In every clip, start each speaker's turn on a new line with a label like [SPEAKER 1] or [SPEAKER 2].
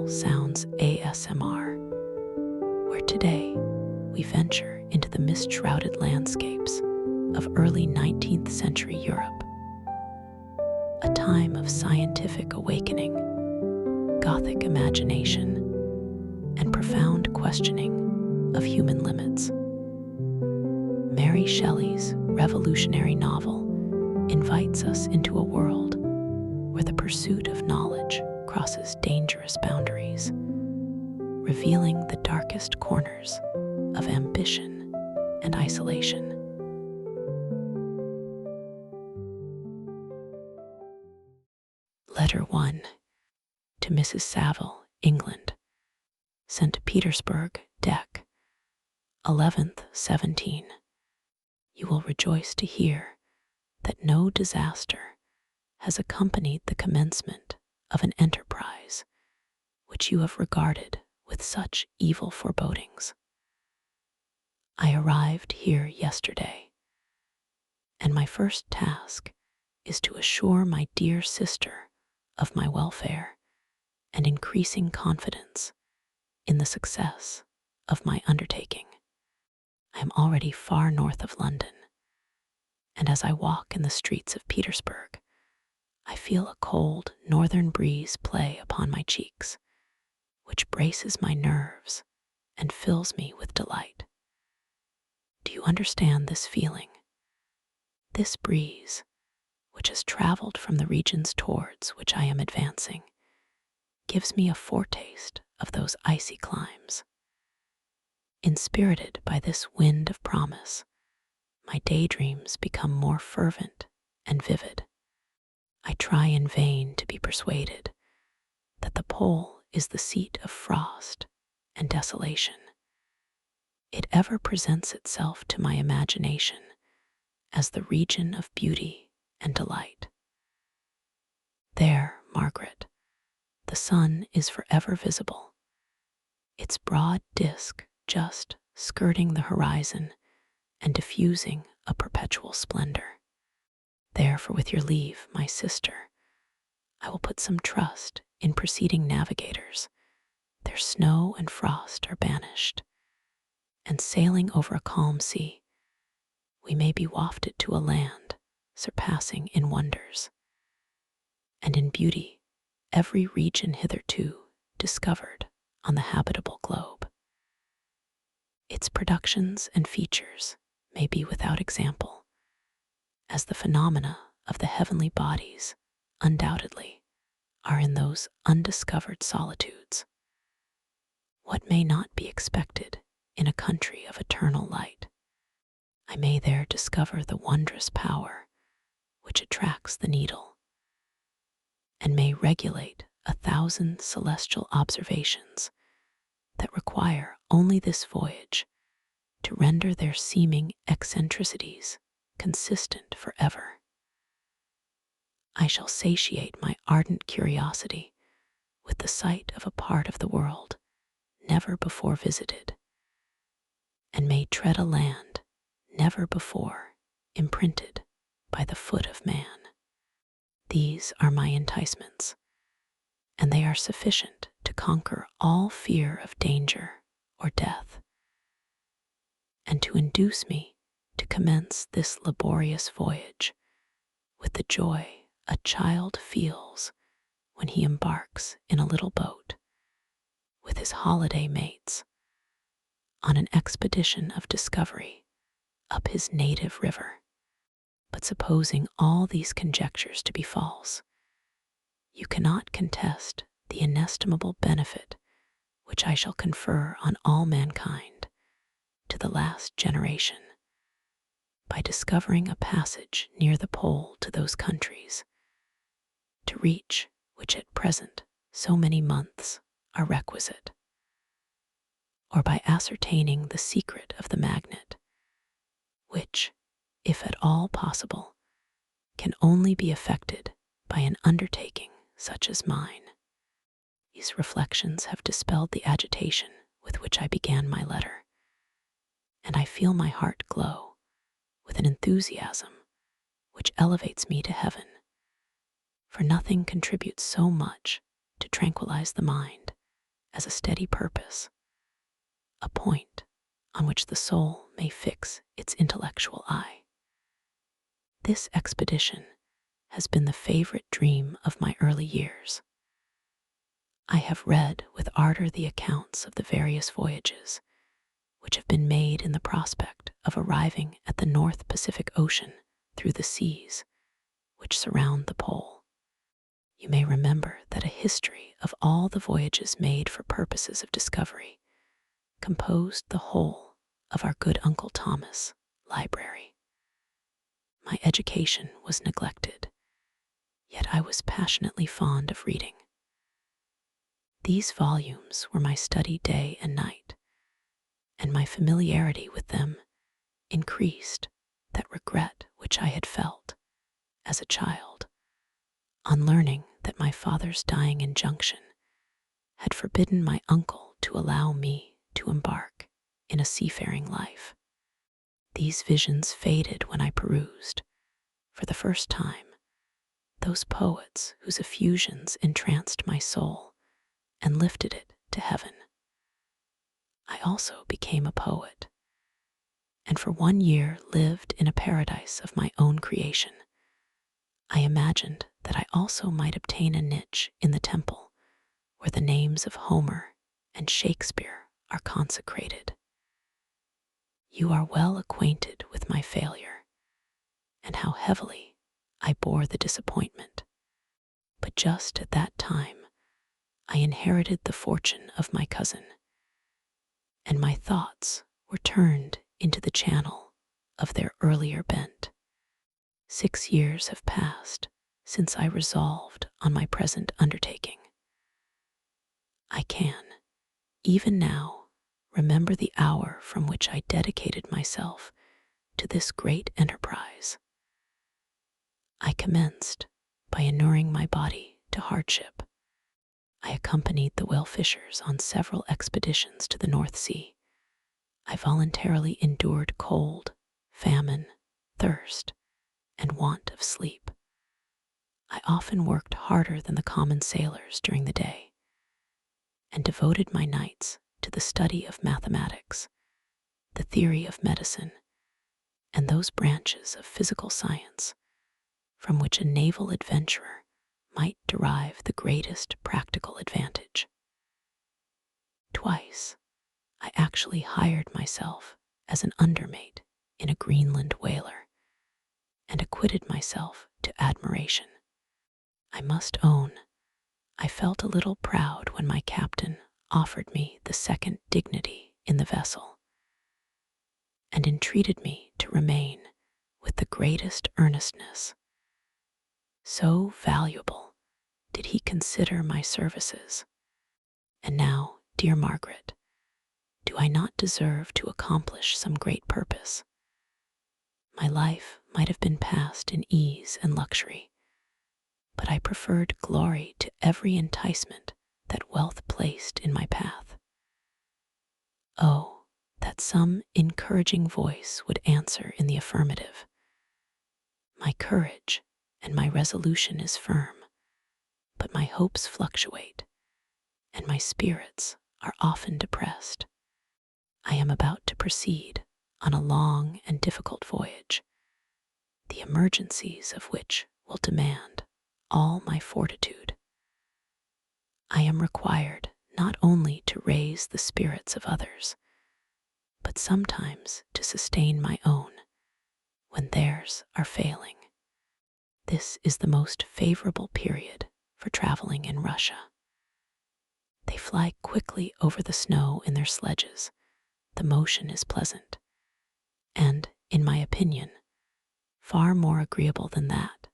[SPEAKER 1] Binaural Sounds ASMR, where today we venture into the mist-shrouded landscapes of early 19th century Europe, a time of scientific awakening, Gothic imagination, and profound questioning of human limits. Mary Shelley's revolutionary novel invites us into a world where the pursuit of knowledge crosses dangerous boundaries, revealing the darkest corners of ambition and isolation. Letter 1 to Mrs. Saville, England, sent to Petersburg, Dec. 11th, 17. You will rejoice to hear that no disaster has accompanied the commencement of an enterprise which you have regarded with such evil forebodings. I arrived here yesterday, and my first task is to assure my dear sister of my welfare and increasing confidence in the success of my undertaking. I am already far north of London, and as I walk in the streets of Petersburg, I feel a cold northern breeze play upon my cheeks, which braces my nerves and fills me with delight. Do you understand this feeling? This breeze, which has traveled from the regions towards which I am advancing, gives me a foretaste of those icy climes. Inspirited by this wind of promise, my daydreams become more fervent and vivid. I try in vain to be persuaded that the pole is the seat of frost and desolation. It ever presents itself to my imagination as the region of beauty and delight. There, Margaret, the sun is forever visible, its broad disk just skirting the horizon and diffusing a perpetual splendor. Therefore, with your leave, my sister, I will put some trust in preceding navigators. Their snow and frost are banished, and sailing over a calm sea, we may be wafted to a land surpassing in wonders, and in beauty every region hitherto discovered on the habitable globe. Its productions and features may be without example, as the phenomena of the heavenly bodies undoubtedly are in those undiscovered solitudes. What may not be expected in a country of eternal light? I may there discover the wondrous power which attracts the needle, and may regulate 1,000 celestial observations that require only this voyage to render their seeming eccentricities consistent forever. I shall satiate my ardent curiosity with the sight of a part of the world never before visited, and may tread a land never before imprinted by the foot of man. These are my enticements, and they are sufficient to conquer all fear of danger or death, and to induce me to commence this laborious voyage with the joy a child feels when he embarks in a little boat with his holiday mates on an expedition of discovery up his native river. But supposing all these conjectures to be false, you cannot contest the inestimable benefit which I shall confer on all mankind to the last generation by discovering a passage near the pole to those countries, to reach which at present so many months are requisite, or by ascertaining the secret of the magnet, which, if at all possible, can only be effected by an undertaking such as mine. These reflections have dispelled the agitation with which I began my letter, and I feel my heart glow with an enthusiasm which elevates me to heaven, for nothing contributes so much to tranquilize the mind as a steady purpose, a point on which the soul may fix its intellectual eye. This expedition has been the favorite dream of my early years. I have read with ardor the accounts of the various voyages which have been made in the prospect of arriving at the North Pacific Ocean through the seas which surround the pole. You may remember that a history of all the voyages made for purposes of discovery composed the whole of our good Uncle Thomas' library. My education was neglected, yet I was passionately fond of reading. These volumes were my study day and night, and my familiarity with them increased that regret which I had felt as a child on learning that my father's dying injunction had forbidden my uncle to allow me to embark in a seafaring life. These visions faded when I perused, for the first time, those poets whose effusions entranced my soul and lifted it to heaven. I also became a poet, and for 1 year lived in a paradise of my own creation. I imagined that I also might obtain a niche in the temple where the names of Homer and Shakespeare are consecrated. You are well acquainted with my failure and how heavily I bore the disappointment. But just at that time, I inherited the fortune of my cousin, and my thoughts were turned into the channel of their earlier bent. 6 years have passed since I resolved on my present undertaking. I can, even now, remember the hour from which I dedicated myself to this great enterprise. I commenced by inuring my body to hardship. I accompanied the whale fishers on several expeditions to the North Sea. I voluntarily endured cold, famine, thirst, and want of sleep. I often worked harder than the common sailors during the day, and devoted my nights to the study of mathematics, the theory of medicine, and those branches of physical science from which a naval adventurer might derive the greatest practical advantage. Twice, I actually hired myself as an undermate in a Greenland whaler, and acquitted myself to admiration. I must own, I felt a little proud when my captain offered me the second dignity in the vessel, and entreated me to remain with the greatest earnestness. So valuable did he consider my services. And now, dear Margaret, do I not deserve to accomplish some great purpose? My life might have been passed in ease and luxury, but I preferred glory to every enticement that wealth placed in my path. Oh, that some encouraging voice would answer in the affirmative. My courage and my resolution is firm, but my hopes fluctuate, and my spirits are often depressed. I am about to proceed on a long and difficult voyage, the emergencies of which will demand all my fortitude. I am required not only to raise the spirits of others, but sometimes to sustain my own when theirs are failing. This is the most favorable period for traveling in Russia. They fly quickly over the snow in their sledges. The motion is pleasant, and, in my opinion, far more agreeable than that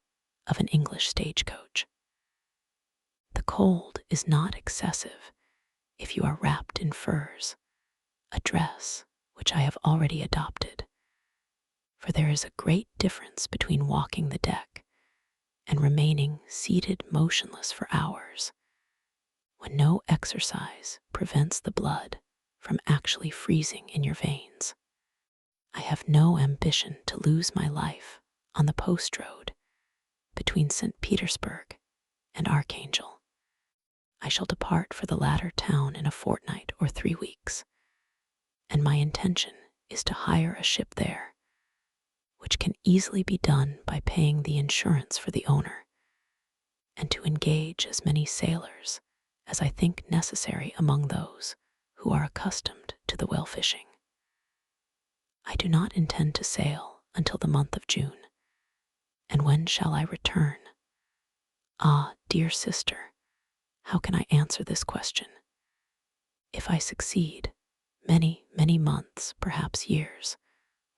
[SPEAKER 1] of an English stagecoach. The cold is not excessive if you are wrapped in furs, a dress which I have already adopted, for there is a great difference between walking the deck and remaining seated motionless for hours, when no exercise prevents the blood from actually freezing in your veins. I have no ambition to lose my life on the post road between St. Petersburg and Archangel. I shall depart for the latter town in a fortnight or 3 weeks, and my intention is to hire a ship there, which can easily be done by paying the insurance for the owner, and to engage as many sailors as I think necessary among those who are accustomed to the whale fishing. I do not intend to sail until the month of June. And when shall I return? Ah, dear sister, how can I answer this question? If I succeed, many, many months, perhaps years,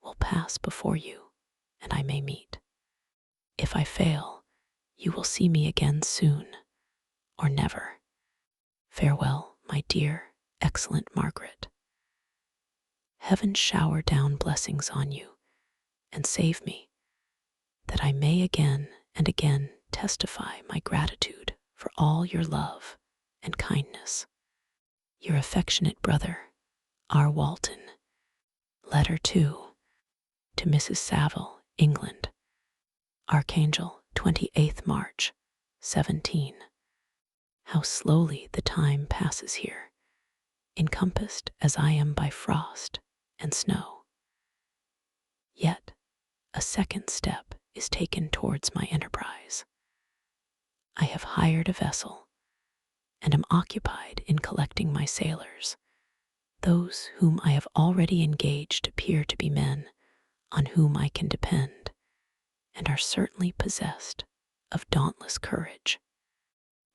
[SPEAKER 1] will pass before you, and I may meet. If I fail, you will see me again soon, or never. Farewell, my dear, excellent Margaret. Heaven shower down blessings on you, and save me, that I may again and again testify my gratitude for all your love and kindness. Your affectionate brother, R. Walton. Letter 2. To Mrs. Saville, England. Archangel, 28th March, 17. How slowly the time passes here, encompassed as I am by frost and snow. Yet a second step is taken towards my enterprise. I have hired a vessel and am occupied in collecting my sailors. Those whom I have already engaged appear to be men on whom I can depend, and are certainly possessed of dauntless courage.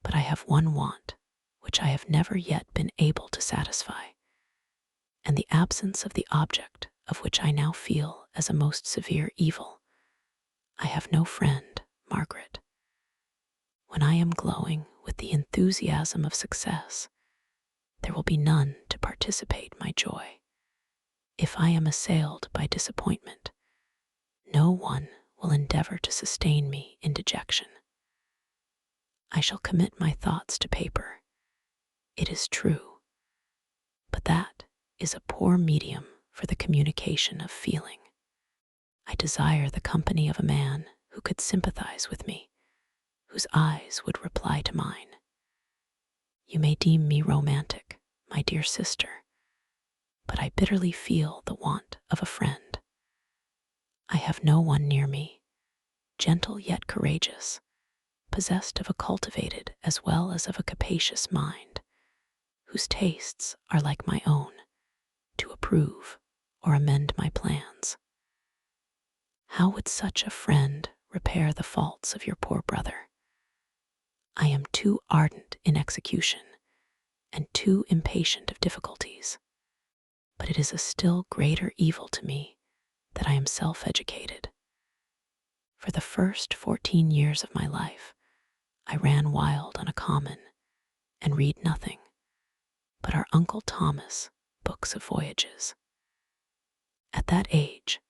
[SPEAKER 1] But I have one want which I have never yet been able to satisfy, and the absence of the object of which I now feel as a most severe evil. I have no friend, Margaret. When I am glowing with the enthusiasm of success, there will be none to participate my joy. If I am assailed by disappointment, no one will endeavor to sustain me in dejection. I shall commit my thoughts to paper. It is true, but that is a poor medium for the communication of feeling. I desire the company of a man who could sympathize with me, whose eyes would reply to mine. You may deem me romantic, my dear sister, but I bitterly feel the want of a friend. I have no one near me, gentle yet courageous, possessed of a cultivated as well as of a capacious mind, whose tastes are like my own, to approve or amend my plans. How would such a friend repair the faults of your poor brother? I am too ardent in execution and too impatient of difficulties, but it is a still greater evil to me that I am self-educated. For the first 14 years of my life, I ran wild on a common and read nothing but our Uncle Thomas books of voyages. At that age,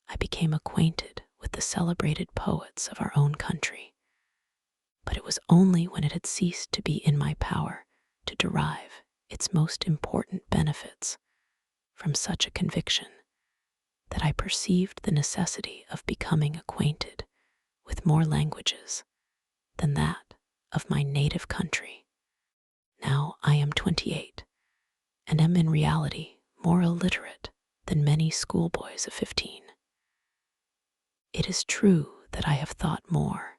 [SPEAKER 1] I became acquainted with the celebrated poets of our own country, but it was only when it had ceased to be in my power to derive its most important benefits from such a conviction that I perceived the necessity of becoming acquainted with more languages than that of my native country. Now I am 28, and am in reality more illiterate than many schoolboys of 15. It is true that I have thought more,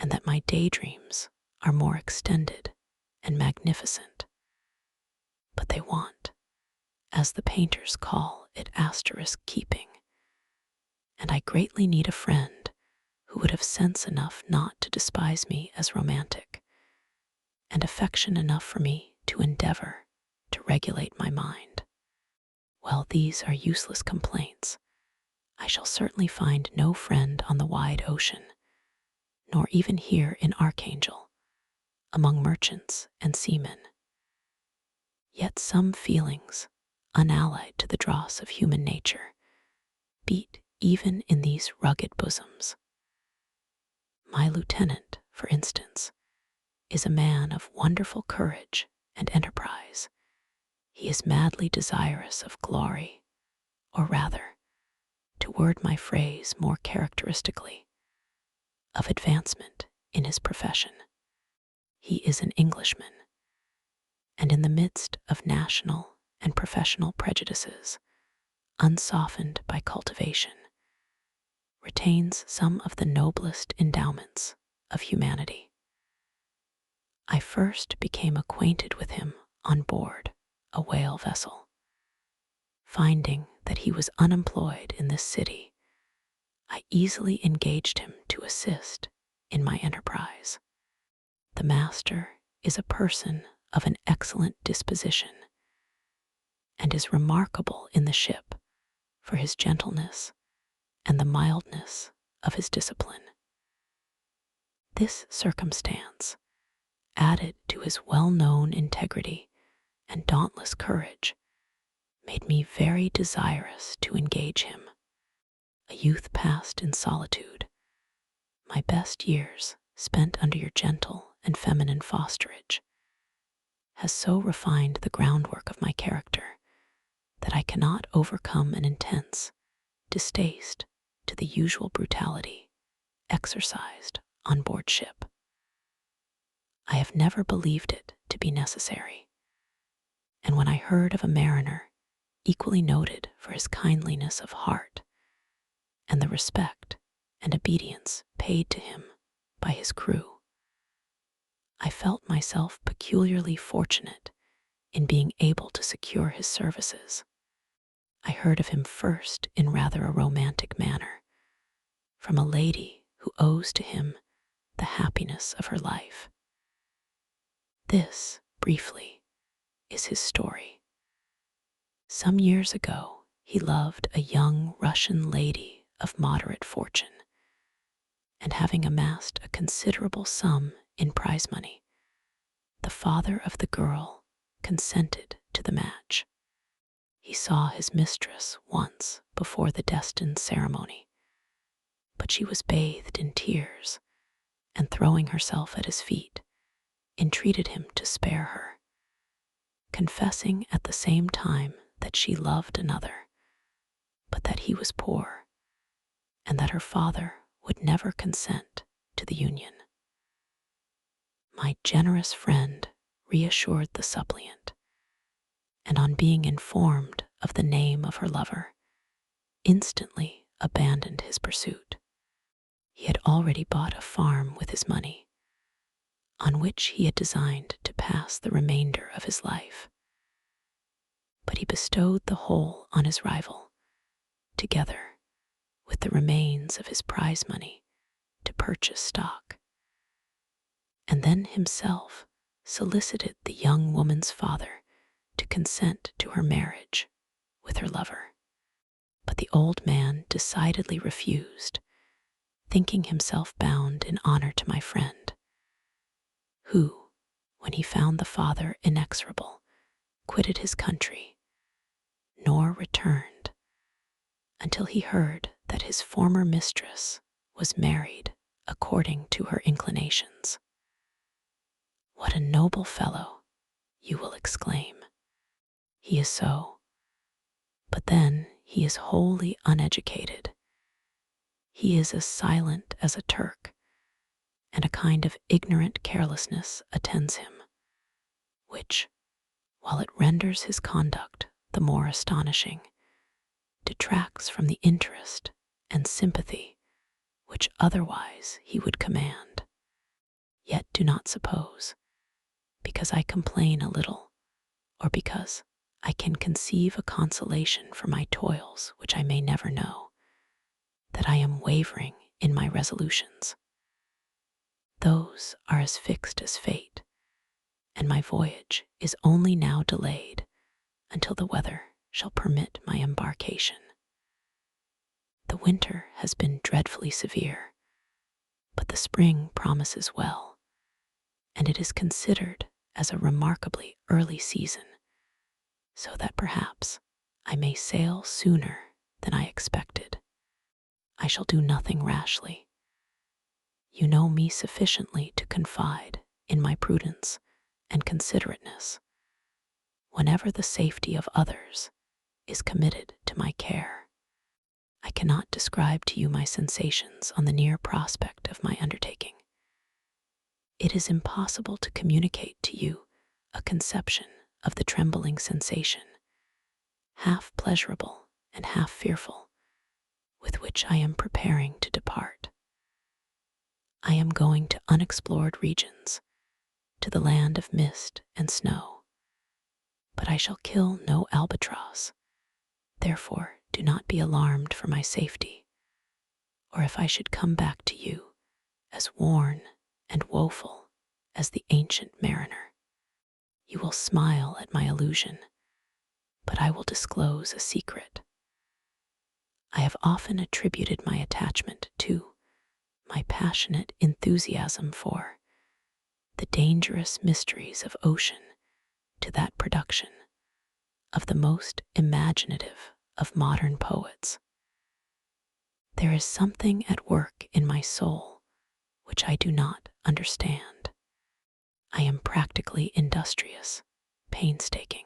[SPEAKER 1] and that my daydreams are more extended and magnificent, but they want, as the painters call it, asterisk keeping, and I greatly need a friend who would have sense enough not to despise me as romantic, and affection enough for me to endeavor to regulate my mind. While these are useless complaints, I shall certainly find no friend on the wide ocean, nor even here in Archangel, among merchants and seamen. Yet some feelings, unallied to the dross of human nature, beat even in these rugged bosoms. My lieutenant, for instance, is a man of wonderful courage and enterprise. He is madly desirous of glory, or rather, to word my phrase more characteristically, of advancement in his profession. he is an Englishman, and in the midst of national and professional prejudices, unsoftened by cultivation, retains some of the noblest endowments of humanity. I first became acquainted with him on board a whale vessel. Finding that he was unemployed in this city, I easily engaged him to assist in my enterprise. The master is a person of an excellent disposition and is remarkable in the ship for his gentleness and the mildness of his discipline. This circumstance, added to his well-known integrity and dauntless courage, made me very desirous to engage him. A youth passed in solitude, my best years spent under your gentle and feminine fosterage, has so refined the groundwork of my character that I cannot overcome an intense distaste to the usual brutality exercised on board ship. I have never believed it to be necessary, and when I heard of a mariner equally noted for his kindliness of heart and the respect and obedience paid to him by his crew, I felt myself peculiarly fortunate in being able to secure his services. I heard of him first in rather a romantic manner, from a lady who owes to him the happiness of her life. This, briefly, is his story. Some years ago, he loved a young Russian lady of moderate fortune, and having amassed a considerable sum in prize money, the father of the girl consented to the match. He saw his mistress once before the destined ceremony, but she was bathed in tears, and throwing herself at his feet, entreated him to spare her, confessing at the same time that she loved another, but that he was poor, and that her father would never consent to the union. My generous friend reassured the suppliant, and on being informed of the name of her lover, instantly abandoned his pursuit. He had already bought a farm with his money, on which he had designed to pass the remainder of his life. But he bestowed the whole on his rival, together with the remains of his prize money to purchase stock, and then himself solicited the young woman's father to consent to her marriage with her lover. But the old man decidedly refused, thinking himself bound in honor to my friend, who, when he found the father inexorable, quitted his country, nor returned until he heard that his former mistress was married according to her inclinations. What a noble fellow, you will exclaim. He is so, but then he is wholly uneducated. He is as silent as a Turk, and a kind of ignorant carelessness attends him, which, while it renders his conduct the more astonishing, detracts from the interest and sympathy which otherwise he would command. Yet do not suppose, because I complain a little, or because I can conceive a consolation for my toils which I may never know, that I am wavering in my resolutions. Those are as fixed as fate, and my voyage is only now delayed until the weather shall permit my embarkation. The winter has been dreadfully severe, but the spring promises well, and it is considered as a remarkably early season, so that perhaps I may sail sooner than I expected. I shall do nothing rashly. You know me sufficiently to confide in my prudence and considerateness whenever the safety of others is committed to my care. I cannot describe to you my sensations on the near prospect of my undertaking. It is impossible to communicate to you a conception of the trembling sensation, half pleasurable and half fearful, with which I am preparing to depart. I am going to unexplored regions, to the land of mist and snow, but I shall kill no albatross. Therefore, do not be alarmed for my safety, or if I should come back to you as worn and woeful as the ancient mariner. You will smile at my illusion, but I will disclose a secret. I have often attributed my attachment to my passionate enthusiasm for the dangerous mysteries of ocean to that production of the most imaginative of modern poets. There is something at work in my soul which I do not understand. I am practically industrious, painstaking,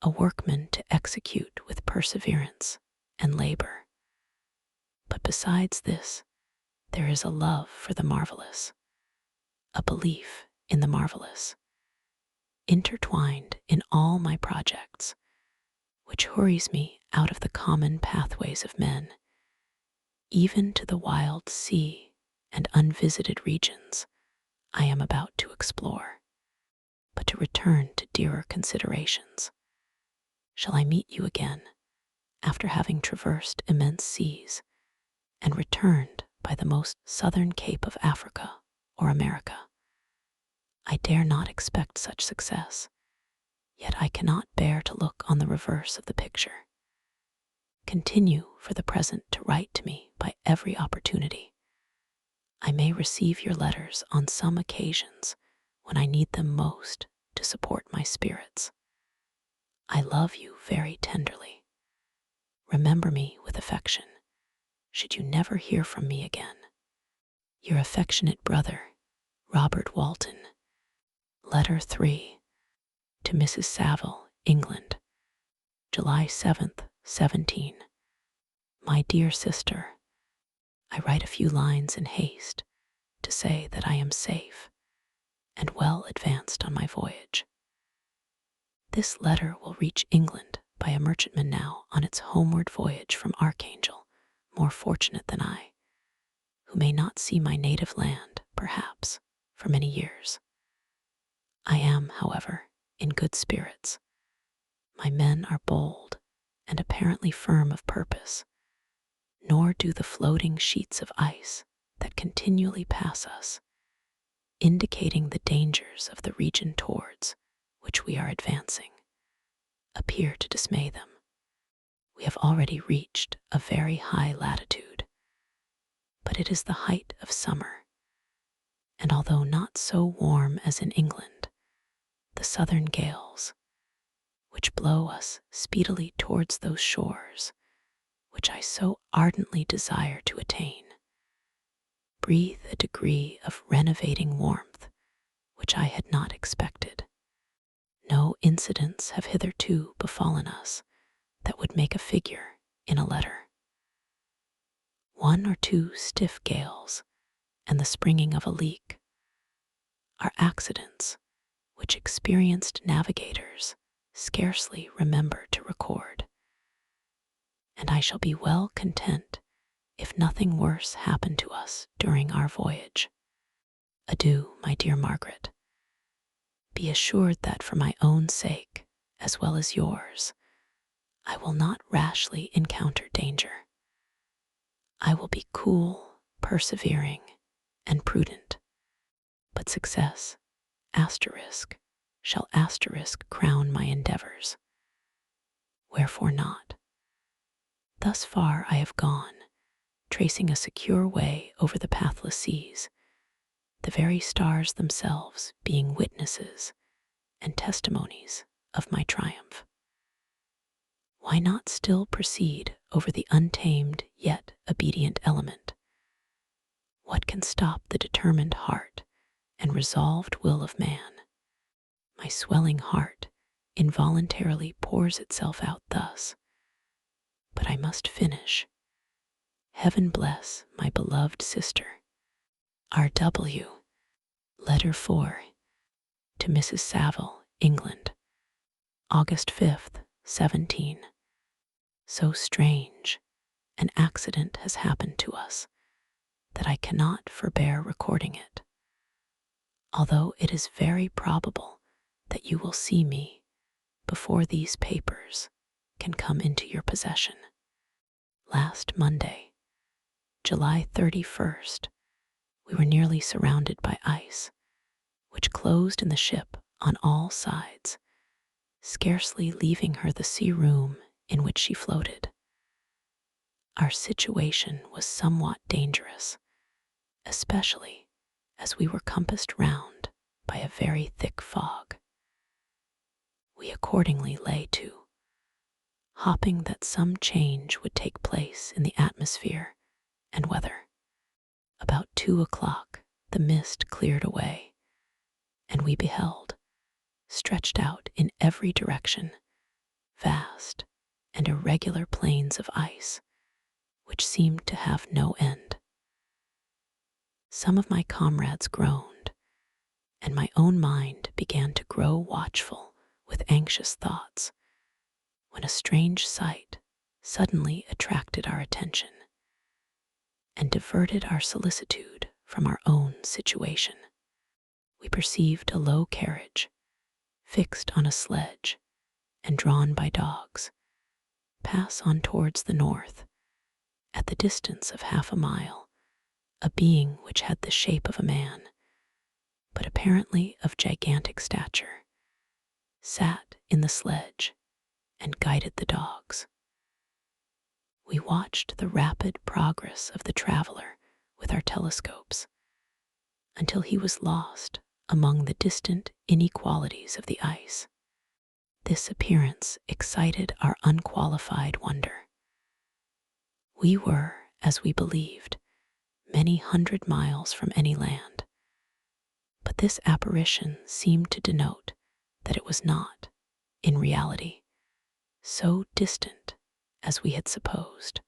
[SPEAKER 1] a workman to execute with perseverance and labor. But besides this, there is a love for the marvelous, a belief in the marvelous, intertwined in all my projects, which hurries me out of the common pathways of men, even to the wild sea and unvisited regions I am about to explore. But to return to dearer considerations, shall I meet you again after having traversed immense seas and returned by the most southern cape of Africa or America? I dare not expect such success, yet I cannot bear to look on the reverse of the picture. Continue for the present to write to me by every opportunity. I may receive your letters on some occasions when I need them most to support my spirits. I love you very tenderly. Remember me with affection, should you never hear from me again. Your affectionate brother, Robert Walton. Letter 3. To Mrs. Saville, England, July 7th, 17. My dear sister, I write a few lines in haste to say that I am safe and well advanced on my voyage. This letter will reach England by a merchantman now on its homeward voyage from Archangel, more fortunate than I, who may not see my native land, perhaps, for many years. I am, however, in good spirits. My men are bold and apparently firm of purpose, nor do the floating sheets of ice that continually pass us, indicating the dangers of the region towards which we are advancing, appear to dismay them. We have already reached a very high latitude, but it is the height of summer, and although not so warm as in England, the southern gales, which blow us speedily towards those shores which I so ardently desire to attain, breathe a degree of renovating warmth which I had not expected. No incidents have hitherto befallen us that would make a figure in a letter. 1 or 2 stiff gales and the springing of a leak are accidents which experienced navigators scarcely remember to record, and I shall be well content if nothing worse happen to us during our voyage. Adieu, my dear Margaret. Be assured that for my own sake, as well as yours, I will not rashly encounter danger. I will be cool, persevering, and prudent, but success, shall crown my endeavors. Wherefore not? Thus far I have gone, tracing a secure way over the pathless seas, the very stars themselves being witnesses and testimonies of my triumph. Why not still proceed over the untamed yet obedient element? What can stop the determined heart and resolved will of man? My swelling heart involuntarily pours itself out thus, but I must finish. Heaven bless my beloved sister, R.W. Letter 4 to Mrs. Saville, England, August 5th, 17. So strange an accident has happened to us that I cannot forbear recording it, although it is very probable that you will see me before these papers can come into your possession. Last Monday, July 31st, we were nearly surrounded by ice, which closed in the ship on all sides, scarcely leaving her the sea room in which she floated. Our situation was somewhat dangerous, especially as we were compassed round by a very thick fog. We accordingly lay to, hoping that some change would take place in the atmosphere and weather. About 2 o'clock, the mist cleared away, and we beheld, stretched out in every direction, vast and irregular plains of ice, which seemed to have no end. Some of my comrades groaned, and my own mind began to grow watchful with anxious thoughts, when a strange sight suddenly attracted our attention and diverted our solicitude from our own situation. We perceived a low carriage, fixed on a sledge and drawn by dogs, pass on towards the north. At the distance of half a mile, a being which had the shape of a man, but apparently of gigantic stature, sat in the sledge and guided the dogs. We watched the rapid progress of the traveler with our telescopes until he was lost among the distant inequalities of the ice. This appearance excited our unqualified wonder. We were, as we believed, many hundred miles from any land, but this apparition seemed to denote that it was not, in reality, so distant as we had supposed.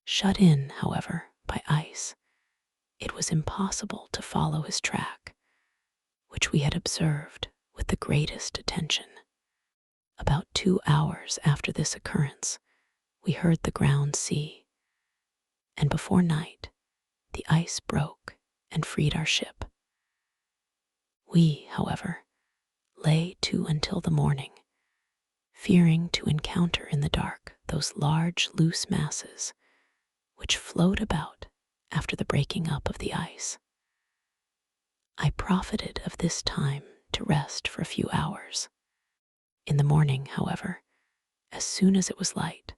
[SPEAKER 1] Shut in, however, by ice, it was impossible to follow his track, which we had observed with the greatest attention. About 2 hours after this occurrence, we heard the ground sea, and before night, the ice broke and freed our ship. We, however, lay to until the morning, fearing to encounter in the dark those large loose masses which float about after the breaking up of the ice. I profited of this time to rest for a few hours. In the morning, however, as soon as it was light,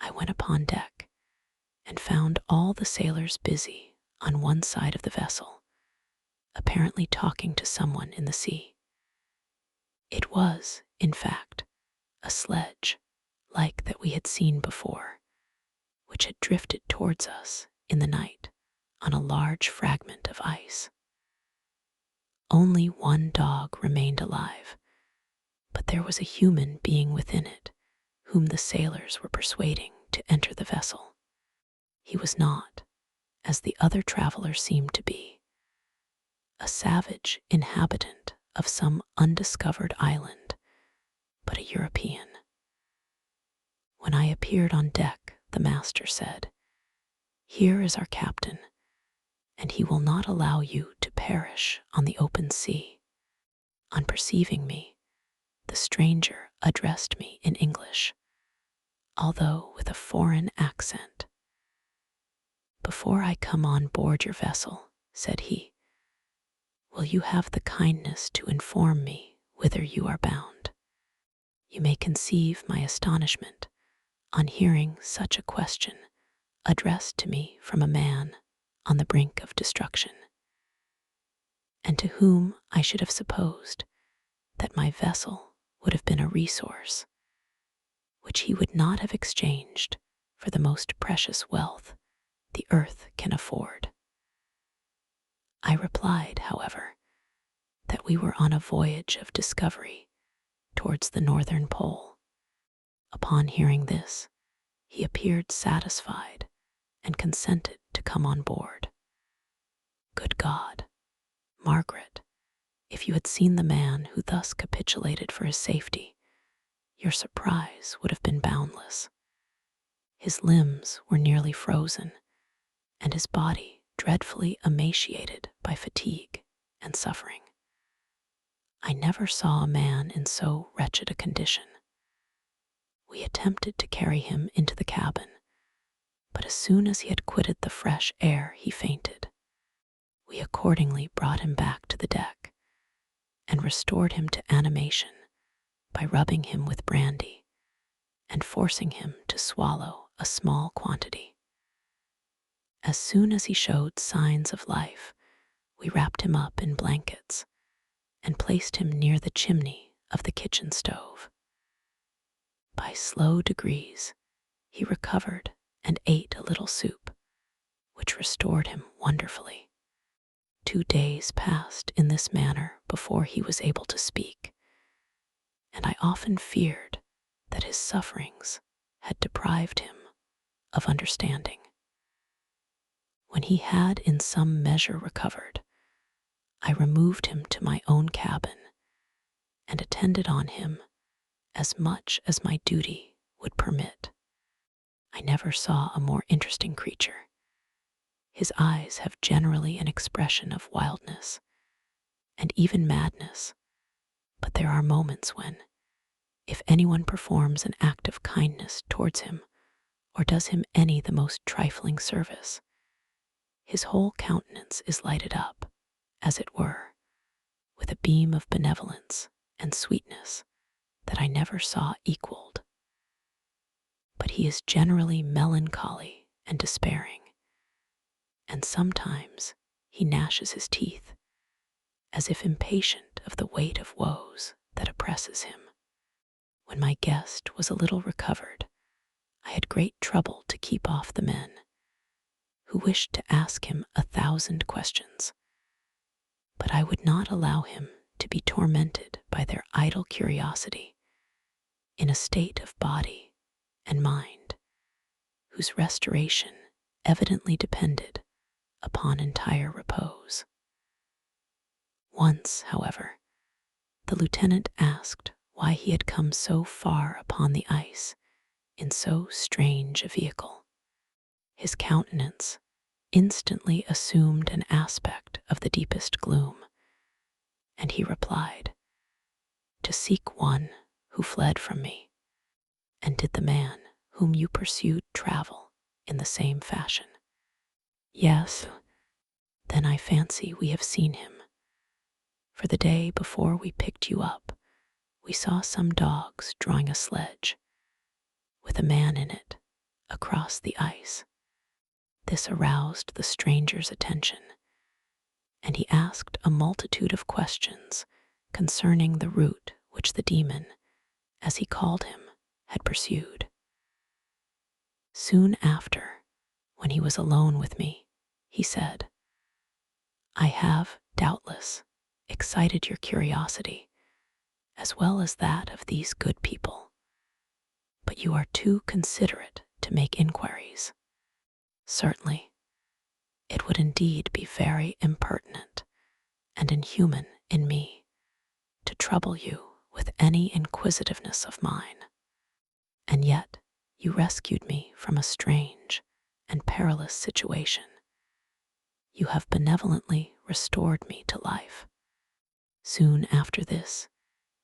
[SPEAKER 1] I went upon deck and found all the sailors busy on one side of the vessel, apparently talking to someone in the sea. It was, in fact, a sledge, like that we had seen before, which had drifted towards us in the night on a large fragment of ice. Only one dog remained alive, but there was a human being within it whom the sailors were persuading to enter the vessel. He was not, as the other traveler seemed to be, a savage inhabitant of some undiscovered island, but a European. When I appeared on deck, the master said, "Here is our captain, and he will not allow you to perish on the open sea." On perceiving me, the stranger addressed me in English, although with a foreign accent. "Before I come on board your vessel," said he, "will you have the kindness to inform me whither you are bound?" You may conceive my astonishment on hearing such a question addressed to me from a man on the brink of destruction, and to whom I should have supposed that my vessel would have been a resource, which he would not have exchanged for the most precious wealth the earth can afford. I replied, however, that we were on a voyage of discovery towards the northern pole. Upon hearing this, he appeared satisfied and consented to come on board. Good God, Margaret, if you had seen the man who thus capitulated for his safety, your surprise would have been boundless. His limbs were nearly frozen, and his body dreadfully emaciated by fatigue and suffering. I never saw a man in so wretched a condition. We attempted to carry him into the cabin, but as soon as he had quitted the fresh air, he fainted. We accordingly brought him back to the deck and restored him to animation by rubbing him with brandy and forcing him to swallow a small quantity. As soon as he showed signs of life, we wrapped him up in blankets and placed him near the chimney of the kitchen stove. By slow degrees, he recovered and ate a little soup, which restored him wonderfully. 2 days passed in this manner before he was able to speak, and I often feared that his sufferings had deprived him of understanding. When he had in some measure recovered, I removed him to my own cabin and attended on him as much as my duty would permit. I never saw a more interesting creature. His eyes have generally an expression of wildness and even madness, but there are moments when, if anyone performs an act of kindness towards him or does him any the most trifling service, his whole countenance is lighted up, as it were, with a beam of benevolence and sweetness that I never saw equaled. But he is generally melancholy and despairing, and sometimes he gnashes his teeth, as if impatient of the weight of woes that oppresses him. When my guest was a little recovered, I had great trouble to keep off the men, who wished to ask him 1,000 questions, but I would not allow him to be tormented by their idle curiosity in a state of body and mind, whose restoration evidently depended upon entire repose. Once, however, the lieutenant asked why he had come so far upon the ice in so strange a vehicle. His countenance instantly assumed an aspect of the deepest gloom, and he replied, "To seek one who fled from me." "And did the man whom you pursued travel in the same fashion?" "Yes." "Then I fancy we have seen him. For the day before we picked you up, we saw some dogs drawing a sledge, with a man in it, across the ice. This aroused the stranger's attention, and he asked a multitude of questions concerning the route which the demon, as he called him, had pursued. Soon after, when he was alone with me, he said, "I have, doubtless, excited your curiosity, as well as that of these good people, but you are too considerate to make inquiries. Certainly, it would indeed be very impertinent and inhuman in me to trouble you with any inquisitiveness of mine, and yet you rescued me from a strange and perilous situation. You have benevolently restored me to life." Soon after this,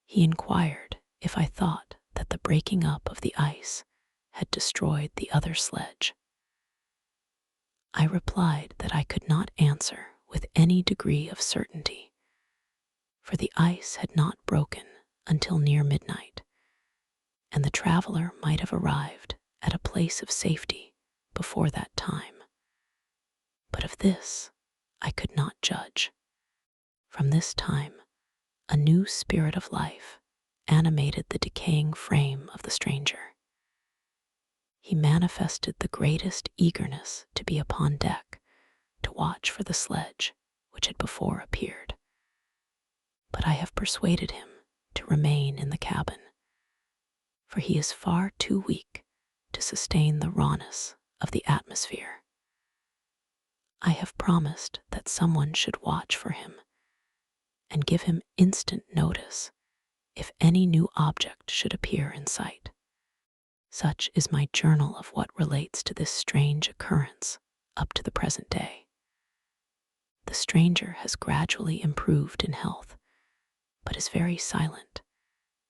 [SPEAKER 1] he inquired if I thought that the breaking up of the ice had destroyed the other sledge. I replied that I could not answer with any degree of certainty, for the ice had not broken until near midnight, and the traveler might have arrived at a place of safety before that time. But of this I could not judge. From this time, a new spirit of life animated the decaying frame of the stranger. He manifested the greatest eagerness to be upon deck to watch for the sledge which had before appeared. But I have persuaded him to remain in the cabin, for he is far too weak to sustain the rawness of the atmosphere. I have promised that someone should watch for him and give him instant notice if any new object should appear in sight. Such is my journal of what relates to this strange occurrence up to the present day. The stranger has gradually improved in health, but is very silent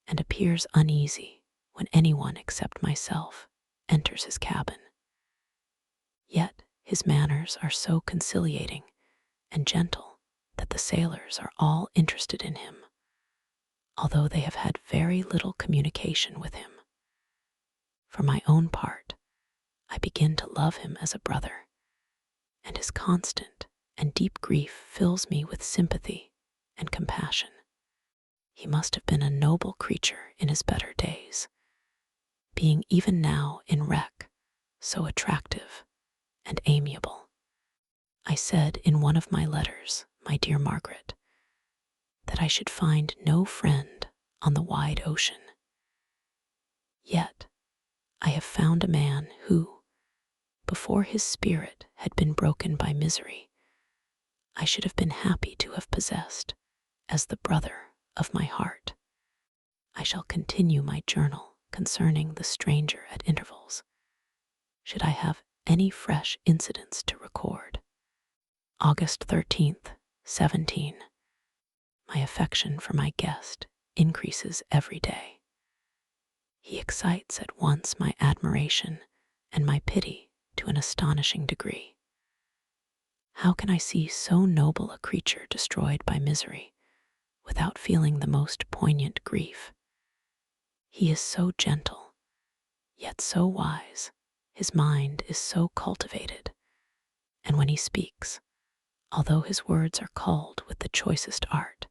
[SPEAKER 1] and appears uneasy when anyone except myself enters his cabin. Yet his manners are so conciliating and gentle that the sailors are all interested in him, although they have had very little communication with him. For my own part, I begin to love him as a brother, and his constant and deep grief fills me with sympathy and compassion. He must have been a noble creature in his better days, being even now in wreck so attractive and amiable. I said in one of my letters, my dear Margaret, that I should find no friend on the wide ocean. Yet I have found a man who, before his spirit had been broken by misery, I should have been happy to have possessed as the brother of my heart. I shall continue my journal concerning the stranger at intervals, should I have any fresh incidents to record. August 13th, 17. My affection for my guest increases every day. He excites at once my admiration and my pity to an astonishing degree. How can I see so noble a creature destroyed by misery without feeling the most poignant grief? He is so gentle, yet so wise. His mind is so cultivated, and when he speaks, although his words are culled with the choicest art,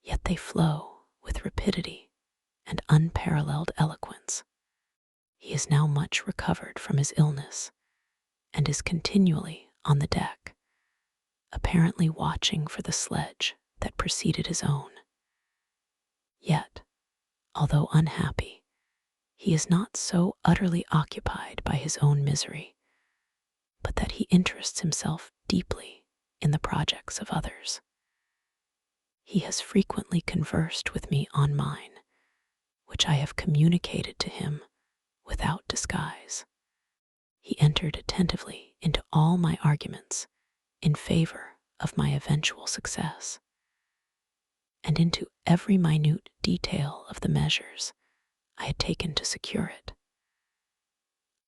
[SPEAKER 1] yet they flow with rapidity and unparalleled eloquence. He is now much recovered from his illness, and is continually on the deck, apparently watching for the sledge that preceded his own. Yet, although unhappy, he is not so utterly occupied by his own misery, but that he interests himself deeply in the projects of others. He has frequently conversed with me on mine, which I have communicated to him without disguise. He entered attentively into all my arguments in favor of my eventual success, and into every minute detail of the measures I had taken to secure it.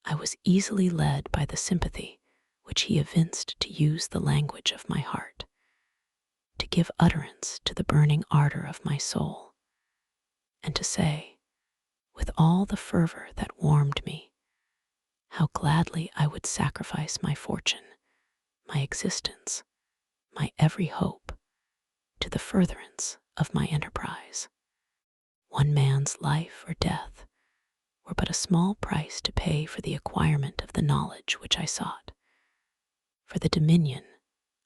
[SPEAKER 1] I was easily led by the sympathy which he evinced to use the language of my heart, to give utterance to the burning ardor of my soul, and to say, with all the fervor that warmed me, how gladly I would sacrifice my fortune, my existence, my every hope, to the furtherance of my enterprise. One man's life or death were but a small price to pay for the acquirement of the knowledge which I sought, for the dominion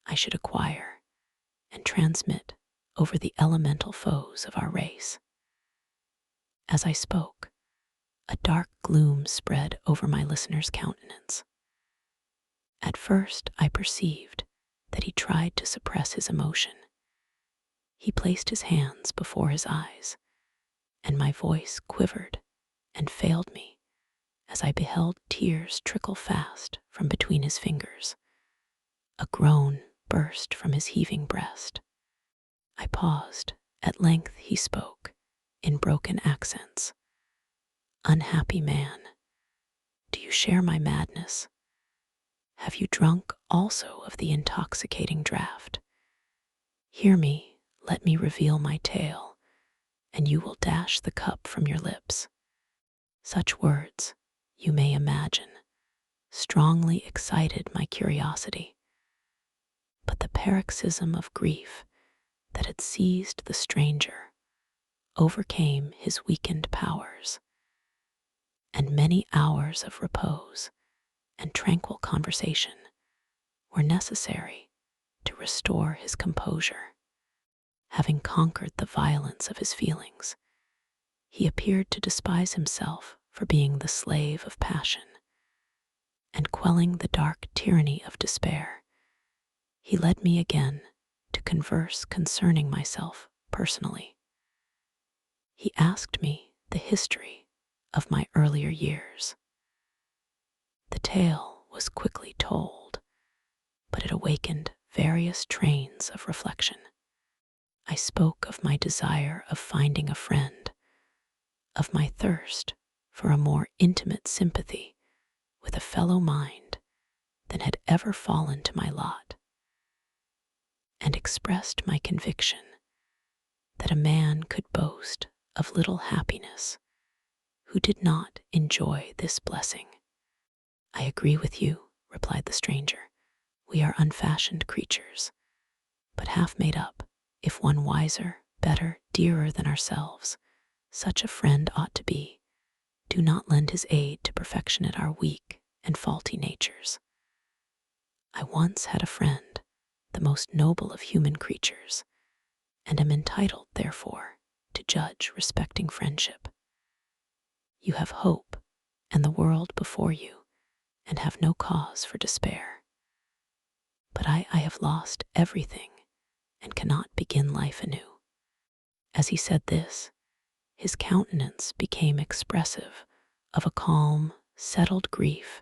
[SPEAKER 1] I should acquire and transmit over the elemental foes of our race. As I spoke, a dark gloom spread over my listener's countenance. At first I perceived that he tried to suppress his emotion. He placed his hands before his eyes, and my voice quivered and failed me as I beheld tears trickle fast from between his fingers. A groan burst from his heaving breast. I paused. At length he spoke, in broken accents. Unhappy man, do you share my madness? Have you drunk also of the intoxicating draught? Hear me, let me reveal my tale, and you will dash the cup from your lips. Such words, you may imagine, strongly excited my curiosity. But the paroxysm of grief that had seized the stranger overcame his weakened powers, and many hours of repose and tranquil conversation were necessary to restore his composure. Having conquered the violence of his feelings, he appeared to despise himself for being the slave of passion, and quelling the dark tyranny of despair, he led me again to converse concerning myself personally. He asked me the history of my earlier years. The tale was quickly told, but it awakened various trains of reflection. I spoke of my desire of finding a friend, of my thirst for a more intimate sympathy with a fellow mind than had ever fallen to my lot, and expressed my conviction that a man could boast of little happiness who did not enjoy this blessing. I agree with you, replied the stranger. We are unfashioned creatures, but half made up. If one wiser, better, dearer than ourselves, such a friend ought to be. Do not lend his aid to perfectionate our weak and faulty natures. I once had a friend, the most noble of human creatures, and am entitled, therefore, to judge respecting friendship. You have hope and the world before you, and have no cause for despair. But I have lost everything and cannot begin life anew. As he said this, his countenance became expressive of a calm, settled grief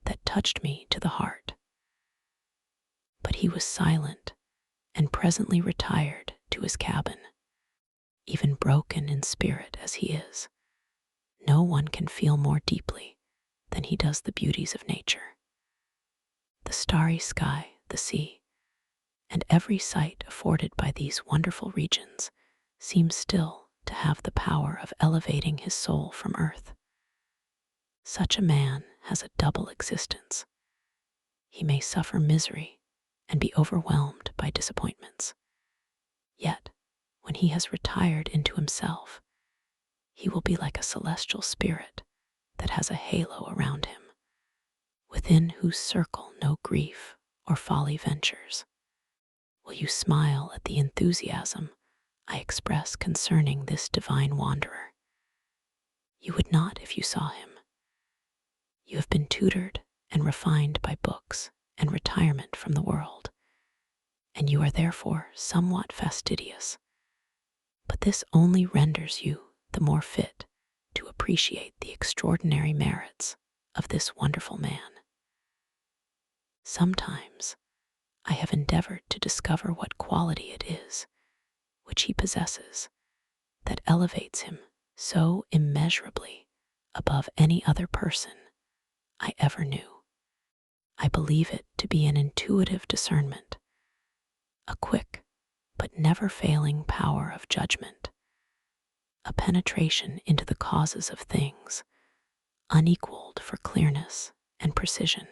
[SPEAKER 1] that touched me to the heart. But he was silent and presently retired to his cabin. Even broken in spirit as he is, no one can feel more deeply than he does the beauties of nature. The starry sky, the sea, and every sight afforded by these wonderful regions seems still to have the power of elevating his soul from earth. Such a man has a double existence. He may suffer misery and be overwhelmed by disappointments. Yet, when he has retired into himself, he will be like a celestial spirit that has a halo around him, within whose circle no grief or folly ventures. Will you smile at the enthusiasm I express concerning this divine wanderer? You would not if you saw him. You have been tutored and refined by books and retirement from the world, and you are therefore somewhat fastidious. But this only renders you the more fit to appreciate the extraordinary merits of this wonderful man. Sometimes I have endeavored to discover what quality it is which he possesses that elevates him so immeasurably above any other person I ever knew. I believe it to be an intuitive discernment, a quick but never failing power of judgment, a penetration into the causes of things unequaled for clearness and precision.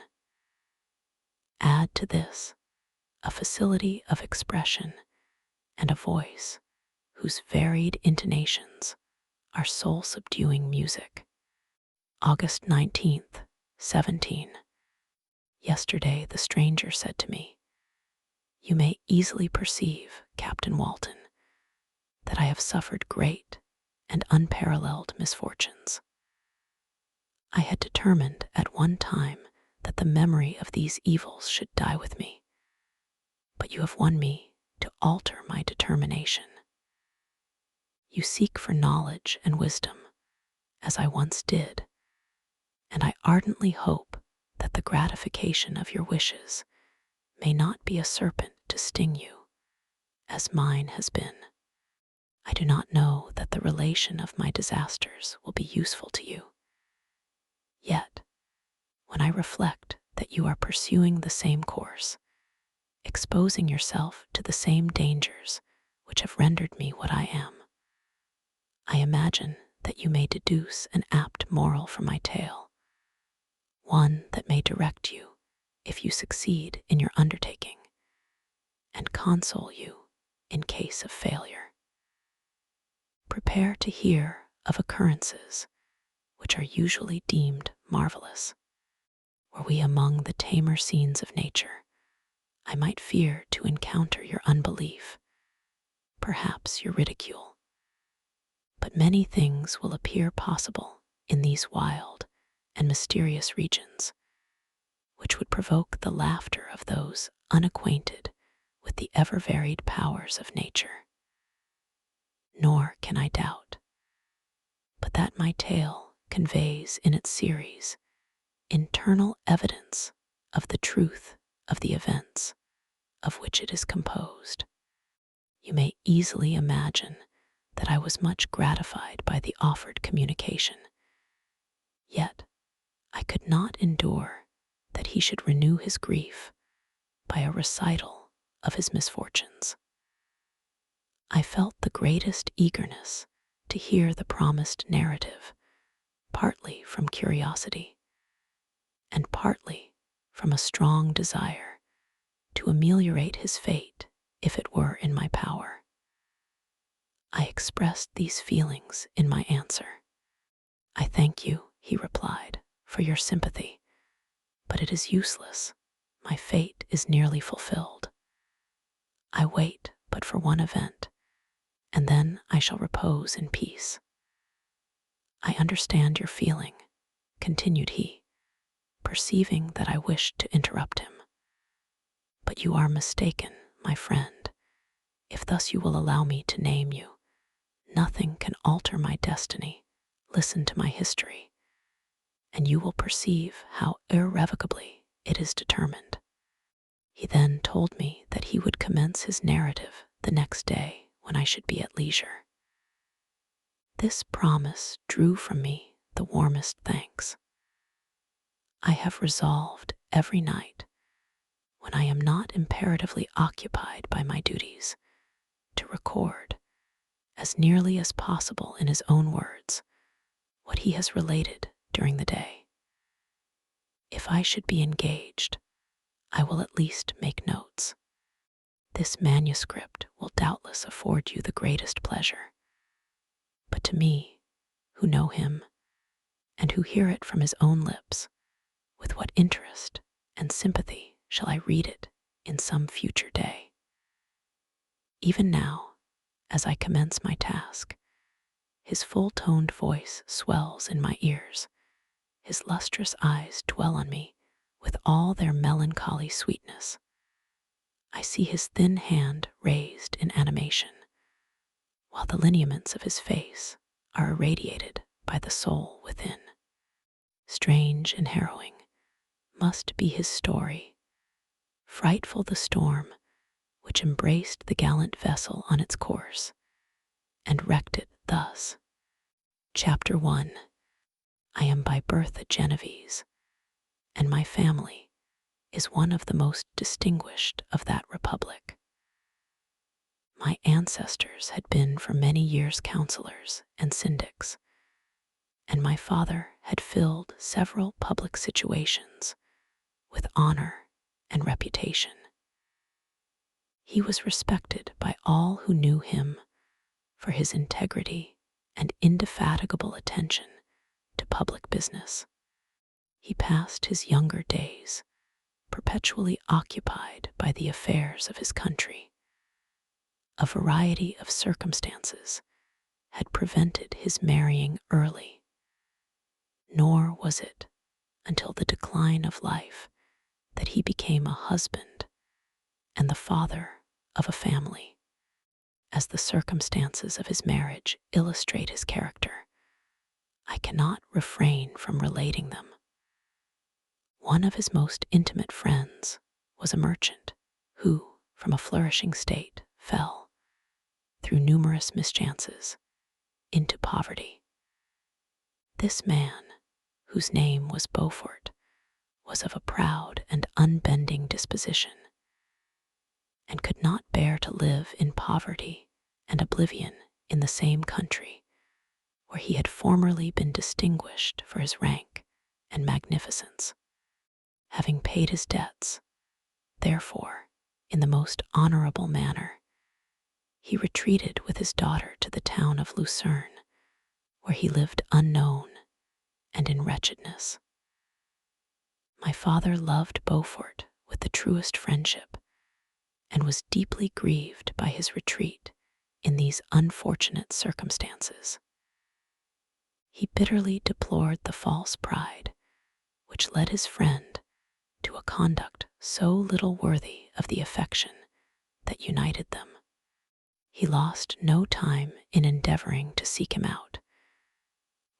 [SPEAKER 1] Add to this a facility of expression and a voice whose varied intonations are soul-subduing music. August 19th, 17. Yesterday the stranger said to me, "You may easily perceive, Captain Walton, that I have suffered great and unparalleled misfortunes. I had determined at one time that the memory of these evils should die with me, but you have won me to alter my determination. You seek for knowledge and wisdom, as I once did, and I ardently hope that the gratification of your wishes may not be a serpent to sting you, as mine has been. I do not know that the relation of my disasters will be useful to you. Yet, when I reflect that you are pursuing the same course, exposing yourself to the same dangers which have rendered me what I am, I imagine that you may deduce an apt moral from my tale, one that may direct you if you succeed in your undertaking, and console you in case of failure. Prepare to hear of occurrences which are usually deemed marvelous. Were we among the tamer scenes of nature, I might fear to encounter your unbelief, perhaps your ridicule. But many things will appear possible in these wild and mysterious regions, which would provoke the laughter of those unacquainted with the ever-varied powers of nature. Nor can I doubt but that my tale conveys in its series internal evidence of the truth of the events of which it is composed. You may easily imagine that I was much gratified by the offered communication. Yet I could not endure that he should renew his grief by a recital of his misfortunes. I felt the greatest eagerness to hear the promised narrative, partly from curiosity, and partly from a strong desire to ameliorate his fate if it were in my power. I expressed these feelings in my answer. "I thank you," he replied, "for your sympathy, but it is useless. My fate is nearly fulfilled. I wait but for one event, and then I shall repose in peace." "I understand your feeling," continued he, perceiving that I wished to interrupt him. "But you are mistaken, my friend, if thus you will allow me to name you. Nothing can alter my destiny. Listen to my history, and you will perceive how irrevocably it is determined." He then told me that he would commence his narrative the next day when I should be at leisure. This promise drew from me the warmest thanks. I have resolved every night, when I am not imperatively occupied by my duties, to record, as nearly as possible in his own words, what he has related during the day. If I should be engaged, I will at least make notes. This manuscript will doubtless afford you the greatest pleasure. But to me, who know him, and who hear it from his own lips, with what interest and sympathy shall I read it in some future day? Even now, as I commence my task, his full-toned voice swells in my ears, his lustrous eyes dwell on me with all their melancholy sweetness. I see his thin hand raised in animation, while the lineaments of his face are irradiated by the soul within. Strange and harrowing must be his story, frightful the storm which embraced the gallant vessel on its course, and wrecked it thus. Chapter 1. I am by birth a Genevese, and my family is one of the most distinguished of that republic. My ancestors had been for many years counselors and syndics, and my father had filled several public situations with honor and reputation. He was respected by all who knew him for his integrity and indefatigable attention to public business. He passed his younger days perpetually occupied by the affairs of his country. A variety of circumstances had prevented his marrying early, nor was it until the decline of life that he became a husband and the father of a family. As the circumstances of his marriage illustrate his character, I cannot refrain from relating them. One of his most intimate friends was a merchant who, from a flourishing state, fell, through numerous mischances, into poverty. This man, whose name was Beaufort, was of a proud and unbending disposition, and could not bear to live in poverty and oblivion in the same country where he had formerly been distinguished for his rank and magnificence. Having paid his debts, therefore, in the most honorable manner, he retreated with his daughter to the town of Lucerne, where he lived unknown and in wretchedness. My father loved Beaufort with the truest friendship, and was deeply grieved by his retreat in these unfortunate circumstances. He bitterly deplored the false pride which led his friend to a conduct so little worthy of the affection that united them. He lost no time in endeavoring to seek him out,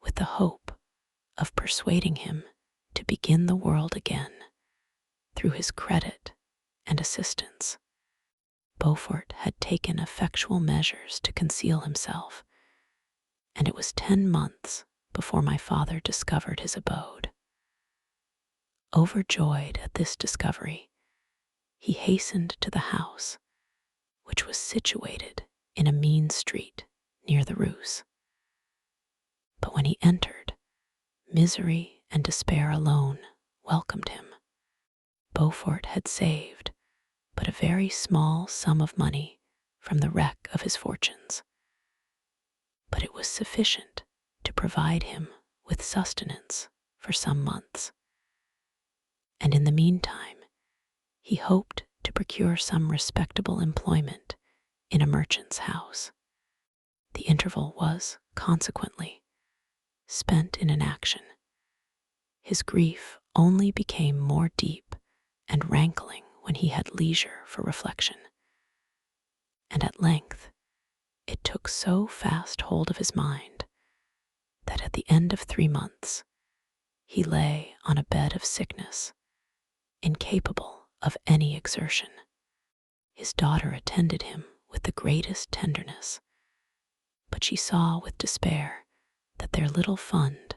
[SPEAKER 1] with the hope of persuading him to begin the world again through his credit and assistance. Beaufort had taken effectual measures to conceal himself, and it was 10 months before my father discovered his abode. Overjoyed at this discovery, he hastened to the house, which was situated in a mean street near the Ruse. But when he entered, misery and despair alone welcomed him. Beaufort had saved but a very small sum of money from the wreck of his fortunes, but it was sufficient to provide him with sustenance for some months, and in the meantime he hoped to procure some respectable employment in a merchant's house. The interval was, consequently, spent in inaction. His grief only became more deep and rankling when he had leisure for reflection, and at length it took so fast hold of his mind that at the end of 3 months he lay on a bed of sickness, incapable of any exertion. His daughter attended him with the greatest tenderness, but she saw with despair that their little fund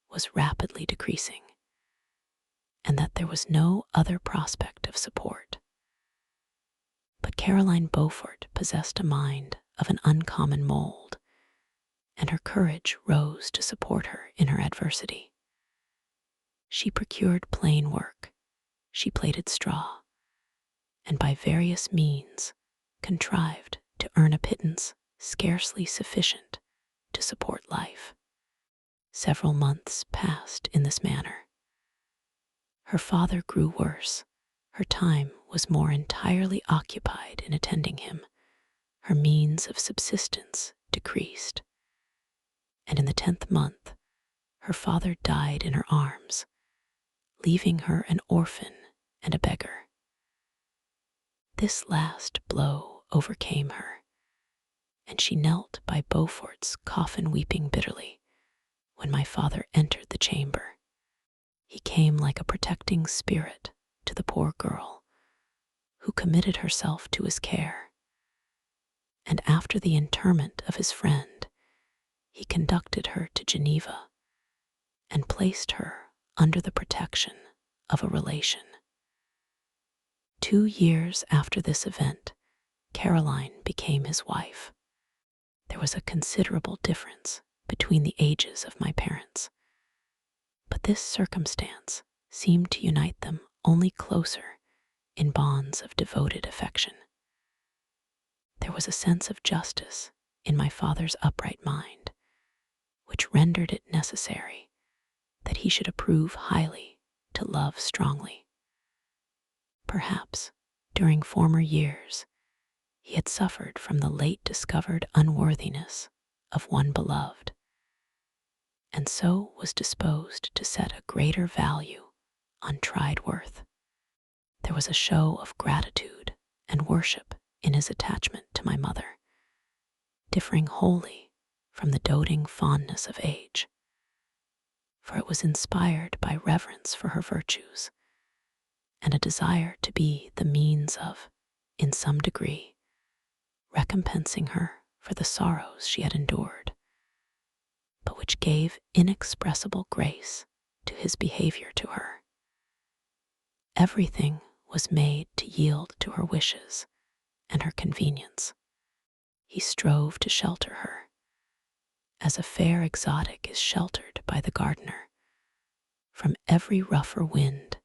[SPEAKER 1] was rapidly decreasing, and that there was no other prospect of support. But Caroline Beaufort possessed a mind of an uncommon mold, and her courage rose to support her in her adversity. She procured plain work, she plaited straw, and by various means contrived to earn a pittance scarcely sufficient to support life. Several months passed in this manner. Her father grew worse. Her time was more entirely occupied in attending him. Her means of subsistence decreased, and in the 10th month her father died in her arms, leaving her an orphan and a beggar. This last blow overcame her, and she knelt by Beaufort's coffin weeping bitterly when my father entered the chamber. He came like a protecting spirit to the poor girl, who committed herself to his care, and after the interment of his friend, he conducted her to Geneva and placed her under the protection of a relation. 2 years after this event, Caroline became his wife. There was a considerable difference between the ages of my parents, but this circumstance seemed to unite them only closer in bonds of devoted affection. There was a sense of justice in my father's upright mind, which rendered it necessary that he should approve highly to love strongly. Perhaps, during former years, he had suffered from the late discovered unworthiness of one beloved, and so was disposed to set a greater value on tried worth. There was a show of gratitude and worship in his attachment to my mother, differing wholly from the doting fondness of age, for it was inspired by reverence for her virtues and a desire to be the means of, in some degree, recompensing her for the sorrows she had endured, but which gave inexpressible grace to his behavior to her. Everything was made to yield to her wishes and her convenience. He strove to shelter her, as a fair exotic is sheltered by the gardener, from every rougher wind,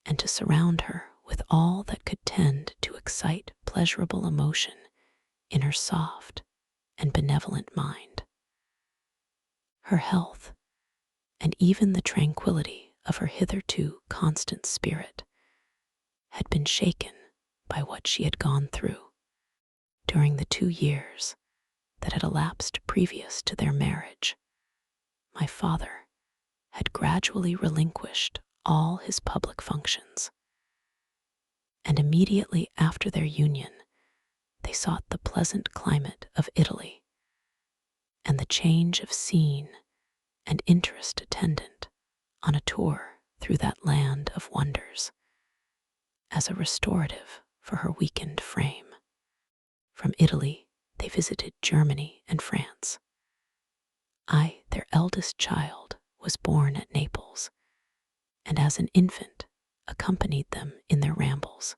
[SPEAKER 1] and to surround her with all that could tend to excite pleasurable emotion in her soft and benevolent mind. Her health, and even the tranquility of her hitherto constant spirit, had been shaken by what she had gone through during the 2 years that had elapsed previous to their marriage. My father had gradually relinquished all his public functions, and immediately after their union, they sought the pleasant climate of Italy, and the change of scene and interest attendant on a tour through that land of wonders as a restorative for her weakened frame. From Italy, they visited Germany and France. I, their eldest child, was born at Naples, and as an infant accompanied them in their rambles.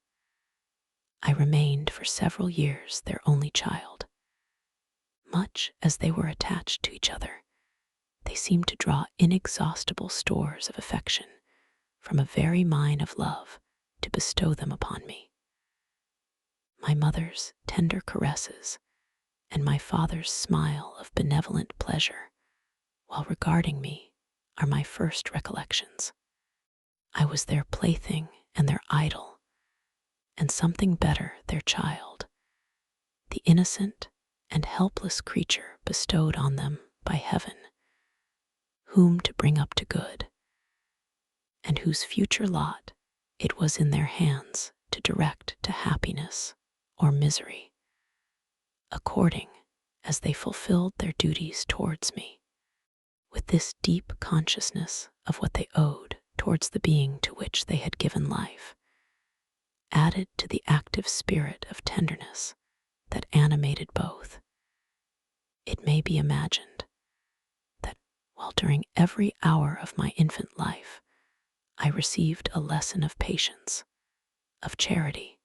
[SPEAKER 1] I remained for several years their only child. Much as they were attached to each other, they seemed to draw inexhaustible stores of affection from a very mine of love to bestow them upon me. My mother's tender caresses and my father's smile of benevolent pleasure while regarding me are my first recollections. I was their plaything and their idol, and something better, their child, the innocent and helpless creature bestowed on them by heaven, whom to bring up to good, and whose future lot it was in their hands to direct to happiness or misery, according as they fulfilled their duties towards me. With this deep consciousness of what they owed towards the being to which they had given life, added to the active spirit of tenderness that animated both, it may be imagined that while during every hour of my infant life I received a lesson of patience, of charity,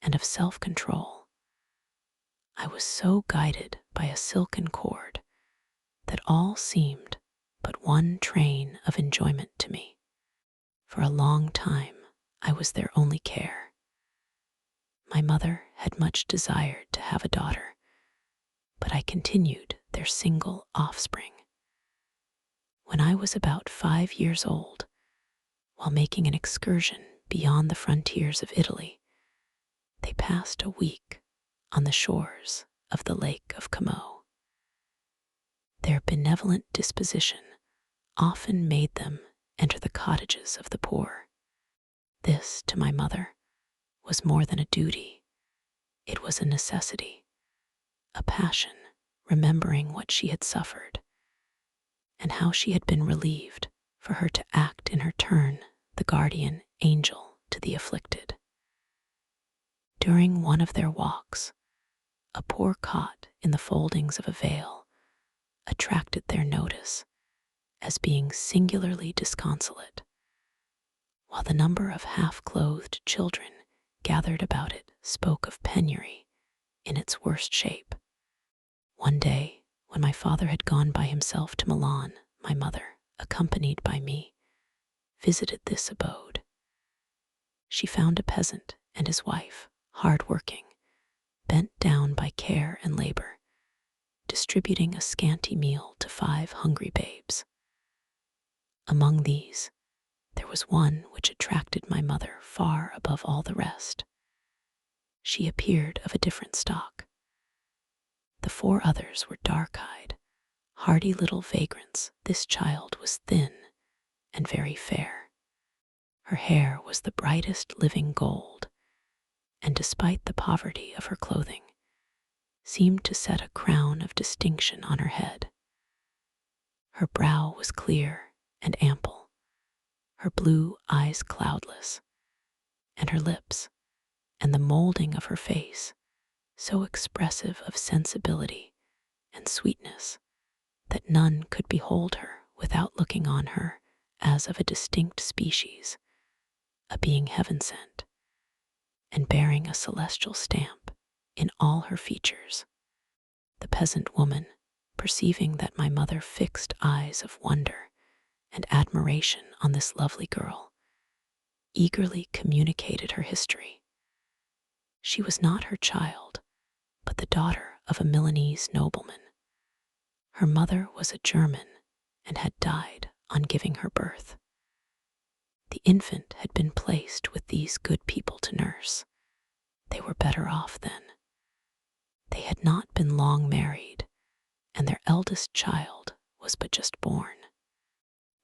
[SPEAKER 1] and of self-control, I was so guided by a silken cord that all seemed but one train of enjoyment to me. For a long time I was their only care. My mother had much desired to have a daughter, but I continued their single offspring. When I was about 5 years old, while making an excursion beyond the frontiers of Italy, they passed a week on the shores of the Lake of Como. Their benevolent disposition often made them enter the cottages of the poor. This, to my mother, was more than a duty. It was a necessity, a passion, remembering what she had suffered, and how she had been relieved for her to act in her turn the guardian angel to the afflicted. During one of their walks, a poor cot in the foldings of a veil attracted their notice as being singularly disconsolate, while the number of half-clothed children gathered about it spoke of penury in its worst shape. One day, when my father had gone by himself to Milan, my mother, accompanied by me, visited this abode. She found a peasant and his wife, hard-working, bent down by care and labor, distributing a scanty meal to 5 hungry babes. Among these, there was one which attracted my mother far above all the rest. She appeared of a different stock. The 4 others were dark-eyed, hardy little vagrants. This child was thin and very fair. Her hair was the brightest living gold, and despite the poverty of her clothing, seemed to set a crown of distinction on her head. Her brow was clear and ample, her blue eyes cloudless, and her lips, and the molding of her face, so expressive of sensibility and sweetness that none could behold her without looking on her as of a distinct species, a being heaven-sent, and bearing a celestial stamp in all her features. The peasant woman, perceiving that my mother fixed eyes of wonder and admiration on this lovely girl, eagerly communicated her history. She was not her child, but the daughter of a Milanese nobleman. Her mother was a German and had died on giving her birth. The infant had been placed with these good people to nurse. They were better off then. They had not been long married, and their eldest child was but just born.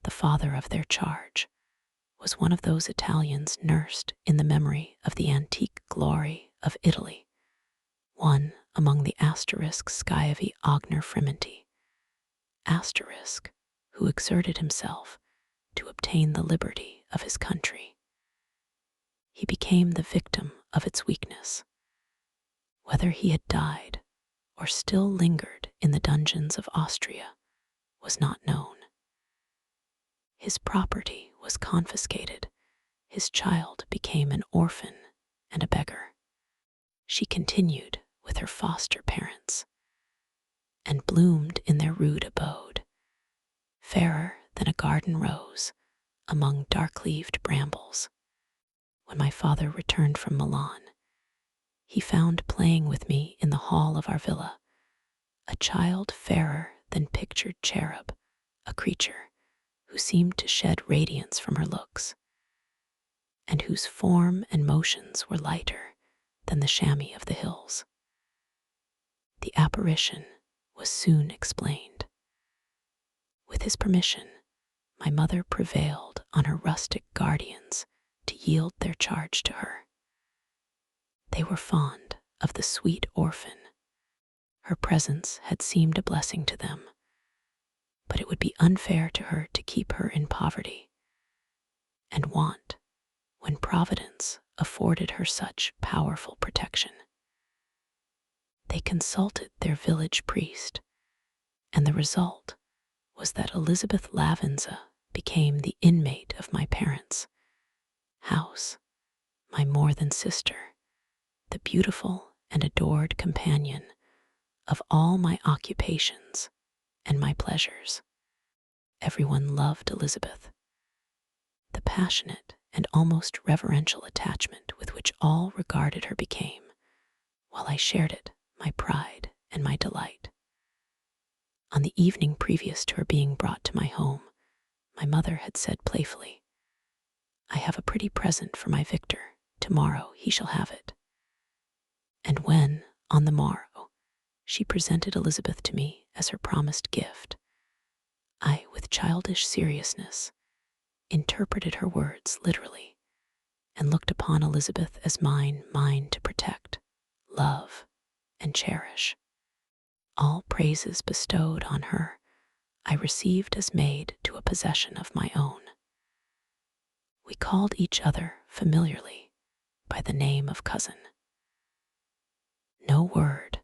[SPEAKER 1] The father of their charge was one of those Italians nursed in the memory of the antique glory of Italy, one among the asterisks Sciavi Ogner Friminti, asterisk, who exerted himself to obtain the liberty of his country. He became the victim of its weakness. Whether he had died or still lingered in the dungeons of Austria was not known. His property was confiscated. His child became an orphan and a beggar. She continued with her foster parents and bloomed in their rude abode, fairer than a garden rose among dark-leaved brambles. When my father returned from Milan, he found playing with me in the hall of our villa a child fairer than pictured cherub, a creature who seemed to shed radiance from her looks, and whose form and motions were lighter than the chamois of the hills. The apparition was soon explained. With his permission, my mother prevailed on her rustic guardians to yield their charge to her. They were fond of the sweet orphan. Her presence had seemed a blessing to them, but it would be unfair to her to keep her in poverty and want when Providence afforded her such powerful protection. They consulted their village priest, and the result was that Elizabeth Lavenza became the inmate of my parents' house, my more than sister, the beautiful and adored companion of all my occupations and my pleasures. Everyone loved Elizabeth. The passionate and almost reverential attachment with which all regarded her became, while I shared it, my pride and my delight. On the evening previous to her being brought to my home, my mother had said playfully, "I have a pretty present for my Victor. Tomorrow he shall have it." And when, on the morrow, she presented Elizabeth to me as her promised gift, I, with childish seriousness, interpreted her words literally and looked upon Elizabeth as mine to protect, love, and cherish. All praises bestowed on her I received as made to a possession of my own. We called each other familiarly by the name of cousin. No word,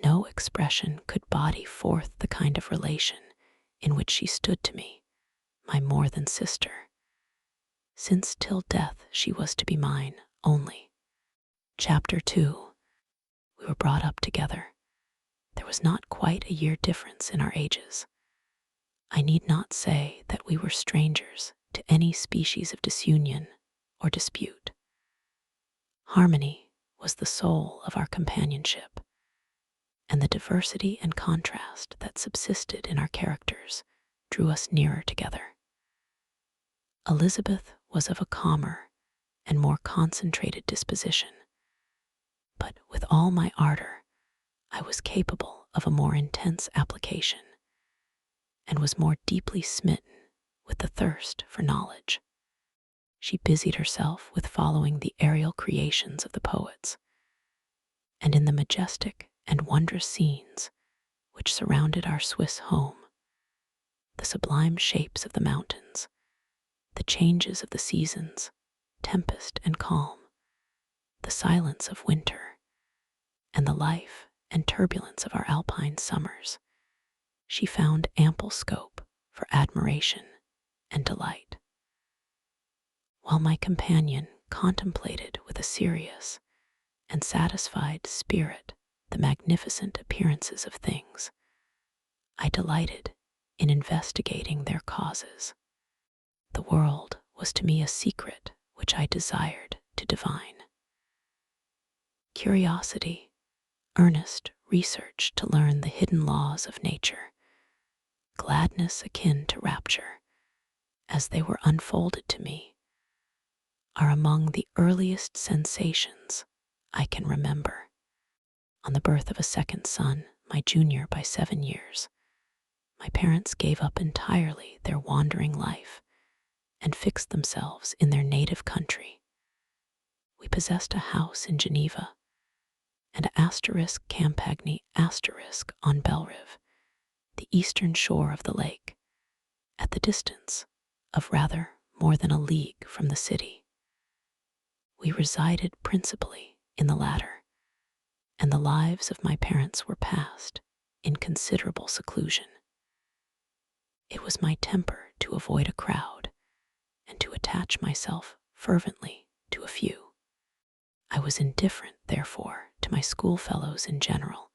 [SPEAKER 1] no expression could body forth the kind of relation in which she stood to me, my more than sister, since till death she was to be mine only. Chapter 2. We were brought up together. There was not quite a year difference in our ages. I need not say that we were strangers to any species of disunion or dispute. Harmony was the soul of our companionship, and the diversity and contrast that subsisted in our characters drew us nearer together. Elizabeth was of a calmer and more concentrated disposition, but with all my ardor, I was capable of a more intense application, and was more deeply smitten with the thirst for knowledge. She busied herself with following the aerial creations of the poets, and in the majestic and wondrous scenes which surrounded our Swiss home, the sublime shapes of the mountains, the changes of the seasons, tempest and calm, the silence of winter, and the life and turbulence of our alpine summers, she found ample scope for admiration and delight. While my companion contemplated with a serious and satisfied spirit the magnificent appearances of things, I delighted in investigating their causes. The world was to me a secret which I desired to divine. Curiosity, earnest research to learn the hidden laws of nature, gladness akin to rapture, as they were unfolded to me, are among the earliest sensations I can remember. On the birth of a second son, my junior by 7 years, my parents gave up entirely their wandering life and fixed themselves in their native country. We possessed a house in Geneva and *Campagny* on Belrive, the eastern shore of the lake, at the distance of rather more than a league from the city. We resided principally in the latter, and the lives of my parents were passed in considerable seclusion. It was my temper to avoid a crowd and to attach myself fervently to a few. I was indifferent, therefore, to my schoolfellows in general,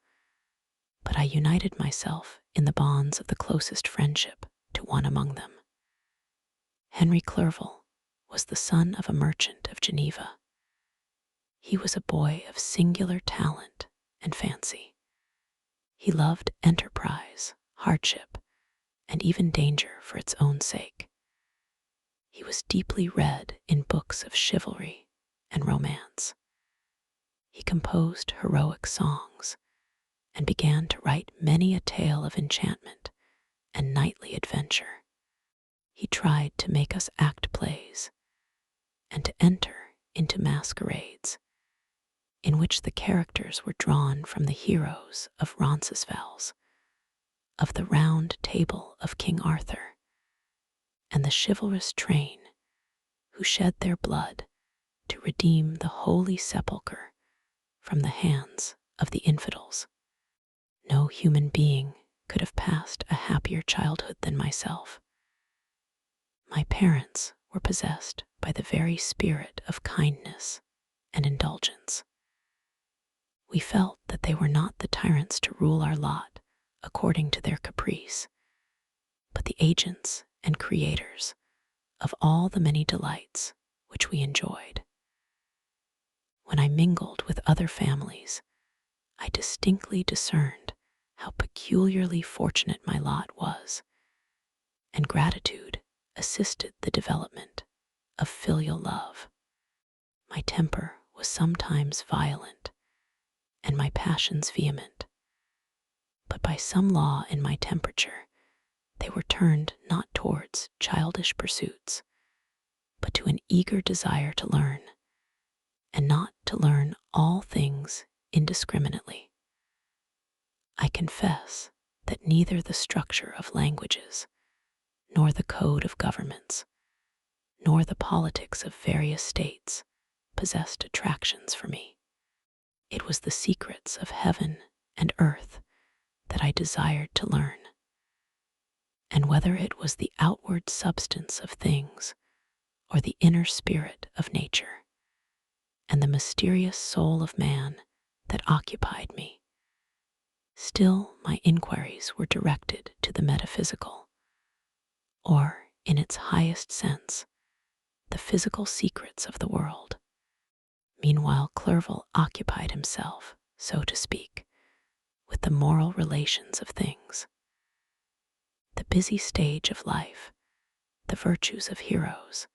[SPEAKER 1] but I united myself in the bonds of the closest friendship to one among them. Henry Clerval was the son of a merchant of Geneva. He was a boy of singular talent and fancy. He loved enterprise, hardship, and even danger for its own sake. He was deeply read in books of chivalry and romance. He composed heroic songs and began to write many a tale of enchantment and knightly adventure. He tried to make us act plays and to enter into masquerades in which the characters were drawn from the heroes of Roncesvalles, of the Round Table of King Arthur, and the chivalrous train who shed their blood to redeem the Holy Sepulchre from the hands of the infidels. No human being could have passed a happier childhood than myself. My parents were possessed by the very spirit of kindness and indulgence. We felt that they were not the tyrants to rule our lot according to their caprice, but the agents and creators of all the many delights which we enjoyed. When I mingled with other families, I distinctly discerned how peculiarly fortunate my lot was, and gratitude assisted the development of filial love. My temper was sometimes violent, and my passions vehement, but by some law in my temperature, they were turned not towards childish pursuits, but to an eager desire to learn, and not to learn all things indiscriminately. I confess that neither the structure of languages, nor the code of governments, nor the politics of various states possessed attractions for me. It was the secrets of heaven and earth that I desired to learn, and whether it was the outward substance of things or the inner spirit of nature and the mysterious soul of man that occupied me, still my inquiries were directed to the metaphysical, or, in its highest sense, the physical secrets of the world. Meanwhile, Clerval occupied himself, so to speak, with the moral relations of things. The busy stage of life, the virtues of heroes,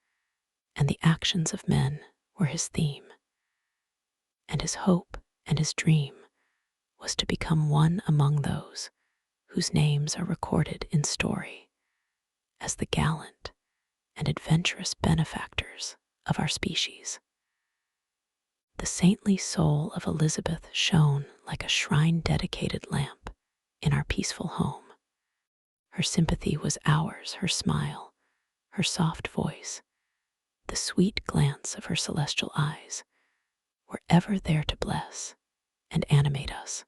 [SPEAKER 1] and the actions of men were his theme, and his hope and his dream was to become one among those whose names are recorded in story as the gallant and adventurous benefactors of our species. The saintly soul of Elizabeth shone like a shrine-dedicated lamp in our peaceful home. Her sympathy was ours, her smile, her soft voice, the sweet glance of her celestial eyes were ever there to bless and animate us.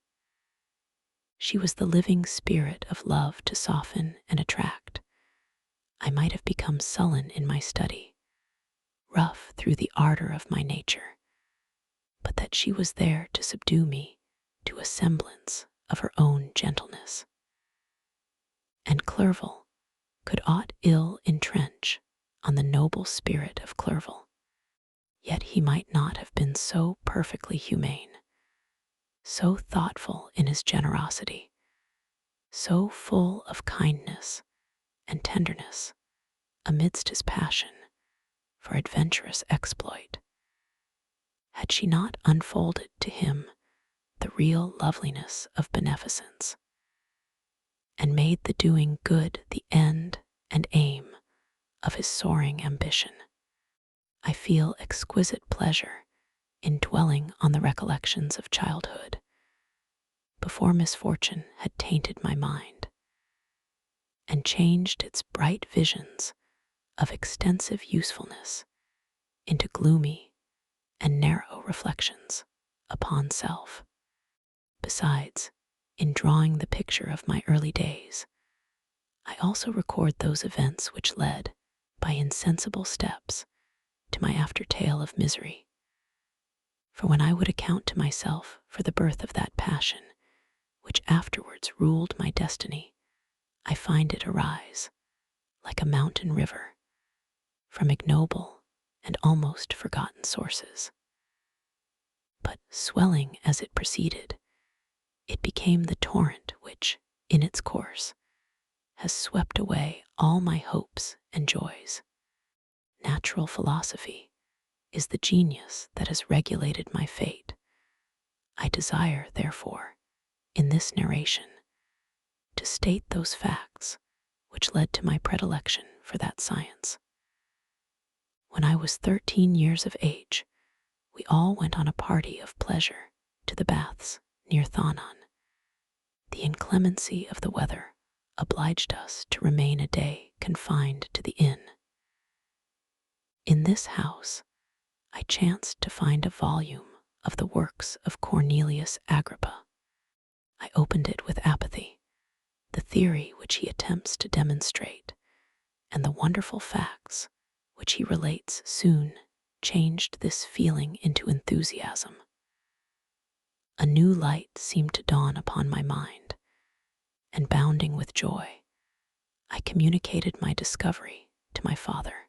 [SPEAKER 1] She was the living spirit of love to soften and attract. I might have become sullen in my study, rough through the ardor of my nature, but that she was there to subdue me to a semblance of her own gentleness. And Clerval could aught ill entrench on the noble spirit of Clerval, yet he might not have been so perfectly humane, so thoughtful in his generosity, so full of kindness and tenderness amidst his passion for adventurous exploit, had she not unfolded to him the real loveliness of beneficence, and made the doing good the end and aim of his soaring ambition. I feel exquisite pleasure in dwelling on the recollections of childhood, before misfortune had tainted my mind and changed its bright visions of extensive usefulness into gloomy and narrow reflections upon self. Besides, in drawing the picture of my early days, I also record those events which led, by insensible steps, to my after tale of misery. For when I would account to myself for the birth of that passion which afterwards ruled my destiny, I find it arise, like a mountain river, from ignoble and almost forgotten sources. But swelling as it proceeded, it became the torrent which, in its course, has swept away all my hopes and joys. Natural philosophy is the genius that has regulated my fate. I desire, therefore, in this narration, to state those facts which led to my predilection for that science. When I was 13 years of age, we all went on a party of pleasure to the baths near Thonon. The inclemency of the weather obliged us to remain a day confined to the inn. In this house, I chanced to find a volume of the works of Cornelius Agrippa. I opened it with apathy. The theory which he attempts to demonstrate and the wonderful facts which he relates soon changed this feeling into enthusiasm. A new light seemed to dawn upon my mind, and bounding with joy, I communicated my discovery to my father.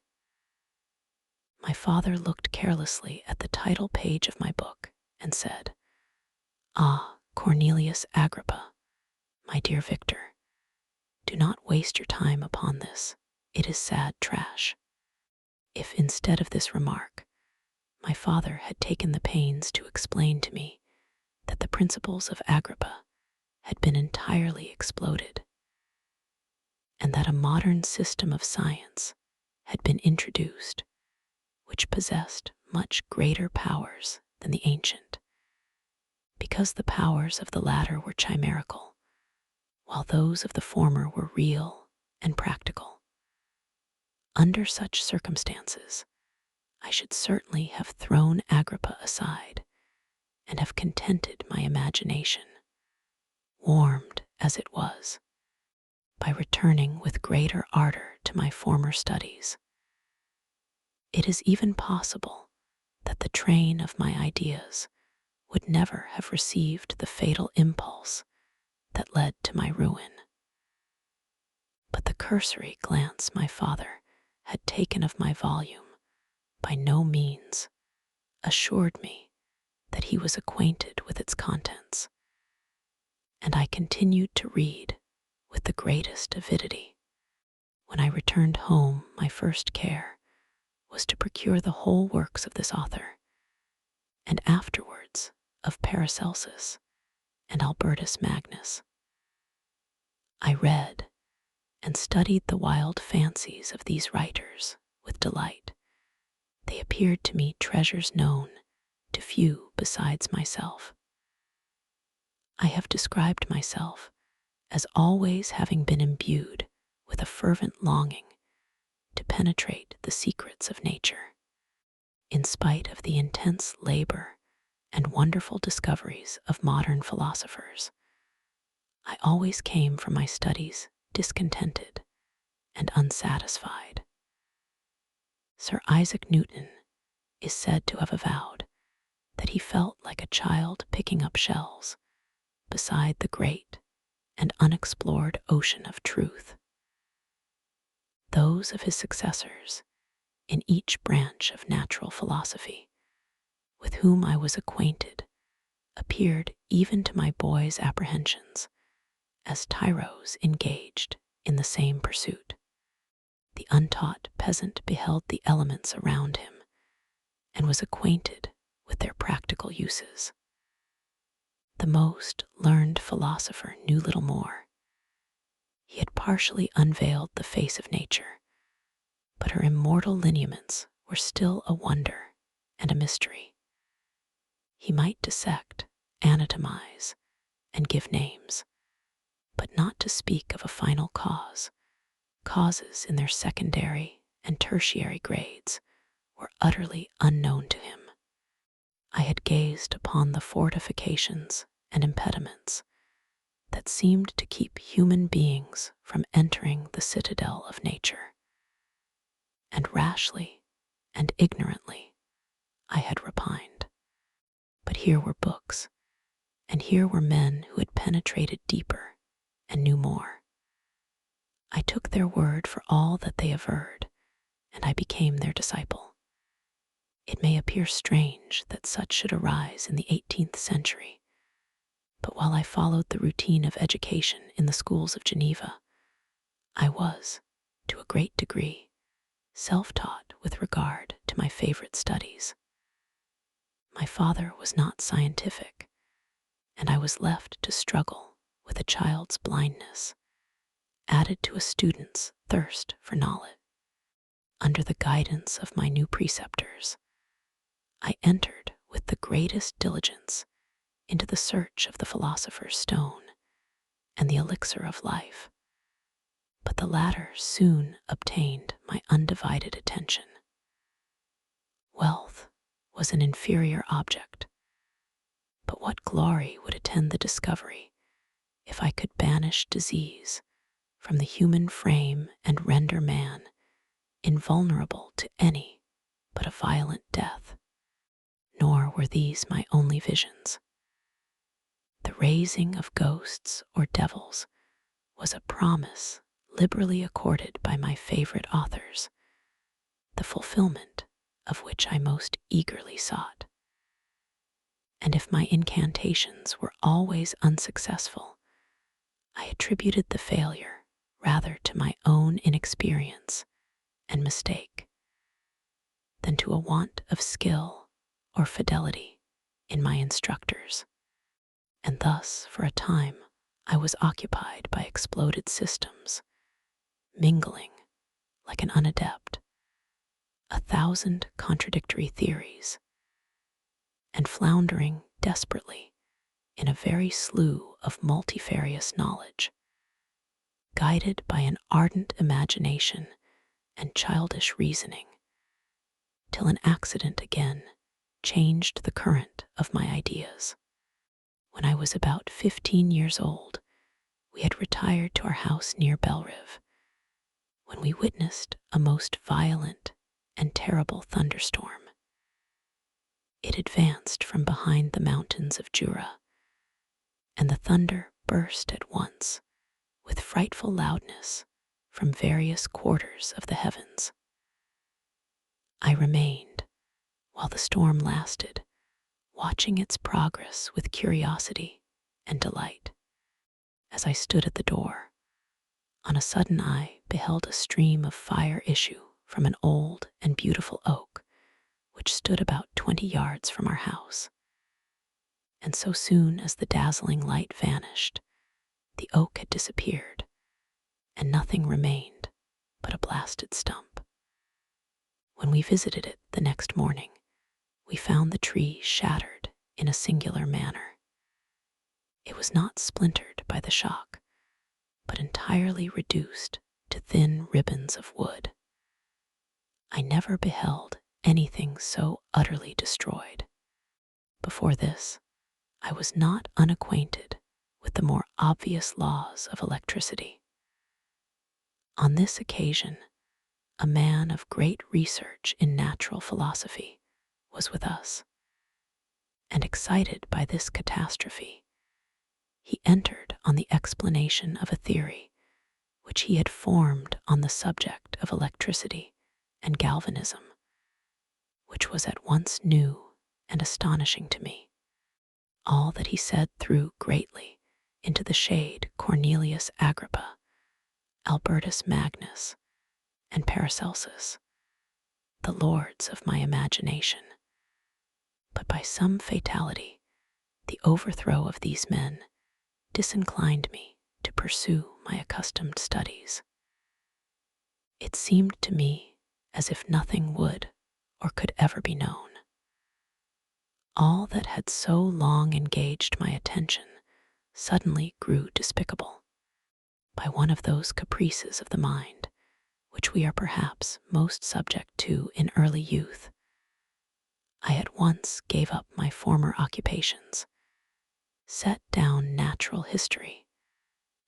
[SPEAKER 1] My father looked carelessly at the title page of my book and said, "Ah, Cornelius Agrippa, my dear Victor, do not waste your time upon this. It is sad trash." If instead of this remark, my father had taken the pains to explain to me that the principles of Agrippa had been entirely exploded, and that a modern system of science had been introduced which possessed much greater powers than the ancient, because the powers of the latter were chimerical, while those of the former were real and practical. Under such circumstances, I should certainly have thrown Agrippa aside and have contented my imagination, warmed as it was, by returning with greater ardor to my former studies. It is even possible that the train of my ideas would never have received the fatal impulse that led to my ruin. But the cursory glance my father had taken of my volume by no means assured me that he was acquainted with its contents, and I continued to read with the greatest avidity. When I returned home, my first care was to procure the whole works of this author, and afterwards of Paracelsus and Albertus Magnus. I read and studied the wild fancies of these writers with delight. They appeared to me treasures known to few besides myself. I have described myself as always having been imbued with a fervent longing to penetrate the secrets of nature. In spite of the intense labor and wonderful discoveries of modern philosophers, I always came from my studies discontented and unsatisfied. Sir Isaac Newton is said to have avowed that he felt like a child picking up shells beside the great and unexplored ocean of truth. Those of his successors in each branch of natural philosophy with whom I was acquainted appeared even to my boy's apprehensions as tyros engaged in the same pursuit. The untaught peasant beheld the elements around him and was acquainted with their practical uses. The most learned philosopher knew little more. He had partially unveiled the face of nature, but her immortal lineaments were still a wonder and a mystery. He might dissect, anatomize, and give names, but not to speak of a final cause. Causes in their secondary and tertiary grades were utterly unknown to him. I had gazed upon the fortifications and impediments that seemed to keep human beings from entering the citadel of nature, and rashly and ignorantly I had repined. But here were books, and here were men who had penetrated deeper and knew more. I took their word for all that they averred, and I became their disciple. It may appear strange that such should arise in the 18th century, but while I followed the routine of education in the schools of Geneva, I was, to a great degree, self-taught with regard to my favorite studies. My father was not scientific, and I was left to struggle with a child's blindness, added to a student's thirst for knowledge. Under the guidance of my new preceptors, I entered with the greatest diligence into the search of the philosopher's stone and the elixir of life, but the latter soon obtained my undivided attention. Wealth was an inferior object, but what glory would attend the discovery if I could banish disease from the human frame and render man invulnerable to any but a violent death. Nor were these my only visions. The raising of ghosts or devils was a promise liberally accorded by my favorite authors, the fulfillment of which I most eagerly sought. And if my incantations were always unsuccessful, I attributed the failure rather to my own inexperience and mistake than to a want of skill or fidelity in my instructors. And thus, for a time, I was occupied by exploded systems, mingling, like an unadept, 1,000 contradictory theories, and floundering desperately in a very slough of multifarious knowledge, guided by an ardent imagination and childish reasoning, till an accident again changed the current of my ideas. When I was about 15 years old, we had retired to our house near Belrive, when we witnessed a most violent and terrible thunderstorm. It advanced from behind the mountains of Jura, and the thunder burst at once with frightful loudness from various quarters of the heavens. I remained, while the storm lasted, watching its progress with curiosity and delight. As I stood at the door, on a sudden I beheld a stream of fire issue from an old and beautiful oak which stood about 20 yards from our house. And so soon as the dazzling light vanished, the oak had disappeared, and nothing remained but a blasted stump. When we visited it the next morning, we found the tree shattered in a singular manner. It was not splintered by the shock, but entirely reduced to thin ribbons of wood. I never beheld anything so utterly destroyed. Before this, I was not unacquainted with the more obvious laws of electricity. On this occasion, a man of great research in natural philosophy was with us, and excited by this catastrophe, he entered on the explanation of a theory which he had formed on the subject of electricity and galvanism, which was at once new and astonishing to me. All that he said threw greatly into the shade Cornelius Agrippa, Albertus Magnus, and Paracelsus, the lords of my imagination. But by some fatality, the overthrow of these men disinclined me to pursue my accustomed studies. It seemed to me as if nothing would or could ever be known. All that had so long engaged my attention suddenly grew despicable. By one of those caprices of the mind which we are perhaps most subject to in early youth, I at once gave up my former occupations, set down natural history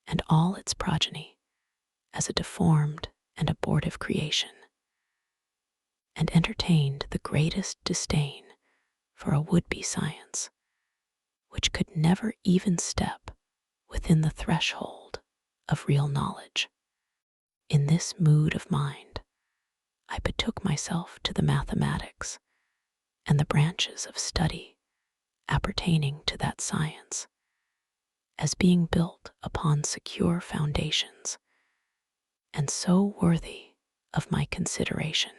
[SPEAKER 1] and all its progeny as a deformed and abortive creation, and entertained the greatest disdain for a would-be science which could never even step within the threshold of real knowledge. In this mood of mind, I betook myself to the mathematics and the branches of study appertaining to that science, as being built upon secure foundations and so worthy of my consideration.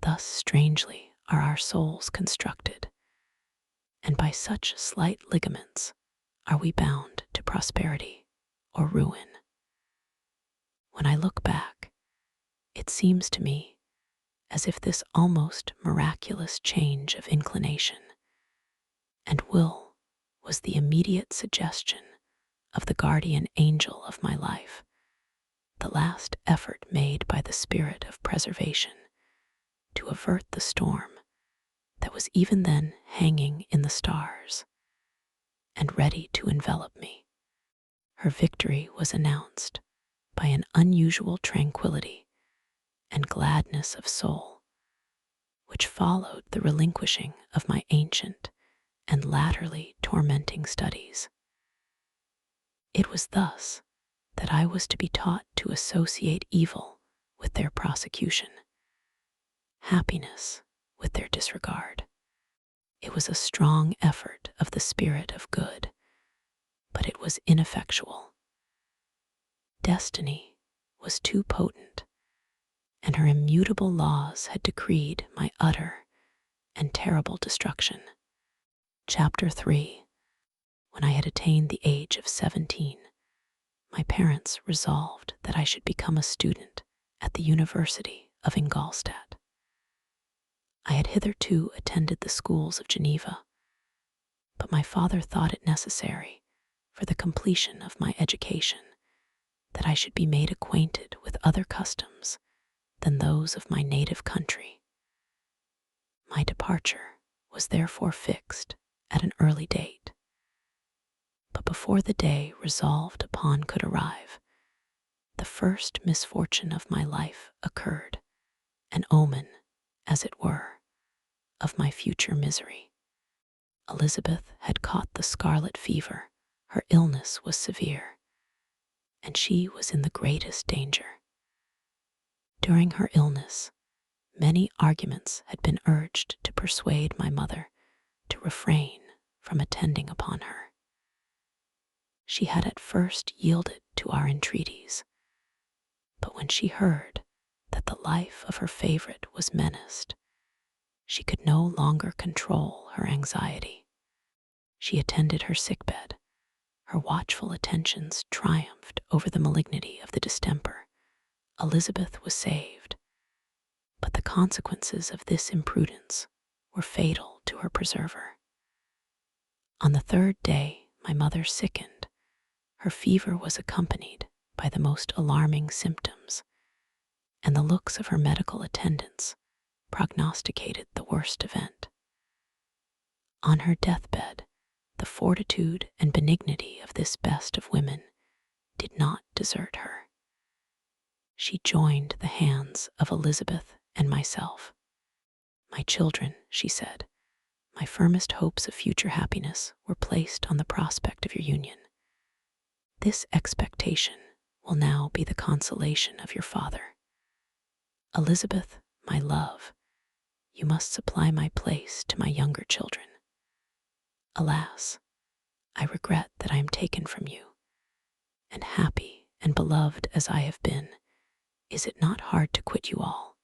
[SPEAKER 1] Thus strangely are our souls constructed, and by such slight ligaments are we bound to prosperity or ruin. When I look back, it seems to me as if this almost miraculous change of inclination and will was the immediate suggestion of the guardian angel of my life, the last effort made by the spirit of preservation to avert the storm that was even then hanging in the stars and ready to envelop me. Her victory was announced by an unusual tranquility and gladness of soul, which followed the relinquishing of my ancient and latterly tormenting studies. It was thus that I was to be taught to associate evil with their prosecution, happiness with their disregard. It was a strong effort of the spirit of good, but it was ineffectual. Destiny was too potent, and her immutable laws had decreed my utter and terrible destruction. Chapter 3. When I had attained the age of 17, my parents resolved that I should become a student at the University of Ingolstadt. I had hitherto attended the schools of Geneva, but my father thought it necessary, for the completion of my education, that I should be made acquainted with other customs than those of my native country. My departure was therefore fixed at an early date, but before the day resolved upon could arrive, the first misfortune of my life occurred, an omen, as it were, of my future misery. Elizabeth had caught the scarlet fever. Her illness was severe, and she was in the greatest danger. During her illness, many arguments had been urged to persuade my mother to refrain from attending upon her. She had at first yielded to our entreaties, but when she heard that the life of her favorite was menaced, she could no longer control her anxiety. She attended her sickbed. Her watchful attentions triumphed over the malignity of the distemper. Elizabeth was saved, but the consequences of this imprudence were fatal to her preserver. On the third day, my mother sickened. Her fever was accompanied by the most alarming symptoms, and the looks of her medical attendants prognosticated the worst event. On her deathbed, the fortitude and benignity of this best of women did not desert her. She joined the hands of Elizabeth and myself. "My children," she said, "my firmest hopes of future happiness were placed on the prospect of your union. This expectation will now be the consolation of your father. Elizabeth, my love, you must supply my place to my younger children. Alas, I regret that I am taken from you, and happy and beloved as I have been, is it not hard to quit you all?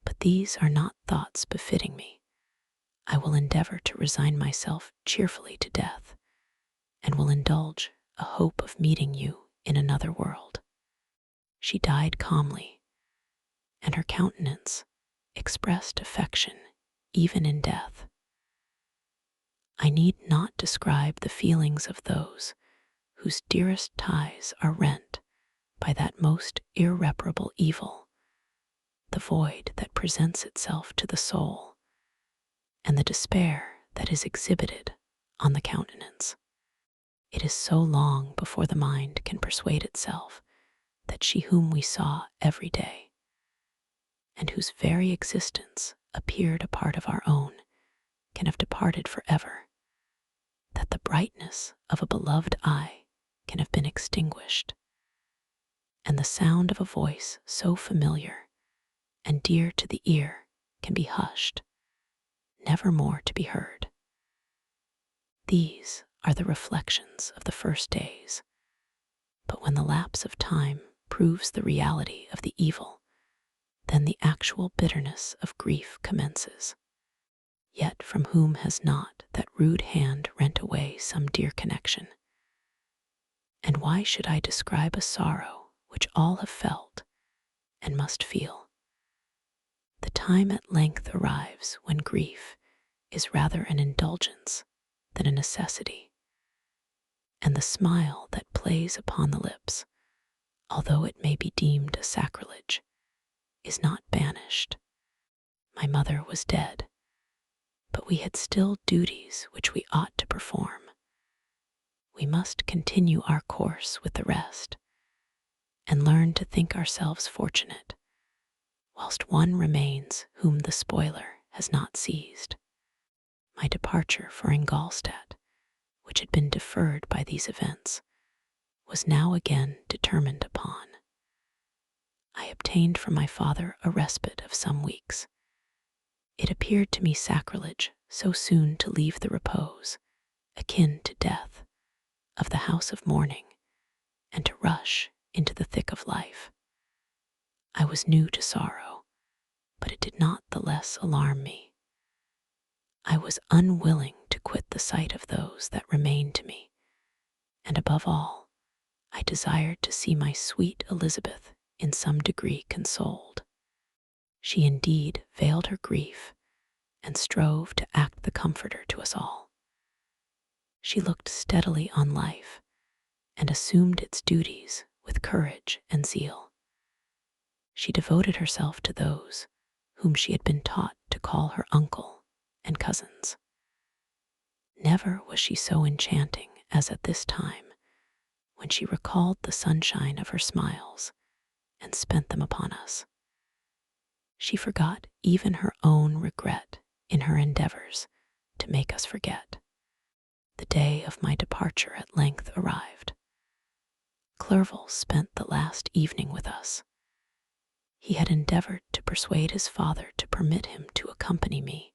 [SPEAKER 1] But these are not thoughts befitting me. I will endeavor to resign myself cheerfully to death, and will indulge a hope of meeting you in another world." She died calmly, and her countenance expressed affection even in death. I need not describe the feelings of those whose dearest ties are rent by that most irreparable evil, the void that presents itself to the soul, and the despair that is exhibited on the countenance. It is so long before the mind can persuade itself that she whom we saw every day, and whose very existence appeared a part of our own, can have departed forever, that the brightness of a beloved eye can have been extinguished, and the sound of a voice so familiar and dear to the ear can be hushed, never more to be heard. These are the reflections of the first days, but when the lapse of time proves the reality of the evil, then the actual bitterness of grief commences. Yet from whom has not that rude hand rent away some dear connection? And why should I describe a sorrow which all have felt and must feel? The time at length arrives when grief is rather an indulgence than a necessity, and the smile that plays upon the lips, although it may be deemed a sacrilege, is not banished. My mother was dead, but we had still duties which we ought to perform. We must continue our course with the rest, and learn to think ourselves fortunate, whilst one remains whom the spoiler has not seized. My departure for Ingolstadt, which had been deferred by these events, was now again determined upon. I obtained from my father a respite of some weeks. It appeared to me sacrilege so soon to leave the repose, akin to death, of the house of mourning, and to rush into the thick of life. I was new to sorrow, but it did not the less alarm me. I was unwilling to quit the sight of those that remained to me, and above all, I desired to see my sweet Elizabeth in some degree consoled. She indeed veiled her grief and strove to act the comforter to us all. She looked steadily on life and assumed its duties with courage and zeal. She devoted herself to those whom she had been taught to call her uncle and cousins. Never was she so enchanting as at this time, when she recalled the sunshine of her smiles and spent them upon us. She forgot even her own regret in her endeavors to make us forget. The day of my departure at length arrived. Clerval spent the last evening with us. He had endeavored to persuade his father to permit him to accompany me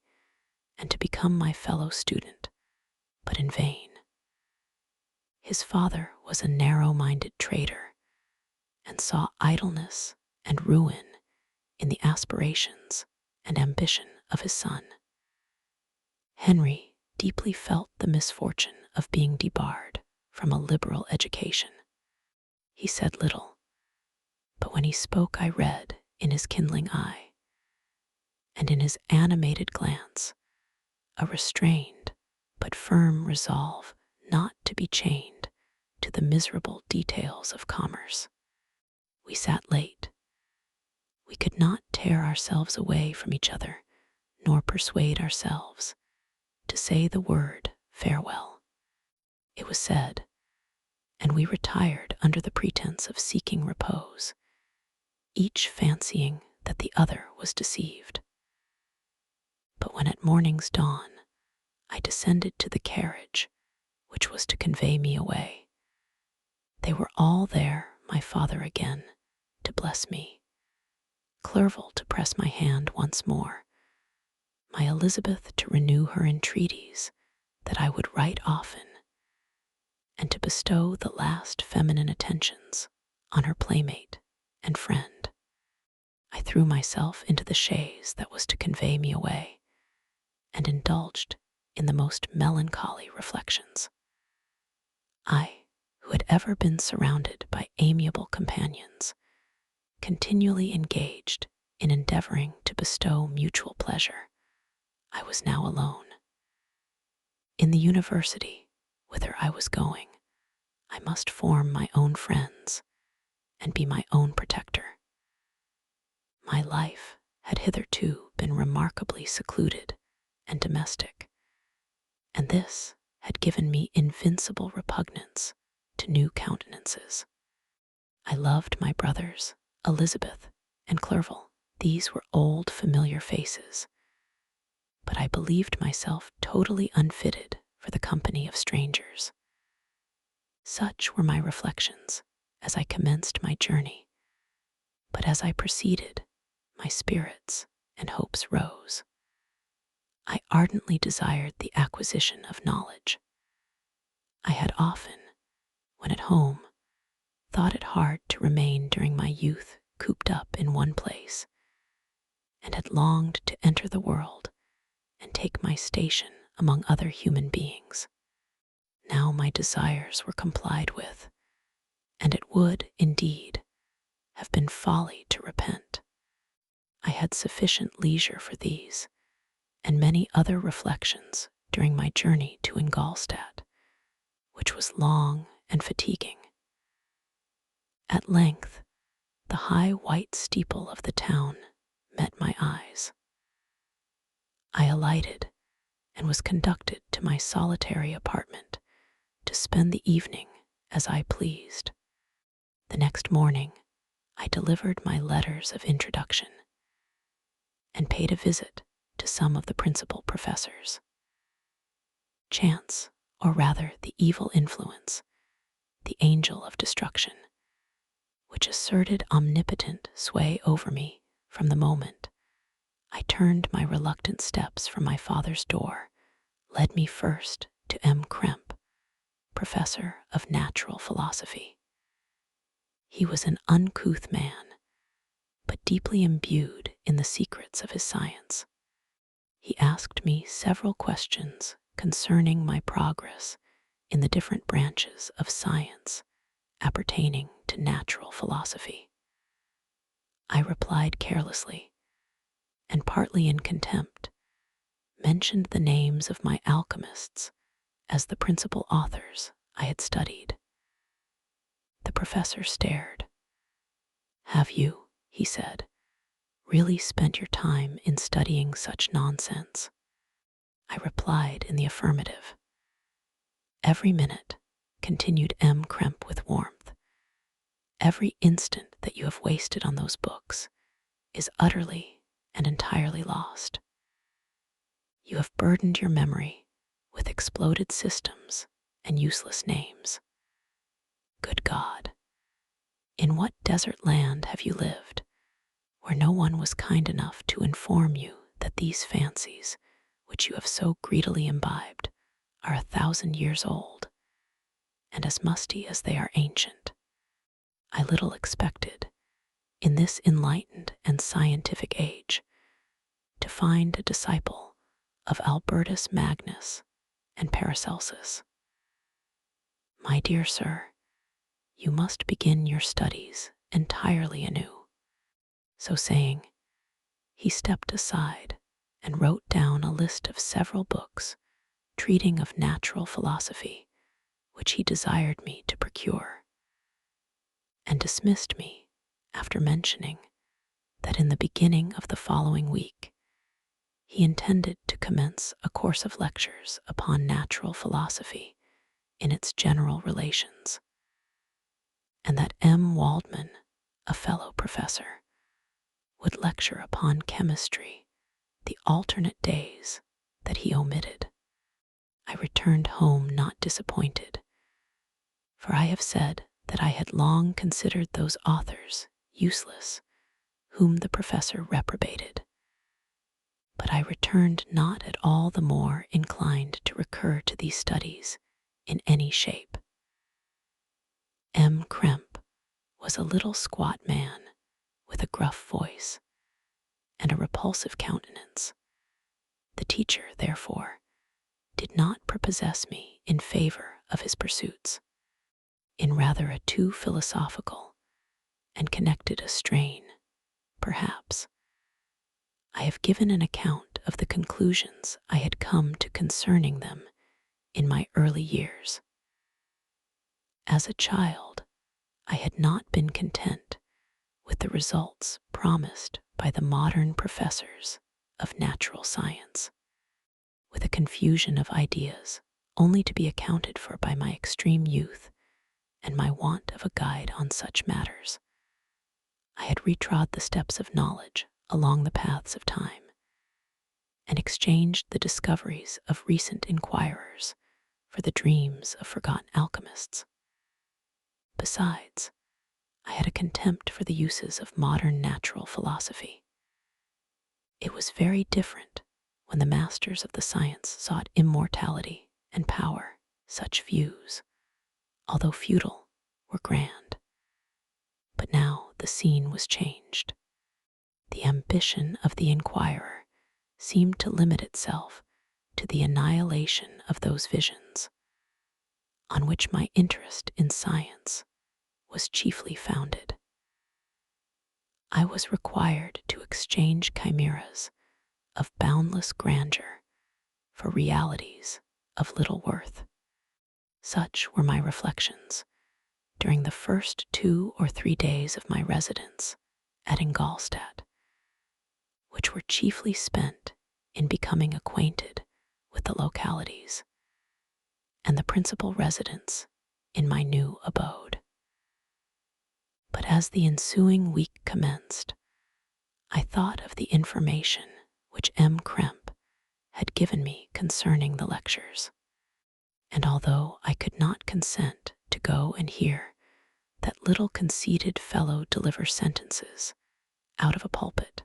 [SPEAKER 1] and to become my fellow student, but in vain. His father was a narrow-minded trader and saw idleness and ruin in the aspirations and ambition of his son. Henry deeply felt the misfortune of being debarred from a liberal education. He said little, but when he spoke I read in his kindling eye, and in his animated glance, a restrained but firm resolve not to be chained to the miserable details of commerce. We sat late. We could not tear ourselves away from each other, nor persuade ourselves to say the word farewell. It was said, and we retired under the pretense of seeking repose, each fancying that the other was deceived. But when at morning's dawn I descended to the carriage which was to convey me away, they were all there, my father again to bless me, Clerval to press my hand once more, my Elizabeth to renew her entreaties that I would write often, and to bestow the last feminine attentions on her playmate and friend. I threw myself into the chaise that was to convey me away, and indulged in the most melancholy reflections. I, who had ever been surrounded by amiable companions, continually engaged in endeavoring to bestow mutual pleasure, I was now alone. In the university whither I was going, I must form my own friends and be my own protector. My life had hitherto been remarkably secluded and domestic, and this had given me invincible repugnance to new countenances. I loved my brothers, Elizabeth and Clerval. These were old, familiar faces, but I believed myself totally unfitted for the company of strangers. Such were my reflections as I commenced my journey, but as I proceeded, my spirits and hopes rose. I ardently desired the acquisition of knowledge. I had often, when at home, thought it hard to remain during my youth cooped up in one place, and had longed to enter the world and take my station among other human beings. Now my desires were complied with, and it would, indeed, have been folly to repent. I had sufficient leisure for these and many other reflections during my journey to Ingolstadt, which was long and fatiguing. At length, the high white steeple of the town met my eyes. I alighted and was conducted to my solitary apartment to spend the evening as I pleased. The next morning, I delivered my letters of introduction and paid a visit to some of the principal professors. Chance, or rather the evil influence, the angel of destruction, which asserted omnipotent sway over me from the moment I turned my reluctant steps from my father's door, led me first to M. Krempe, professor of natural philosophy. He was an uncouth man, but deeply imbued in the secrets of his science. He asked me several questions concerning my progress in the different branches of science appertaining to natural philosophy. I replied carelessly, and partly in contempt, mentioned the names of my alchemists as the principal authors I had studied. The professor stared. "Have you," he said, "really spent your time in studying such nonsense?" I replied in the affirmative. "Every minute," continued M. Krempe with warmth, "every instant that you have wasted on those books is utterly and entirely lost. You have burdened your memory with exploded systems and useless names. Good God, in what desert land have you lived, where no one was kind enough to inform you that these fancies, which you have so greedily imbibed, are 1,000 years old, and as musty as they are ancient? I little expected, in this enlightened and scientific age, to find a disciple of Albertus Magnus and Paracelsus. My dear sir, you must begin your studies entirely anew." So saying, he stepped aside and wrote down a list of several books treating of natural philosophy, which he desired me to procure, and dismissed me after mentioning that in the beginning of the following week he intended to commence a course of lectures upon natural philosophy in its general relations, and that M. Waldman, a fellow professor, would lecture upon chemistry the alternate days that he omitted. I returned home not disappointed, for I have said that I had long considered those authors useless whom the professor reprobated. But I returned not at all the more inclined to recur to these studies in any shape. M. Krempe was a little squat man with a gruff voice and a repulsive countenance. The teacher, therefore, did not prepossess me in favor of his pursuits, in rather a too philosophical and connected a strain, perhaps, I have given an account of the conclusions I had come to concerning them in my early years. As a child, I had not been content with the results promised by the modern professors of natural science, with a confusion of ideas only to be accounted for by my extreme youth and my want of a guide on such matters. I had retrod the steps of knowledge along the paths of time and exchanged the discoveries of recent inquirers for the dreams of forgotten alchemists. Besides, I had a contempt for the uses of modern natural philosophy. It was very different when the masters of the science sought immortality and power. Such views, although futile, were grand. But now the scene was changed. The ambition of the inquirer seemed to limit itself to the annihilation of those visions, on which my interest in science was chiefly founded. I was required to exchange chimeras of boundless grandeur for realities of little worth. Such were my reflections during the first 2 or 3 days of my residence at Ingolstadt, which were chiefly spent in becoming acquainted with the localities and the principal residents in my new abode. But as the ensuing week commenced, I thought of the information which M. Kremp had given me concerning the lectures, and although I could not consent to go and hear that little conceited fellow deliver sentences out of a pulpit,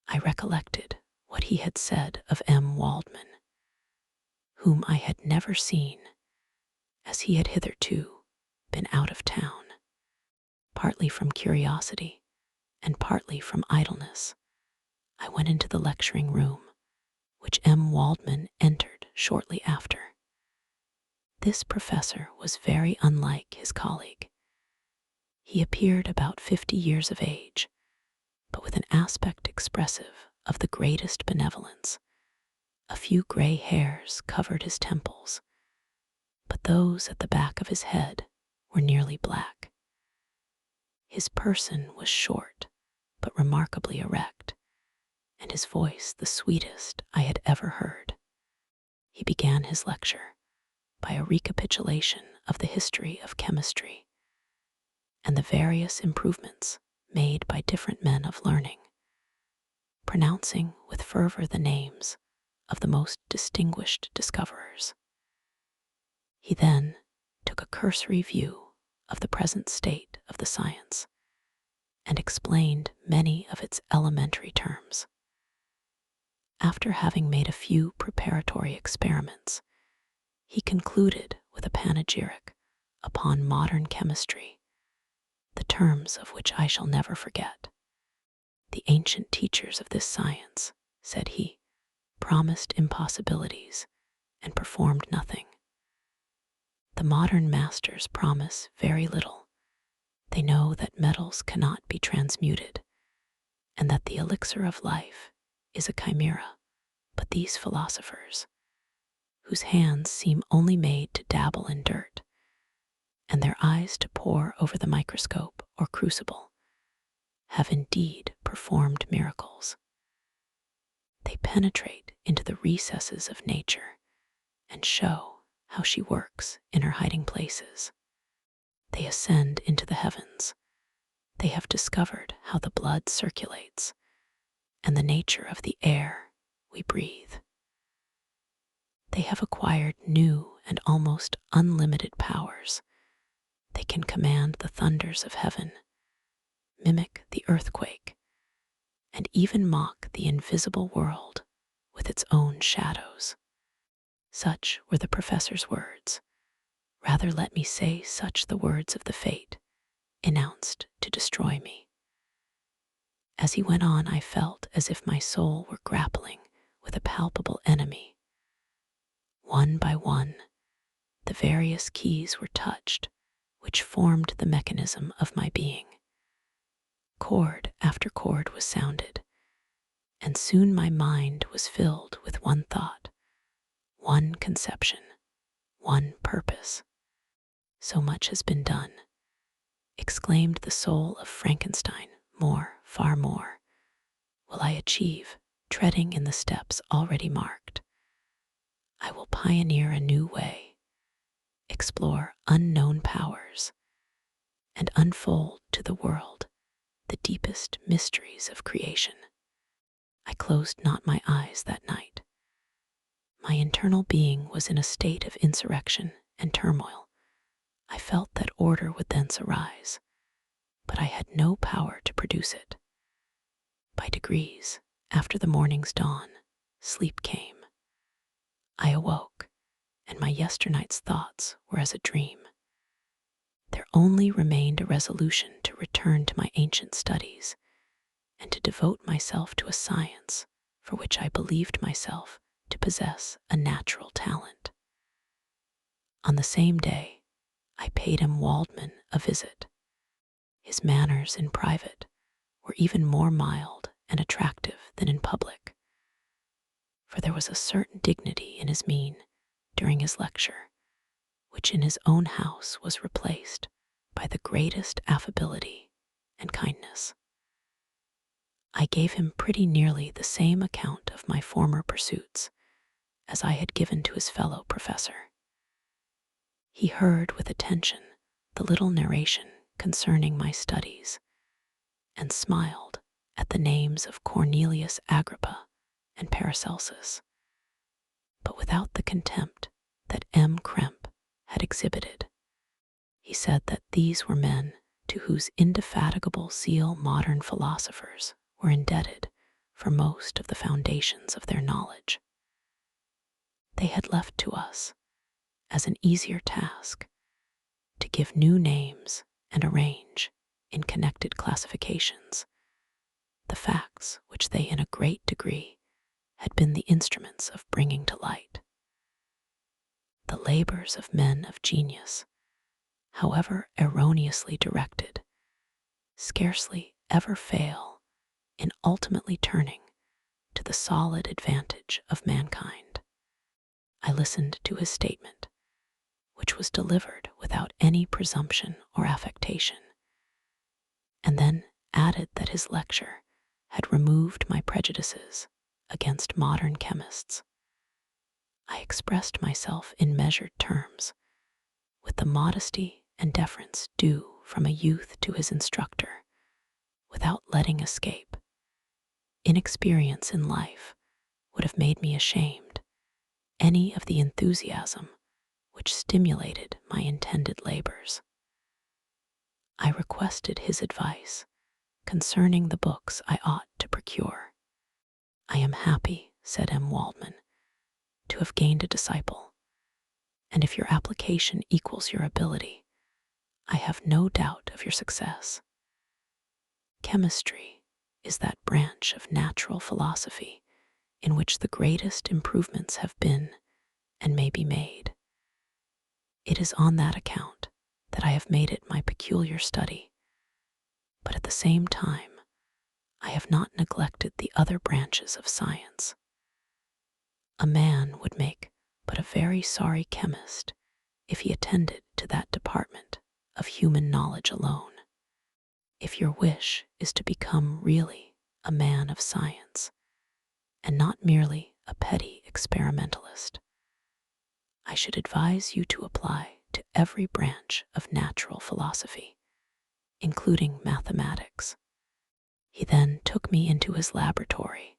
[SPEAKER 1] I recollected what he had said of M. Waldman, whom I had never seen, as he had hitherto been out of town, partly from curiosity and partly from idleness. I went into the lecturing room, which M. Waldman entered shortly after. This professor was very unlike his colleague. He appeared about 50 years of age, but with an aspect expressive of the greatest benevolence. A few gray hairs covered his temples, but those at the back of his head were nearly black. His person was short, but remarkably erect, and his voice the sweetest I had ever heard. He began his lecture by a recapitulation of the history of chemistry and the various improvements made by different men of learning, pronouncing with fervor the names of the most distinguished discoverers. He then took a cursory view of the present state of the science and explained many of its elementary terms. After having made a few preparatory experiments, he concluded with a panegyric upon modern chemistry, the terms of which I shall never forget. The ancient teachers of this science, said he, promised impossibilities and performed nothing. The modern masters promise very little. They know that metals cannot be transmuted and that the elixir of life is a chimera, but these philosophers, whose hands seem only made to dabble in dirt and their eyes to pore over the microscope or crucible, have indeed performed miracles. They penetrate into the recesses of nature and show how she works in her hiding places. They ascend into the heavens. They have discovered how the blood circulates and the nature of the air we breathe. They have acquired new and almost unlimited powers. They can command the thunders of heaven, mimic the earthquake, and even mock the invisible world with its own shadows. Such were the professor's words. Rather let me say such the words of the fate announced to destroy me. As he went on, I felt as if my soul were grappling with a palpable enemy. One by one, the various keys were touched which formed the mechanism of my being. Chord after chord was sounded, and soon my mind was filled with one thought, one conception, one purpose. So much has been done, exclaimed the soul of Frankenstein. More, far more, will I achieve, treading in the steps already marked. I will pioneer a new way, explore unknown powers, and unfold to the world the deepest mysteries of creation. I closed not my eyes that night. My internal being was in a state of insurrection and turmoil. I felt that order would thence arise, but I had no power to produce it. By degrees, after the morning's dawn, sleep came. I awoke, and my yesternight's thoughts were as a dream. There only remained a resolution to return to my ancient studies and to devote myself to a science for which I believed myself to possess a natural talent. On the same day, I paid Walton a visit. His manners in private were even more mild and attractive than in public, for there was a certain dignity in his mien during his lecture, which in his own house was replaced by the greatest affability and kindness. I gave him pretty nearly the same account of my former pursuits as I had given to his fellow professor. He heard with attention the little narration concerning my studies, and smiled at the names of Cornelius Agrippa and Paracelsus, but without the contempt that M. Krempe had exhibited. He said that these were men to whose indefatigable zeal modern philosophers were indebted for most of the foundations of their knowledge. They had left to us, as an easier task, to give new names and arrange, in connected classifications, the facts which they in a great degree had been the instruments of bringing to light. The labors of men of genius, however erroneously directed, scarcely ever fail in ultimately turning to the solid advantage of mankind. I listened to his statement, which was delivered without any presumption or affectation, and then added that his lecture had removed my prejudices against modern chemists. I expressed myself in measured terms, with the modesty and deference due from a youth to his instructor, without letting escape. Inexperience in life would have made me ashamed any of the enthusiasm which stimulated my intended labors. I requested his advice concerning the books I ought to procure. I am happy, said M. Waldman, to have gained a disciple, and if your application equals your ability, I have no doubt of your success. Chemistry is that branch of natural philosophy in which the greatest improvements have been and may be made. It is on that account that I have made it my peculiar study, but at the same time, I have not neglected the other branches of science. A man would make but a very sorry chemist if he attended to that department of human knowledge alone. If your wish is to become really a man of science, and not merely a petty experimentalist, I should advise you to apply to every branch of natural philosophy, including mathematics. He then took me into his laboratory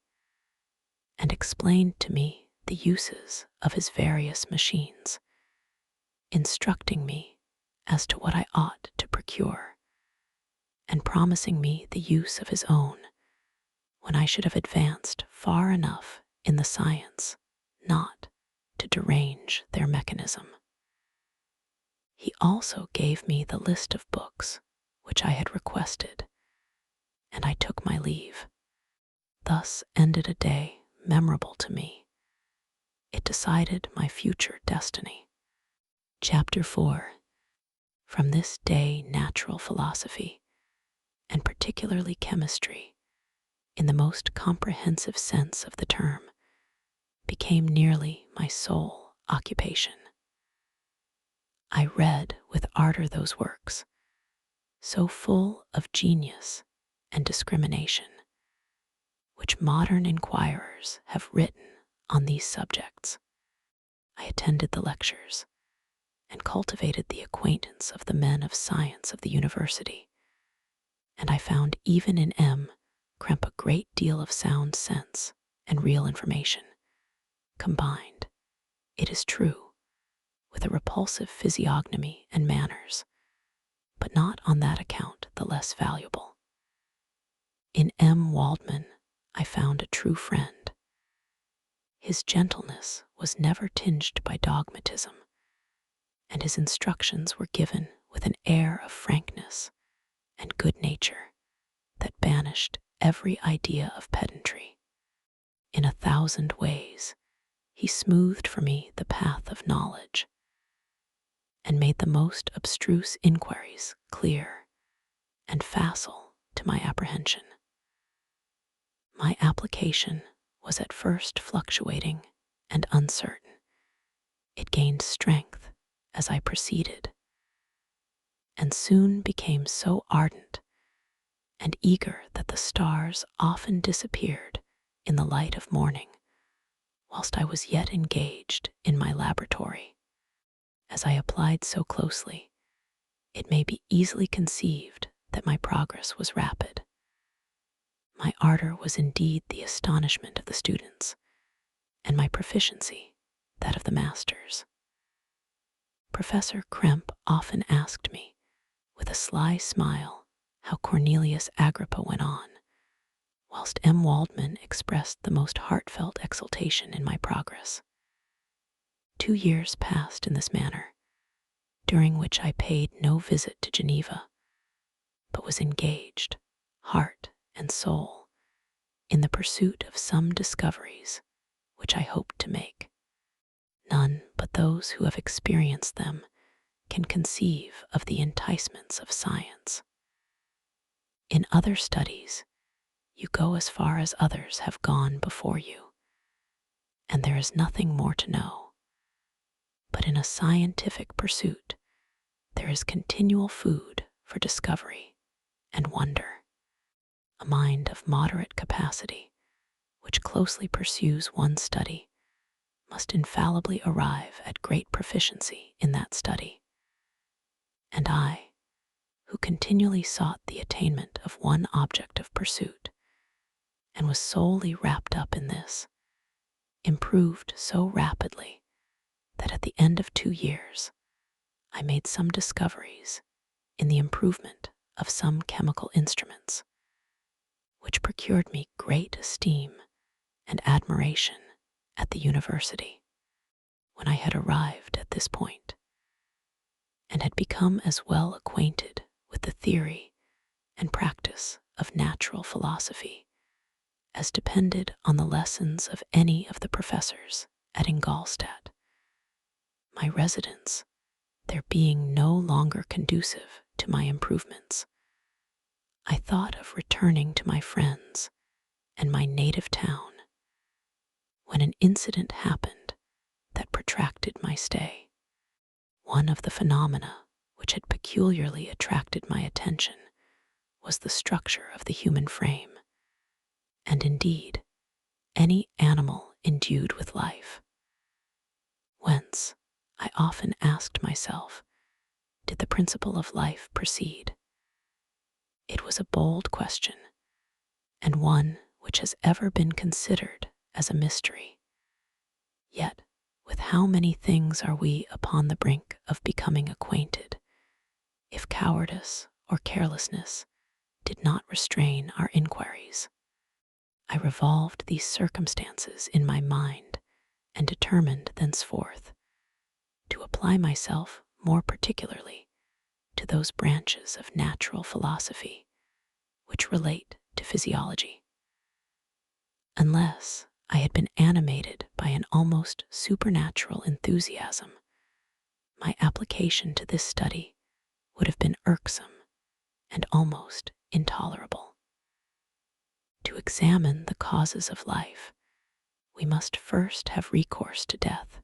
[SPEAKER 1] and explained to me the uses of his various machines, instructing me as to what I ought to procure, and promising me the use of his own when I should have advanced far enough in the science not to derange their mechanism. He also gave me the list of books which I had requested, and I took my leave. Thus ended a day memorable to me. It decided my future destiny. Chapter 4. From this day natural philosophy, and particularly chemistry, in the most comprehensive sense of the term, became nearly my sole occupation. I read with ardor those works, so full of genius and discrimination, which modern inquirers have written on these subjects. I attended the lectures and cultivated the acquaintance of the men of science of the university, and I found even in M. Krempe a great deal of sound sense and real information, combined, it is true, with a repulsive physiognomy and manners, but not on that account the less valuable. In M. Waldman I found a true friend. His gentleness was never tinged by dogmatism, and his instructions were given with an air of frankness and good nature that banished every idea of pedantry. In 1,000 ways, he smoothed for me the path of knowledge and made the most abstruse inquiries clear and facile to my apprehension. My application was at first fluctuating and uncertain. It gained strength as I proceeded, and soon became so ardent and eager that the stars often disappeared in the light of morning, whilst I was yet engaged in my laboratory. As I applied so closely, it may be easily conceived that my progress was rapid. My ardor was indeed the astonishment of the students, and my proficiency that of the masters. Professor Krempe often asked me, with a sly smile, how Cornelius Agrippa went on, whilst M. Waldman expressed the most heartfelt exultation in my progress. 2 years passed in this manner, during which I paid no visit to Geneva, but was engaged, heart and soul, in the pursuit of some discoveries which I hoped to make. None but those who have experienced them can conceive of the enticements of science. In other studies, you go as far as others have gone before you, and there is nothing more to know. But in a scientific pursuit, there is continual food for discovery and wonder. A mind of moderate capacity, which closely pursues one study, must infallibly arrive at great proficiency in that study. And I, who continually sought the attainment of one object of pursuit, and was solely wrapped up in this, improved so rapidly that at the end of 2 years, I made some discoveries in the improvement of some chemical instruments, which procured me great esteem and admiration at the university. When I had arrived at this point, and had become as well acquainted with the theory and practice of natural philosophy as depended on the lessons of any of the professors at Ingolstadt, my residence, there being no longer conducive to my improvements, I thought of returning to my friends and my native town, when an incident happened that protracted my stay. One of the phenomena which had peculiarly attracted my attention was the structure of the human frame, and indeed any animal endued with life. Whence, I often asked myself, did the principle of life proceed? It was a bold question, and one which has ever been considered as a mystery. Yet, with how many things are we upon the brink of becoming acquainted, if cowardice or carelessness did not restrain our inquiries. I revolved these circumstances in my mind and determined thenceforth to apply myself more particularly to those branches of natural philosophy which relate to physiology. Unless I had been animated by an almost supernatural enthusiasm, my application to this study would have been irksome and almost intolerable. To examine the causes of life, we must first have recourse to death.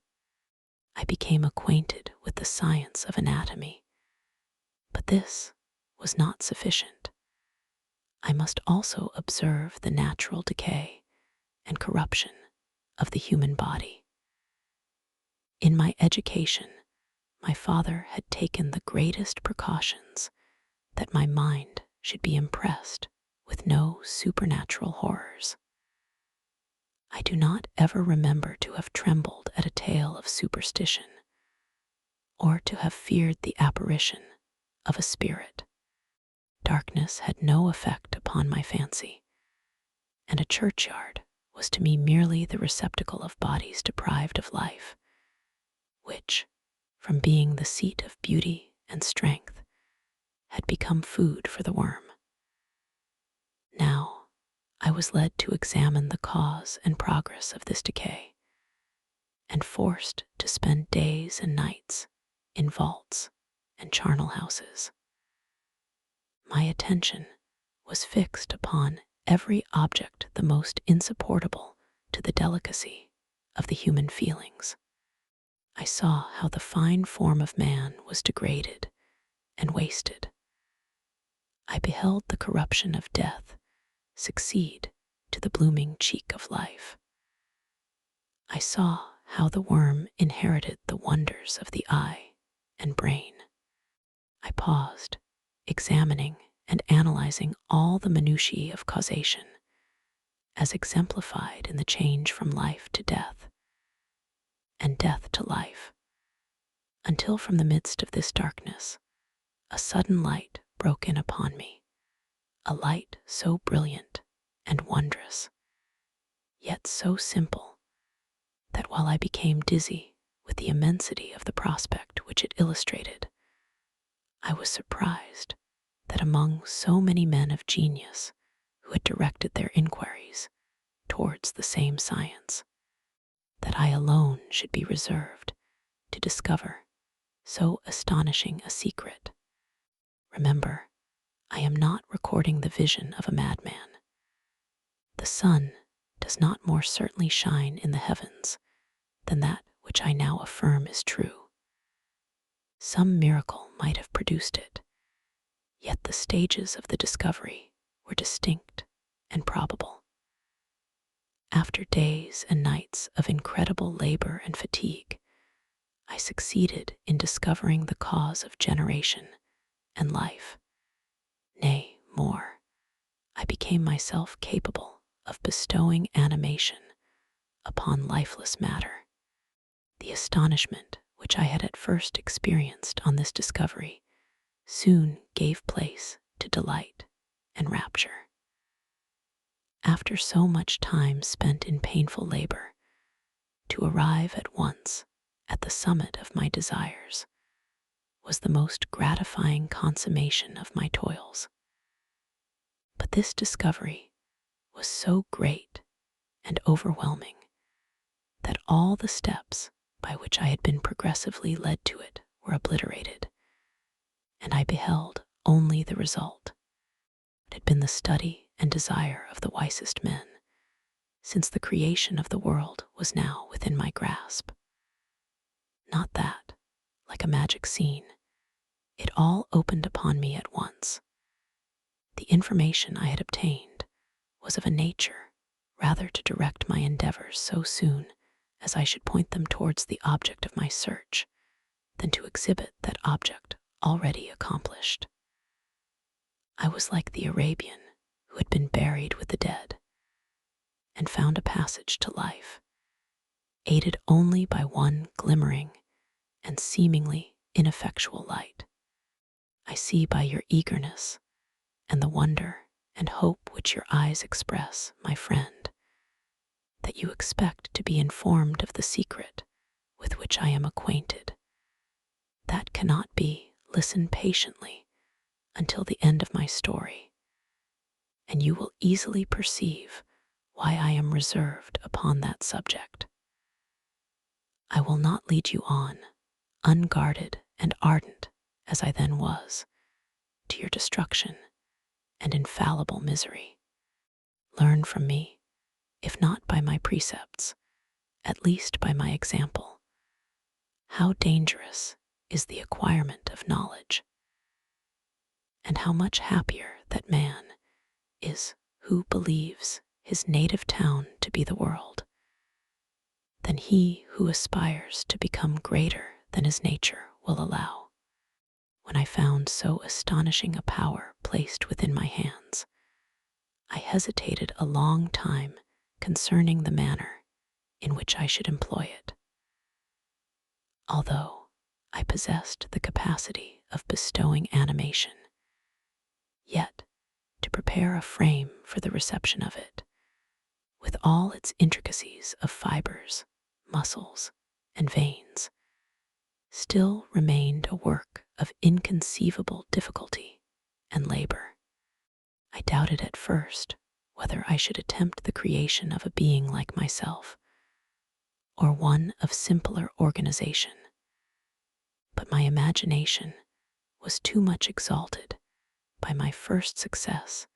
[SPEAKER 1] I became acquainted with the science of anatomy, but this was not sufficient. I must also observe the natural decay and corruption of the human body. In my education, my father had taken the greatest precautions that my mind should be impressed with no supernatural horrors. I do not ever remember to have trembled at a tale of superstition, or to have feared the apparition of a spirit. Darkness had no effect upon my fancy, and a churchyard was to me merely the receptacle of bodies deprived of life, which, from being the seat of beauty and strength, had become food for the worm. Now, I was led to examine the cause and progress of this decay, and forced to spend days and nights in vaults and charnel houses. My attention was fixed upon every object the most insupportable to the delicacy of the human feelings. I saw how the fine form of man was degraded and wasted. I beheld the corruption of death succeed to the blooming cheek of life. I saw how the worm inherited the wonders of the eye and brain. I paused, examining and analyzing all the minutiae of causation, as exemplified in the change from life to death, and death to life, until from the midst of this darkness, a sudden light broke in upon me, a light so brilliant and wondrous, yet so simple, that while I became dizzy with the immensity of the prospect which it illustrated, I was surprised that among so many men of genius who had directed their inquiries towards the same science, that I alone should be reserved to discover so astonishing a secret. Remember, I am not recording the vision of a madman. The sun does not more certainly shine in the heavens than that which I now affirm is true. Some miracle might have produced it, yet the stages of the discovery were distinct and probable. After days and nights of incredible labor and fatigue, I succeeded in discovering the cause of generation and life. Nay, more, I became myself capable of bestowing animation upon lifeless matter. The astonishment which I had at first experienced on this discovery soon gave place to delight and rapture. After so much time spent in painful labor, to arrive at once at the summit of my desires was the most gratifying consummation of my toils. But this discovery was so great and overwhelming that all the steps by which I had been progressively led to it were obliterated, and I beheld only the result. It had been the study and desire of the wisest men, since the creation of the world was now within my grasp. Not that, like a magic scene, it all opened upon me at once. The information I had obtained was of a nature rather to direct my endeavors so soon as I should point them towards the object of my search than to exhibit that object already accomplished. I was like the Arabian who had been buried with the dead and found a passage to life, aided only by one glimmering and seemingly ineffectual light. I see by your eagerness and the wonder and hope which your eyes express, my friend, that you expect to be informed of the secret with which I am acquainted. That cannot be. Listen patiently until the end of my story, and you will easily perceive why I am reserved upon that subject. I will not lead you on, unguarded and ardent as I then was, to your destruction and infallible misery. learn from me, if not by my precepts, at least by my example. How dangerous is the acquirement of knowledge, and how much happier that man is who believes his native town to be the world, than he who aspires to become greater than his nature will allow. When I found so astonishing a power placed within my hands, I hesitated a long time concerning the manner in which I should employ it. Although I possessed the capacity of bestowing animation, yet to prepare a frame for the reception of it, with all its intricacies of fibers, muscles, and veins, still remained a work of inconceivable difficulty and labor. I doubted at first whether I should attempt the creation of a being like myself, or one of simpler organization, but my imagination was too much exalted by my first success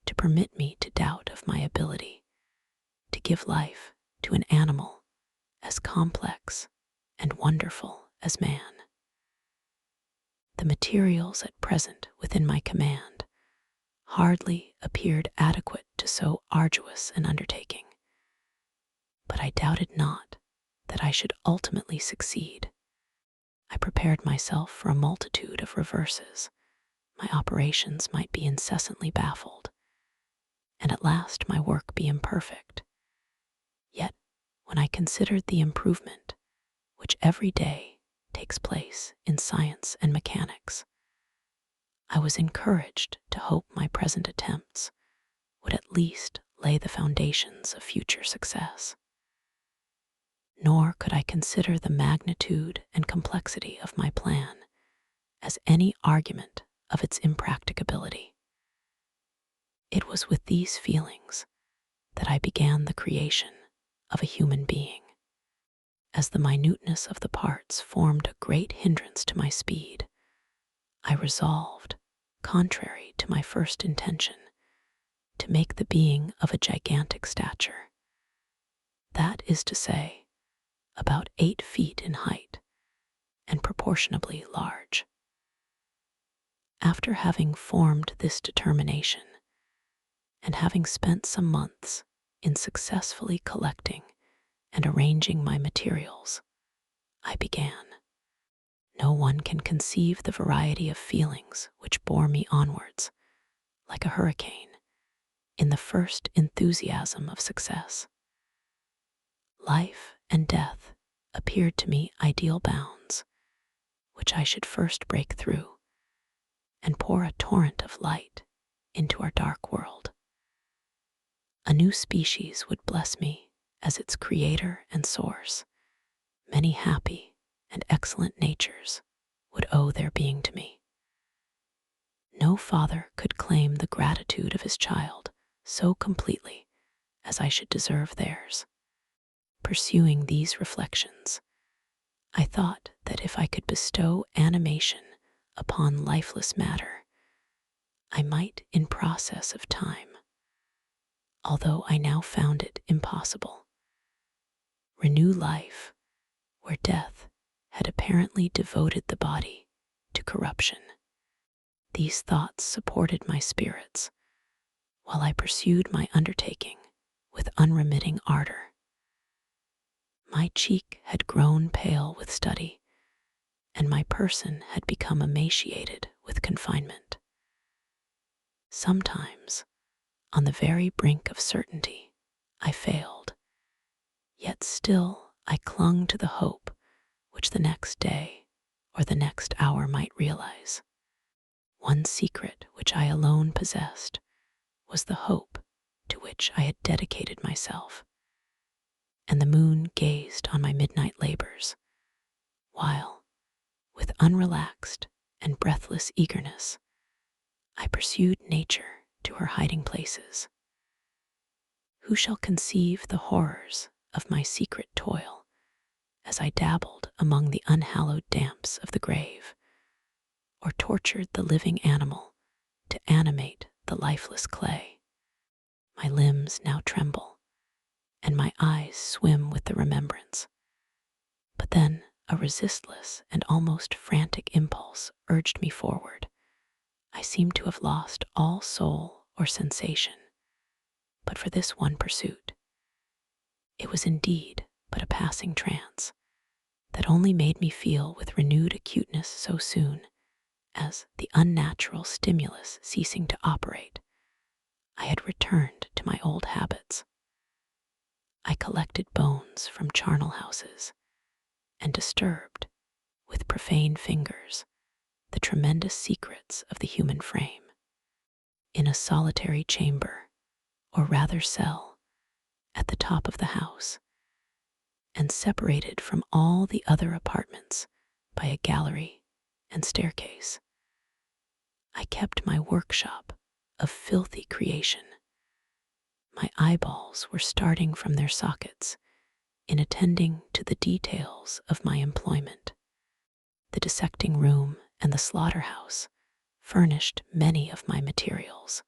[SPEAKER 1] to permit me to doubt of my ability to give life to an animal as complex and wonderful as man. The materials at present within my command hardly appeared adequate to so arduous an undertaking, but I doubted not that I should ultimately succeed. I prepared myself for a multitude of reverses. My operations might be incessantly baffled, and at last my work be imperfect. Yet, when I considered the improvement which every day takes place in science and mechanics, I was encouraged to hope my present attempts would at least lay the foundations of future success. Nor could I consider the magnitude and complexity of my plan as any argument of its impracticability. It was with these feelings that I began the creation of a human being. As the minuteness of the parts formed a great hindrance to my speed, I resolved, contrary to my first intention, to make the being of a gigantic stature. That is to say, about 8 feet in height and proportionably large. After having formed this determination, and having spent some months in successfully collecting and arranging my materials, I began. No one can conceive the variety of feelings which bore me onwards, like a hurricane, in the first enthusiasm of success. Life and death appeared to me ideal bounds, which I should first break through, and pour a torrent of light into our dark world. A new species would bless me as its creator and source. Many happy and excellent natures would owe their being to me. No father could claim the gratitude of his child so completely as I should deserve theirs. Pursuing these reflections, I thought that if I could bestow animation upon lifeless matter, I might, in process of time, although I now found it impossible, renew life where death had apparently devoted the body to corruption. These thoughts supported my spirits, while I pursued my undertaking with unremitting ardor. My cheek had grown pale with study, and my person had become emaciated with confinement. Sometimes, on the very brink of certainty, I failed, yet still I clung to the hope which the next day or the next hour might realize. One secret which I alone possessed was the hope to which I had dedicated myself, and the moon gazed on my midnight labors, while, with unrelaxed and breathless eagerness, I pursued nature to her hiding places. Who shall conceive the horrors of my secret toil as I dabbled among the unhallowed damps of the grave, or tortured the living animal to animate the lifeless clay? My limbs now tremble, and my eyes swim with the remembrance. But then a resistless and almost frantic impulse urged me forward. I seemed to have lost all soul or sensation, but for this one pursuit. It was indeed but a passing trance that only made me feel with renewed acuteness so soon as, the unnatural stimulus ceasing to operate, I had returned to my old habits. I collected bones from charnel houses and disturbed, with profane fingers, the tremendous secrets of the human frame. In a solitary chamber, or rather cell, at the top of the house, and separated from all the other apartments by a gallery and staircase, I kept my workshop of filthy creation. My eyeballs were starting from their sockets in attending to the details of my employment. The dissecting room and the slaughterhouse furnished many of my materials,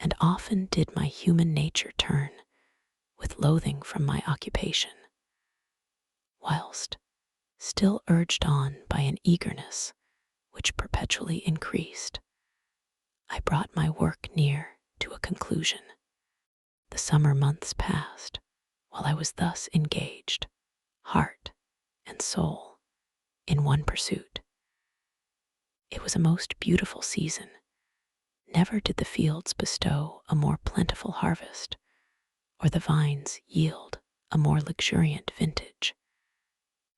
[SPEAKER 1] and often did my human nature turn with loathing from my occupation, whilst, still urged on by an eagerness which perpetually increased, I brought my work near to a conclusion. The summer months passed while I was thus engaged, heart and soul, in one pursuit. It was a most beautiful season. Never did the fields bestow a more plentiful harvest, or the vines yield a more luxuriant vintage.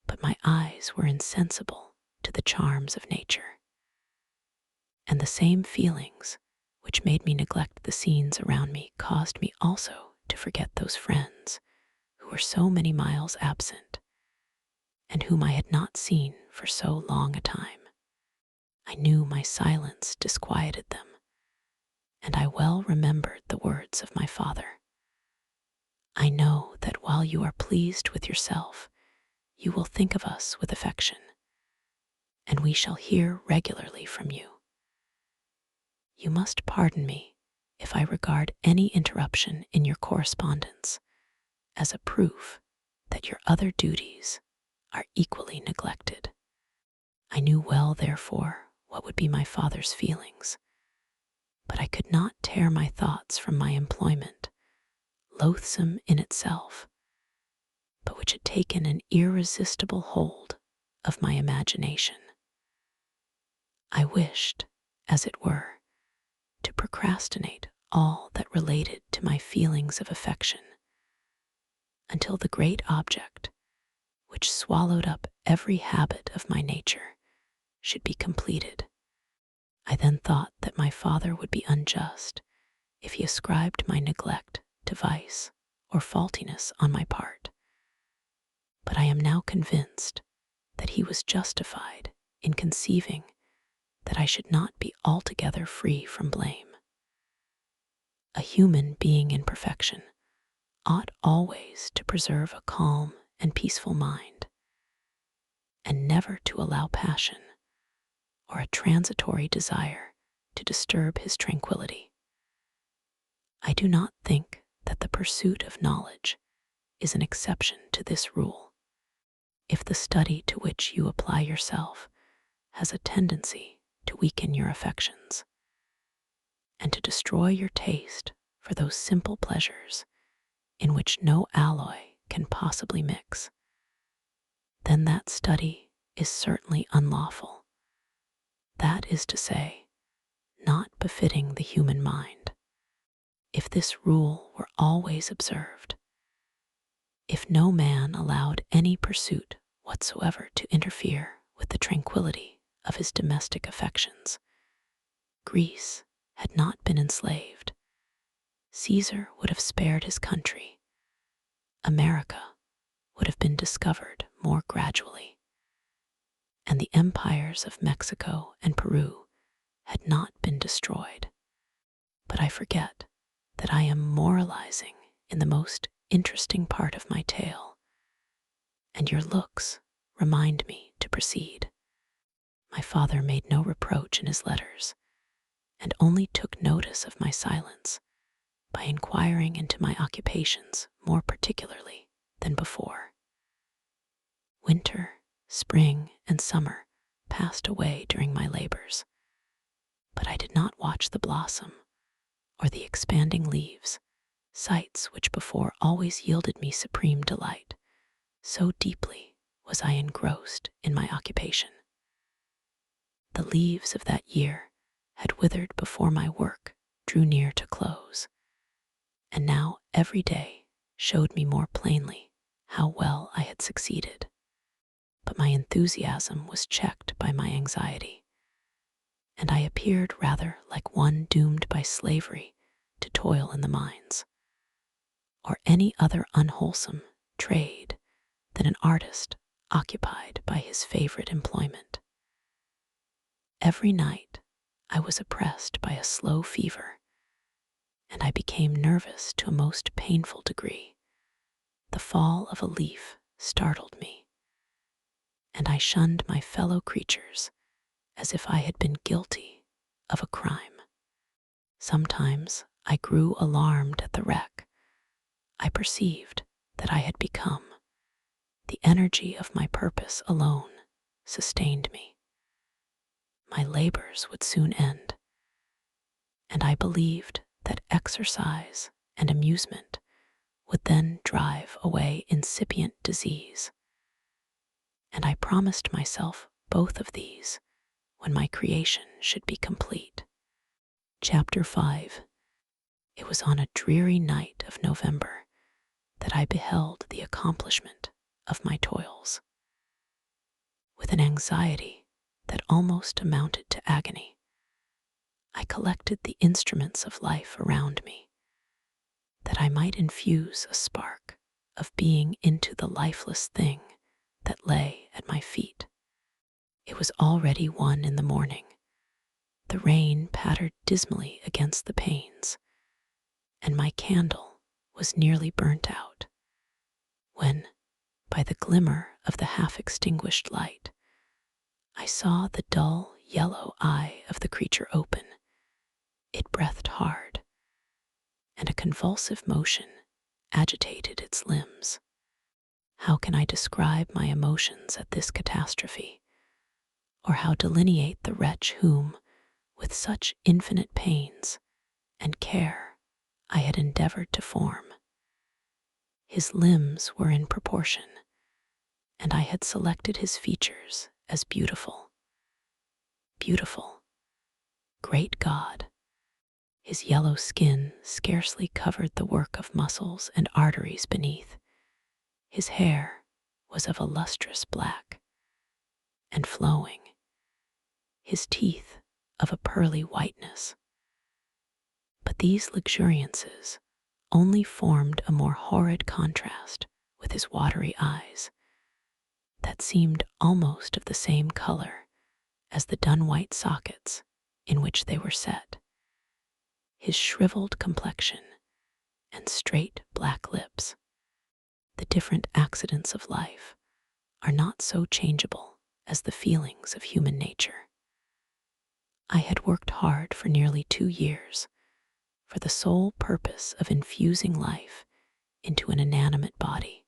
[SPEAKER 1] But my eyes were insensible to the charms of nature, and the same feelings which made me neglect the scenes around me caused me also to forget those friends who were so many miles absent, and whom I had not seen for so long a time. I knew my silence disquieted them, and I well remembered the words of my father. I know that while you are pleased with yourself, you will think of us with affection, and we shall hear regularly from you. You must pardon me if I regard any interruption in your correspondence as a proof that your other duties are equally neglected. I knew well, therefore, what would be my father's feelings, but I could not tear my thoughts from my employment, loathsome in itself, but which had taken an irresistible hold of my imagination. I wished, as it were, to procrastinate all that related to my feelings of affection, until the great object, which swallowed up every habit of my nature, should be completed. I then thought that my father would be unjust if he ascribed my neglect to vice or faultiness on my part, but I am now convinced that he was justified in conceiving that I should not be altogether free from blame. A human being in perfection ought always to preserve a calm and peaceful mind, and never to allow passion or a transitory desire to disturb his tranquility. I do not think that the pursuit of knowledge is an exception to this rule. If the study to which you apply yourself has a tendency to weaken your affections, and to destroy your taste for those simple pleasures in which no alloy can possibly mix, then that study is certainly unlawful. That is to say, not befitting the human mind. If this rule were always observed, if no man allowed any pursuit whatsoever to interfere with the tranquility of his domestic affections, Greece had not been enslaved. Caesar would have spared his country. America would have been discovered more gradually, and the empires of Mexico and Peru had not been destroyed. But I forget that I am moralizing in the most interesting part of my tale, and your looks remind me to proceed. My father made no reproach in his letters, and only took notice of my silence by inquiring into my occupations more particularly than before. Winter, spring, and summer passed away during my labors, but I did not watch the blossom or the expanding leaves, sights which before always yielded me supreme delight. So deeply was I engrossed in my occupation. The leaves of that year had withered before my work drew near to close, and now every day showed me more plainly how well I had succeeded. But my enthusiasm was checked by my anxiety, and I appeared rather like one doomed by slavery to toil in the mines, or any other unwholesome trade than an artist occupied by his favorite employment. Every night I was oppressed by a slow fever, and I became nervous to a most painful degree. The fall of a leaf startled me, and I shunned my fellow creatures as if I had been guilty of a crime. Sometimes I grew alarmed at the wreck. I perceived that I had become. The energy of my purpose alone sustained me. My labors would soon end, and I believed that exercise and amusement would then drive away incipient disease, and I promised myself both of these when my creation should be complete. Chapter 5. It was on a dreary night of November that I beheld the accomplishment of my toils. With an anxiety that almost amounted to agony, I collected the instruments of life around me, that I might infuse a spark of being into the lifeless thing that lay at my feet. It was already 1 in the morning. The rain pattered dismally against the panes, and my candle was nearly burnt out, when, by the glimmer of the half-extinguished light, I saw the dull yellow eye of the creature open. It breathed hard, and a convulsive motion agitated its limbs. How can I describe my emotions at this catastrophe, or how delineate the wretch whom, with such infinite pains and care, I had endeavored to form? His limbs were in proportion, and I had selected his features as beautiful. Beautiful. Great God! His yellow skin scarcely covered the work of muscles and arteries beneath. His hair was of a lustrous black and flowing, his teeth of a pearly whiteness. But these luxuriances only formed a more horrid contrast with his watery eyes, that seemed almost of the same color as the dun-white sockets in which they were set. His shriveled complexion and straight black lips. The different accidents of life are not so changeable as the feelings of human nature. I had worked hard for nearly 2 years for the sole purpose of infusing life into an inanimate body.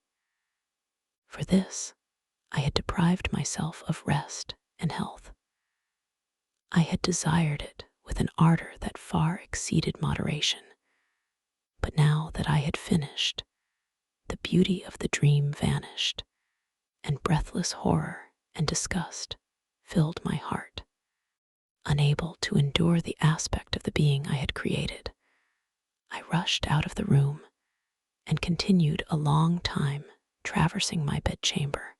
[SPEAKER 1] For this, I had deprived myself of rest and health. I had desired it with an ardor that far exceeded moderation. But now that I had finished, the beauty of the dream vanished, and breathless horror and disgust filled my heart. Unable to endure the aspect of the being I had created, I rushed out of the room and continued a long time traversing my bedchamber,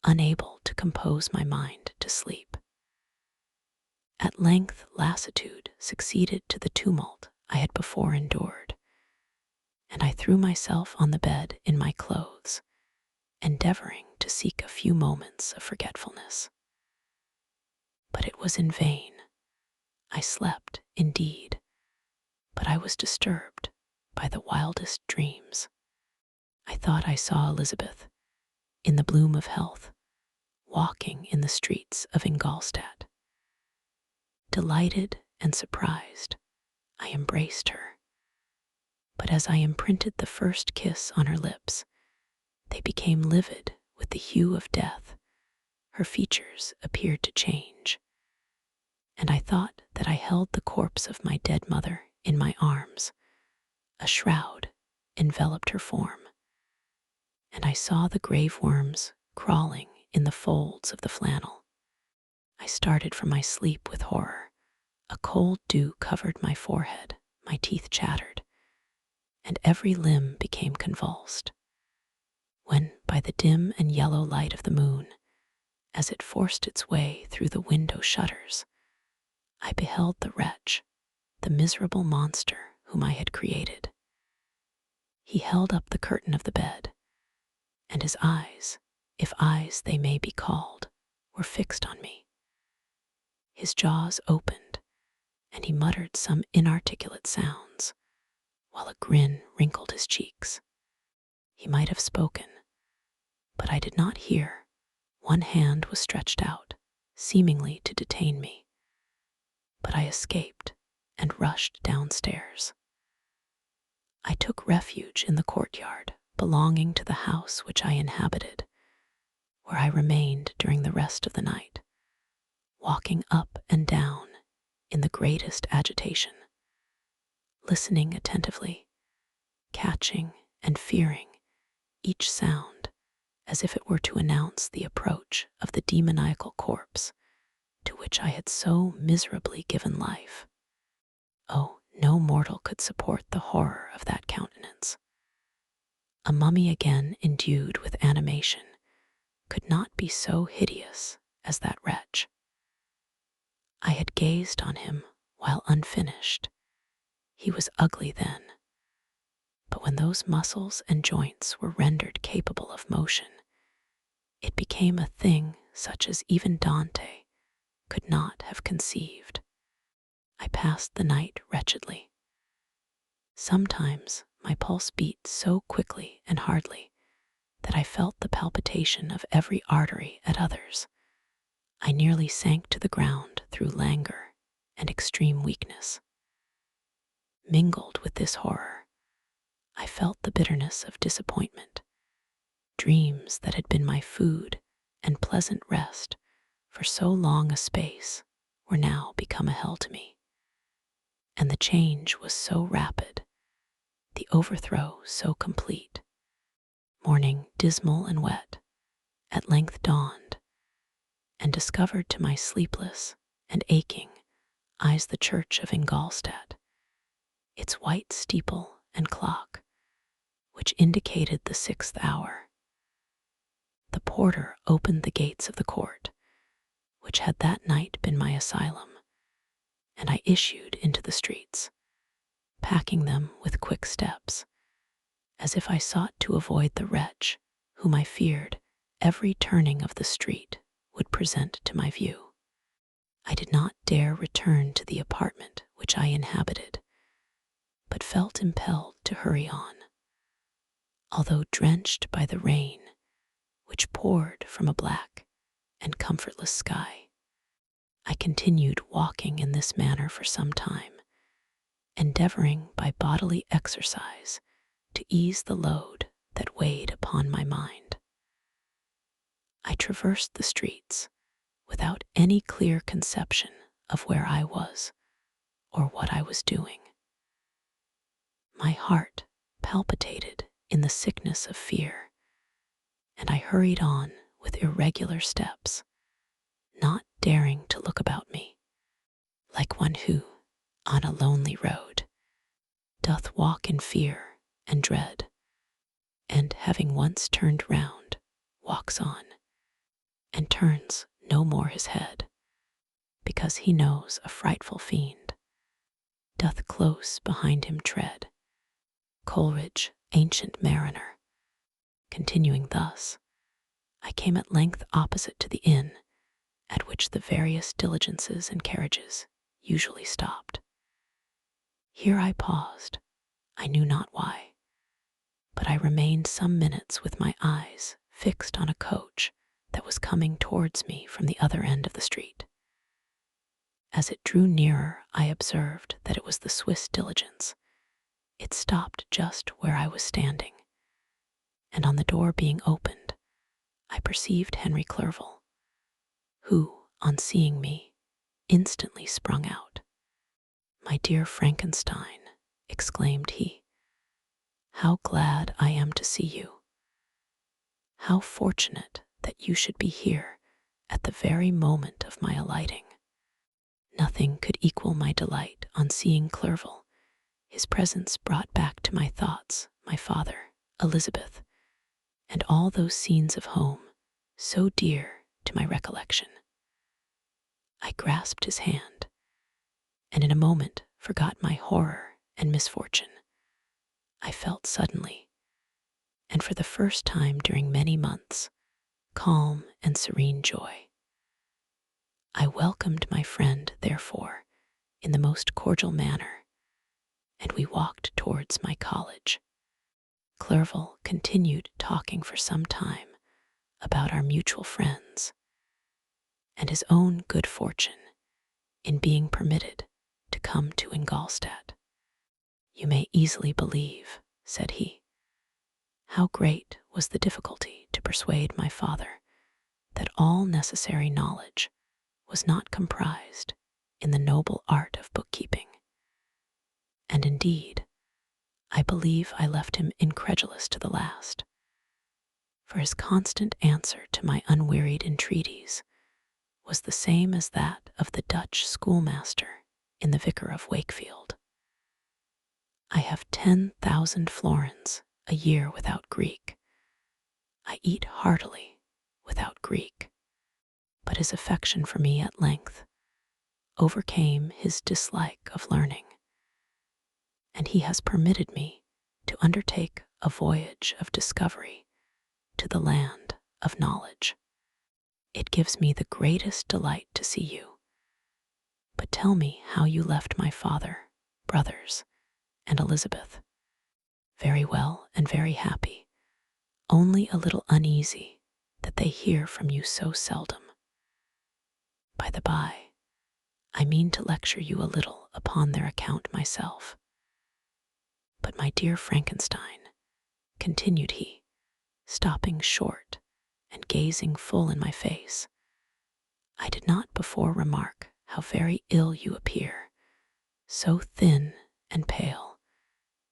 [SPEAKER 1] unable to compose my mind to sleep. At length lassitude succeeded to the tumult I had before endured, and I threw myself on the bed in my clothes, endeavoring to seek a few moments of forgetfulness. But it was in vain. I slept, indeed, but I was disturbed by the wildest dreams. I thought I saw Elizabeth, in the bloom of health, walking in the streets of Ingolstadt. Delighted and surprised, I embraced her, But as I imprinted the first kiss on her lips, they became livid with the hue of death. Her features appeared to change, and I thought that I held the corpse of my dead mother in my arms. A shroud enveloped her form, and I saw the grave worms crawling in the folds of the flannel. I started from my sleep with horror. A cold dew covered my forehead, my teeth chattered, and every limb became convulsed. When, by the dim and yellow light of the moon, as it forced its way through the window shutters, I beheld the wretch, the miserable monster whom I had created. He held up the curtain of the bed, and his eyes, if eyes they may be called, were fixed on me. His jaws opened, and he muttered some inarticulate sounds, while a grin wrinkled his cheeks. He might have spoken, but I did not hear. One hand was stretched out, seemingly to detain me, but I escaped and rushed downstairs. I took refuge in the courtyard belonging to the house which I inhabited, where I remained during the rest of the night, walking up and down in the greatest agitation, listening attentively, catching and fearing each sound as if it were to announce the approach of the demoniacal corpse to which I had so miserably given life. Oh, no mortal could support the horror of that countenance. A mummy again endued with animation could not be so hideous as that wretch. I had gazed on him while unfinished. He was ugly then, but when those muscles and joints were rendered capable of motion, it became a thing such as even Dante could not have conceived. I passed the night wretchedly. Sometimes my pulse beat so quickly and hardly that I felt the palpitation of every artery. At others, I nearly sank to the ground through languor and extreme weakness. Mingled with this horror, I felt the bitterness of disappointment. Dreams that had been my food and pleasant rest for so long a space were now become a hell to me. And the change was so rapid, the overthrow so complete. Morning, dismal and wet, at length dawned, and discovered to my sleepless and aching eyes the church of Ingolstadt, its white steeple and clock, which indicated the 6th hour. The porter opened the gates of the court, which had that night been my asylum, and I issued into the streets, packing them with quick steps, as if I sought to avoid the wretch whom I feared every turning of the street would present to my view. I did not dare return to the apartment which I inhabited, but felt impelled to hurry on. Although drenched by the rain, which poured from a black and comfortless sky, I continued walking in this manner for some time, endeavoring by bodily exercise to ease the load that weighed upon my mind. I traversed the streets without any clear conception of where I was or what I was doing. My heart palpitated in the sickness of fear, and I hurried on with irregular steps, not daring to look about me, like one who, on a lonely road, doth walk in fear and dread, and having once turned round, walks on, and turns no more his head, because he knows a frightful fiend doth close behind him tread. Coleridge, Ancient Mariner. Continuing thus, I came at length opposite to the inn at which the various diligences and carriages usually stopped. Here I paused, I knew not why, but I remained some minutes with my eyes fixed on a coach that was coming towards me from the other end of the street. As it drew nearer, I observed that it was the Swiss diligence, It stopped just where I was standing, and on the door being opened, I perceived Henry Clerval, who, on seeing me, instantly sprung out. "My dear Frankenstein," exclaimed he, "how glad I am to see you. How fortunate that you should be here at the very moment of my alighting." Nothing could equal my delight on seeing Clerval. His presence brought back to my thoughts my father, Elizabeth, and all those scenes of home so dear to my recollection. I grasped his hand, and in a moment forgot my horror and misfortune. I felt suddenly, and for the first time during many months, calm and serene joy. I welcomed my friend, therefore, in the most cordial manner, and we walked towards my college. Clerval continued talking for some time about our mutual friends and his own good fortune in being permitted to come to Ingolstadt. "You may easily believe," said he, "how great was the difficulty to persuade my father that all necessary knowledge was not comprised in the noble art of bookkeeping. And indeed, I believe I left him incredulous to the last, for his constant answer to my unwearied entreaties was the same as that of the Dutch schoolmaster in the Vicar of Wakefield. I have 10,000 florins a year without Greek. I eat heartily without Greek. But his affection for me at length overcame his dislike of learning, and he has permitted me to undertake a voyage of discovery to the land of knowledge. It gives me the greatest delight to see you. But tell me how you left my father, brothers, and Elizabeth." "Very well and very happy, only a little uneasy that they hear from you so seldom. By the by, I mean to lecture you a little upon their account myself. But my dear Frankenstein," continued he, stopping short and gazing full in my face, "I did not before remark how very ill you appear, so thin and pale.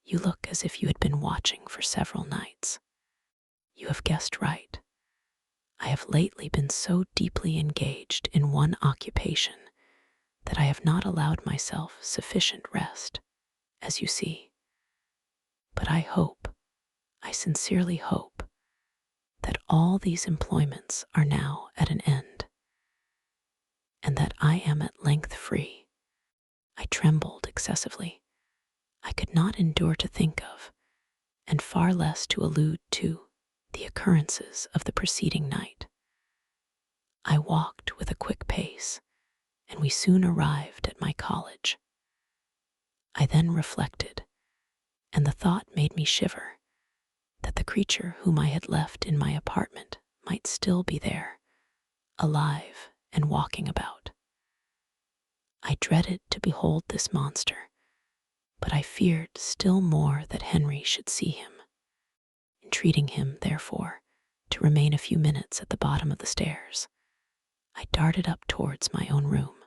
[SPEAKER 1] You look as if you had been watching for several nights. You have guessed right. I have lately been so deeply engaged in one occupation that I have not allowed myself sufficient rest, as you see. But I sincerely hope, that all these employments are now at an end, and that I am at length free." I trembled excessively. I could not endure to think of, and far less to allude to, the occurrences of the preceding night. I walked with a quick pace, and we soon arrived at my college. I then reflected, and the thought made me shiver, that the creature whom I had left in my apartment might still be there, alive and walking about. I dreaded to behold this monster, but I feared still more that Henry should see him. Entreating him, therefore, to remain a few minutes at the bottom of the stairs, I darted up towards my own room.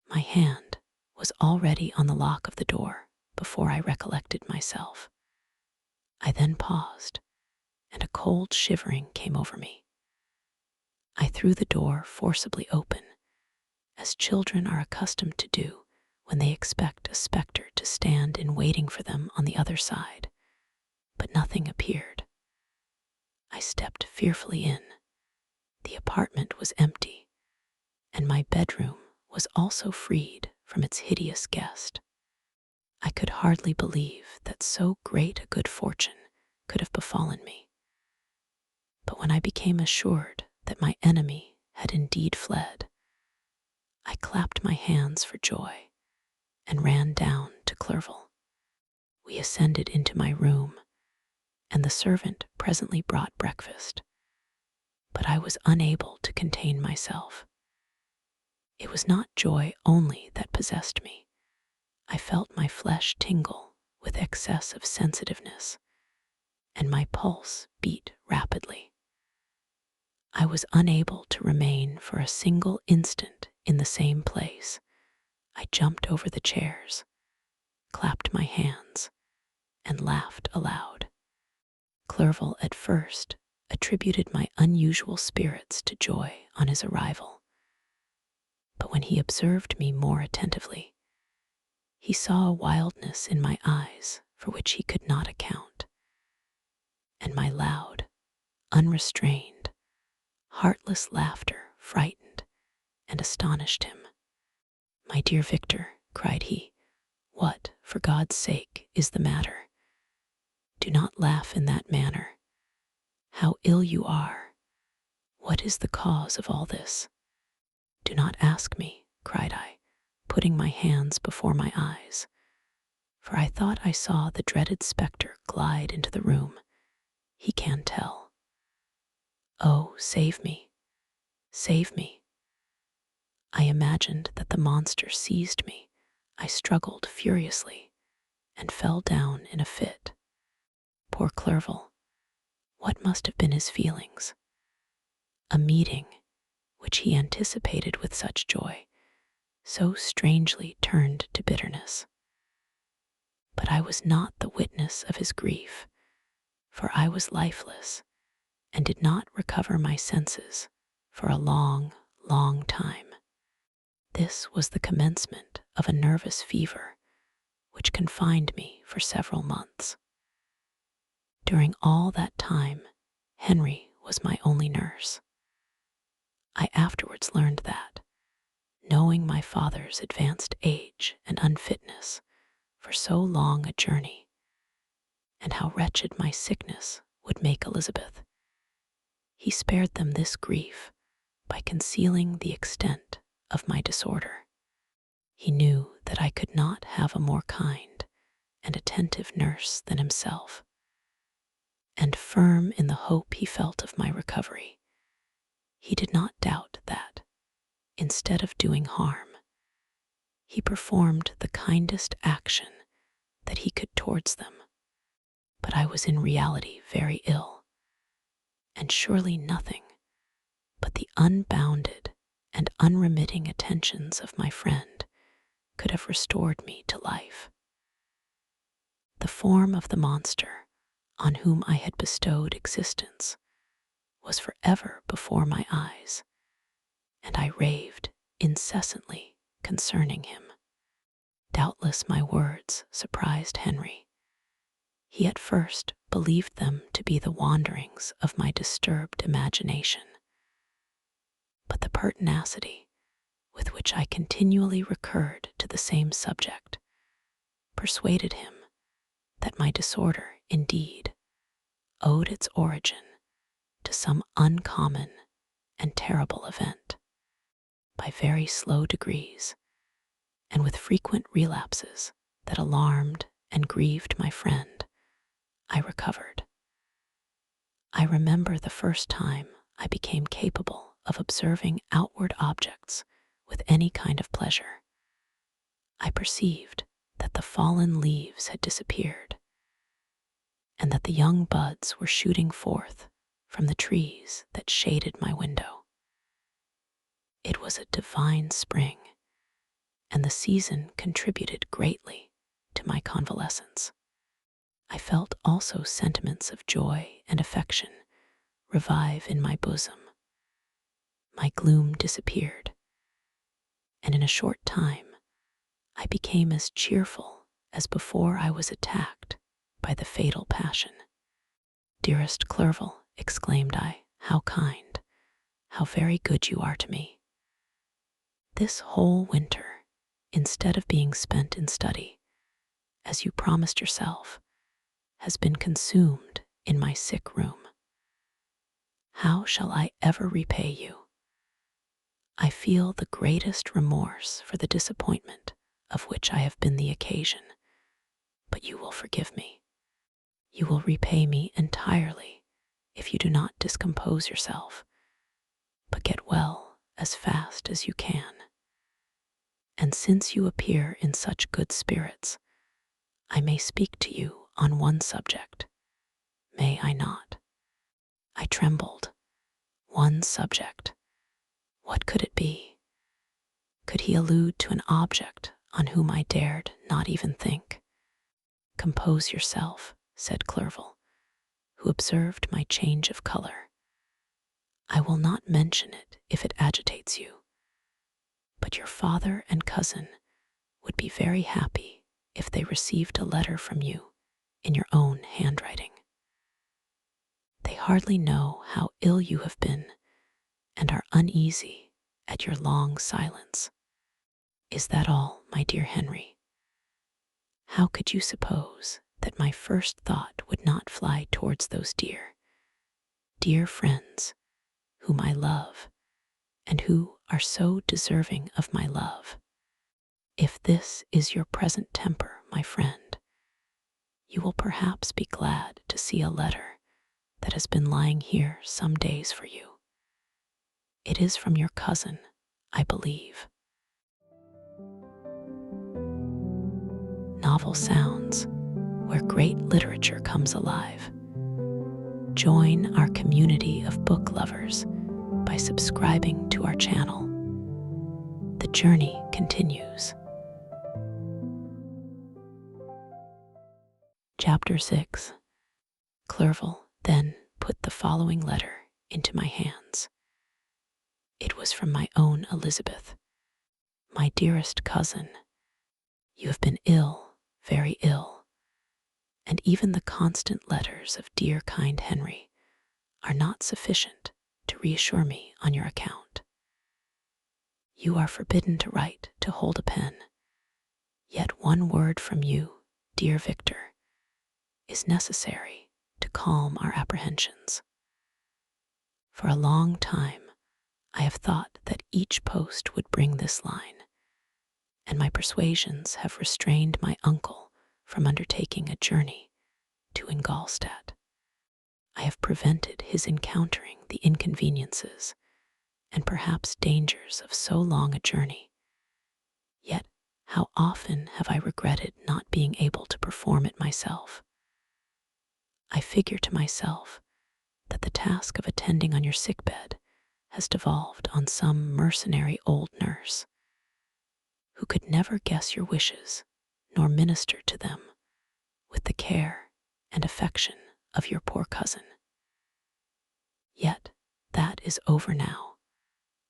[SPEAKER 1] My hand was already on the lock of the door before I recollected myself. I then paused, and a cold shivering came over me. I threw the door forcibly open, as children are accustomed to do when they expect a spectre to stand in waiting for them on the other side, but nothing appeared. I stepped fearfully in. The apartment was empty, and my bedroom was also freed from its hideous guest. I could hardly believe that so great a good fortune could have befallen me. But when I became assured that my enemy had indeed fled, I clapped my hands for joy and ran down to Clerval. We ascended into my room, and the servant presently brought breakfast, but I was unable to contain myself. It was not joy only that possessed me. I felt my flesh tingle with excess of sensitiveness, and my pulse beat rapidly. I was unable to remain for a single instant in the same place. I jumped over the chairs, clapped my hands, and laughed aloud. Clerval at first attributed my unusual spirits to joy on his arrival, but when he observed me more attentively, he saw a wildness in my eyes for which he could not account, and my loud, unrestrained, heartless laughter frightened and astonished him. "My dear Victor," cried he, "what, for God's sake, is the matter? Do not laugh in that manner. How ill you are! What is the cause of all this?" "Do not ask me," cried I, putting my hands before my eyes, for I thought I saw the dreaded spectre glide into the room. "He can tell. Oh, save me, save me." I imagined that the monster seized me. I struggled furiously and fell down in a fit. Poor Clerval, what must have been his feelings? A meeting, which he anticipated with such joy, so strangely turned to bitterness. But I was not the witness of his grief, for I was lifeless and did not recover my senses for a long, long time. This was the commencement of a nervous fever which confined me for several months. During all that time, Henry was my only nurse. I afterwards learned that, knowing my father's advanced age and unfitness for so long a journey, and how wretched my sickness would make Elizabeth, he spared them this grief by concealing the extent of my disorder. He knew that I could not have a more kind and attentive nurse than himself, and firm in the hope he felt of my recovery, he did not doubt that, instead of doing harm, he performed the kindest action that he could towards them. But I was in reality very ill, and surely nothing but the unbounded and unremitting attentions of my friend could have restored me to life. The form of the monster on whom I had bestowed existence was forever before my eyes, and I raved incessantly concerning him. Doubtless my words surprised Henry. He at first believed them to be the wanderings of my disturbed imagination, but the pertinacity with which I continually recurred to the same subject persuaded him that my disorder, indeed, owed its origin to some uncommon and terrible event. By very slow degrees, and with frequent relapses that alarmed and grieved my friend, I recovered. I remember the first time I became capable of observing outward objects with any kind of pleasure. I perceived that the fallen leaves had disappeared, and that the young buds were shooting forth from the trees that shaded my window. It was a divine spring, and the season contributed greatly to my convalescence. I felt also sentiments of joy and affection revive in my bosom. My gloom disappeared, and in a short time I became as cheerful as before I was attacked by the fatal passion. "Dearest Clerval," exclaimed I, "how kind, how very good you are to me. This whole winter, instead of being spent in study, as you promised yourself, has been consumed in my sick room. How shall I ever repay you? I feel the greatest remorse for the disappointment of which I have been the occasion, but you will forgive me. You will repay me entirely if you do not discompose yourself, but get well as fast as you can. And since you appear in such good spirits, I may speak to you on one subject, may I not? I trembled. One subject. What could it be? Could he allude to an object on whom I dared not even think? Compose yourself, said Clerval, who observed my change of color. I will not mention it if it agitates you, but your father and cousin would be very happy if they received a letter from you in your own handwriting. They hardly know how ill you have been and are uneasy at your long silence. Is that all, my dear Henry? How could you suppose that my first thought would not fly towards those dear, dear friends whom I love and who are so deserving of my love? If this is your present temper, my friend, you will perhaps be glad to see a letter that has been lying here some days for you. It is from your cousin, I believe. Novel sounds where great literature comes alive. Join our community of book lovers by subscribing to our channel. The journey continues. Chapter 6. Clerval then put the following letter into my hands. It was from my own Elizabeth. My dearest cousin, you have been ill, very ill, and even the constant letters of dear kind Henry are not sufficient to reassure me on your account. You are forbidden to write, to hold a pen, yet one word from you, dear Victor, is necessary to calm our apprehensions. For a long time, I have thought that each post would bring this line, and my persuasions have restrained my uncle from undertaking a journey to Ingolstadt. I have prevented his encountering the inconveniences and perhaps dangers of so long a journey. Yet how often have I regretted not being able to perform it myself. I figure to myself that the task of attending on your sickbed has devolved on some mercenary old nurse, who could never guess your wishes nor minister to them with the care and affection of your poor cousin. Yet that is over now.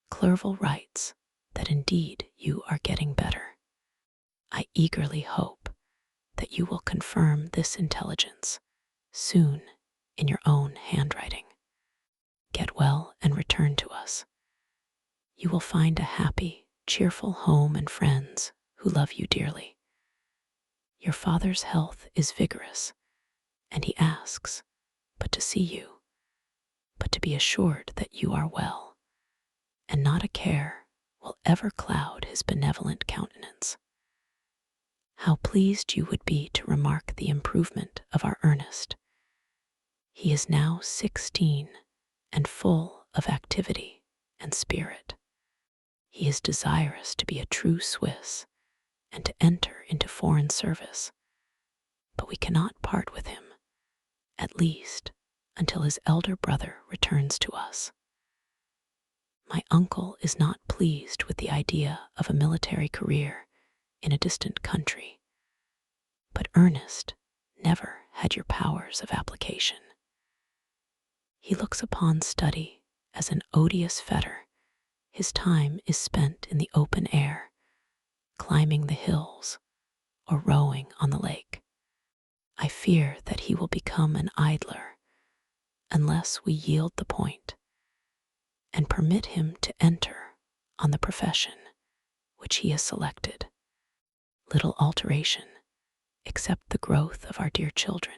[SPEAKER 1] Clerval writes that indeed you are getting better. I eagerly hope that you will confirm this intelligence soon in your own handwriting. Get well and return to us. You will find a happy, cheerful home and friends who love you dearly. Your father's health is vigorous, and he asks but to see you, but to be assured that you are well, and not a care will ever cloud his benevolent countenance. How pleased you would be to remark the improvement of our Ernest. He is now 16 and full of activity and spirit. He is desirous to be a true Swiss and to enter into foreign service, but we cannot part with him, at least until his elder brother returns to us. My uncle is not pleased with the idea of a military career in a distant country, but Ernest never had your powers of application. He looks upon study as an odious fetter. His time is spent in the open air, climbing the hills or rowing on the lake. I fear that he will become an idler unless we yield the point and permit him to enter on the profession which he has selected. Little alteration, except the growth of our dear children,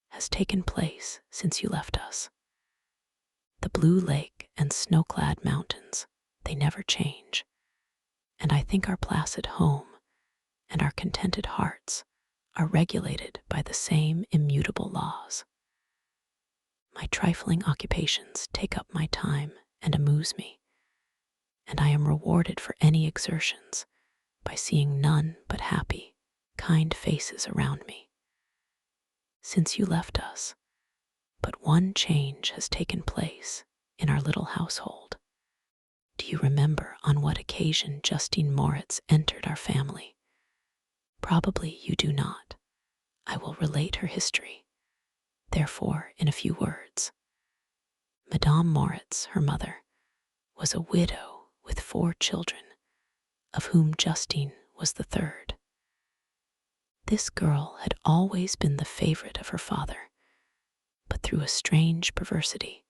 [SPEAKER 1] has taken place since you left us. The blue lake and snow-clad mountains, they never change, and I think our placid home and our contented hearts are regulated by the same immutable laws. My trifling occupations take up my time and amuse me, and I am rewarded for any exertions by seeing none but happy, kind faces around me. Since you left us, but one change has taken place in our little household. Do you remember on what occasion Justine Moritz entered our family? Probably you do not. I will relate her history, therefore, in a few words. Madame Moritz, her mother, was a widow with 4 children, of whom Justine was the third. This girl had always been the favorite of her father, but through a strange perversity,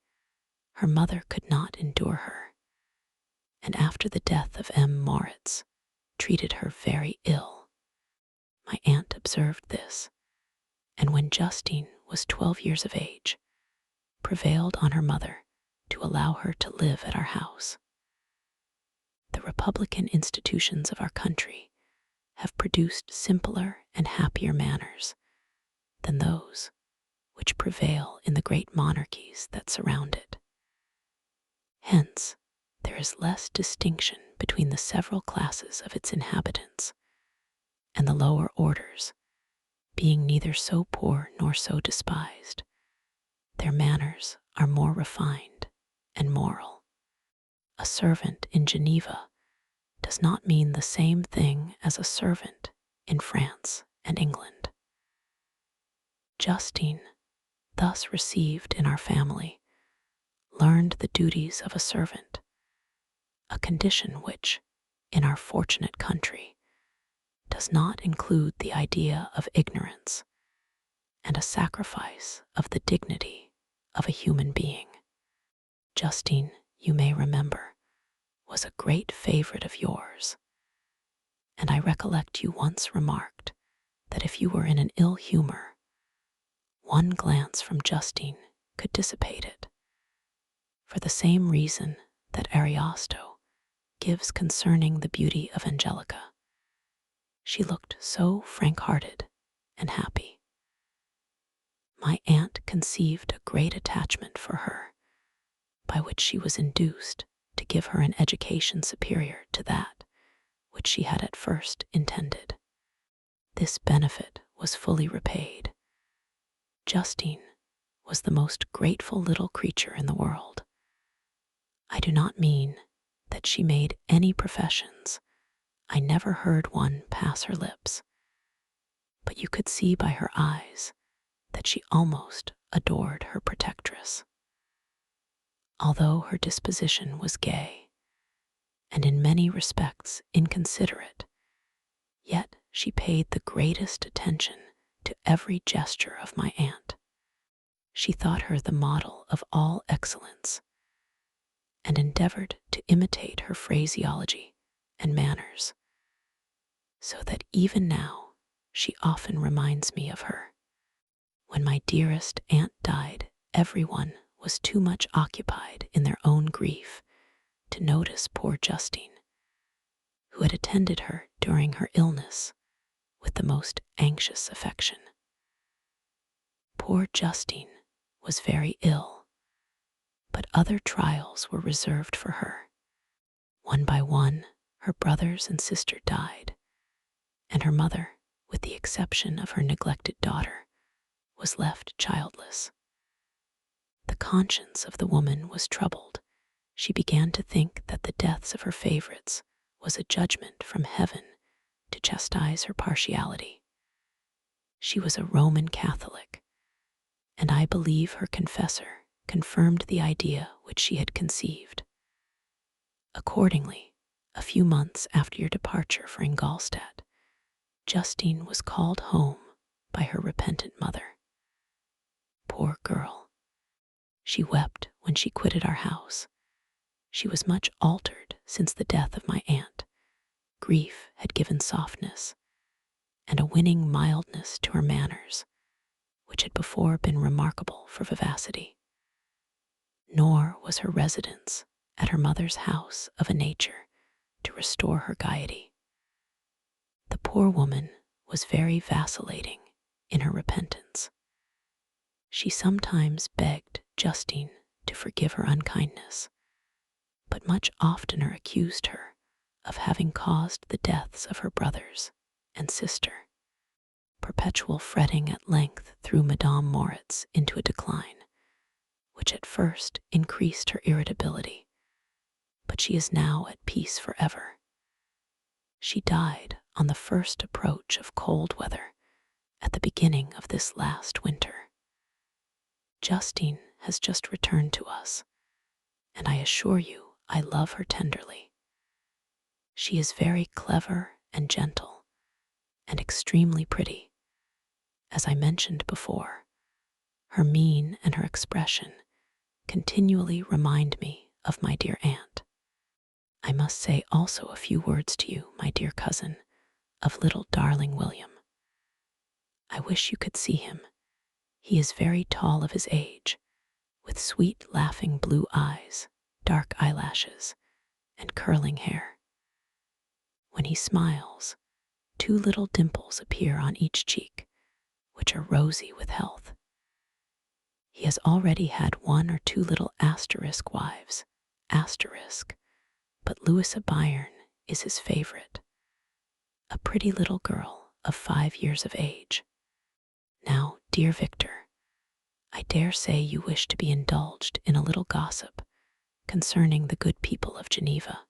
[SPEAKER 1] her mother could not endure her, and after the death of M. Moritz, treated her very ill. My aunt observed this, and when Justine was 12 years of age, prevailed on her mother to allow her to live at our house. The republican institutions of our country have produced simpler and happier manners than those which prevail in the great monarchies that surround it. Hence, there is less distinction between the several classes of its inhabitants, and the lower orders, being neither so poor nor so despised, their manners are more refined and moral. A servant in Geneva does not mean the same thing as a servant in France and England. Justine, thus received in our family, learned the duties of a servant, a condition which, in our fortunate country, does not include the idea of ignorance and a sacrifice of the dignity of a human being. Justine, you may remember, was a great favorite of yours, and I recollect you once remarked that if you were in an ill humor, one glance from Justine could dissipate it, for the same reason that Ariosto gives concerning the beauty of Angelica. She looked so frank-hearted and happy. My aunt conceived a great attachment for her, by which she was induced to give her an education superior to that which she had at first intended. This benefit was fully repaid. Justine was the most grateful little creature in the world. I do not mean that she made any professions. I never heard one pass her lips, but you could see by her eyes that she almost adored her protectress. Although her disposition was gay, and in many respects inconsiderate, yet she paid the greatest attention to every gesture of my aunt. She thought her the model of all excellence, and endeavored to imitate her phraseology and manners, so that even now she often reminds me of her. When my dearest aunt died, everyone was too much occupied in their own grief to notice poor Justine, who had attended her during her illness with the most anxious affection. Poor Justine was very ill, but other trials were reserved for her. One by one, her brothers and sister died, and her mother, with the exception of her neglected daughter, was left childless. The conscience of the woman was troubled. She began to think that the deaths of her favorites was a judgment from heaven to chastise her partiality. She was a Roman Catholic, and I believe her confessor confirmed the idea which she had conceived. Accordingly, a few months after your departure for Ingolstadt, Justine was called home by her repentant mother. Poor girl! She wept when she quitted our house. She was much altered since the death of my aunt. Grief had given softness and a winning mildness to her manners, which had before been remarkable for vivacity. Nor was her residence at her mother's house of a nature to restore her gaiety. The poor woman was very vacillating in her repentance. She sometimes begged Justine to forgive her unkindness, but much oftener accused her of having caused the deaths of her brothers and sister. Perpetual fretting at length threw Madame Moritz into a decline, which at first increased her irritability, but she is now at peace forever. She died on the first approach of cold weather at the beginning of this last winter. Justine has just returned to us, and I assure you I love her tenderly. She is very clever and gentle, and extremely pretty. As I mentioned before, her mien and her expression continually remind me of my dear aunt. I must say also a few words to you, my dear cousin, of little darling William. I wish you could see him. He is very tall of his age, with sweet laughing blue eyes, dark eyelashes, and curling hair. When he smiles, 2 little dimples appear on each cheek, which are rosy with health. He has already had 1 or 2 little asterisk wives, but Louisa Byrne is his favorite, a pretty little girl of 5 years of age. Now, dear Victor, I dare say you wish to be indulged in a little gossip concerning the good people of Geneva.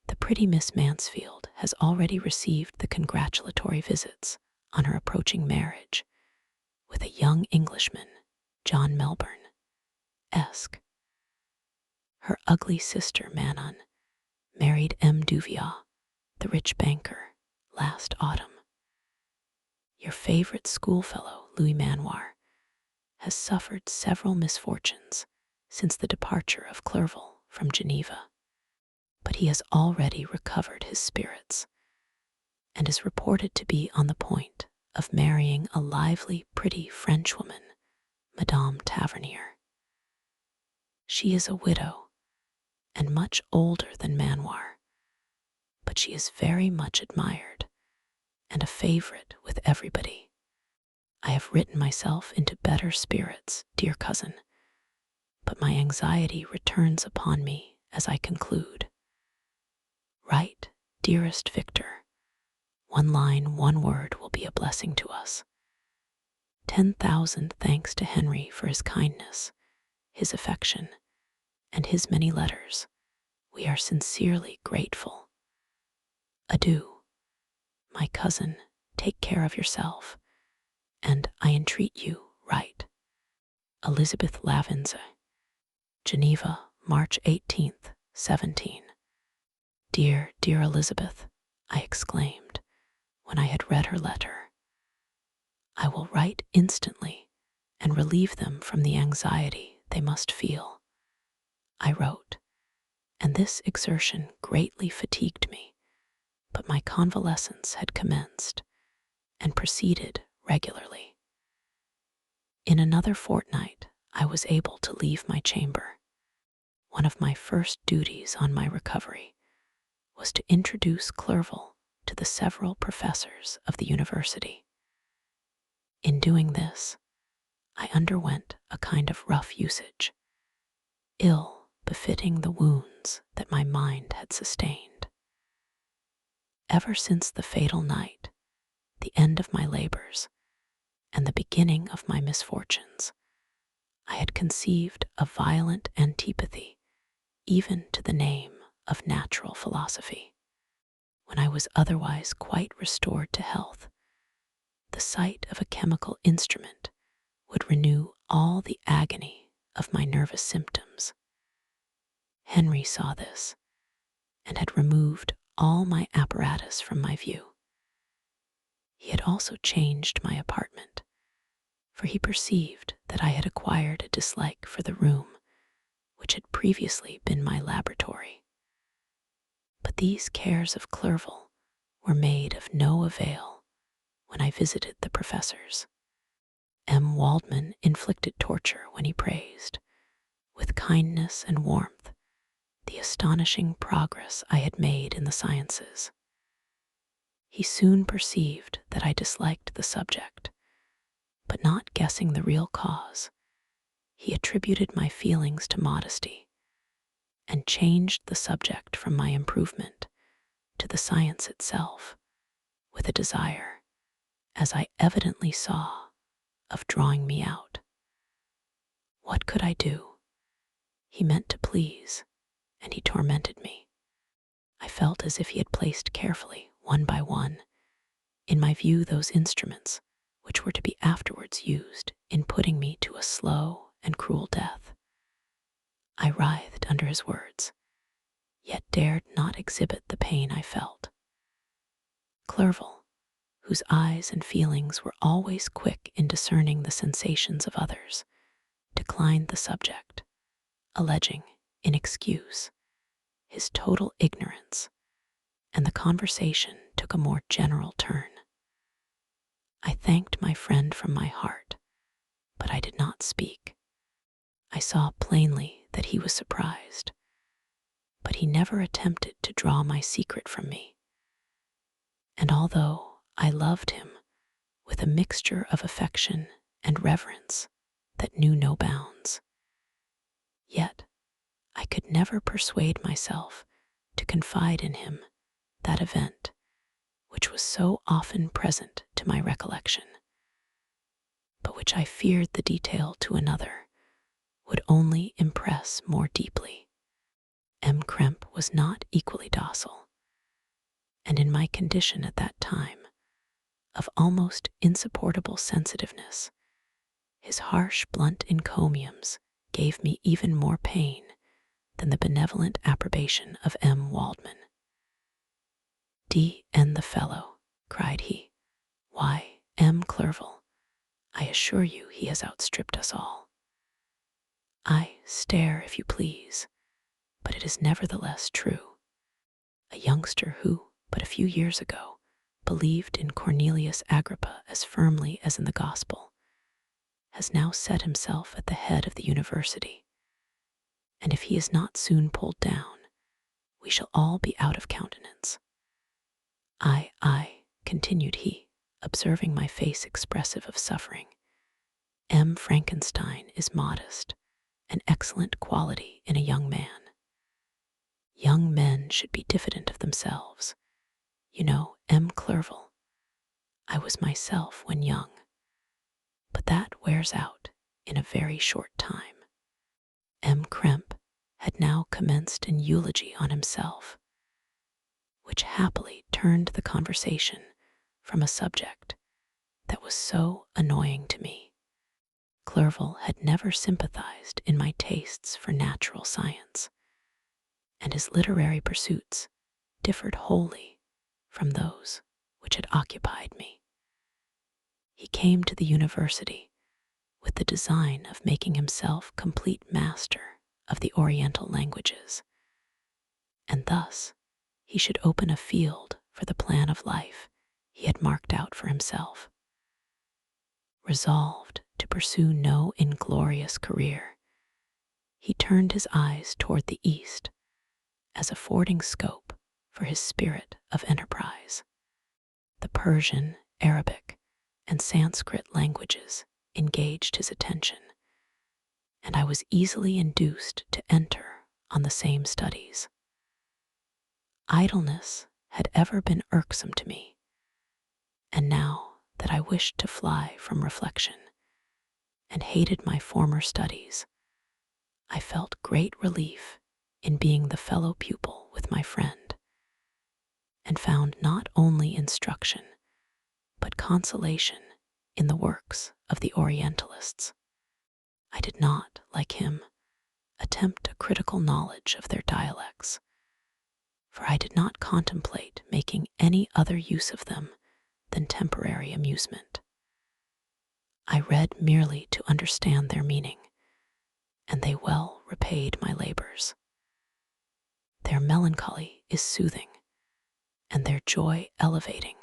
[SPEAKER 1] The pretty Miss Mansfield has already received the congratulatory visits on her approaching marriage with a young Englishman, John Melbourne, Esq. Her ugly sister Manon married M. Duviat, the rich banker, last autumn. Your favorite schoolfellow, Louis Manoir, has suffered several misfortunes since the departure of Clerval from Geneva, but he has already recovered his spirits and is reported to be on the point of marrying a lively, pretty Frenchwoman, Madame Tavernier. She is a widow and much older than Manoir, but she is very much admired and a favorite with everybody. I have written myself into better spirits, dear cousin, but my anxiety returns upon me as I conclude. Write, dearest Victor. 1 line, 1 word will be a blessing to us. 10,000 thanks to Henry for his kindness, his affection, and his many letters. We are sincerely grateful. Adieu. My cousin, take care of yourself, and I entreat you, write. Elizabeth Lavinze. Geneva, March 18th, 17. Dear, dear Elizabeth, I exclaimed when I had read her letter. I will write instantly and relieve them from the anxiety they must feel. I wrote, and this exertion greatly fatigued me, but my convalescence had commenced and proceeded regularly. In another fortnight, I was able to leave my chamber. One of my first duties on my recovery was to introduce Clerval to the several professors of the university. In doing this, I underwent a kind of rough usage, ill befitting the wounds that my mind had sustained. Ever since the fatal night, the end of my labors, and the beginning of my misfortunes, I had conceived a violent antipathy even to the name of natural philosophy. When I was otherwise quite restored to health, the sight of a chemical instrument would renew all the agony of my nervous symptoms. Henry saw this and had removed all my apparatus from my view. He had also changed my apartment, for he perceived that I had acquired a dislike for the room which had previously been my laboratory. But these cares of Clerval were made of no avail when I visited the professors. M. Waldman inflicted torture when he praised, with kindness and warmth, the astonishing progress I had made in the sciences. He soon perceived that I disliked the subject, but not guessing the real cause, he attributed my feelings to modesty and changed the subject from my improvement to the science itself, with a desire, as I evidently saw, of drawing me out. What could I do? He meant to please, and he tormented me. I felt as if he had placed carefully, one by one, in my view those instruments which were to be afterwards used in putting me to a slow and cruel death. I writhed under his words, yet dared not exhibit the pain I felt. Clerval, whose eyes and feelings were always quick in discerning the sensations of others, declined the subject, alleging, in excuse, his total ignorance, and the conversation took a more general turn. I thanked my friend from my heart, but I did not speak. I saw plainly that he was surprised, but he never attempted to draw my secret from me. And although I loved him with a mixture of affection and reverence that knew no bounds, yet I could never persuade myself to confide in him that event which was so often present to my recollection, but which I feared the detail to another would only impress more deeply. M. Kremp was not equally docile, and in my condition at that time, of almost insupportable sensitiveness, his harsh, blunt encomiums gave me even more pain than the benevolent approbation of M. Waldman. D.N. the fellow, cried he. Why, M. Clerval, I assure you he has outstripped us all. I stare, if you please, but it is nevertheless true. A youngster who, but a few years ago, believed in Cornelius Agrippa as firmly as in the gospel, has now set himself at the head of the university, and if he is not soon pulled down, we shall all be out of countenance. I, continued he, observing my face expressive of suffering, M. Frankenstein is modest, an excellent quality in a young man. Young men should be diffident of themselves. You know, M. Clerval, I was myself when young, but that wears out in a very short time. M. Kremp had now commenced an eulogy on himself, which happily turned the conversation from a subject that was so annoying to me. Clerval had never sympathized in my tastes for natural science, and his literary pursuits differed wholly from those which had occupied me. He came to the university with the design of making himself complete master of the Oriental languages, and thus he should open a field for the plan of life he had marked out for himself. Resolved to pursue no inglorious career, he turned his eyes toward the east as affording scope for his spirit of enterprise. The Persian, Arabic, and Sanskrit languages engaged his attention, and I was easily induced to enter on the same studies. Idleness had ever been irksome to me, and now that I wished to fly from reflection and hated my former studies, I felt great relief in being the fellow pupil with my friend, and found not only instruction, but consolation in the works of the Orientalists. I did not, like him, attempt a critical knowledge of their dialects, for I did not contemplate making any other use of them than temporary amusement. I read merely to understand their meaning, and they well repaid my labors. Their melancholy is soothing, and their joy elevating,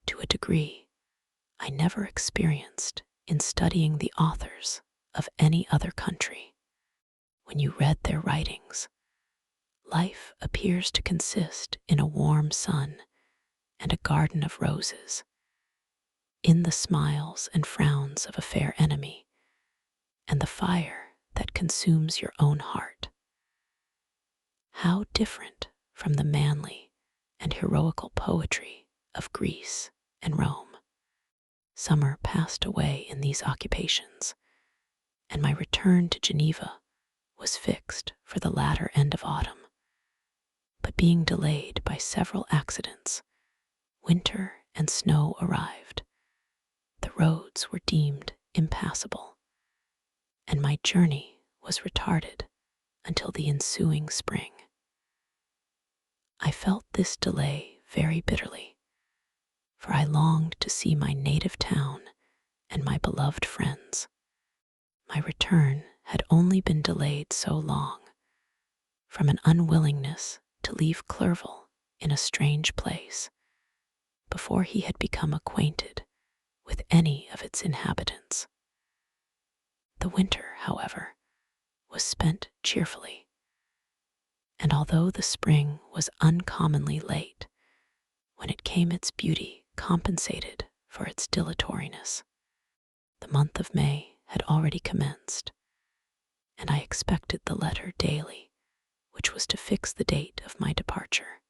[SPEAKER 1] to a degree I never experienced in studying the authors of any other country. When you read their writings, life appears to consist in a warm sun and a garden of roses, in the smiles and frowns of a fair enemy, and the fire that consumes your own heart. How different from the manly and heroical poetry of Greece and Rome. Summer passed away in these occupations, and my return to Geneva was fixed for the latter end of autumn. But being delayed by several accidents, winter and snow arrived. The roads were deemed impassable, and my journey was retarded until the ensuing spring. I felt this delay very bitterly, for I longed to see my native town and my beloved friends. My return had only been delayed so long from an unwillingness to leave Clerval in a strange place before he had become acquainted with any of its inhabitants. The winter, however, was spent cheerfully, and although the spring was uncommonly late, when it came its beauty compensated for its dilatoriness. The month of May had already commenced, and I expected the letter daily, which was to fix the date of my departure.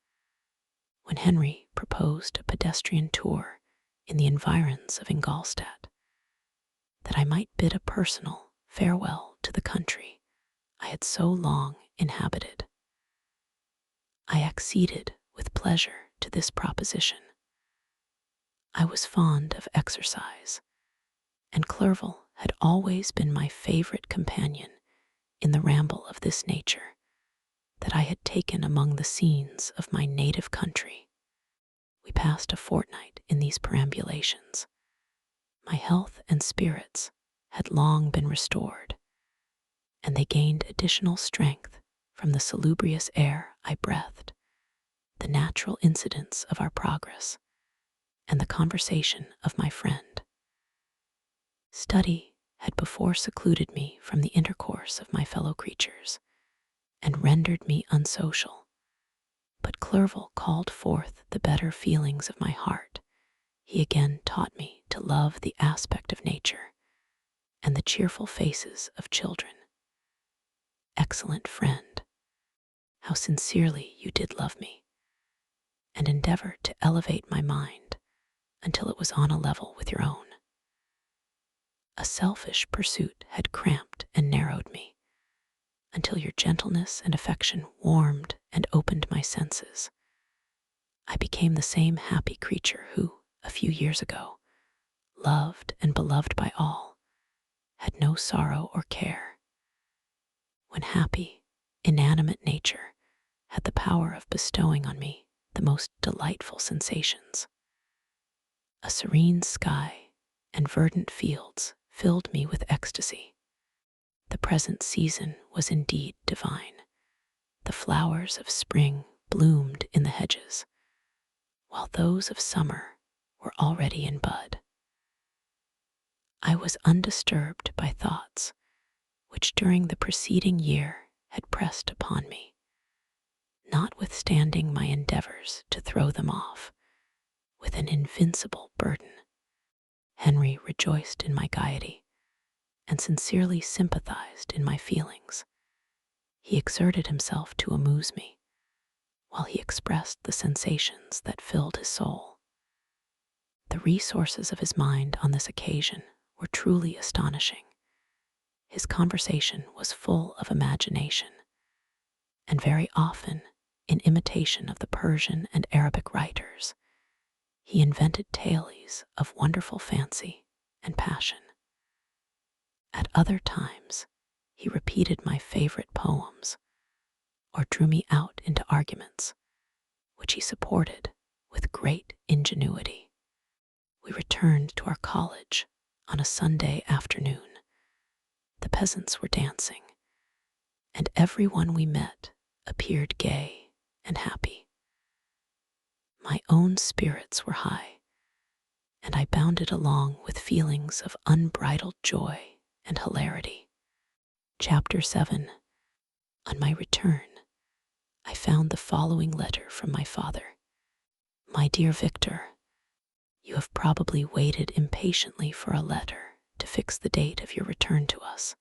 [SPEAKER 1] When Henry proposed a pedestrian tour in the environs of Ingolstadt, that I might bid a personal farewell to the country I had so long inhabited, I acceded with pleasure to this proposition. I was fond of exercise, and Clerval had always been my favorite companion in the ramble of this nature that I had taken among the scenes of my native country. We passed a fortnight in these perambulations. My health and spirits had long been restored, and they gained additional strength from the salubrious air I breathed, the natural incidents of our progress, and the conversation of my friend. Study had before secluded me from the intercourse of my fellow creatures, and rendered me unsocial, but Clerval called forth the better feelings of my heart. He again taught me to love the aspect of nature and the cheerful faces of children. Excellent friend, how sincerely you did love me, and endeavor to elevate my mind until it was on a level with your own. A selfish pursuit had cramped and narrowed me, until your gentleness and affection warmed and opened my senses. I became the same happy creature who, a few years ago, loved and beloved by all, had no sorrow or care. When happy, inanimate nature had the power of bestowing on me the most delightful sensations. A serene sky and verdant fields filled me with ecstasy. The present season was indeed divine. The flowers of spring bloomed in the hedges, while those of summer were already in bud. I was undisturbed by thoughts which during the preceding year had pressed upon me, notwithstanding my endeavors to throw them off with an invincible burden. Henry rejoiced in my gaiety and sincerely sympathized in my feelings. He exerted himself to amuse me, while he expressed the sensations that filled his soul. The resources of his mind on this occasion were truly astonishing. His conversation was full of imagination, and very often, in imitation of the Persian and Arabic writers, he invented tales of wonderful fancy and passion. At other times, he repeated my favorite poems, or drew me out into arguments, which he supported with great ingenuity. We returned to our college on a Sunday afternoon. The peasants were dancing, and everyone we met appeared gay and happy. My own spirits were high, and I bounded along with feelings of unbridled joy and hilarity. Chapter 7. On my return, I found the following letter from my father. My dear Victor, you have probably waited impatiently for a letter to fix the date of your return to us,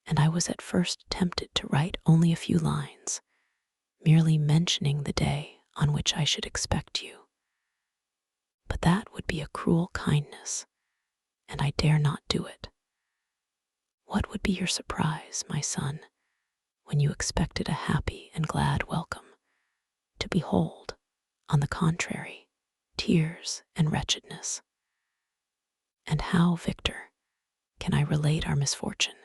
[SPEAKER 1] and I was at first tempted to write only a few lines, merely mentioning the day on which I should expect you. But But that would be a cruel kindness, and I dare not do it. What would be your surprise, my son, when you expected a happy and glad welcome, to behold, on the contrary, tears and wretchedness? And how, Victor, can I relate our misfortune?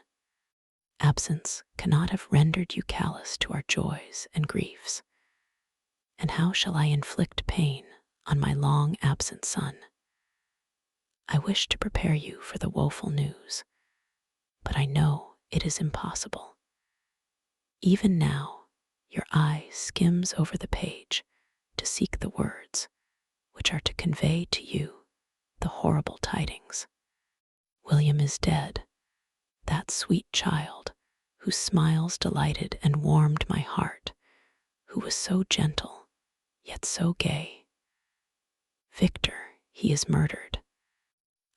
[SPEAKER 1] Absence cannot have rendered you callous to our joys and griefs. And how shall I inflict pain on my long absent son? I wish to prepare you for the woeful news, but I know it is impossible. Even now, your eye skims over the page to seek the words which are to convey to you the horrible tidings. William is dead, that sweet child whose smiles delighted and warmed my heart, who was so gentle, yet so gay. Victor, he is murdered.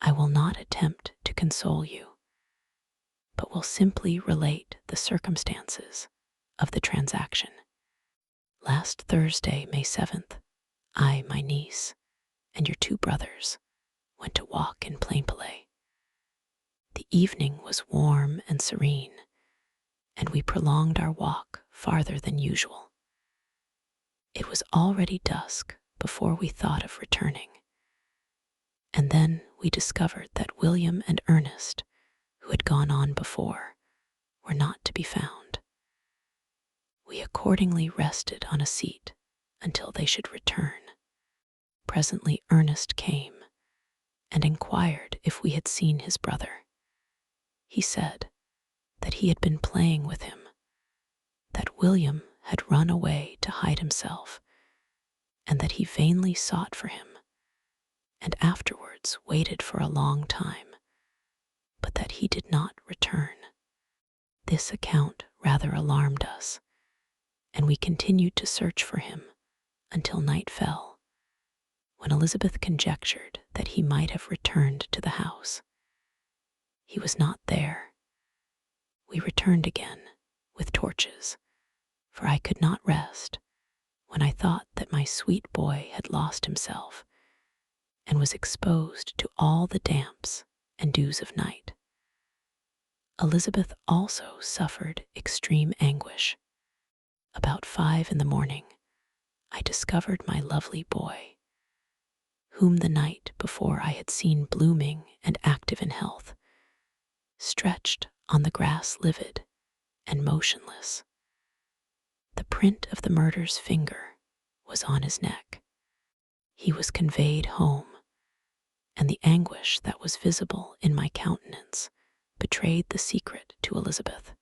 [SPEAKER 1] I will not attempt to console you, but will simply relate the circumstances of the transaction. Last Thursday, May 7th, I, my niece, and your 2 brothers went to walk in Plainpalais. The evening was warm and serene, and we prolonged our walk farther than usual. It was already dusk before we thought of returning, and then we discovered that William and Ernest, who had gone on before, were not to be found. We accordingly rested on a seat until they should return. Presently Ernest came and inquired if we had seen his brother. He said that he had been playing with him, that William had run away to hide himself, and that he vainly sought for him, and afterwards waited for a long time, but that he did not return. This account rather alarmed us, and we continued to search for him until night fell, when Elizabeth conjectured that he might have returned to the house. He was not there. We returned again with torches, for I could not rest when I thought that my sweet boy had lost himself and was exposed to all the damps and dews of night. Elizabeth also suffered extreme anguish. About 5 in the morning, I discovered my lovely boy, whom the night before I had seen blooming and active in health, stretched on the grass livid and motionless. The print of the murderer's finger was on his neck. He was conveyed home, and the anguish that was visible in my countenance betrayed the secret to Elizabeth.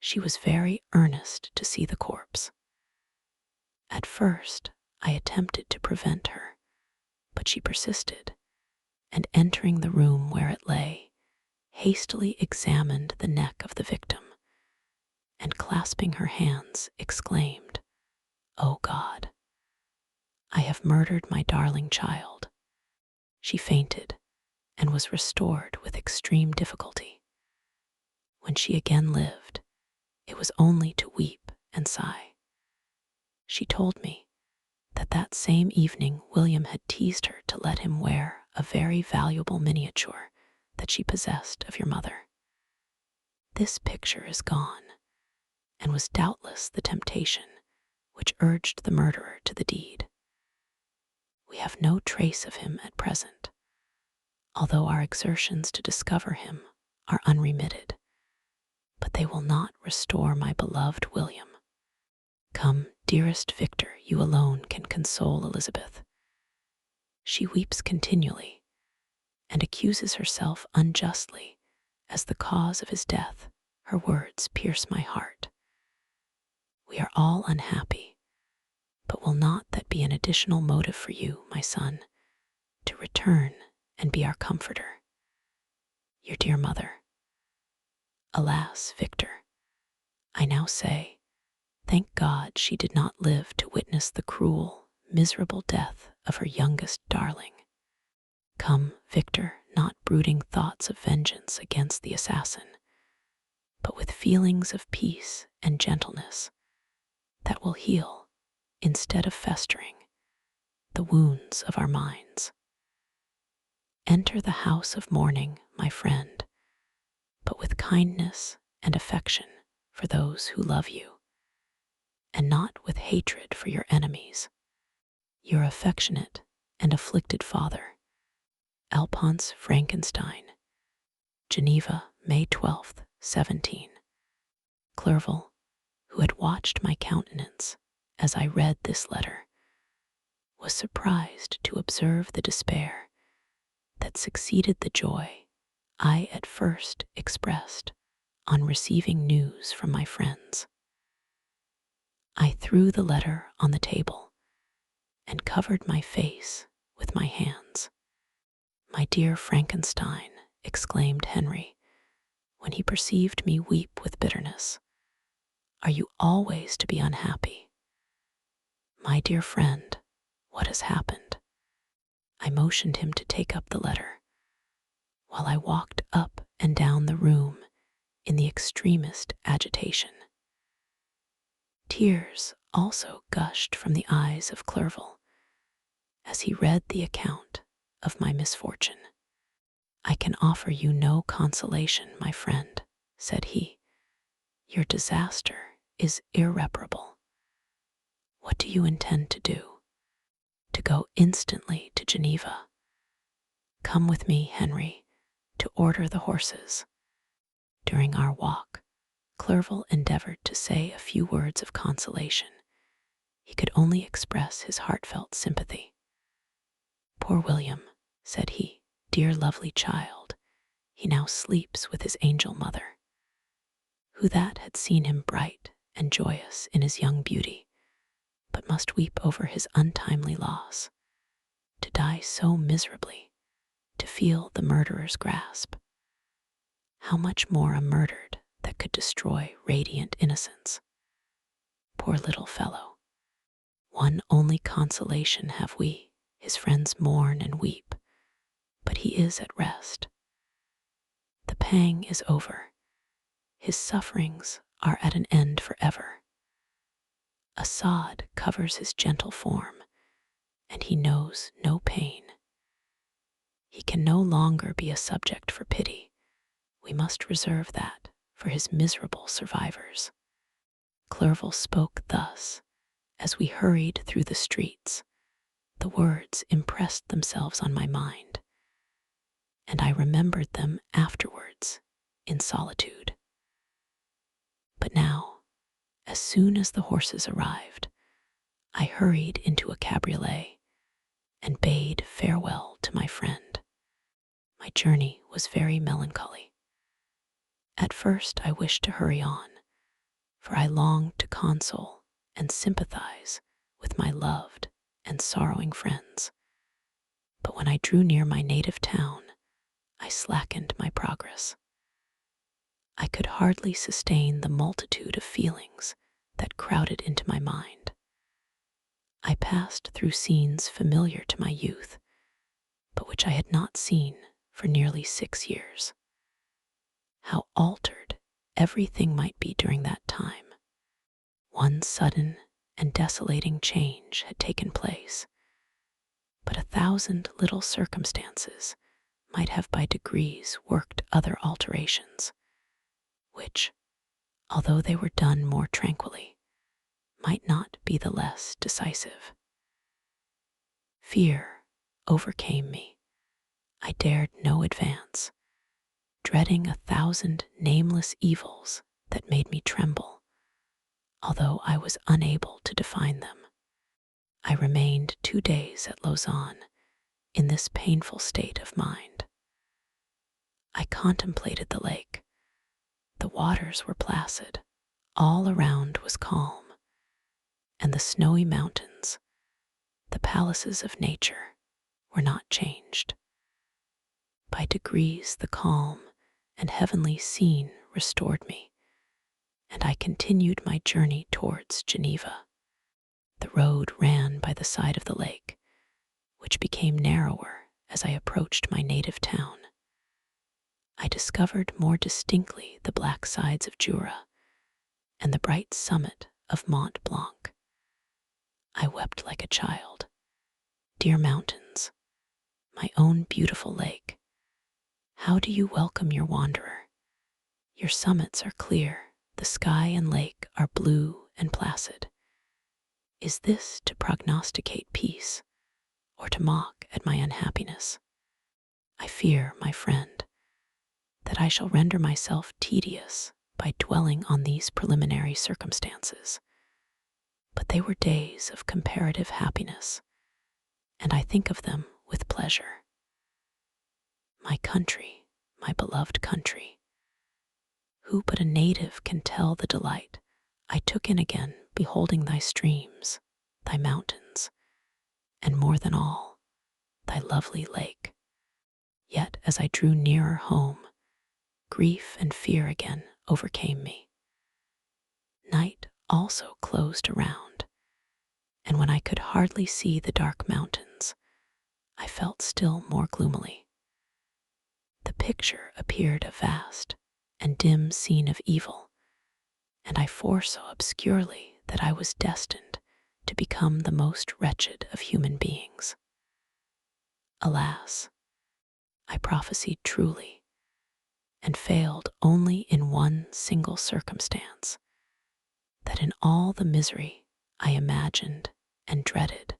[SPEAKER 1] She was very earnest to see the corpse. At first, I attempted to prevent her, but she persisted, and entering the room where it lay, hastily examined the neck of the victim, and clasping her hands, exclaimed, "O God, I have murdered my darling child." She fainted, and was restored with extreme difficulty. When she again lived, it was only to weep and sigh. She told me that that same evening William had teased her to let him wear a very valuable miniature that she possessed of your mother. This picture is gone, and was doubtless the temptation which urged the murderer to the deed. We have no trace of him at present, although our exertions to discover him are unremitted, but they will not restore my beloved William. Come, dearest Victor, you alone can console Elizabeth. She weeps continually, and accuses herself unjustly as the cause of his death. Her words pierce my heart. We are all unhappy, but will not that be an additional motive for you, my son, to return and be our comforter? Your dear mother. Alas, Victor, I now say, thank God she did not live to witness the cruel, miserable death of her youngest darling. Come, Victor, not brooding thoughts of vengeance against the assassin, but with feelings of peace and gentleness that will heal, instead of festering, the wounds of our minds. Enter the house of mourning, my friend, but with kindness and affection for those who love you, and not with hatred for your enemies. Your affectionate and afflicted father, Alphonse Frankenstein. Geneva, May 12th, 17. Clerval, who had watched my countenance as I read this letter, was surprised to observe the despair that succeeded the joy I at first expressed on receiving news from my friends. I threw the letter on the table and covered my face with my hands. "My dear Frankenstein," exclaimed Henry, when he perceived me weep with bitterness, "are you always to be unhappy? My dear friend, what has happened?" I motioned him to take up the letter, while I walked up and down the room in the extremest agitation. Tears also gushed from the eyes of Clerval as he read the account of my misfortune. "I can offer you no consolation, my friend," said he. "Your disaster is irreparable. What do you intend to do?" "To go instantly to Geneva. Come with me, Henry, to order the horses." During our walk, Clerval endeavored to say a few words of consolation. He could only express his heartfelt sympathy. "Poor William," said he, "dear lovely child, he now sleeps with his angel mother. Who that had seen him bright and joyous in his young beauty, but must weep over his untimely loss, to die so miserably, to feel the murderer's grasp? How much more a murdered that could destroy radiant innocence? Poor little fellow! One only consolation have we, his friends mourn and weep, but he is at rest. The pang is over. His sufferings are at an end forever. A sod covers his gentle form, and he knows no pain. He can no longer be a subject for pity. We must reserve that for his miserable survivors." Clerval spoke thus as we hurried through the streets. The words impressed themselves on my mind, and I remembered them afterwards in solitude. But now, as soon as the horses arrived, I hurried into a cabriolet and bade farewell to my friend. My journey was very melancholy. At first I wished to hurry on, for I longed to console and sympathize with my loved and sorrowing friends. But when I drew near my native town, I slackened my progress. I could hardly sustain the multitude of feelings that crowded into my mind. I passed through scenes familiar to my youth, but which I had not seen for nearly 6 years. How altered everything might be during that time. One sudden and desolating change had taken place, but 1,000 little circumstances might have by degrees worked other alterations, which, although they were done more tranquilly, might not be the less decisive. Fear overcame me. I dared no advance, dreading 1,000 nameless evils that made me tremble, although I was unable to define them. I remained 2 days at Lausanne in this painful state of mind. I contemplated the lake. The waters were placid, all around was calm, and the snowy mountains, the palaces of nature, were not changed. By degrees the calm and heavenly scene restored me, and I continued my journey towards Geneva. The road ran by the side of the lake, which became narrower as I approached my native town. I discovered more distinctly the black sides of Jura and the bright summit of Mont Blanc. I wept like a child. Dear mountains, my own beautiful lake, how do you welcome your wanderer? Your summits are clear, the sky and lake are blue and placid. Is this to prognosticate peace, or to mock at my unhappiness? I fear, my friend, that I shall render myself tedious by dwelling on these preliminary circumstances. But they were days of comparative happiness, and I think of them with pleasure. My country, my beloved country, who but a native can tell the delight I took in again beholding thy streams, thy mountains, and more than all, thy lovely lake. Yet as I drew nearer home, grief and fear again overcame me. Night also closed around, and when I could hardly see the dark mountains, I felt still more gloomily. The picture appeared a vast and dim scene of evil, and I foresaw obscurely that I was destined to become the most wretched of human beings. Alas, I prophesied truly, and failed only in one single circumstance, that in all the misery I imagined and dreaded,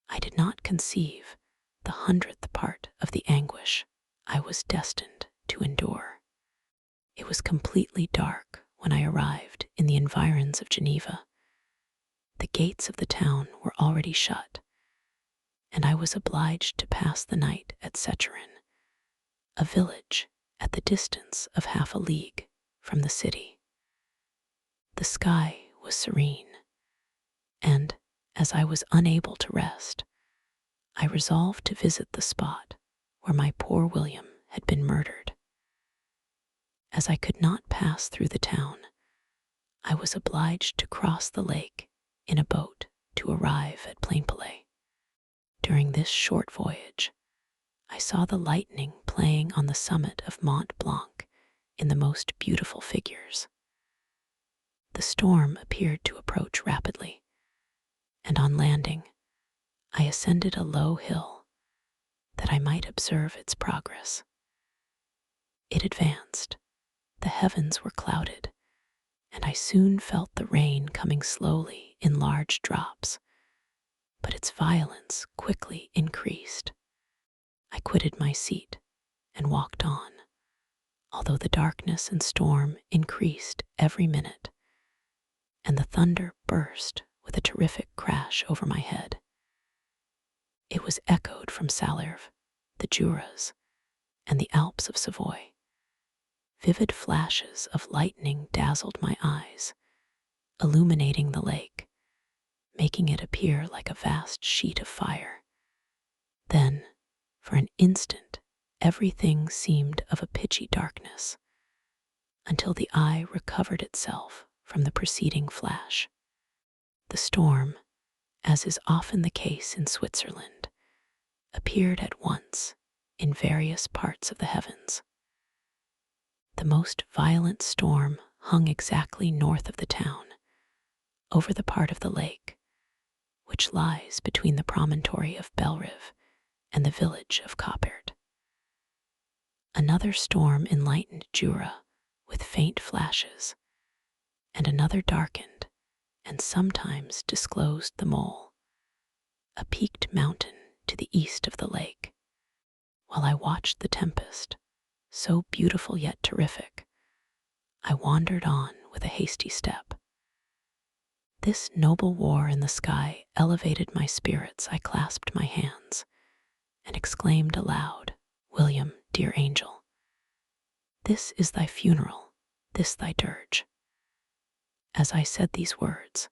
[SPEAKER 1] I did not conceive the 100th part of the anguish I was destined to endure. It was completely dark when I arrived in the environs of Geneva. The gates of the town were already shut, and I was obliged to pass the night at Secherin, a village at the distance of half a league from the city. The sky was serene, and, as I was unable to rest, I resolved to visit the spot where my poor William had been murdered. As I could not pass through the town, I was obliged to cross the lake in a boat to arrive at Plainpalais. During this short voyage, I saw the lightning playing on the summit of Mont Blanc in the most beautiful figures. The storm appeared to approach rapidly, and on landing, I ascended a low hill that I might observe its progress. It advanced, the heavens were clouded, and I soon felt the rain coming slowly in large drops, but its violence quickly increased. I quitted my seat and walked on, although the darkness and storm increased every minute, and the thunder burst with a terrific crash over my head. It was echoed from Salers, the Juras, and the Alps of Savoy. Vivid flashes of lightning dazzled my eyes, illuminating the lake, making it appear like a vast sheet of fire. Then, for an instant, everything seemed of a pitchy darkness, until the eye recovered itself from the preceding flash. The storm, as is often the case in Switzerland, appeared at once in various parts of the heavens. The most violent storm hung exactly north of the town, over the part of the lake which lies between the promontory of Bellerive and the village of Coppert. Another storm enlightened Jura with faint flashes, and another darkened and sometimes disclosed the Mole, a peaked mountain to the east of the lake. While I watched the tempest, so beautiful yet terrific, I wandered on with a hasty step. This noble war in the sky elevated my spirits. I clasped my hands and exclaimed aloud, "William, dear angel, this is thy funeral, this thy dirge." As I said these words,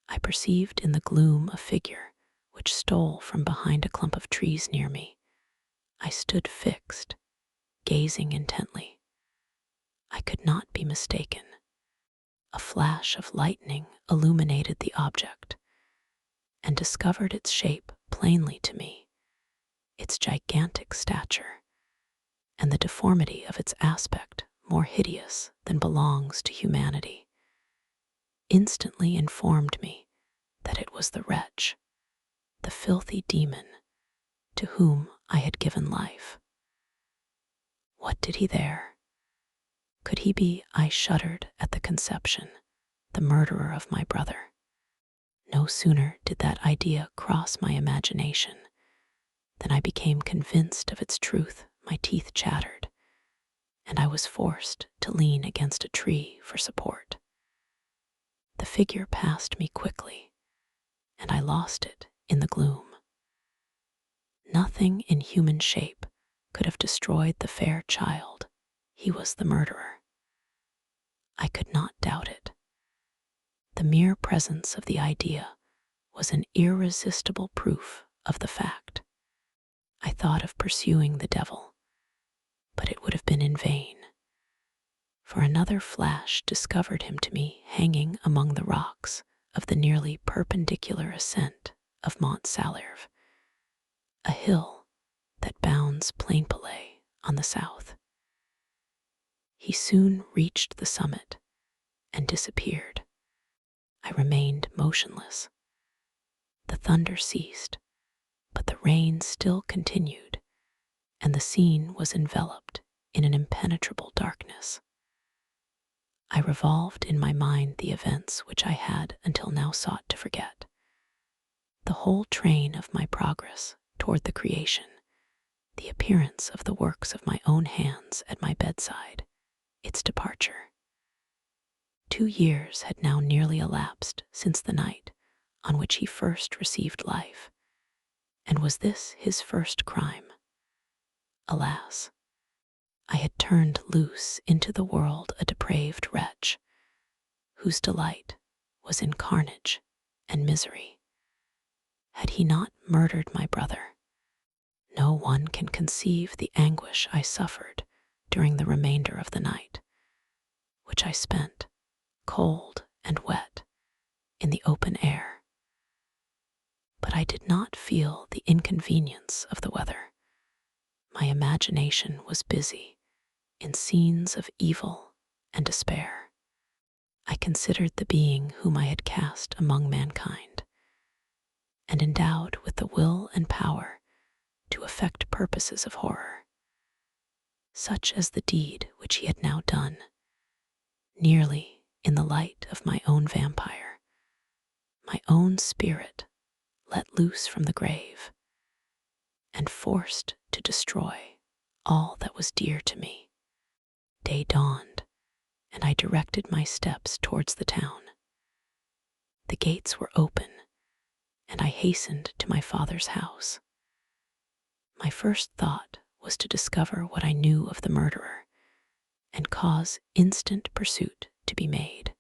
[SPEAKER 1] I perceived in the gloom a figure which stole from behind a clump of trees near me. I stood fixed, gazing intently. I could not be mistaken. A flash of lightning illuminated the object and discovered its shape plainly to me, its gigantic stature, and the deformity of its aspect more hideous than belongs to humanity, instantly informed me that it was the wretch, the filthy demon to whom I had given life. What did he there? Could he be, I shuddered at the conception, the murderer of my brother? No sooner did that idea cross my imagination than I became convinced of its truth. My teeth chattered, and I was forced to lean against a tree for support. The figure passed me quickly, and I lost it in the gloom. Nothing in human shape could have destroyed the fair child. He was the murderer. I could not doubt it. The mere presence of the idea was an irresistible proof of the fact. I thought of pursuing the devil, but it would have been in vain, for another flash discovered him to me hanging among the rocks of the nearly perpendicular ascent of Mont Salirve, a hill that bounds Plainpalais on the south. He soon reached the summit and disappeared. I remained motionless. The thunder ceased, but the rain still continued, and the scene was enveloped in an impenetrable darkness. I revolved in my mind the events which I had until now sought to forget. The whole train of my progress toward the creation, the appearance of the works of my own hands at my bedside, its departure. 2 years had now nearly elapsed since the night on which he first received life, and was this his first crime? Alas, I had turned loose into the world a depraved wretch, whose delight was in carnage and misery. Had he not murdered my brother, no one can conceive the anguish I suffered during the remainder of the night, which I spent, cold and wet, in the open air. But I did not feel the inconvenience of the weather. My imagination was busy in scenes of evil and despair. I considered the being whom I had cast among mankind, and endowed with the will and power to effect purposes of horror, such as the deed which he had now done, nearly in the light of my own vampire, my own spirit let loose from the grave, and forced to destroy all that was dear to me. Day dawned, and I directed my steps towards the town. The gates were open, and I hastened to my father's house. My first thought was to discover what I knew of the murderer, and cause instant pursuit to be made.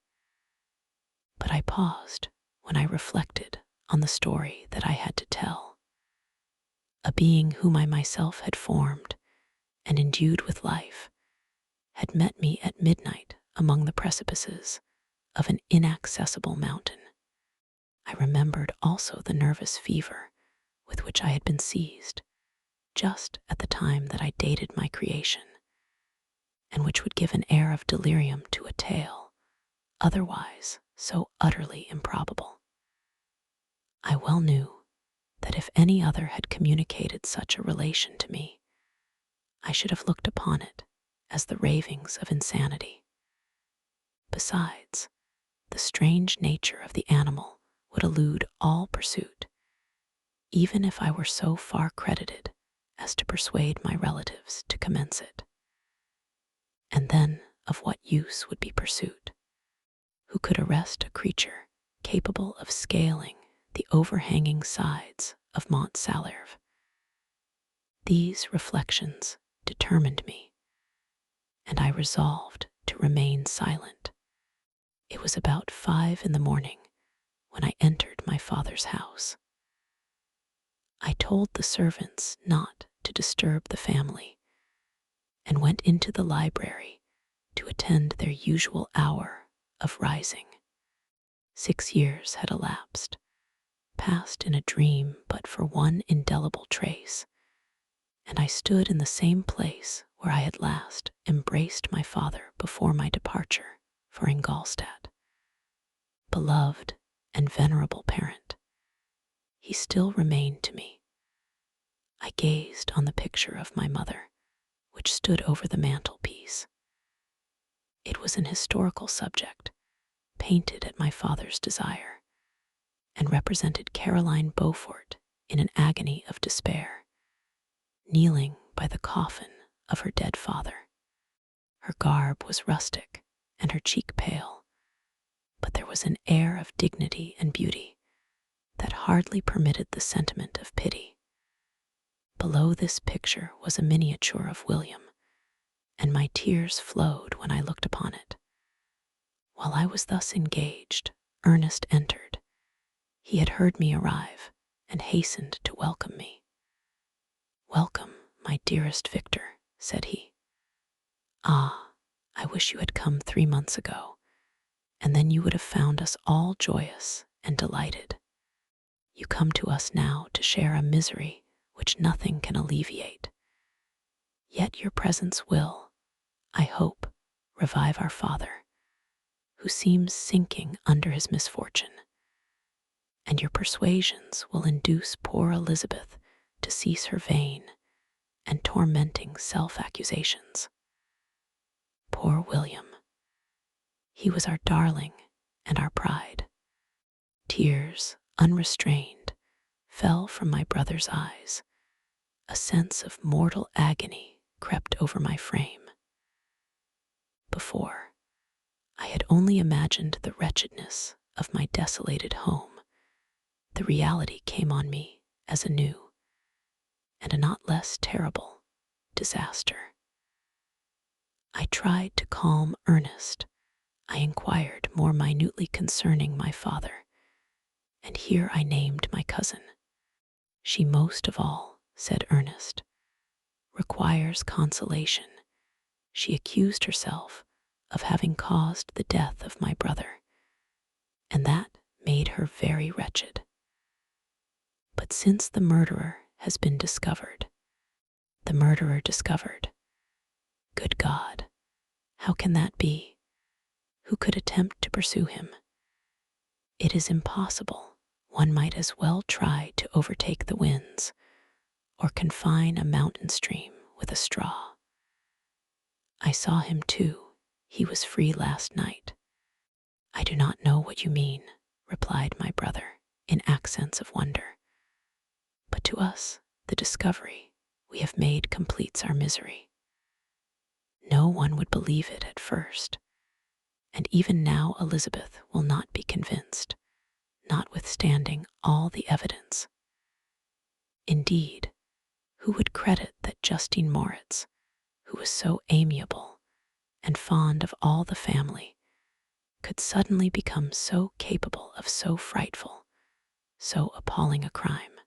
[SPEAKER 1] But I paused when I reflected on the story that I had to tell. A being whom I myself had formed and endued with life had met me at midnight among the precipices of an inaccessible mountain. I remembered also the nervous fever with which I had been seized just at the time that I dated my creation, and which would give an air of delirium to a tale otherwise so utterly improbable. I well knew that if any other had communicated such a relation to me, I should have looked upon it as the ravings of insanity. Besides, the strange nature of the animal would elude all pursuit, even if I were so far credited as to persuade my relatives to commence it. And then of what use would be pursuit? Who could arrest a creature capable of scaling the overhanging sides of Mont Salirve? These reflections determined me, and I resolved to remain silent. It was about 5 in the morning when I entered my father's house. I told the servants not to disturb the family, and went into the library to attend their usual hour of rising. 6 years had elapsed, passed in a dream but for one indelible trace, and I stood in the same place where I had last embraced my father before my departure for Ingolstadt. Beloved and venerable parent, he still remained to me. I gazed on the picture of my mother, which stood over the mantelpiece. It was an historical subject, painted at my father's desire, and represented Caroline Beaufort in an agony of despair, kneeling by the coffin of her dead father. Her garb was rustic and her cheek pale, but there was an air of dignity and beauty that hardly permitted the sentiment of pity. Below this picture was a miniature of William, and my tears flowed when I looked upon it. While I was thus engaged, Ernest entered. He had heard me arrive and hastened to welcome me. "Welcome, my dearest Victor," said he. "Ah, I wish you had come 3 months ago, and then you would have found us all joyous and delighted. You come to us now to share a misery which nothing can alleviate. Yet your presence will, I hope, revive our father, who seems sinking under his misfortune, and your persuasions will induce poor Elizabeth to cease her vain and tormenting self-accusations. Poor William. He was our darling and our pride." Tears, unrestrained, fell from my brother's eyes. A sense of mortal agony crept over my frame. Before, I had only imagined the wretchedness of my desolated home. The reality came on me as a new, and a not less terrible, disaster. I tried to calm Ernest. I inquired more minutely concerning my father, and here I named my cousin. "She most of all," said Ernest, "requires consolation. She accused herself of having caused the death of my brother, and that made her very wretched. But since the murderer has been discovered, good God, how can that be? Who could attempt to pursue him? It is impossible. One might as well try to overtake the winds, or confine a mountain stream with a straw. I saw him too. He was free last night." "I do not know what you mean," replied my brother in accents of wonder. "But to us, the discovery we have made completes our misery. No one would believe it at first, and even now Elizabeth will not be convinced, notwithstanding all the evidence. Indeed, who would credit that Justine Moritz, who was so amiable and fond of all the family, could suddenly become so capable of so frightful, so appalling a crime?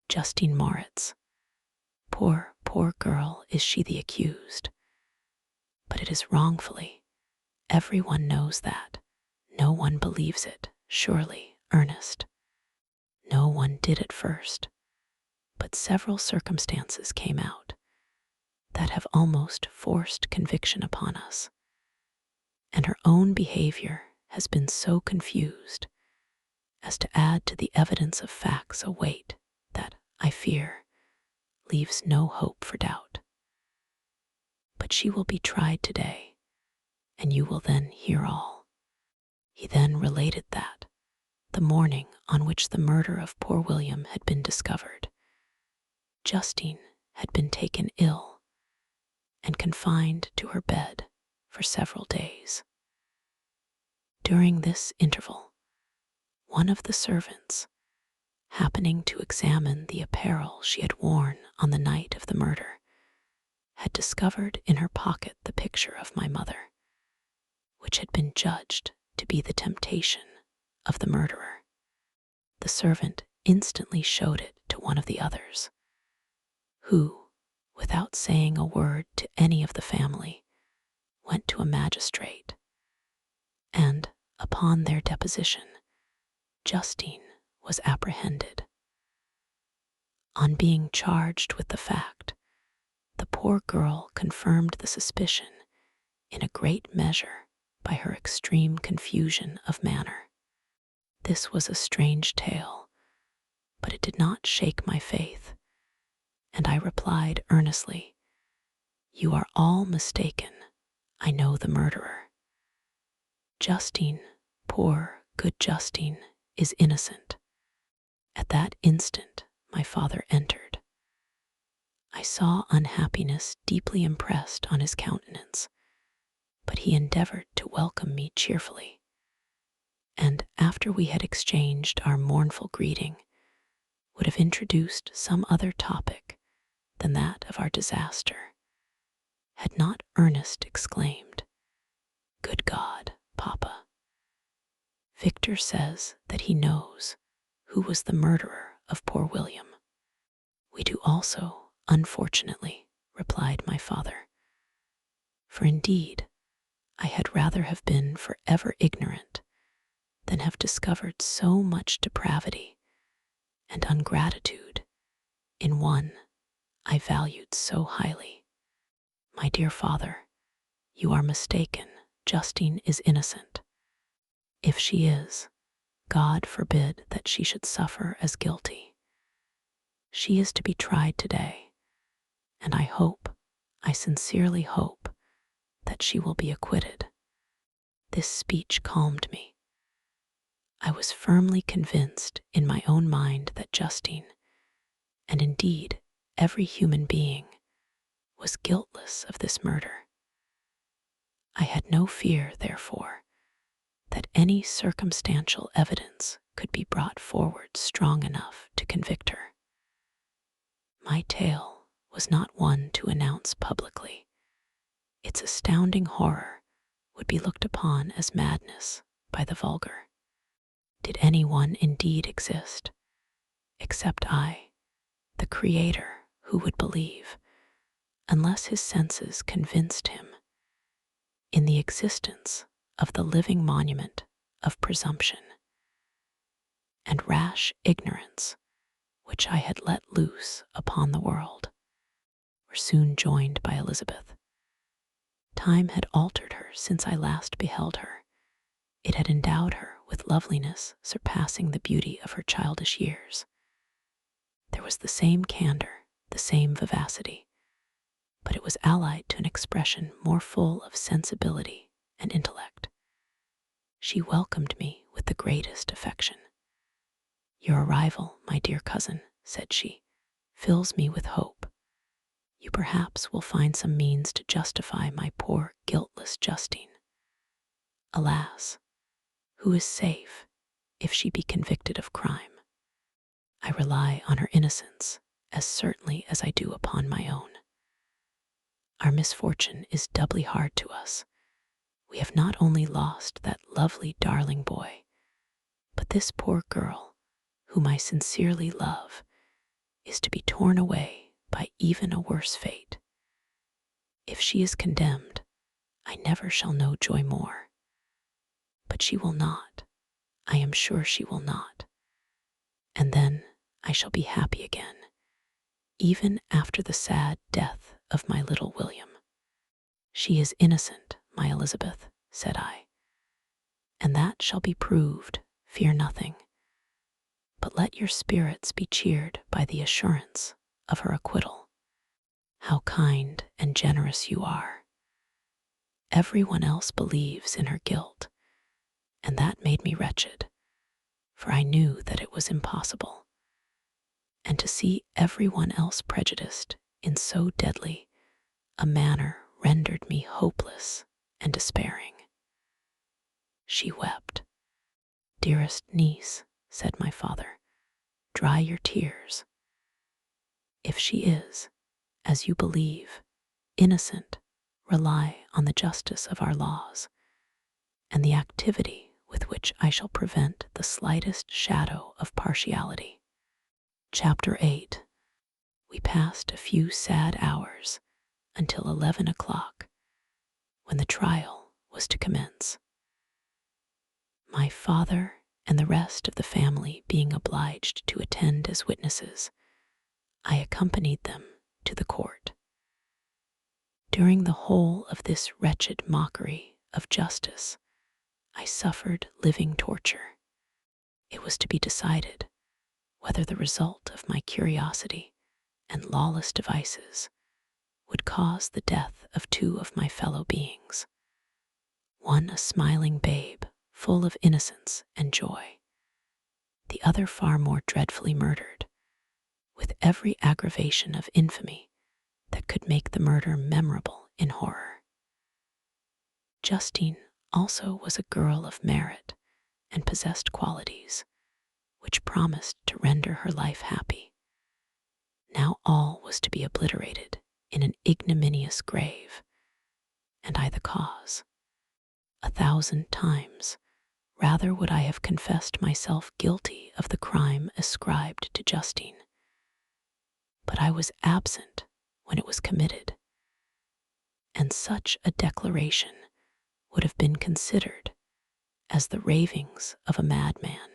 [SPEAKER 1] Justine Moritz. Poor, poor girl, is she the accused? But it is wrongfully. Everyone knows that. No one believes it, surely, Ernest. No one did at first, but several circumstances came out that have almost forced conviction upon us, and her own behavior has been so confused as to add to the evidence of facts a weight that, I fear, leaves no hope for doubt. But she will be tried today, and you will then hear all." He then related that, the morning on which the murder of poor William had been discovered, Justine had been taken ill and confined to her bed for several days. During this interval, one of the servants, happening to examine the apparel she had worn on the night of the murder, had discovered in her pocket the picture of my mother, which had been judged to be the temptation of the murderer. The servant instantly showed it to one of the others, who, without saying a word to any of the family, went to a magistrate, and, upon their deposition, Justine was apprehended. On being charged with the fact, the poor girl confirmed the suspicion in a great measure by her extreme confusion of manner. This was a strange tale, but it did not shake my faith, and I replied earnestly, "You are all mistaken. I know the murderer. Justine, poor, good Justine, is innocent." At that instant, my father entered. I saw unhappiness deeply impressed on his countenance, but he endeavored to welcome me cheerfully, and after we had exchanged our mournful greeting, would have introduced some other topic than that of our disaster, had not Ernest exclaimed, "Good God, Papa! Victor says that he knows who was the murderer of poor William." "We do also, unfortunately," replied my father, "for indeed I had rather have been forever ignorant than have discovered so much depravity and ungratitude in one I valued so highly. My dear father, you are mistaken. Justine is innocent. If she is, God forbid that she should suffer as guilty. She is to be tried today, and I sincerely hope, that she will be acquitted." This speech calmed me. I was firmly convinced in my own mind that Justine, and indeed every human being, was guiltless of this murder. I had no fear, therefore, that any circumstantial evidence could be brought forward strong enough to convict her. My tale was not one to announce publicly. Its astounding horror would be looked upon as madness by the vulgar. Did any one indeed exist, except I, the Creator, who would believe, unless his senses convinced him, in the existence of the living monument of presumption and rash ignorance which I had let loose upon the world, were soon joined by Elizabeth. Time had altered her since I last beheld her. It had endowed her with loveliness surpassing the beauty of her childish years. There was the same candor, the same vivacity, but it was allied to an expression more full of sensibility and intellect. She welcomed me with the greatest affection. "Your arrival, my dear cousin," said she, "fills me with hope. You perhaps will find some means to justify my poor guiltless Justine. Alas, who is safe if she be convicted of crime? I rely on her innocence as certainly as I do upon my own. Our misfortune is doubly hard to us. We have not only lost that lovely darling boy, but this poor girl, whom I sincerely love, is to be torn away by even a worse fate. If she is condemned, I never shall know joy more. But she will not. I am sure she will not. And then I shall be happy again, even after the sad death of my little William." "She is innocent, my Elizabeth," said I, "and that shall be proved, fear nothing. But let your spirits be cheered by the assurance of her acquittal. How kind and generous you are. Everyone else believes in her guilt, and that made me wretched, for I knew that it was impossible. And to see everyone else prejudiced in so deadly a manner rendered me hopeless and despairing." She wept. "Dearest niece," said my father, "dry your tears. If she is, as you believe, innocent, rely on the justice of our laws, and the activity with which I shall prevent the slightest shadow of partiality." Chapter 8. We passed a few sad hours until 11 o'clock, when the trial was to commence. My father and the rest of the family being obliged to attend as witnesses, I accompanied them to the court. During the whole of this wretched mockery of justice, I suffered living torture. It was to be decided whether the result of my curiosity and lawless devices would cause the death of two of my fellow beings, one a smiling babe full of innocence and joy, the other far more dreadfully murdered, with every aggravation of infamy that could make the murder memorable in horror. Justine also was a girl of merit and possessed qualities which promised to render her life happy. Now all was to be obliterated in an ignominious grave, and I the cause. 1,000 times rather would I have confessed myself guilty of the crime ascribed to Justine. But I was absent when it was committed, and such a declaration would have been considered as the ravings of a madman,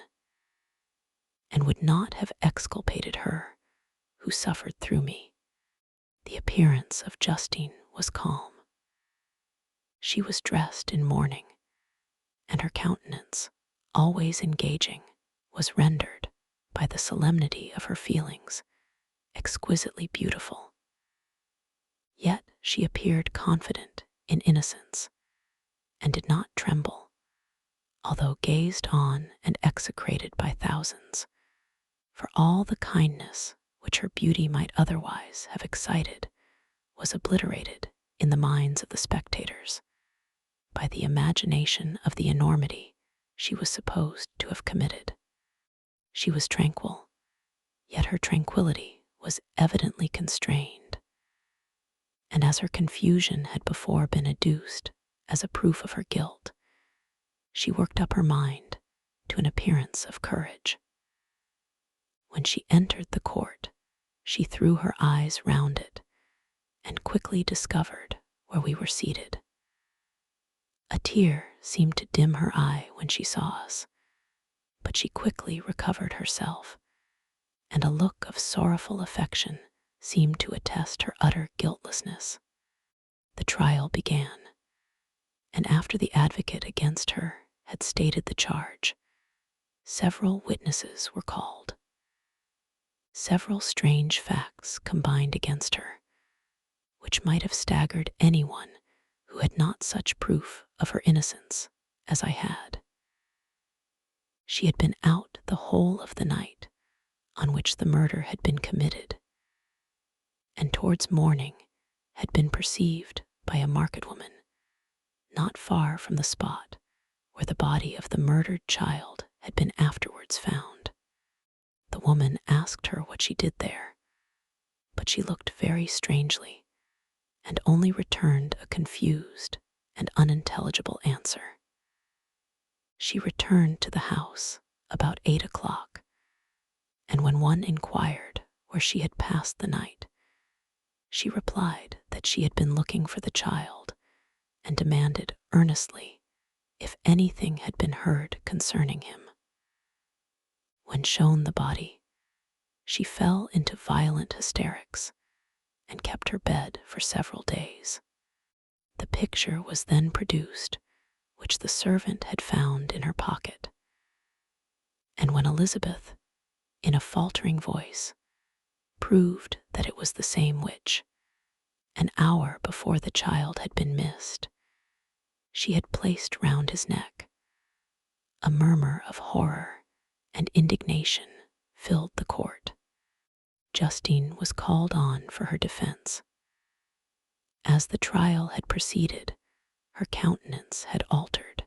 [SPEAKER 1] and would not have exculpated her who suffered through me. The appearance of Justine was calm. She was dressed in mourning, and her countenance, always engaging, was rendered, by the solemnity of her feelings, exquisitely beautiful. Yet she appeared confident in innocence, and did not tremble, although gazed on and execrated by thousands, for all the kindness which her beauty might otherwise have excited was obliterated in the minds of the spectators by the imagination of the enormity she was supposed to have committed. She was tranquil, yet her tranquillity was evidently constrained, and as her confusion had before been adduced as a proof of her guilt, she worked up her mind to an appearance of courage. When she entered the court, she threw her eyes round it and quickly discovered where we were seated. A tear seemed to dim her eye when she saw us, but she quickly recovered herself, and a look of sorrowful affection seemed to attest her utter guiltlessness. The trial began, and after the advocate against her had stated the charge, several witnesses were called. Several strange facts combined against her, which might have staggered anyone who had not such proof of her innocence as I had. She had been out the whole of the night on which the murder had been committed, and towards morning had been perceived by a market woman not far from the spot where the body of the murdered child had been afterwards found. The woman asked her what she did there, but she looked very strangely and only returned a confused and unintelligible answer. She returned to the house about 8 o'clock, and when one inquired where she had passed the night, she replied that she had been looking for the child and demanded earnestly if anything had been heard concerning him. When shown the body, she fell into violent hysterics and kept her bed for several days. The picture was then produced, which the servant had found in her pocket, and when Elizabeth, in a faltering voice, proved that it was the same witch, an hour before the child had been missed, she had placed round his neck, a murmur of horror and indignation filled the court. Justine was called on for her defense. As the trial had proceeded, her countenance had altered.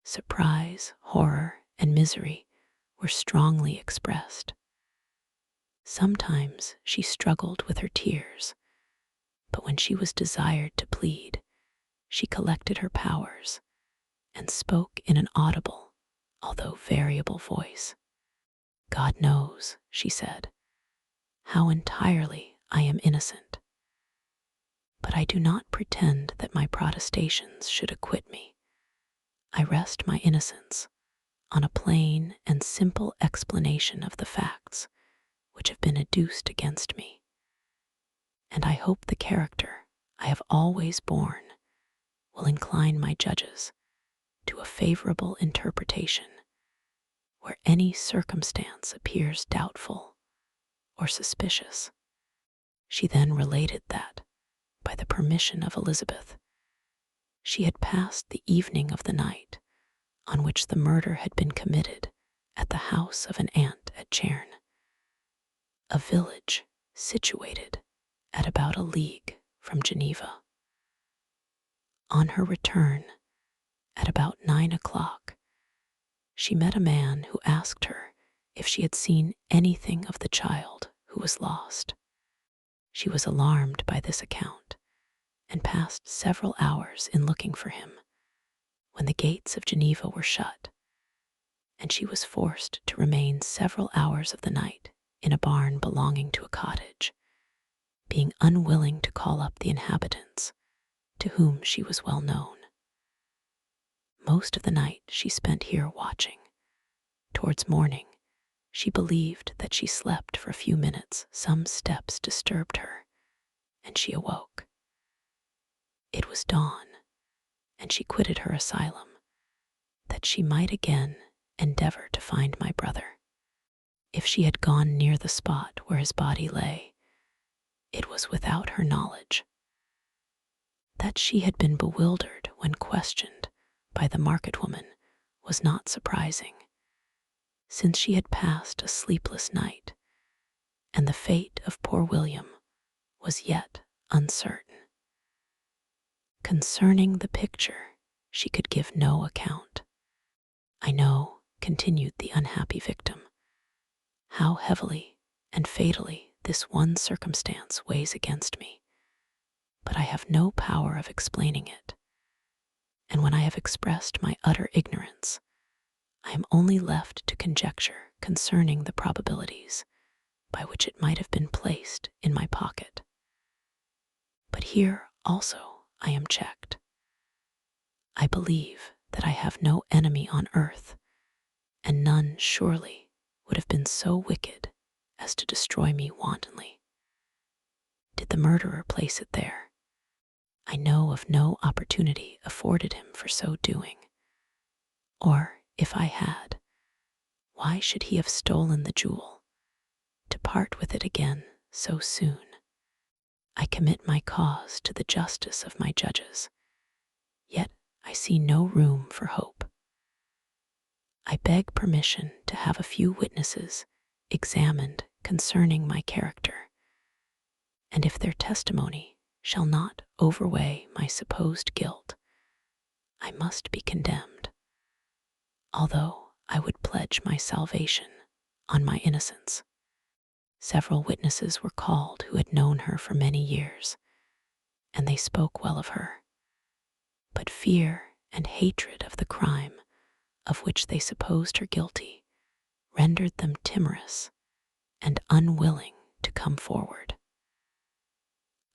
[SPEAKER 1] Surprise, horror, and misery were strongly expressed. Sometimes she struggled with her tears, but when she was desired to plead, she collected her powers and spoke in an audible, although variable voice. "God knows," she said, "how entirely I am innocent. But I do not pretend that my protestations should acquit me. I rest my innocence on a plain and simple explanation of the facts which have been adduced against me, and I hope the character I have always borne will incline my judges to a favorable interpretation where any circumstance appears doubtful or suspicious. She then related that, by the permission of Elizabeth, she had passed the evening of the night on which the murder had been committed at the house of an aunt at Chairn, a village situated at about a league from Geneva. On her return, at about 9 o'clock, she met a man who asked her if she had seen anything of the child who was lost. She was alarmed by this account and passed several hours in looking for him, when the gates of Geneva were shut, and she was forced to remain several hours of the night in a barn belonging to a cottage, being unwilling to call up the inhabitants, to whom she was well known. Most of the night she spent here watching. Towards morning, she believed that she slept for a few minutes. Some steps disturbed her, and she awoke. It was dawn, and she quitted her asylum, that she might again endeavor to find my brother. If she had gone near the spot where his body lay, it was without her knowledge. That she had been bewildered when questioned by the market woman was not surprising, since she had passed a sleepless night, and the fate of poor William was yet uncertain. Concerning the picture, she could give no account. I know, continued the unhappy victim, how heavily and fatally this one circumstance weighs against me, but I have no power of explaining it, and when I have expressed my utter ignorance, I am only left to conjecture concerning the probabilities by which it might have been placed in my pocket. But here also I am checked. I believe that I have no enemy on earth, and none surely would have been so wicked as to destroy me wantonly. Did the murderer place it there? I know of no opportunity afforded him for so doing. Or, if I had, why should he have stolen the jewel, to part with it again so soon? I commit my cause to the justice of my judges, yet I see no room for hope. I beg permission to have a few witnesses examined concerning my character, and if their testimony shall not overweigh my supposed guilt, I must be condemned, although I would pledge my salvation on my innocence. Several witnesses were called who had known her for many years, and they spoke well of her, but fear and hatred of the crime of which they supposed her guilty rendered them timorous and unwilling to come forward.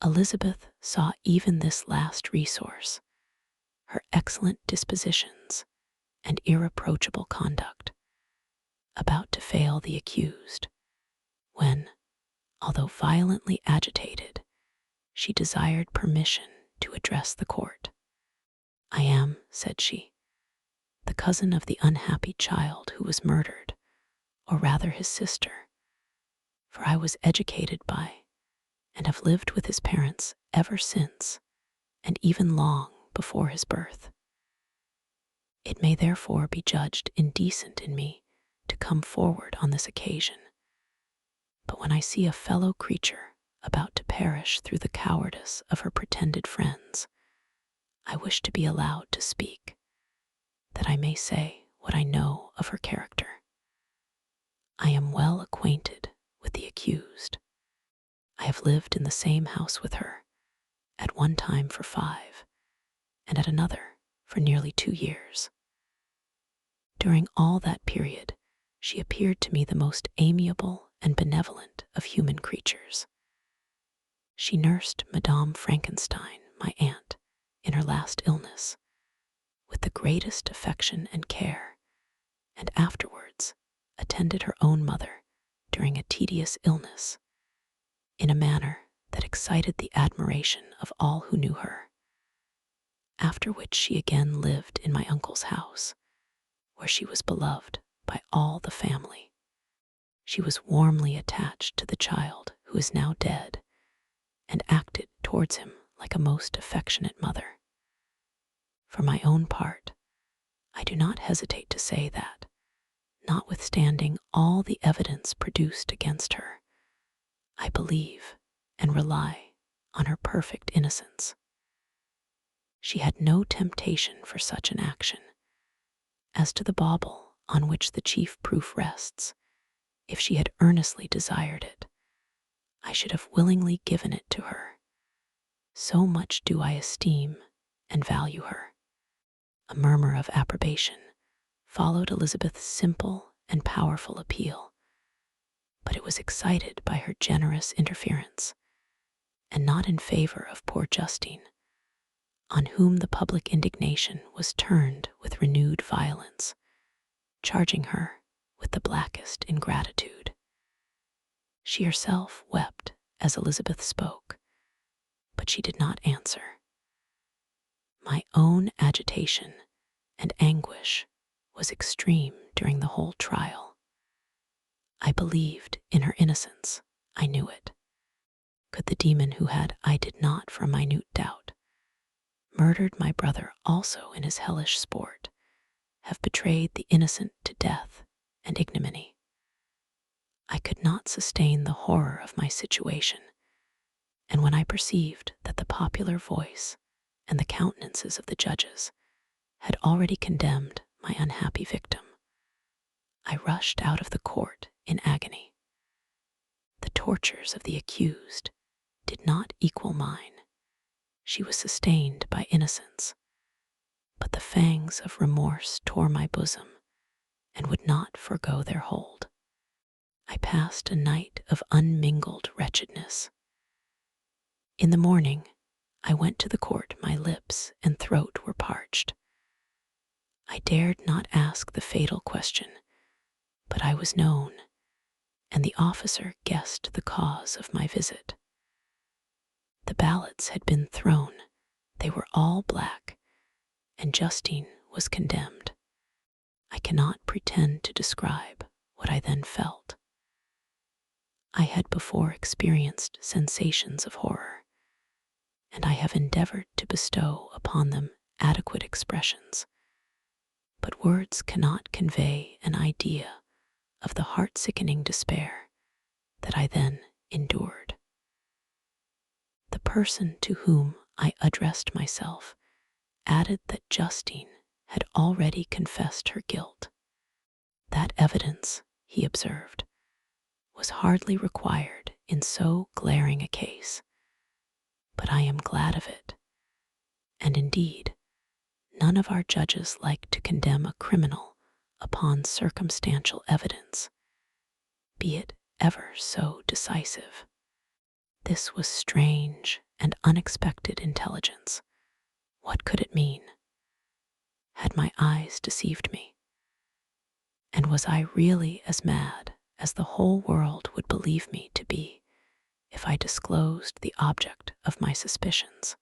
[SPEAKER 1] Elizabeth saw even this last resource, her excellent dispositions and irreproachable conduct, about to fail the accused, when, although violently agitated, she desired permission to address the court. I am, said she, the cousin of the unhappy child who was murdered, or rather his sister, for I was educated by and have lived with his parents ever since, and even long before his birth. It may therefore be judged indecent in me to come forward on this occasion, but when I see a fellow creature about to perish through the cowardice of her pretended friends, I wish to be allowed to speak, that I may say what I know of her character. I am well acquainted with the accused. I have lived in the same house with her, at one time for 5, and at another for nearly 2 years. During all that period, she appeared to me the most amiable and benevolent of human creatures. She nursed Madame Frankenstein, my aunt, in her last illness, with the greatest affection and care, and afterwards attended her own mother during a tedious illness, in a manner that excited the admiration of all who knew her. After which she again lived in my uncle's house, where she was beloved by all the family. She was warmly attached to the child who is now dead and acted towards him like a most affectionate mother. For my own part, I do not hesitate to say that, notwithstanding all the evidence produced against her, I believe and rely on her perfect innocence. She had no temptation for such an action. As to the bauble on which the chief proof rests, if she had earnestly desired it, I should have willingly given it to her. So much do I esteem and value her. A murmur of approbation followed Elizabeth's simple and powerful appeal, but it was excited by her generous interference, and not in favor of poor Justine, on whom the public indignation was turned with renewed violence, charging her with the blackest ingratitude. She herself wept as Elizabeth spoke, but she did not answer. My own agitation and anguish was extreme during the whole trial. I believed in her innocence, I knew it. Could the demon who had, I did not for a minute doubt, murdered my brother also in his hellish sport, have betrayed the innocent to death and ignominy? I could not sustain the horror of my situation, and when I perceived that the popular voice and the countenances of the judges had already condemned my unhappy victim, I rushed out of the court in agony. The tortures of the accused did not equal mine. She was sustained by innocence, but the fangs of remorse tore my bosom and would not forego their hold. I passed a night of unmingled wretchedness. In the morning, I went to the court. My lips and throat were parched. I dared not ask the fatal question, but I was known, and the officer guessed the cause of my visit. The ballots had been thrown. They were all black, and Justine was condemned. I cannot pretend to describe what I then felt. I had before experienced sensations of horror, and I have endeavored to bestow upon them adequate expressions, but words cannot convey an idea of the heart-sickening despair that I then endured. The person to whom I addressed myself added that Justine had already confessed her guilt. That evidence, he observed, was hardly required in so glaring a case, but I am glad of it, and indeed, none of our judges like to condemn a criminal upon circumstantial evidence, be it ever so decisive. This was strange and unexpected intelligence. What could it mean? Had my eyes deceived me? And was I really as mad as the whole world would believe me to be if I disclosed the object of my suspicions?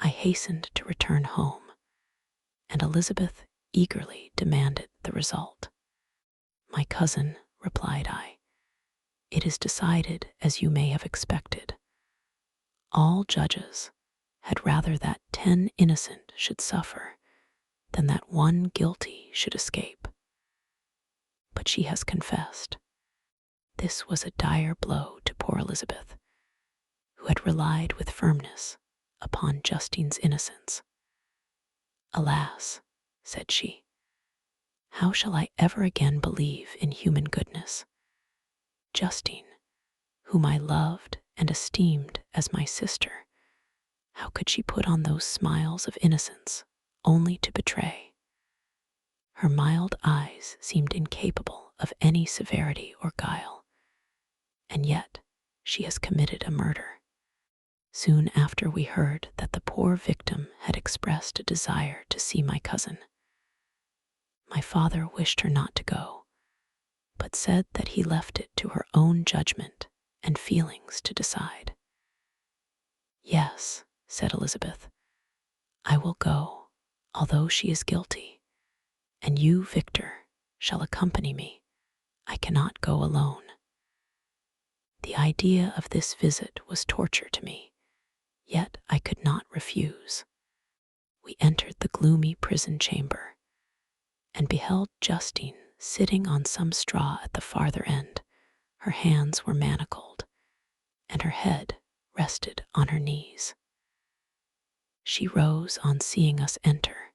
[SPEAKER 1] I hastened to return home, and Elizabeth eagerly demanded the result. "My cousin," replied I, "it is decided as you may have expected. All judges had rather that 10 innocent should suffer than that 1 guilty should escape. But she has confessed." This was a dire blow to poor Elizabeth, who had relied with firmness upon Justine's innocence. "Alas," said she, "how shall I ever again believe in human goodness? Justine, whom I loved and esteemed as my sister, how could she put on those smiles of innocence only to betray? Her mild eyes seemed incapable of any severity or guile, and yet she has committed a murder. Soon after we heard that the poor victim had expressed a desire to see my cousin. My father wished her not to go, but said that he left it to her own judgment and feelings to decide. "Yes," said Elizabeth, "I will go, although she is guilty, and you, Victor, shall accompany me. I cannot go alone." The idea of this visit was torture to me, yet I could not refuse. We entered the gloomy prison chamber and beheld Justine sitting on some straw at the farther end. Her hands were manacled, and her head rested on her knees. She rose on seeing us enter,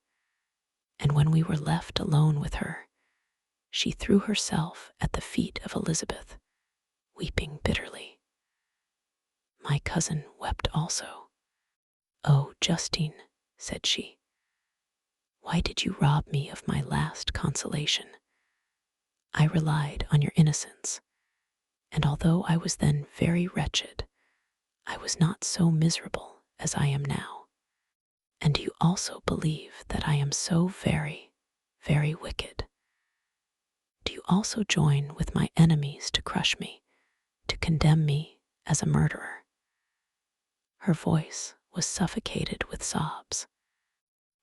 [SPEAKER 1] and when we were left alone with her, she threw herself at the feet of Elizabeth, weeping bitterly. My cousin wept also. "Oh, Justine," said she, "why did you rob me of my last consolation? I relied on your innocence, and although I was then very wretched, I was not so miserable as I am now. And do you also believe that I am so very, very wicked? Do you also join with my enemies to crush me, to condemn me as a murderer?" Her voice was suffocated with sobs.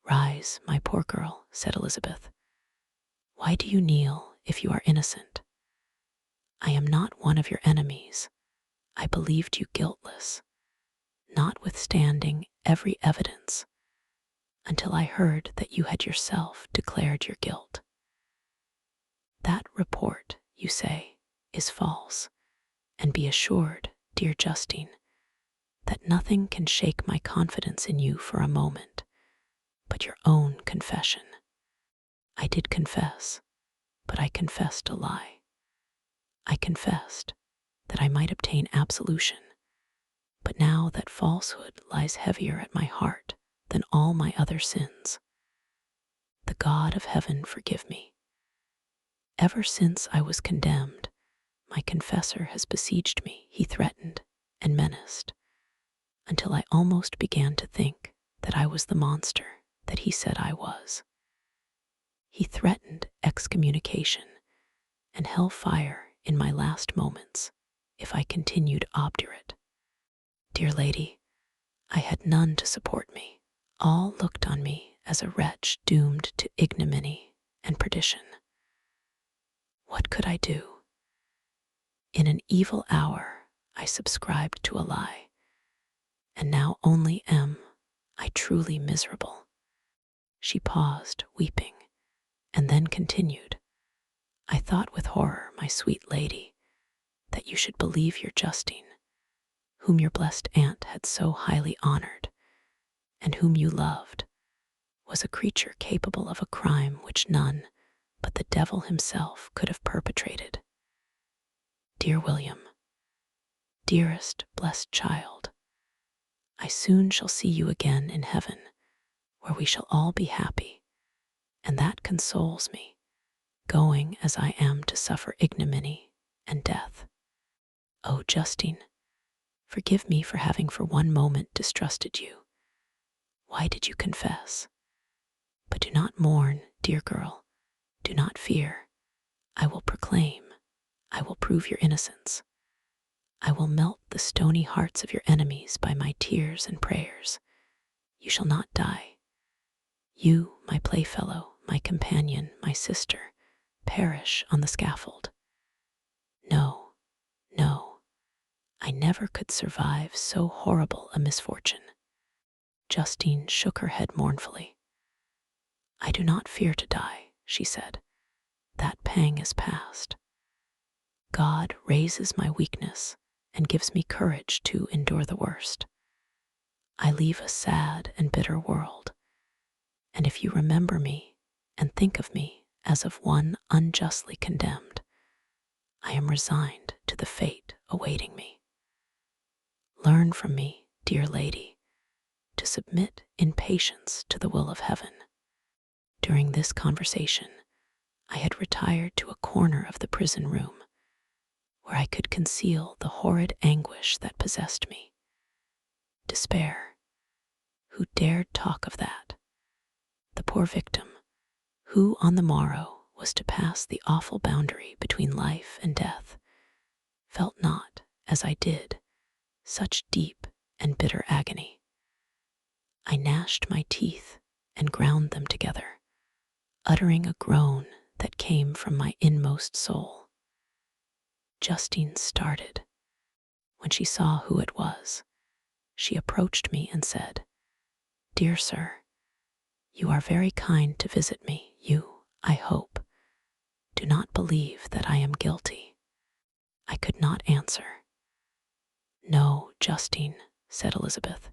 [SPEAKER 1] "Rise, my poor girl," said Elizabeth. "Why do you kneel if you are innocent? I am not one of your enemies. I believed you guiltless, notwithstanding every evidence, until I heard that you had yourself declared your guilt. That report, you say, is false, and be assured, dear Justine, that nothing can shake my confidence in you for a moment, but your own confession. I did confess, but I confessed a lie. I confessed that I might obtain absolution, but now that falsehood lies heavier at my heart than all my other sins. The God of heaven forgive me. Ever since I was condemned, my confessor has besieged me. He threatened and menaced, until I almost began to think that I was the monster that he said I was. He threatened excommunication and hell fire in my last moments if I continued obdurate. Dear lady, I had none to support me. All looked on me as a wretch doomed to ignominy and perdition. What could I do? In an evil hour I subscribed to a lie, and now only am I truly miserable." She paused, weeping, and then continued, "I thought with horror, my sweet lady, that you should believe your Justine, whom your blessed aunt had so highly honored, and whom you loved, was a creature capable of a crime which none but the devil himself could have perpetrated. Dear William, dearest blessed child, I soon shall see you again in heaven, where we shall all be happy, and that consoles me, going as I am to suffer ignominy and death. Oh, Justine, forgive me for having for one moment distrusted you. Why did you confess? But do not mourn, dear girl, do not fear. I will proclaim, I will prove your innocence. I will melt the stony hearts of your enemies by my tears and prayers. You shall not die. You, my playfellow, my companion, my sister, perish on the scaffold. No, no, I never could survive so horrible a misfortune." Justine shook her head mournfully. "I do not fear to die," she said. "That pang is past. God raises my weakness and gives me courage to endure the worst. I leave a sad and bitter world, and if you remember me and think of me as of one unjustly condemned, I am resigned to the fate awaiting me. Learn from me, dear lady, to submit in patience to the will of heaven." During this conversation, I had retired to a corner of the prison room, where I could conceal the horrid anguish that possessed me. Despair, who dared talk of that? The poor victim, who on the morrow was to pass the awful boundary between life and death, felt not, as I did, such deep and bitter agony. I gnashed my teeth and ground them together, uttering a groan that came from my inmost soul. Justine started. When she saw who it was, she approached me and said, "Dear sir, you are very kind to visit me. You, I hope, do not believe that I am guilty." I could not answer. "No, Justine," said Elizabeth.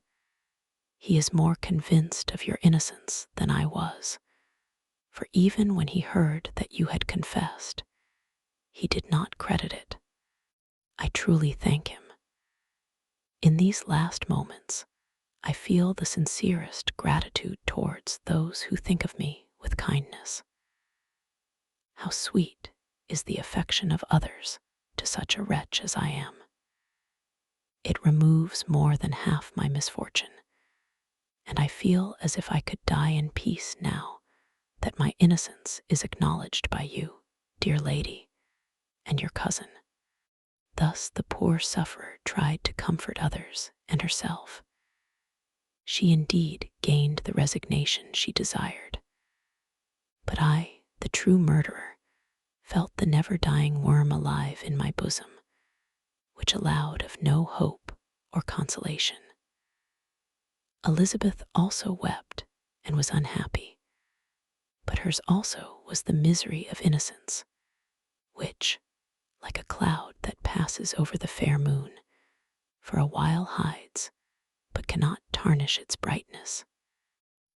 [SPEAKER 1] "He is more convinced of your innocence than I was, for even when he heard that you had confessed, he did not credit it. I truly thank him. In these last moments, I feel the sincerest gratitude towards those who think of me with kindness. How sweet is the affection of others to such a wretch as I am. It removes more than half my misfortune, and I feel as if I could die in peace now that my innocence is acknowledged by you, dear lady, and your cousin." Thus the poor sufferer tried to comfort others and herself. She indeed gained the resignation she desired. But I, the true murderer, felt the never-dying worm alive in my bosom, which allowed of no hope or consolation. Elizabeth also wept and was unhappy, but hers also was the misery of innocence, which, like a cloud that passes over the fair moon, for a while hides, but cannot tarnish its brightness.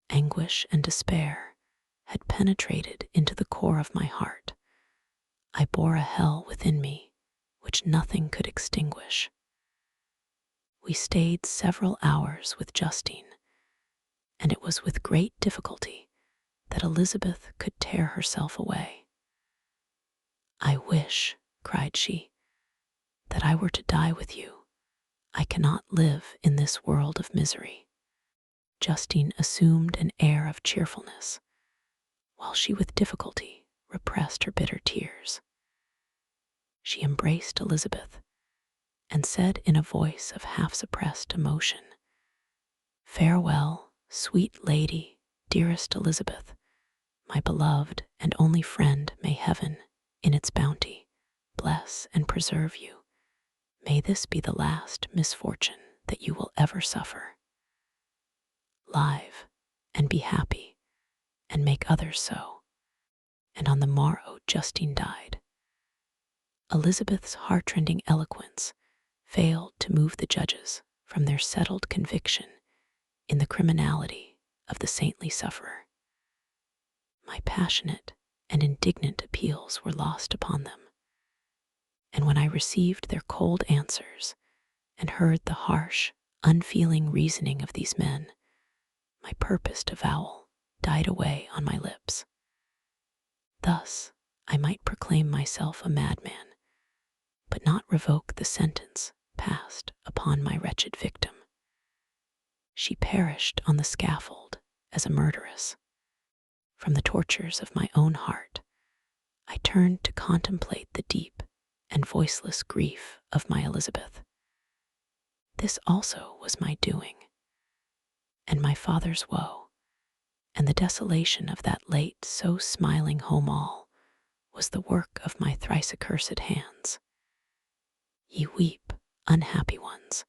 [SPEAKER 1] Anguish and despair had penetrated into the core of my heart. I bore a hell within me which nothing could extinguish. We stayed several hours with Justine, and it was with great difficulty that Elizabeth could tear herself away. "I wish," cried she, "that I were to die with you. I cannot live in this world of misery." Justine assumed an air of cheerfulness, while she with difficulty repressed her bitter tears. She embraced Elizabeth and said in a voice of half-suppressed emotion, "Farewell, sweet lady, dearest Elizabeth, my beloved and only friend. May heaven, in its bounty, bless and preserve you. May this be the last misfortune that you will ever suffer. Live and be happy, and make others so." And on the morrow Justine died. Elizabeth's heart-rending eloquence failed to move the judges from their settled conviction in the criminality of the saintly sufferer. My passionate and indignant appeals were lost upon them, and when I received their cold answers and heard the harsh, unfeeling reasoning of these men, my purposed avowal died away on my lips. Thus I might proclaim myself a madman, but not revoke the sentence passed upon my wretched victim. She perished on the scaffold as a murderess. From the tortures of my own heart, I turned to contemplate the deep and voiceless grief of my Elizabeth. This also was my doing, and my father's woe, and the desolation of that late so smiling home all was the work of my thrice accursed hands. Ye weep, unhappy ones,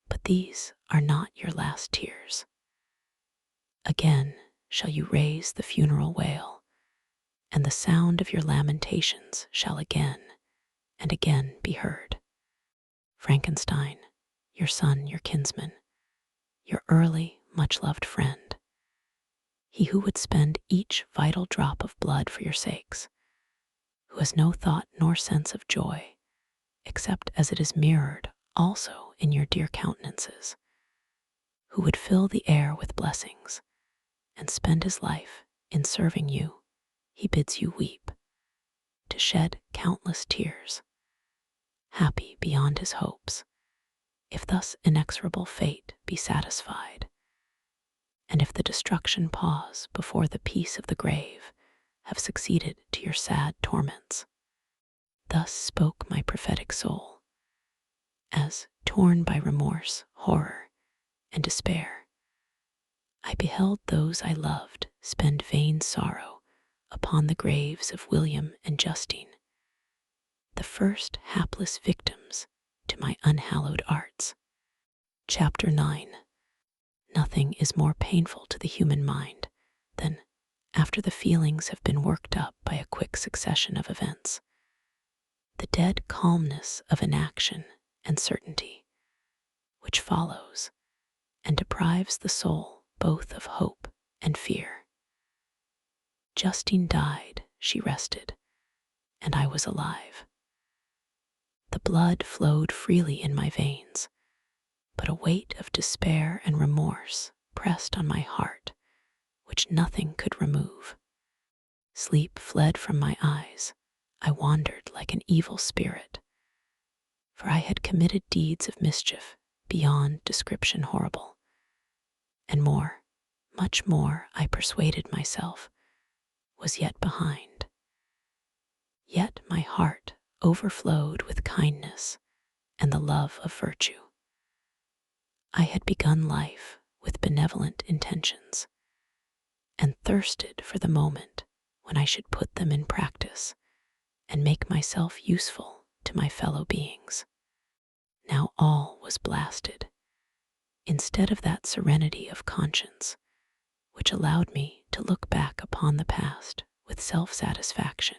[SPEAKER 1] but these are not your last tears. Again shall you raise the funeral wail, and the sound of your lamentations shall again and again be heard. Frankenstein, your son, your kinsman, your early, much-loved friend, he who would spend each vital drop of blood for your sakes, who has no thought nor sense of joy, except as it is mirrored also in your dear countenances, who would fill the air with blessings and spend his life in serving you, he bids you weep, to shed countless tears, happy beyond his hopes, if thus inexorable fate be satisfied, and if the destruction pause before the peace of the grave have succeeded to your sad torments. Thus spoke my prophetic soul, as, torn by remorse, horror, and despair, I beheld those I loved spend vain sorrow upon the graves of William and Justine, the first hapless victims to my unhallowed arts. Chapter 9. Nothing is more painful to the human mind than, after the feelings have been worked up by a quick succession of events, the dead calmness of inaction and certainty which follows and deprives the soul both of hope and fear. Justine died, she rested, and I was alive. The blood flowed freely in my veins, but a weight of despair and remorse pressed on my heart, which nothing could remove. Sleep fled from my eyes. I wandered like an evil spirit, for I had committed deeds of mischief beyond description horrible, and more, much more, I persuaded myself, was yet behind. Yet my heart overflowed with kindness and the love of virtue. I had begun life with benevolent intentions, and thirsted for the moment when I should put them in practice and make myself useful to my fellow beings. Now all was blasted. Instead of that serenity of conscience which allowed me to look back upon the past with self-satisfaction,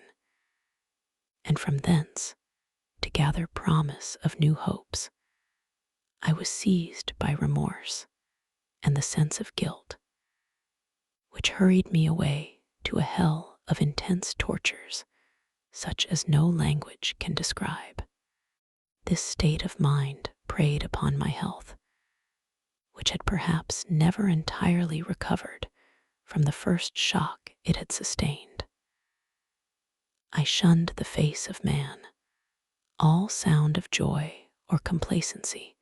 [SPEAKER 1] and from thence to gather promise of new hopes, I was seized by remorse and the sense of guilt, which hurried me away to a hell of intense tortures such as no language can describe. This state of mind preyed upon my health, which had perhaps never entirely recovered from the first shock it had sustained. I shunned the face of man. All sound of joy or complacency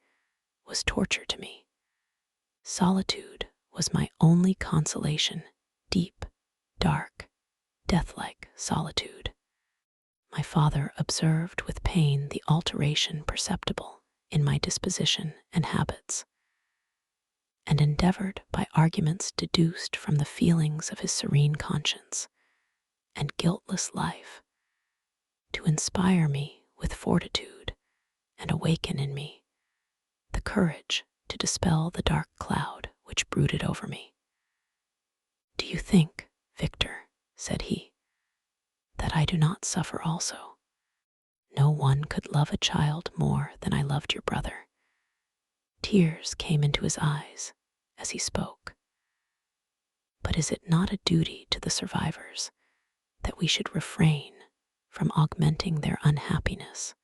[SPEAKER 1] was torture to me. Solitude was my only consolation, deep, dark, death-like solitude. My father observed with pain the alteration perceptible in my disposition and habits, and endeavored by arguments deduced from the feelings of his serene conscience and guiltless life to inspire me with fortitude and awaken in me the courage to dispel the dark cloud which brooded over me. "Do you think, Victor," said he, "that I do not suffer also? No one could love a child more than I loved your brother." Tears came into his eyes as he spoke. But is it not a duty to the survivors that we should refrain from augmenting their unhappiness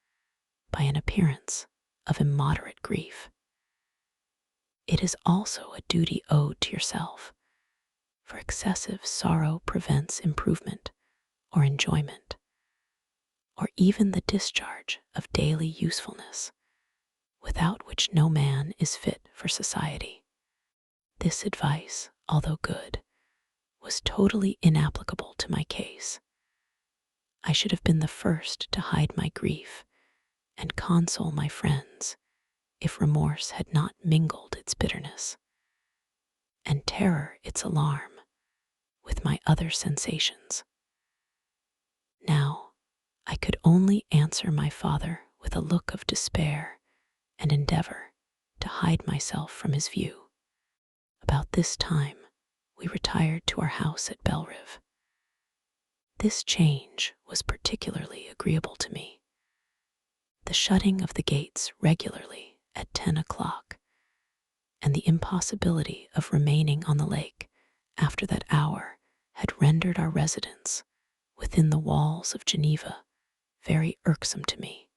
[SPEAKER 1] by an appearance of immoderate grief? It is also a duty owed to yourself, for excessive sorrow prevents improvement or enjoyment, or even the discharge of daily usefulness, without which no man is fit for society. This advice, although good, was totally inapplicable to my case. I should have been the first to hide my grief and console my friends if remorse had not mingled its bitterness, and terror its alarm, with my other sensations. Now I could only answer my father with a look of despair and endeavor to hide myself from his view. About this time we retired to our house at Belrive. This change was particularly agreeable to me. The shutting of the gates regularly at 10 o'clock, and the impossibility of remaining on the lake after that hour had rendered our residence within the walls of Geneva very irksome to me.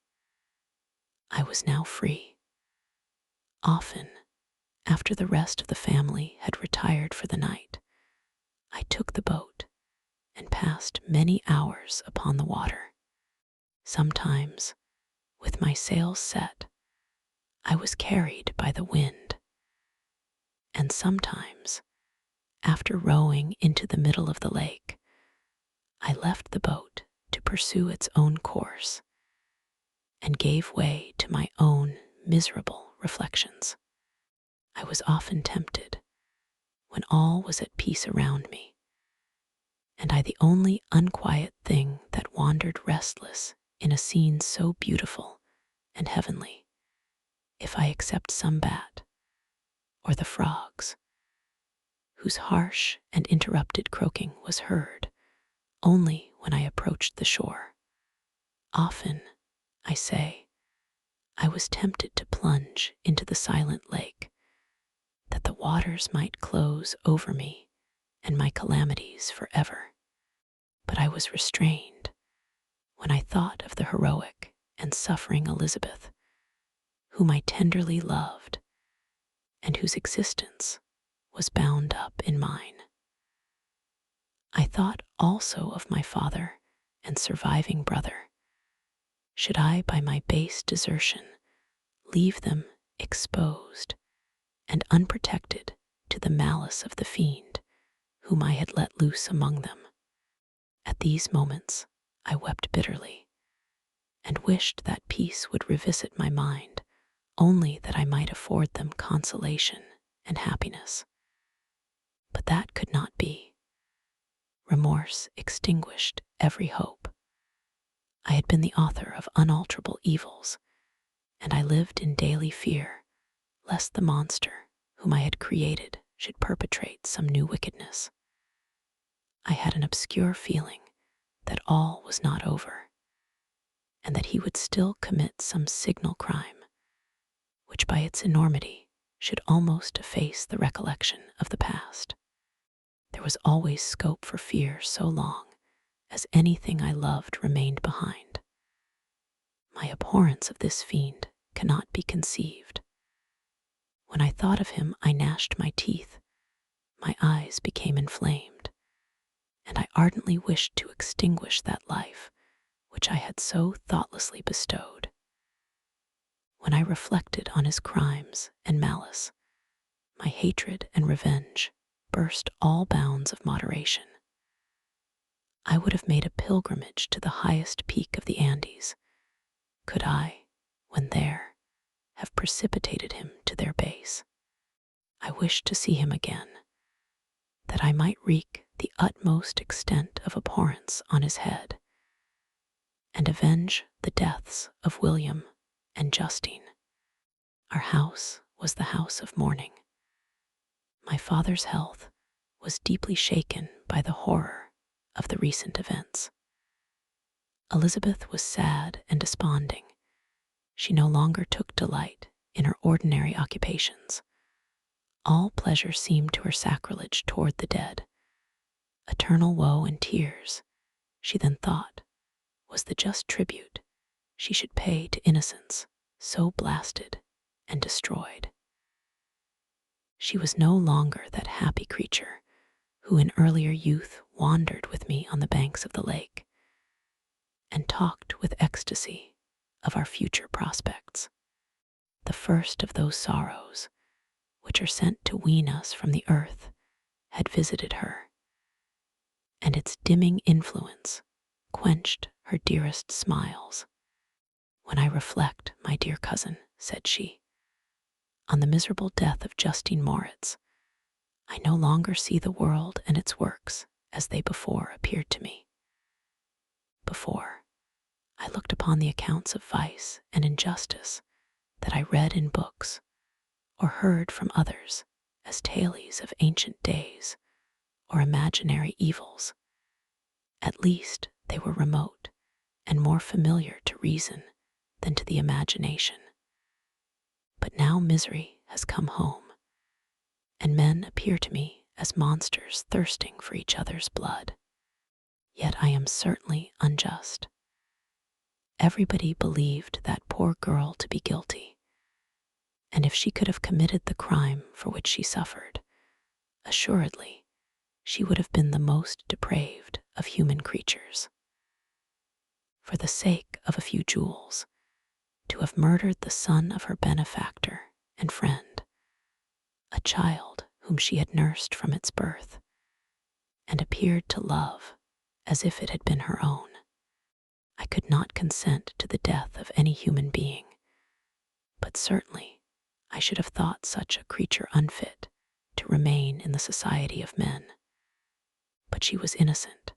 [SPEAKER 1] I was now free. Often, after the rest of the family had retired for the night, I took the boat and passed many hours upon the water. Sometimes, with my sails set, I was carried by the wind, and sometimes, after rowing into the middle of the lake, I left the boat to pursue its own course and gave way to my own miserable reflections. I was often tempted, when all was at peace around me, and I the only unquiet thing that wandered restless in a scene so beautiful and heavenly, if I except some bat, or the frogs, whose harsh and interrupted croaking was heard only when I approached the shore. Often, I say, I was tempted to plunge into the silent lake, that the waters might close over me and my calamities forever. But I was restrained when I thought of the heroic and suffering Elizabeth, whom I tenderly loved and whose existence was bound up in mine. I thought also of my father and surviving brother. Should I, by my base desertion, leave them exposed and unprotected to the malice of the fiend whom I had let loose among them? At these moments I wept bitterly, and wished that peace would revisit my mind, only that I might afford them consolation and happiness. But that could not be. Remorse extinguished every hope. I had been the author of unalterable evils, and I lived in daily fear lest the monster whom I had created should perpetrate some new wickedness. I had an obscure feeling that all was not over, and that he would still commit some signal crime, which by its enormity should almost efface the recollection of the past. There was always scope for fear so long as anything I loved remained behind. My abhorrence of this fiend cannot be conceived. When I thought of him, I gnashed my teeth, my eyes became inflamed, and I ardently wished to extinguish that life which I had so thoughtlessly bestowed. When I reflected on his crimes and malice, my hatred and revenge burst all bounds of moderation. I would have made a pilgrimage to the highest peak of the Andes, could I, when there, have precipitated him to their base. I wished to see him again, that I might wreak the utmost extent of abhorrence on his head, and avenge the deaths of William and Justine. Our house was the house of mourning. My father's health was deeply shaken by the horror of the recent events. Elizabeth was sad and desponding. She no longer took delight in her ordinary occupations. All pleasure seemed to her sacrilege toward the dead. Eternal woe and tears, she then thought, was the just tribute she should pay to innocence so blasted and destroyed. She was no longer that happy creature who in earlier youth wandered with me on the banks of the lake and talked with ecstasy of our future prospects. The first of those sorrows which are sent to wean us from the earth had visited her, and its dimming influence quenched her dearest smiles. When I reflect, my dear cousin, said she, on the miserable death of Justine Moritz, I no longer see the world and its works as they before appeared to me. Before, I looked upon the accounts of vice and injustice that I read in books or heard from others as tales of ancient days or imaginary evils. At least they were remote and more familiar to reason than to the imagination. But now misery has come home, and men appear to me as monsters thirsting for each other's blood. Yet I am certainly unjust. Everybody believed that poor girl to be guilty, and if she could have committed the crime for which she suffered, assuredly she would have been the most depraved of human creatures. For the sake of a few jewels, to have murdered the son of her benefactor and friend, a child whom she had nursed from its birth, and appeared to love as if it had been her own. I could not consent to the death of any human being, but certainly I should have thought such a creature unfit to remain in the society of men. but she was innocent.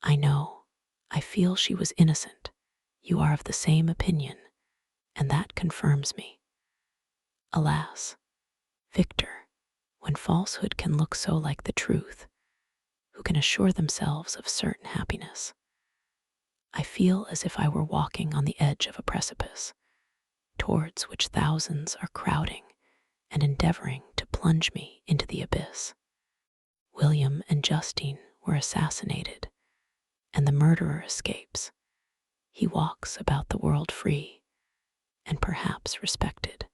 [SPEAKER 1] I know, I feel she was innocent. You are of the same opinion, and that confirms me. Alas, Victor, when falsehood can look so like the truth, who can assure themselves of certain happiness? I feel as if I were walking on the edge of a precipice, towards which thousands are crowding and endeavoring to plunge me into the abyss. William and Justine were assassinated, and the murderer escapes. He walks about the world free and perhaps respected.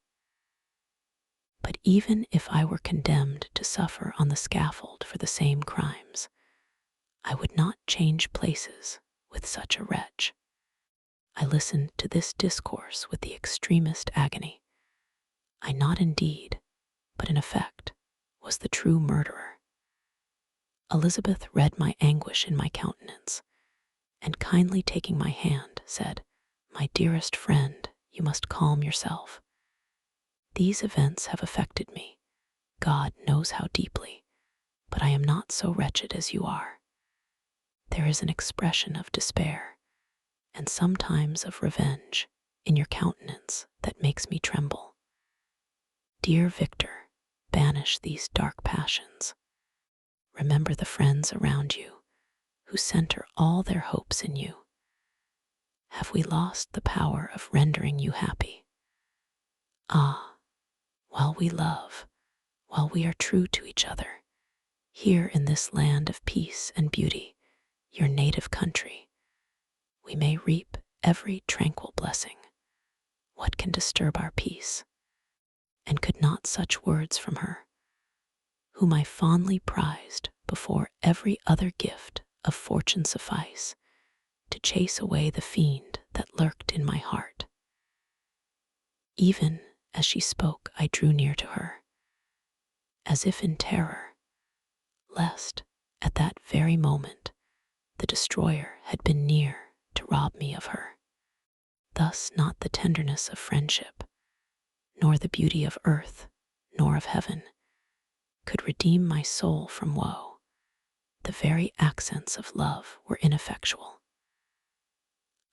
[SPEAKER 1] But even if I were condemned to suffer on the scaffold for the same crimes, I would not change places with such a wretch. I listened to this discourse with the extremest agony. I not indeed, but in effect, was the true murderer. Elizabeth read my anguish in my countenance, and kindly taking my hand, said, "My dearest friend, you must calm yourself. These events have affected me, God knows how deeply, but I am not so wretched as you are. There is an expression of despair, and sometimes of revenge, in your countenance that makes me tremble. Dear Victor, banish these dark passions. Remember the friends around you, who center all their hopes in you. Have we lost the power of rendering you happy? Ah, while we love, while we are true to each other, here in this land of peace and beauty, your native country, we may reap every tranquil blessing. What can disturb our peace? And could not such words from her, whom I fondly prized before every other gift of fortune suffice to chase away the fiend that lurked in my heart? Even as she spoke, I drew near to her, as if in terror, lest, at that very moment, the destroyer had been near to rob me of her. Thus not the tenderness of friendship, nor the beauty of earth, nor of heaven, could redeem my soul from woe. The very accents of love were ineffectual.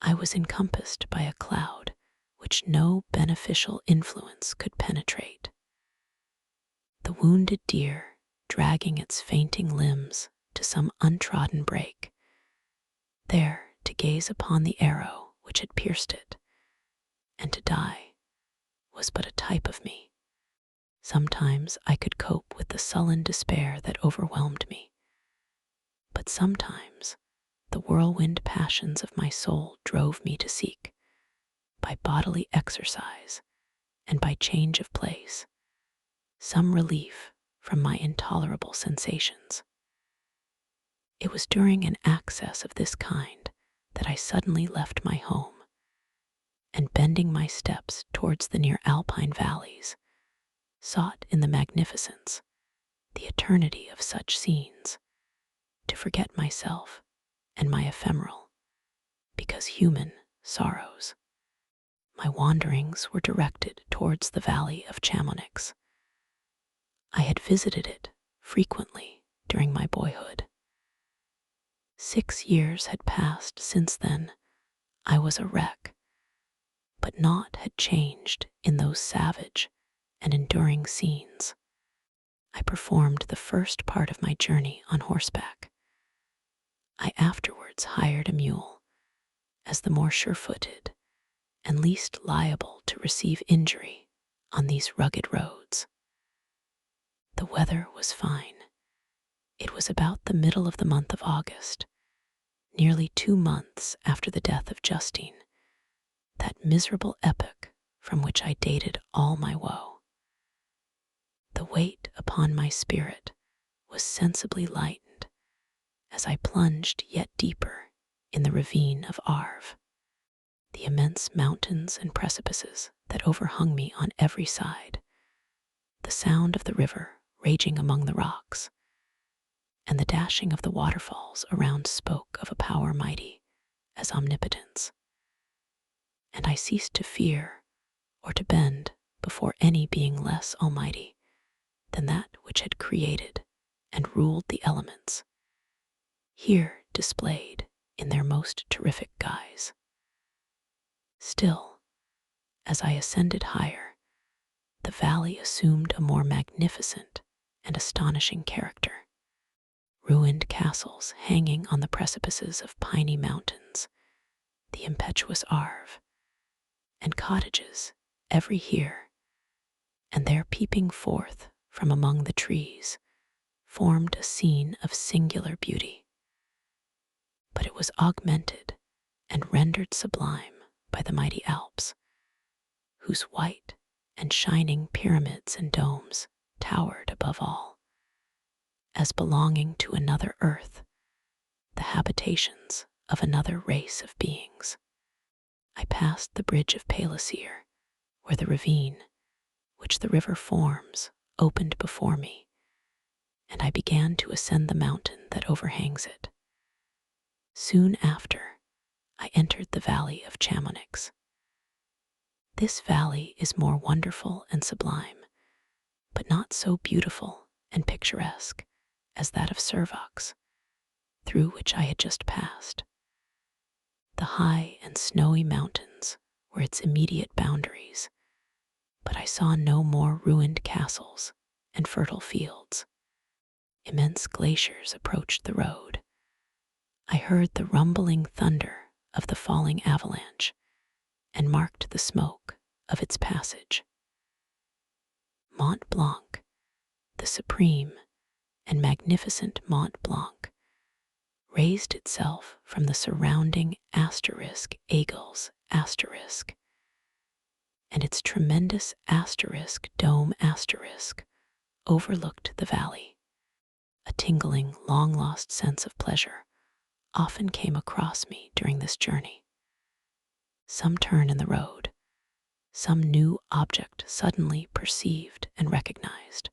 [SPEAKER 1] I was encompassed by a cloud which no beneficial influence could penetrate. The wounded deer, dragging its fainting limbs to some untrodden brake, there to gaze upon the arrow which had pierced it, and to die, was but a type of me. Sometimes I could cope with the sullen despair that overwhelmed me, but sometimes the whirlwind passions of my soul drove me to seek, by bodily exercise and by change of place, some relief from my intolerable sensations. It was during an access of this kind that I suddenly left my home, and bending my steps towards the near alpine valleys, sought in the magnificence, the eternity of such scenes, to forget myself and my ephemeral, because human, sorrows. My wanderings were directed towards the valley of Chamonix. I had visited it frequently during my boyhood. 6 years had passed since then. I was a wreck, but naught had changed in those savage and enduring scenes. I performed the first part of my journey on horseback. I afterwards hired a mule, as the more sure-footed and least liable to receive injury on these rugged roads. The weather was fine. It was about the middle of the month of August, nearly 2 months after the death of Justine, that miserable epoch from which I dated all my woe. The weight upon my spirit was sensibly lightened as I plunged yet deeper in the ravine of Arve. The immense mountains and precipices that overhung me on every side, the sound of the river raging among the rocks, and the dashing of the waterfalls around spoke of a power mighty as omnipotence. And I ceased to fear or to bend before any being less almighty than that which had created and ruled the elements here displayed in their most terrific guise. Still, as I ascended higher, the valley assumed a more magnificent and astonishing character. Ruined castles hanging on the precipices of piny mountains, the impetuous Arve, and cottages, every here and there peeping forth from among the trees, formed a scene of singular beauty. But it was augmented and rendered sublime by the mighty Alps, whose white and shining pyramids and domes towered above all, as belonging to another earth, the habitations of another race of beings. I passed the bridge of Palisier, where the ravine, which the river forms, opened before me, and I began to ascend the mountain that overhangs it. Soon after, I entered the valley of Chamonix. This valley is more wonderful and sublime, but not so beautiful and picturesque as that of Servox, through which I had just passed. The high and snowy mountains were its immediate boundaries, but I saw no more ruined castles and fertile fields. Immense glaciers approached the road. I heard the rumbling thunder of the falling avalanche and marked the smoke of its passage. Mont Blanc, the supreme and magnificent Mont Blanc, raised itself from the surrounding *Aigles*, and its tremendous dome overlooked the valley. A tingling, long-lost sense of pleasure often came across me during this journey. Some turn in the road, some new object suddenly perceived and recognized,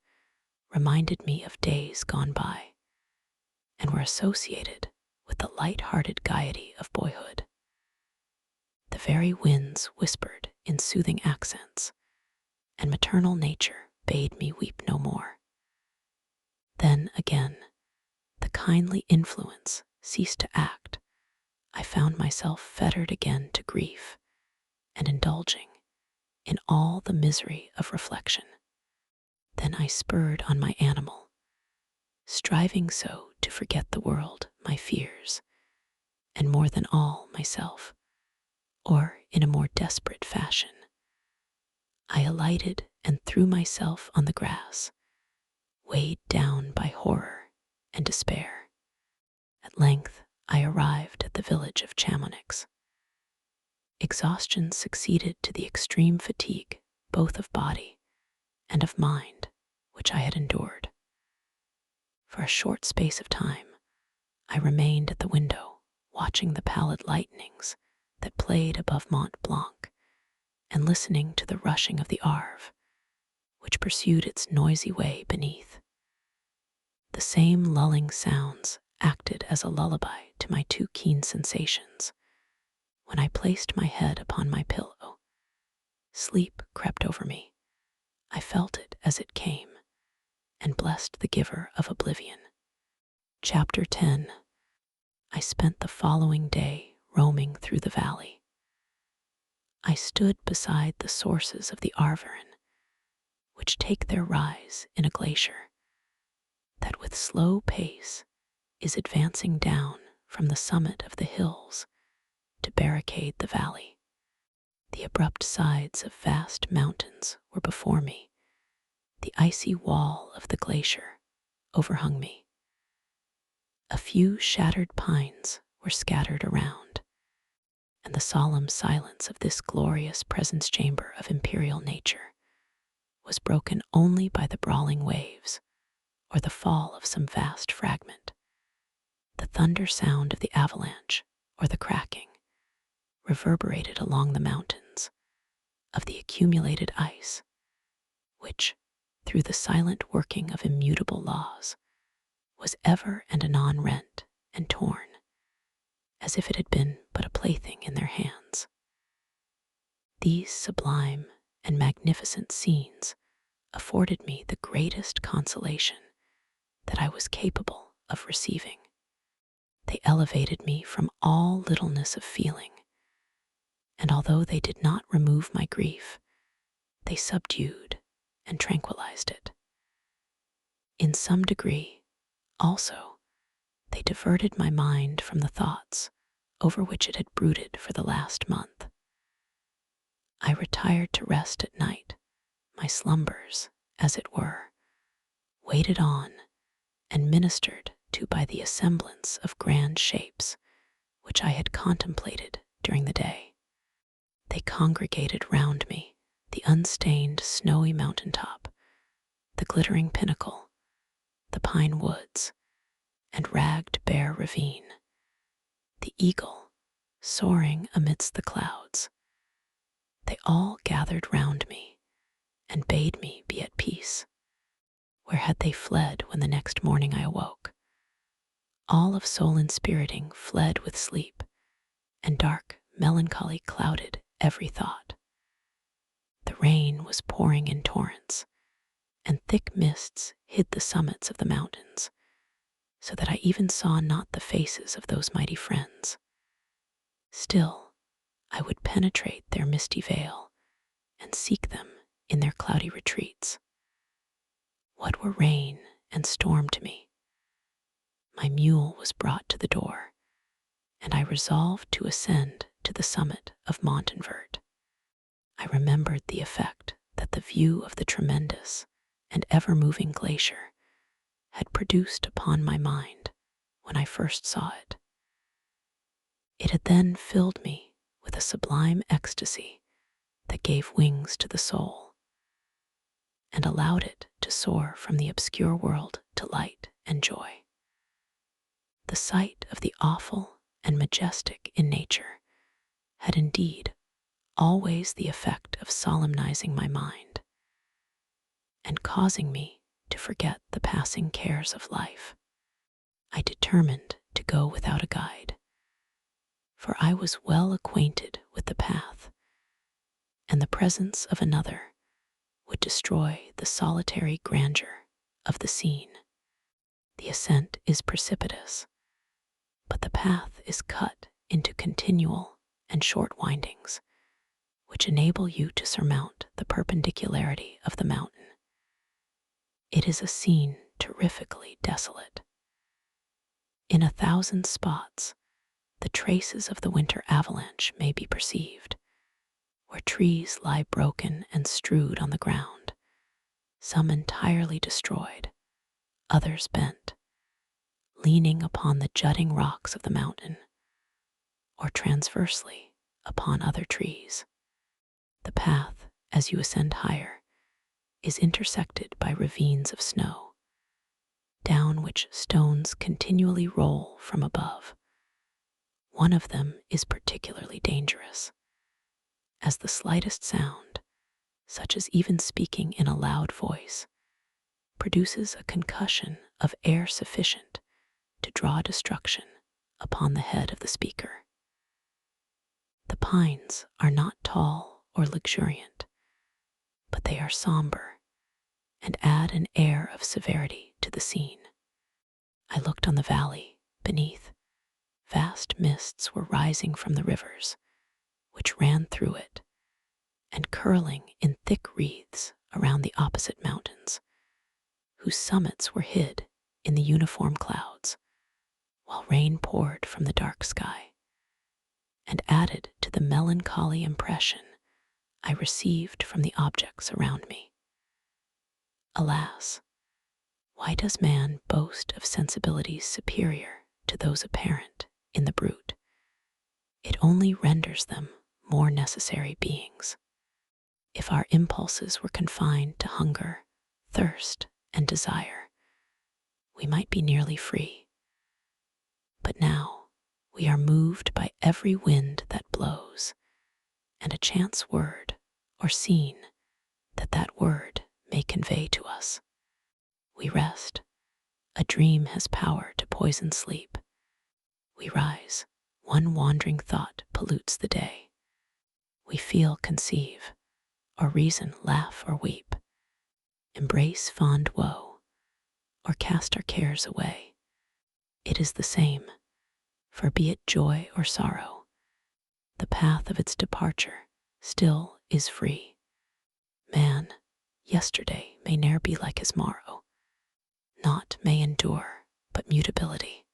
[SPEAKER 1] reminded me of days gone by, and were associated with the light-hearted gaiety of boyhood. The very winds whispered in soothing accents, and maternal nature bade me weep no more. Then again, the kindly influence ceased to act. I found myself fettered again to grief and indulging in all the misery of reflection. Then I spurred on my animal, striving so to forget the world, my fears, and more than all myself, or in a more desperate fashion. I alighted and threw myself on the grass, weighed down by horror and despair. At length I arrived at the village of Chamonix. Exhaustion succeeded to the extreme fatigue, both of body and of mind, which I had endured. For a short space of time, I remained at the window, watching the pallid lightnings that played above Mont Blanc, and listening to the rushing of the Arve, which pursued its noisy way beneath. The same lulling sounds acted as a lullaby to my too keen sensations. When I placed my head upon my pillow, sleep crept over me. I felt it as it came, and blessed the giver of oblivion. Chapter 10. I spent the following day roaming through the valley. I stood beside the sources of the Arveren, which take their rise in a glacier that with slow pace is advancing down from the summit of the hills to barricade the valley. The abrupt sides of vast mountains were before me. The icy wall of the glacier overhung me. A few shattered pines were scattered around, and the solemn silence of this glorious presence chamber of imperial nature was broken only by the brawling waves or the fall of some vast fragment. The thunder sound of the avalanche or the cracking reverberated along the mountains of the accumulated ice, which, through the silent working of immutable laws, was ever and anon rent and torn, as if it had been but a plaything in their hands. These sublime and magnificent scenes afforded me the greatest consolation that I was capable of receiving. They elevated me from all littleness of feeling, and although they did not remove my grief, they subdued and tranquilized it. In some degree, also, they diverted my mind from the thoughts over which it had brooded for the last month. I retired to rest at night, my slumbers, as it were, waited on and ministered to by the assemblance of grand shapes which I had contemplated during the day. They congregated round me, the unstained snowy mountaintop, the glittering pinnacle, the pine woods, and ragged bare ravine, the eagle soaring amidst the clouds. They all gathered round me and bade me be at peace. Where had they fled when the next morning I awoke? All of soul inspiriting fled with sleep, and dark melancholy clouded every thought. The rain was pouring in torrents, and thick mists hid the summits of the mountains, so that I even saw not the faces of those mighty friends. Still, I would penetrate their misty veil and seek them in their cloudy retreats. What were rain and storm to me? My mule was brought to the door, and I resolved to ascend to the summit of Montanvert. I remembered the effect that the view of the tremendous and ever-moving glacier had produced upon my mind when I first saw it. It had then filled me with a sublime ecstasy that gave wings to the soul and allowed it to soar from the obscure world to light and joy. The sight of the awful and majestic in nature had indeed always the effect of solemnizing my mind and causing me to forget the passing cares of life. I determined to go without a guide, for I was well acquainted with the path, and the presence of another would destroy the solitary grandeur of the scene. The ascent is precipitous, but the path is cut into continual and short windings, which enable you to surmount the perpendicularity of the mountain. It is a scene terrifically desolate. In 1,000 spots, the traces of the winter avalanche may be perceived, where trees lie broken and strewed on the ground, some entirely destroyed, others bent, leaning upon the jutting rocks of the mountain, or transversely upon other trees. The path, as you ascend higher, is intersected by ravines of snow, down which stones continually roll from above. One of them is particularly dangerous, as the slightest sound, such as even speaking in a loud voice, produces a concussion of air sufficient to draw destruction upon the head of the speaker. The pines are not tall or luxuriant, but they are somber and add an air of severity to the scene. I looked on the valley beneath. Vast mists were rising from the rivers, which ran through it, and curling in thick wreaths around the opposite mountains, whose summits were hid in the uniform clouds, while rain poured from the dark sky, and added to the melancholy impression I received from the objects around me. Alas, why does man boast of sensibilities superior to those apparent in the brute? It only renders them more necessary beings. If our impulses were confined to hunger, thirst, and desire, we might be nearly free. But now we are moved by every wind that blows, and a chance word or scene that word may convey to us. We rest. A dream has power to poison sleep. We rise. One wandering thought pollutes the day. We feel, conceive, or reason, laugh or weep, embrace fond woe, or cast our cares away. It is the same. For be it joy or sorrow, the path of its departure still is free. Man, yesterday may ne'er be like his morrow. Naught may endure but mutability.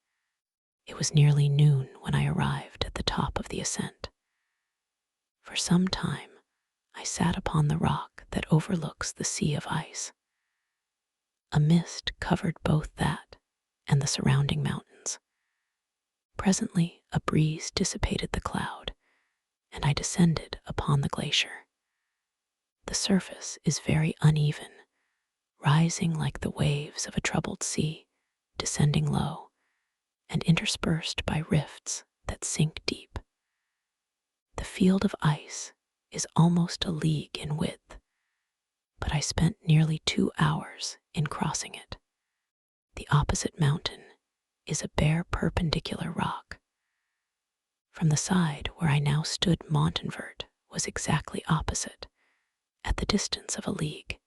[SPEAKER 1] It was nearly noon when I arrived at the top of the ascent. For some time, I sat upon the rock that overlooks the sea of ice. A mist covered both that and the surrounding mountains. Presently, a breeze dissipated the cloud, and I descended upon the glacier. The surface is very uneven, rising like the waves of a troubled sea, descending low, and interspersed by rifts that sink deep. The field of ice is almost a league in width, but I spent nearly 2 hours in crossing it. The opposite mountain is a bare perpendicular rock. From the side where I now stood, Montanvert was exactly opposite, at the distance of a league,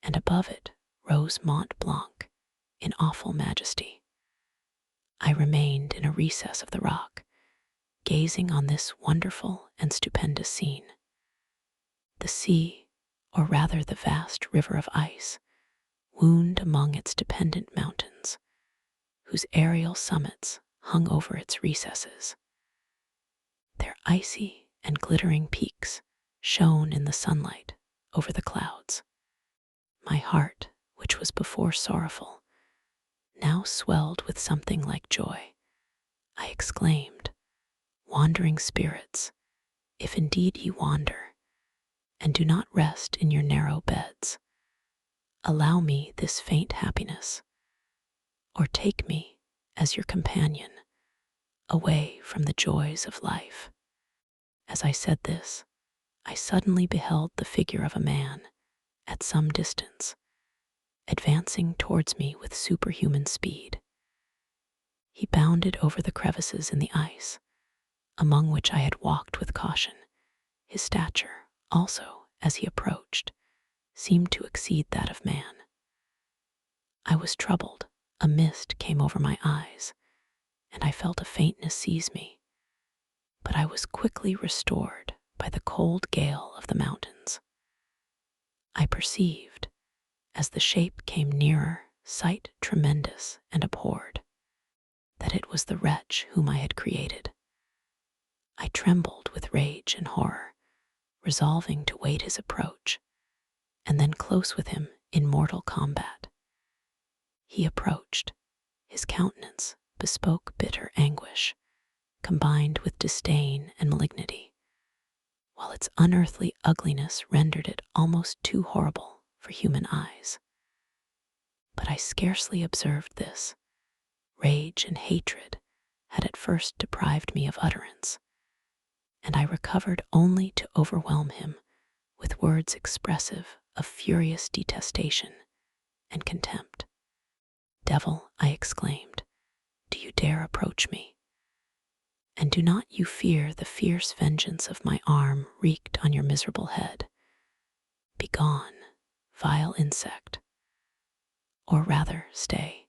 [SPEAKER 1] and above it rose Mont Blanc in awful majesty. I remained in a recess of the rock, gazing on this wonderful and stupendous scene. The sea, or rather the vast river of ice, wound among its dependent mountains, whose aerial summits hung over its recesses. Their icy and glittering peaks shone in the sunlight over the clouds. My heart, which was before sorrowful, now swelled with something like joy. I exclaimed, "Wandering spirits, if indeed ye wander, and do not rest in your narrow beds, allow me this faint happiness, or take me as your companion away from the joys of life." As I said this, I suddenly beheld the figure of a man at some distance, advancing towards me with superhuman speed. He bounded over the crevices in the ice, among which I had walked with caution. His stature, also, as he approached, seemed to exceed that of man. I was troubled. A mist came over my eyes, and I felt a faintness seize me, but I was quickly restored by the cold gale of the mountains. I perceived, as the shape came nearer, sight tremendous and abhorred, that it was the wretch whom I had created. I trembled with rage and horror, resolving to wait his approach, and then close with him in mortal combat. He approached. His countenance bespoke bitter anguish, combined with disdain and malignity, while its unearthly ugliness rendered it almost too horrible for human eyes. But I scarcely observed this. Rage and hatred had at first deprived me of utterance, and I recovered only to overwhelm him with words expressive of furious detestation and contempt. "Devil," I exclaimed, "do you dare approach me? And do not you fear the fierce vengeance of my arm wreaked on your miserable head? Begone, vile insect. Or rather, stay,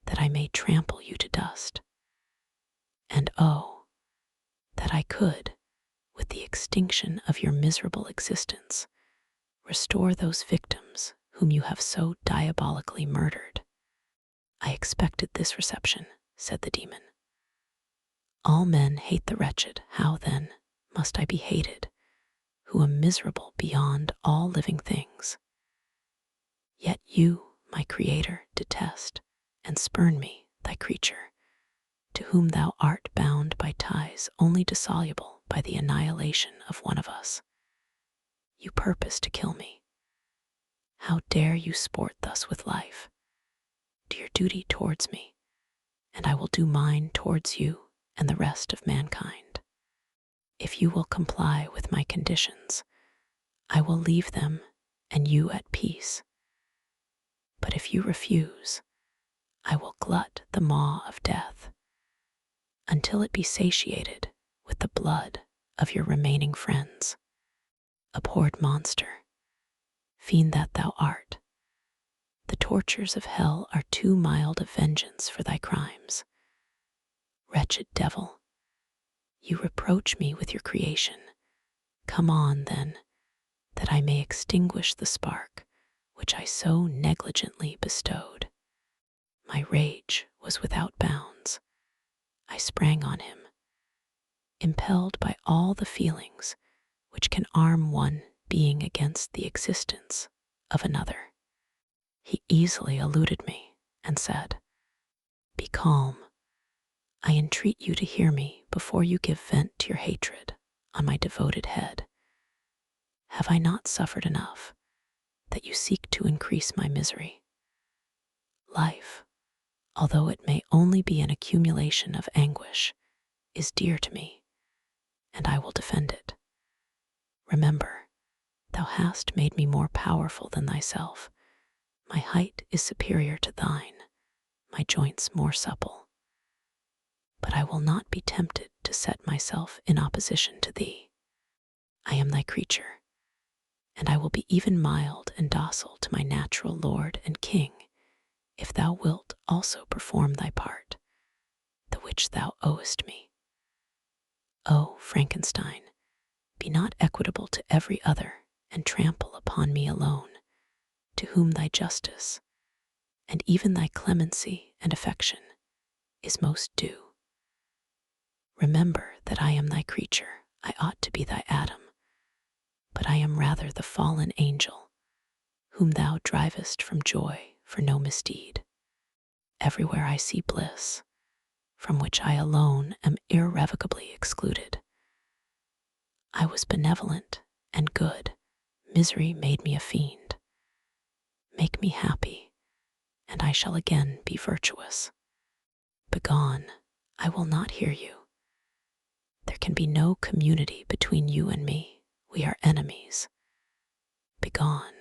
[SPEAKER 1] that I may trample you to dust. And oh, that I could, with the extinction of your miserable existence, restore those victims whom you have so diabolically murdered." "I expected this reception," said the demon. "All men hate the wretched. How, then, must I be hated, who am miserable beyond all living things? Yet you, my creator, detest and spurn me, thy creature, to whom thou art bound by ties only dissoluble by the annihilation of one of us. You purpose to kill me. How dare you sport thus with life? Do your duty towards me, and I will do mine towards you and the rest of mankind. If you will comply with my conditions, I will leave them and you at peace. But if you refuse, I will glut the maw of death, until it be satiated with the blood of your remaining friends. Abhorred monster, fiend that thou art, the tortures of hell are too mild a vengeance for thy crimes. Wretched devil, you reproach me with your creation. Come on, then, that I may extinguish the spark which I so negligently bestowed. My rage was without bounds. I sprang on him, impelled by all the feelings which can arm one being against the existence of another. He easily eluded me and said, "Be calm. I entreat you to hear me before you give vent to your hatred on my devoted head. Have I not suffered enough that you seek to increase my misery? Life, although it may only be an accumulation of anguish, is dear to me, and I will defend it. Remember, thou hast made me more powerful than thyself. My height is superior to thine, my joints more supple. But I will not be tempted to set myself in opposition to thee. I am thy creature, and I will be even mild and docile to my natural lord and king, if thou wilt also perform thy part, the which thou owest me. O Frankenstein, be not equitable to every other, and trample upon me alone, to whom thy justice, and even thy clemency and affection, is most due. Remember that I am thy creature. I ought to be thy Adam, but I am rather the fallen angel, whom thou drivest from joy for no misdeed. Everywhere I see bliss, from which I alone am irrevocably excluded. I was benevolent and good. Misery made me a fiend. Make me happy, and I shall again be virtuous. Begone, I will not hear you. There can be no community between you and me. We are enemies. Begone,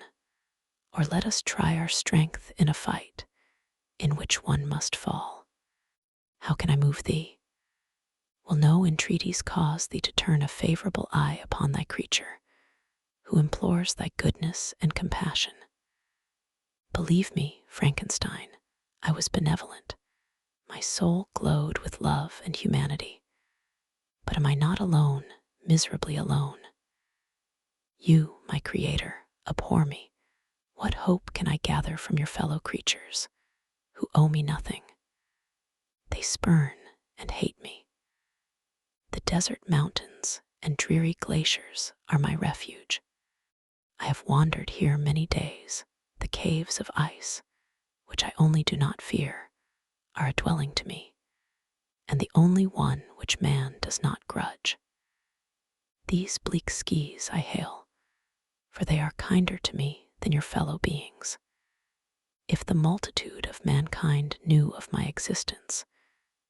[SPEAKER 1] or let us try our strength in a fight in which one must fall. How can I move thee? Will no entreaties cause thee to turn a favorable eye upon thy creature, who implores thy goodness and compassion? Believe me, Frankenstein, I was benevolent. My soul glowed with love and humanity. But am I not alone, miserably alone? You, my creator, abhor me. What hope can I gather from your fellow creatures, who owe me nothing? They spurn and hate me. The desert mountains and dreary glaciers are my refuge. I have wandered here many days. The caves of ice, which I only do not fear, are a dwelling to me, and the only one which man does not grudge. These bleak skis I hail, for they are kinder to me than your fellow beings. If the multitude of mankind knew of my existence,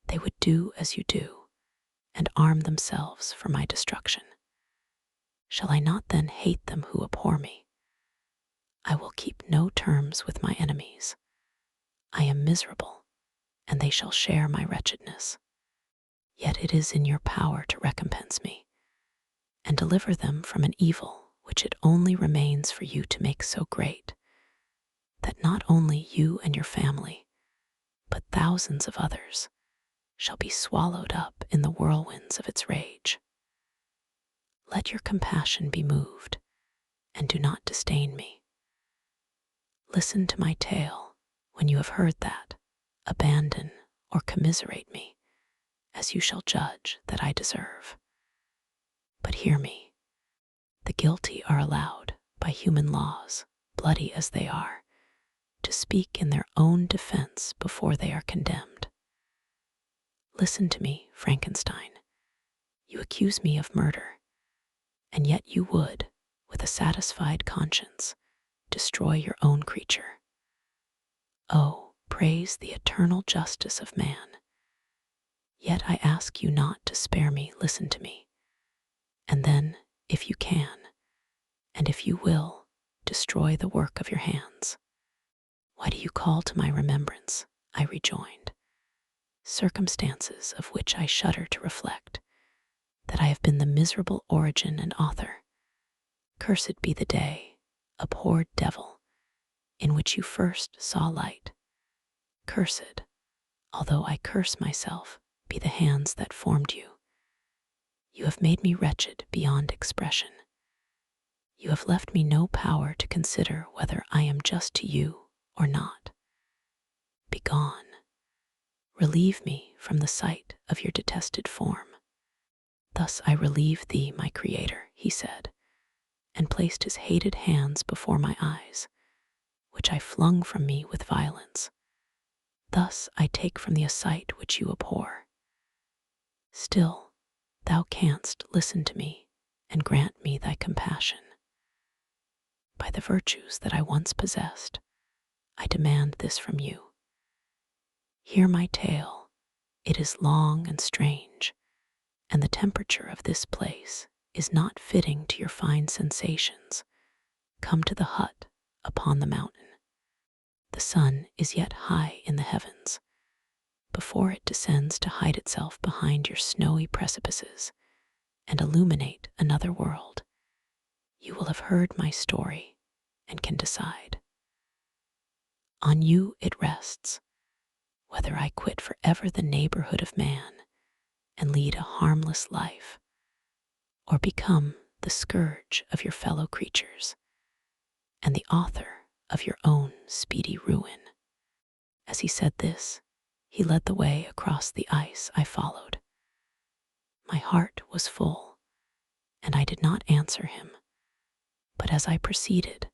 [SPEAKER 1] they would do as you do, and arm themselves for my destruction. Shall I not then hate them who abhor me? I will keep no terms with my enemies. I am miserable, and they shall share my wretchedness. Yet it is in your power to recompense me, and deliver them from an evil which it only remains for you to make so great, that not only you and your family, but thousands of others, shall be swallowed up in the whirlwinds of its rage. Let your compassion be moved, and do not disdain me. Listen to my tale when you have heard that, abandon or commiserate me, as you shall judge that I deserve. But hear me. The guilty are allowed, by human laws, bloody as they are, to speak in their own defense before they are condemned. Listen to me, Frankenstein. You accuse me of murder, and yet you would, with a satisfied conscience, destroy your own creature. Oh, praise the eternal justice of man. Yet I ask you not to spare me. Listen to me. And then, if you can, and if you will, destroy the work of your hands. Why do you call to my remembrance, I rejoined, circumstances of which I shudder to reflect, that I have been the miserable origin and author? Cursed be the day, abhorred devil, in which you first saw light. Cursed, although I curse myself, be the hands that formed you. You have made me wretched beyond expression. You have left me no power to consider whether I am just to you or not. Begone. Relieve me from the sight of your detested form. Thus I relieve thee, my Creator, he said, and placed his hated hands before my eyes, which I flung from me with violence. Thus I take from thee a sight which you abhor. Still, thou canst listen to me and grant me thy compassion. By the virtues that I once possessed, I demand this from you. Hear my tale. It is long and strange, and the temperature of this place is not fitting to your fine sensations. Come to the hut upon the mountain. The sun is yet high in the heavens. Before it descends to hide itself behind your snowy precipices and illuminate another world, you will have heard my story and can decide. On you it rests, whether I quit forever the neighborhood of man and lead a harmless life, or become the scourge of your fellow creatures and the author of your own speedy ruin. As he said this, he led the way across the ice I followed. My heart was full, and I did not answer him, but as I proceeded,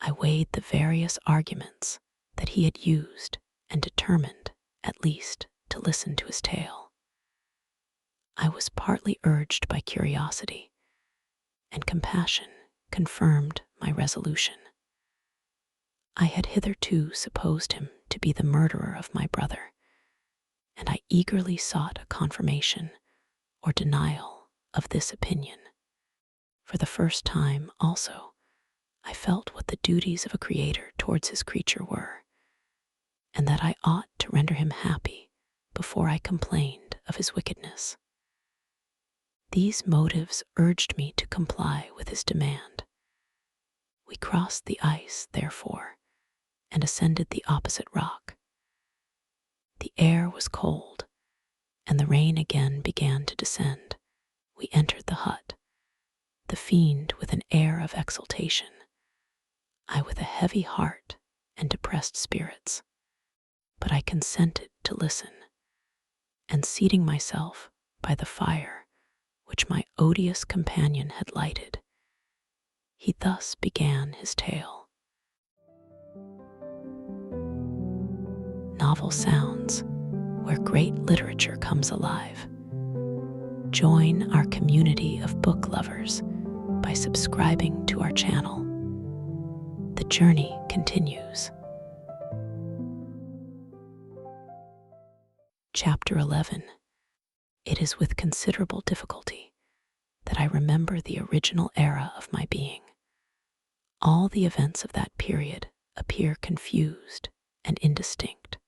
[SPEAKER 1] I weighed the various arguments that he had used and determined, at least, to listen to his tale. I was partly urged by curiosity, and compassion confirmed my resolution. I had hitherto supposed him to be the murderer of my brother, and I eagerly sought a confirmation or denial of this opinion. For the first time, also, I felt what the duties of a creator towards his creature were, and that I ought to render him happy before I complained of his wickedness. These motives urged me to comply with his demand. We crossed the ice, therefore, and ascended the opposite rock. The air was cold, and the rain again began to descend. We entered the hut, the fiend with an air of exultation, I with a heavy heart and depressed spirits. But I consented to listen, and seating myself by the fire which my odious companion had lighted, he thus began his tale. Novel sounds where great literature comes alive. Join our community of book lovers by subscribing to our channel. The journey continues. Chapter 11. It is with considerable difficulty that I remember the original era of my being. All the events of that period appear confused and indistinct.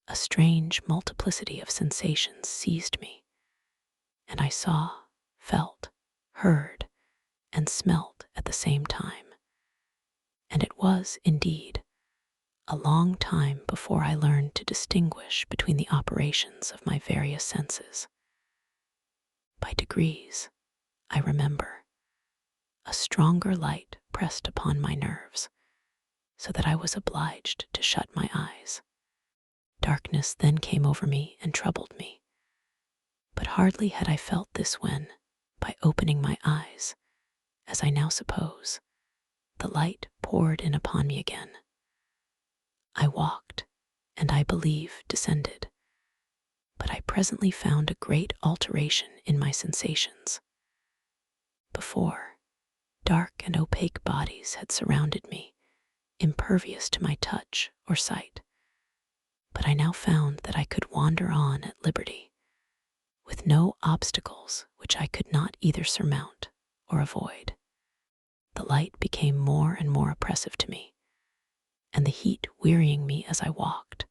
[SPEAKER 1] A strange multiplicity of sensations seized me, and I saw, felt, heard, and smelt at the same time. And it was, indeed, a long time before I learned to distinguish between the operations of my various senses. By degrees, I remember, a stronger light pressed upon my nerves, so that I was obliged to shut my eyes. Darkness then came over me and troubled me, but hardly had I felt this when, by opening my eyes, as I now suppose, the light poured in upon me again. I walked, and I believe descended, but I presently found a great alteration in my sensations. Before, dark and opaque bodies had surrounded me, impervious to my touch or sight, but I now found that I could wander on at liberty, with no obstacles which I could not either surmount or avoid. The light became more and more oppressive to me, and the heat wearying me as I walked,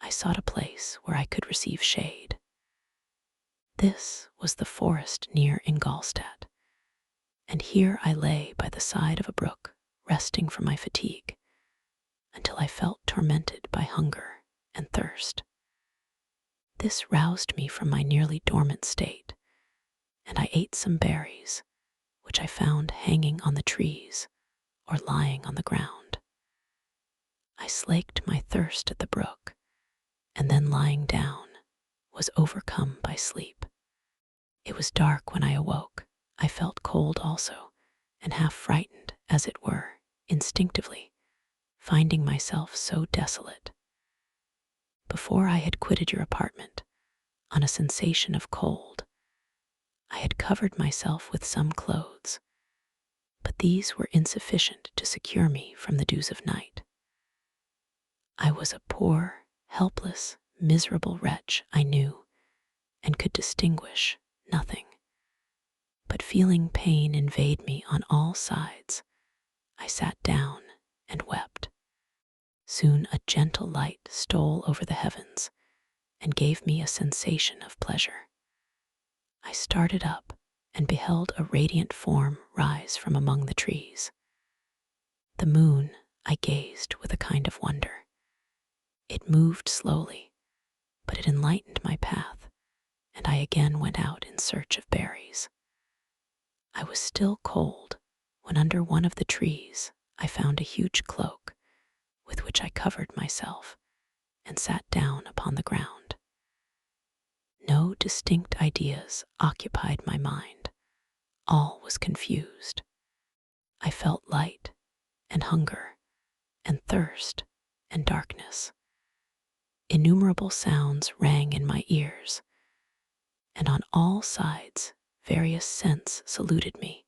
[SPEAKER 1] I sought a place where I could receive shade. This was the forest near Ingolstadt, and here I lay by the side of a brook, resting from my fatigue, until I felt tormented by hunger and thirst. This roused me from my nearly dormant state, and I ate some berries, which I found hanging on the trees or lying on the ground. I slaked my thirst at the brook, and then lying down, was overcome by sleep. It was dark when I awoke. I felt cold also, and half frightened, as it were, instinctively, finding myself so desolate. Before I had quitted your apartment, on a sensation of cold, I had covered myself with some clothes, but these were insufficient to secure me from the dews of night. I was a poor, helpless, miserable wretch, I knew, and could distinguish nothing. But feeling pain invade me on all sides, I sat down and wept. Soon a gentle light stole over the heavens and gave me a sensation of pleasure. I started up and beheld a radiant form rise from among the trees. The moon I gazed with a kind of wonder. It moved slowly, but it enlightened my path, and I again went out in search of berries. I was still cold when under one of the trees I found a huge cloak with which I covered myself and sat down upon the ground. No distinct ideas occupied my mind. All was confused. I felt light and hunger and thirst and darkness. Innumerable sounds rang in my ears, and on all sides various scents saluted me.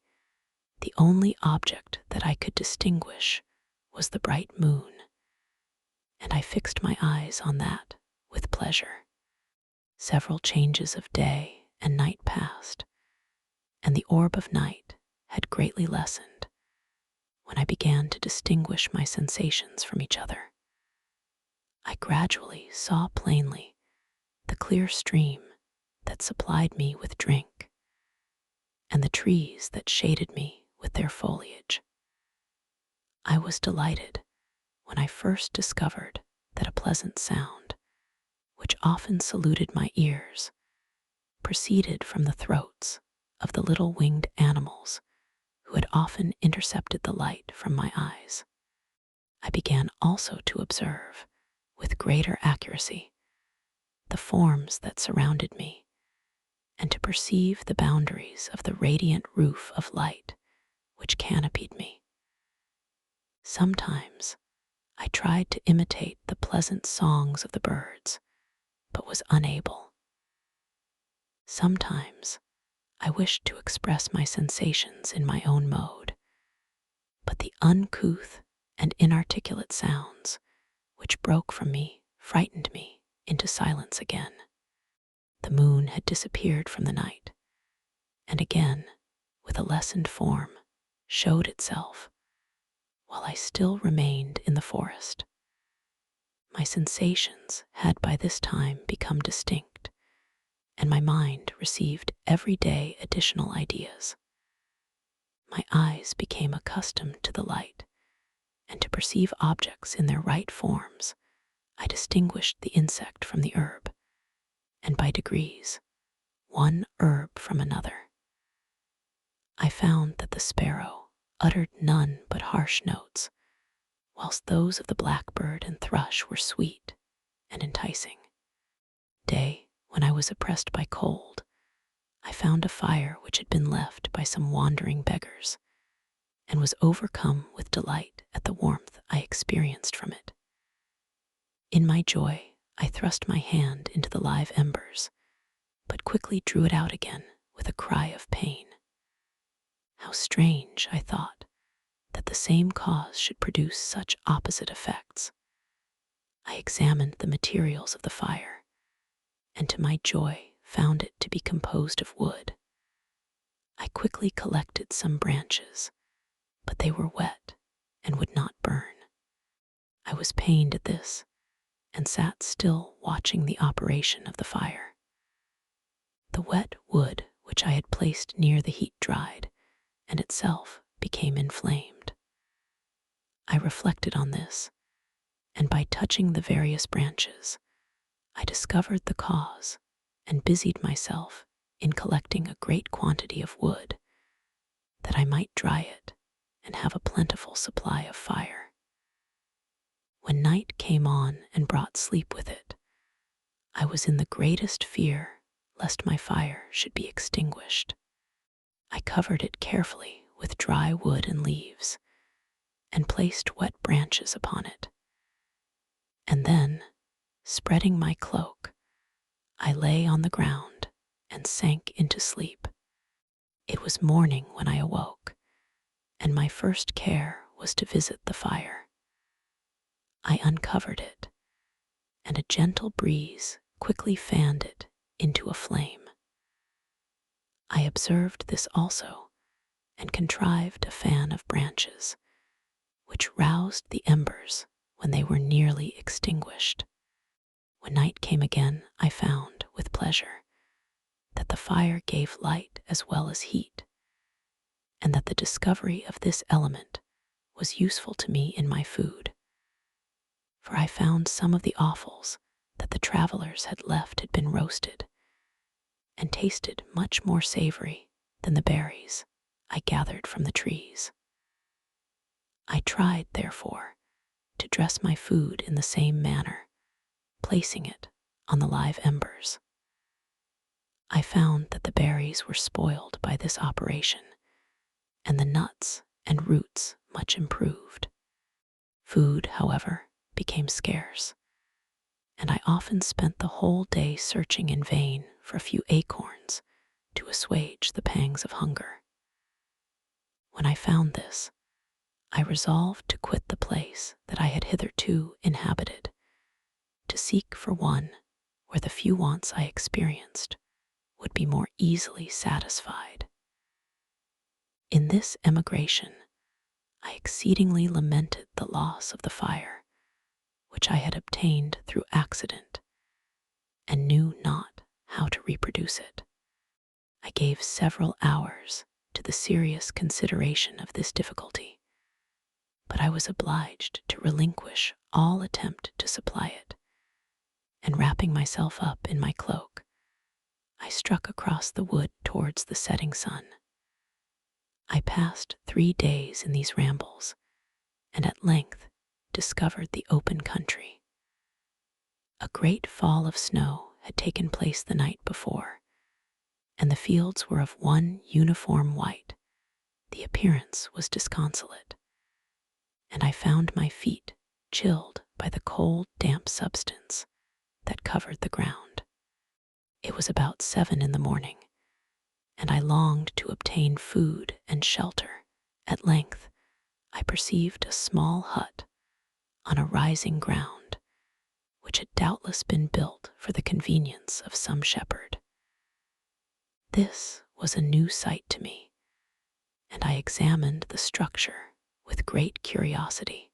[SPEAKER 1] The only object that I could distinguish was the bright moon, and I fixed my eyes on that with pleasure. Several changes of day and night passed, and the orb of night had greatly lessened when I began to distinguish my sensations from each other. I gradually saw plainly the clear stream that supplied me with drink, and the trees that shaded me with their foliage. I was delighted when I first discovered that a pleasant sound, which often saluted my ears, proceeded from the throats of the little winged animals who had often intercepted the light from my eyes. I began also to observe, with greater accuracy, the forms that surrounded me, and to perceive the boundaries of the radiant roof of light which canopied me. Sometimes I tried to imitate the pleasant songs of the birds, but was unable. Sometimes I wished to express my sensations in my own mode, but the uncouth and inarticulate sounds which broke from me frightened me into silence again. The moon had disappeared from the night, and again, with a lessened form, showed itself, while I still remained in the forest. My sensations had by this time become distinct, and my mind received every day additional ideas. My eyes became accustomed to the light, and to perceive objects in their right forms. I distinguished the insect from the herb, and by degrees, one herb from another. I found that the sparrow uttered none but harsh notes, whilst those of the blackbird and thrush were sweet and enticing. Day, when I was oppressed by cold, I found a fire which had been left by some wandering beggars, and was overcome with delight at the warmth I experienced from it. In my joy, I thrust my hand into the live embers, but quickly drew it out again with a cry of pain. How strange, I thought, that the same cause should produce such opposite effects. I examined the materials of the fire, and to my joy found it to be composed of wood. I quickly collected some branches, but they were wet and would not burn. I was pained at this, and sat still watching the operation of the fire. The wet wood which I had placed near the heat dried, and itself became inflamed. I reflected on this, and by touching the various branches, I discovered the cause and busied myself in collecting a great quantity of wood, that I might dry it and have a plentiful supply of fire. When night came on and brought sleep with it, I was in the greatest fear lest my fire should be extinguished. I covered it carefully with dry wood and leaves, and placed wet branches upon it. And then, spreading my cloak, I lay on the ground and sank into sleep. It was morning when I awoke, and my first care was to visit the fire. I uncovered it, and a gentle breeze quickly fanned it into a flame. I observed this also, and contrived a fan of branches, which roused the embers when they were nearly extinguished. When night came again, I found, with pleasure, that the fire gave light as well as heat, and that the discovery of this element was useful to me in my food. For I found some of the offals that the travelers had left had been roasted, and tasted much more savory than the berries I gathered from the trees. I tried, therefore, to dress my food in the same manner, placing it on the live embers. I found that the berries were spoiled by this operation, and the nuts and roots much improved. Food, however, became scarce, and I often spent the whole day searching in vain for a few acorns to assuage the pangs of hunger. When I found this, I resolved to quit the place that I had hitherto inhabited, to seek for one where the few wants I experienced would be more easily satisfied. In this emigration, I exceedingly lamented the loss of the fire, which I had obtained through accident, and knew not how to reproduce it. I gave several hours to the serious consideration of this difficulty, but I was obliged to relinquish all attempt to supply it, and wrapping myself up in my cloak, I struck across the wood towards the setting sun. I passed 3 days in these rambles, and at length discovered the open country. A great fall of snow had taken place the night before, and the fields were of one uniform white. The appearance was disconsolate, and I found my feet chilled by the cold, damp substance that covered the ground. It was about 7 in the morning, and I longed to obtain food and shelter. At length, I perceived a small hut on a rising ground, which had doubtless been built for the convenience of some shepherd. This was a new sight to me, and I examined the structure with great curiosity.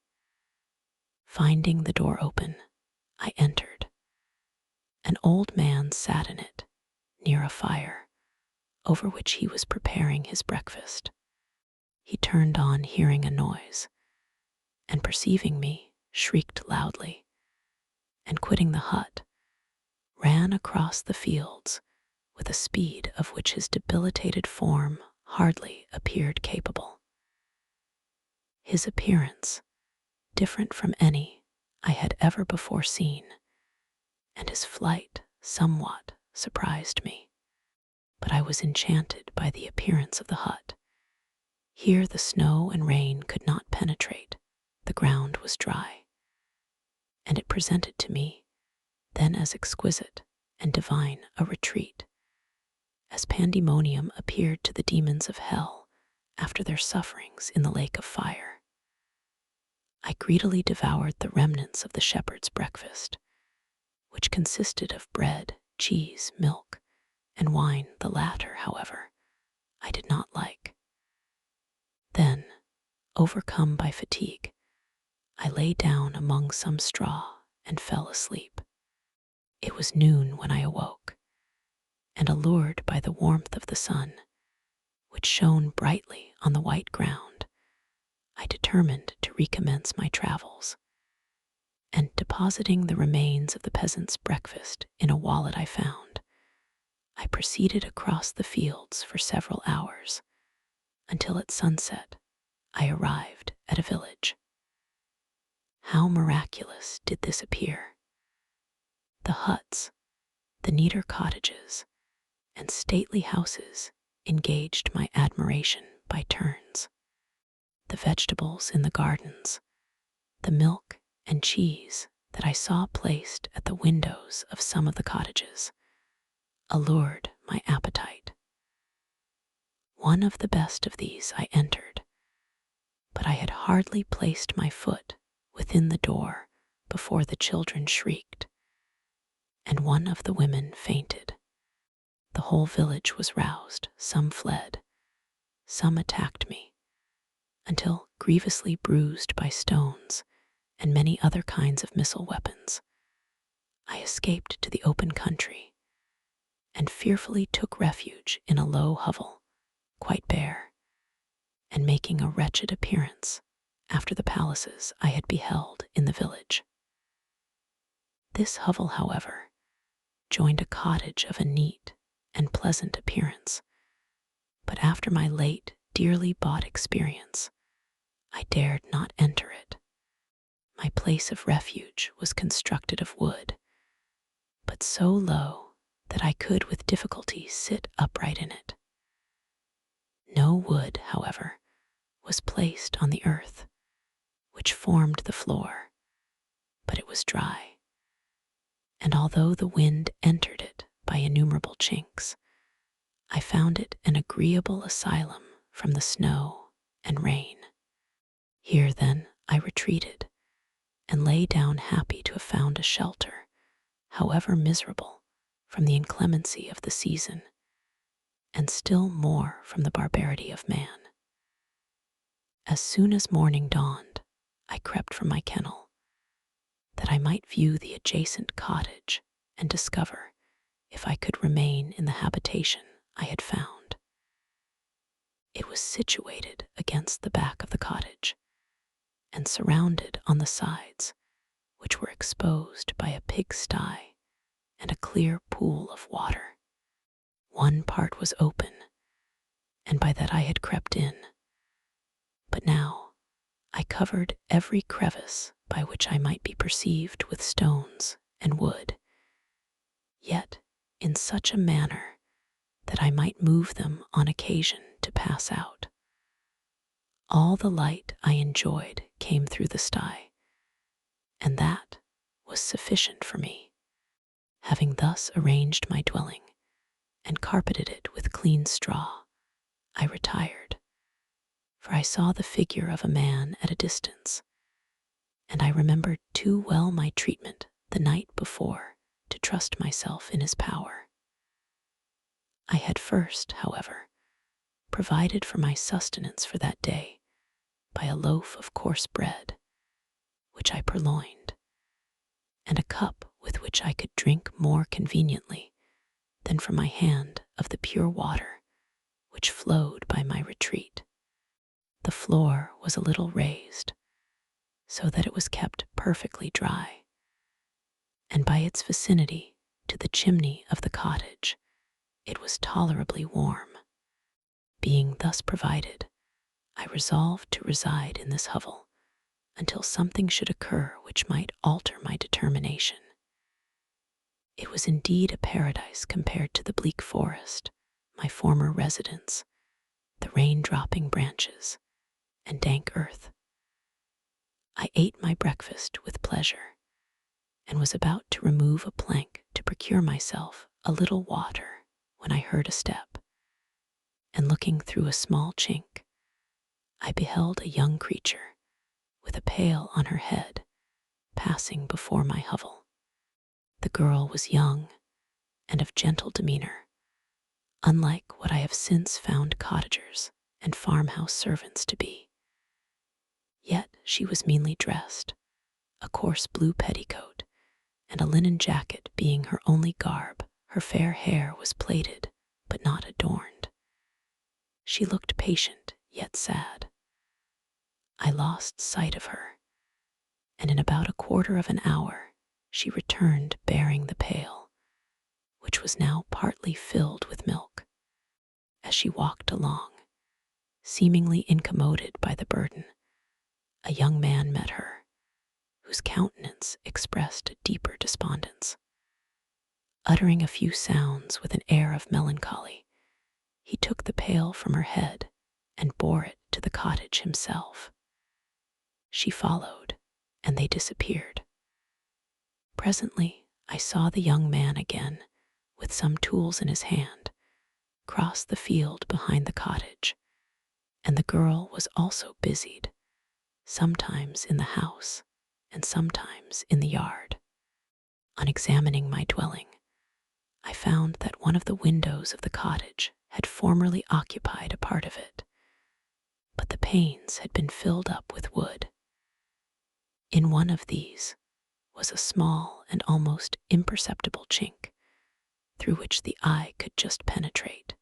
[SPEAKER 1] Finding the door open, I entered. An old man sat in it, near a fire, over which he was preparing his breakfast. He turned on hearing a noise, and perceiving me, shrieked loudly, and quitting the hut, ran across the fields with a speed of which his debilitated form hardly appeared capable. His appearance, different from any I had ever before seen, and his flight somewhat surprised me, but I was enchanted by the appearance of the hut. Here the snow and rain could not penetrate, the ground was dry, and it presented to me then as exquisite and divine a retreat as pandemonium appeared to the demons of hell after their sufferings in the lake of fire. I greedily devoured the remnants of the shepherd's breakfast, which consisted of bread, cheese, milk, and wine. The latter, however, I did not like. Then, overcome by fatigue, I lay down among some straw and fell asleep. It was noon when I awoke, and allured by the warmth of the sun, which shone brightly on the white ground, I determined to recommence my travels. and depositing the remains of the peasant's breakfast in a wallet I found, I proceeded across the fields for several hours until at sunset I arrived at a village. How miraculous did this appear! The huts, the neater cottages, and stately houses engaged my admiration by turns. The vegetables in the gardens, the milk and cheese that I saw placed at the windows of some of the cottages, allured my appetite. One of the best of these I entered, but I had hardly placed my foot within the door before the children shrieked, and one of the women fainted. The whole village was roused, some fled, some attacked me, until, grievously bruised by stones and many other kinds of missile weapons, I escaped to the open country and fearfully took refuge in a low hovel, quite bare, and making a wretched appearance after the palaces I had beheld in the village. This hovel, however, joined a cottage of a neat and pleasant appearance, but after my late, dearly bought experience, I dared not enter it. My place of refuge was constructed of wood, but so low that I could with difficulty sit upright in it. No wood, however, was placed on the earth, which formed the floor, but it was dry, and although the wind entered it by innumerable chinks, I found it an agreeable asylum from the snow and rain. Here, then, I retreated, and lay down happy to have found a shelter, however miserable, from the inclemency of the season, and still more from the barbarity of man. As soon as morning dawned, I crept from my kennel, that I might view the adjacent cottage and discover if I could remain in the habitation I had found. It was situated against the back of the cottage, and surrounded on the sides, which were exposed by a pigsty and a clear pool of water. One part was open, and by that I had crept in, but now I covered every crevice by which I might be perceived with stones and wood, yet in such a manner that I might move them on occasion to pass out. All the light I enjoyed came through the sty, and that was sufficient for me. Having thus arranged my dwelling and carpeted it with clean straw, I retired, for I saw the figure of a man at a distance, and I remembered too well my treatment the night before to trust myself in his power. I had first, however, provided for my sustenance for that day by a loaf of coarse bread, which I purloined, and a cup with which I could drink more conveniently than from my hand of the pure water which flowed by my retreat. The floor was a little raised, so that it was kept perfectly dry, and by its vicinity to the chimney of the cottage, it was tolerably warm. Being thus provided, I resolved to reside in this hovel until something should occur which might alter my determination. It was indeed a paradise compared to the bleak forest, my former residence, the rain-dropping branches, and dank earth. I ate my breakfast with pleasure, and was about to remove a plank to procure myself a little water when I heard a step, and looking through a small chink, I beheld a young creature with a pail on her head passing before my hovel. The girl was young and of gentle demeanor, unlike what I have since found cottagers and farmhouse servants to be. Yet she was meanly dressed, a coarse blue petticoat and a linen jacket being her only garb. Her fair hair was plaited, but not adorned. She looked patient, yet sad. I lost sight of her, and in about a quarter of an hour she returned bearing the pail, which was now partly filled with milk. As she walked along, seemingly incommoded by the burden, a young man met her, whose countenance expressed a deeper despondence. Uttering a few sounds with an air of melancholy, he took the pail from her head and bore it to the cottage himself. She followed, and they disappeared. Presently, I saw the young man again, with some tools in his hand, cross the field behind the cottage, and the girl was also busied, sometimes in the house and sometimes in the yard. On examining my dwelling, I found that one of the windows of the cottage had formerly occupied a part of it, but the panes had been filled up with wood. In one of these was a small and almost imperceptible chink, through which the eye could just penetrate.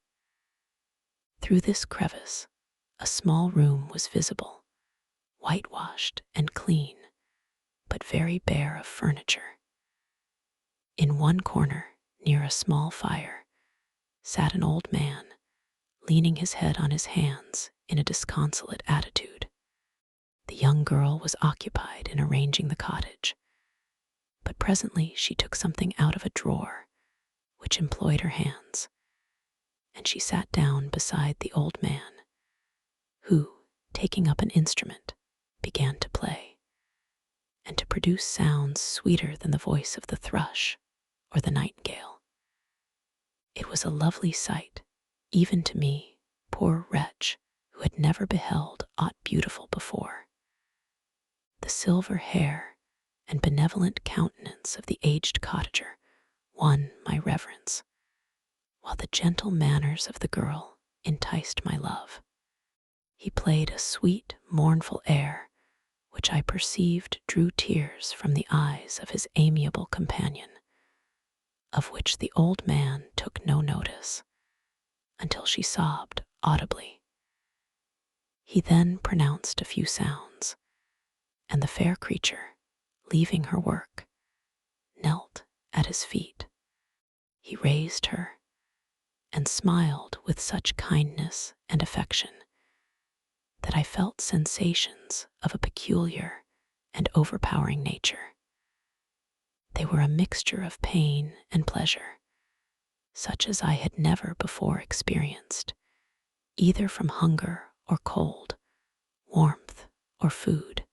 [SPEAKER 1] Through this crevice, a small room was visible, whitewashed and clean, but very bare of furniture. In one corner, near a small fire, sat an old man, leaning his head on his hands in a disconsolate attitude. The young girl was occupied in arranging the cottage, but presently she took something out of a drawer, which employed her hands, and she sat down beside the old man, who, taking up an instrument, began to play, and to produce sounds sweeter than the voice of the thrush or the nightingale. It was a lovely sight, even to me, poor wretch, who had never beheld aught beautiful before. The silver hair and benevolent countenance of the aged cottager won my reverence, while the gentle manners of the girl enticed my love. He played a sweet, mournful air, which I perceived drew tears from the eyes of his amiable companion, of which the old man took no notice, until she sobbed audibly. He then pronounced a few sounds, and the fair creature, leaving her work, knelt at his feet. He raised her, and smiled with such kindness and affection that I felt sensations of a peculiar and overpowering nature. They were a mixture of pain and pleasure, such as I had never before experienced, either from hunger or cold, warmth or food,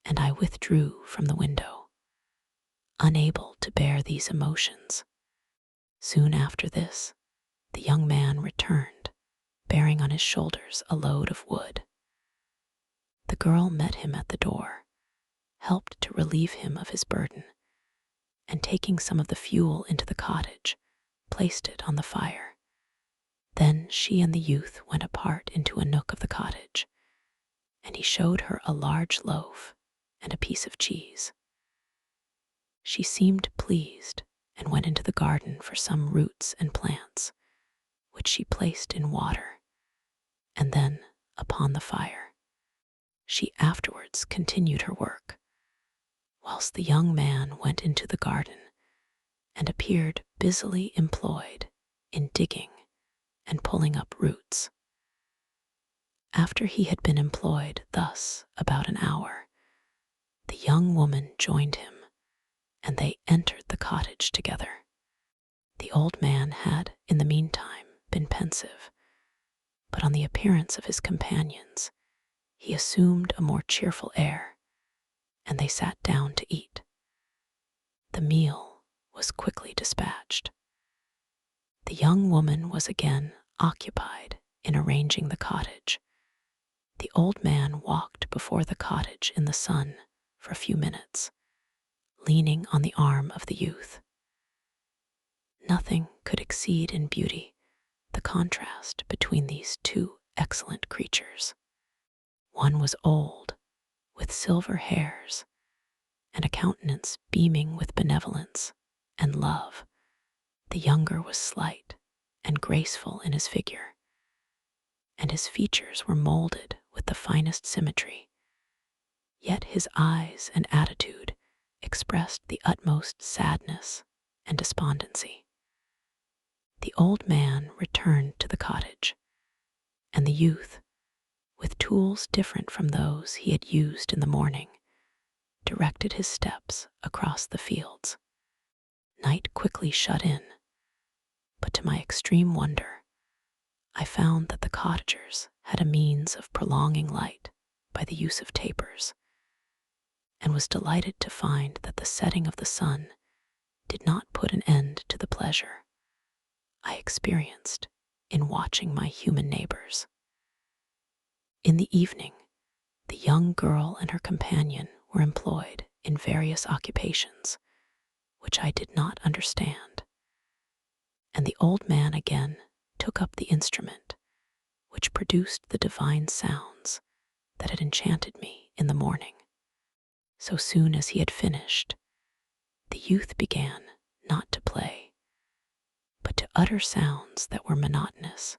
[SPEAKER 1] and I withdrew from the window, unable to bear these emotions. Soon after this, the young man returned, bearing on his shoulders a load of wood. The girl met him at the door, helped to relieve him of his burden, and taking some of the fuel into the cottage, placed it on the fire. Then she and the youth went apart into a nook of the cottage, and he showed her a large loaf and a piece of cheese. She seemed pleased and went into the garden for some roots and plants, which she placed in water, and then upon the fire. She afterwards continued her work, whilst the young man went into the garden and appeared busily employed in digging and pulling up roots. After he had been employed thus about an hour, the young woman joined him, and they entered the cottage together. The old man had, in the meantime, been pensive, but on the appearance of his companions, he assumed a more cheerful air, and they sat down to eat. The meal was quickly dispatched. The young woman was again occupied in arranging the cottage. The old man walked before the cottage in the sun for a few minutes, leaning on the arm of the youth. Nothing could exceed in beauty the contrast between these two excellent creatures. One was old, with silver hairs, and a countenance beaming with benevolence and love. The younger was slight and graceful in his figure, and his features were molded with the finest symmetry. yet his eyes and attitude expressed the utmost sadness and despondency. The old man returned to the cottage, and the youth, with tools different from those he had used in the morning, directed his steps across the fields. Night quickly shut in, but to my extreme wonder, I found that the cottagers had a means of prolonging light by the use of tapers, and was delighted to find that the setting of the sun did not put an end to the pleasure I experienced in watching my human neighbors. In the evening, the young girl and her companion were employed in various occupations, which I did not understand, and the old man again took up the instrument which produced the divine sounds that had enchanted me in the morning. So soon as he had finished, the youth began not to play, but to utter sounds that were monotonous,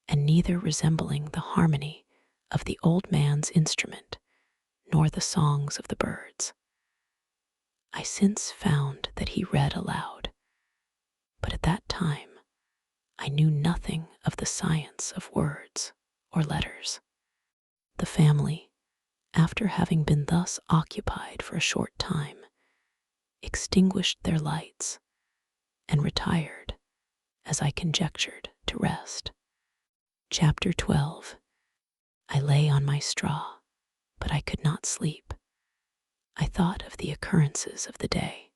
[SPEAKER 1] and neither resembling the harmony of the old man's instrument nor the songs of the birds. I since found that he read aloud, but at that time I knew nothing of the science of words or letters. The family, after having been thus occupied for a short time, extinguished their lights and retired, as I conjectured, to rest. Chapter 12. I lay on my straw, but I could not sleep. I thought of the occurrences of the day.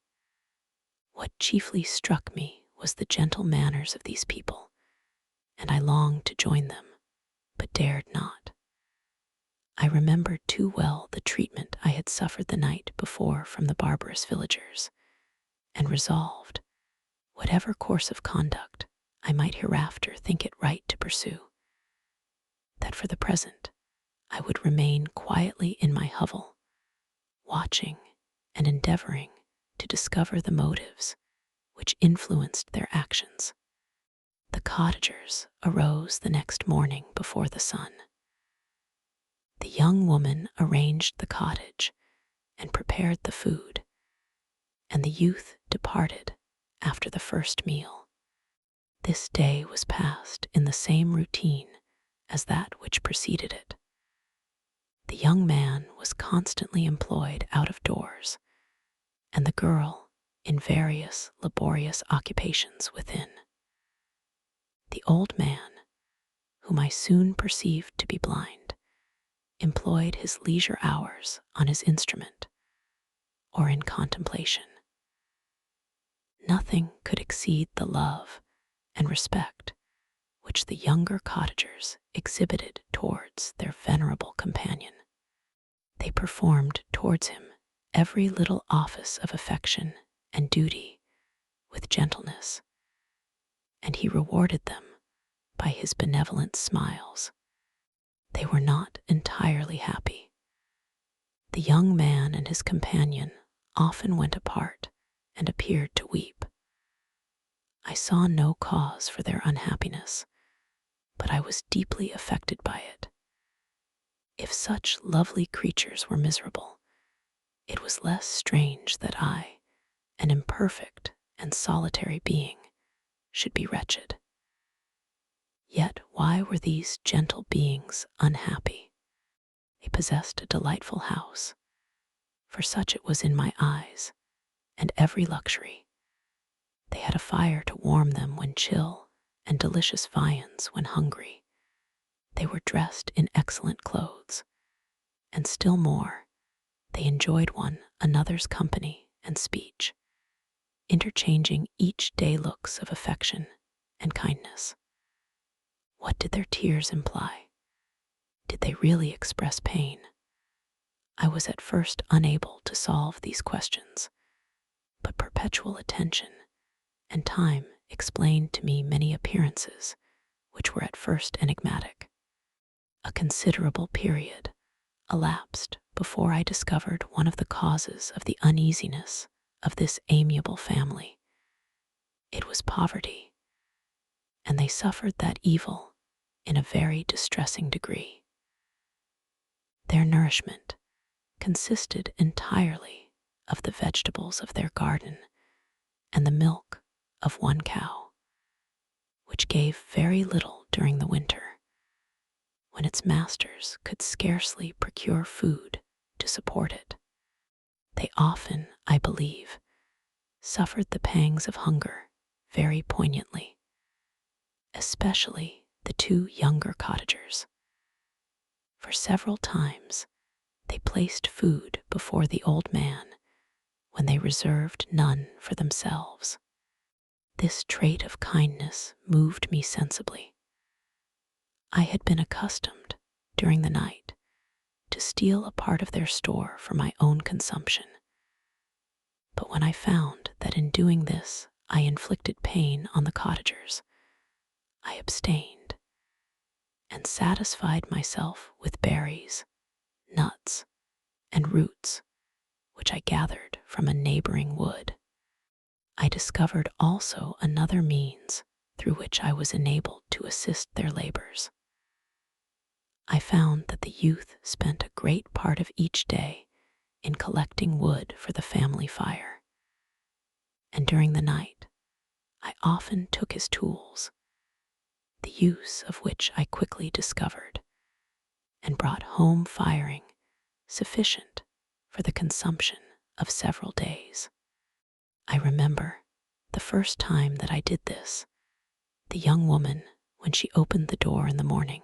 [SPEAKER 1] What chiefly struck me was the gentle manners of these people, and I longed to join them, but dared not. I remembered too well the treatment I had suffered the night before from the barbarous villagers, and resolved, whatever course of conduct I might hereafter think it right to pursue, that for the present I would remain quietly in my hovel, watching and endeavoring to discover the motives which influenced their actions. The cottagers arose the next morning before the sun. The young woman arranged the cottage and prepared the food, and the youth departed after the first meal. This day was passed in the same routine as that which preceded it. The young man was constantly employed out of doors, and the girl in various laborious occupations within. The old man, whom I soon perceived to be blind, employed his leisure hours on his instrument or in contemplation. Nothing could exceed the love and respect which the younger cottagers exhibited towards their venerable companion. They performed towards him every little office of affection and duty with gentleness, and he rewarded them by his benevolent smiles. They were not entirely happy. The young man and his companion often went apart and appeared to weep. I saw no cause for their unhappiness, but I was deeply affected by it. If such lovely creatures were miserable, it was less strange that I, an imperfect and solitary being, should be wretched. Yet why were these gentle beings unhappy? They possessed a delightful house, for such it was in my eyes, and every luxury. They had a fire to warm them when chill, and delicious viands when hungry. They were dressed in excellent clothes, and still more, they enjoyed one another's company and speech, interchanging each day looks of affection and kindness. What did their tears imply? Did they really express pain? I was at first unable to solve these questions, but perpetual attention and time explained to me many appearances which were at first enigmatic. A considerable period elapsed before I discovered one of the causes of the uneasiness of this amiable family. It was poverty, and they suffered that evil in a very distressing degree. Their nourishment consisted entirely of the vegetables of their garden and the milk of one cow, which gave very little during the winter, when its masters could scarcely procure food to support it. They often, I believe, suffered the pangs of hunger very poignantly, especially the two younger cottagers. For several times they placed food before the old man when they reserved none for themselves. This trait of kindness moved me sensibly. I had been accustomed, during the night, to steal a part of their store for my own consumption. But when I found that in doing this I inflicted pain on the cottagers, I abstained and satisfied myself with berries, nuts, and roots which I gathered from a neighboring wood. I discovered also another means through which I was enabled to assist their labors. I found that the youth spent a great part of each day in collecting wood for the family fire, and during the night I often took his tools, the use of which I quickly discovered, and brought home firing sufficient for the consumption of several days. I remember the first time that I did this, the young woman, when she opened the door in the morning,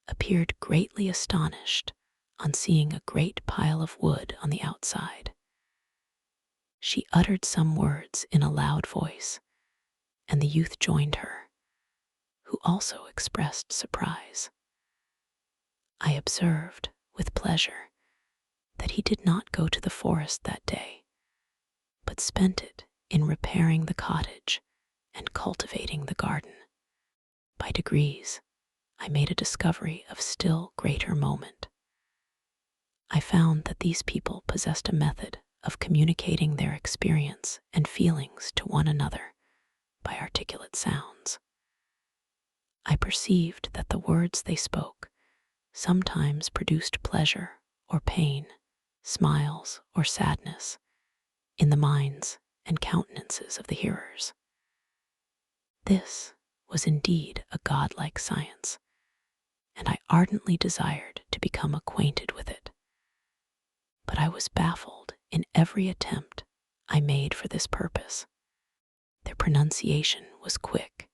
[SPEAKER 1] appeared greatly astonished on seeing a great pile of wood on the outside. She uttered some words in a loud voice, and the youth joined her, who also expressed surprise. I observed, with pleasure, that he did not go to the forest that day, but spent it in repairing the cottage and cultivating the garden. By degrees, I made a discovery of still greater moment. I found that these people possessed a method of communicating their experience and feelings to one another by articulate sounds. I perceived that the words they spoke sometimes produced pleasure or pain, smiles or sadness, in the minds and countenances of the hearers. This was indeed a godlike science, and I ardently desired to become acquainted with it. But I was baffled in every attempt I made for this purpose. Their pronunciation was quick,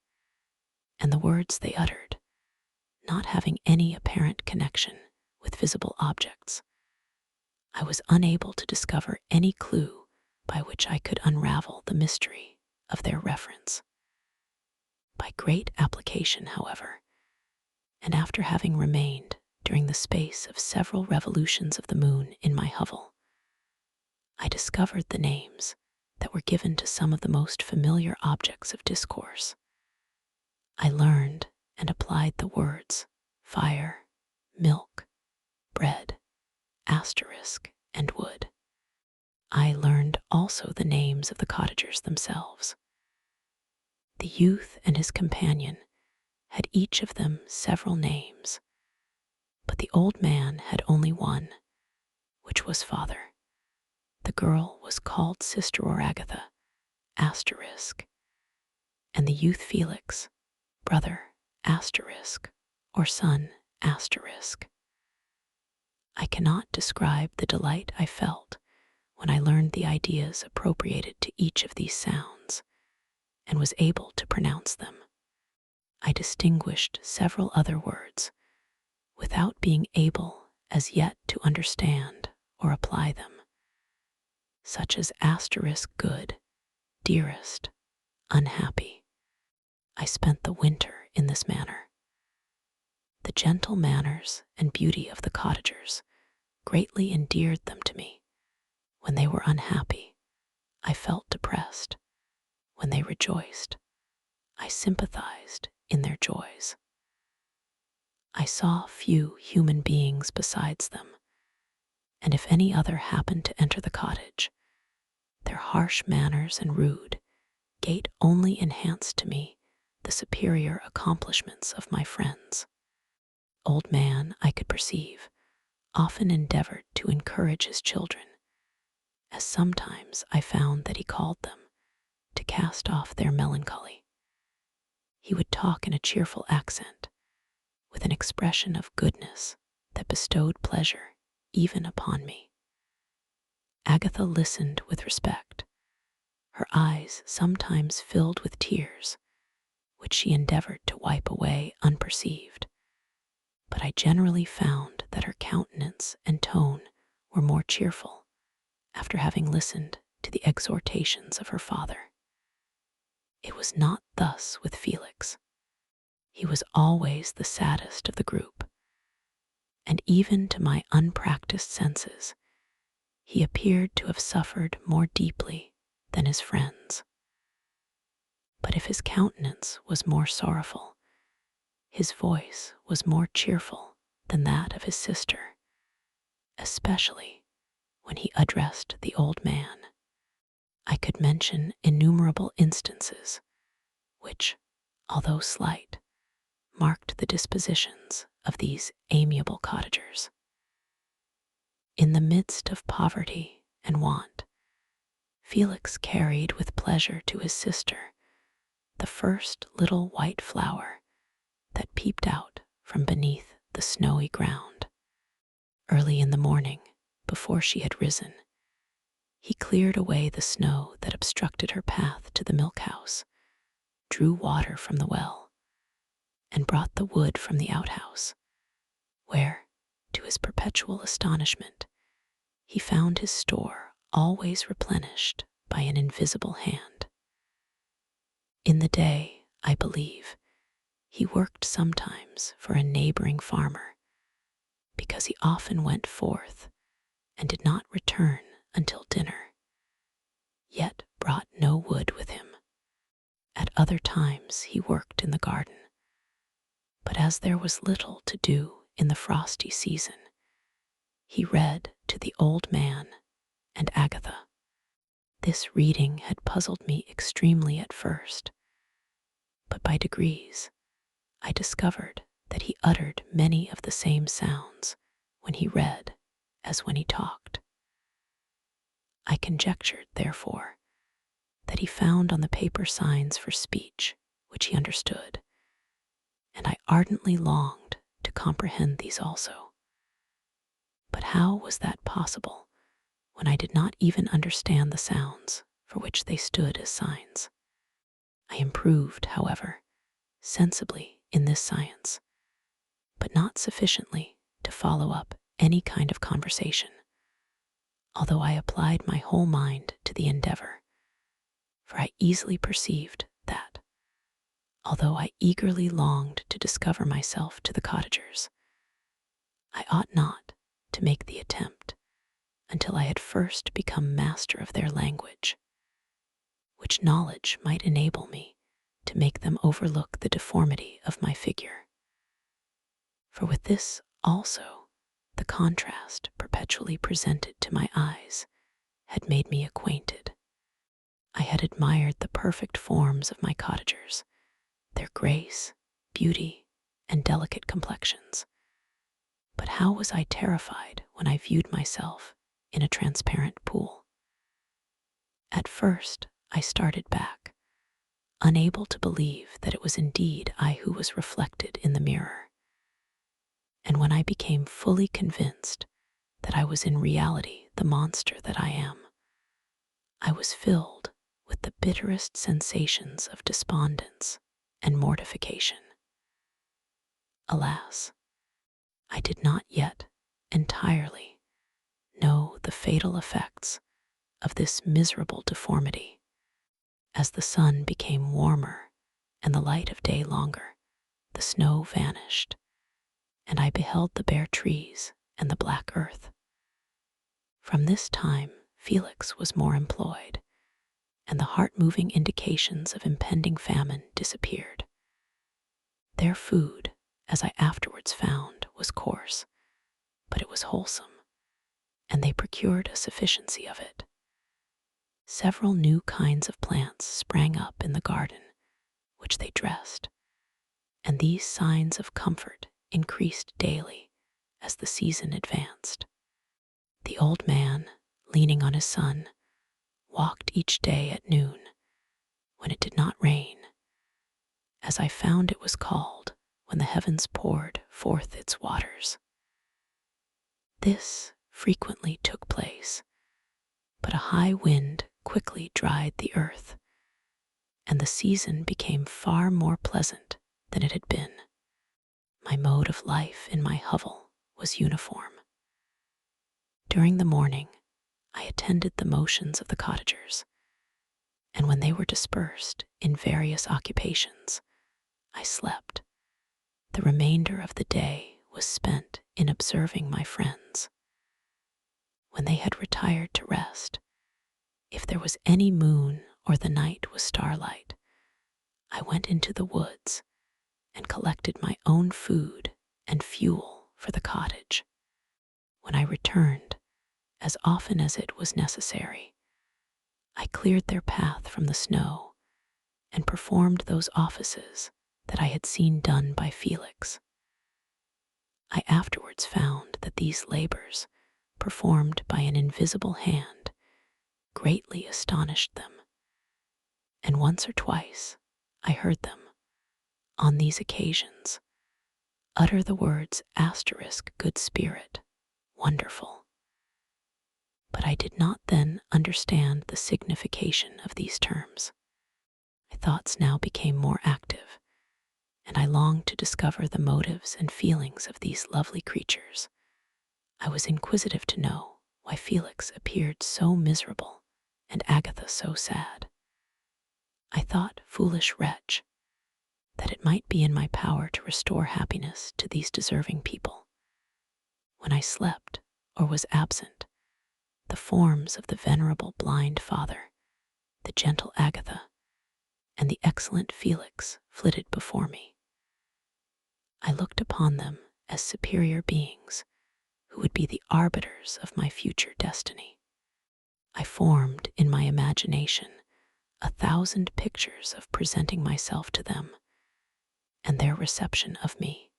[SPEAKER 1] and the words they uttered, not having any apparent connection with visible objects, I was unable to discover any clue by which I could unravel the mystery of their reference. By great application, however, and after having remained during the space of several revolutions of the moon in my hovel, I discovered the names that were given to some of the most familiar objects of discourse. I learned and applied the words fire, milk, bread, asterisk, and wood. I learned also the names of the cottagers themselves. The youth and his companion had each of them several names, but the old man had only one, which was father. The girl was called Sister or Agatha, asterisk, and the youth Felix, brother, asterisk, or son, asterisk. I cannot describe the delight I felt when I learned the ideas appropriated to each of these sounds, and was able to pronounce them. I distinguished several other words, without being able as yet to understand or apply them, such as asterisk good, dearest, unhappy. I spent the winter in this manner. The gentle manners and beauty of the cottagers greatly endeared them to me. When they were unhappy, I felt depressed. When they rejoiced, I sympathized in their joys. I saw few human beings besides them, and if any other happened to enter the cottage, their harsh manners and rude gait only enhanced to me the superior accomplishments of my friends. Old man, I could perceive, often endeavored to encourage his children, as sometimes I found that he called them to cast off their melancholy. He would talk in a cheerful accent, with an expression of goodness that bestowed pleasure even upon me. Agatha listened with respect, her eyes sometimes filled with tears, which she endeavored to wipe away unperceived, but I generally found that her countenance and tone were more cheerful after having listened to the exhortations of her father. It was not thus with Felix. He was always the saddest of the group, and even to my unpracticed senses, he appeared to have suffered more deeply than his friends. But if his countenance was more sorrowful, his voice was more cheerful than that of his sister, especially when he addressed the old man. I could mention innumerable instances which, although slight, marked the dispositions of these amiable cottagers. In the midst of poverty and want, Felix carried with pleasure to his sister the first little white flower that peeped out from beneath the snowy ground. Early in the morning, before she had risen, he cleared away the snow that obstructed her path to the milk house, drew water from the well, and brought the wood from the outhouse, where, to his perpetual astonishment, he found his store always replenished by an invisible hand. In the day, I believe, he worked sometimes for a neighboring farmer, because he often went forth and did not return until dinner, yet brought no wood with him. At other times he worked in the garden, but as there was little to do in the frosty season, he read to the old man and Agatha. This reading had puzzled me extremely at first, but by degrees I discovered that he uttered many of the same sounds when he read as when he talked. I conjectured, therefore, that he found on the paper signs for speech which he understood, and I ardently longed to comprehend these also. But how was that possible when I did not even understand the sounds for which they stood as signs? I improved, however, sensibly in this science, but not sufficiently to follow up any kind of conversation, although I applied my whole mind to the endeavor, for I easily perceived that, although I eagerly longed to discover myself to the cottagers, I ought not to make the attempt until I had first become master of their language, which knowledge might enable me to make them overlook the deformity of my figure. For with this also, the contrast perpetually presented to my eyes had made me acquainted. I had admired the perfect forms of my cottagers, their grace, beauty, and delicate complexions. But how was I terrified when I viewed myself in a transparent pool? At first, I started back, unable to believe that it was indeed I who was reflected in the mirror. And when I became fully convinced that I was in reality the monster that I am, I was filled with the bitterest sensations of despondence and mortification. Alas, I did not yet entirely know the fatal effects of this miserable deformity. As the sun became warmer and the light of day longer, the snow vanished, and I beheld the bare trees and the black earth. From this time, Felix was more employed, and the heart-moving indications of impending famine disappeared. Their food, as I afterwards found, was coarse, but it was wholesome, and they procured a sufficiency of it. Several new kinds of plants sprang up in the garden, which they dressed, and these signs of comfort increased daily as the season advanced. The old man, leaning on his son, walked each day at noon, when it did not rain, as I found it was called when the heavens poured forth its waters. This frequently took place, but a high wind quickly dried the earth, and the season became far more pleasant than it had been. My mode of life in my hovel was uniform. During the morning, I attended the motions of the cottagers, and when they were dispersed in various occupations, I slept. The remainder of the day was spent in observing my friends. When they had retired to rest, if there was any moon or the night was starlight, I went into the woods and collected my own food and fuel for the cottage. When I returned, as often as it was necessary, I cleared their path from the snow and performed those offices that I had seen done by Felix. I afterwards found that these labors, performed by an invisible hand, greatly astonished them, and once or twice I heard them, on these occasions, utter the words good spirit, wonderful. But I did not then understand the signification of these terms. My thoughts now became more active, and I longed to discover the motives and feelings of these lovely creatures. I was inquisitive to know why Felix appeared so miserable and Agatha so sad. I thought, foolish wretch, that it might be in my power to restore happiness to these deserving people. When I slept or was absent, the forms of the venerable blind father, the gentle Agatha, and the excellent Felix flitted before me. I looked upon them as superior beings who would be the arbiters of my future destiny. I formed in my imagination 1,000 pictures of presenting myself to them and their reception of me.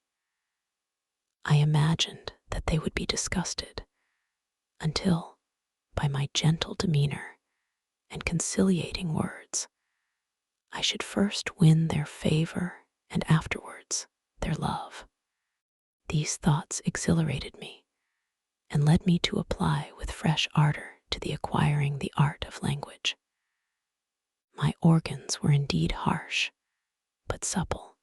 [SPEAKER 1] I imagined that they would be disgusted until, by my gentle demeanor and conciliating words, I should first win their favor and afterwards their love. These thoughts exhilarated me and led me to apply with fresh ardor to the acquiring the art of language. My organs were indeed harsh, but supple,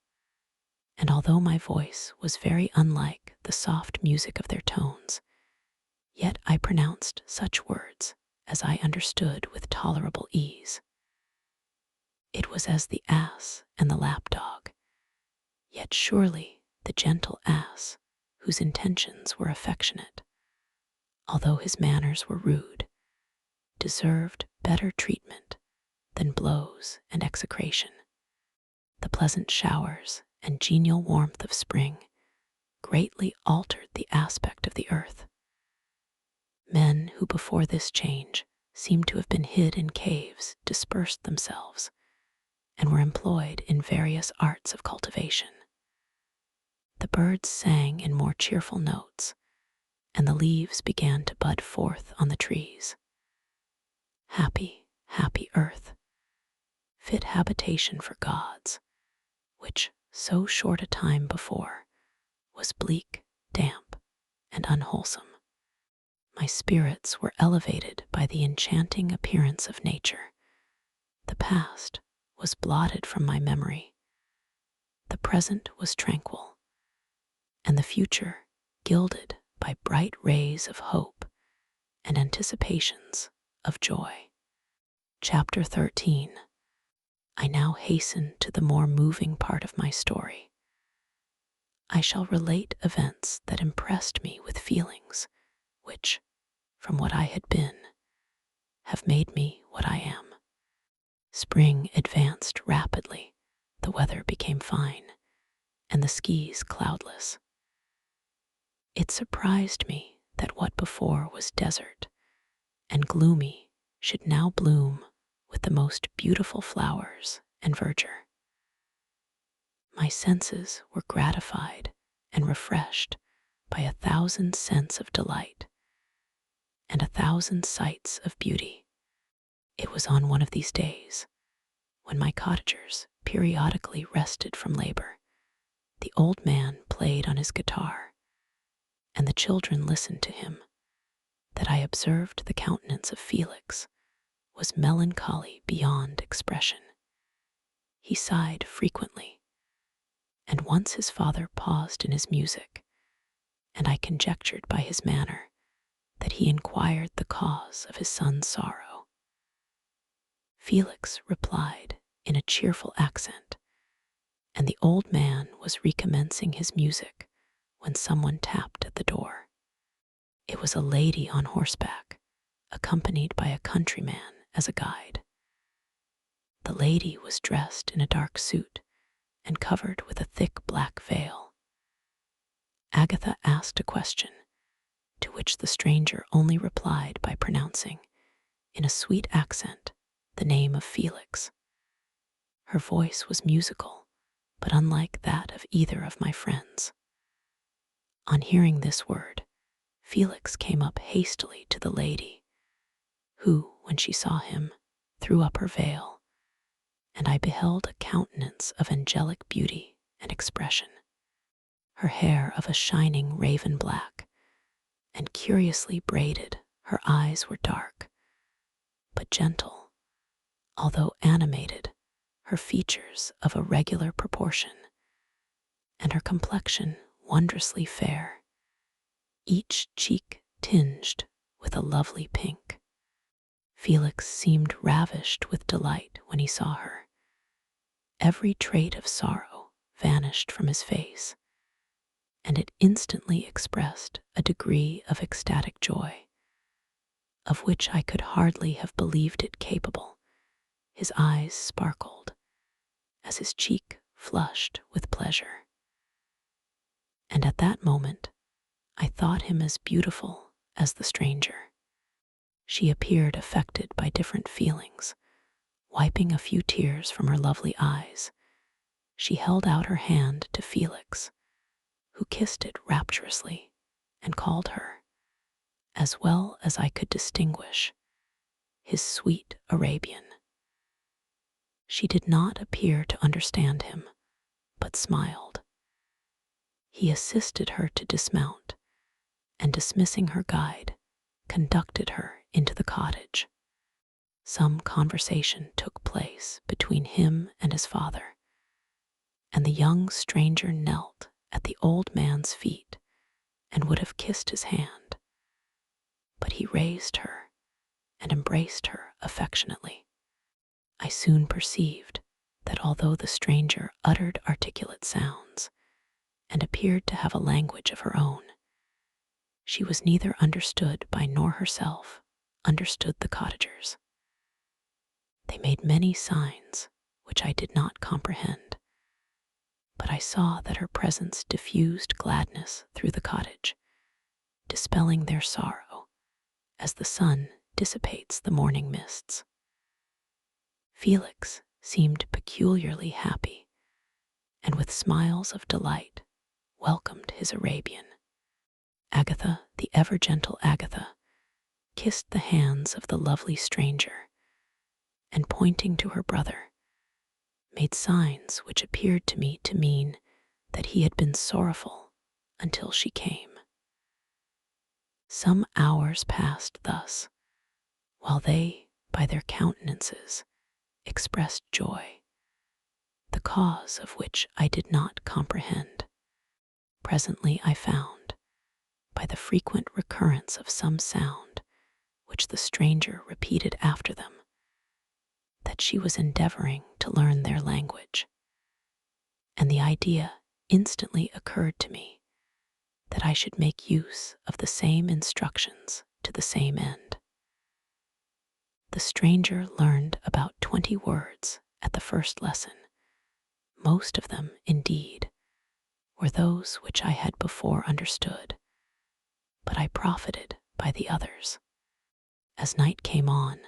[SPEAKER 1] and although my voice was very unlike the soft music of their tones, yet I pronounced such words as I understood with tolerable ease. It was as the ass and the lapdog, yet surely the gentle ass, whose intentions were affectionate, although his manners were rude, deserved better treatment than blows and execration. The pleasant showers and genial warmth of spring greatly altered the aspect of the earth. Men who before this change seemed to have been hid in caves dispersed themselves and were employed in various arts of cultivation. The birds sang in more cheerful notes, and the leaves began to bud forth on the trees. Happy, happy earth, fit habitation for gods, which so short a time before was bleak, damp, and unwholesome. My spirits were elevated by the enchanting appearance of nature. The past was blotted from my memory. The present was tranquil, and the future gilded by bright rays of hope and anticipations of joy. Chapter 13. I now hasten to the more moving part of my story. I shall relate events that impressed me with feelings which, from what I had been, have made me what I am. Spring advanced rapidly, the weather became fine, and the skies cloudless. It surprised me that what before was desert and gloomy should now bloom with the most beautiful flowers and verdure. My senses were gratified and refreshed by 1,000 scents of delight and 1,000 sights of beauty. It was on one of these days, when my cottagers periodically rested from labor, the old man played on his guitar, and the children listened to him, that I observed the countenance of Felix was melancholy beyond expression. He sighed frequently, and once his father paused in his music, and I conjectured by his manner that he inquired the cause of his son's sorrow. Felix replied in a cheerful accent, and the old man was recommencing his music when someone tapped at the door. It was a lady on horseback, accompanied by a countryman as a guide. The lady was dressed in a dark suit and covered with a thick black veil. Agatha asked a question, to which the stranger only replied by pronouncing, in a sweet accent, the name of Felix. Her voice was musical, but unlike that of either of my friends. On hearing this word, Felix came up hastily to the lady, who, when she saw him, threw up her veil, and I beheld a countenance of angelic beauty and expression. Her hair of a shining raven black, and curiously braided, her eyes were dark, but gentle, although animated, her features of a regular proportion, and her complexion wondrously fair, each cheek tinged with a lovely pink. Felix seemed ravished with delight when he saw her. Every trait of sorrow vanished from his face, and it instantly expressed a degree of ecstatic joy, of which I could hardly have believed it capable. His eyes sparkled, as his cheek flushed with pleasure. And at that moment, I thought him as beautiful as the stranger. She appeared affected by different feelings. Wiping a few tears from her lovely eyes, she held out her hand to Felix, who kissed it rapturously and called her, as well as I could distinguish, his sweet Arabian. She did not appear to understand him, but smiled. He assisted her to dismount, and dismissing her guide, conducted her into the cottage. Some conversation took place between him and his father, and the young stranger knelt at the old man's feet and would have kissed his hand, but he raised her and embraced her affectionately. I soon perceived that although the stranger uttered articulate sounds and appeared to have a language of her own, she was neither understood by nor herself understood the cottagers. They made many signs which I did not comprehend, but I saw that her presence diffused gladness through the cottage, dispelling their sorrow as the sun dissipates the morning mists. Felix seemed peculiarly happy, and with smiles of delight welcomed his Arabian. Agatha, the ever-gentle Agatha, kissed the hands of the lovely stranger, and pointing to her brother, made signs which appeared to me to mean that he had been sorrowful until she came. Some hours passed thus, while they, by their countenances, expressed joy, the cause of which I did not comprehend. Presently I found, by the frequent recurrence of some sound which the stranger repeated after them, that she was endeavoring to learn their language, and the idea instantly occurred to me that I should make use of the same instructions to the same end. The stranger learned about 20 words at the first lesson. Most of them, indeed, were those which I had before understood, but I profited by the others. As night came on,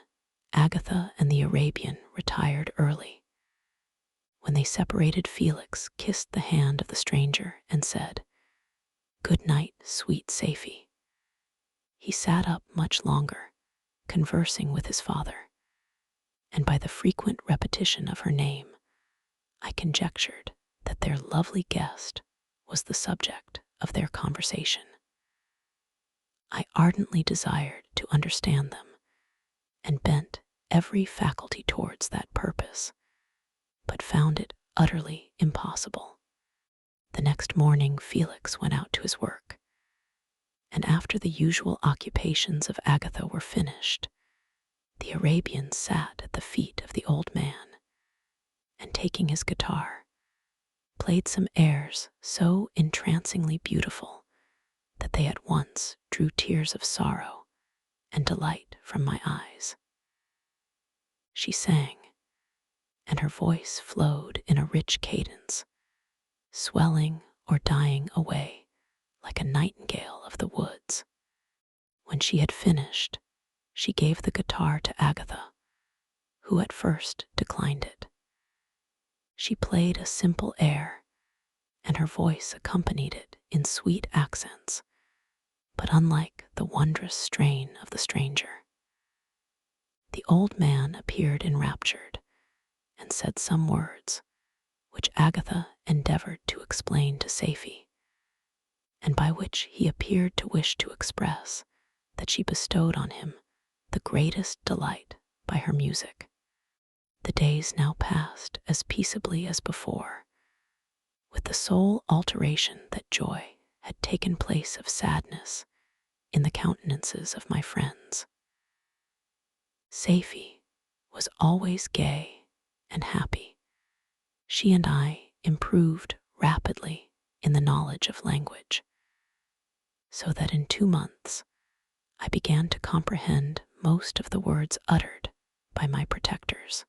[SPEAKER 1] Agatha and the Arabian retired early. When they separated, Felix kissed the hand of the stranger and said, "Good night, sweet Safie." He sat up much longer, conversing with his father, and by the frequent repetition of her name, I conjectured that their lovely guest was the subject of their conversation. I ardently desired to understand them, and bent every faculty towards that purpose, but found it utterly impossible. The next morning Felix went out to his work, and after the usual occupations of Agatha were finished, the Arabian sat at the feet of the old man, and taking his guitar, played some airs so entrancingly beautiful that they at once drew tears of sorrow and delight from my eyes. She sang, and her voice flowed in a rich cadence, swelling or dying away like a nightingale of the woods. When she had finished, she gave the guitar to Agatha, who at first declined it. She played a simple air, and her voice accompanied it in sweet accents, but unlike the wondrous strain of the stranger. The old man appeared enraptured, and said some words, which Agatha endeavored to explain to Safie, and by which he appeared to wish to express that she bestowed on him the greatest delight by her music. The days now passed as peaceably as before, with the sole alteration that joy had taken place of sadness in the countenances of my friends. Safie was always gay and happy. She and I improved rapidly in the knowledge of language, so that in 2 months I began to comprehend most of the words uttered by my protectors.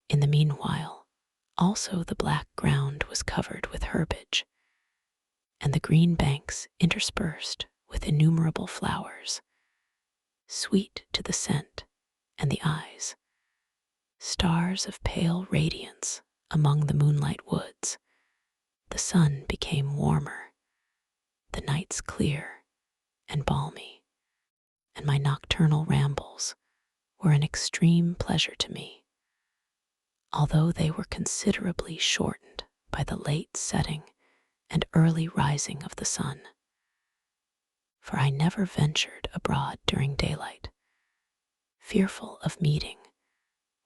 [SPEAKER 1] In the meanwhile, also the black ground was covered with herbage, and the green banks interspersed with innumerable flowers, sweet to the scent and the eyes, stars of pale radiance among the moonlight woods. The sun became warmer, the nights clear and balmy, and my nocturnal rambles were an extreme pleasure to me, although they were considerably shortened by the late setting and early rising of the sun. For I never ventured abroad during daylight, fearful of meeting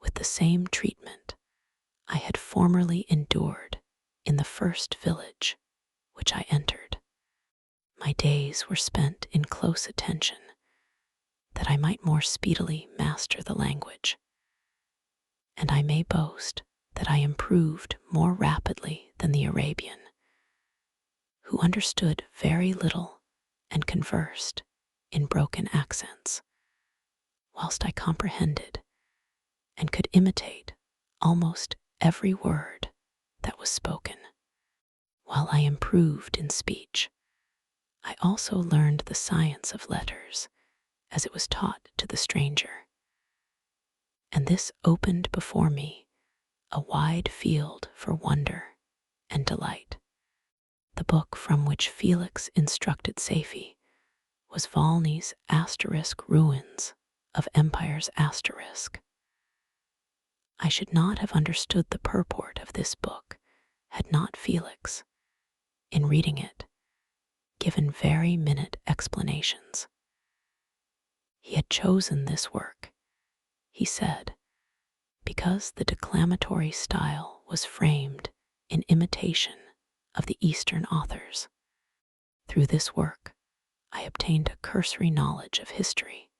[SPEAKER 1] with the same treatment I had formerly endured in the first village which I entered. My days were spent in close attention, that I might more speedily master the language, and I may boast that I improved more rapidly than the Arabian, who understood very little and conversed in broken accents, whilst I comprehended and could imitate almost every word that was spoken. While I improved in speech, I also learned the science of letters as it was taught to the stranger, and this opened before me a wide field for wonder and delight. The book from which Felix instructed Safie was Volney's Ruins of Empires *. I should not have understood the purport of this book had not Felix, in reading it, given very minute explanations. He had chosen this work, he said, because the declamatory style was framed in imitation of the Eastern authors. Through this work, I obtained a cursory knowledge of history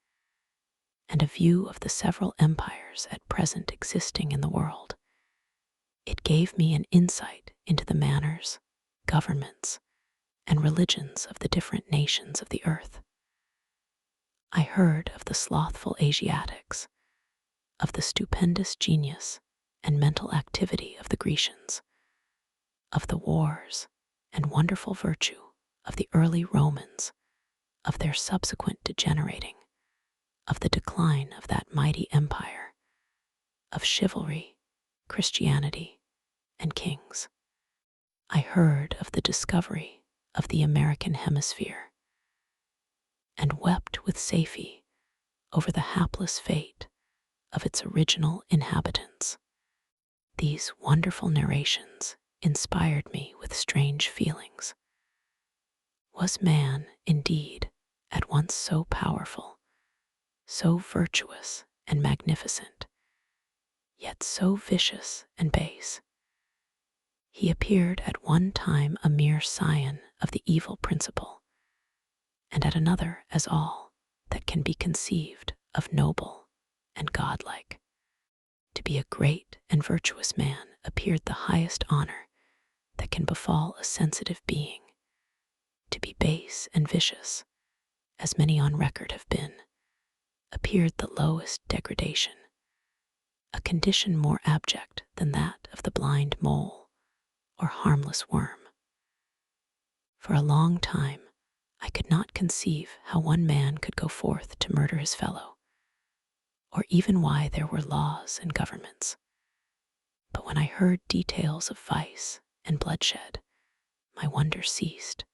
[SPEAKER 1] and a view of the several empires at present existing in the world. It gave me an insight into the manners, governments, and religions of the different nations of the earth. I heard of the slothful Asiatics, of the stupendous genius and mental activity of the Grecians, of the wars and wonderful virtue of the early Romans, of their subsequent degenerating, of the decline of that mighty empire, of chivalry, Christianity, and kings. I heard of the discovery of the American hemisphere, and wept with Safie over the hapless fate of its original inhabitants. These wonderful narrations inspired me with strange feelings. Was man, indeed, at once so powerful, so virtuous and magnificent, yet so vicious and base? He appeared at one time a mere scion of the evil principle, and at another as all that can be conceived of noble and godlike. To be a great and virtuous man appeared the highest honor that can befall a sensitive being. To be base and vicious, as many on record have been, appeared the lowest degradation, a condition more abject than that of the blind mole or harmless worm. For a long time, I could not conceive how one man could go forth to murder his fellow, or even why there were laws and governments. But when I heard details of vice and bloodshed, my wonder ceased,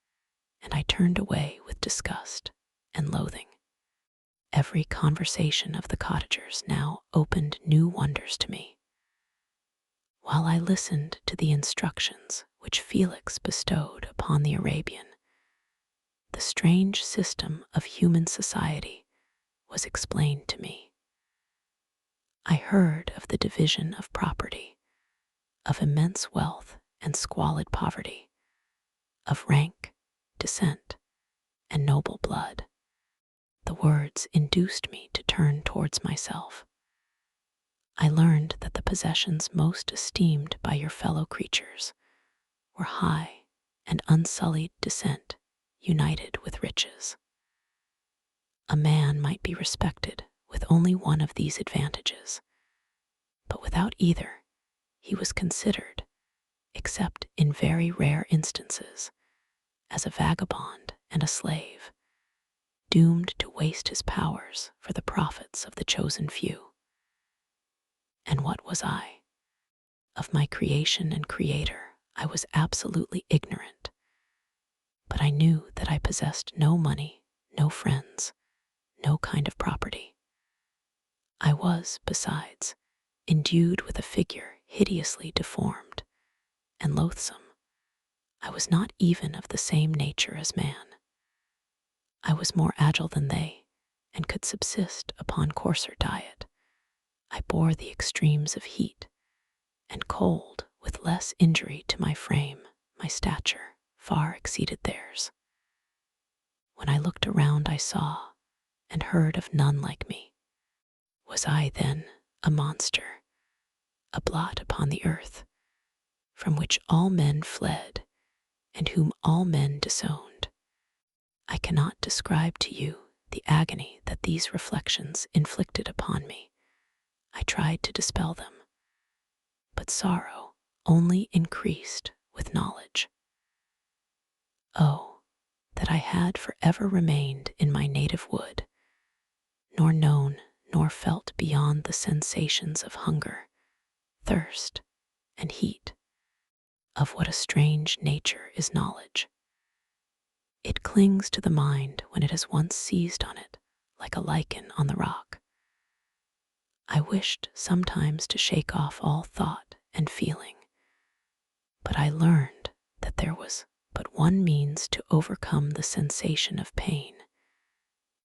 [SPEAKER 1] and I turned away with disgust and loathing. Every conversation of the cottagers now opened new wonders to me. While I listened to the instructions which Felix bestowed upon the Arabian, the strange system of human society was explained to me. I heard of the division of property, of immense wealth and squalid poverty, of rank, descent, and noble blood. The words induced me to turn towards myself. I learned that the possessions most esteemed by your fellow creatures were high and unsullied descent united with riches. A man might be respected with only one of these advantages, but without either, he was considered, except in very rare instances, as a vagabond and a slave, doomed to waste his powers for the profits of the chosen few. And what was I? Of my creation and creator, I was absolutely ignorant, but I knew that I possessed no money, no friends, no kind of property. I was, besides, endued with a figure hideously deformed and loathsome. I was not even of the same nature as man. I was more agile than they, and could subsist upon coarser diet. I bore the extremes of heat and cold with less injury to my frame. My stature far exceeded theirs. When I looked around, I saw and heard of none like me. Was I, then, a monster, a blot upon the earth, from which all men fled and whom all men disowned? I cannot describe to you the agony that these reflections inflicted upon me. I tried to dispel them, but sorrow only increased with knowledge. Oh, that I had forever remained in my native wood, nor known nor felt beyond the sensations of hunger, thirst, and heat. Of what a strange nature is knowledge. It clings to the mind when it has once seized on it, like a lichen on the rock. I wished sometimes to shake off all thought and feeling, but I learned that there was but one means to overcome the sensation of pain,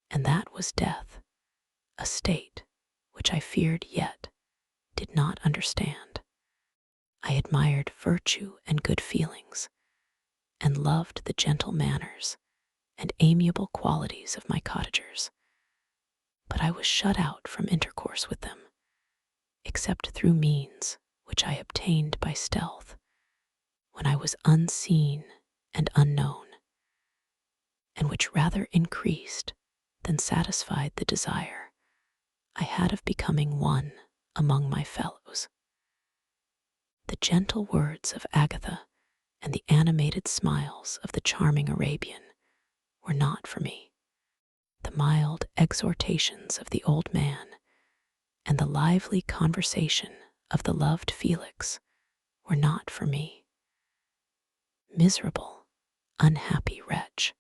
[SPEAKER 1] and that was death, a state which I feared yet did not understand. I admired virtue and good feelings, and loved the gentle manners and amiable qualities of my cottagers, but I was shut out from intercourse with them, except through means which I obtained by stealth, when I was unseen and unknown, and which rather increased than satisfied the desire I had of becoming one among my fellows. The gentle words of Agatha and the animated smiles of the charming Arabian were not for me. The mild exhortations of the old man and the lively conversation of the loved Felix were not for me. Miserable, unhappy wretch.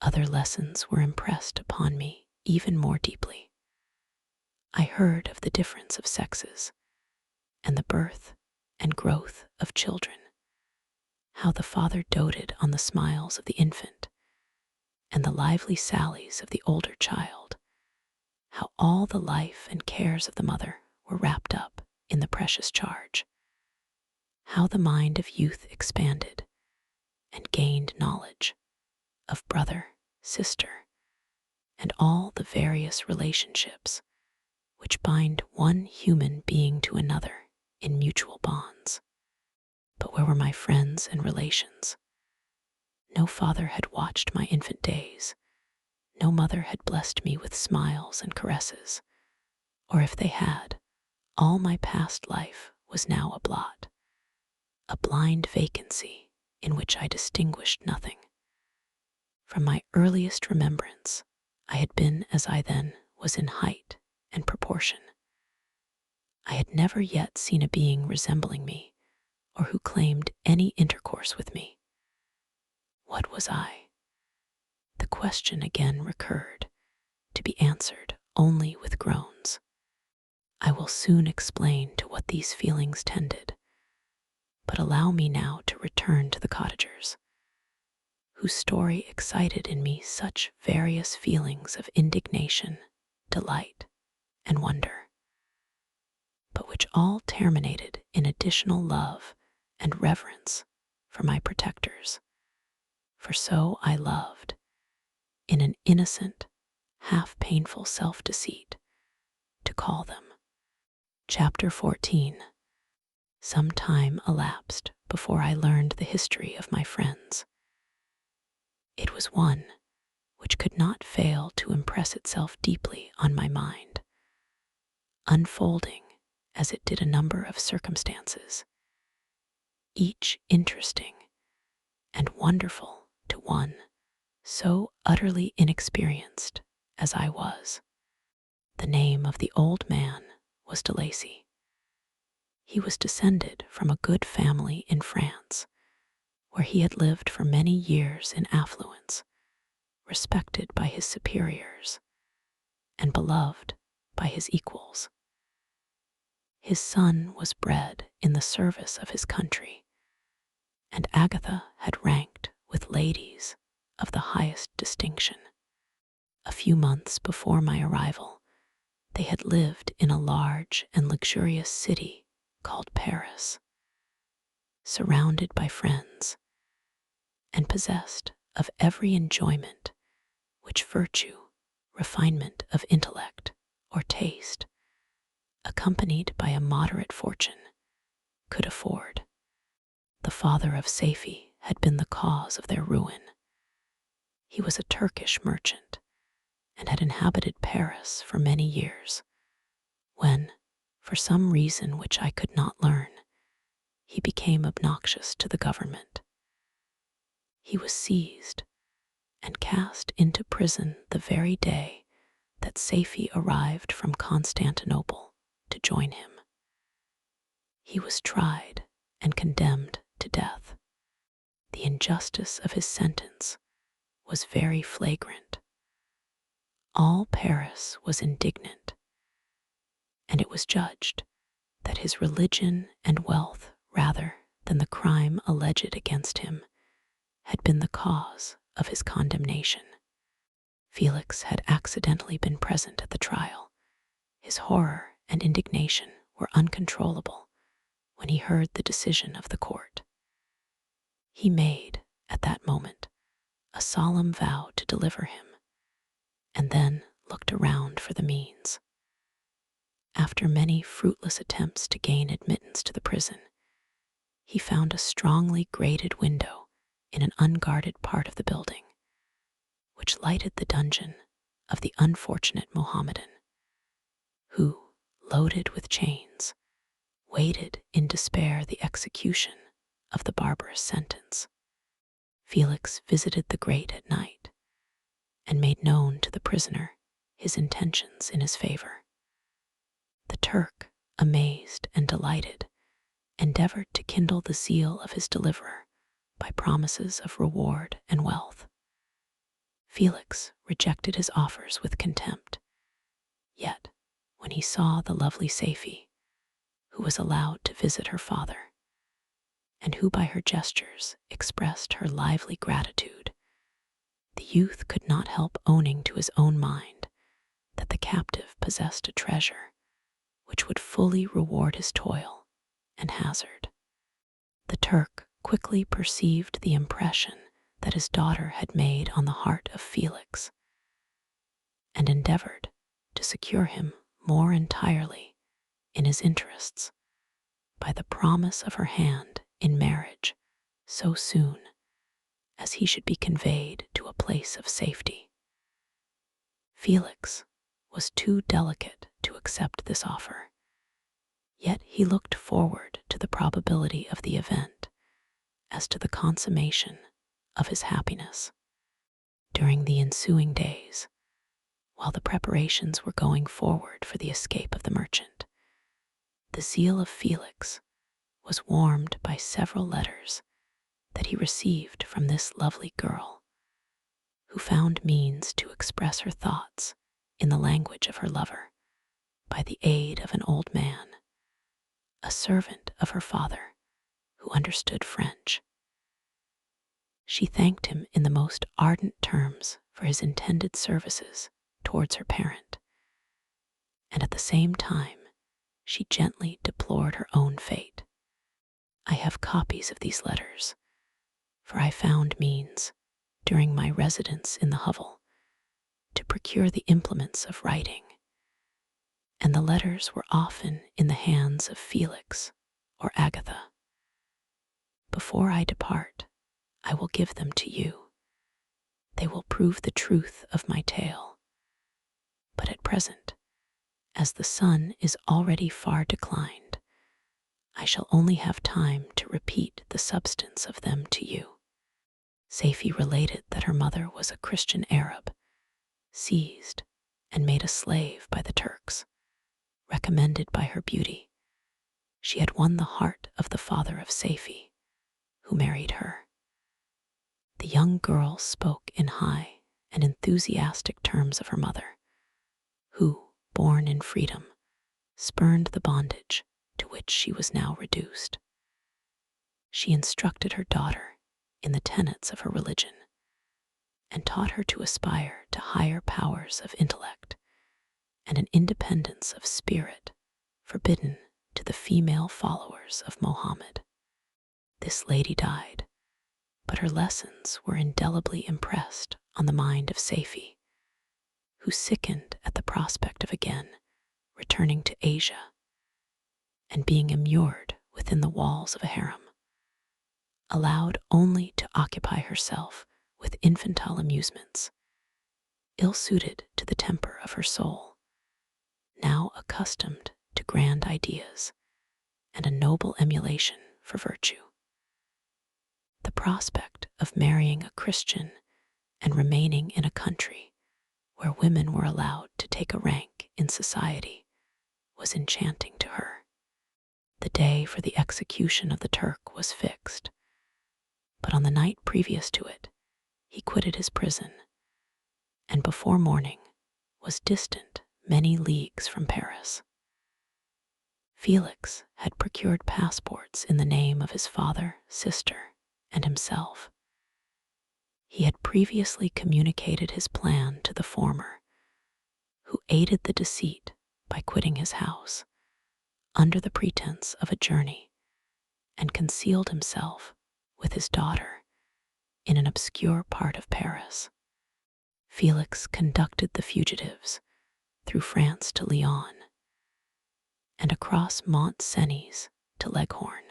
[SPEAKER 1] Other lessons were impressed upon me even more deeply. I heard of the difference of sexes and the birth and growth of children, how the father doted on the smiles of the infant and the lively sallies of the older child, how all the life and cares of the mother were wrapped up in the precious charge, how the mind of youth expanded and gained knowledge of brother, sister, and all the various relationships which bind one human being to another in mutual bonds. But where were my friends and relations? No father had watched my infant days. No mother had blessed me with smiles and caresses, or if they had, all my past life was now a blot, a blind vacancy in which I distinguished nothing. From my earliest remembrance, I had been as I then was in height and proportion. I had never yet seen a being resembling me, or who claimed any intercourse with me. What was I? The question again recurred, to be answered only with groans. I will soon explain to what these feelings tended, but allow me now to return to the cottagers, whose story excited in me such various feelings of indignation, delight, and wonder, but which all terminated in additional love and reverence for my protectors. For so I loved, in an innocent, half-painful self-deceit, to call them. Chapter 14. Some time elapsed before I learned the history of my friends. It was one which could not fail to impress itself deeply on my mind, unfolding as it did a number of circumstances, each interesting and wonderful to one so utterly inexperienced as I was. The name of the old man was de Lacy. He was descended from a good family in France, where he had lived for many years in affluence, respected by his superiors, and beloved by his equals. His son was bred in the service of his country, and Agatha had ranked with ladies of the highest distinction. A few months before my arrival, they had lived in a large and luxurious city called Paris, surrounded by friends, and possessed of every enjoyment which virtue, refinement of intellect, or taste, accompanied by a moderate fortune, could afford. The father of Safie had been the cause of their ruin. He was a Turkish merchant, and had inhabited Paris for many years, when, for some reason which I could not learn, he became obnoxious to the government. He was seized and cast into prison the very day that Safie arrived from Constantinople to join him. He was tried and condemned to death. The injustice of his sentence was very flagrant. All Paris was indignant, and it was judged that his religion and wealth, rather than the crime alleged against him, had been the cause of his condemnation. Felix had accidentally been present at the trial. His horror and indignation were uncontrollable when he heard the decision of the court. He made, at that moment, a solemn vow to deliver him, and then looked around for the means. After many fruitless attempts to gain admittance to the prison, he found a strongly grated window in an unguarded part of the building, which lighted the dungeon of the unfortunate Mohammedan, who, loaded with chains, waited in despair the execution of the barbarous sentence. Felix visited the grate at night, and made known to the prisoner his intentions in his favor. The Turk, amazed and delighted, endeavored to kindle the zeal of his deliverer by promises of reward and wealth. Felix rejected his offers with contempt. Yet, when he saw the lovely Safie, who was allowed to visit her father, and who by her gestures expressed her lively gratitude, the youth could not help owning to his own mind that the captive possessed a treasure which would fully reward his toil and hazard. The Turk quickly perceived the impression that his daughter had made on the heart of Felix, and endeavored to secure him more entirely in his interests by the promise of her hand in marriage so soon as he should be conveyed to a place of safety. Felix was too delicate to accept this offer, yet he looked forward to the probability of the event as to the consummation of his happiness. During the ensuing days, while the preparations were going forward for the escape of the merchant, the zeal of Felix was warmed by several letters that he received from this lovely girl, who found means to express her thoughts in the language of her lover by the aid of an old man, a servant of her father, who understood French. She thanked him in the most ardent terms for his intended services towards her parent, and at the same time she gently deplored her own fate. I have copies of these letters, for I found means, during my residence in the hovel, to procure the implements of writing, and the letters were often in the hands of Felix or Agatha. Before I depart, I will give them to you. They will prove the truth of my tale. But at present, as the sun is already far declined, I shall only have time to repeat the substance of them to you. Safie related that her mother was a Christian Arab, seized and made a slave by the Turks. Recommended by her beauty, she had won the heart of the father of Safie, who married her. The young girl spoke in high and enthusiastic terms of her mother, who, born in freedom, spurned the bondage to which she was now reduced. She instructed her daughter in the tenets of her religion, and taught her to aspire to higher powers of intellect and an independence of spirit forbidden to the female followers of Mohammed. This lady died, but her lessons were indelibly impressed on the mind of Safie, who sickened at the prospect of again returning to Asia and being immured within the walls of a harem, allowed only to occupy herself with infantile amusements, ill-suited to the temper of her soul, now accustomed to grand ideas and a noble emulation for virtue. The prospect of marrying a Christian and remaining in a country where women were allowed to take a rank in society was enchanting to her. The day for the execution of the Turk was fixed, but on the night previous to it, he quitted his prison, and before morning was distant many leagues from Paris. Felix had procured passports in the name of his father, sister, and himself. He had previously communicated his plan to the former, who aided the deceit by quitting his house under the pretense of a journey, and concealed himself with his daughter in an obscure part of Paris. Felix conducted the fugitives through France to Lyon, and across Mont Cenis to Leghorn,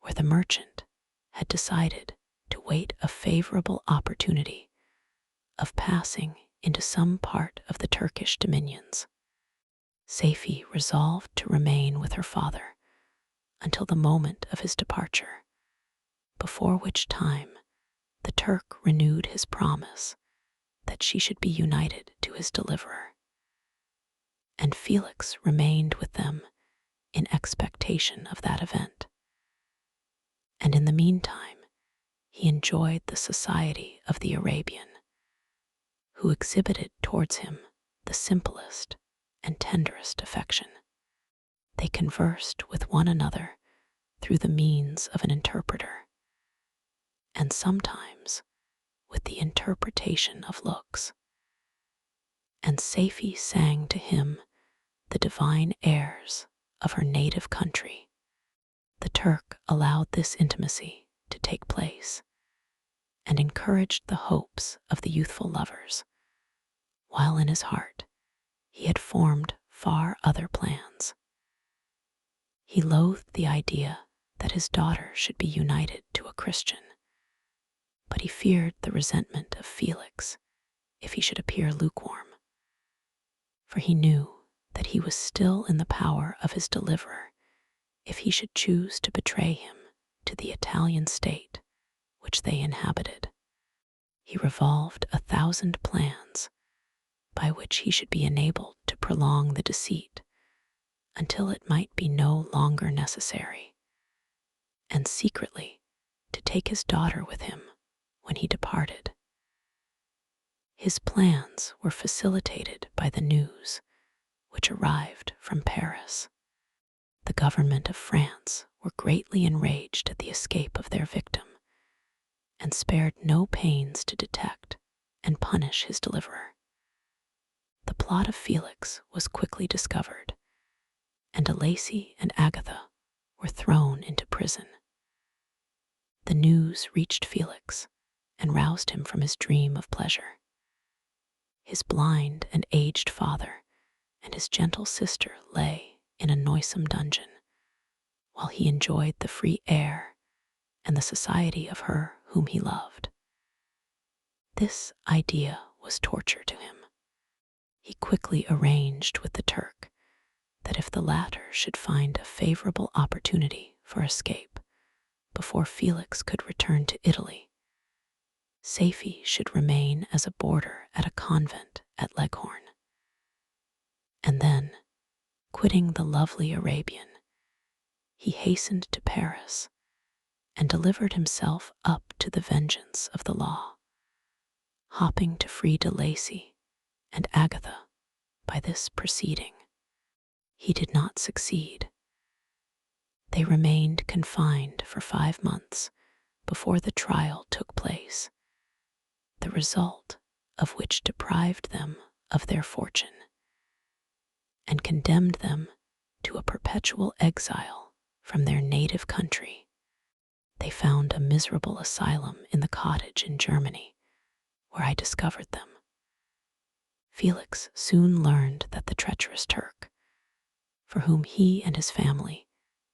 [SPEAKER 1] where the merchant had decided to wait a favorable opportunity of passing into some part of the Turkish dominions. Safie resolved to remain with her father until the moment of his departure, before which time the Turk renewed his promise that she should be united to his deliverer, and Felix remained with them in expectation of that event. And in the meantime, he enjoyed the society of the Arabian, who exhibited towards him the simplest and tenderest affection. They conversed with one another through the means of an interpreter, and sometimes with the interpretation of looks. And Safie sang to him the divine airs of her native country. The Turk allowed this intimacy to take place and encouraged the hopes of the youthful lovers, while in his heart he had formed far other plans. He loathed the idea that his daughter should be united to a Christian, but he feared the resentment of Felix if he should appear lukewarm, for he knew that he was still in the power of his deliverer if he should choose to betray him to the Italian state which they inhabited. He revolved 1,000 plans by which he should be enabled to prolong the deceit until it might be no longer necessary, and secretly to take his daughter with him when he departed. His plans were facilitated by the news which arrived from Paris. The government of France were greatly enraged at the escape of their victim, and spared no pains to detect and punish his deliverer. The plot of Felix was quickly discovered, and Alacy and Agatha were thrown into prison. The news reached Felix and roused him from his dream of pleasure. His blind and aged father and his gentle sister lay in a noisome dungeon, while he enjoyed the free air and the society of her whom he loved. This idea was torture to him. He quickly arranged with the Turk that if the latter should find a favorable opportunity for escape before Felix could return to Italy, Safie should remain as a boarder at a convent at Leghorn. And then, quitting the lovely Arabian, he hastened to Paris and delivered himself up to the vengeance of the law, hoping to free de Lacy and Agatha by this proceeding. He did not succeed. They remained confined for 5 months before the trial took place, the result of which deprived them of their fortune and condemned them to a perpetual exile from their native country. They found a miserable asylum in the cottage in Germany, where I discovered them. Felix soon learned that the treacherous Turk, for whom he and his family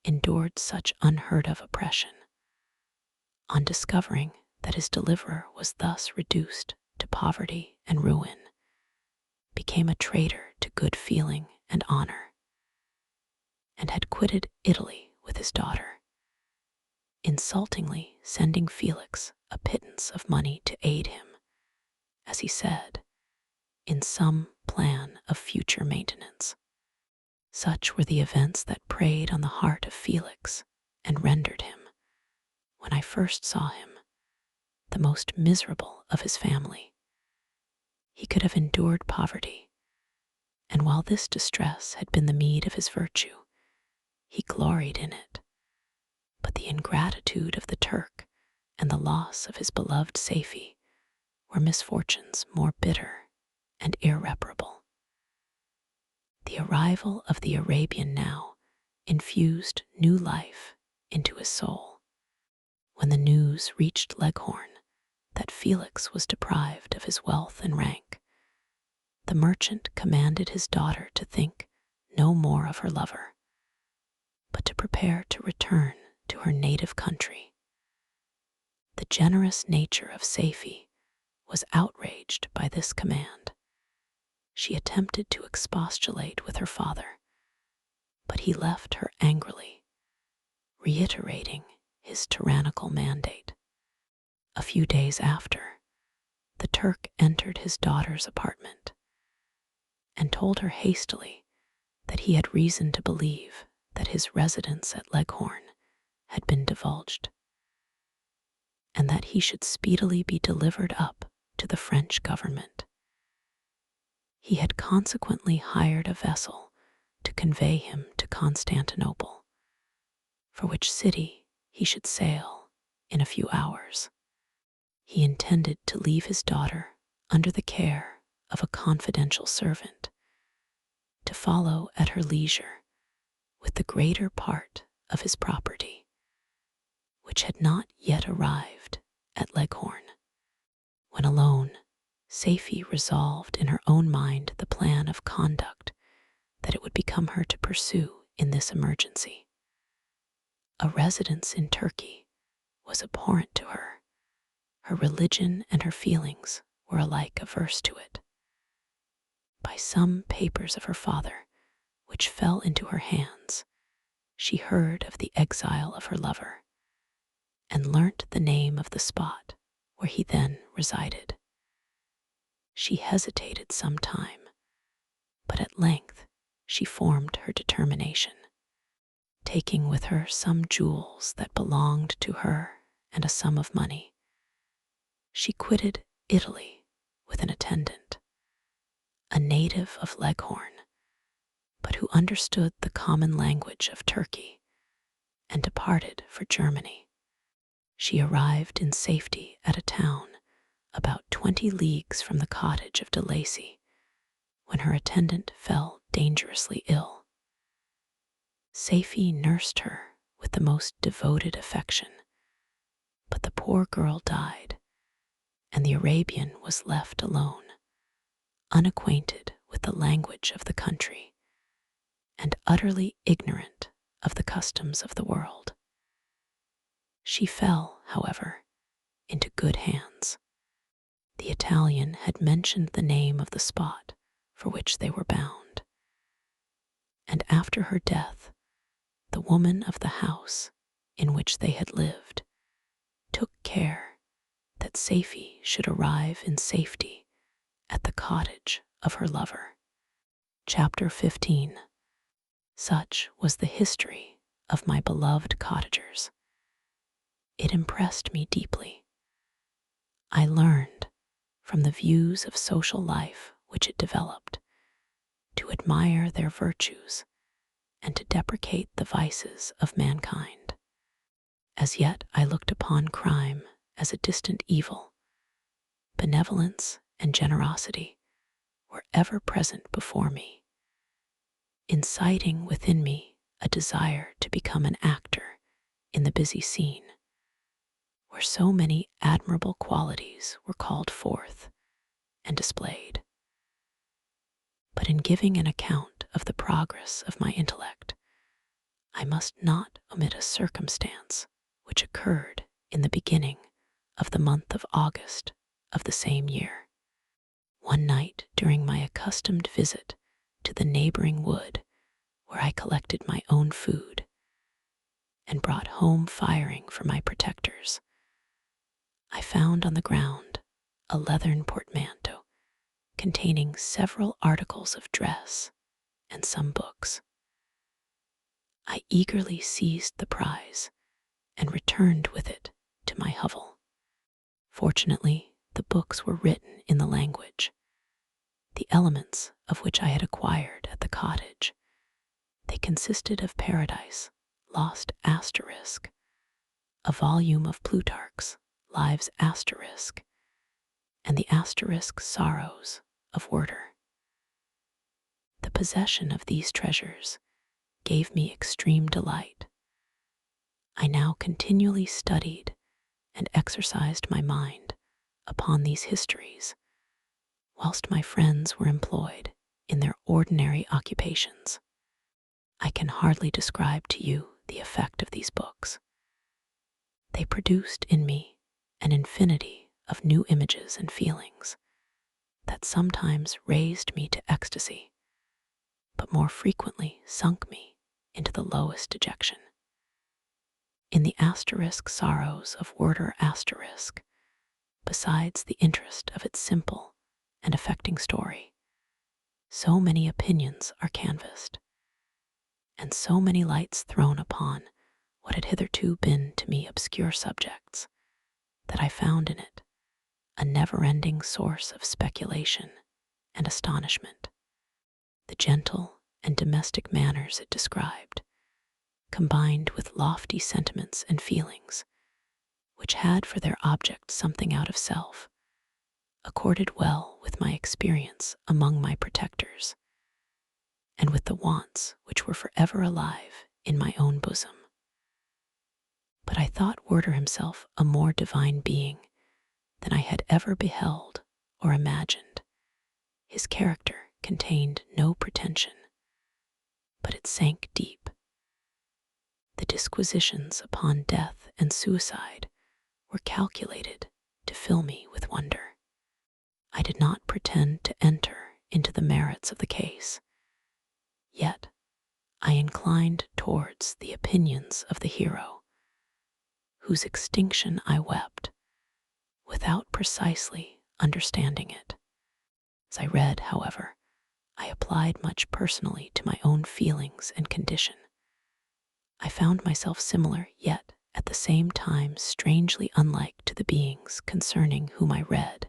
[SPEAKER 1] endured such unheard-of oppression, on discovering that his deliverer was thus reduced to poverty and ruin, became a traitor to good feeling and honor, and had quitted Italy with his daughter, insultingly sending Felix a pittance of money to aid him, as he said, in some plan of future maintenance. Such were the events that preyed on the heart of Felix and rendered him, when I first saw him, the most miserable of his family. He could have endured poverty, and while this distress had been the meed of his virtue, he gloried in it. But the ingratitude of the Turk and the loss of his beloved Safie were misfortunes more bitter and irreparable. The arrival of the Arabian now infused new life into his soul. When the news reached Leghorn that Felix was deprived of his wealth and rank, the merchant commanded his daughter to think no more of her lover, but to prepare to return to her native country. The generous nature of Safie was outraged by this command. She attempted to expostulate with her father, but he left her angrily, reiterating his tyrannical mandate. A few days after, the Turk entered his daughter's apartment and told her hastily that he had reason to believe that his residence at Leghorn had been divulged, and that he should speedily be delivered up to the French government. He had consequently hired a vessel to convey him to Constantinople, for which city he should sail in a few hours. He intended to leave his daughter under the care of a confidential servant, to follow at her leisure with the greater part of his property, which had not yet arrived at Leghorn. When alone, Safie resolved in her own mind the plan of conduct that it would become her to pursue in this emergency. A residence in Turkey was abhorrent to her. Her religion and her feelings were alike averse to it. By some papers of her father, which fell into her hands, she heard of the exile of her lover, and learnt the name of the spot where he then resided. She hesitated some time, but at length she formed her determination. Taking with her some jewels that belonged to her and a sum of money, she quitted Italy with an attendant, a native of Leghorn, but who understood the common language of Turkey, and departed for Germany. She arrived in safety at a town about 20 leagues from the cottage of de Lacy, when her attendant fell dangerously ill. Safie nursed her with the most devoted affection, but the poor girl died, and the Arabian was left alone, unacquainted with the language of the country, and utterly ignorant of the customs of the world. She fell, however, into good hands. The Italian had mentioned the name of the spot for which they were bound, and after her death, the woman of the house in which they had lived took care that Safie should arrive in safety at the cottage of her lover. Chapter 15. Such was the history of my beloved cottagers. It impressed me deeply. I learned, from the views of social life which it developed, to admire their virtues and to deprecate the vices of mankind. As yet I looked upon crime as a distant evil. Benevolence and generosity were ever present before me, inciting within me a desire to become an actor in the busy scene, where so many admirable qualities were called forth and displayed. But in giving an account of the progress of my intellect, I must not omit a circumstance which occurred in the beginning of the month of August of the same year. One night during my accustomed visit to the neighboring wood, where I collected my own food and brought home firing for my protectors, I found on the ground a leathern portmanteau containing several articles of dress and some books. I eagerly seized the prize and returned with it to my hovel. Fortunately, the books were written in the language, the elements of which I had acquired at the cottage. They consisted of Paradise Lost Asterisk, a volume of Plutarch's Lives Asterisk, and the Asterisk Sorrows of Werter. The possession of these treasures gave me extreme delight. I now continually studied and exercised my mind upon these histories, whilst my friends were employed in their ordinary occupations. I can hardly describe to you the effect of these books. They produced in me an infinity of new images and feelings that sometimes raised me to ecstasy, but more frequently sunk me into the lowest dejection. In the Asterisk Sorrows of Werter Asterisk, besides the interest of its simple and affecting story, so many opinions are canvassed, and so many lights thrown upon what had hitherto been to me obscure subjects, that I found in it a never-ending source of speculation and astonishment. The gentle and domestic manners it described, combined with lofty sentiments and feelings, which had for their object something out of self, accorded well with my experience among my protectors, and with the wants which were forever alive in my own bosom. But I thought Werter himself a more divine being than I had ever beheld or imagined. His character contained no pretension, but it sank deep. The disquisitions upon death and suicide were calculated to fill me with wonder. I did not pretend to enter into the merits of the case, yet I inclined towards the opinions of the hero, whose extinction I wept, without precisely understanding it. As I read, however, I applied much personally to my own feelings and condition. I found myself similar, yet at the same time strangely unlike to the beings concerning whom I read,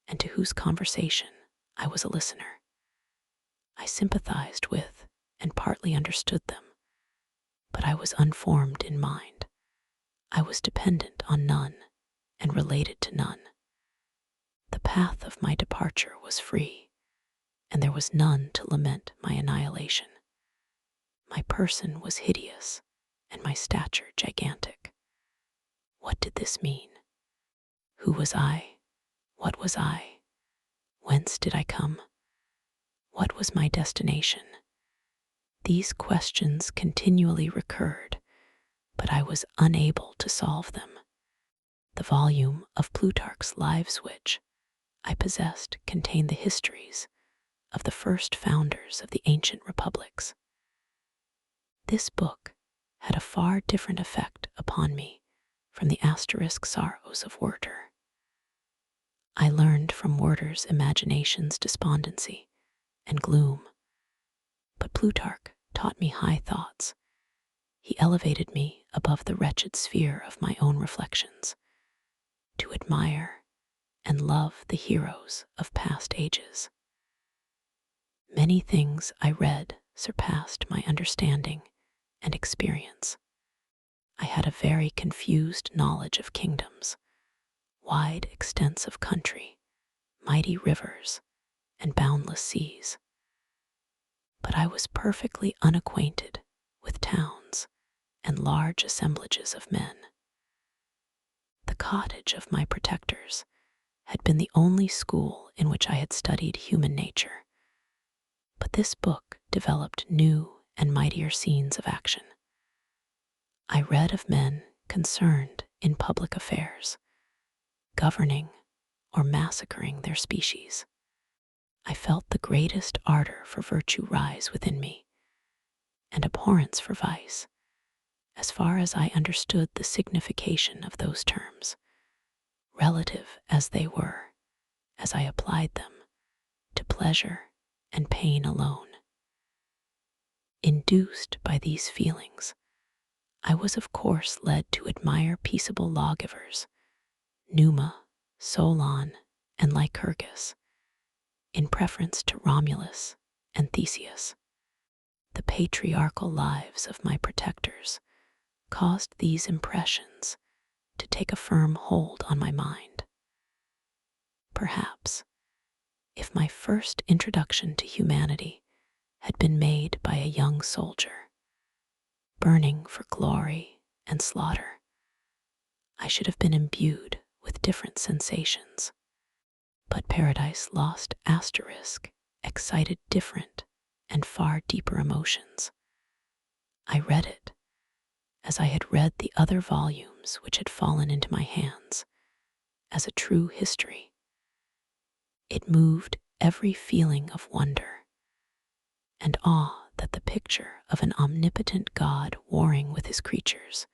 [SPEAKER 1] and to whose conversation I was a listener. I sympathized with and partly understood them, but I was unformed in mind. I was dependent on none and related to none. The path of my departure was free, and there was none to lament my annihilation. My person was hideous, and my stature gigantic. What did this mean? Who was I? What was I? Whence did I come? What was my destination? These questions continually recurred, but I was unable to solve them. The volume of Plutarch's Lives which I possessed contained the histories of the first founders of the ancient republics. This book had a far different effect upon me from the asterisk sorrows of Werter. I learned from Werter's imagination's despondency and gloom, but Plutarch taught me high thoughts. He elevated me above the wretched sphere of my own reflections, to admire and love the heroes of past ages. Many things I read surpassed my understanding and experience. I had a very confused knowledge of kingdoms, wide extents of country, mighty rivers, and boundless seas. But I was perfectly unacquainted with towns and large assemblages of men. The cottage of my protectors had been the only school in which I had studied human nature, but this book developed new and mightier scenes of action. I read of men concerned in public affairs, governing or massacring their species. I felt the greatest ardor for virtue rise within me, and abhorrence for vice, as far as I understood the signification of those terms, relative as they were, as I applied them to pleasure and pain alone. Induced by these feelings, I was of course led to admire peaceable lawgivers, Numa, Solon, and Lycurgus, in preference to Romulus and Theseus. The patriarchal lives of my protectors caused these impressions to take a firm hold on my mind. Perhaps, if my first introduction to humanity had been made by a young soldier, burning for glory and slaughter, I should have been imbued with different sensations. But Paradise Lost asterisk excited different and far deeper emotions. I read it as I had read the other volumes which had fallen into my hands, as a true history. It moved every feeling of wonder and awe that the picture of an omnipotent God warring with his creatures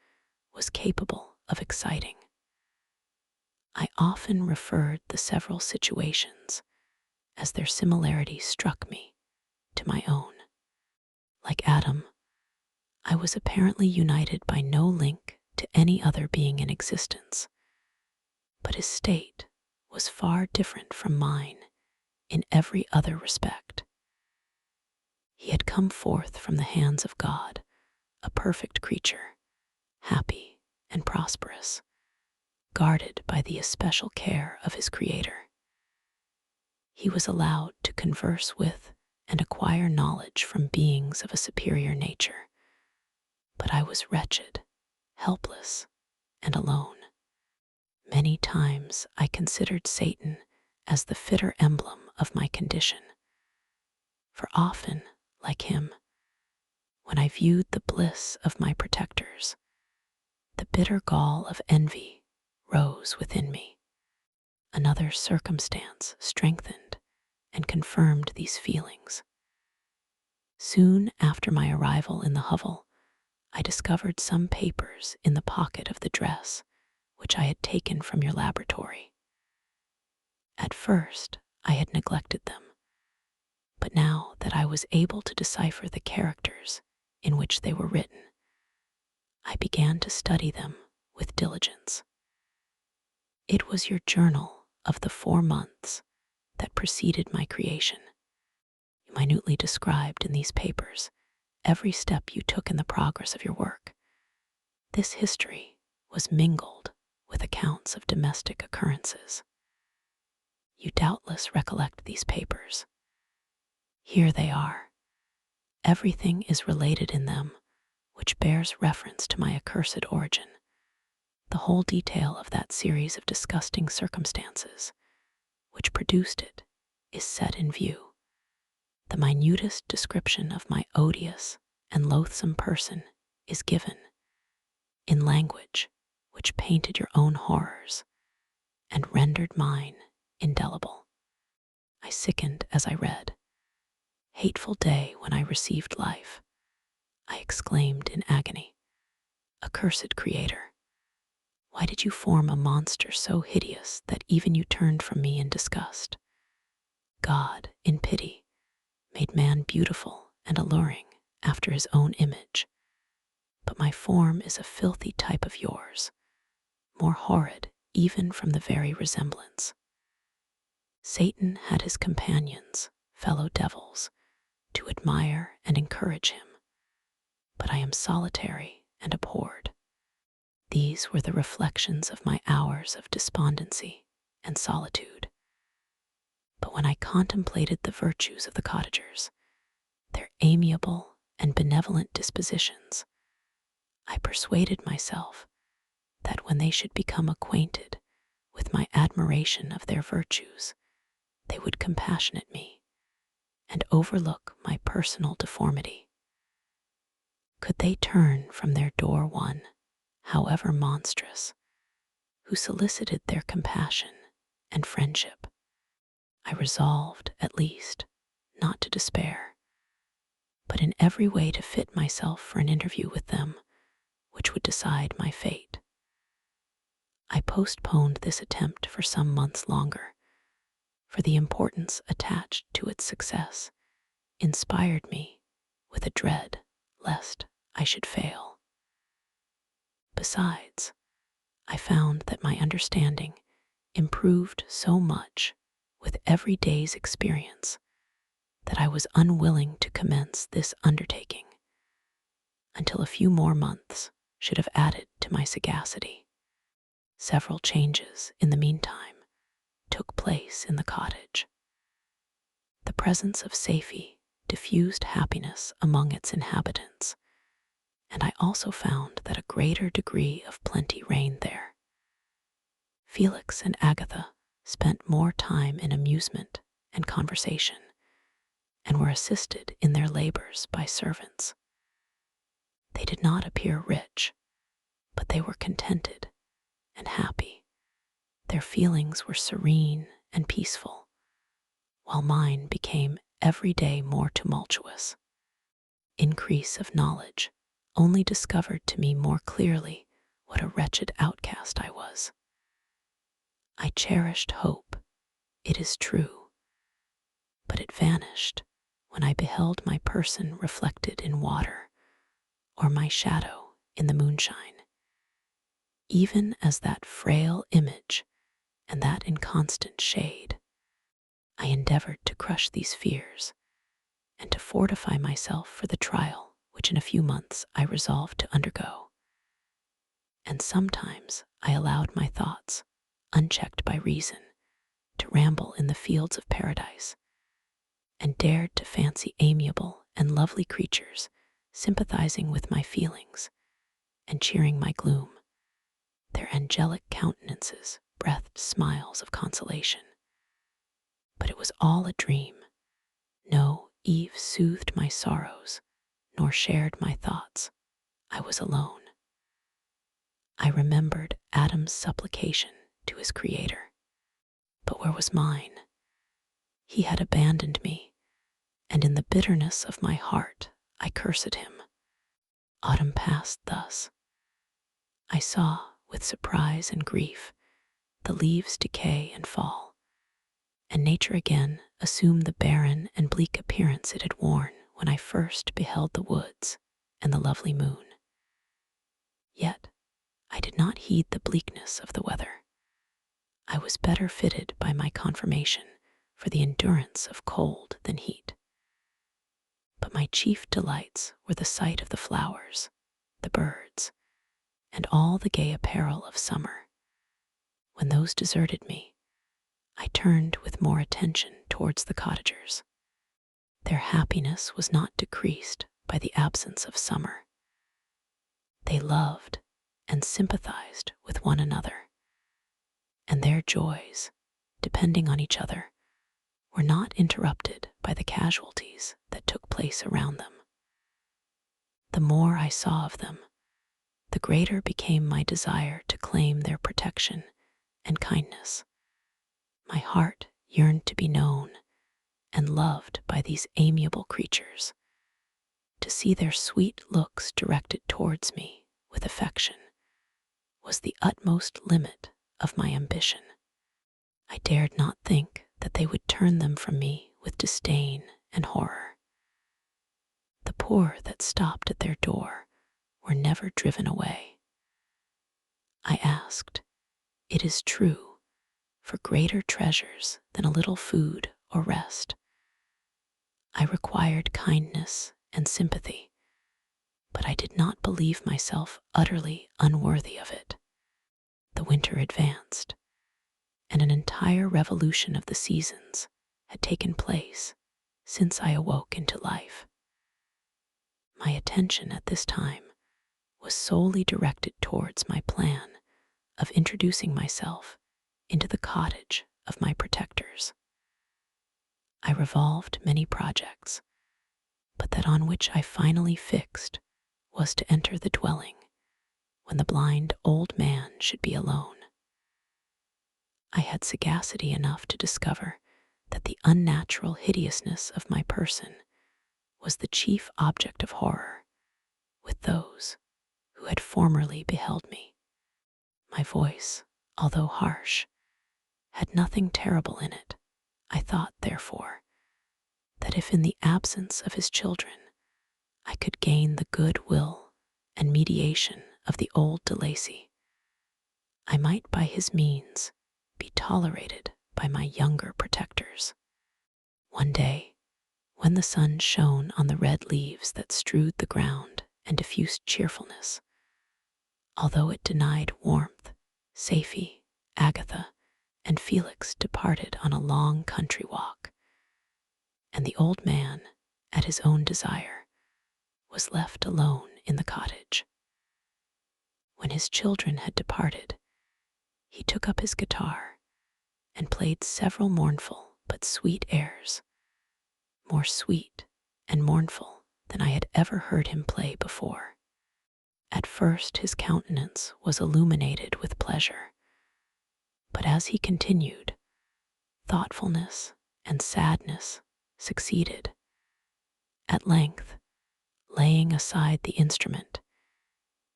[SPEAKER 1] was capable of exciting. I often referred the several situations, as their similarity struck me, to my own. Like Adam, I was apparently united by no link to any other being in existence, but his state was far different from mine in every other respect. He had come forth from the hands of God, a perfect creature, happy and prosperous, guarded by the especial care of his Creator. He was allowed to converse with and acquire knowledge from beings of a superior nature, but I was wretched, helpless, and alone. Many times I considered Satan as the fitter emblem of my condition, for often, like him, when I viewed the bliss of my protectors, the bitter gall of envy rose within me. Another circumstance strengthened and confirmed these feelings. Soon after my arrival in the hovel, I discovered some papers in the pocket of the dress which I had taken from your laboratory. At first, I had neglected them, but now that I was able to decipher the characters in which they were written, I began to study them with diligence. It was your journal of the 4 months that preceded my creation. You minutely described in these papers every step you took in the progress of your work. This history was mingled with accounts of domestic occurrences. You doubtless recollect these papers. Here they are. Everything is related in them which bears reference to my accursed origin. The whole detail of that series of disgusting circumstances which produced it is set in view. The minutest description of my odious and loathsome person is given, in language which painted your own horrors and rendered mine indelible. I sickened as I read. Hateful day when I received life, I exclaimed in agony. Accursed Creator, why did you form a monster so hideous that even you turned from me in disgust? God, in pity, made man beautiful and alluring after his own image, but my form is a filthy type of yours, more horrid even from the very resemblance. Satan had his companions, fellow devils, to admire and encourage him, but I am solitary and abhorred. These were the reflections of my hours of despondency and solitude. But when I contemplated the virtues of the cottagers, their amiable and benevolent dispositions, I persuaded myself that when they should become acquainted with my admiration of their virtues, they would compassionate me and overlook my personal deformity. Could they turn from their door one, however monstrous, who solicited their compassion and friendship? I resolved, at least, not to despair, but in every way to fit myself for an interview with them which would decide my fate. I postponed this attempt for some months longer, for the importance attached to its success inspired me with a dread lest I should fail. Besides, I found that my understanding improved so much with every day's experience that I was unwilling to commence this undertaking until a few more months should have added to my sagacity. Several changes in the meantime took place in the cottage. The presence of Safie diffused happiness among its inhabitants, and I also found that a greater degree of plenty reigned there. Felix and Agatha spent more time in amusement and conversation, and were assisted in their labors by servants. They did not appear rich, but they were contented and happy. Their feelings were serene and peaceful, while mine became every day more tumultuous. Increase of knowledge only discovered to me more clearly what a wretched outcast I was. I cherished hope, it is true, but it vanished when I beheld my person reflected in water, or my shadow in the moonshine. Even as that frail image and that in constant shade. I endeavored to crush these fears and to fortify myself for the trial which in a few months I resolved to undergo. And sometimes I allowed my thoughts, unchecked by reason, to ramble in the fields of paradise, and dared to fancy amiable and lovely creatures sympathizing with my feelings and cheering my gloom. Their angelic countenances breathed smiles of consolation. But it was all a dream. No Eve soothed my sorrows, nor shared my thoughts. I was alone. I remembered Adam's supplication to his Creator. But where was mine? He had abandoned me, and in the bitterness of my heart I cursed him. Autumn passed thus. I saw, with surprise and grief, the leaves decay and fall, and nature again assumed the barren and bleak appearance it had worn when I first beheld the woods and the lovely moon. Yet I did not heed the bleakness of the weather. I was better fitted by my conformation for the endurance of cold than heat. But my chief delights were the sight of the flowers, the birds, and all the gay apparel of summer. When those deserted me, I turned with more attention towards the cottagers. Their happiness was not decreased by the absence of summer. They loved and sympathized with one another, and their joys, depending on each other, were not interrupted by the casualties that took place around them. The more I saw of them, the greater became my desire to claim their protection and kindness. My heart yearned to be known and loved by these amiable creatures. To see their sweet looks directed towards me with affection was the utmost limit of my ambition. I dared not think that they would turn them from me with disdain and horror. The poor that stopped at their door were never driven away. I asked, "It is true, for greater treasures than a little food or rest." I required kindness and sympathy, but I did not believe myself utterly unworthy of it. The winter advanced, and an entire revolution of the seasons had taken place since I awoke into life. My attention at this time was solely directed towards my plan of introducing myself into the cottage of my protectors. I revolved many projects, but that on which I finally fixed was to enter the dwelling when the blind old man should be alone. I had sagacity enough to discover that the unnatural hideousness of my person was the chief object of horror with those who had formerly beheld me. My voice, although harsh, had nothing terrible in it. I thought, therefore, that if in the absence of his children I could gain the good will and mediation of the old de Lacy, I might by his means be tolerated by my younger protectors. One day, when the sun shone on the red leaves that strewed the ground and diffused cheerfulness, although it denied warmth, Safie, Agatha, and Felix departed on a long country walk, and the old man, at his own desire, was left alone in the cottage. When his children had departed, he took up his guitar and played several mournful but sweet airs, more sweet and mournful than I had ever heard him play before. At first his countenance was illuminated with pleasure, but as he continued, thoughtfulness and sadness succeeded. At length, laying aside the instrument,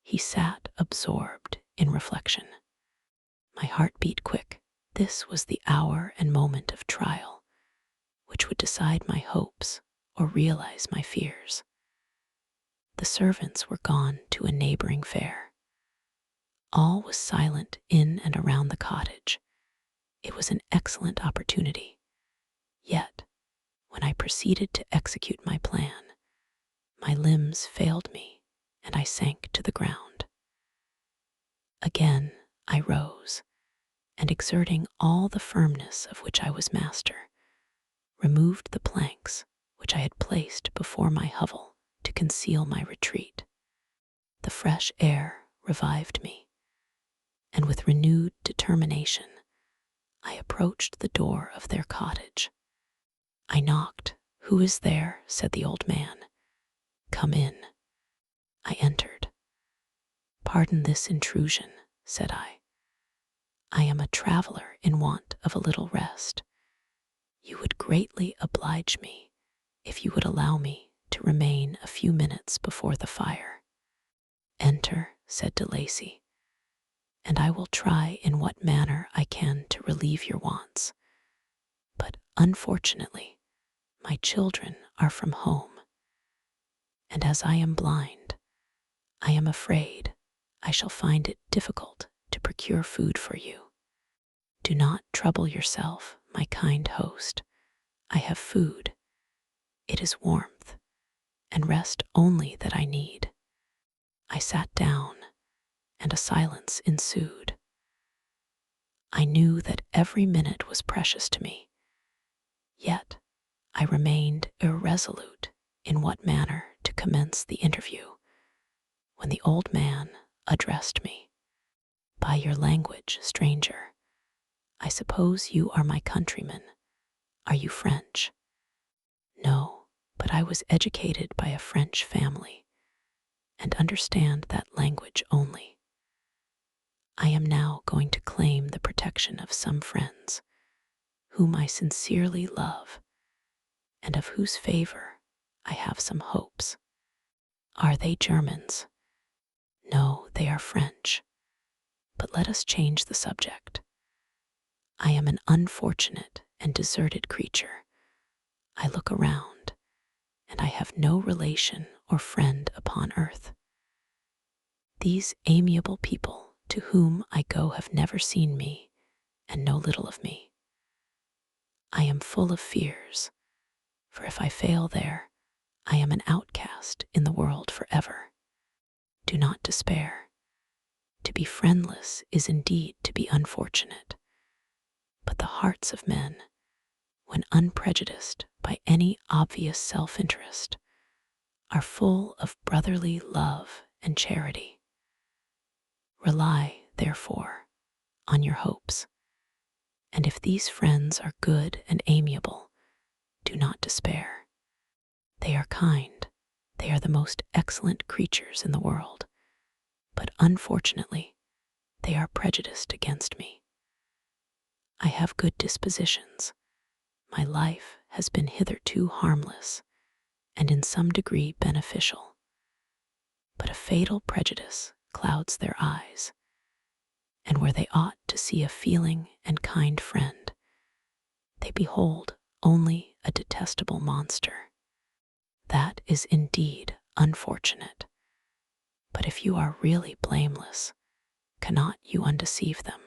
[SPEAKER 1] he sat absorbed in reflection. My heart beat quick. This was the hour and moment of trial, which would decide my hopes or realize my fears. The servants were gone to a neighboring fair. All was silent in and around the cottage, It was an excellent opportunity. Yet, when I proceeded to execute my plan, my limbs failed me and I sank to the ground. Again I rose, and exerting all the firmness of which I was master, removed the planks which I had placed before my hovel to conceal my retreat. The fresh air revived me, and with renewed determination, I approached the door of their cottage. I knocked. "Who is there?" said the old man. "Come in." I entered. "Pardon this intrusion," said I. "I am a traveler in want of a little rest. You would greatly oblige me if you would allow me to remain a few minutes before the fire." "Enter," said de Lacy, "and I will try in what manner I can to relieve your wants. But unfortunately, my children are from home, and as I am blind, I am afraid I shall find it difficult to procure food for you. Do not trouble yourself, my kind host. I have food. It is warmth, and rest only that I need." I sat down, and a silence ensued. I knew that every minute was precious to me, yet I remained irresolute in what manner to commence the interview, when the old man addressed me. "By your language, stranger, I suppose you are my countrymen. Are you French?" "No, but I was educated by a French family, and understand that language only. I am now going to claim the protection of some friends, whom I sincerely love, and of whose favor I have some hopes." "Are they Germans?" "No, they are French. But let us change the subject. I am an unfortunate and deserted creature. I look around, and I have no relation or friend upon earth. These amiable people to whom I go have never seen me and know little of me. I am full of fears, for if I fail there, I am an outcast in the world forever. Do not despair. To be friendless is indeed to be unfortunate, but the hearts of men, when unprejudiced by any obvious self-interest, are full of brotherly love and charity. Rely, therefore, on your hopes, and if these friends are good and amiable, do not despair. They are kind, they are the most excellent creatures in the world, but unfortunately, they are prejudiced against me. I have good dispositions. My life has been hitherto harmless, and in some degree beneficial. But a fatal prejudice clouds their eyes, and where they ought to see a feeling and kind friend, they behold only a detestable monster. That is indeed unfortunate. But if you are really blameless, cannot you undeceive them?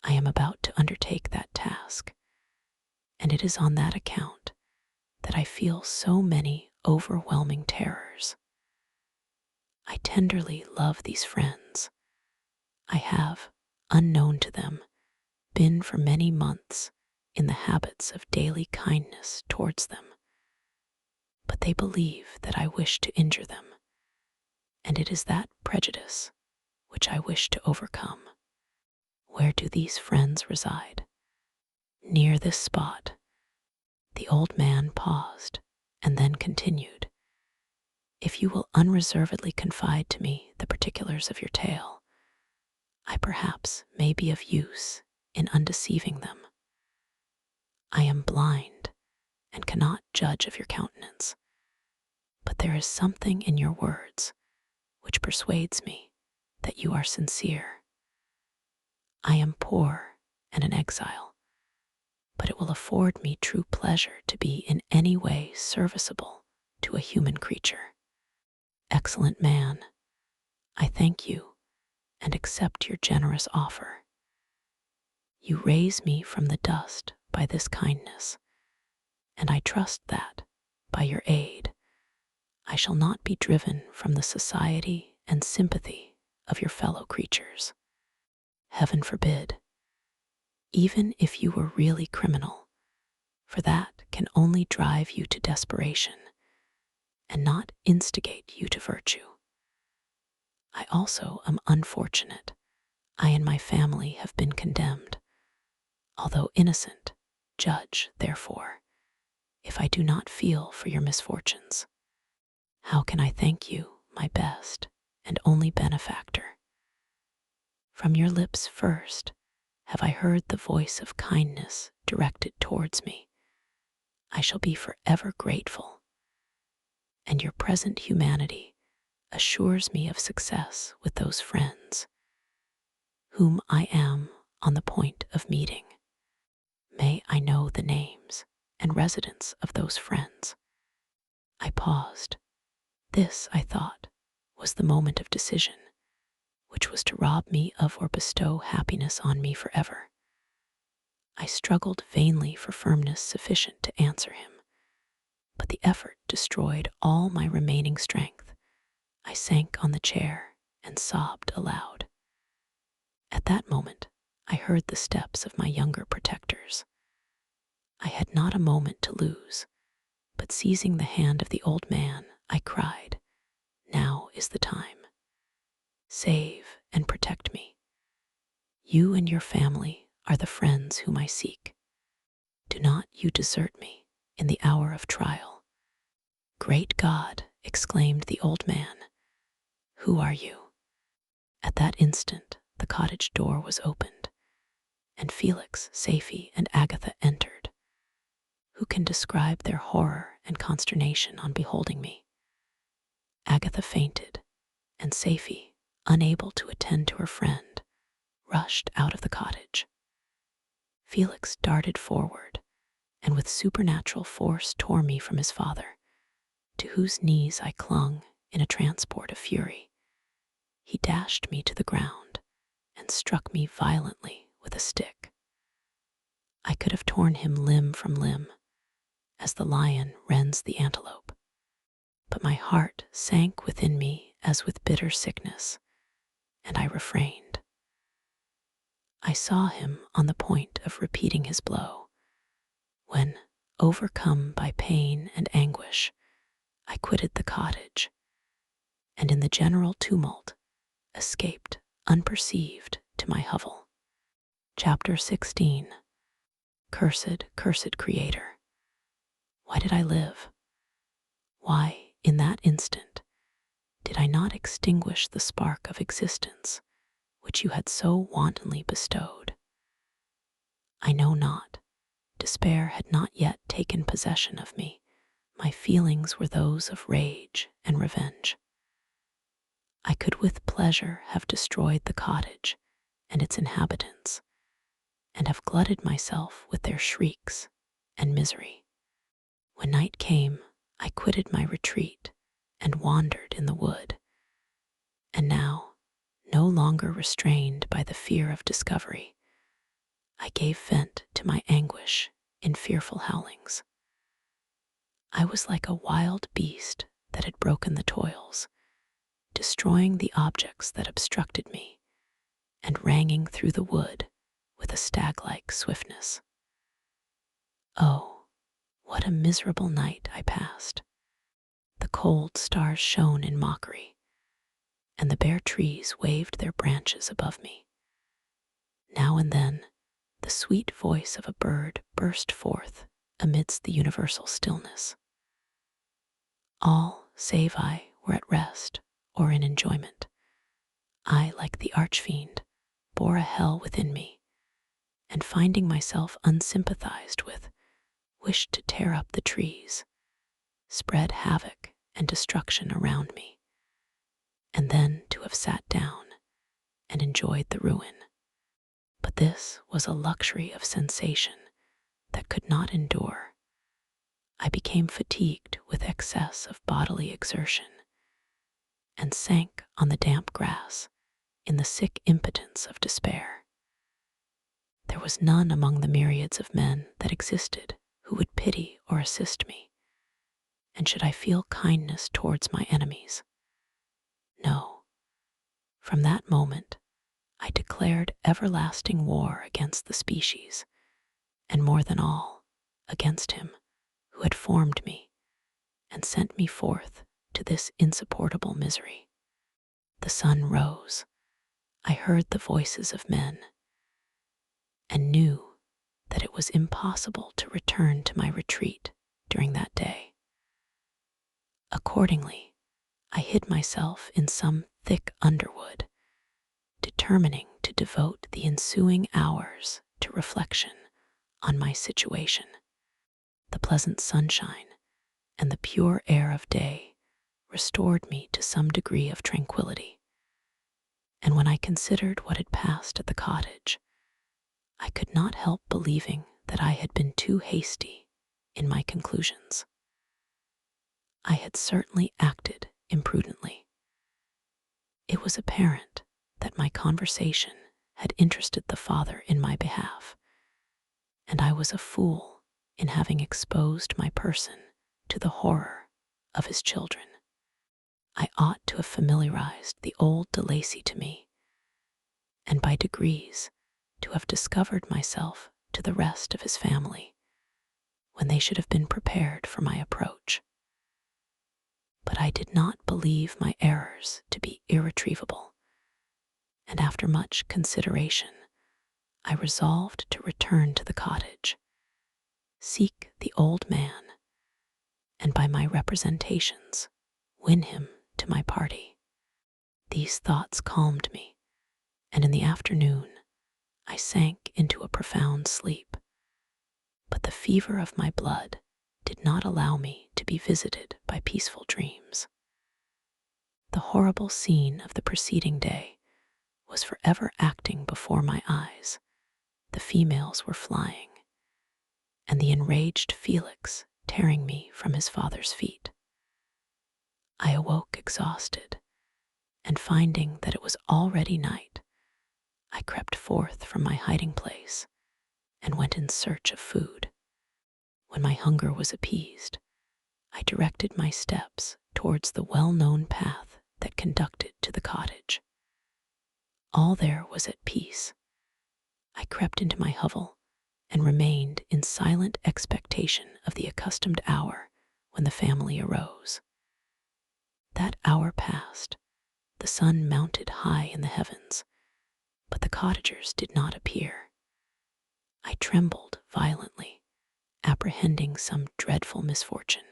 [SPEAKER 1] I am about to undertake that task, and it is on that account that I feel so many overwhelming terrors. I tenderly love these friends. I have, unknown to them, been for many months in the habits of daily kindness towards them. But they believe that I wish to injure them, and it is that prejudice which I wish to overcome. Where do these friends reside? Near this spot. The old man paused and then continued. If you will unreservedly confide to me the particulars of your tale, I perhaps may be of use in undeceiving them. I am blind and cannot judge of your countenance, but there is something in your words which persuades me that you are sincere. I am poor and an exile, but it will afford me true pleasure to be in any way serviceable to a human creature. Excellent man, I thank you and accept your generous offer. You raise me from the dust by this kindness, and I trust that, by your aid, I shall not be driven from the society and sympathy of your fellow creatures. Heaven forbid, even if you were really criminal, for that can only drive you to desperation and not instigate you to virtue. I also am unfortunate. I and my family have been condemned. Although innocent, judge, therefore, if I do not feel for your misfortunes. How can I thank you, my best and only benefactor? From your lips first have I heard the voice of kindness directed towards me. I shall be forever grateful, and your present humanity assures me of success with those friends whom I am on the point of meeting. May I know the names and residence of those friends. I paused. This, I thought, was the moment of decision, which was to rob me of or bestow happiness on me forever. I struggled vainly for firmness sufficient to answer him, but the effort destroyed all my remaining strength. I sank on the chair and sobbed aloud. At that moment, I heard the steps of my younger protectors. I had not a moment to lose, but seizing the hand of the old man, I cried, "Now is the time. Save and protect me. You and your family are the friends whom I seek. Do not you desert me in the hour of trial." "Great God," exclaimed the old man, "who are you?" At that instant, the cottage door was opened, and Felix, Safie, and Agatha entered. Who can describe their horror and consternation on beholding me? Agatha fainted, and Safie, unable to attend to her friend, rushed out of the cottage. Felix darted forward, and with supernatural force tore me from his father, to whose knees I clung in a transport of fury. He dashed me to the ground and struck me violently with a stick. I could have torn him limb from limb, as the lion rends the antelope, but my heart sank within me as with bitter sickness, and I refrained. I saw him on the point of repeating his blow, when, overcome by pain and anguish, I quitted the cottage, and in the general tumult, escaped unperceived to my hovel. Chapter 16. Cursed, cursed Creator. Why did I live? Why, in that instant, did I not extinguish the spark of existence which you had so wantonly bestowed? I know not. Despair had not yet taken possession of me. My feelings were those of rage and revenge. I could with pleasure have destroyed the cottage and its inhabitants, and have glutted myself with their shrieks and misery. When night came, I quitted my retreat and wandered in the wood, and now, no longer restrained by the fear of discovery, I gave vent to my anguish in fearful howlings. I was like a wild beast that had broken the toils, destroying the objects that obstructed me, and ranging through the wood with a stag-like swiftness. Oh, what a miserable night I passed. The cold stars shone in mockery, and the bare trees waved their branches above me. Now and then, the sweet voice of a bird burst forth amidst the universal stillness. All, save I, were at rest or in enjoyment. I, like the archfiend, bore a hell within me, and finding myself unsympathized with, wished to tear up the trees, spread havoc and destruction around me, and then to have sat down and enjoyed the ruin. But this was a luxury of sensation that could not endure. I became fatigued with excess of bodily exertion, and sank on the damp grass in the sick impotence of despair. There was none among the myriads of men that existed who would pity or assist me. And should I feel kindness towards my enemies? No. From that moment, I declared everlasting war against the species, and more than all, against him who had formed me and sent me forth to this insupportable misery. The sun rose. I heard the voices of men and knew that it was impossible to return to my retreat during that day. Accordingly, I hid myself in some thick underwood, determining to devote the ensuing hours to reflection on my situation. The pleasant sunshine and the pure air of day restored me to some degree of tranquility, and when I considered what had passed at the cottage, I could not help believing that I had been too hasty in my conclusions. I had certainly acted imprudently. It was apparent that my conversation had interested the father in my behalf, and I was a fool in having exposed my person to the horror of his children. I ought to have familiarized the old De Lacy to me, and by degrees to have discovered myself to the rest of his family, when they should have been prepared for my approach. But I did not believe my errors to be irretrievable, and after much consideration, I resolved to return to the cottage, seek the old man, and by my representations, win him to my party. These thoughts calmed me, and in the afternoon I sank into a profound sleep. But the fever of my blood did not allow me to be visited by peaceful dreams. The horrible scene of the preceding day was forever acting before my eyes. The females were flying, and the enraged Felix tearing me from his father's feet. I awoke exhausted, and finding that it was already night, I crept forth from my hiding place and went in search of food. When my hunger was appeased, I directed my steps towards the well-known path that conducted to the cottage. All there was at peace. I crept into my hovel and remained in silent expectation of the accustomed hour when the family arose. That hour passed, the sun mounted high in the heavens, but the cottagers did not appear. I trembled violently, apprehending some dreadful misfortune.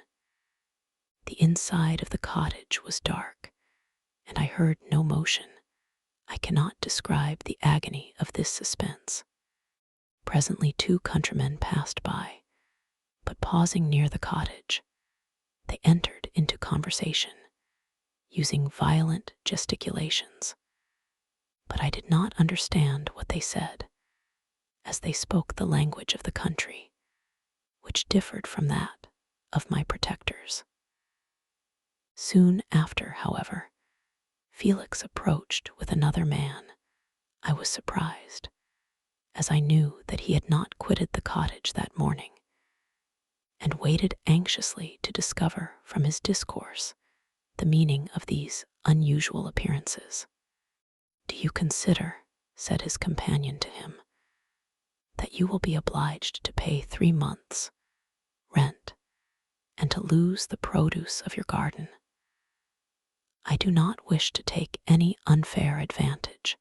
[SPEAKER 1] The inside of the cottage was dark, and I heard no motion. I cannot describe the agony of this suspense. Presently 2 countrymen passed by, but pausing near the cottage, they entered into conversation, using violent gesticulations. But I did not understand what they said, as they spoke the language of the country, which differed from that of my protectors. Soon after, however, Felix approached with another man. I was surprised, as I knew that he had not quitted the cottage that morning, and waited anxiously to discover from his discourse the meaning of these unusual appearances. "Do you consider," said his companion to him, "that you will be obliged to pay 3 months' rent and to lose the produce of your garden? I do not wish to take any unfair advantage,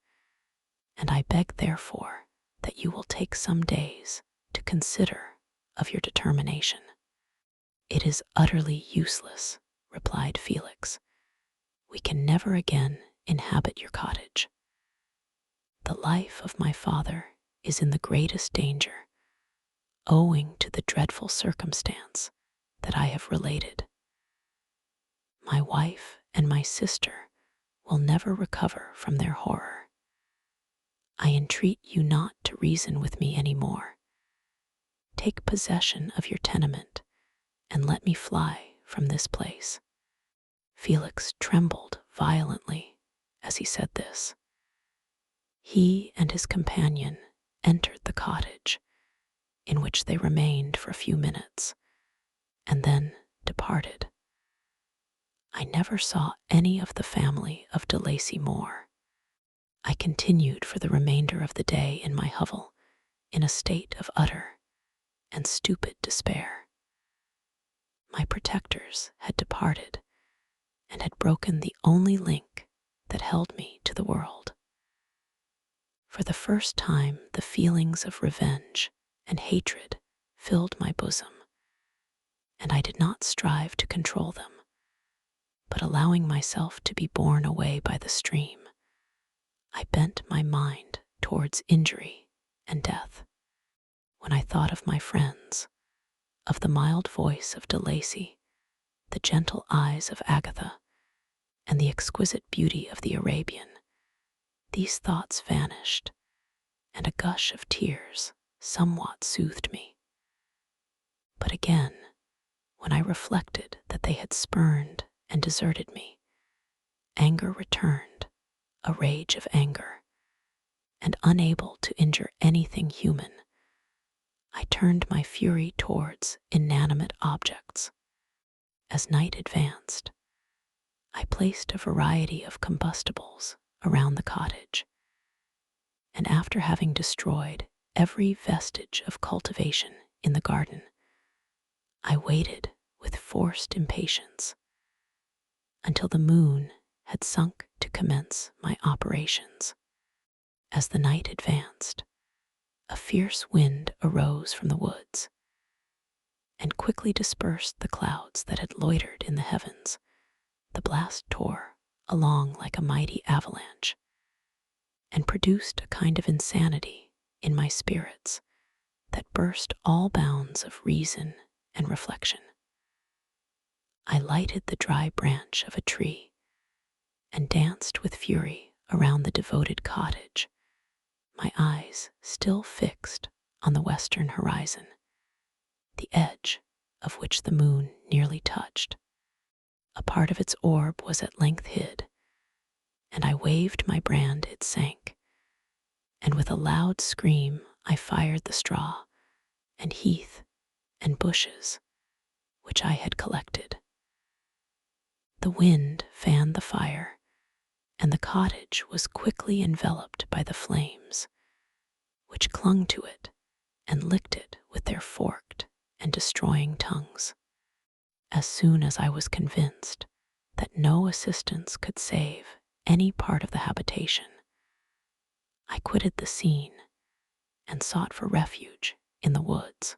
[SPEAKER 1] and I beg therefore that you will take some days to consider of your determination." "It is utterly useless," replied Felix. "We can never again inhabit your cottage. The life of my father is in the greatest danger, owing to the dreadful circumstance that I have related. My wife and my sister will never recover from their horror. I entreat you not to reason with me any more. Take possession of your tenement and let me fly from this place." Felix trembled violently as he said this. He and his companion entered the cottage, in which they remained for a few minutes, and then departed. I never saw any of the family of de Lacy more. I continued for the remainder of the day in my hovel, in a state of utter and stupid despair. My protectors had departed and had broken the only link that held me to the world. For the first time, the feelings of revenge and hatred filled my bosom, and I did not strive to control them, but allowing myself to be borne away by the stream, I bent my mind towards injury and death. When I thought of my friends, of the mild voice of de Lacy, the gentle eyes of Agatha, and the exquisite beauty of the Arabian, these thoughts vanished, and a gush of tears somewhat soothed me. But again, when I reflected that they had spurned and deserted me, anger returned, a rage of anger, and unable to injure anything human, I turned my fury towards inanimate objects. As night advanced, I placed a variety of combustibles around the cottage, and after having destroyed every vestige of cultivation in the garden, I waited with forced impatience until the moon had sunk to commence my operations. As the night advanced, a fierce wind arose from the woods and quickly dispersed the clouds that had loitered in the heavens. The blast tore along like a mighty avalanche and produced a kind of insanity in my spirits that burst all bounds of reason and reflection. I lighted the dry branch of a tree and danced with fury around the devoted cottage, my eyes still fixed on the western horizon, the edge of which the moon nearly touched. A part of its orb was at length hid, and I waved my brand. It sank, and with a loud scream I fired the straw and heath and bushes which I had collected. The wind fanned the fire, and the cottage was quickly enveloped by the flames, which clung to it and licked it with their forked and destroying tongues. As soon as I was convinced that no assistance could save any part of the habitation, I quitted the scene and sought for refuge in the woods.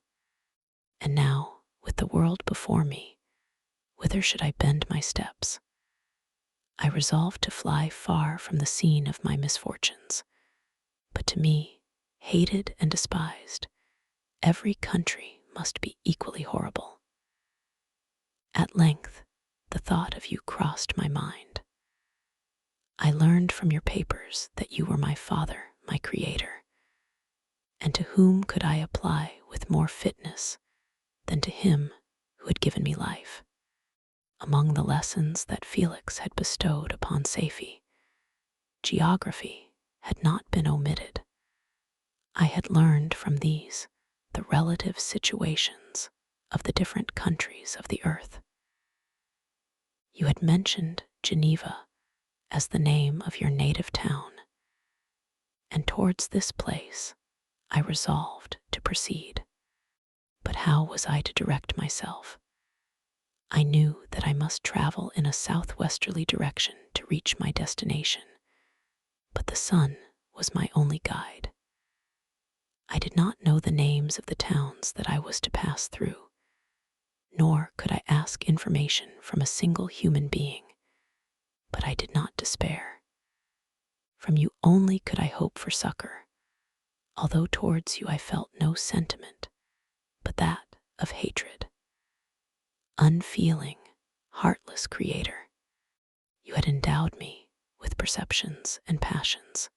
[SPEAKER 1] And now, with the world before me, whither should I bend my steps? I resolved to fly far from the scene of my misfortunes. But to me, hated and despised, every country must be equally horrible. At length, the thought of you crossed my mind. I learned from your papers that you were my father, my creator, and to whom could I apply with more fitness than to him who had given me life? Among the lessons that Felix had bestowed upon Safie, geography had not been omitted. I had learned from these the relative situations of the different countries of the earth. You had mentioned Geneva as the name of your native town, and towards this place I resolved to proceed. But how was I to direct myself? I knew that I must travel in a southwesterly direction to reach my destination, but the sun was my only guide. I did not know the names of the towns that I was to pass through, nor could I ask information from a single human being, but I did not despair. From you only could I hope for succor, although towards you I felt no sentiment but that of hatred. Unfeeling, heartless creator, you had endowed me with perceptions and passions,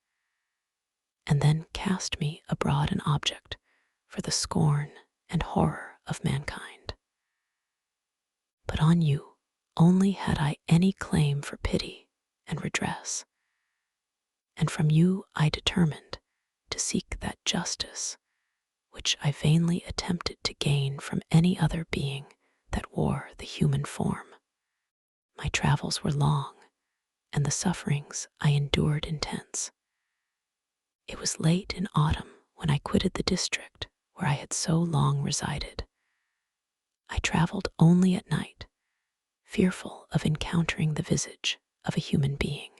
[SPEAKER 1] and then cast me abroad an object for the scorn and horror of mankind. But on you only had I any claim for pity and redress, and from you I determined to seek that justice which I vainly attempted to gain from any other being that wore the human form. My travels were long, and the sufferings I endured intense. It was late in autumn when I quitted the district where I had so long resided. I traveled only at night, fearful of encountering the visage of a human being.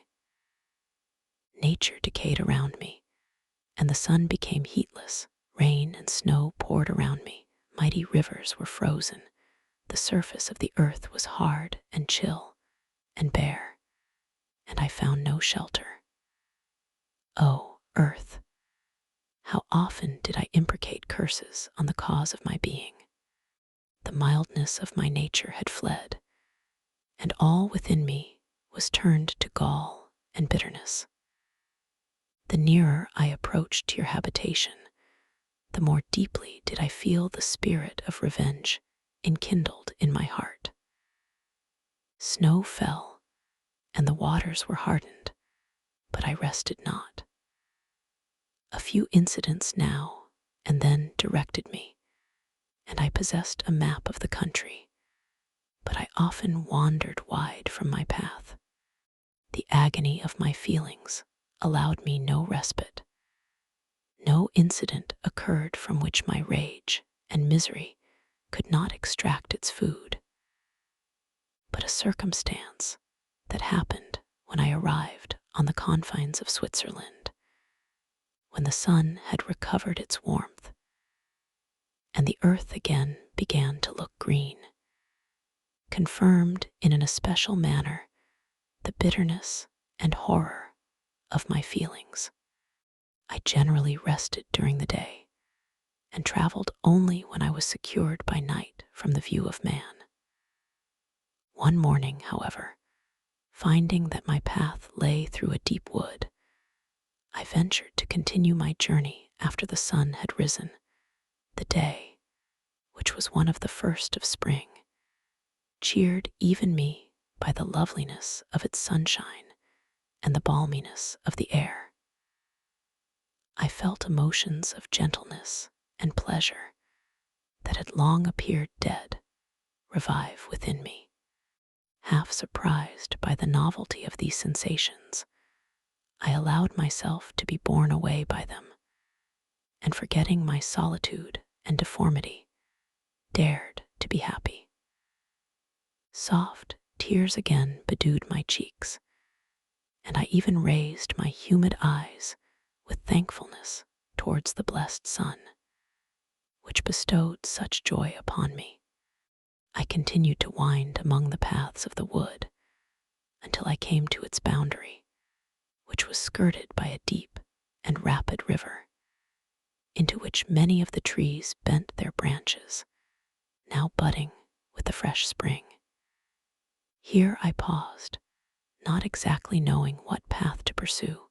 [SPEAKER 1] Nature decayed around me, and the sun became heatless. Rain and snow poured around me. Mighty rivers were frozen. The surface of the earth was hard and chill and bare, and I found no shelter. Oh, earth, how often did I imprecate curses on the cause of my being? The mildness of my nature had fled, and all within me was turned to gall and bitterness. The nearer I approached to your habitation, the more deeply did I feel the spirit of revenge enkindled in my heart. Snow fell, and the waters were hardened, but I rested not. A few incidents now and then directed me, and I possessed a map of the country, but I often wandered wide from my path. The agony of my feelings allowed me no respite. No incident occurred from which my rage and misery could not extract its food. But a circumstance that happened when I arrived on the confines of Switzerland, when the sun had recovered its warmth, and the earth again began to look green, confirmed in an especial manner the bitterness and horror of my feelings. I generally rested during the day, and traveled only when I was secured by night from the view of man. One morning, however, finding that my path lay through a deep wood, I ventured to continue my journey after the sun had risen. The day, which was one of the first of spring, cheered even me by the loveliness of its sunshine and the balminess of the air. I felt emotions of gentleness and pleasure that had long appeared dead revive within me. Half surprised by the novelty of these sensations, I allowed myself to be borne away by them, and forgetting my solitude and deformity, dared to be happy. Soft tears again bedewed my cheeks, and I even raised my humid eyes with thankfulness towards the blessed sun, which bestowed such joy upon me. I continued to wind among the paths of the wood until I came to its boundary, which was skirted by a deep and rapid river, into which many of the trees bent their branches, now budding with the fresh spring. Here I paused, not exactly knowing what path to pursue,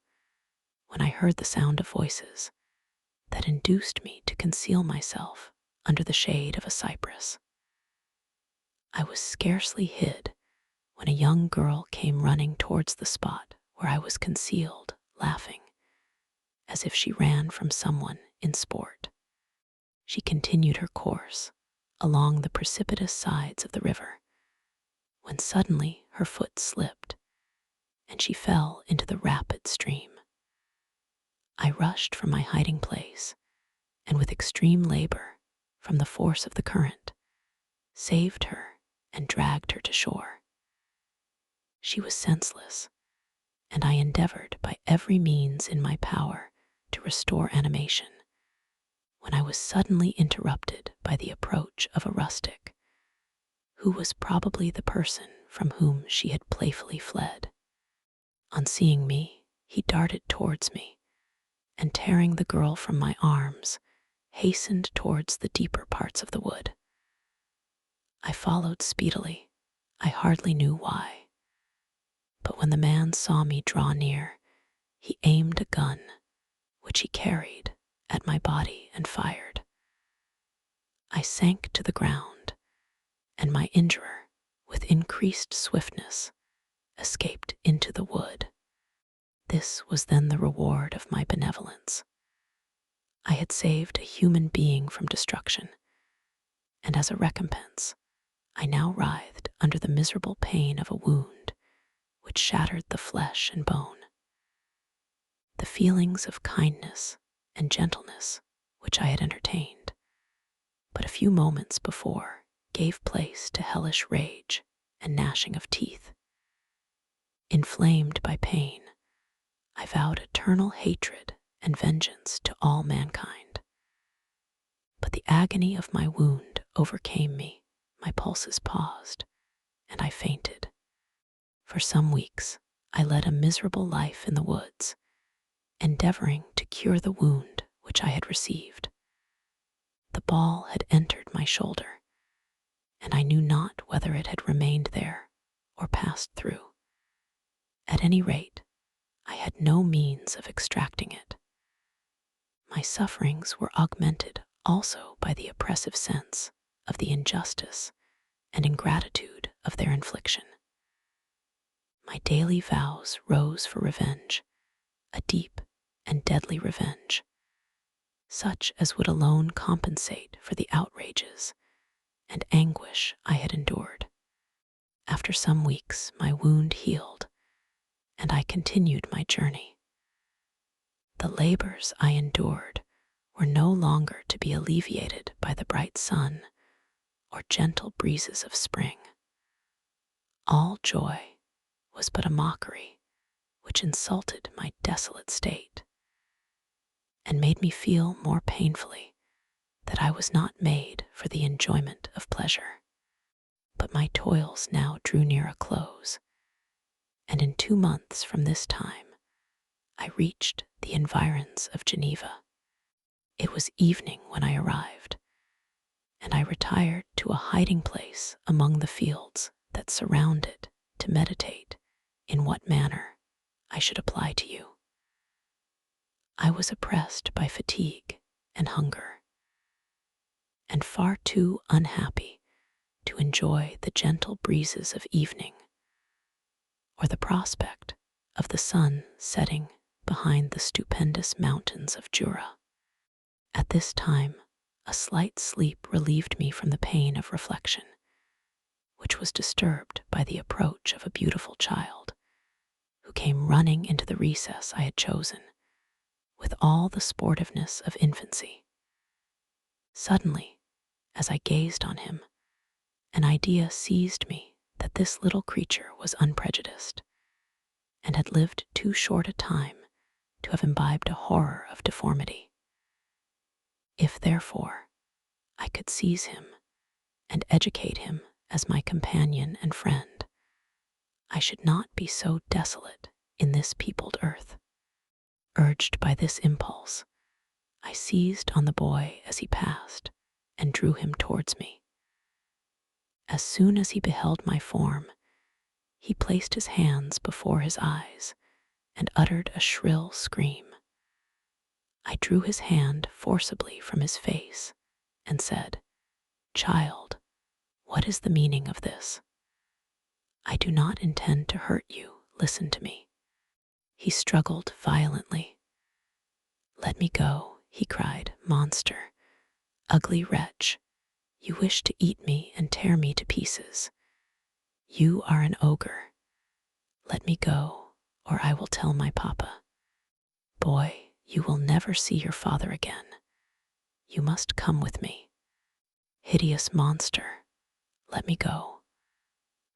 [SPEAKER 1] when I heard the sound of voices that induced me to conceal myself under the shade of a cypress. I was scarcely hid when a young girl came running towards the spot where I was concealed, laughing, as if she ran from someone in sport. She continued her course along the precipitous sides of the river, when suddenly her foot slipped, and she fell into the rapid stream. I rushed from my hiding place, and with extreme labor, from the force of the current, saved her and dragged her to shore. She was senseless, and I endeavored by every means in my power to restore animation, when I was suddenly interrupted by the approach of a rustic, who was probably the person from whom she had playfully fled. On seeing me, he darted towards me, and tearing the girl from my arms, hastened towards the deeper parts of the wood. I followed speedily, I hardly knew why. But when the man saw me draw near, he aimed a gun, which he carried, at my body and fired. I sank to the ground, and my injurer, with increased swiftness, escaped into the wood. This was then the reward of my benevolence. I had saved a human being from destruction, and as a recompense, I now writhed under the miserable pain of a wound which shattered the flesh and bone. The feelings of kindness and gentleness which I had entertained but a few moments before gave place to hellish rage and gnashing of teeth. Inflamed by pain, I vowed eternal hatred and vengeance to all mankind. But the agony of my wound overcame me, my pulses paused, and I fainted. For some weeks, I led a miserable life in the woods, endeavoring to cure the wound which I had received. The ball had entered my shoulder, and I knew not whether it had remained there or passed through. At any rate, I had no means of extracting it. My sufferings were augmented also by the oppressive sense of the injustice and ingratitude of their infliction. My daily vows rose for revenge, a deep and deadly revenge, such as would alone compensate for the outrages and anguish I had endured. After some weeks, my wound healed, and I continued my journey. The labors I endured were no longer to be alleviated by the bright sun or gentle breezes of spring. All joy was but a mockery which insulted my desolate state and made me feel more painfully that I was not made for the enjoyment of pleasure. But my toils now drew near a close, and in 2 months from this time, I reached the environs of Geneva. It was evening when I arrived, and I retired to a hiding place among the fields that surround it to meditate in what manner I should apply to you. I was oppressed by fatigue and hunger, and far too unhappy to enjoy the gentle breezes of evening or the prospect of the sun setting behind the stupendous mountains of Jura. At this time, a slight sleep relieved me from the pain of reflection, which was disturbed by the approach of a beautiful child, who came running into the recess I had chosen, with all the sportiveness of infancy. Suddenly, as I gazed on him, an idea seized me that this little creature was unprejudiced, and had lived too short a time to have imbibed a horror of deformity. If, therefore, I could seize him and educate him as my companion and friend, I should not be so desolate in this peopled earth. Urged by this impulse, I seized on the boy as he passed and drew him towards me. As soon as he beheld my form, he placed his hands before his eyes and uttered a shrill scream. I drew his hand forcibly from his face and said, "Child, what is the meaning of this? I do not intend to hurt you. Listen to me." He struggled violently. "Let me go," he cried. "Monster, ugly wretch, you wish to eat me and tear me to pieces. You are an ogre. Let me go, or I will tell my papa. Boy, you will never see your father again. You must come with me. Hideous monster, let me go.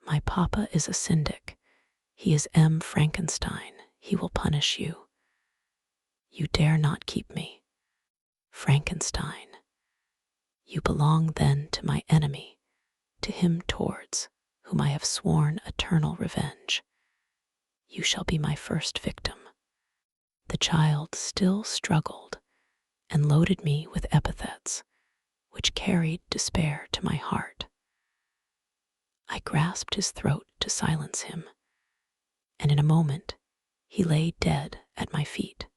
[SPEAKER 1] My papa is a syndic. He is M. Frankenstein. He will punish you. You dare not keep me. Frankenstein, you belong then to my enemy, to him towards whom I have sworn eternal revenge. You shall be my first victim." The child still struggled and loaded me with epithets which carried despair to my heart. I grasped his throat to silence him, and in a moment he lay dead at my feet.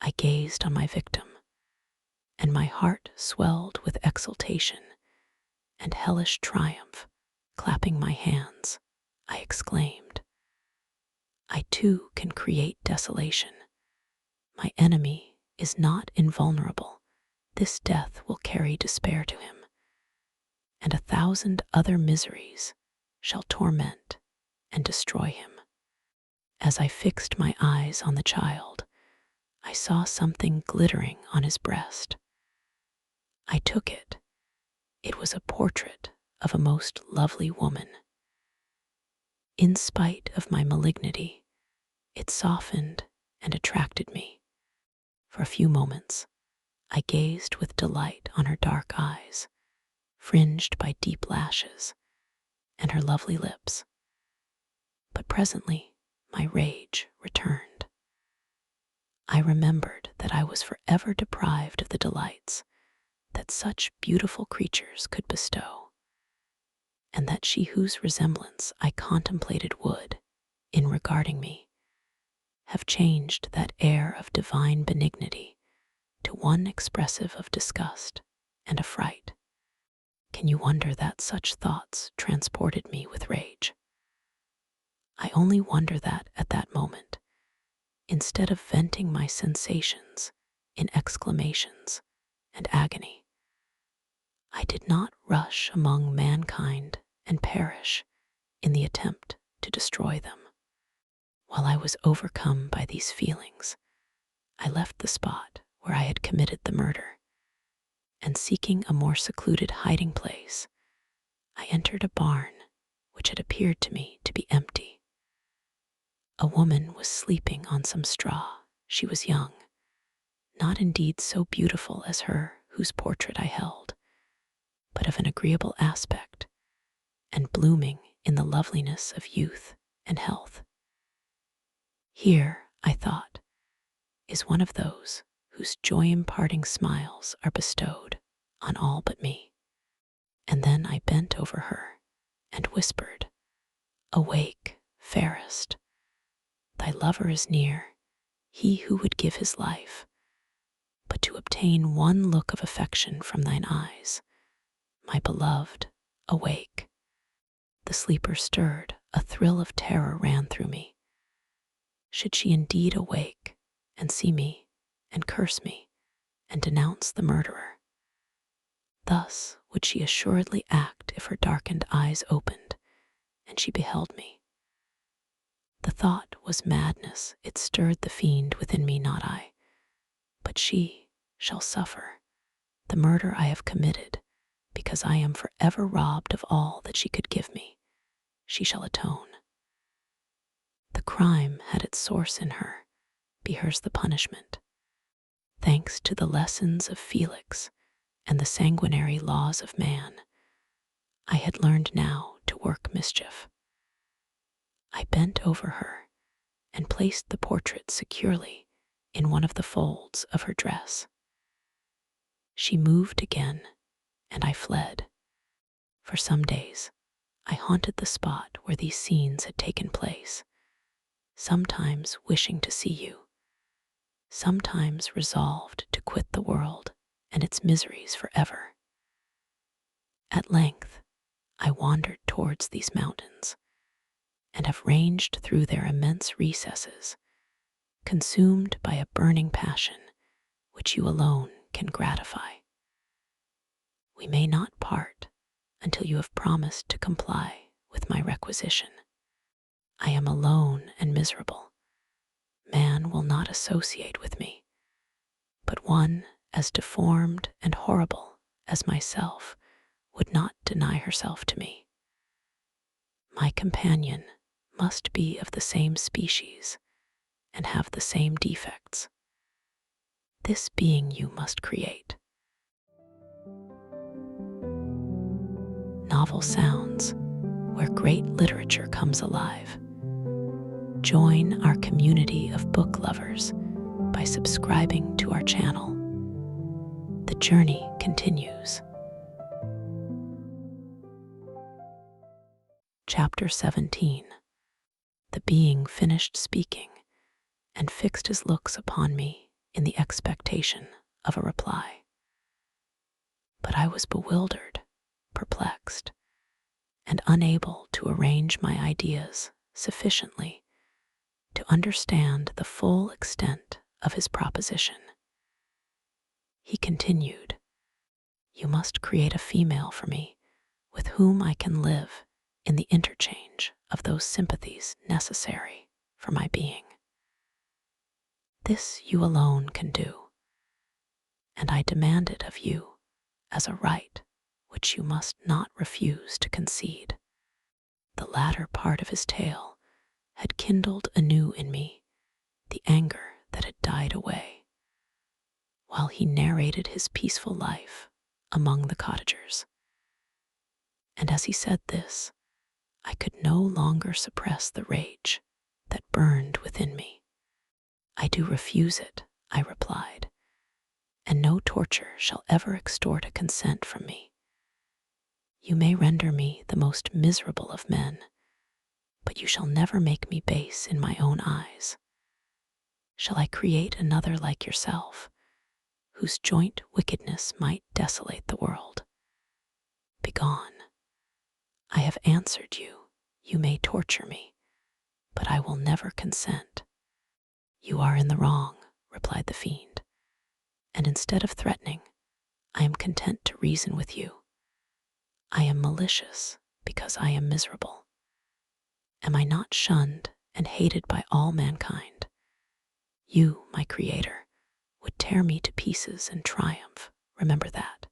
[SPEAKER 1] I gazed on my victim, and my heart swelled with exultation and hellish triumph. Clapping my hands, I exclaimed, "I too can create desolation. My enemy is not invulnerable, this death will carry despair to him, and 1,000 other miseries shall torment and destroy him. As I fixed my eyes on the child, I saw something glittering on his breast. I took it. It was a portrait of a most lovely woman. In spite of my malignity, it softened and attracted me. For a few moments, I gazed with delight on her dark eyes, fringed by deep lashes, and her lovely lips. But presently, my rage returned. I remembered that I was forever deprived of the delights that such beautiful creatures could bestow, and that she whose resemblance I contemplated would, in regarding me, have changed that air of divine benignity to one expressive of disgust and affright. Can you wonder that such thoughts transported me with rage? I only wonder that at that moment, instead of venting my sensations in exclamations and agony, I did not rush among mankind and perish in the attempt to destroy them. While I was overcome by these feelings, I left the spot where I had committed the murder, and seeking a more secluded hiding place, I entered a barn which had appeared to me to be empty. A woman was sleeping on some straw. She was young, not indeed so beautiful as her whose portrait I held, but of an agreeable aspect, and blooming in the loveliness of youth and health. Here, I thought, is one of those whose joy-imparting smiles are bestowed on all but me. And then I bent over her and whispered, "Awake, fairest. Thy lover is near, he who would give his life, but to obtain one look of affection from thine eyes. My beloved, awake." The sleeper stirred, a thrill of terror ran through me. Should she indeed awake and see me and curse me and denounce the murderer? Thus would she assuredly act if her darkened eyes opened and she beheld me. The thought was madness. It stirred the fiend within me, not I. But she shall suffer the murder I have committed, because I am forever robbed of all that she could give me. She shall atone. The crime had its source in her, be hers the punishment. Thanks to the lessons of Felix and the sanguinary laws of man, I had learned now to work mischief. I bent over her and placed the portrait securely in one of the folds of her dress. She moved again, and I fled. For some days, I haunted the spot where these scenes had taken place, sometimes wishing to see you, sometimes resolved to quit the world and its miseries forever. At length, I wandered towards these mountains, and have ranged through their immense recesses, consumed by a burning passion which you alone can gratify. We may not part until you have promised to comply with my requisition. I am alone and miserable. Man will not associate with me, but one as deformed and horrible as myself would not deny herself to me. My companion must be of the same species and have the same defects. This being you must create. Novel sounds where great literature comes alive. Join our community of book lovers by subscribing to our channel. The journey continues. Chapter 17. The being finished speaking and fixed his looks upon me in the expectation of a reply. But I was bewildered, perplexed, and unable to arrange my ideas sufficiently to understand the full extent of his proposition. he continued, you must create a female for me with whom I can live in the interchange of those sympathies necessary for my being. This you alone can do, and I demand it of you as a right which you must not refuse to concede. The latter part of his tale had kindled anew in me the anger that had died away, while he narrated his peaceful life among the cottagers. And as he said this, I could no longer suppress the rage that burned within me. I do refuse it, I replied, and no torture shall ever extort a consent from me. You may render me the most miserable of men, but you shall never make me base in my own eyes. Shall I create another like yourself, whose joint wickedness might desolate the world? Begone. I have answered you. You may torture me, but I will never consent. You are in the wrong, replied the fiend, and instead of threatening, I am content to reason with you. I am malicious because I am miserable. Am I not shunned and hated by all mankind? You, my creator, would tear me to pieces and triumph, remember that,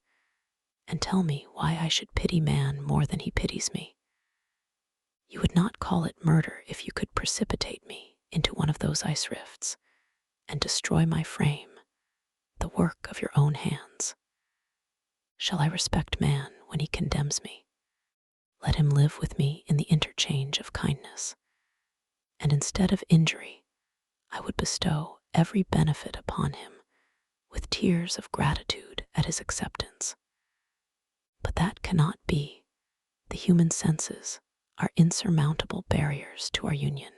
[SPEAKER 1] and tell me why I should pity man more than he pities me. You would not call it murder if you could precipitate me into one of those ice rifts and destroy my frame, the work of your own hands. Shall I respect man when he condemns me? Let him live with me in the interchange of kindness, and instead of injury, I would bestow every benefit upon him with tears of gratitude at his acceptance. But that cannot be. The human senses are insurmountable barriers to our union.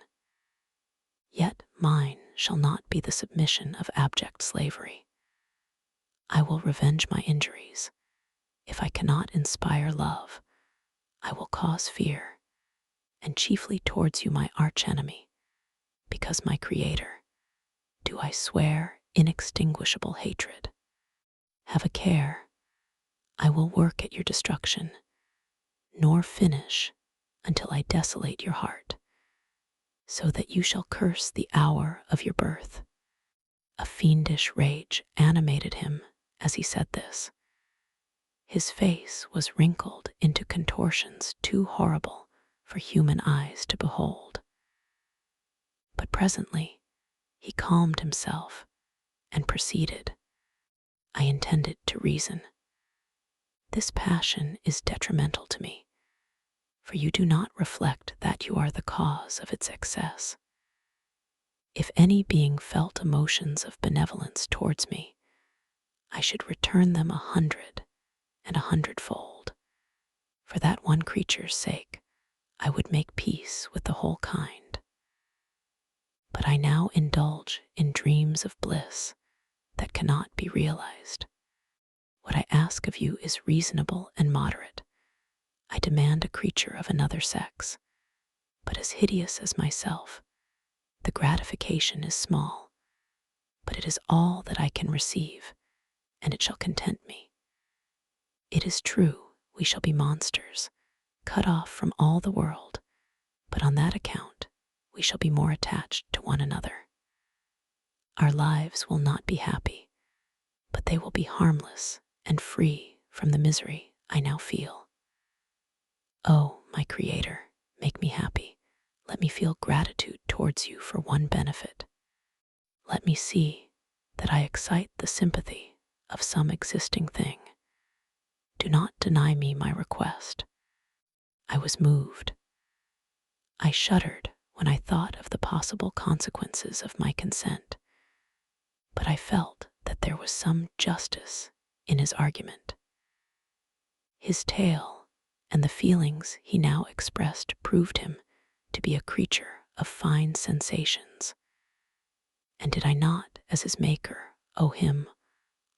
[SPEAKER 1] Yet mine shall not be the submission of abject slavery. I will revenge my injuries. If I cannot inspire love, I will cause fear, and chiefly towards you, my archenemy, because my creator, do I swear inextinguishable hatred. Have a care. I will work at your destruction, nor finish until I desolate your heart, so that you shall curse the hour of your birth. A fiendish rage animated him as he said this. His face was wrinkled into contortions too horrible for human eyes to behold. But presently he calmed himself and proceeded. I intended to reason. This passion is detrimental to me, for you do not reflect that you are the cause of its excess. If any being felt emotions of benevolence towards me, I should return them 100 and 100-fold. For that one creature's sake, I would make peace with the whole kind. But I now indulge in dreams of bliss that cannot be realized. What I ask of you is reasonable and moderate. I demand a creature of another sex, but as hideous as myself. The gratification is small, but it is all that I can receive, and it shall content me. It is true, we shall be monsters, cut off from all the world, but on that account we shall be more attached to one another. Our lives will not be happy, but they will be harmless and free from the misery I now feel. Oh, my Creator, make me happy. Let me feel gratitude towards you for one benefit. Let me see that I excite the sympathy of some existing thing. Do not deny me my request. I was moved. I shuddered when I thought of the possible consequences of my consent, but I felt that there was some justice in his argument. His tale and the feelings he now expressed proved him to be a creature of fine sensations. And did I not, as his maker, owe him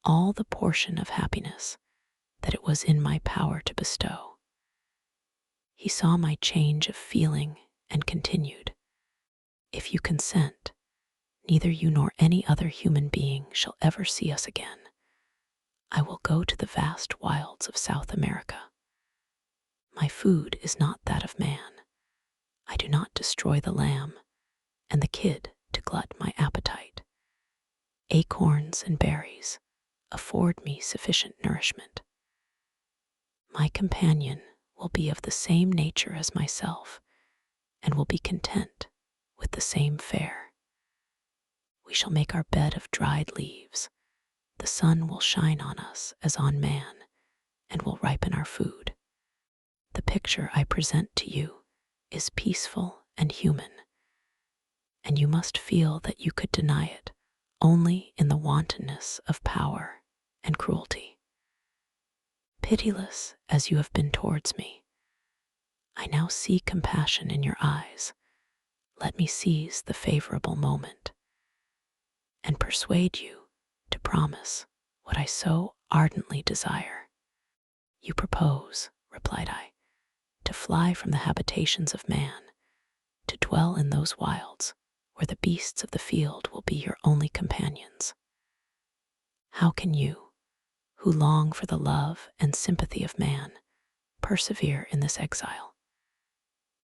[SPEAKER 1] all the portion of happiness that it was in my power to bestow? He saw my change of feeling and continued, if you consent, neither you nor any other human being shall ever see us again. I will go to the vast wilds of South America. My food is not that of man. I do not destroy the lamb and the kid to glut my appetite. Acorns and berries afford me sufficient nourishment. My companion will be of the same nature as myself and will be content with the same fare. We shall make our bed of dried leaves. The sun will shine on us as on man and will ripen our food. The picture I present to you is peaceful and human, and you must feel that you could deny it only in the wantonness of power and cruelty. Pitiless as you have been towards me, I now see compassion in your eyes. Let me seize the favorable moment and persuade you to promise what I so ardently desire. You propose, replied I, to fly from the habitations of man, to dwell in those wilds where the beasts of the field will be your only companions. How can you, who long for the love and sympathy of man, persevere in this exile?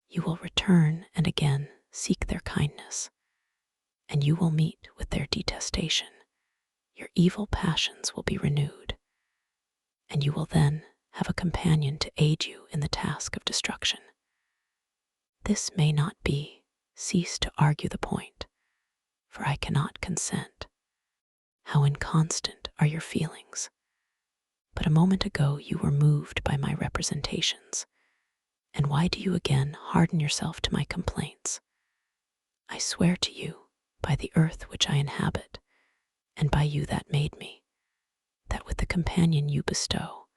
[SPEAKER 1] You will return and again seek their kindness, and you will meet with their detestation. Your evil passions will be renewed, and you will then have a companion to aid you in the task of destruction. This may not be. Cease to argue the point, for I cannot consent. How inconstant are your feelings! But a moment ago you were moved by my representations, and why do you again harden yourself to my complaints? I swear to you, by the earth which I inhabit, and by you that made me, that with the companion you bestow,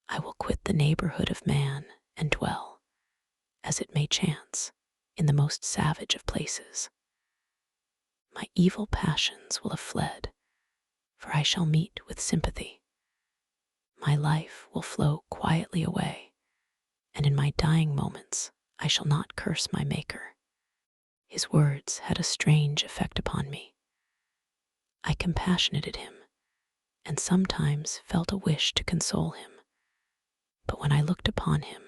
[SPEAKER 1] I will quit the neighborhood of man and dwell, as it may chance, in the most savage of places. My evil passions will have fled, for I shall meet with sympathy. My life will flow quietly away, and in my dying moments I shall not curse my Maker. His words had a strange effect upon me. I compassionated him, and sometimes felt a wish to console him. But when I looked upon him,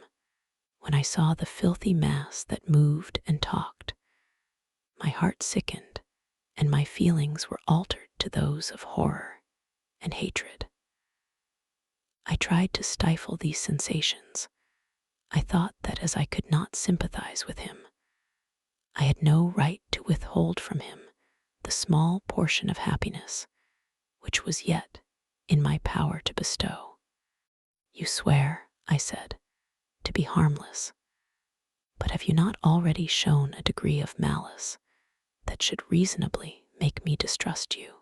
[SPEAKER 1] when I saw the filthy mass that moved and talked, my heart sickened, and my feelings were altered to those of horror and hatred. I tried to stifle these sensations. I thought that as I could not sympathize with him, I had no right to withhold from him the small portion of happiness which was yet in my power to bestow. You swear, I said, to be harmless, but have you not already shown a degree of malice that should reasonably make me distrust you?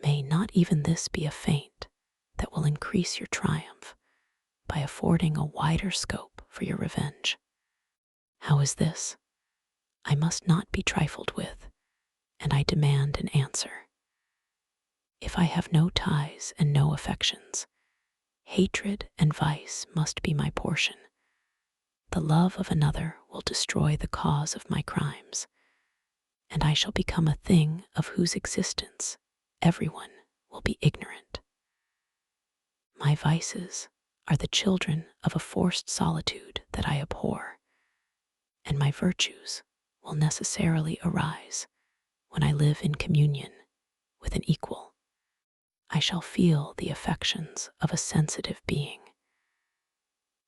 [SPEAKER 1] May not even this be a feint that will increase your triumph by affording a wider scope for your revenge? How is this? I must not be trifled with, and I demand an answer. If I have no ties and no affections, hatred and vice must be my portion. The love of another will destroy the cause of my crimes, and I shall become a thing of whose existence everyone will be ignorant. My vices are the children of a forced solitude that I abhor, and my virtues will necessarily arise when I live in communion with an equal. I shall feel the affections of a sensitive being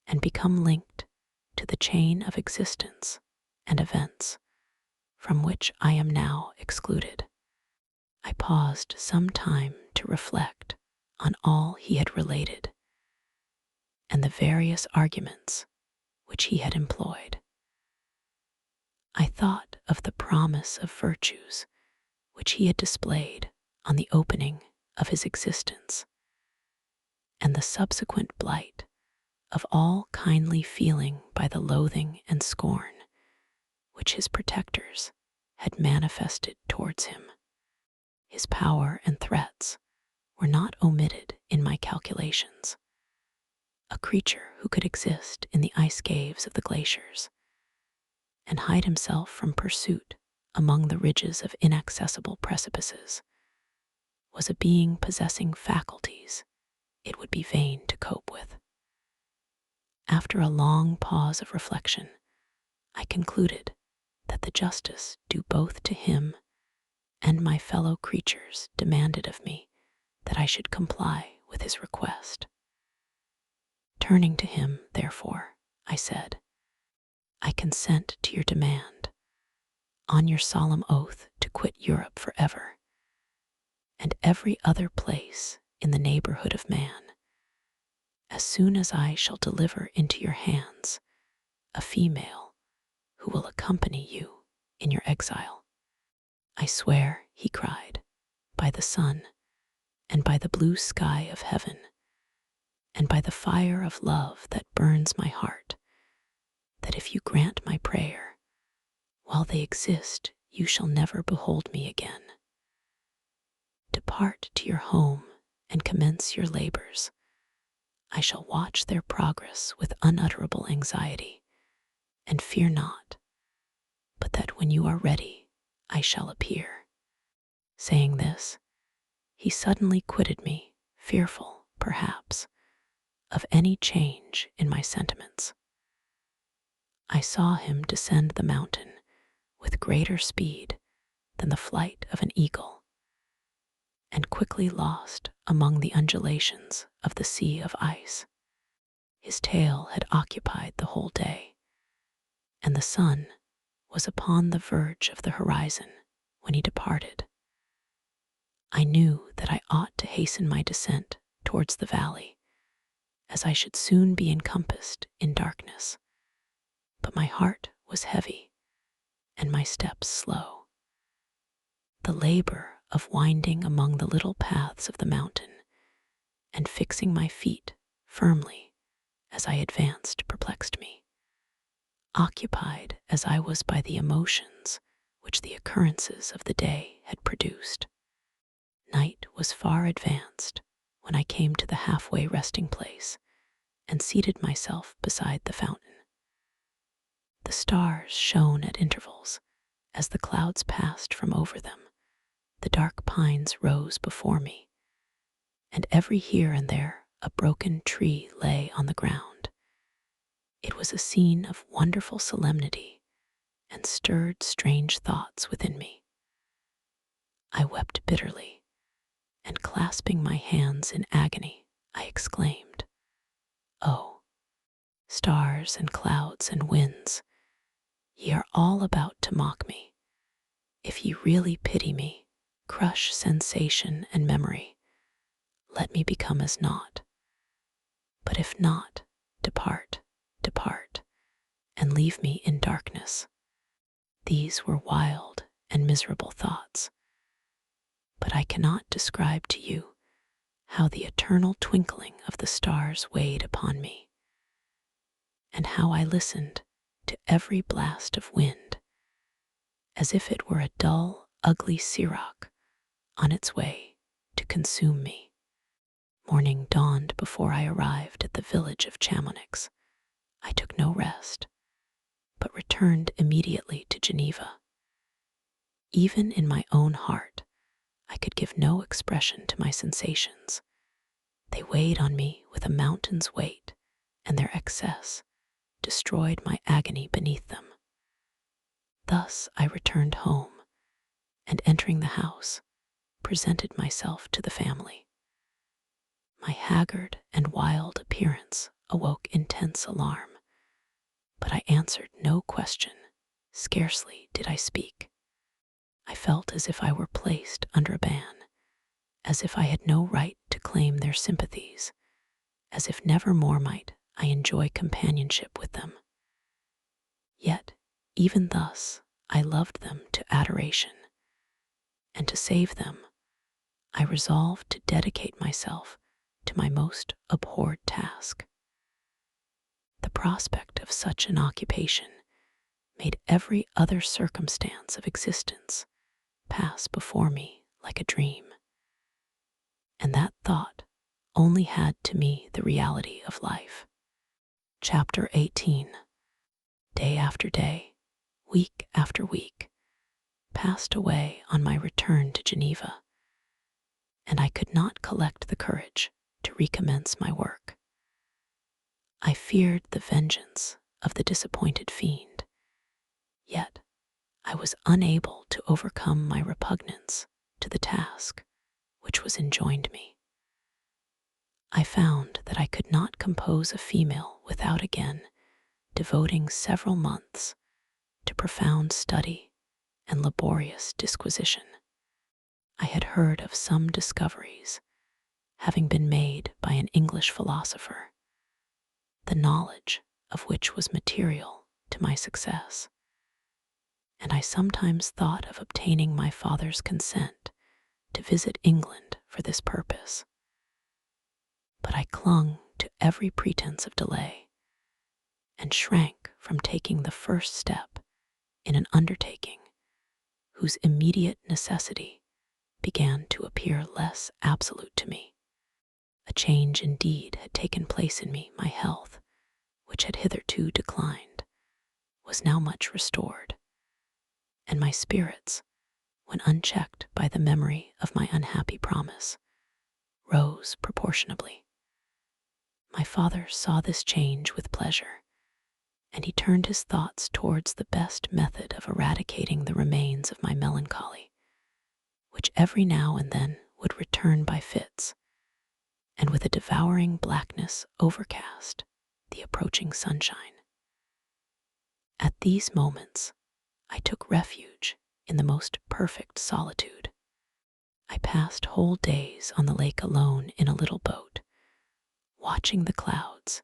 [SPEAKER 1] and become linked to the chain of existence and events from which I am now excluded. I paused some time to reflect on all he had related and the various arguments which he had employed. I thought of the promise of virtues which he had displayed on the opening of his existence, and the subsequent blight of all kindly feeling by the loathing and scorn which his protectors had manifested towards him. His power and threats were not omitted in my calculations. A creature who could exist in the ice caves of the glaciers and hide himself from pursuit among the ridges of inaccessible precipices was a being possessing faculties it would be vain to cope with. After a long pause of reflection, I concluded that the justice due both to him and my fellow creatures demanded of me that I should comply with his request. Turning to him, therefore, I said, "I consent to your demand, on your solemn oath to quit Europe forever, and every other place in the neighborhood of man, as soon as I shall deliver into your hands a female who will accompany you in your exile." "I swear," he cried, "by the sun, and by the blue sky of heaven, and by the fire of love that burns my heart, that if you grant my prayer, while they exist, you shall never behold me again. Depart to your home and commence your labors. I shall watch their progress with unutterable anxiety, and fear not, but that when you are ready, I shall appear." Saying this, he suddenly quitted me, fearful, perhaps, of any change in my sentiments. I saw him descend the mountain with greater speed than the flight of an eagle, and quickly lost among the undulations of the sea of ice. His tail had occupied the whole day, and the sun was upon the verge of the horizon when he departed. I knew that I ought to hasten my descent towards the valley, as I should soon be encompassed in darkness, but my heart was heavy and my steps slow. The labor of winding among the little paths of the mountain and fixing my feet firmly as I advanced perplexed me, occupied as I was by the emotions which the occurrences of the day had produced. Night was far advanced when I came to the halfway resting place and seated myself beside the fountain. The stars shone at intervals as the clouds passed from over them. The dark pines rose before me, and every here and there a broken tree lay on the ground. It was a scene of wonderful solemnity and stirred strange thoughts within me. I wept bitterly, and clasping my hands in agony, I exclaimed, "Oh, stars and clouds and winds, ye are all about to mock me. If ye really pity me, crush sensation and memory. Let me become as naught. But if not, depart, depart, and leave me in darkness." These were wild and miserable thoughts, but I cannot describe to you how the eternal twinkling of the stars weighed upon me, and how I listened to every blast of wind, as if it were a dull, ugly siroc on its way to consume me. Morning dawned before I arrived at the village of Chamonix. I took no rest, but returned immediately to Geneva. Even in my own heart, I could give no expression to my sensations. They weighed on me with a mountain's weight, and their excess destroyed my agony beneath them. Thus I returned home, and entering the house, presented myself to the family. My haggard and wild appearance awoke intense alarm, but I answered no question, scarcely did I speak. I felt as if I were placed under a ban, as if I had no right to claim their sympathies, as if never more might I enjoy companionship with them. Yet, even thus, I loved them to adoration, and to save them, I resolved to dedicate myself to my most abhorred task. The prospect of such an occupation made every other circumstance of existence pass before me like a dream, and that thought only had to me the reality of life. Chapter 18. Day after day, week after week, passed away on my return to Geneva, and I could not collect the courage to recommence my work. I feared the vengeance of the disappointed fiend, yet I was unable to overcome my repugnance to the task which was enjoined me. I found that I could not compose a female without again devoting several months to profound study and laborious disquisition. I had heard of some discoveries having been made by an English philosopher, the knowledge of which was material to my success, and I sometimes thought of obtaining my father's consent to visit England for this purpose. But I clung to every pretense of delay and shrank from taking the first step in an undertaking whose immediate necessity began to appear less absolute to me. A change indeed had taken place in me. My health, which had hitherto declined, was now much restored, and my spirits, when unchecked by the memory of my unhappy promise, rose proportionably. My father saw this change with pleasure, and he turned his thoughts towards the best method of eradicating the remains of my melancholy, which every now and then would return by fits, and with a devouring blackness overcast the approaching sunshine. At these moments, I took refuge in the most perfect solitude. I passed whole days on the lake alone in a little boat, watching the clouds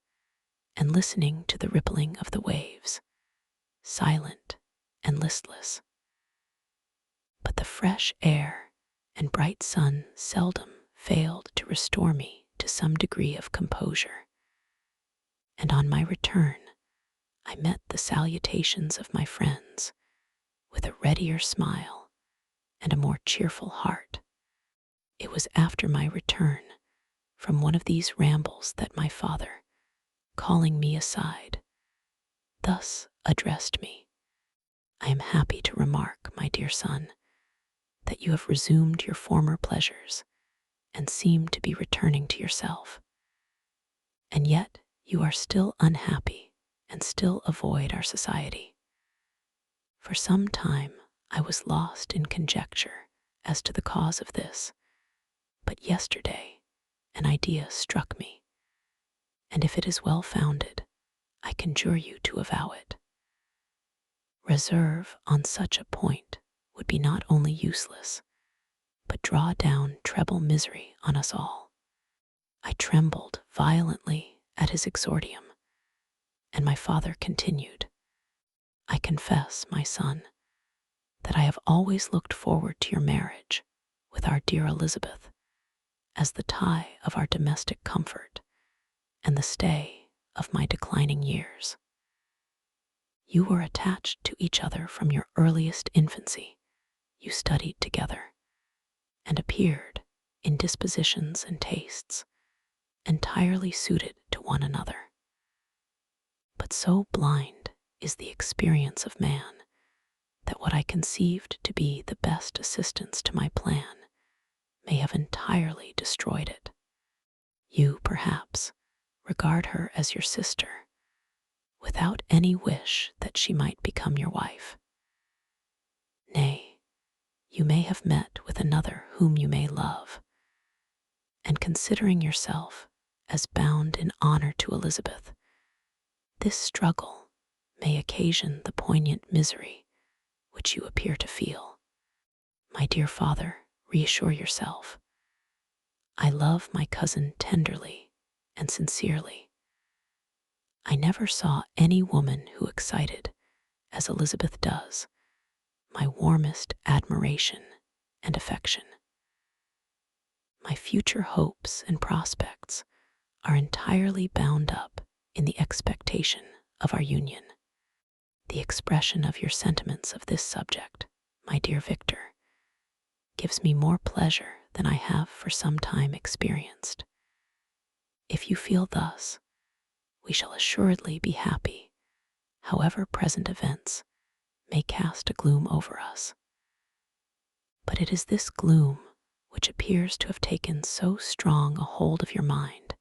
[SPEAKER 1] and listening to the rippling of the waves, silent and listless. But the fresh air and bright sun seldom failed to restore me to some degree of composure, and on my return I met the salutations of my friends with a readier smile and a more cheerful heart. It was after my return from one of these rambles that my father, calling me aside, thus addressed me. "I am happy to remark, my dear son, that you have resumed your former pleasures and seem to be returning to yourself. And yet you are still unhappy and still avoid our society. For some time I was lost in conjecture as to the cause of this, but yesterday an idea struck me, and if it is well founded, I conjure you to avow it. Reserve on such a point would be not only useless, but draw down treble misery on us all." I trembled violently at his exordium, and my father continued, "I confess, my son, that I have always looked forward to your marriage with our dear Elizabeth as the tie of our domestic comfort and the stay of my declining years. You were attached to each other from your earliest infancy. You studied together, and appeared, in dispositions and tastes, entirely suited to one another. But so blind is the experience of man that what I conceived to be the best assistance to my plan may have entirely destroyed it. You, perhaps, regard her as your sister, without any wish that she might become your wife. Nay, you may have met with another whom you may love, and considering yourself as bound in honor to Elizabeth, this struggle may occasion the poignant misery which you appear to feel. My dear father, reassure yourself. I love my cousin tenderly and sincerely. I never saw any woman who excited, as Elizabeth does, my warmest admiration and affection. My future hopes and prospects are entirely bound up in the expectation of our union. The expression of your sentiments of this subject, my dear Victor, gives me more pleasure than I have for some time experienced. If you feel thus, we shall assuredly be happy, however present events may cast a gloom over us. But it is this gloom which appears to have taken so strong a hold of your mind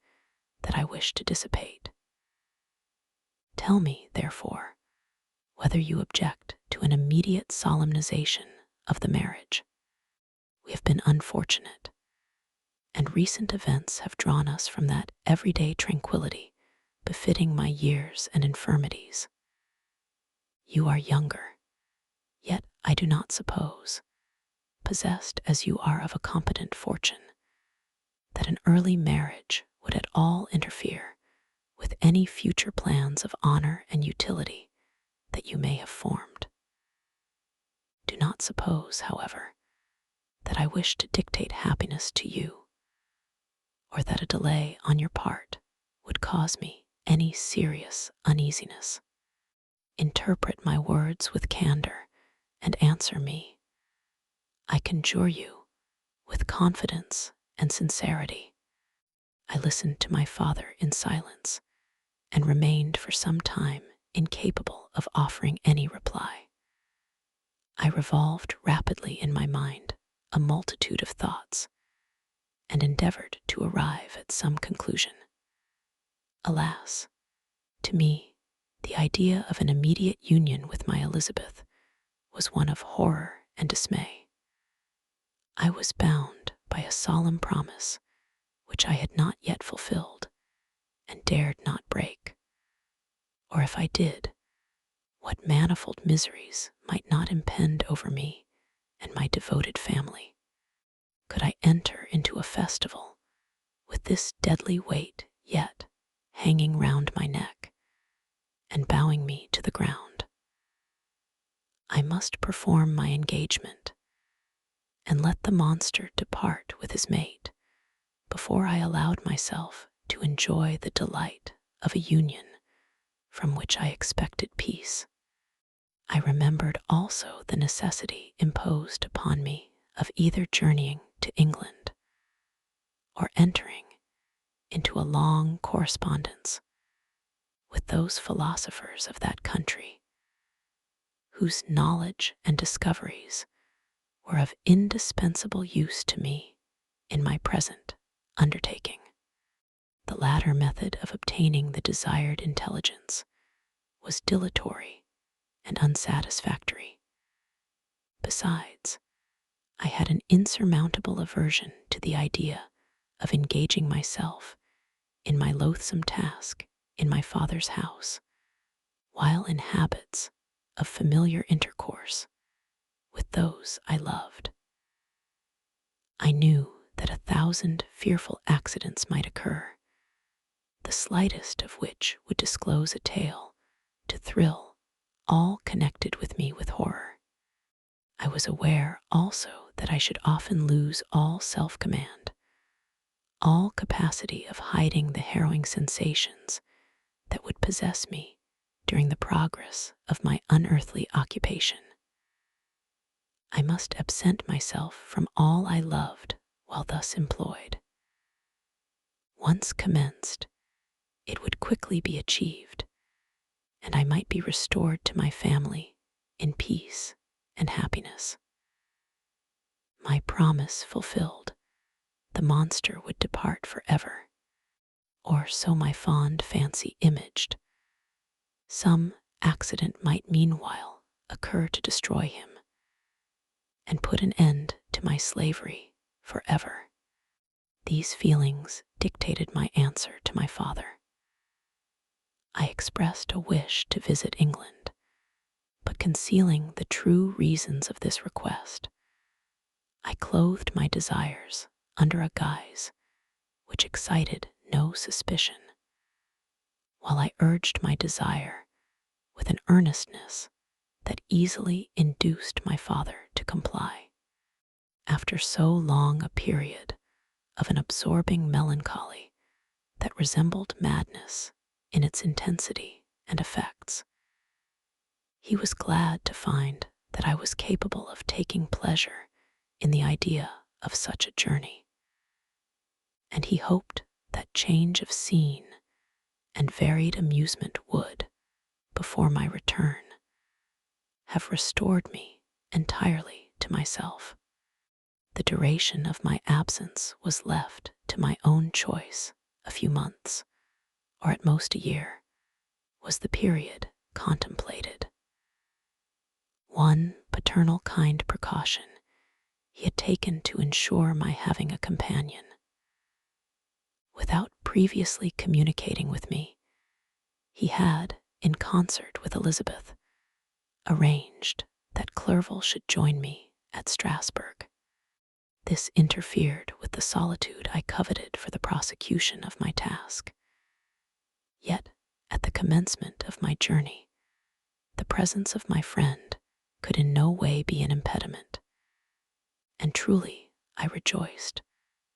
[SPEAKER 1] that I wish to dissipate. Tell me, therefore, whether you object to an immediate solemnization of the marriage. We have been unfortunate, and recent events have drawn us from that everyday tranquility befitting my years and infirmities. You are younger, yet I do not suppose, possessed as you are of a competent fortune, that an early marriage would at all interfere with any future plans of honor and utility that you may have formed. Do not suppose, however, that I wish to dictate happiness to you, or that a delay on your part would cause me any serious uneasiness. Interpret my words with candor and answer me, I conjure you, with confidence and sincerity. I listened to my father in silence and remained for some time incapable of offering any reply. I revolved rapidly in my mind a multitude of thoughts and endeavored to arrive at some conclusion. Alas, to me, the idea of an immediate union with my Elizabeth was one of horror and dismay. I was bound by a solemn promise which I had not yet fulfilled and dared not break. Or if I did, what manifold miseries might not impend over me and my devoted family? Could I enter into a festival with this deadly weight yet hanging round my neck and bowing me to the ground? I must perform my engagement and let the monster depart with his mate before I allowed myself to enjoy the delight of a union from which I expected peace. I remembered also the necessity imposed upon me of either journeying to England or entering into a long correspondence with those philosophers of that country whose knowledge and discoveries were of indispensable use to me in my present undertaking. The latter method of obtaining the desired intelligence was dilatory and unsatisfactory. Besides, I had an insurmountable aversion to the idea of engaging myself in my loathsome task in my father's house, while in habits of familiar intercourse with those I loved. I knew that 1,000 fearful accidents might occur, the slightest of which would disclose a tale to thrill all connected with me with horror. I was aware also that I should often lose all self-command, all capacity of hiding the harrowing sensations that would possess me during the progress of my unearthly occupation. I must absent myself from all I loved while thus employed. Once commenced, it would quickly be achieved, and I might be restored to my family in peace and happiness. My promise fulfilled, the monster would depart forever, or so my fond fancy imaged. Some accident might meanwhile occur to destroy him and put an end to my slavery forever. These feelings dictated my answer to my father. I expressed a wish to visit England, but concealing the true reasons of this request, I clothed my desires under a guise which excited no suspicion, while I urged my desire with an earnestness that easily induced my father to comply. After so long a period of an absorbing melancholy that resembled madness in its intensity and effects, he was glad to find that I was capable of taking pleasure in the idea of such a journey, and he hoped that change of scene and varied amusement would, before my return, have restored me entirely to myself. the duration of my absence was left to my own choice. A few months, or at most a year, was the period contemplated. One paternal kind precaution he had taken to ensure my having a companion. Without previously communicating with me, he had, in concert with Elizabeth, arranged that Clerval should join me at Strasbourg. This interfered with the solitude I coveted for the prosecution of my task. Yet, at the commencement of my journey, the presence of my friend could in no way be an impediment, and truly I rejoiced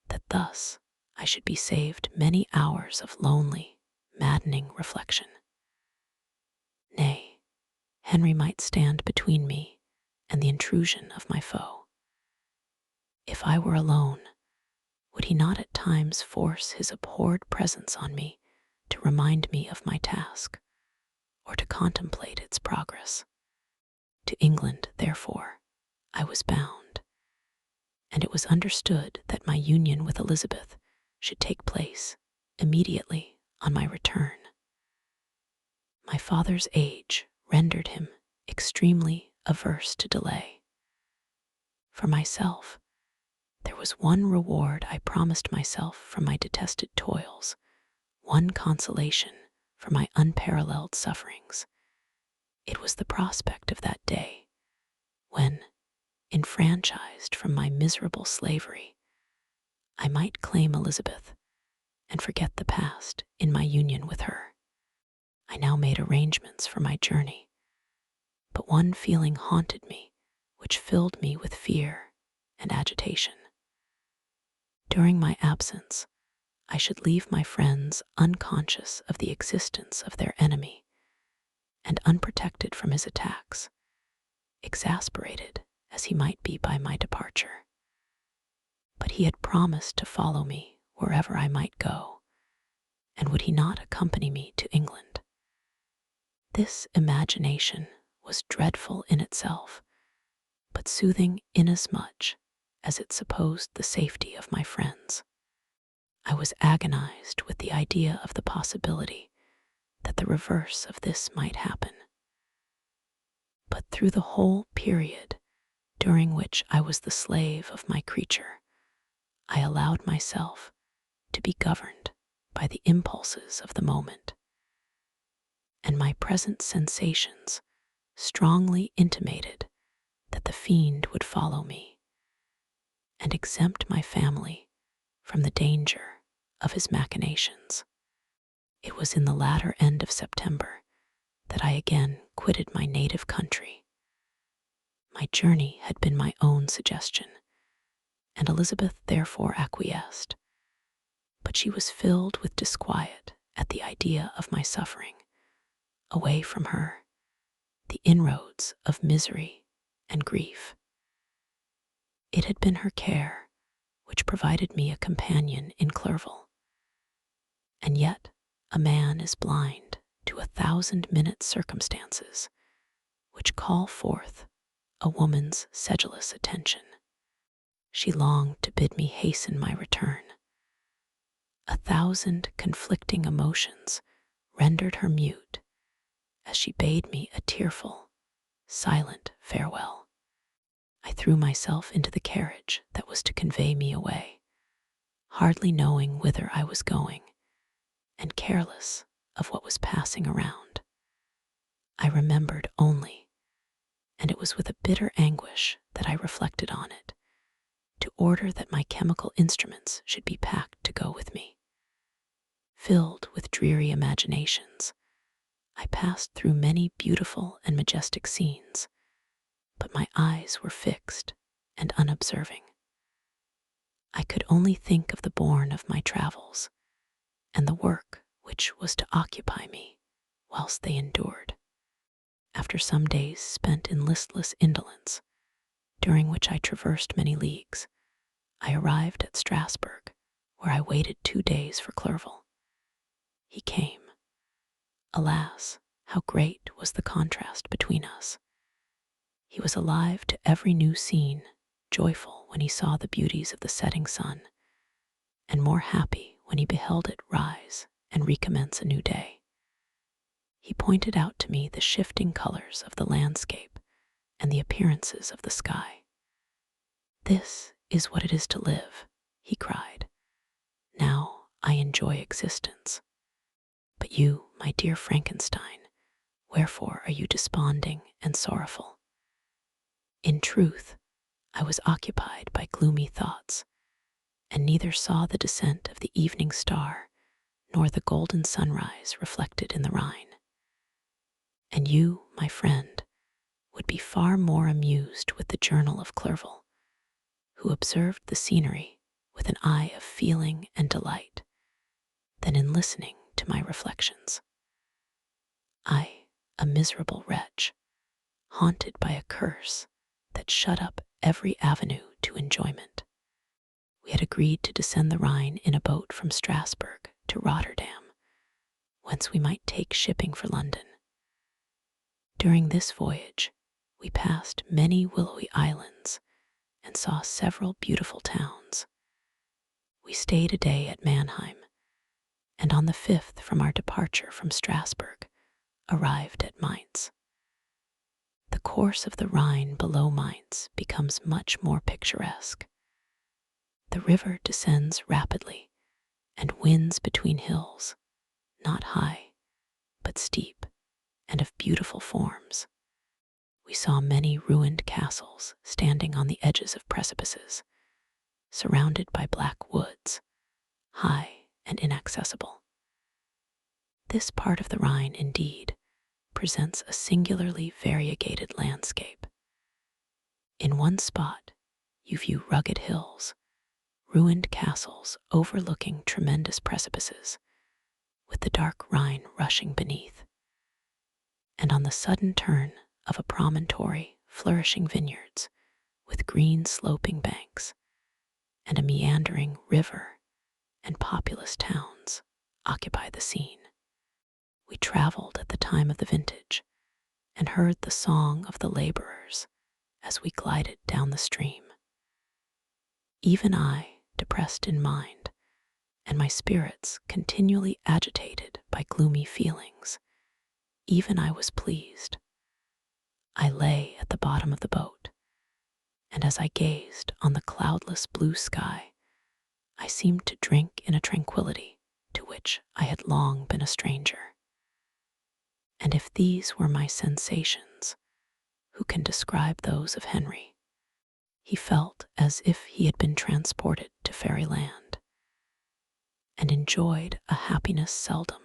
[SPEAKER 1] that thus I should be saved many hours of lonely, maddening reflection. Nay, Henry might stand between me and the intrusion of my foe. If I were alone, would he not at times force his abhorred presence on me to remind me of my task, or to contemplate its progress? To England, therefore, I was bound, and it was understood that my union with Elizabeth should take place immediately on my return. My father's age rendered him extremely averse to delay. For myself, there was one reward I promised myself from my detested toils, one consolation for my unparalleled sufferings. It was the prospect of that day when, enfranchised from my miserable slavery, I might claim Elizabeth and forget the past in my union with her. I now made arrangements for my journey, but one feeling haunted me which filled me with fear and agitation. During my absence, I should leave my friends unconscious of the existence of their enemy and unprotected from his attacks, exasperated as he might be by my departure. But he had promised to follow me wherever I might go, and would he not accompany me to England? This imagination was dreadful in itself, but soothing inasmuch as it supposed the safety of my friends. I was agonized with the idea of the possibility that the reverse of this might happen. But through the whole period during which I was the slave of my creature, I allowed myself to be governed by the impulses of the moment, and my present sensations strongly intimated that the fiend would follow me and exempt my family from the danger of his machinations. It was in the latter end of September that I again quitted my native country. My journey had been my own suggestion, and Elizabeth therefore acquiesced, but she was filled with disquiet at the idea of my suffering. Away from her, the inroads of misery and grief. It had been her care which provided me a companion in Clerval, and yet a man is blind to 1,000-minute circumstances which call forth a woman's sedulous attention. She longed to bid me hasten my return. 1,000 conflicting emotions rendered her mute as she bade me a tearful, silent farewell. I threw myself into the carriage that was to convey me away, hardly knowing whither I was going, and careless of what was passing around. I remembered only, and it was with a bitter anguish that I reflected on it, to order that my chemical instruments should be packed to go with me. Filled with dreary imaginations, I passed through many beautiful and majestic scenes, but my eyes were fixed and unobserving. I could only think of the bourne of my travels and the work which was to occupy me whilst they endured. After some days spent in listless indolence, during which I traversed many leagues, I arrived at Strasbourg, where I waited 2 days for Clerval. He came. Alas, how great was the contrast between us! He was alive to every new scene, joyful when he saw the beauties of the setting sun, and more happy when he beheld it rise and recommence a new day. He pointed out to me the shifting colors of the landscape and the appearances of the sky. "This is what it is to live," he cried. "Now I enjoy existence. But you, my dear Frankenstein, wherefore are you desponding and sorrowful?" In truth, I was occupied by gloomy thoughts, and neither saw the descent of the evening star nor the golden sunrise reflected in the Rhine. And you, my friend, would be far more amused with the journal of Clerval, who observed the scenery with an eye of feeling and delight, than in listening to my reflections. I, a miserable wretch, haunted by a curse that shut up every avenue to enjoyment. We had agreed to descend the Rhine in a boat from Strasbourg to Rotterdam, whence we might take shipping for London. During this voyage, we passed many willowy islands and saw several beautiful towns. We stayed a day at Mannheim, and on the 5th from our departure from Strasbourg, arrived at Mainz. The course of the Rhine below Mainz becomes much more picturesque. The river descends rapidly and winds between hills, not high, but steep and of beautiful forms. We saw many ruined castles standing on the edges of precipices, surrounded by black woods, high and inaccessible. This part of the Rhine, indeed, presents a singularly variegated landscape. In one spot, you view rugged hills, ruined castles overlooking tremendous precipices, with the dark Rhine rushing beneath. And on the sudden turn of a promontory, flourishing vineyards, with green sloping banks, and a meandering river and populous towns occupy the scene. We traveled at the time of the vintage, and heard the song of the laborers as we glided down the stream. Even I, depressed in mind, and my spirits continually agitated by gloomy feelings, even I was pleased. I lay at the bottom of the boat, and as I gazed on the cloudless blue sky, I seemed to drink in a tranquility to which I had long been a stranger. And if these were my sensations, who can describe those of Henry? He felt as if he had been transported to fairyland, and enjoyed a happiness seldom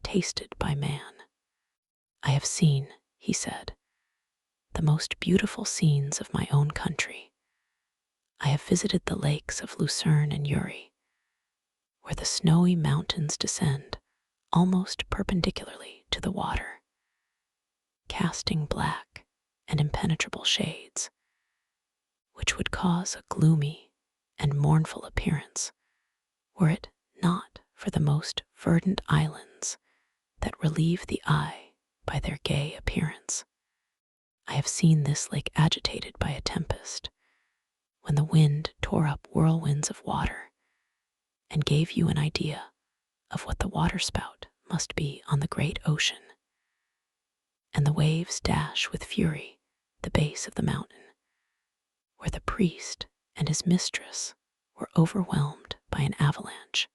[SPEAKER 1] tasted by man. "I have seen," he said, "the most beautiful scenes of my own country. I have visited the lakes of Lucerne and Uri, where the snowy mountains descend almost perpendicularly to the water, casting black and impenetrable shades, which would cause a gloomy and mournful appearance were it not for the most verdant islands that relieve the eye by their gay appearance. I have seen this lake agitated by a tempest, when the wind tore up whirlwinds of water and gave you an idea of what the waterspout must be on the great ocean. And the waves dash with fury the base of the mountain, where the priest and his mistress were overwhelmed by an avalanche,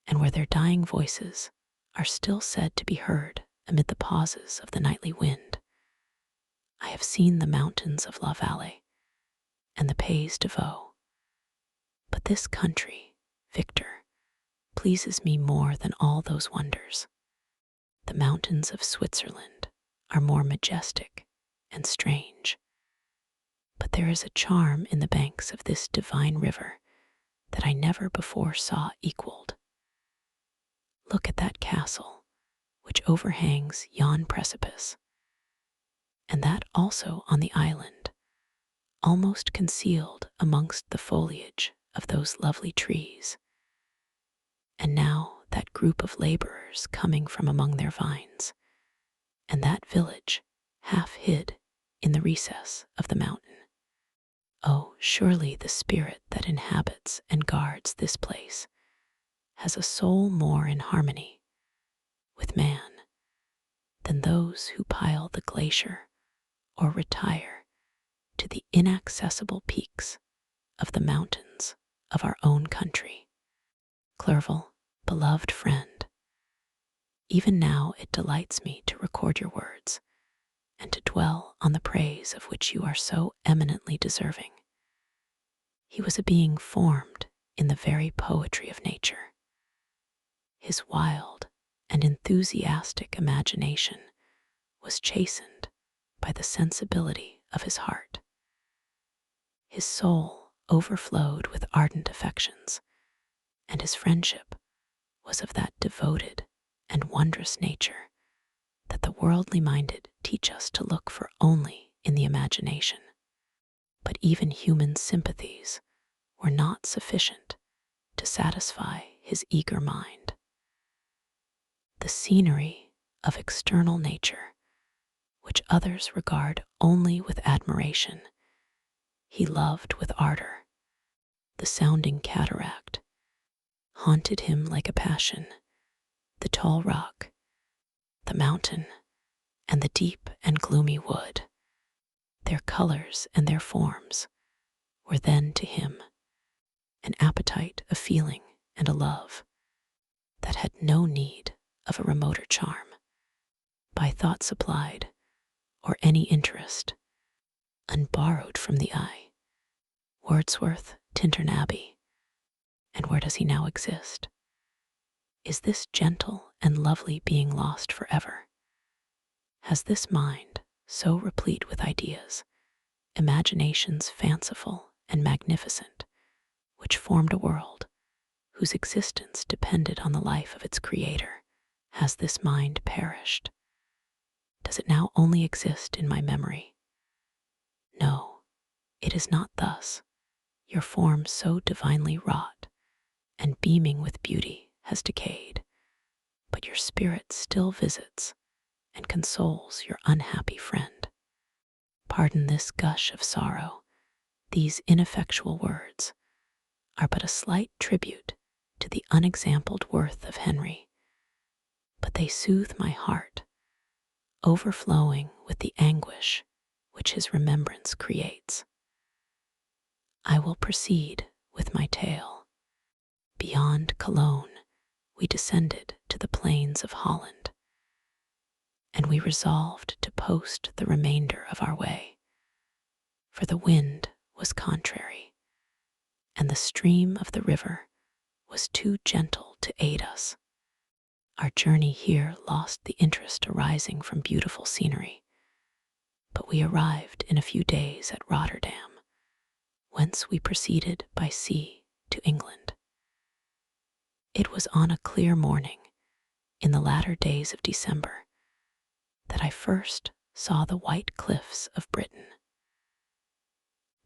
[SPEAKER 1] and where their dying voices are still said to be heard amid the pauses of the nightly wind. I have seen the mountains of La Vallée and the Pays de Vaud. But this country, Victor, pleases me more than all those wonders. The mountains of Switzerland are more majestic and strange, but there is a charm in the banks of this divine river that I never before saw equaled. Look at that castle which overhangs yon precipice, and that also on the island, almost concealed amongst the foliage of those lovely trees. And now that group of laborers coming from among their vines, and that village half hid in the recess of the mountain. Oh, surely the spirit that inhabits and guards this place has a soul more in harmony with man than those who pile the glacier or retire to the inaccessible peaks of the mountains of our own country. Clerval, beloved friend, even now it delights me to record your words and to dwell on the praise of which you are so eminently deserving. He was a being formed in the very poetry of nature. His wild and enthusiastic imagination was chastened by the sensibility of his heart. His soul overflowed with ardent affections, and his friendship was of that devoted and wondrous nature that the worldly minded teach us to look for only in the imagination. But even human sympathies were not sufficient to satisfy his eager mind. The scenery of external nature, which others regard only with admiration, he loved with ardor. The sounding cataract haunted him like a passion. The tall rock, the mountain, and the deep and gloomy wood, their colors and their forms, were then to him an appetite, a feeling, and a love that had no need of a remoter charm, by thought supplied, or any interest, unborrowed from the eye. Wordsworth, Tintern Abbey, and where does he now exist? Is this gentle and lovely being lost forever? Has this mind, so replete with ideas, imaginations fanciful and magnificent, which formed a world whose existence depended on the life of its creator, has this mind perished? Does it now only exist in my memory? No, it is not thus. Your form so divinely wrought and beaming with beauty has decayed, but your spirit still visits and consoles your unhappy friend. Pardon this gush of sorrow. These ineffectual words are but a slight tribute to the unexampled worth of Henry, but they soothe my heart, overflowing with the anguish which his remembrance creates. I will proceed with my tale. Beyond Cologne, we descended to the plains of Holland, and we resolved to post the remainder of our way, for the wind was contrary, and the stream of the river was too gentle to aid us. Our journey here lost the interest arising from beautiful scenery, but we arrived in a few days at Rotterdam, whence we proceeded by sea to England. It was on a clear morning, in the latter days of December, that I first saw the white cliffs of Britain.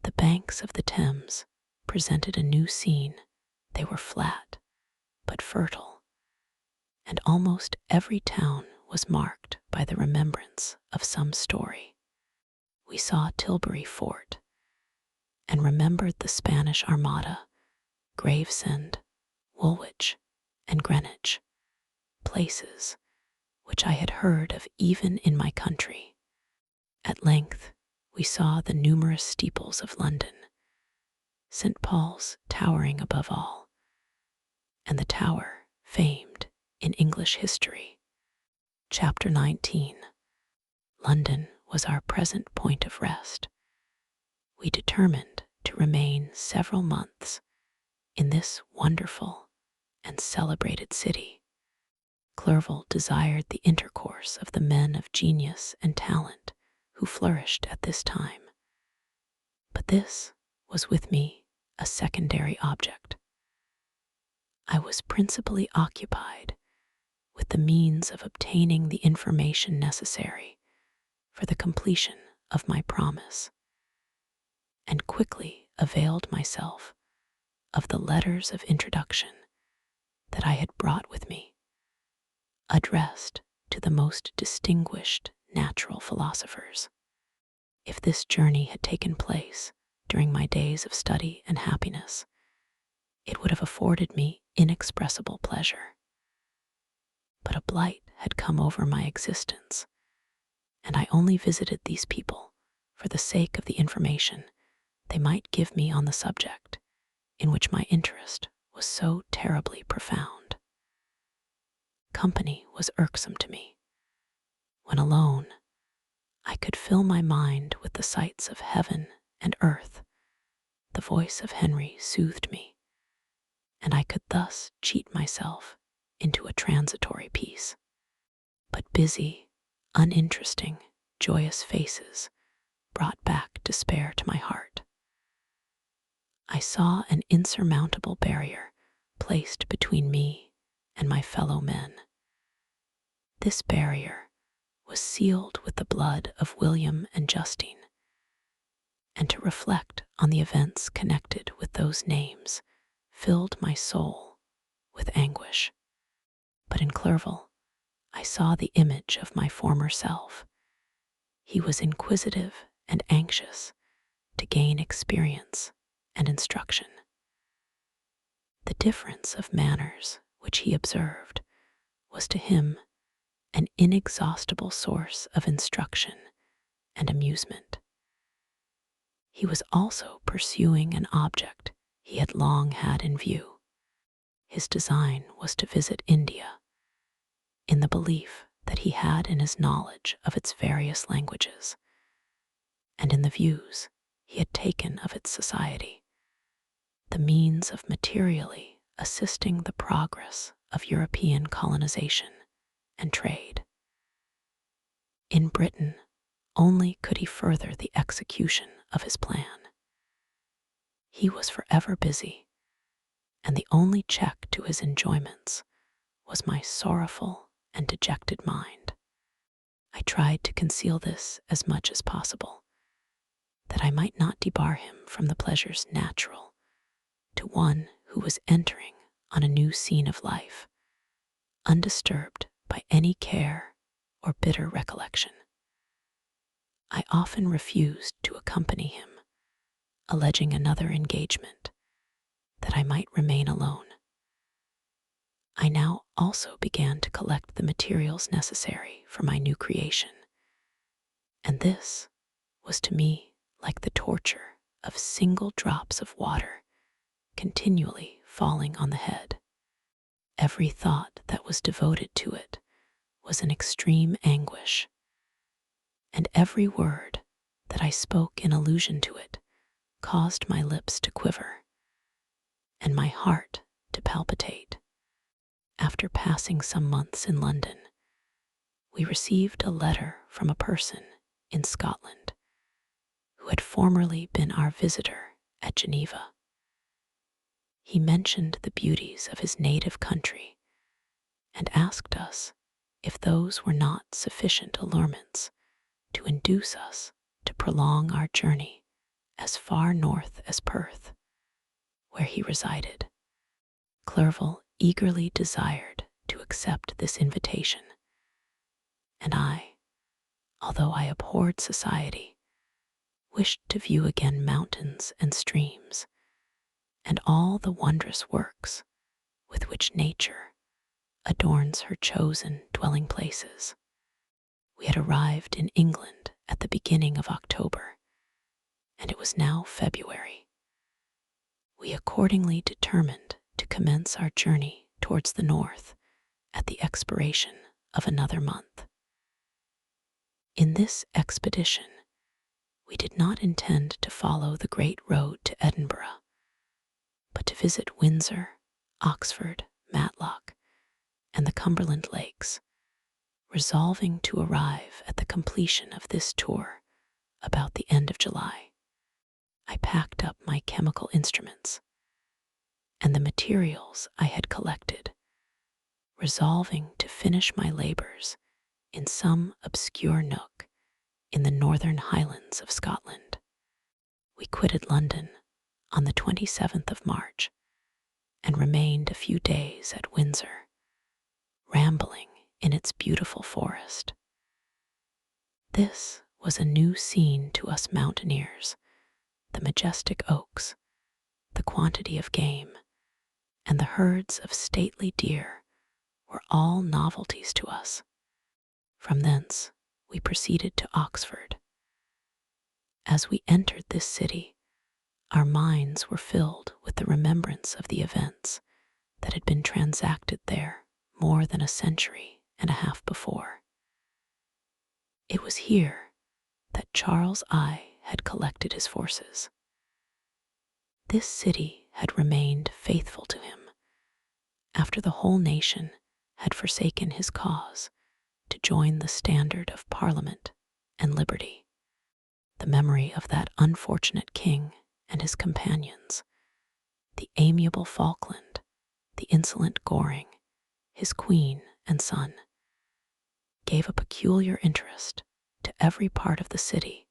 [SPEAKER 1] The banks of the Thames presented a new scene. They were flat, but fertile, and almost every town was marked by the remembrance of some story. We saw Tilbury Fort, and remembered the Spanish Armada, Gravesend, Woolwich, and Greenwich, places which I had heard of even in my country. At length we saw the numerous steeples of London, St. Paul's towering above all, and the tower famed in English history. Chapter 19. London was our present point of rest. We determined to remain several months in this wonderful and celebrated city. Clerval desired the intercourse of the men of genius and talent who flourished at this time, but this was with me a secondary object. I was principally occupied with the means of obtaining the information necessary for the completion of my promise, and quickly availed myself of the letters of introduction that I had brought with me, addressed to the most distinguished natural philosophers. If this journey had taken place during my days of study and happiness, it would have afforded me inexpressible pleasure. But a blight had come over my existence, and I only visited these people for the sake of the information they might give me on the subject in which my interest was so terribly profound. Company was irksome to me. When alone, I could fill my mind with the sights of heaven and earth. The voice of Henry soothed me, and I could thus cheat myself into a transitory peace. But busy, uninteresting, joyous faces brought back despair to my heart. I saw an insurmountable barrier placed between me and my fellow men. This barrier was sealed with the blood of William and Justine, and to reflect on the events connected with those names filled my soul with anguish. But in Clerval, I saw the image of my former self. He was inquisitive and anxious to gain experience and instruction. The difference of manners which he observed was to him an inexhaustible source of instruction and amusement. He was also pursuing an object he had long had in view. His design was to visit India, in the belief that he had in his knowledge of its various languages, and in the views he had taken of its society, the means of materially assisting the progress of European colonization and trade. In Britain only could he further the execution of his plan. He was forever busy, and the only check to his enjoyments was my sorrowful and dejected mind. I tried to conceal this as much as possible, that I might not debar him from the pleasures natural to one who was entering on a new scene of life, undisturbed by any care or bitter recollection. I often refused to accompany him, alleging another engagement, that I might remain alone. I now also began to collect the materials necessary for my new creation, and this was to me like the torture of single drops of water continually falling on the head. Every thought that was devoted to it was an extreme anguish, and every word that I spoke in allusion to it caused my lips to quiver and my heart to palpitate. After passing some months in London, we received a letter from a person in Scotland who had formerly been our visitor at Geneva. He mentioned the beauties of his native country and asked us if those were not sufficient allurements to induce us to prolong our journey as far north as Perth, where he resided. Clerval eagerly desired to accept this invitation, and I, although I abhorred society, wished to view again mountains and streams, and all the wondrous works with which nature adorns her chosen dwelling places. We had arrived in England at the beginning of October, and it was now February. We accordingly determined to commence our journey towards the north at the expiration of another month. In this expedition, we did not intend to follow the great road to Edinburgh, but to visit Windsor, Oxford, Matlock, and the Cumberland Lakes, resolving to arrive at the completion of this tour about the end of July. I packed up my chemical instruments and the materials I had collected, resolving to finish my labors in some obscure nook in the northern highlands of Scotland. We quitted London on the 27th of March and remained a few days at Windsor, rambling in its beautiful forest. This was a new scene to us mountaineers, The majestic oaks, the quantity of game, and the herds of stately deer were all novelties to us. From thence we proceeded to Oxford. As we entered this city, our minds were filled with the remembrance of the events that had been transacted there more than a century and a half before. It was here that Charles I had collected his forces. This city had remained faithful to him after the whole nation had forsaken his cause to join the standard of Parliament and liberty. The memory of that unfortunate king and his companions, the amiable Falkland, the insolent Goring, his queen and son, gave a peculiar interest to every part of the city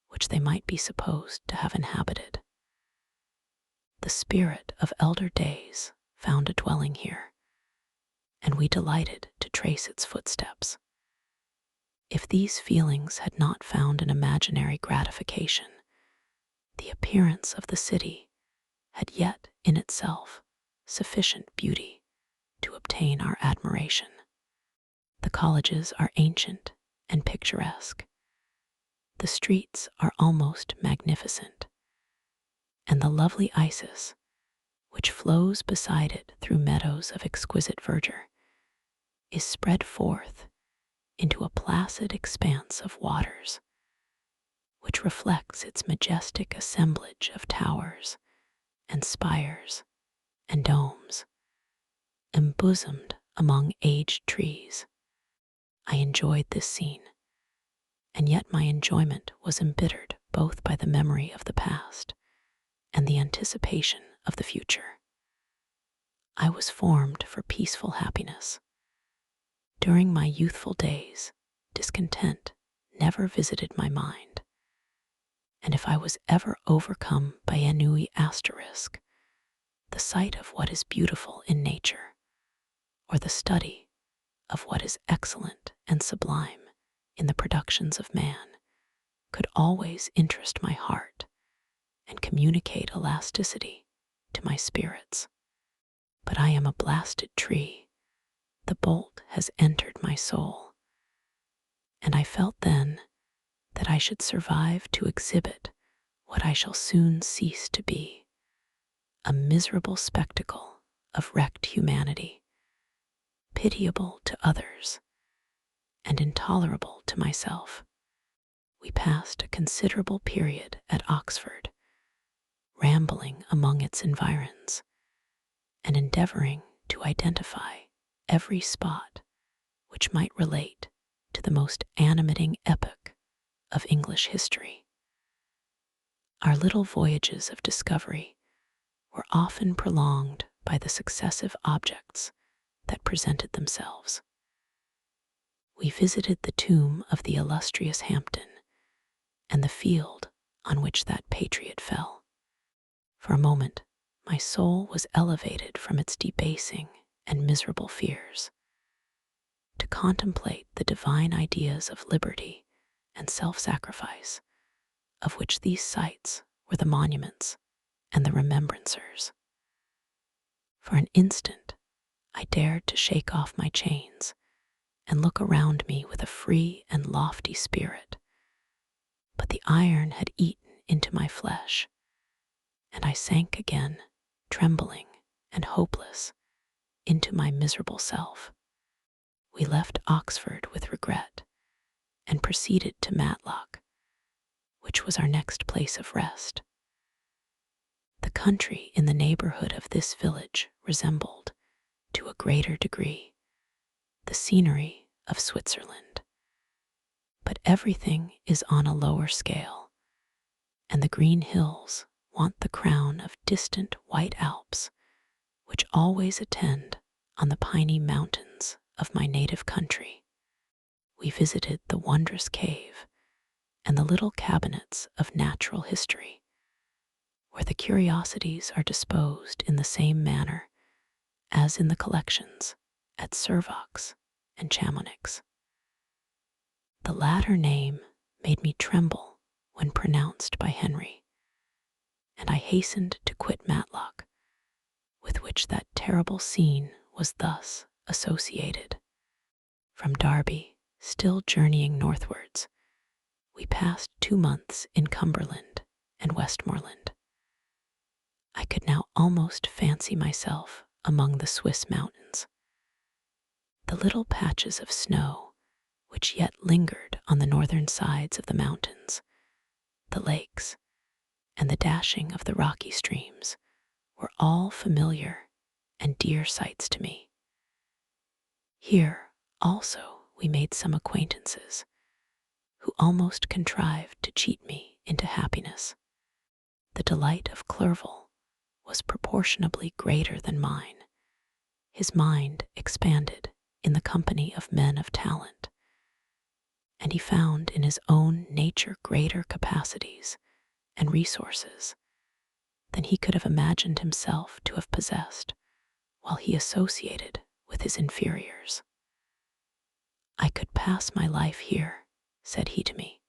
[SPEAKER 1] which they might be supposed to have inhabited. The spirit of elder days found a dwelling here, and we delighted to trace its footsteps. If these feelings had not found an imaginary gratification, the appearance of the city had yet in itself sufficient beauty to obtain our admiration. The colleges are ancient and picturesque. The streets are almost magnificent, and the lovely Isis, which flows beside it through meadows of exquisite verdure, is spread forth into a placid expanse of waters, which reflects its majestic assemblage of towers and spires and domes, embosomed among aged trees. I enjoyed this scene, and yet my enjoyment was embittered both by the memory of the past and the anticipation of the future. I was formed for peaceful happiness. During my youthful days, discontent never visited my mind, and if I was ever overcome by ennui asterisk, the sight of what is beautiful in nature, or the study of what is excellent and sublime in the productions of man, could always interest my heart and communicate elasticity to my spirits. But I am a blasted tree. The bolt has entered my soul, and I felt then that I should survive to exhibit what I shall soon cease to be, a miserable spectacle of wrecked humanity, pitiable to others and intolerable to myself. We passed a considerable period at Oxford, rambling among its environs and endeavoring to identify every spot which might relate to the most animating epoch of English history. Our little voyages of discovery were often prolonged by the successive objects that presented themselves. We visited the tomb of the illustrious Hampden and the field on which that patriot fell. For a moment, my soul was elevated from its debasing and miserable fears. To contemplate the divine ideas of liberty and self-sacrifice, of which these sites were the monuments and the remembrancers. For an instant, I dared to shake off my chains and look around me with a free and lofty spirit. But the iron had eaten into my flesh, and I sank again, trembling and hopeless, into my miserable self. We left Oxford with regret and proceeded to Matlock, which was our next place of rest. The country in the neighborhood of this village resembled, to a greater degree, the scenery of Switzerland. But everything is on a lower scale, and the green hills want the crown of distant white Alps, which always attend on the piny mountains of my native country. We visited the wondrous cave and the little cabinets of natural history, where the curiosities are disposed in the same manner as in the collections at Servox and Chamonix. The latter name made me tremble when pronounced by Henry, hastened to quit Matlock, with which that terrible scene was thus associated. From Derby, still journeying northwards, we passed 2 months in Cumberland and Westmoreland. I could now almost fancy myself among the Swiss mountains. The little patches of snow which yet lingered on the northern sides of the mountains, the lakes, and the dashing of the rocky streams were all familiar and dear sights to me. Here also we made some acquaintances who almost contrived to cheat me into happiness. The delight of Clerval was proportionably greater than mine. His mind expanded in the company of men of talent, and he found in his own nature greater capacities and resources than he could have imagined himself to have possessed while he associated with his inferiors. "I could pass my life here," said he to me,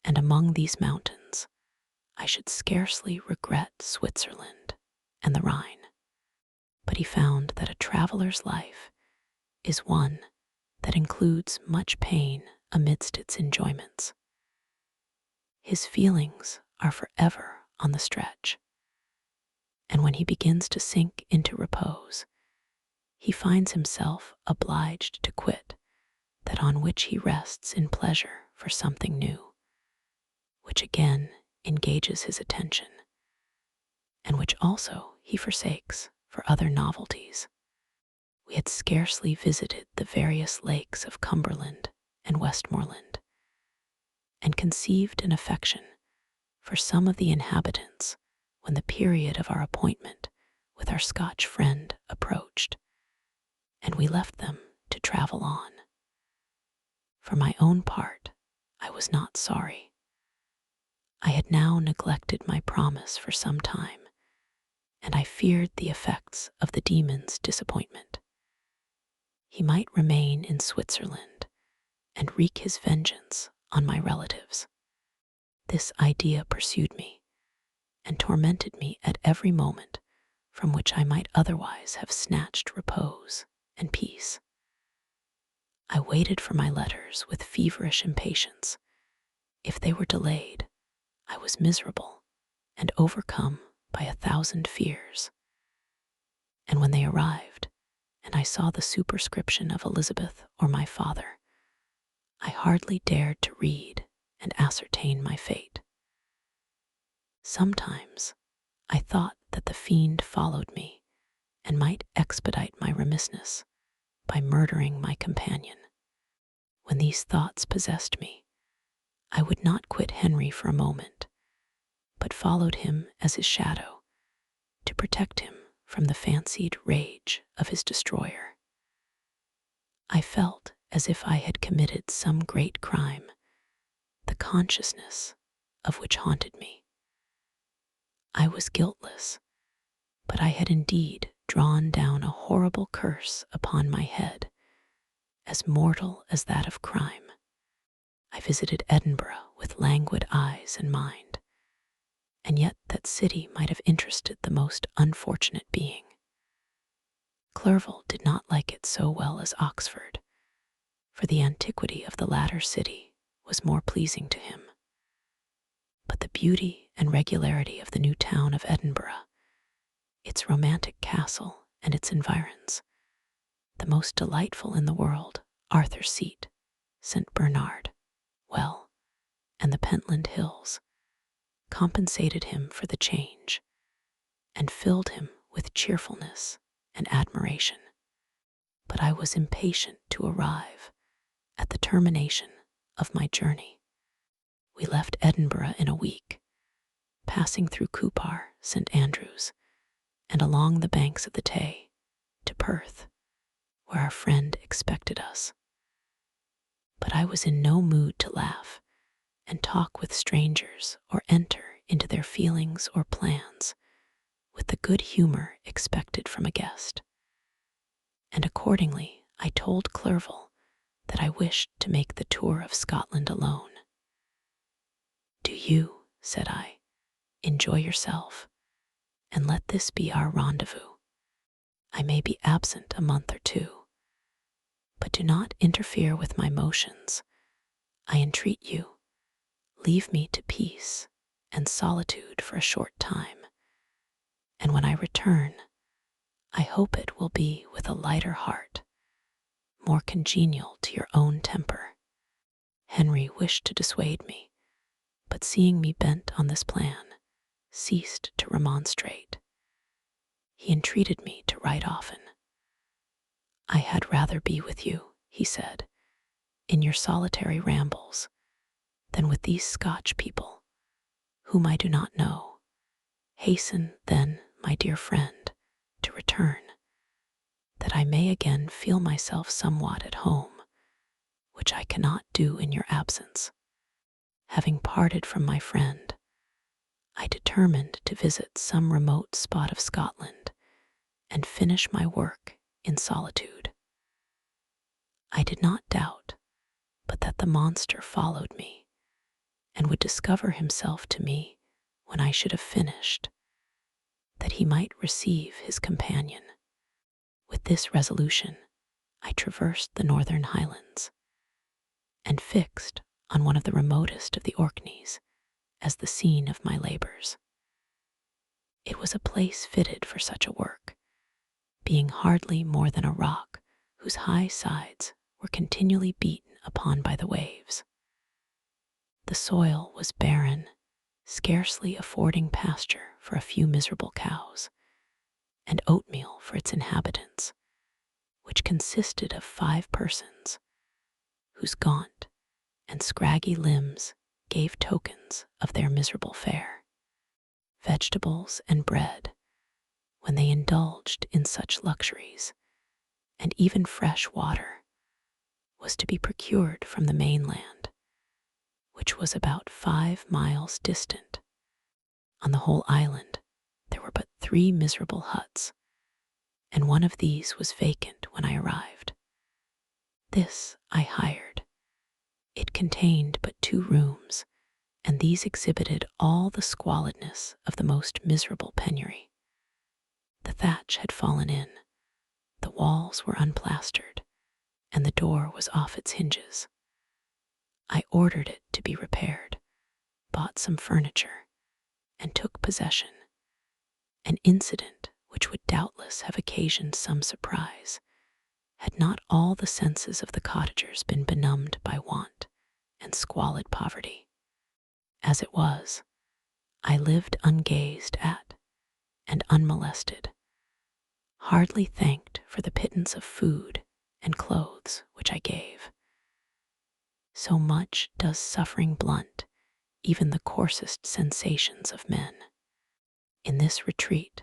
[SPEAKER 1] "and among these mountains I should scarcely regret Switzerland and the Rhine." But he found that a traveler's life is one that includes much pain amidst its enjoyments. His feelings are forever on the stretch, and when he begins to sink into repose, he finds himself obliged to quit that on which he rests in pleasure for something new, which again engages his attention, and which also he forsakes for other novelties. We had scarcely visited the various lakes of Cumberland and Westmoreland, and conceived an affection for some of the inhabitants when the period of our appointment with our Scotch friend approached, and we left them to travel on. For my own part, I was not sorry. I had now neglected my promise for some time, and I feared the effects of the demon's disappointment. He might remain in Switzerland and wreak his vengeance on my relatives. This idea pursued me and tormented me at every moment from which I might otherwise have snatched repose and peace. I waited for my letters with feverish impatience. If they were delayed, I was miserable and overcome by 1,000 fears. And when they arrived, and I saw the superscription of Elizabeth or my father, I hardly dared to read and ascertain my fate. Sometimes I thought that the fiend followed me and might expedite my remissness by murdering my companion. When these thoughts possessed me, I would not quit Henry for a moment, but followed him as his shadow to protect him from the fancied rage of his destroyer. I felt as if I had committed some great crime, the consciousness of which haunted me. I was guiltless, but I had indeed drawn down a horrible curse upon my head, as mortal as that of crime. I visited Edinburgh with languid eyes and mind, and yet that city might have interested the most unfortunate being. Clerval did not like it so well as Oxford, for the antiquity of the latter city was more pleasing to him. But the beauty and regularity of the new town of Edinburgh, its romantic castle and its environs, the most delightful in the world, Arthur's Seat, St. Bernard, Well, and the Pentland Hills, compensated him for the change, and filled him with cheerfulness and admiration. But I was impatient to arrive at the termination of my journey. We left Edinburgh in a week, passing through Coupar, St. Andrews, and along the banks of the Tay to Perth, where our friend expected us. But I was in no mood to laugh and talk with strangers or enter into their feelings or plans with the good humor expected from a guest. And accordingly, I told Clerval that I wished to make the tour of Scotland alone. "Do you," said I, Enjoy yourself, and let this be our rendezvous. I may be absent a month or two, but do not interfere with my motions. I entreat you, leave me to peace and solitude for a short time, and when I return, I hope it will be with a lighter heart, more congenial to your own temper. Henry wished to dissuade me, but seeing me bent on this plan, ceased to remonstrate. He entreated me to write often. I had rather be with you, he said, in your solitary rambles, than with these Scotch people, whom I do not know. Hasten, then, my dear friend, to return, that I may again feel myself somewhat at home, which I cannot do in your absence. Having parted from my friend, I determined to visit some remote spot of Scotland and finish my work in solitude. I did not doubt but that the monster followed me and would discover himself to me when I should have finished, that he might receive his companion. With this resolution, I traversed the northern highlands and fixed on one of the remotest of the Orkneys as the scene of my labors. It was a place fitted for such a work, being hardly more than a rock whose high sides were continually beaten upon by the waves. The soil was barren, scarcely affording pasture for a few miserable cows, and oatmeal for its inhabitants, which consisted of 5 persons, whose gaunt and scraggy limbs gave tokens of their miserable fare. Vegetables and bread, when they indulged in such luxuries, and even fresh water, was to be procured from the mainland, which was about 5 miles distant. On the whole island, there were but 3 miserable huts, and one of these was vacant when I arrived. This I hired. It contained but 2 rooms, and these exhibited all the squalidness of the most miserable penury. The thatch had fallen in, the walls were unplastered, and the door was off its hinges. I ordered it to be repaired, bought some furniture, and took possession, an incident which would doubtless have occasioned some surprise, had not all the senses of the cottagers been benumbed by want and squalid poverty. As it was, I lived ungazed at and unmolested, hardly thanked for the pittance of food and clothes which I gave. So much does suffering blunt even the coarsest sensations of men. In this retreat,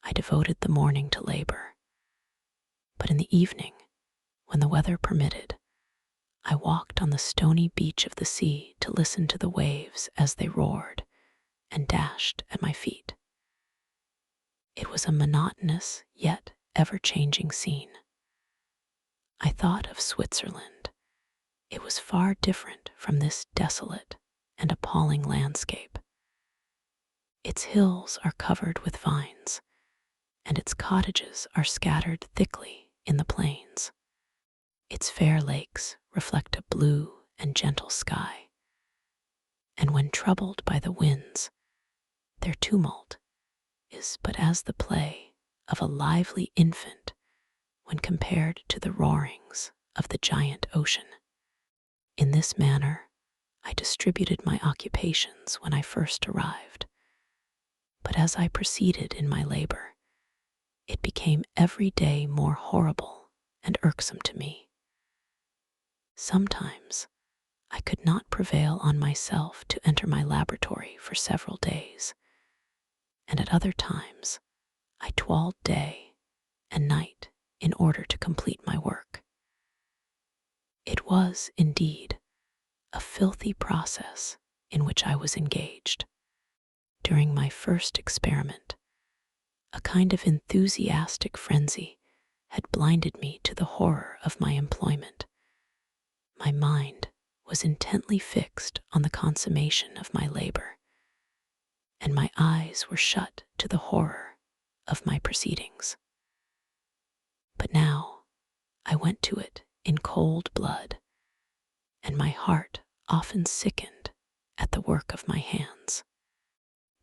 [SPEAKER 1] I devoted the morning to labor, but in the evening, when the weather permitted, I walked on the stony beach of the sea to listen to the waves as they roared and dashed at my feet. It was a monotonous yet ever-changing scene. I thought of Switzerland. It was far different from this desolate and appalling landscape. Its hills are covered with vines, and its cottages are scattered thickly in the plains. Its fair lakes reflect a blue and gentle sky, and when troubled by the winds, their tumult is but as the play of a lively infant when compared to the roarings of the giant ocean. In this manner, I distributed my occupations when I first arrived, but as I proceeded in my labor, it became every day more horrible and irksome to me. Sometimes I could not prevail on myself to enter my laboratory for several days, and at other times I toiled day and night in order to complete my work. It was, indeed, a filthy process in which I was engaged. During my first experiment, a kind of enthusiastic frenzy had blinded me to the horror of my employment. My mind was intently fixed on the consummation of my labor, and my eyes were shut to the horror of my proceedings. But now I went to it in cold blood, and my heart often sickened at the work of my hands.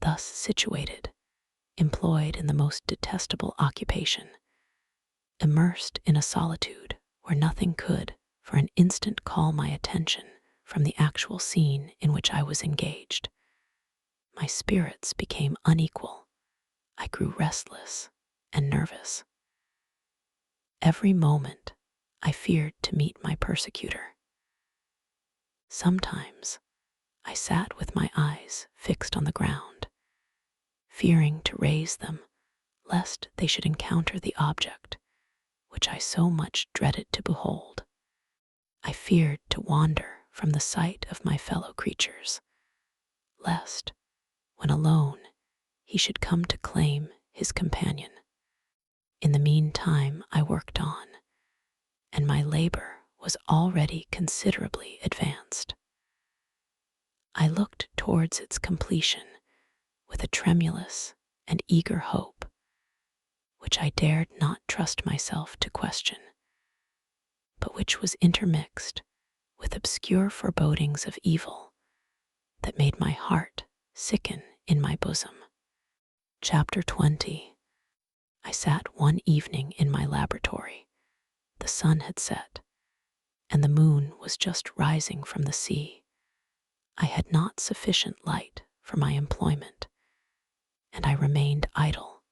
[SPEAKER 1] Thus situated, employed in the most detestable occupation, immersed in a solitude where nothing could for an instant call my attention from the actual scene in which I was engaged, my spirits became unequal. I grew restless and nervous. Every moment I feared to meet my persecutor. Sometimes I sat with my eyes fixed on the ground, fearing to raise them lest they should encounter the object which I so much dreaded to behold. I feared to wander from the sight of my fellow creatures, lest, when alone, he should come to claim his companion. In the meantime I worked on, and my labor was already considerably advanced. I looked towards its completion with a tremulous and eager hope, which I dared not trust myself to question, but which was intermixed with obscure forebodings of evil that made my heart sicken in my bosom. Chapter 20. I sat one evening in my laboratory. The sun had set, and the moon was just rising from the sea. I had not sufficient light for my employment, and I remained idle,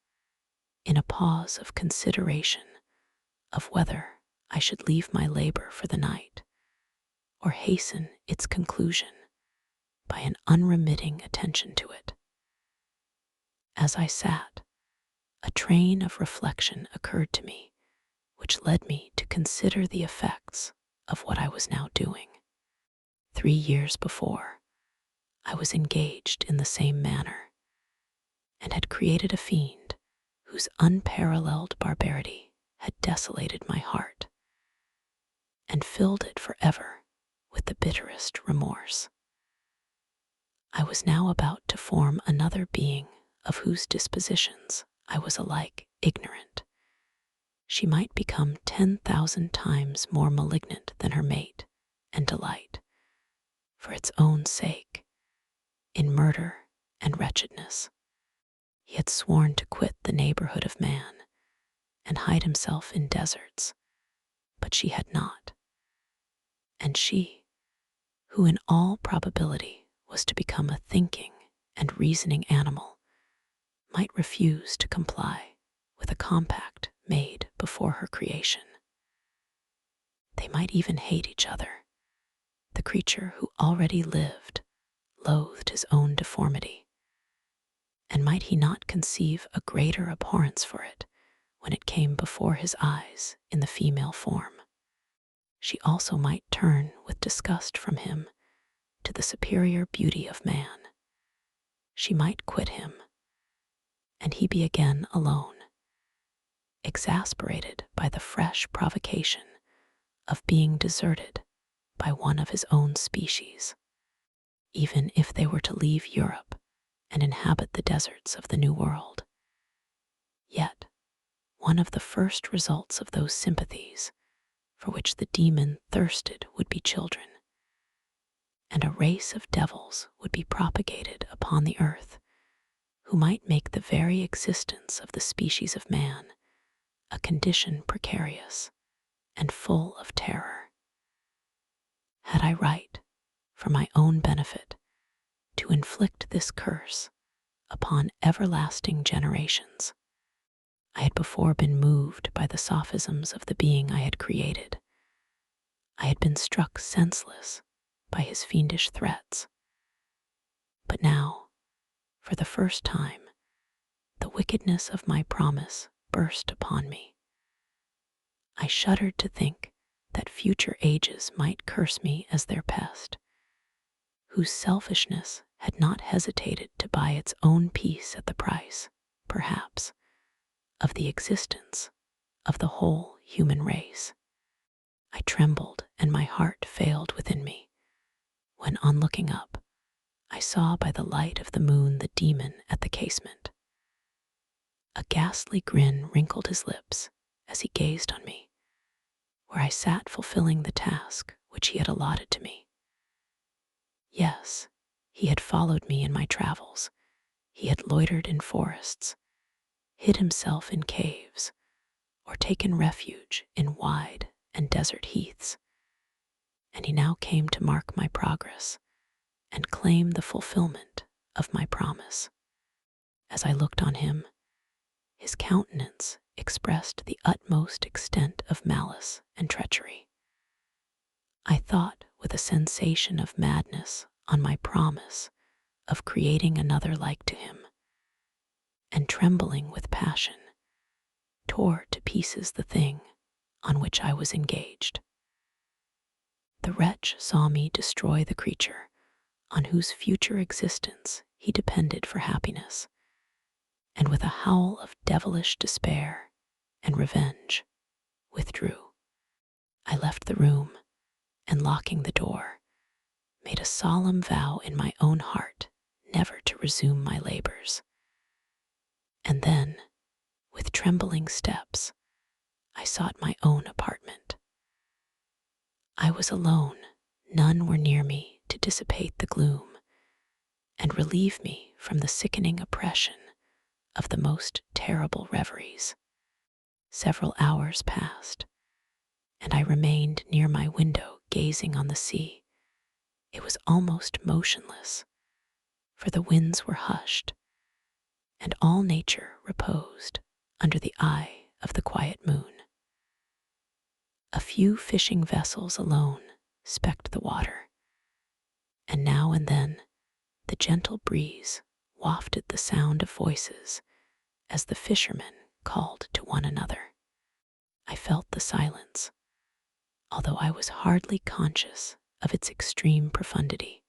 [SPEAKER 1] in a pause of consideration of whether I should leave my labor for the night, or hasten its conclusion by an unremitting attention to it. As I sat, a train of reflection occurred to me, which led me to consider the effects of what I was now doing. 3 years before, I was engaged in the same manner, and had created a fiend whose unparalleled barbarity had desolated my heart, and filled it forever with the bitterest remorse. I was now about to form another being of whose dispositions I was alike ignorant. She might become 10,000 times more malignant than her mate and delight, for its own sake, in murder and wretchedness. He had sworn to quit the neighborhood of man and hide himself in deserts, but she had not. And she, who in all probability was to become a thinking and reasoning animal, might refuse to comply with a compact made before her creation. They might even hate each other. The creature who already lived loathed his own deformity, and might he not conceive a greater abhorrence for it when it came before his eyes in the female form? She also might turn with disgust from him to the superior beauty of man. She might quit him, and he be again alone, exasperated by the fresh provocation of being deserted by one of his own species. Even if they were to leave Europe and inhabit the deserts of the New World, yet one of the first results of those sympathies for which the demon thirsted would be children, and a race of devils would be propagated upon the earth who might make the very existence of the species of man a condition precarious and full of terror. Had I right, for my own benefit, to inflict this curse upon everlasting generations? I had before been moved by the sophisms of the being I had created. I had been struck senseless by his fiendish threats. But now, for the first time, the wickedness of my promise burst upon me. I shuddered to think that future ages might curse me as their pest, whose selfishness had not hesitated to buy its own peace at the price, perhaps, of the existence of the whole human race. I trembled and my heart failed within me, when on looking up, I saw by the light of the moon the demon at the casement. A ghastly grin wrinkled his lips as he gazed on me, where I sat fulfilling the task which he had allotted to me. Yes, he had followed me in my travels. He had loitered in forests, hid himself in caves, or taken refuge in wide and desert heaths. And he now came to mark my progress and claim the fulfillment of my promise. As I looked on him, his countenance expressed the utmost extent of malice and treachery. I thought with a sensation of madness on my promise of creating another like to him, and trembling with passion, tore to pieces the thing on which I was engaged. The wretch saw me destroy the creature on whose future existence he depended for happiness, and with a howl of devilish despair and revenge, withdrew. I left the room, and locking the door, made a solemn vow in my own heart never to resume my labors. And then, with trembling steps, I sought my own apartment. I was alone, none were near me to dissipate the gloom and relieve me from the sickening oppression of the most terrible reveries. Several hours passed, and I remained near my window gazing on the sea. It was almost motionless, for the winds were hushed, and all nature reposed under the eye of the quiet moon. A few fishing vessels alone specked the water, and now and then the gentle breeze wafted the sound of voices as the fishermen called to one another. I felt the silence, although I was hardly conscious of its extreme profundity,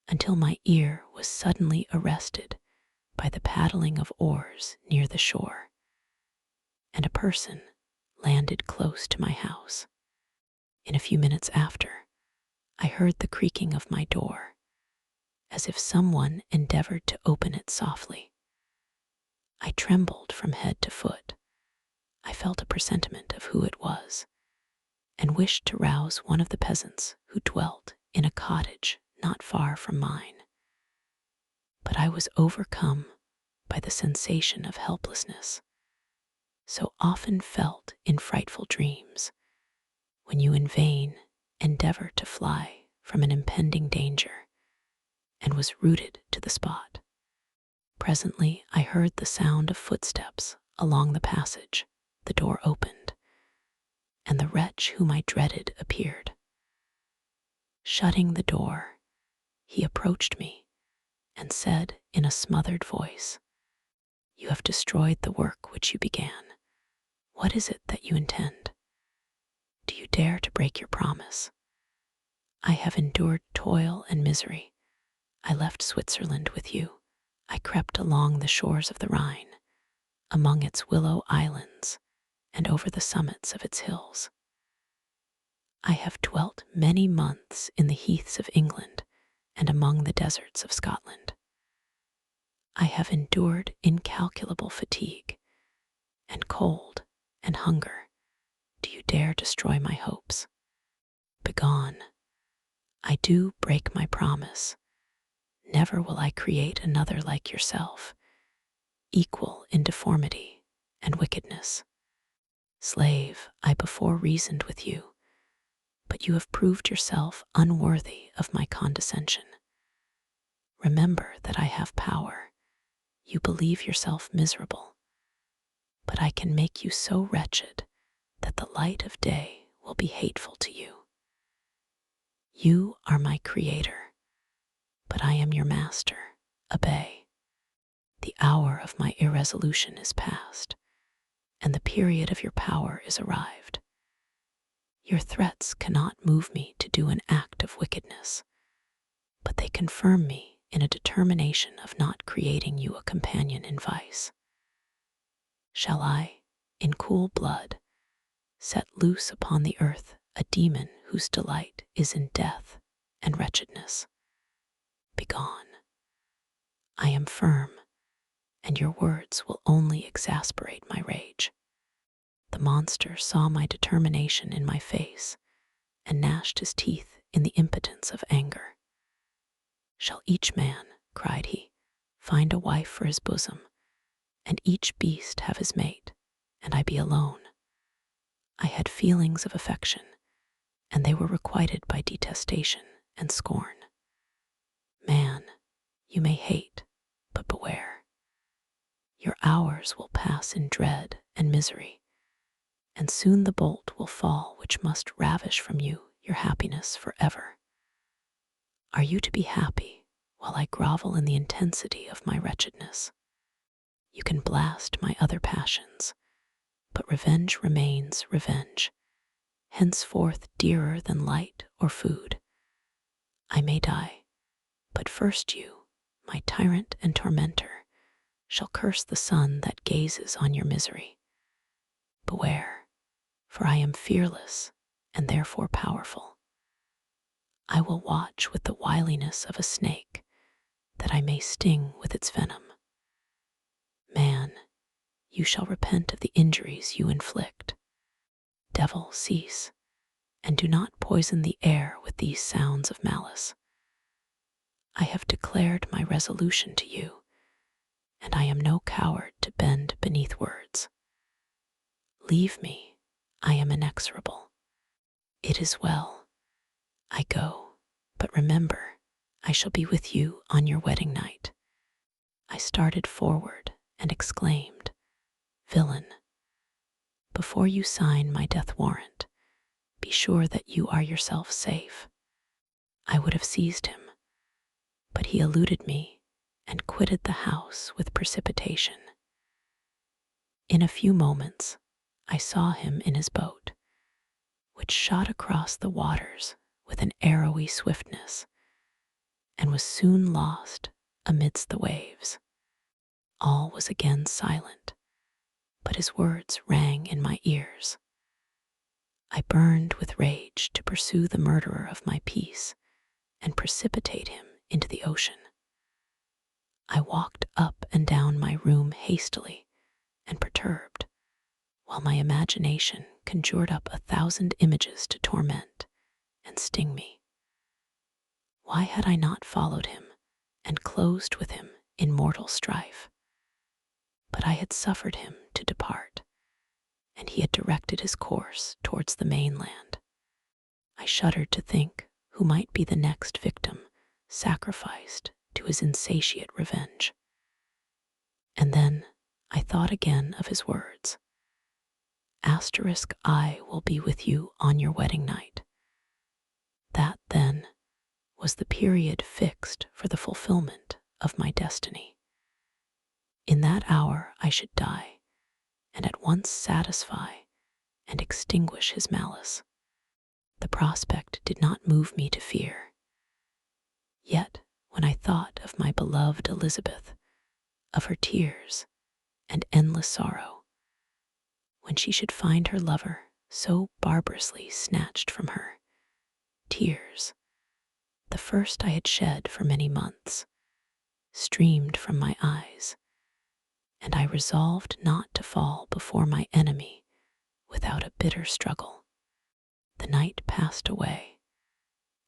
[SPEAKER 1] until my ear was suddenly arrested by the paddling of oars near the shore, and a person landed close to my house. In a few minutes after, I heard the creaking of my door, as if someone endeavored to open it softly. I trembled from head to foot. I felt a presentiment of who it was, and wished to rouse one of the peasants who dwelt in a cottage not far from mine. But I was overcome by the sensation of helplessness, so often felt in frightful dreams, when you in vain endeavor to fly from an impending danger, and was rooted to the spot. Presently I heard the sound of footsteps along the passage. The door opened, and the wretch whom I dreaded appeared. Shutting the door, he approached me and said in a smothered voice, "You have destroyed the work which you began. What is it that you intend? Do you dare to break your promise? I have endured toil and misery. I left Switzerland with you. I crept along the shores of the Rhine, among its willow islands, and over the summits of its hills. I have dwelt many months in the heaths of England and among the deserts of Scotland. I have endured incalculable fatigue and cold and hunger. Do you dare destroy my hopes? Begone. I do break my promise. Never will I create another like yourself, equal in deformity and wickedness. Slave, I before reasoned with you, but you have proved yourself unworthy of my condescension. Remember that I have power. You believe yourself miserable, but I can make you so wretched that the light of day will be hateful to you. You are my creator, but I am your master. Obey. The hour of my irresolution is past, and the period of your power is arrived. Your threats cannot move me to do an act of wickedness, but they confirm me in a determination of not creating you a companion in vice. Shall I, in cool blood, set loose upon the earth a demon whose delight is in death and wretchedness? Begone. I am firm, and your words will only exasperate my rage. The monster saw my determination in my face and gnashed his teeth in the impotence of anger. Shall each man, cried he, find a wife for his bosom, and each beast have his mate, and I be alone? I had feelings of affection, and they were requited by detestation and scorn. Man, you may hate, but beware. Your hours will pass in dread and misery, and soon the bolt will fall which must ravish from you your happiness forever. Are you to be happy while I grovel in the intensity of my wretchedness? You can blast my other passions, but revenge remains revenge, henceforth dearer than light or food. I may die, but first you, my tyrant and tormentor, shall curse the sun that gazes on your misery. Beware, for I am fearless and therefore powerful. I will watch with the wiliness of a snake, that I may sting with its venom. Man, you shall repent of the injuries you inflict. Devil, cease, and do not poison the air with these sounds of malice. I have declared my resolution to you, and I am no coward to bend beneath words. Leave me, I am inexorable. It is well, I go, but remember, I shall be with you on your wedding night. I started forward and exclaimed, Villain, before you sign my death warrant, be sure that you are yourself safe. I would have seized him, but he eluded me and quitted the house with precipitation. In a few moments, I saw him in his boat, which shot across the waters with an arrowy swiftness, and was soon lost amidst the waves. All was again silent, but his words rang in my ears. I burned with rage to pursue the murderer of my peace and precipitate him into the ocean. I walked up and down my room hastily and perturbed, while my imagination conjured up 1,000 images to torment and sting me. Why had I not followed him and closed with him in mortal strife? But I had suffered him to depart, and he had directed his course towards the mainland. I shuddered to think who might be the next victim sacrificed to his insatiate revenge. And then I thought again of his words. I will be with you on your wedding night. That, then, was the period fixed for the fulfillment of my destiny. In that hour I should die, and at once satisfy and extinguish his malice. The prospect did not move me to fear. Yet, when I thought of my beloved Elizabeth, of her tears and endless sorrow, when she should find her lover so barbarously snatched from her, tears, the first I had shed for many months, streamed from my eyes, and I resolved not to fall before my enemy without a bitter struggle. The night passed away,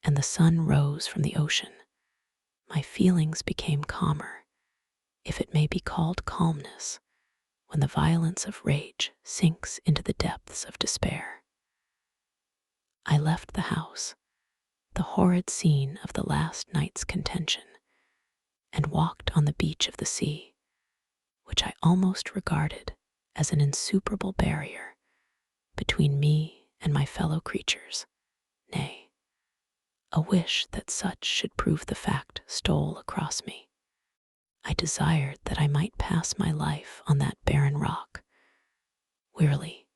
[SPEAKER 1] and the sun rose from the ocean. My feelings became calmer, if it may be called calmness, when the violence of rage sinks into the depths of despair. I left the house, the horrid scene of the last night's contention, and walked on the beach of the sea, which I almost regarded as an insuperable barrier between me and my fellow creatures. Nay, a wish that such should prove the fact stole across me. I desired that I might pass my life on that barren rock, wearily,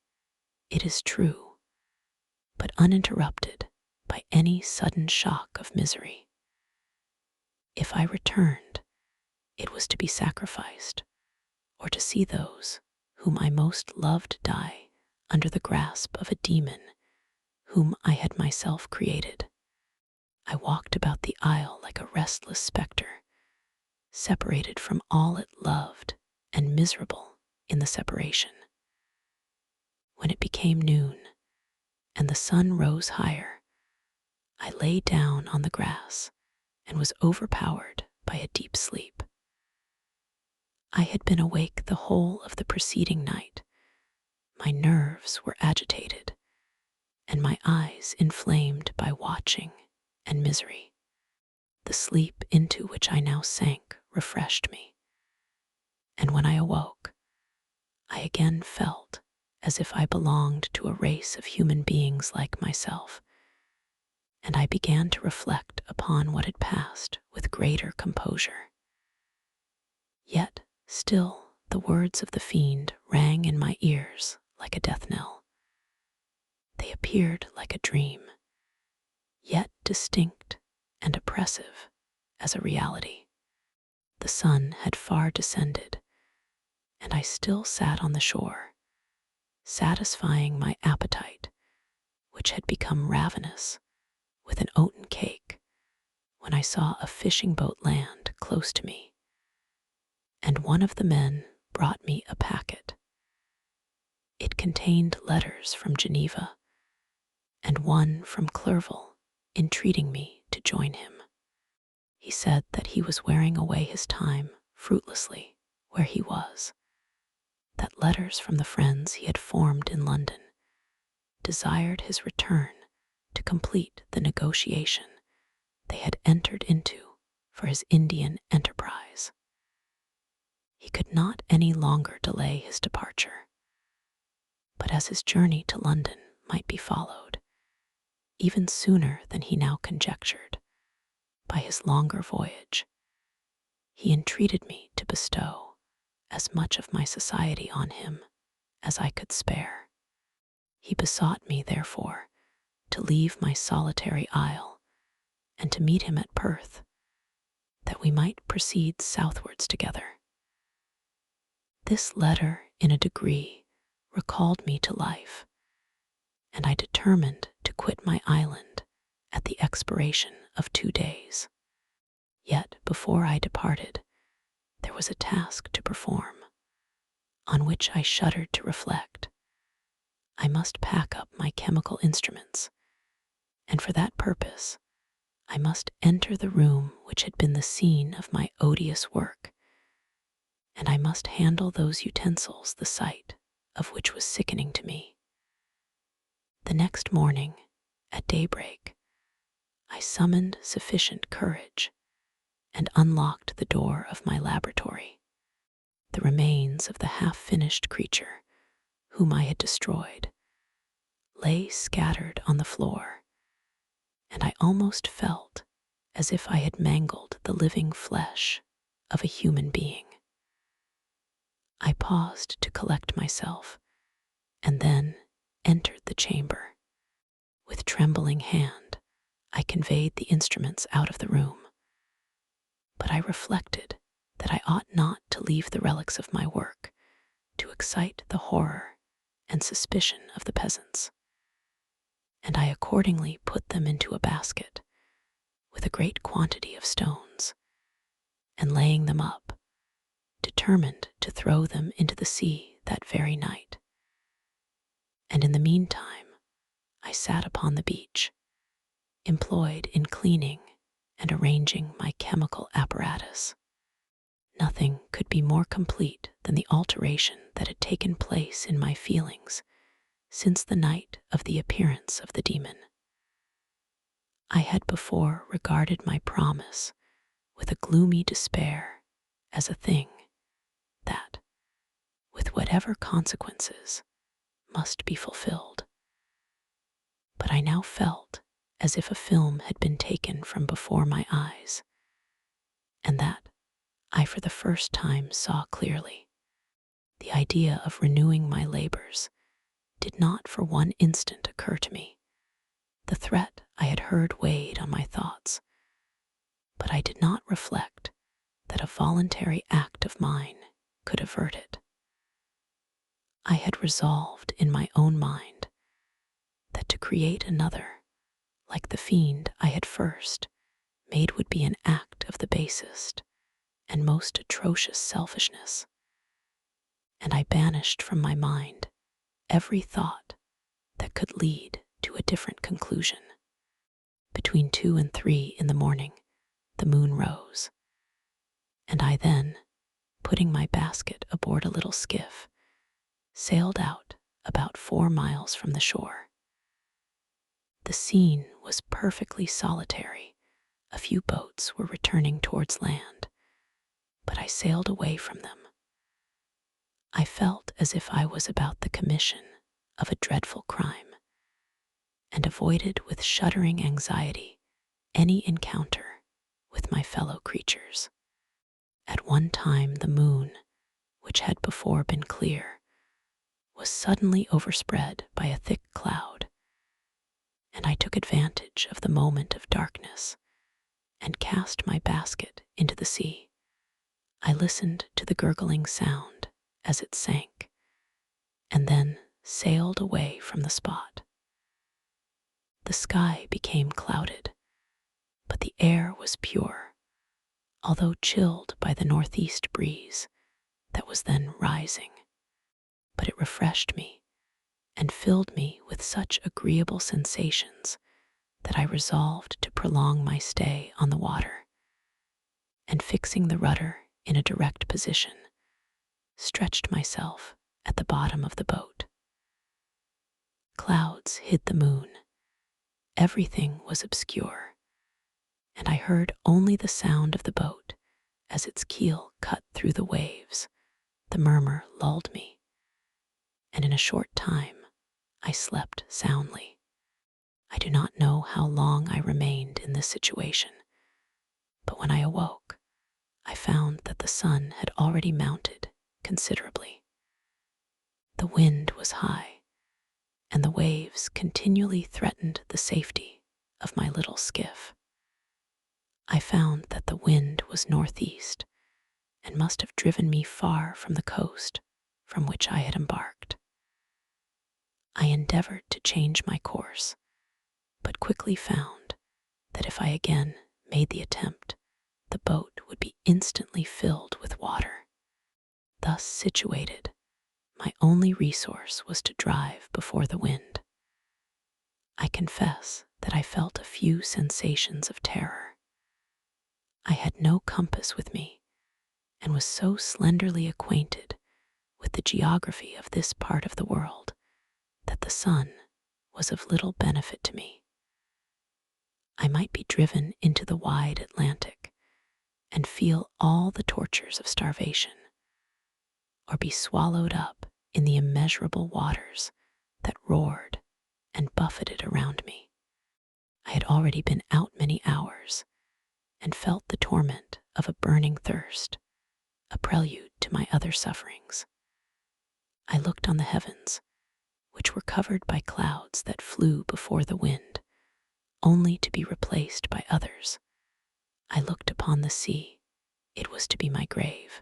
[SPEAKER 1] it is true, but uninterrupted by any sudden shock of misery. If I returned, it was to be sacrificed, or to see those whom I most loved die under the grasp of a demon whom I had myself created. I walked about the aisle like a restless spectre, separated from all it loved and miserable in the separation. When it became noon and the sun rose higher, I lay down on the grass and was overpowered by a deep sleep. I had been awake the whole of the preceding night. My nerves were agitated, and my eyes inflamed by watching and misery. The sleep into which I now sank refreshed me, and when I awoke, I again felt as if I belonged to a race of human beings like myself, and I began to reflect upon what had passed with greater composure. Yet still the words of the fiend rang in my ears like a death knell. They appeared like a dream, yet distinct and oppressive as a reality. The sun had far descended, and I still sat on the shore, satisfying my appetite, which had become ravenous, with an oaten cake, when I saw a fishing boat land close to me, and one of the men brought me a packet. It contained letters from Geneva, and one from Clerval entreating me to join him. He said that he was wearing away his time fruitlessly where he was, that letters from the friends he had formed in London desired his return to complete the negotiation they had entered into for his Indian enterprise. He could not any longer delay his departure, but as his journey to London might be followed, even sooner than he now conjectured, by his longer voyage, he entreated me to bestow as much of my society on him as I could spare. He besought me, therefore, to leave my solitary isle and to meet him at Perth, that we might proceed southwards together. This letter, in a degree, recalled me to life, and I determined to quit my island at the expiration of 2 days. Yet before I departed, there was a task to perform, on which I shuddered to reflect. I must pack up my chemical instruments, and for that purpose I must enter the room which had been the scene of my odious work, and I must handle those utensils the sight of which was sickening to me. The next morning, at daybreak, I summoned sufficient courage and unlocked the door of my laboratory. The remains of the half-finished creature whom I had destroyed lay scattered on the floor, and I almost felt as if I had mangled the living flesh of a human being. I paused to collect myself, and then entered the chamber. With trembling hand, I conveyed the instruments out of the room, but I reflected that I ought not to leave the relics of my work to excite the horror and suspicion of the peasants, and I accordingly put them into a basket with a great quantity of stones, and laying them up, determined to throw them into the sea that very night. And in the meantime, I sat upon the beach, employed in cleaning and arranging my chemical apparatus. Nothing could be more complete than the alteration that had taken place in my feelings since the night of the appearance of the demon. I had before regarded my promise with a gloomy despair as a thing that, with whatever consequences, must be fulfilled. But I now felt as if a film had been taken from before my eyes, and that I for the first time saw clearly. The idea of renewing my labors did not for one instant occur to me. The threat I had heard weighed on my thoughts, but I did not reflect that a voluntary act of mine could avert it. I had resolved in my own mind that to create another like the fiend I had first made would be an act of the basest and most atrocious selfishness, and I banished from my mind every thought that could lead to a different conclusion. Between 2 and 3 in the morning, the moon rose, and I then, putting my basket aboard a little skiff, sailed out about 4 miles from the shore. The scene was perfectly solitary. A few boats were returning towards land, but I sailed away from them. I felt as if I was about the commission of a dreadful crime, and avoided with shuddering anxiety any encounter with my fellow creatures. At one time the moon, which had before been clear, was suddenly overspread by a thick cloud, and I took advantage of the moment of darkness and cast my basket into the sea. I listened to the gurgling sound as it sank, and then sailed away from the spot. The sky became clouded, but the air was pure, although chilled by the northeast breeze that was then rising. But it refreshed me and filled me with such agreeable sensations that I resolved to prolong my stay on the water, and fixing the rudder in a direct position, stretched myself at the bottom of the boat. Clouds hid the moon. Everything was obscure, and I heard only the sound of the boat as its keel cut through the waves. The murmur lulled me, and in a short time I slept soundly. I do not know how long I remained in this situation, but when I awoke, I found that the sun had already mounted considerably. The wind was high, and the waves continually threatened the safety of my little skiff. I found that the wind was northeast and must have driven me far from the coast from which I had embarked. I endeavored to change my course, but quickly found that if I again made the attempt, the boat would be instantly filled with water. Thus situated, my only resource was to drive before the wind. I confess that I felt a few sensations of terror. I had no compass with me, and was so slenderly acquainted with the geography of this part of the world that the sun was of little benefit to me. I might be driven into the wide Atlantic and feel all the tortures of starvation, or be swallowed up in the immeasurable waters that roared and buffeted around me. I had already been out many hours and felt the torment of a burning thirst, a prelude to my other sufferings. I looked on the heavens, which were covered by clouds that flew before the wind, only to be replaced by others. I looked upon the sea. It was to be my grave.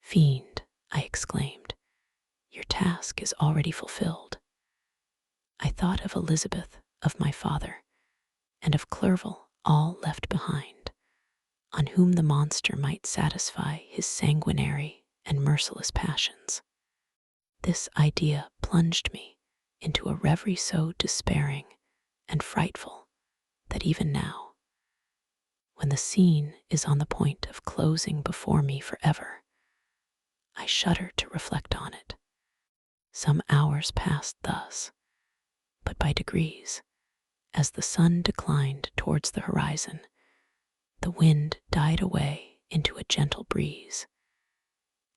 [SPEAKER 1] "Fiend," I exclaimed, "your task is already fulfilled." I thought of Elizabeth, of my father, and of Clerval, all left behind, on whom the monster might satisfy his sanguinary and merciless passions. This idea plunged me into a reverie so despairing and frightful that even now, when the scene is on the point of closing before me forever, I shudder to reflect on it. Some hours passed thus, but by degrees, as the sun declined towards the horizon, the wind died away into a gentle breeze,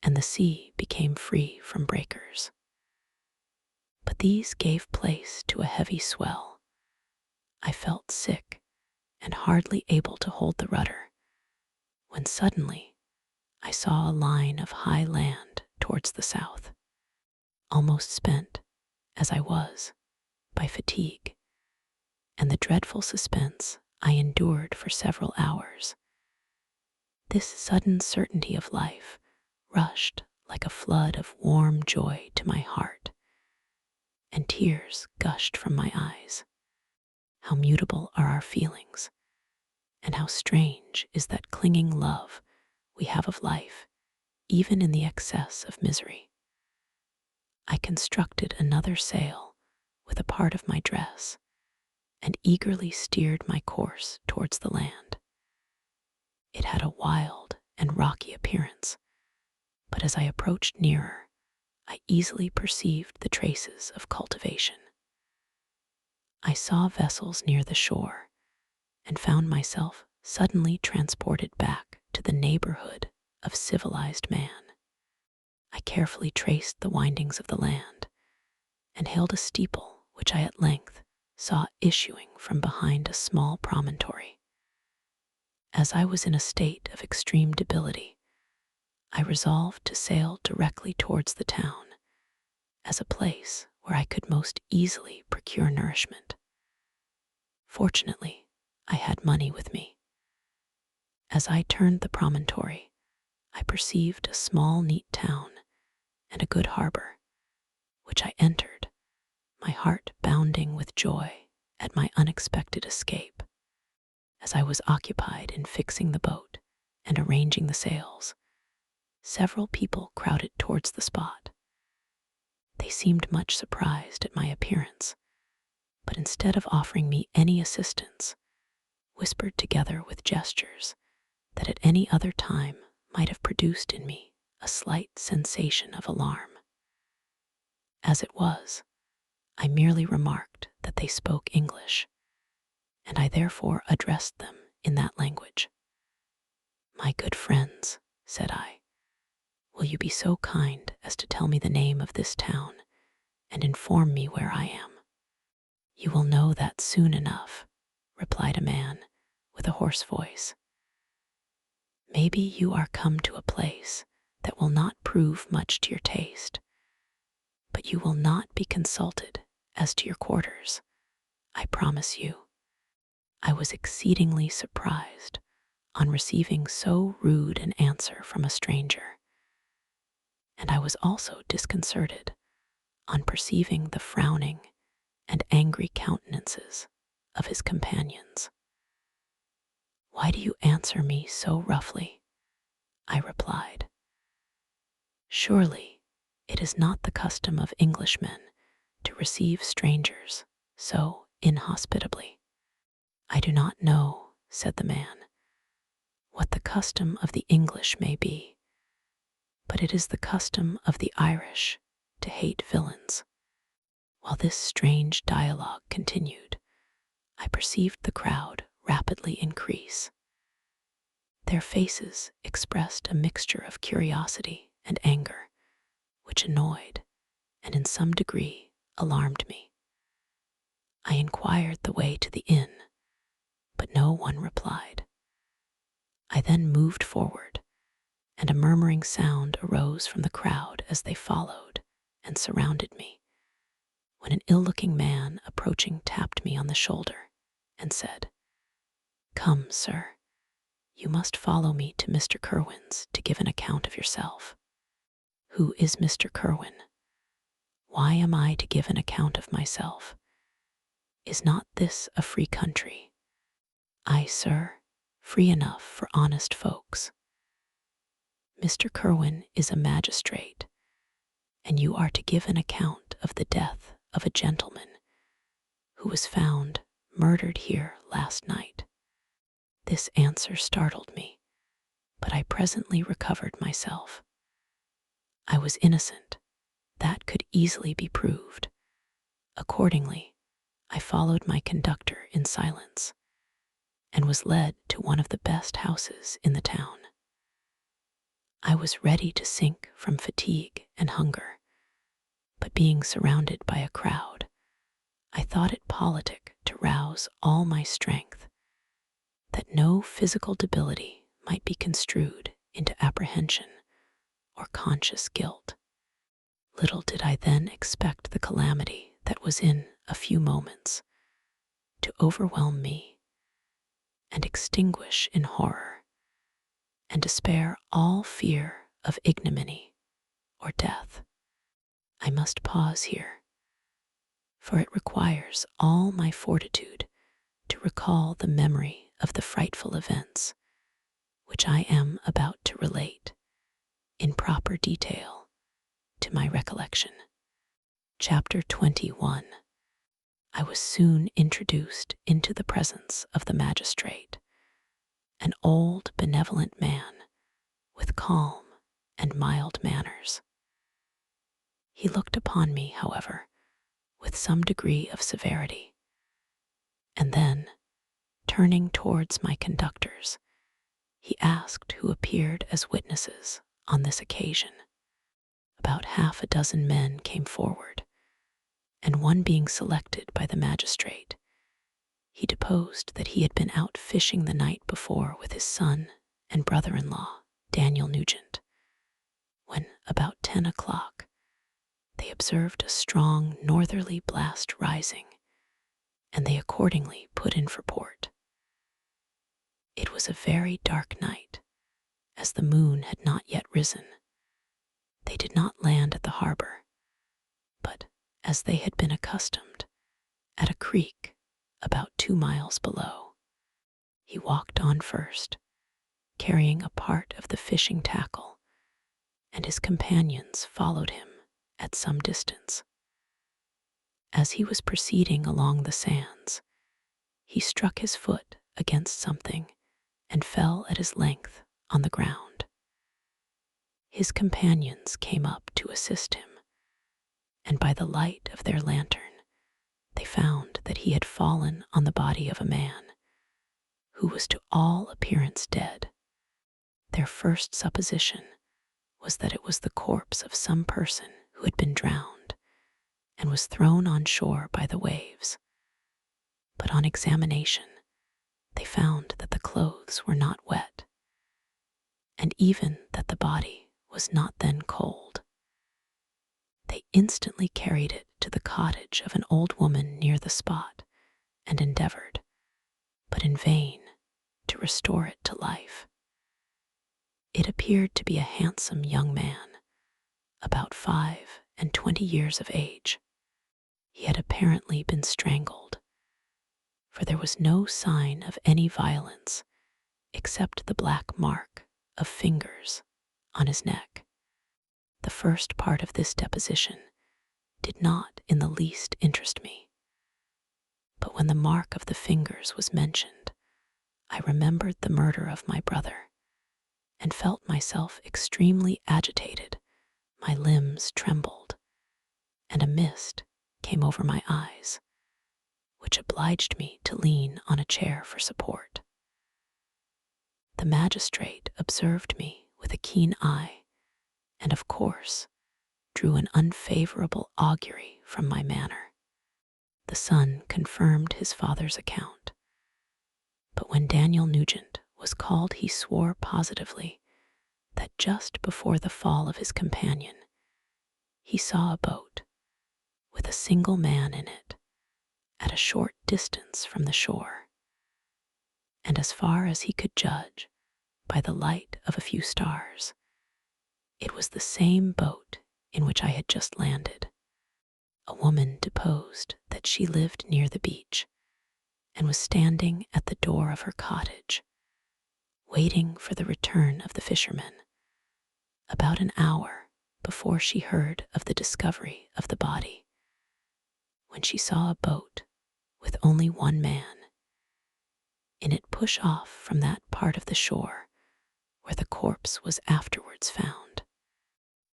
[SPEAKER 1] and the sea became free from breakers. But these gave place to a heavy swell. I felt sick and hardly able to hold the rudder, when suddenly I saw a line of high land towards the south. Almost spent, as I was, by fatigue and the dreadful suspense I endured for several hours, this sudden certainty of life rushed like a flood of warm joy to my heart, and tears gushed from my eyes. How mutable are our feelings, and how strange is that clinging love we have of life, even in the excess of misery. I constructed another sail with a part of my dress and eagerly steered my course towards the land. It had a wild and rocky appearance, but as I approached nearer, I easily perceived the traces of cultivation. I saw vessels near the shore and found myself suddenly transported back to the neighborhood of civilized man. I carefully traced the windings of the land and hailed a steeple which I at length saw issuing from behind a small promontory. As I was in a state of extreme debility, I resolved to sail directly towards the town as a place where I could most easily procure nourishment. Fortunately, I had money with me. As I turned the promontory, I perceived a small, neat town and a good harbor, which I entered, my heart bounding with joy at my unexpected escape. As I was occupied in fixing the boat and arranging the sails, several people crowded towards the spot. They seemed much surprised at my appearance, but instead of offering me any assistance, whispered together with gestures that at any other time might have produced in me a slight sensation of alarm. As it was, I merely remarked that they spoke English, and I therefore addressed them in that language. "My good friends," said I, "will you be so kind as to tell me the name of this town and inform me where I am?" "You will know that soon enough," replied a man with a hoarse voice. "Maybe you are come to a place that will not prove much to your taste, but you will not be consulted as to your quarters, I promise you." I was exceedingly surprised on receiving so rude an answer from a stranger, and I was also disconcerted on perceiving the frowning and angry countenances of his companions. "Why do you answer me so roughly?" I replied. "Surely it is not the custom of Englishmen to receive strangers so inhospitably." "I do not know," said the man, "what the custom of the English may be, but it is the custom of the Irish to hate villains." While this strange dialogue continued, I perceived the crowd rapidly increase. Their faces expressed a mixture of curiosity and anger, which annoyed and in some degree alarmed me. I inquired the way to the inn, but no one replied. I then moved forward, and a murmuring sound arose from the crowd as they followed and surrounded me, when an ill-looking man approaching tapped me on the shoulder and said, "Come, sir, you must follow me to Mr. Kerwin's to give an account of yourself." "Who is Mr. Kerwin? Why am I to give an account of myself? Is not this a free country?" "Aye, sir, free enough for honest folks." "Mr. Kerwin is a magistrate, and you are to give an account of the death of a gentleman who was found murdered here last night." This answer startled me, but I presently recovered myself. I was innocent. That could easily be proved. Accordingly, I followed my conductor in silence and was led to one of the best houses in the town. I was ready to sink from fatigue and hunger, but being surrounded by a crowd, I thought it politic to rouse all my strength, that no physical debility might be construed into apprehension or conscious guilt. Little did I then expect the calamity that was in a few moments to overwhelm me and extinguish in horror and despair all fear of ignominy or death. I must pause here, for it requires all my fortitude could recall the memory of the frightful events which I am about to relate in proper detail to my recollection. Chapter 21. I was soon introduced into the presence of the magistrate, an old, benevolent man with calm and mild manners. He looked upon me, however, with some degree of severity, and then, turning towards my conductors, he asked who appeared as witnesses on this occasion. About half a dozen men came forward, and one being selected by the magistrate, he deposed that he had been out fishing the night before with his son and brother-in-law, Daniel Nugent, when, about 10 o'clock, they observed a strong northerly blast rising, and they accordingly put in for port. It was a very dark night, as the moon had not yet risen. They did not land at the harbor, but, as they had been accustomed, at a creek about 2 miles below. He walked on first, carrying a part of the fishing tackle, and his companions followed him at some distance. As he was proceeding along the sands, he struck his foot against something and fell at his length on the ground. His companions came up to assist him, and by the light of their lantern, they found that he had fallen on the body of a man, who was to all appearance dead. Their first supposition was that it was the corpse of some person who had been drowned and was thrown on shore by the waves. But on examination, they found that the clothes were not wet, and even that the body was not then cold. They instantly carried it to the cottage of an old woman near the spot and endeavored, but in vain, to restore it to life. It appeared to be a handsome young man, about 25 years of age. He had apparently been strangled, for there was no sign of any violence except the black mark of fingers on his neck. The first part of this deposition did not in the least interest me, but when the mark of the fingers was mentioned, I remembered the murder of my brother and felt myself extremely agitated. My limbs trembled, and a mist came over my eyes, which obliged me to lean on a chair for support. The magistrate observed me with a keen eye, and of course drew an unfavorable augury from my manner. The son confirmed his father's account, but when Daniel Nugent was called, he swore positively that just before the fall of his companion, he saw a boat with a single man in it at a short distance from the shore, and as far as he could judge by the light of a few stars, it was the same boat in which I had just landed. A woman deposed that she lived near the beach and was standing at the door of her cottage, waiting for the return of the fishermen, about an hour before she heard of the discovery of the body, when she saw a boat with only one man in it push off from that part of the shore where the corpse was afterwards found.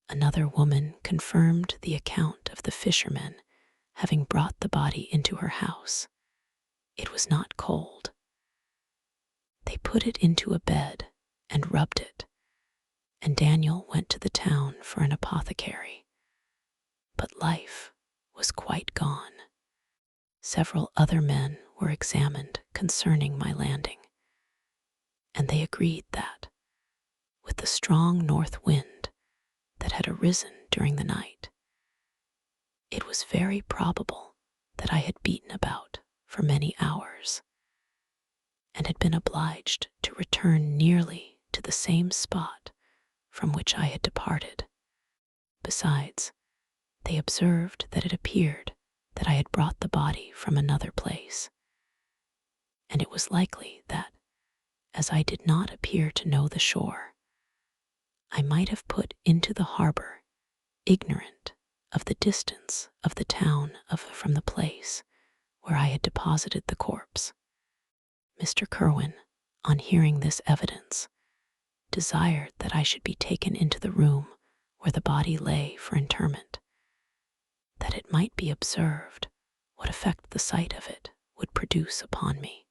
[SPEAKER 1] Another woman confirmed the account of the fishermen having brought the body into her house. It was not cold. They put it into a bed and rubbed it, and Daniel went to the town for an apothecary. But life was quite gone. Several other men were examined concerning my landing, and they agreed that, with the strong north wind that had arisen during the night, it was very probable that I had beaten about for many hours, and had been obliged to return nearly to the same spot from which I had departed. Besides, they observed that it appeared that I had brought the body from another place, and it was likely that, as I did not appear to know the shore, I might have put into the harbor, ignorant of the distance of the town from the place where I had deposited the corpse. Mr. Kerwin, on hearing this evidence, desired that I should be taken into the room where the body lay for interment, that it might be observed what effect the sight of it would produce upon me.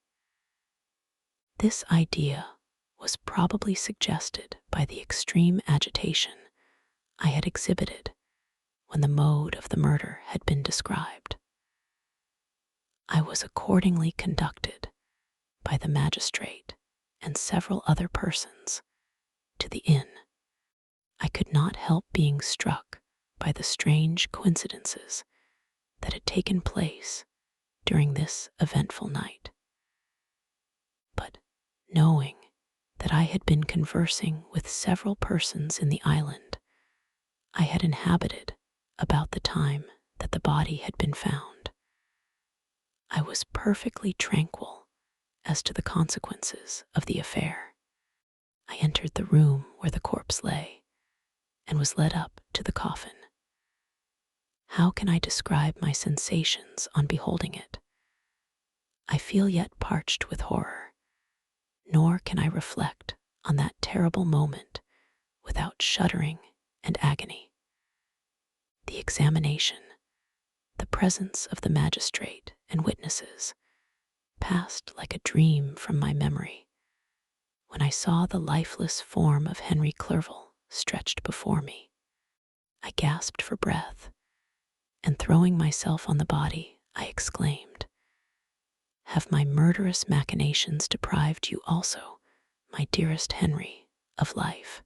[SPEAKER 1] This idea was probably suggested by the extreme agitation I had exhibited when the mode of the murder had been described. I was accordingly conducted by the magistrate and several other persons to the inn. I could not help being struck by the strange coincidences that had taken place during this eventful night. But knowing that I had been conversing with several persons in the island I had inhabited about the time that the body had been found, I was perfectly tranquil as to the consequences of the affair. I entered the room where the corpse lay and was led up to the coffin. How can I describe my sensations on beholding it? I feel yet parched with horror, nor can I reflect on that terrible moment without shuddering and agony. The examination, the presence of the magistrate and witnesses, passed like a dream from my memory when I saw the lifeless form of Henry Clerval stretched before me. I gasped for breath, and throwing myself on the body, I exclaimed, "Have my murderous machinations deprived you also, my dearest Henry, of life?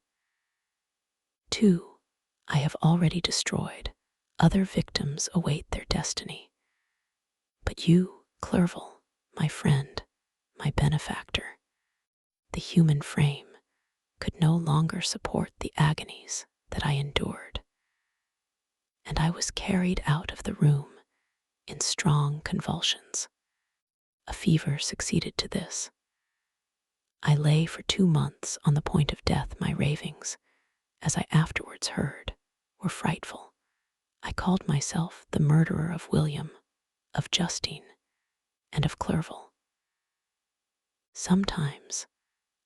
[SPEAKER 1] 2, I have already destroyed, other victims await their destiny. But you, Clerval, my friend, my benefactor, the human frame could no longer support the agonies that I endured, and I was carried out of the room in strong convulsions. A fever succeeded to this. I lay for 2 months on the point of death. My ravings, as I afterwards heard, were frightful. I called myself the murderer of William, of Justine, and of Clerval. Sometimes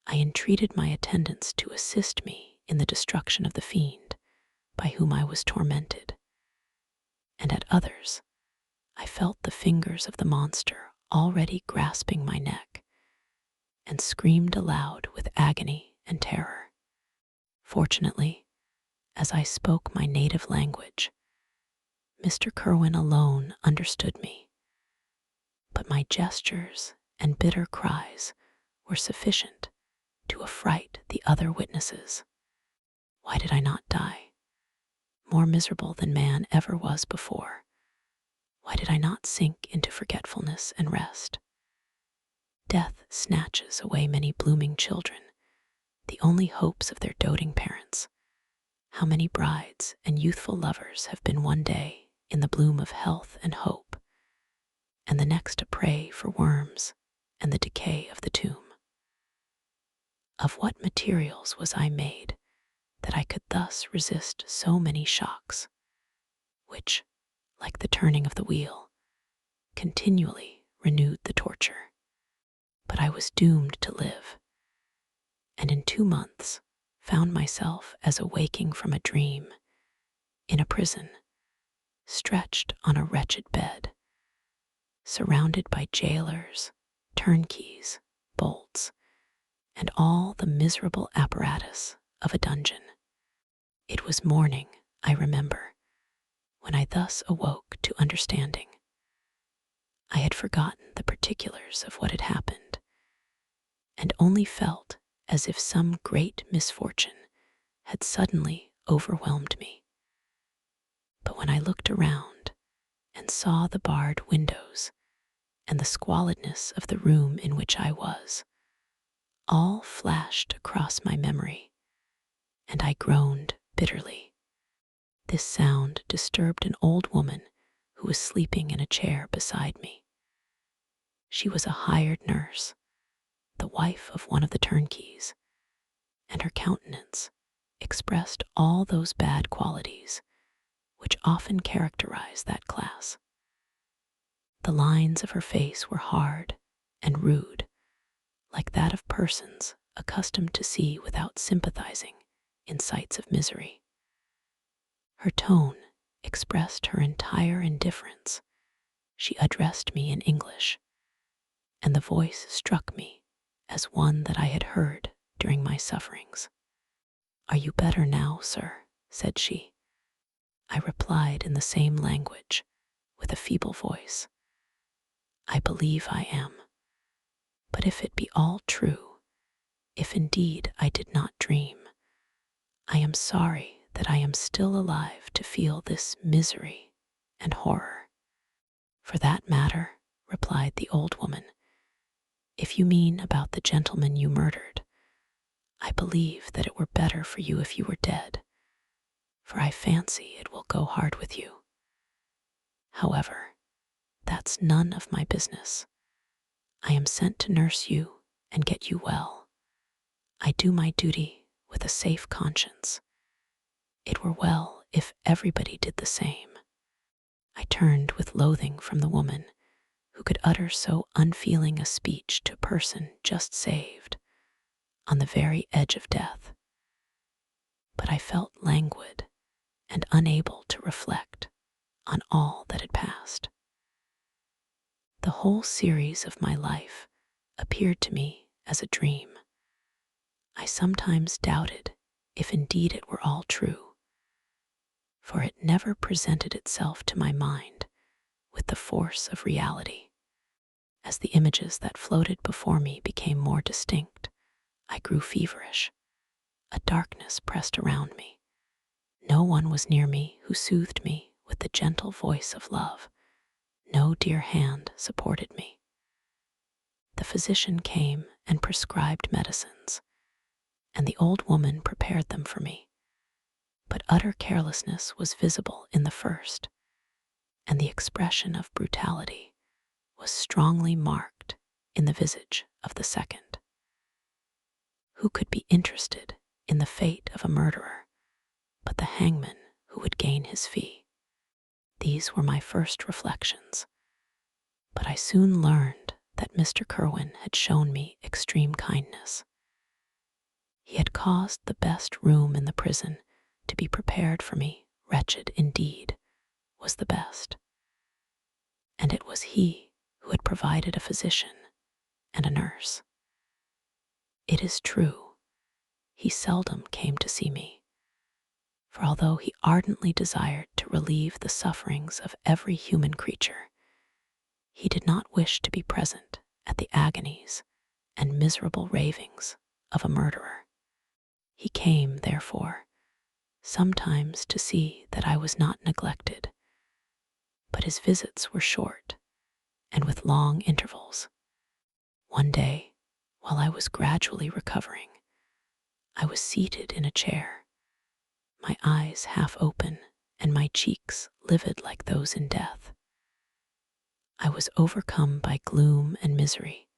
[SPEAKER 1] I entreated my attendants to assist me in the destruction of the fiend by whom I was tormented, and at others I felt the fingers of the monster already grasping my neck, and screamed aloud with agony and terror. Fortunately, as I spoke my native language, Mr. Kerwin alone understood me, but my gestures and bitter cries were sufficient to affright the other witnesses. Why did I not die, more miserable than man ever was before? Why did I not sink into forgetfulness and rest? Death snatches away many blooming children, the only hopes of their doting parents. How many brides and youthful lovers have been one day in the bloom of health and hope, and the next a prey for worms and the decay of the tomb? Of what materials was I made that I could thus resist so many shocks, which, like the turning of the wheel, continually renewed the torture? But I was doomed to live, and in 2 months found myself as awaking from a dream in a prison, stretched on a wretched bed, surrounded by jailers, turnkeys, bolts, and all the miserable apparatus of a dungeon. It was morning, I remember, when I thus awoke to understanding. I had forgotten the particulars of what had happened, and only felt as if some great misfortune had suddenly overwhelmed me. But when I looked around and saw the barred windows and the squalidness of the room in which I was, all flashed across my memory, and I groaned bitterly. This sound disturbed an old woman who was sleeping in a chair beside me. She was a hired nurse, the wife of one of the turnkeys, and her countenance expressed all those bad qualities which often characterize that class. The lines of her face were hard and rude, like that of persons accustomed to see without sympathizing in sights of misery. Her tone expressed her entire indifference. She addressed me in English, and the voice struck me as one that I had heard during my sufferings. "Are you better now, sir?" said she. I replied in the same language, with a feeble voice. "I believe I am. But if it be all true, if indeed I did not dream, I am sorry that I am still alive to feel this misery and horror." "For that matter," replied the old woman, "if you mean about the gentleman you murdered, I believe that it were better for you if you were dead, for I fancy it will go hard with you. However, that's none of my business. I am sent to nurse you and get you well. I do my duty with a safe conscience. It were well if everybody did the same." I turned with loathing from the woman who could utter so unfeeling a speech to a person just saved, on the very edge of death. But I felt languid and unable to reflect on all that had passed. The whole series of my life appeared to me as a dream. I sometimes doubted if indeed it were all true, for it never presented itself to my mind with the force of reality. As the images that floated before me became more distinct, I grew feverish. A darkness pressed around me. No one was near me who soothed me with the gentle voice of love. No dear hand supported me. The physician came and prescribed medicines, and the old woman prepared them for me. But utter carelessness was visible in the first, and the expression of brutality was strongly marked in the visage of the second. Who could be interested in the fate of a murderer but the hangman who would gain his fee? These were my first reflections, but I soon learned that Mr. Kirwin had shown me extreme kindness. He had caused the best room in the prison to be prepared for me. Wretched indeed was the best. And it was he who had provided a physician and a nurse. It is true, he seldom came to see me, for although he ardently desired to relieve the sufferings of every human creature, he did not wish to be present at the agonies and miserable ravings of a murderer. He came, therefore, sometimes to see that I was not neglected, but his visits were short and with long intervals. One day, while I was gradually recovering, I was seated in a chair, my eyes half open and my cheeks livid like those in death. I was overcome by gloom and misery,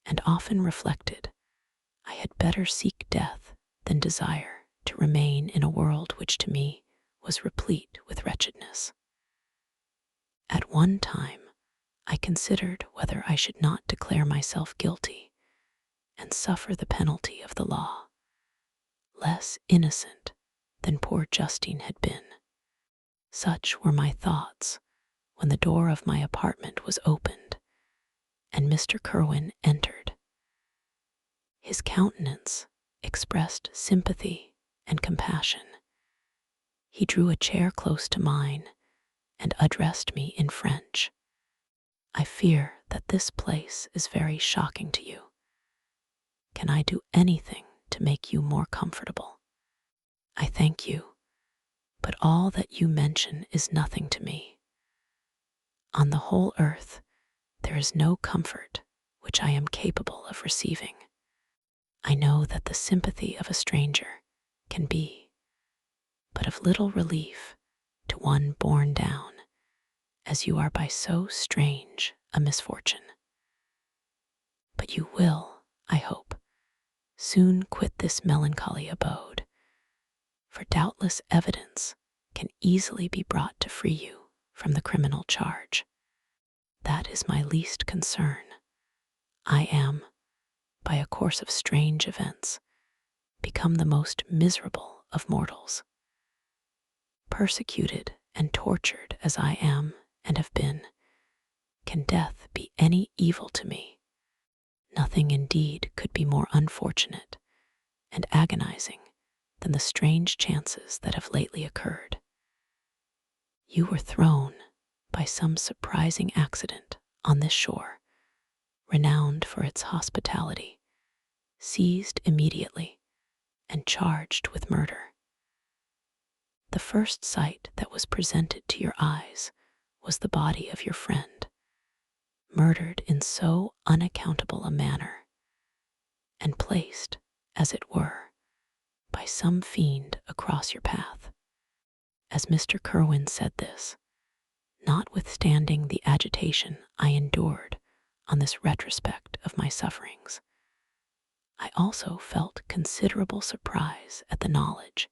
[SPEAKER 1] and often reflected I had better seek death than desire to remain in a world which to me was replete with wretchedness. At one time, I considered whether I should not declare myself guilty and suffer the penalty of the law, less innocent than poor Justine had been. Such were my thoughts when the door of my apartment was opened and Mr. Kirwin entered. His countenance expressed sympathy and compassion. He drew a chair close to mine and addressed me in French. "I fear that this place is very shocking to you. Can I do anything to make you more comfortable? I thank you, but all that you mention is nothing to me. On the whole earth, there is no comfort which I am capable of receiving. I know that the sympathy of a stranger can be but of little relief to one borne down, as you are by so strange a misfortune. But you will, I hope, soon quit this melancholy abode, for doubtless evidence can easily be brought to free you from the criminal charge. That is my least concern. I am, by a course of strange events, become the most miserable of mortals. Persecuted and tortured as I am and have been, can death be any evil to me? Nothing indeed could be more unfortunate and agonizing than the strange chances that have lately occurred. You were thrown, by some surprising accident, on this shore, renowned for its hospitality, seized immediately, and charged with murder. The first sight that was presented to your eyes was the body of your friend, murdered in so unaccountable a manner, and placed, as it were, by some fiend across your path. As Mr. Kerwin said this, notwithstanding the agitation I endured on this retrospect of my sufferings, I also felt considerable surprise at the knowledge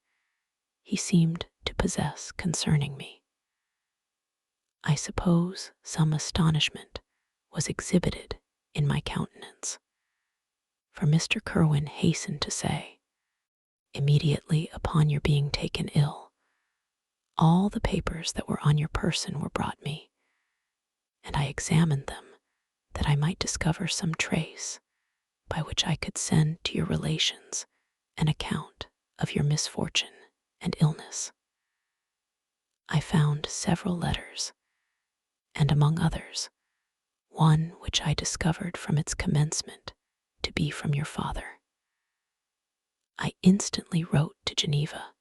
[SPEAKER 1] he seemed to possess concerning me. I suppose some astonishment was exhibited in my countenance, for Mr. Kerwin hastened to say, immediately upon your being taken ill, all the papers that were on your person were brought me, and I examined them that I might discover some trace by which I could send to your relations an account of your misfortune and illness. I found several letters, and among others, one which I discovered from its commencement to be from your father. I instantly wrote to Geneva.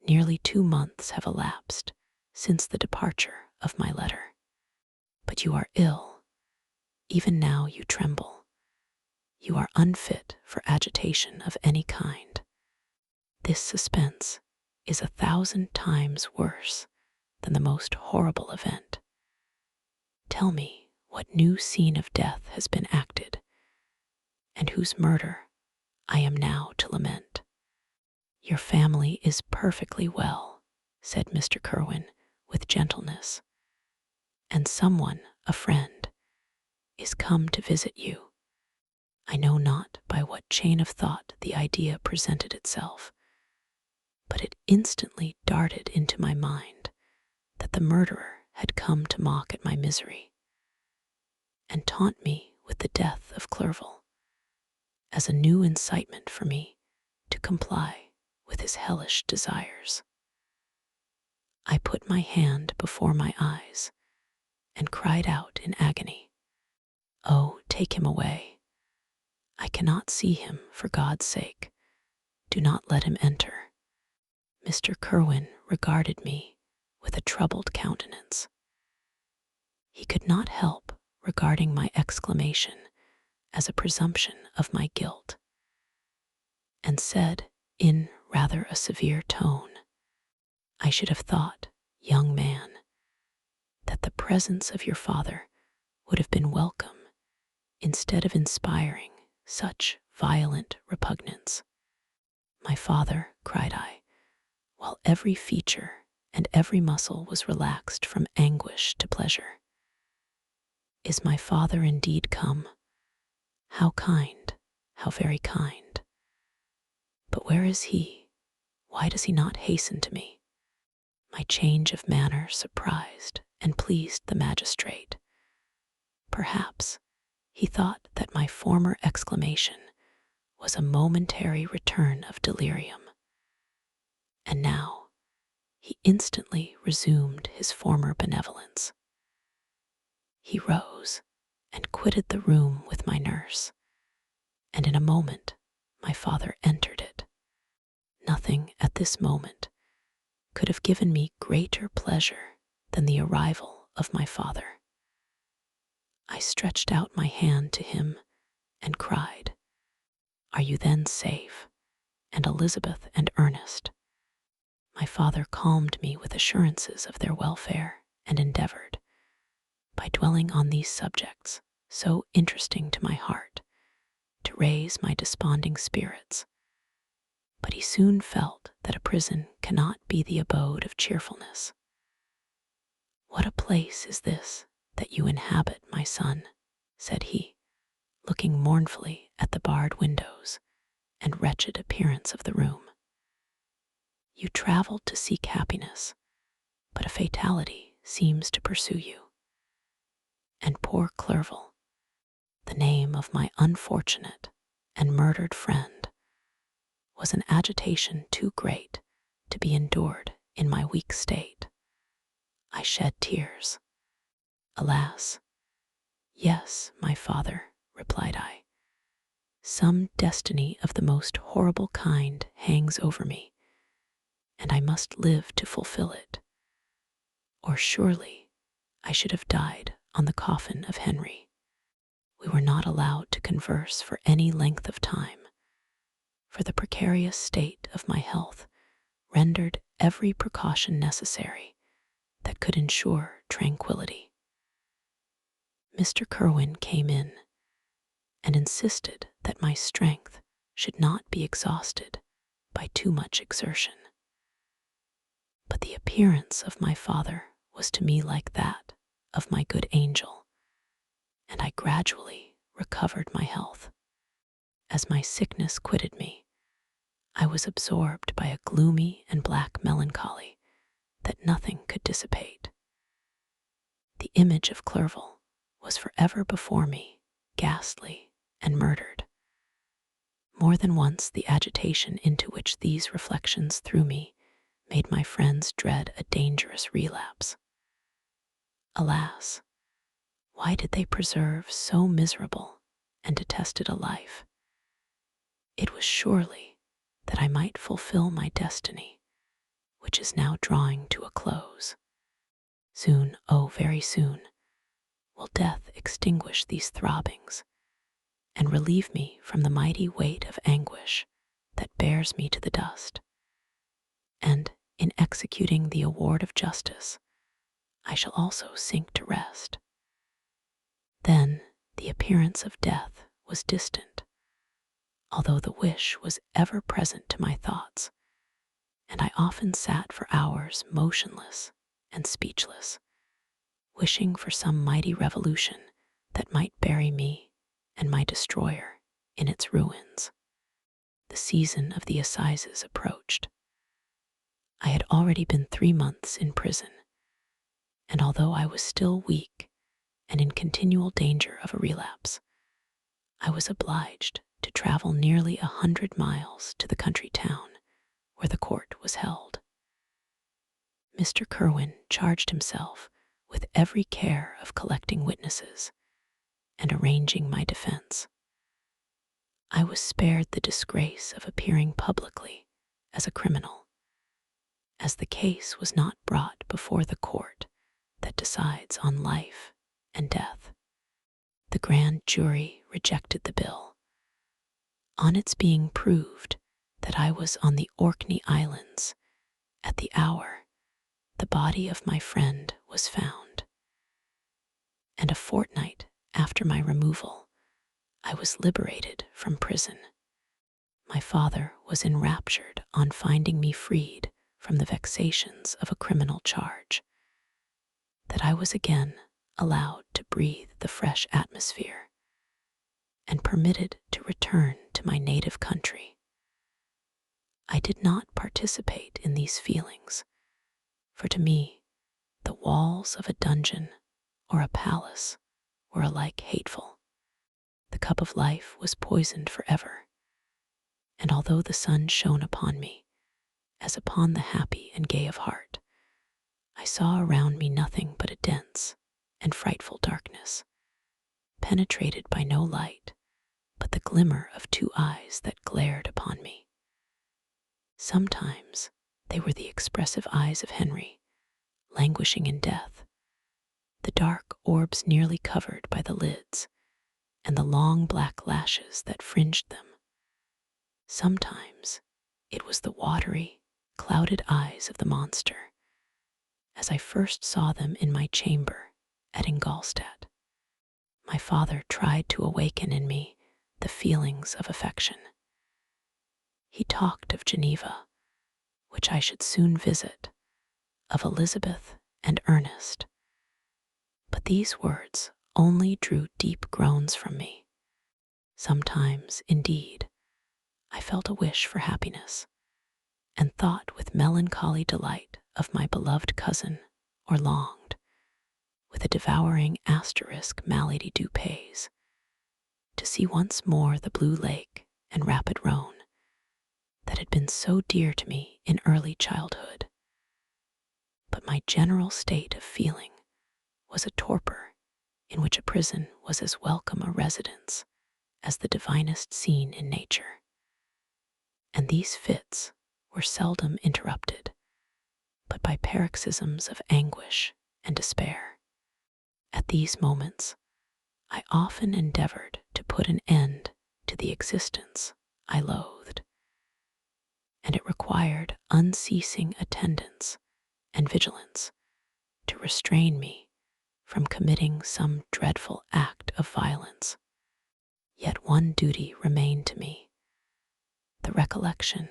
[SPEAKER 1] Nearly 2 months have elapsed since the departure of my letter. But you are ill. Even now you tremble. You are unfit for agitation of any kind. This suspense is 1,000 times worse than the most horrible event. Tell me what new scene of death has been acted, and whose murder I am now to lament. Your family is perfectly well, said Mr. Kerwin with gentleness, and someone, a friend, is come to visit you. I know not by what chain of thought the idea presented itself, but it instantly darted into my mind that the murderer had come to mock at my misery and taunt me with the death of Clerval as a new incitement for me to comply with his hellish desires. I put my hand before my eyes and cried out in agony, "Oh, take him away. I cannot see him, for God's sake. Do not let him enter." Mr. Kerwin regarded me with a troubled countenance. He could not help regarding my exclamation as a presumption of my guilt, and said in rather a severe tone, "I should have thought, young man, that the presence of your father would have been welcome instead of inspiring such violent repugnance." "My father," cried I, while every feature and every muscle was relaxed from anguish to pleasure. "Is my father indeed come? How kind, how very kind. But where is he? Why does he not hasten to me?" My change of manner surprised and pleased the magistrate. Perhaps he thought that my former exclamation was a momentary return of delirium, and now he instantly resumed his former benevolence. He rose and quitted the room with my nurse, and in a moment my father entered it. Nothing at this moment could have given me greater pleasure than the arrival of my father. I stretched out my hand to him and cried, "Are you then safe? And Elizabeth and Ernest?" My father calmed me with assurances of their welfare and endeavored, by dwelling on these subjects so interesting to my heart, to raise my desponding spirits, but he soon felt that a prison cannot be the abode of cheerfulness. "What a place is this that you inhabit, my son," said he, looking mournfully at the barred windows and wretched appearance of the room. "You traveled to seek happiness, but a fatality seems to pursue you. And poor Clerval, the name of my unfortunate and murdered friend, was an agitation too great to be endured in my weak state." I shed tears. "Alas, yes, my father," replied I. "Some destiny of the most horrible kind hangs over me, and I must live to fulfill it, or surely I should have died on the coffin of Henry." We were not allowed to converse for any length of time, for the precarious state of my health rendered every precaution necessary that could ensure tranquility. Mr. Kerwin came in and insisted that my strength should not be exhausted by too much exertion. But the appearance of my father was to me like that of my good angel, and I gradually recovered my health. As my sickness quitted me, I was absorbed by a gloomy and black melancholy that nothing could dissipate. The image of Clerval was forever before me, ghastly and murdered. More than once the agitation into which these reflections threw me made my friends dread a dangerous relapse. Alas, why did they preserve so miserable and detested a life? It was surely that I might fulfill my destiny, which is now drawing to a close. Soon, oh, very soon, will death extinguish these throbbings and relieve me from the mighty weight of anguish that bears me to the dust. And in executing the award of justice, I shall also sink to rest. Then the appearance of death was distant, although the wish was ever present to my thoughts, and I often sat for hours motionless and speechless, wishing for some mighty revolution that might bury me and my destroyer in its ruins. The season of the assizes approached. I had already been 3 months in prison, and although I was still weak and in continual danger of a relapse, I was obliged to travel nearly 100 miles to the country town where the court was held. Mr. Kerwin charged himself with every care of collecting witnesses and arranging my defense. I was spared the disgrace of appearing publicly as a criminal, as the case was not brought before the court that decides on life and death. The grand jury rejected the bill. On its being proved that I was on the Orkney Islands at the hour the body of my friend was found, and a fortnight after my removal, I was liberated from prison. My father was enraptured on finding me freed from the vexations of a criminal charge, that I was again allowed to breathe the fresh atmosphere, and permitted to return to my native country. I did not participate in these feelings, for to me the walls of a dungeon or a palace were alike hateful. The cup of life was poisoned forever, and although the sun shone upon me as upon the happy and gay of heart, I saw around me nothing but a dense and frightful darkness, penetrated by no light but the glimmer of 2 eyes that glared upon me. Sometimes they were the expressive eyes of Henry, languishing in death, the dark orbs nearly covered by the lids, and the long black lashes that fringed them. Sometimes it was the watery, clouded eyes of the monster, as I first saw them in my chamber at Ingolstadt. My father tried to awaken in me the feelings of affection. He talked of Geneva, which I should soon visit, of Elizabeth and Ernest. But these words only drew deep groans from me. Sometimes, indeed, I felt a wish for happiness, and thought with melancholy delight of my beloved cousin, or longed, with a devouring asterisk malady du pays, to see once more the blue lake and rapid Rhone that had been so dear to me in early childhood. But my general state of feeling was a torpor in which a prison was as welcome a residence as the divinest scene in nature. And these fits were seldom interrupted, but by paroxysms of anguish and despair. At these moments, I often endeavored to put an end to the existence I loathed, and it required unceasing attendance and vigilance to restrain me from committing some dreadful act of violence. Yet one duty remained to me, the recollection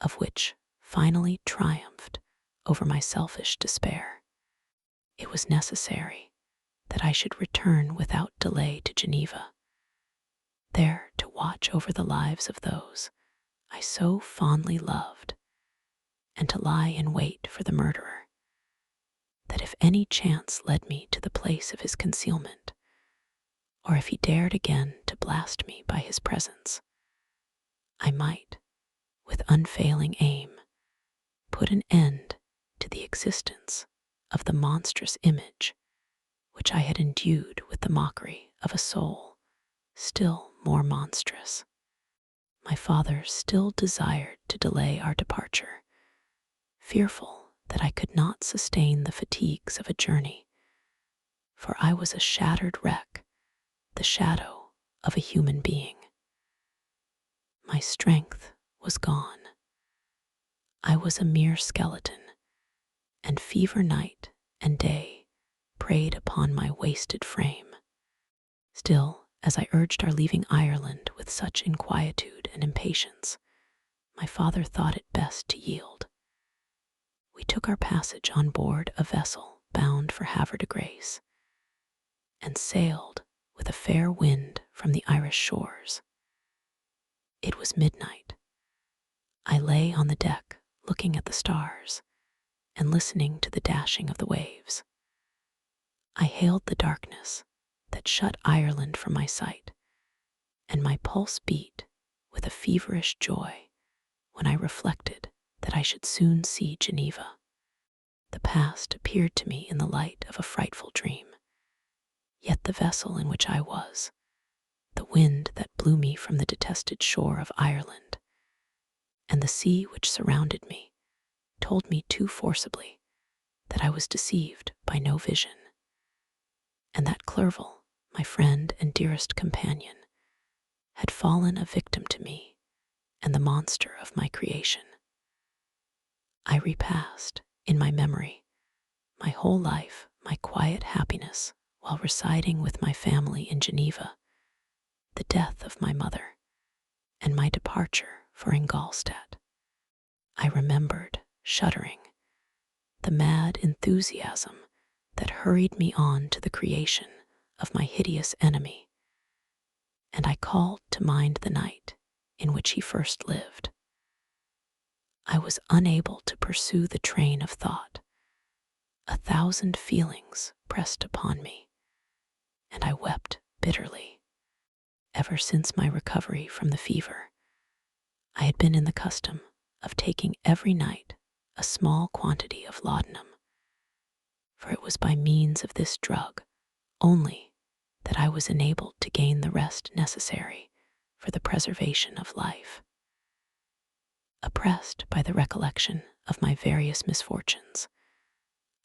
[SPEAKER 1] of which finally triumphed over my selfish despair. It was necessary that I should return without delay to Geneva, there to watch over the lives of those I so fondly loved, and to lie in wait for the murderer, that if any chance led me to the place of his concealment, or if he dared again to blast me by his presence, I might, with unfailing aim, put an end to the existence of the monstrous image which I had endued with the mockery of a soul still more monstrous. My father still desired to delay our departure, fearful that I could not sustain the fatigues of a journey, for I was a shattered wreck, the shadow of a human being. My strength was gone. I was a mere skeleton, and fever night and day preyed upon my wasted frame. Still, as I urged our leaving Ireland with such inquietude and impatience, my father thought it best to yield. We took our passage on board a vessel bound for Havre de Grace, and sailed with a fair wind from the Irish shores. It was midnight. I lay on the deck looking at the stars and listening to the dashing of the waves. I hailed the darkness that shut Ireland from my sight, and my pulse beat with a feverish joy when I reflected that I should soon see Geneva. The past appeared to me in the light of a frightful dream, yet the vessel in which I was, the wind that blew me from the detested shore of Ireland, and the sea which surrounded me, told me too forcibly that I was deceived by no vision, and that Clerval, my friend and dearest companion, had fallen a victim to me and the monster of my creation. I repassed, in my memory, my whole life, my quiet happiness while residing with my family in Geneva, the death of my mother, and my departure for Ingolstadt. I remembered, shuddering, the mad enthusiasm that hurried me on to the creation of my hideous enemy, and I called to mind the night in which he first lived. I was unable to pursue the train of thought. 1,000 feelings pressed upon me, and I wept bitterly. Ever since my recovery from the fever, I had been in the custom of taking every night a small quantity of laudanum, for it was by means of this drug only that I was enabled to gain the rest necessary for the preservation of life. Oppressed by the recollection of my various misfortunes,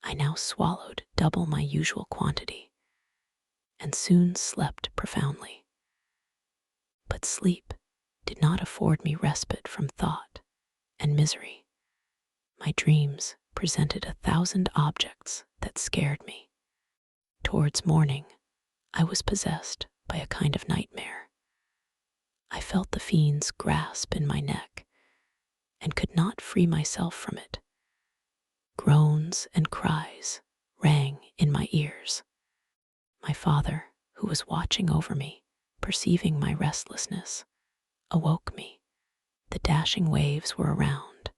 [SPEAKER 1] I now swallowed double my usual quantity, and soon slept profoundly. But sleep did not afford me respite from thought and misery. My dreams presented 1,000 objects that scared me. Towards morning, I was possessed by a kind of nightmare. I felt the fiend's grasp in my neck and could not free myself from it. Groans and cries rang in my ears. My father, who was watching over me, perceiving my restlessness, awoke me. The dashing waves were around,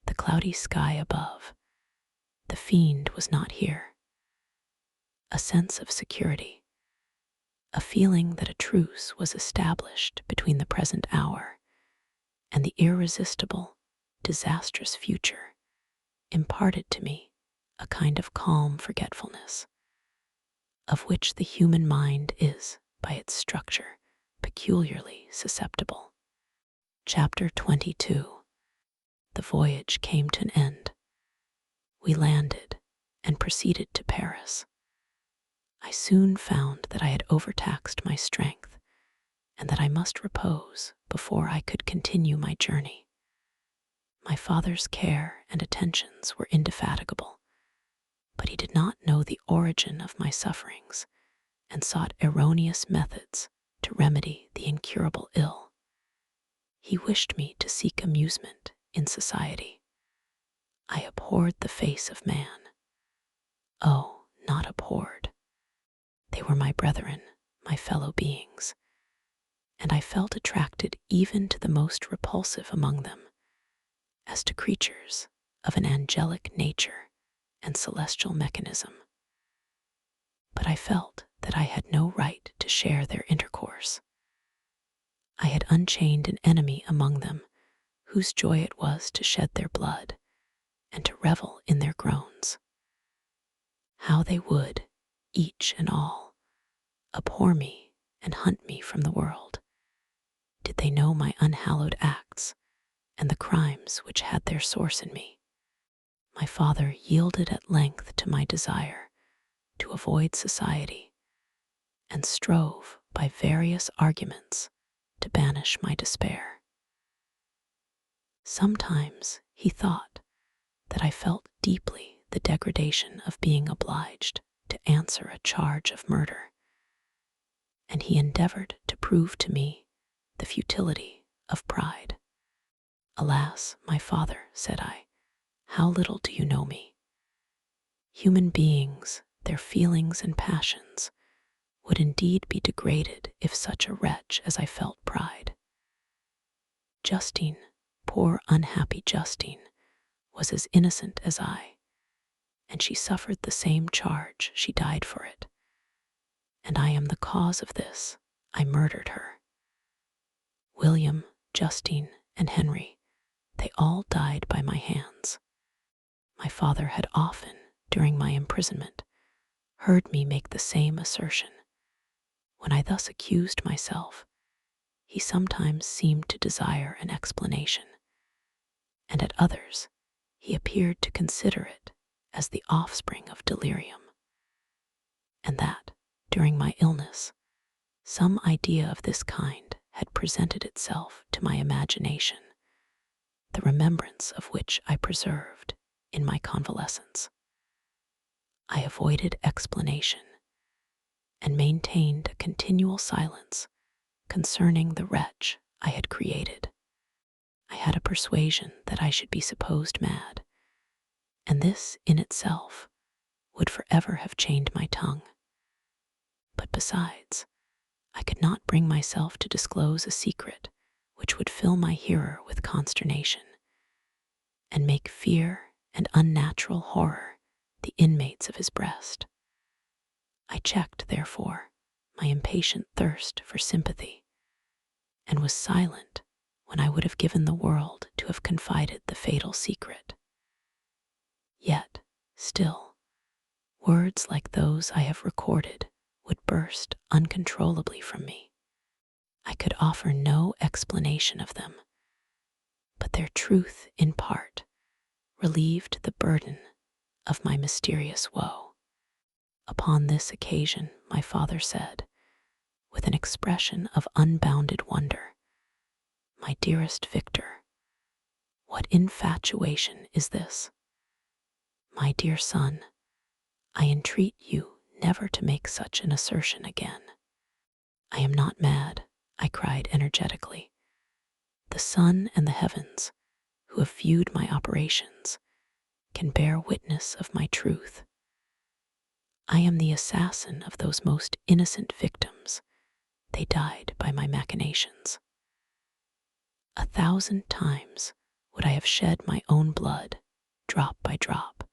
[SPEAKER 1] the cloudy sky above. The fiend was not here. A sense of security, a feeling that a truce was established between the present hour and the irresistible, disastrous future, imparted to me a kind of calm forgetfulness, of which the human mind is, by its structure, peculiarly susceptible. Chapter 22. The voyage came to an end. We landed and proceeded to Paris. I soon found that I had overtaxed my strength and that I must repose before I could continue my journey. My father's care and attentions were indefatigable, but he did not know the origin of my sufferings and sought erroneous methods to remedy the incurable ill. He wished me to seek amusement in society. I abhorred the face of man. Oh, not abhorred. They were my brethren, my fellow beings, and I felt attracted even to the most repulsive among them, as to creatures of an angelic nature and celestial mechanism. But I felt that I had no right to share their intercourse. I had unchained an enemy among them, whose joy it was to shed their blood and to revel in their groans. How they would, each and all, abhor me and hunt me from the world, did they know my unhallowed acts and the crimes which had their source in me. My father yielded at length to my desire to avoid society and strove by various arguments to banish my despair. Sometimes he thought that I felt deeply the degradation of being obliged to answer a charge of murder, and he endeavored to prove to me the futility of pride. Alas, my father, said I, how little do you know me? Human beings, their feelings and passions, would indeed be degraded if such a wretch as I felt pride. Justine, poor unhappy Justine, was as innocent as I, and she suffered the same charge, she died for it. And I am the cause of this, I murdered her. William, Justine, and Henry, they all died by my hands. My father had often, during my imprisonment, heard me make the same assertion. When I thus accused myself, he sometimes seemed to desire an explanation, and at others he appeared to consider it as the offspring of delirium, and that, during my illness, some idea of this kind had presented itself to my imagination, the remembrance of which I preserved in my convalescence. I avoided explanation and maintained a continual silence concerning the wretch I had created. I had a persuasion that I should be supposed mad, and this in itself would forever have chained my tongue. But besides, I could not bring myself to disclose a secret which would fill my hearer with consternation, and make fear and unnatural horror the inmates of his breast. I checked, therefore, my impatient thirst for sympathy, and was silent when I would have given the world to have confided the fatal secret. Yet, still, words like those I have recorded would burst uncontrollably from me. I could offer no explanation of them, but their truth in part relieved the burden of my mysterious woe. Upon this occasion, my father said, with an expression of unbounded wonder, "My dearest Victor, what infatuation is this? My dear son, I entreat you never to make such an assertion again. I am not mad, I cried energetically. The sun and the heavens, who have viewed my operations, can bear witness of my truth. I am the assassin of those most innocent victims. They died by my machinations. 1,000 times would I have shed my own blood, drop by drop,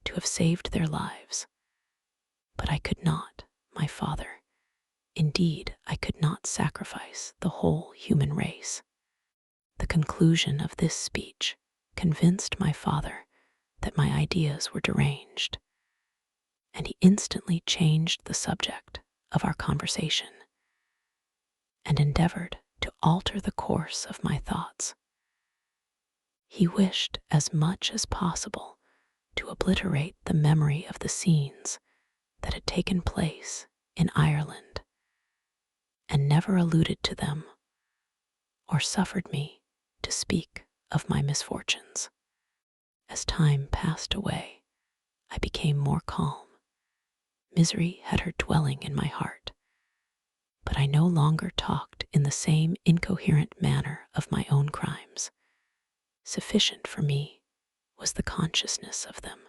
[SPEAKER 1] to have saved their lives. But I could not, my father. Indeed, I could not sacrifice the whole human race. The conclusion of this speech convinced my father that my ideas were deranged, and he instantly changed the subject of our conversation and endeavored to alter the course of my thoughts. He wished as much as possible to obliterate the memory of the scenes that had taken place in Ireland, and never alluded to them or suffered me to speak of my misfortunes. As time passed away, I became more calm. Misery had her dwelling in my heart, but I no longer talked in the same incoherent manner of my own crimes. Sufficient for me was the consciousness of them.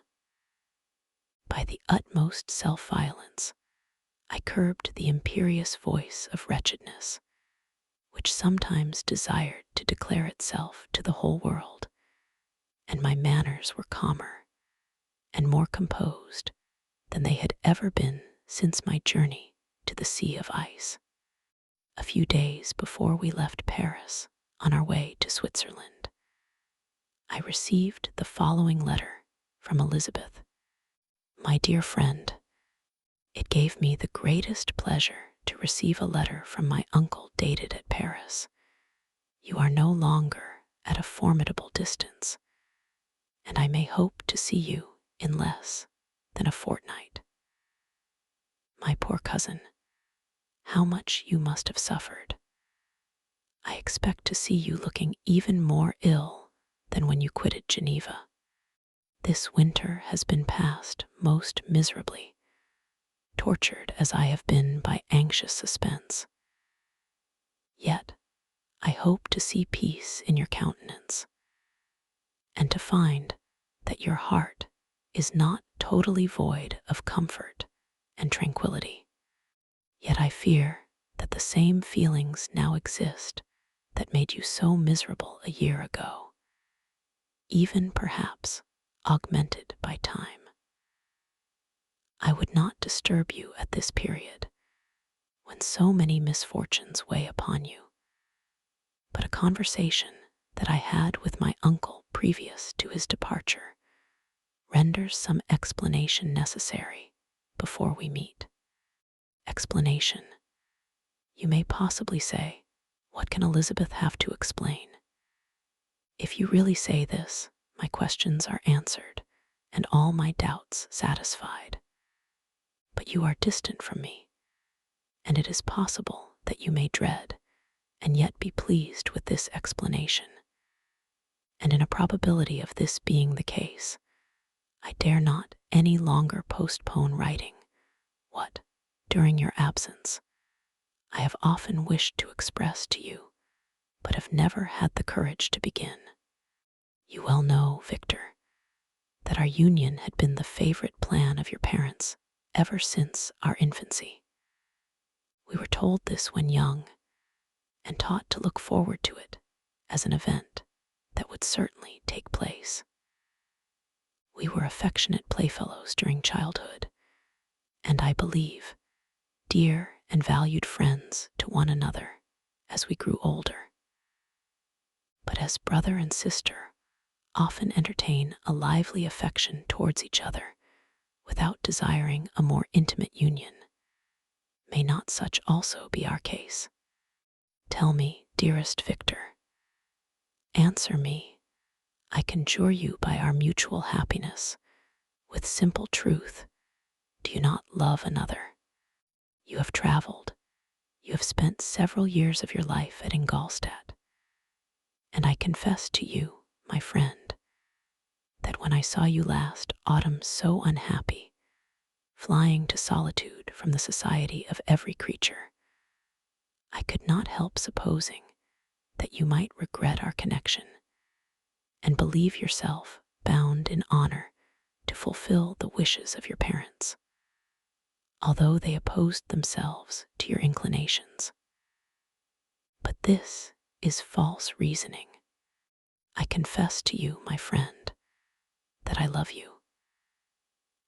[SPEAKER 1] By the utmost self-violence, I curbed the imperious voice of wretchedness, which sometimes desired to declare itself to the whole world, and my manners were calmer and more composed than they had ever been since my journey to the Sea of Ice. A few days before we left Paris on our way to Switzerland, I received the following letter from Elizabeth. My dear friend, it gave me the greatest pleasure to receive a letter from my uncle dated at Paris. You are no longer at a formidable distance, and I may hope to see you in less than a fortnight. My poor cousin, how much you must have suffered. I expect to see you looking even more ill than when you quitted Geneva. This winter has been passed most miserably, tortured as I have been by anxious suspense. Yet I hope to see peace in your countenance, and to find that your heart is not totally void of comfort and tranquility. Yet I fear that the same feelings now exist that made you so miserable a year ago, even perhaps augmented by time. I would not disturb you at this period, when so many misfortunes weigh upon you, but a conversation that I had with my uncle previous to his departure renders some explanation necessary before we meet. Explanation. You may possibly say, what can Elizabeth have to explain? If you really say this, my questions are answered and all my doubts satisfied. But you are distant from me, and it is possible that you may dread and yet be pleased with this explanation. And in a probability of this being the case, I dare not any longer postpone writing what, during your absence, I have often wished to express to you, but have never had the courage to begin. You well know, Victor, that our union had been the favorite plan of your parents ever since our infancy. We were told this when young, and taught to look forward to it as an event that would certainly take place. We were affectionate playfellows during childhood, and I believe, dear and valued friends to one another as we grew older. But as brother and sister often entertain a lively affection towards each other without desiring a more intimate union, may not such also be our case? Tell me, dearest Victor. Answer me, I conjure you by our mutual happiness, with simple truth, do you not love another? You have traveled, you have spent several years of your life at Ingolstadt, and I confess to you, my friend, that when I saw you last autumn so unhappy, flying to solitude from the society of every creature, I could not help supposing that you might regret our connection and believe yourself bound in honor to fulfill the wishes of your parents, although they opposed themselves to your inclinations. But this is false reasoning. I confess to you, my friend, that I love you,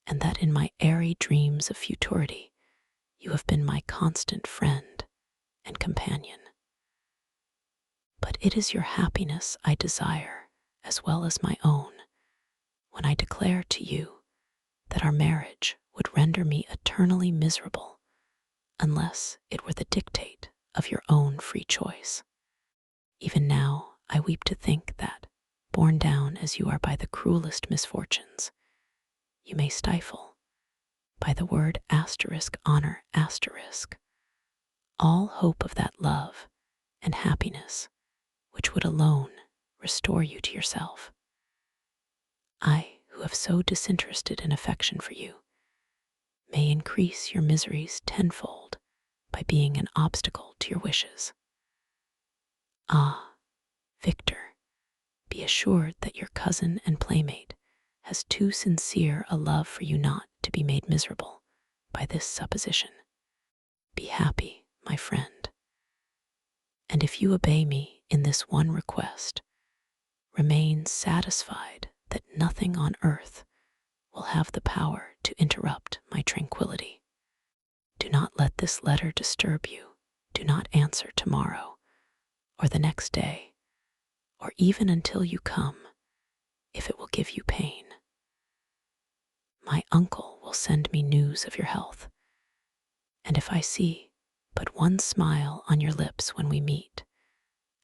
[SPEAKER 1] and that in my airy dreams of futurity, you have been my constant friend and companion. But it is your happiness I desire, as well as my own, when I declare to you that our marriage would render me eternally miserable unless it were the dictate of your own free choice. Even now, I weep to think that, borne down as you are by the cruelest misfortunes, you may stifle, by the word honor all hope of that love and happiness which would alone restore you to yourself. I, who have so disinterested an affection for you, may increase your miseries tenfold by being an obstacle to your wishes. Ah, Victor, be assured that your cousin and playmate has too sincere a love for you not to be made miserable by this supposition. Be happy, my friend. And if you obey me in this one request, remain satisfied that nothing on earth will have the power to interrupt my tranquility. Do not let this letter disturb you. Do not answer tomorrow, or the next day, or even until you come, if it will give you pain. My uncle will send me news of your health, and if I see but one smile on your lips when we meet,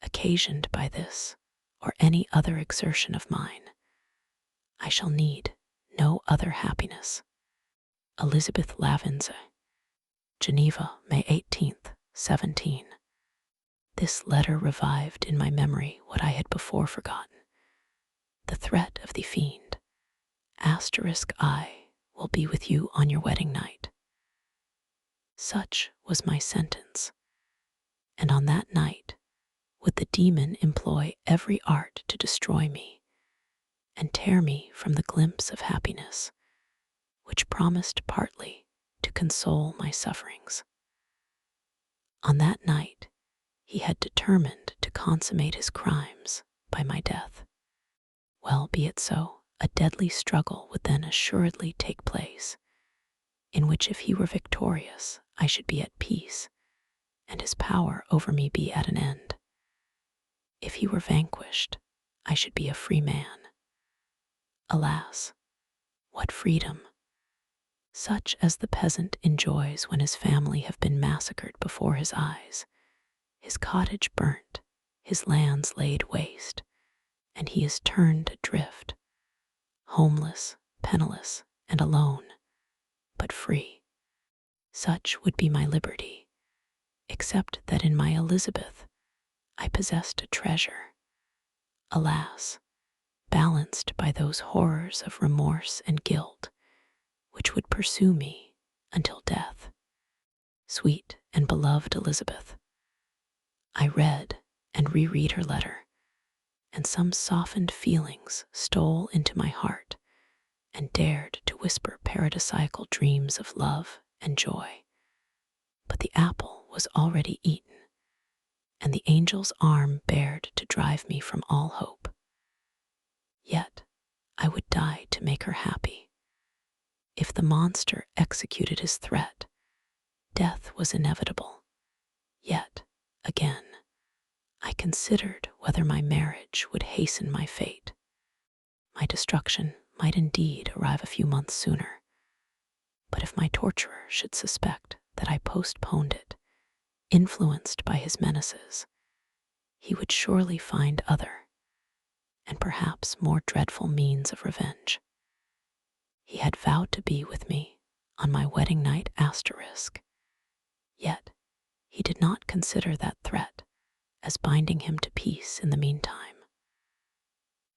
[SPEAKER 1] occasioned by this or any other exertion of mine, I shall need no other happiness. Elizabeth Lavinze, Geneva, May 18th, 17. This letter revived in my memory what I had before forgotten. The threat of the fiend, I will be with you on your wedding night. Such was my sentence, and on that night would the demon employ every art to destroy me and tear me from the glimpse of happiness which promised partly to console my sufferings. On that night, he had determined to consummate his crimes by my death. Well, be it so, a deadly struggle would then assuredly take place, in which if he were victorious, I should be at peace, and his power over me be at an end. If he were vanquished, I should be a free man. Alas, what freedom! Such as the peasant enjoys when his family have been massacred before his eyes, his cottage burnt, his lands laid waste, and he is turned adrift, homeless, penniless, and alone, but free. Such would be my liberty, except that in my Elizabeth I possessed a treasure, alas, balanced by those horrors of remorse and guilt which would pursue me until death. Sweet and beloved Elizabeth, I read and reread her letter, and some softened feelings stole into my heart and dared to whisper paradisiacal dreams of love and joy. But the apple was already eaten, and the angel's arm bared to drive me from all hope. Yet I would die to make her happy. If the monster executed his threat, death was inevitable. Yet, again, I considered whether my marriage would hasten my fate. My destruction might indeed arrive a few months sooner, but if my torturer should suspect that I postponed it, influenced by his menaces, he would surely find other, and perhaps more dreadful means of revenge. He had vowed to be with me on my wedding night yet he did not consider that threat as binding him to peace in the meantime.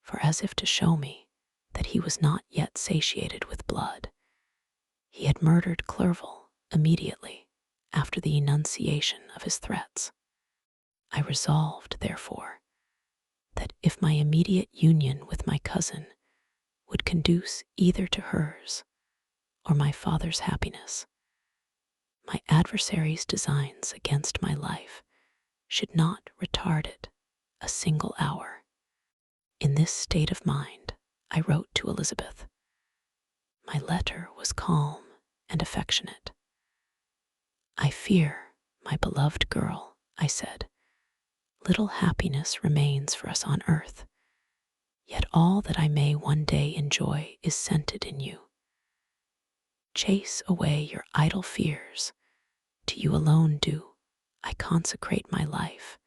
[SPEAKER 1] For as if to show me that he was not yet satiated with blood, he had murdered Clerval immediately after the enunciation of his threats. I resolved, therefore, that if my immediate union with my cousin would conduce either to hers or my father's happiness, my adversary's designs against my life should not retard it a single hour. In this state of mind, I wrote to Elizabeth. My letter was calm and affectionate. I fear, my beloved girl, I said, little happiness remains for us on earth, yet all that I may one day enjoy is scented in you. Chase away your idle fears. To you alone do I consecrate my life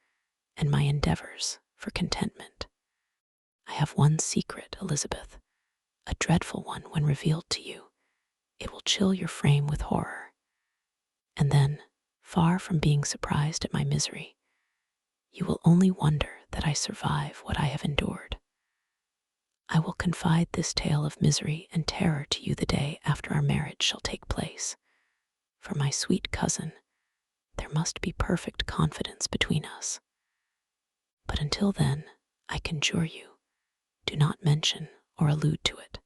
[SPEAKER 1] and my endeavors for contentment. I have one secret, Elizabeth, a dreadful one when revealed to you. It will chill your frame with horror. And then, far from being surprised at my misery, you will only wonder that I survive what I have endured. I will confide this tale of misery and terror to you the day after our marriage shall take place. For my sweet cousin, there must be perfect confidence between us. But until then, I conjure you, do not mention or allude to it.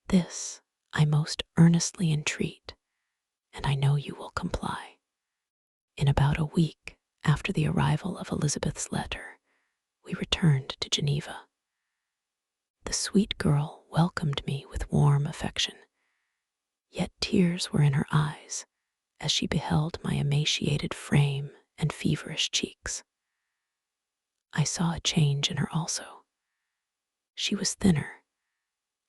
[SPEAKER 1] This I most earnestly entreat, and I know you will comply. In about a week after the arrival of Elizabeth's letter, we returned to Geneva. The sweet girl welcomed me with warm affection, yet tears were in her eyes as she beheld my emaciated frame and feverish cheeks. I saw a change in her also. She was thinner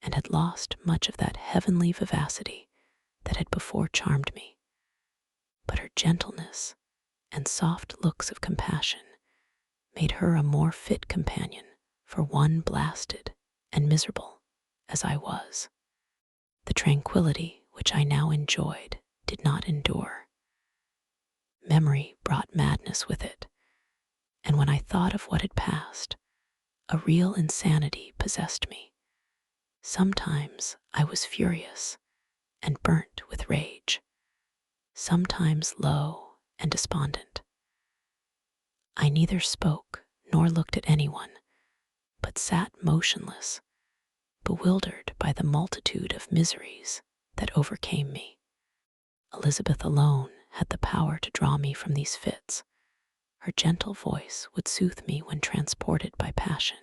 [SPEAKER 1] and had lost much of that heavenly vivacity that had before charmed me, but her gentleness and soft looks of compassion made her a more fit companion for one blasted and miserable as I was. The tranquility which I now enjoyed did not endure. Memory brought madness with it, and when I thought of what had passed, a real insanity possessed me. Sometimes I was furious and burnt with rage, sometimes low and despondent. I neither spoke nor looked at anyone, but sat motionless, bewildered by the multitude of miseries that overcame me. Elizabeth alone had the power to draw me from these fits. Her gentle voice would soothe me when transported by passion,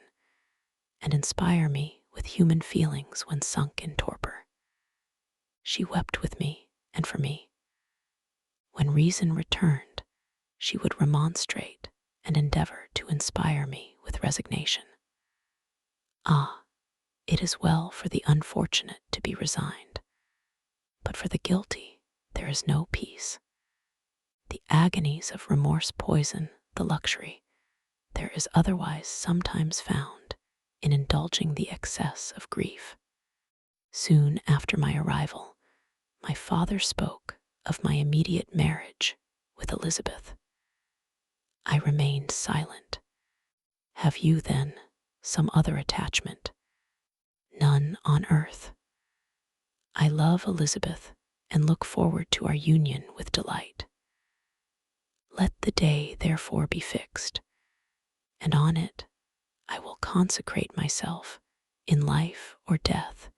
[SPEAKER 1] and inspire me with human feelings when sunk in torpor. She wept with me and for me. When reason returned, she would remonstrate and endeavor to inspire me with resignation. Ah, it is well for the unfortunate to be resigned, but for the guilty there is no peace. The agonies of remorse poison the luxury there is otherwise sometimes found in indulging the excess of grief. Soon after my arrival, my father spoke of my immediate marriage with Elizabeth. I remained silent. Have you, then, some other attachment? None on earth. I love Elizabeth and look forward to our union with delight. Let the day, therefore, be fixed, and on it I will consecrate myself, in life or death,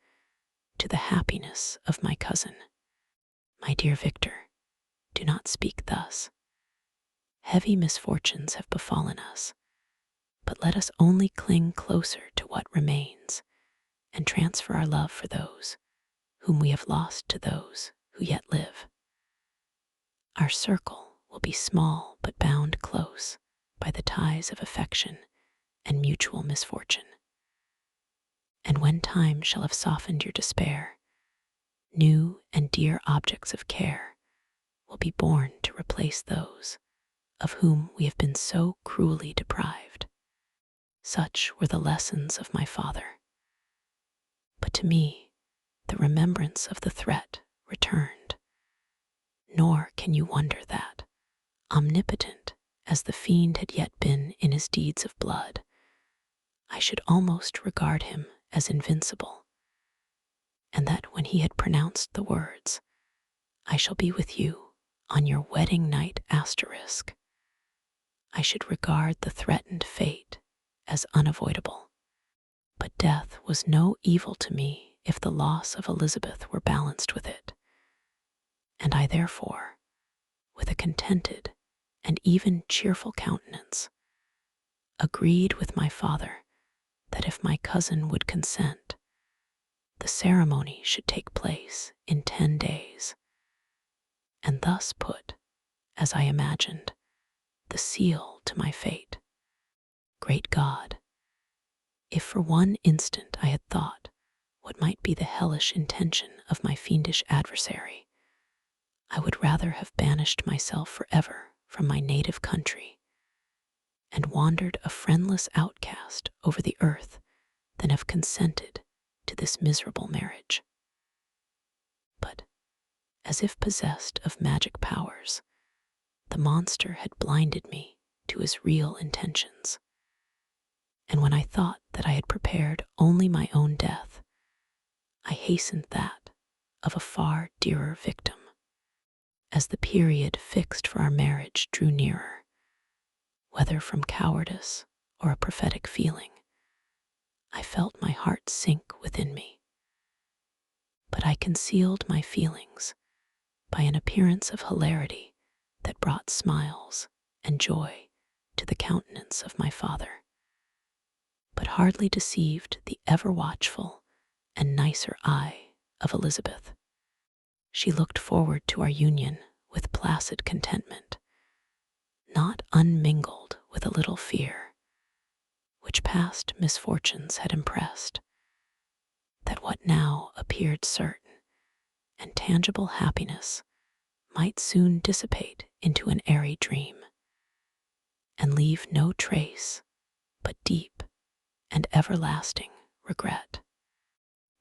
[SPEAKER 1] to the happiness of my cousin. My dear Victor, do not speak thus. Heavy misfortunes have befallen us, but let us only cling closer to what remains and transfer our love for those whom we have lost to those who yet live. Our circle will be small but bound close by the ties of affection and mutual misfortune. And when time shall have softened your despair, new and dear objects of care will be born to replace those of whom we have been so cruelly deprived. Such were the lessons of my father. But to me, the remembrance of the threat returned. Nor can you wonder that, omnipotent as the fiend had yet been in his deeds of blood, I should almost regard him as invincible, and that when he had pronounced the words, "I shall be with you on your wedding night asterisk, I should regard the threatened fate as unavoidable. But death was no evil to me if the loss of Elizabeth were balanced with it, and I therefore, with a contented and even cheerful countenance, agreed with my father that if my cousin would consent, the ceremony should take place in 10 days, and thus put, as I imagined, the seal to my fate. Great God, if for one instant I had thought what might be the hellish intention of my fiendish adversary, I would rather have banished myself forever from my native country and wandered a friendless outcast over the earth than have consented to this miserable marriage. But, as if possessed of magic powers, the monster had blinded me to his real intentions, and when I thought that I had prepared only my own death, I hastened that of a far dearer victim. As the period fixed for our marriage drew nearer, whether from cowardice or a prophetic feeling, I felt my heart sink within me. But I concealed my feelings by an appearance of hilarity that brought smiles and joy to the countenance of my father, but hardly deceived the ever-watchful and nicer eye of Elizabeth. She looked forward to our union with placid contentment, not unmingled with a little fear, which past misfortunes had impressed, that what now appeared certain and tangible happiness might soon dissipate into an airy dream, and leave no trace but deep and everlasting regret.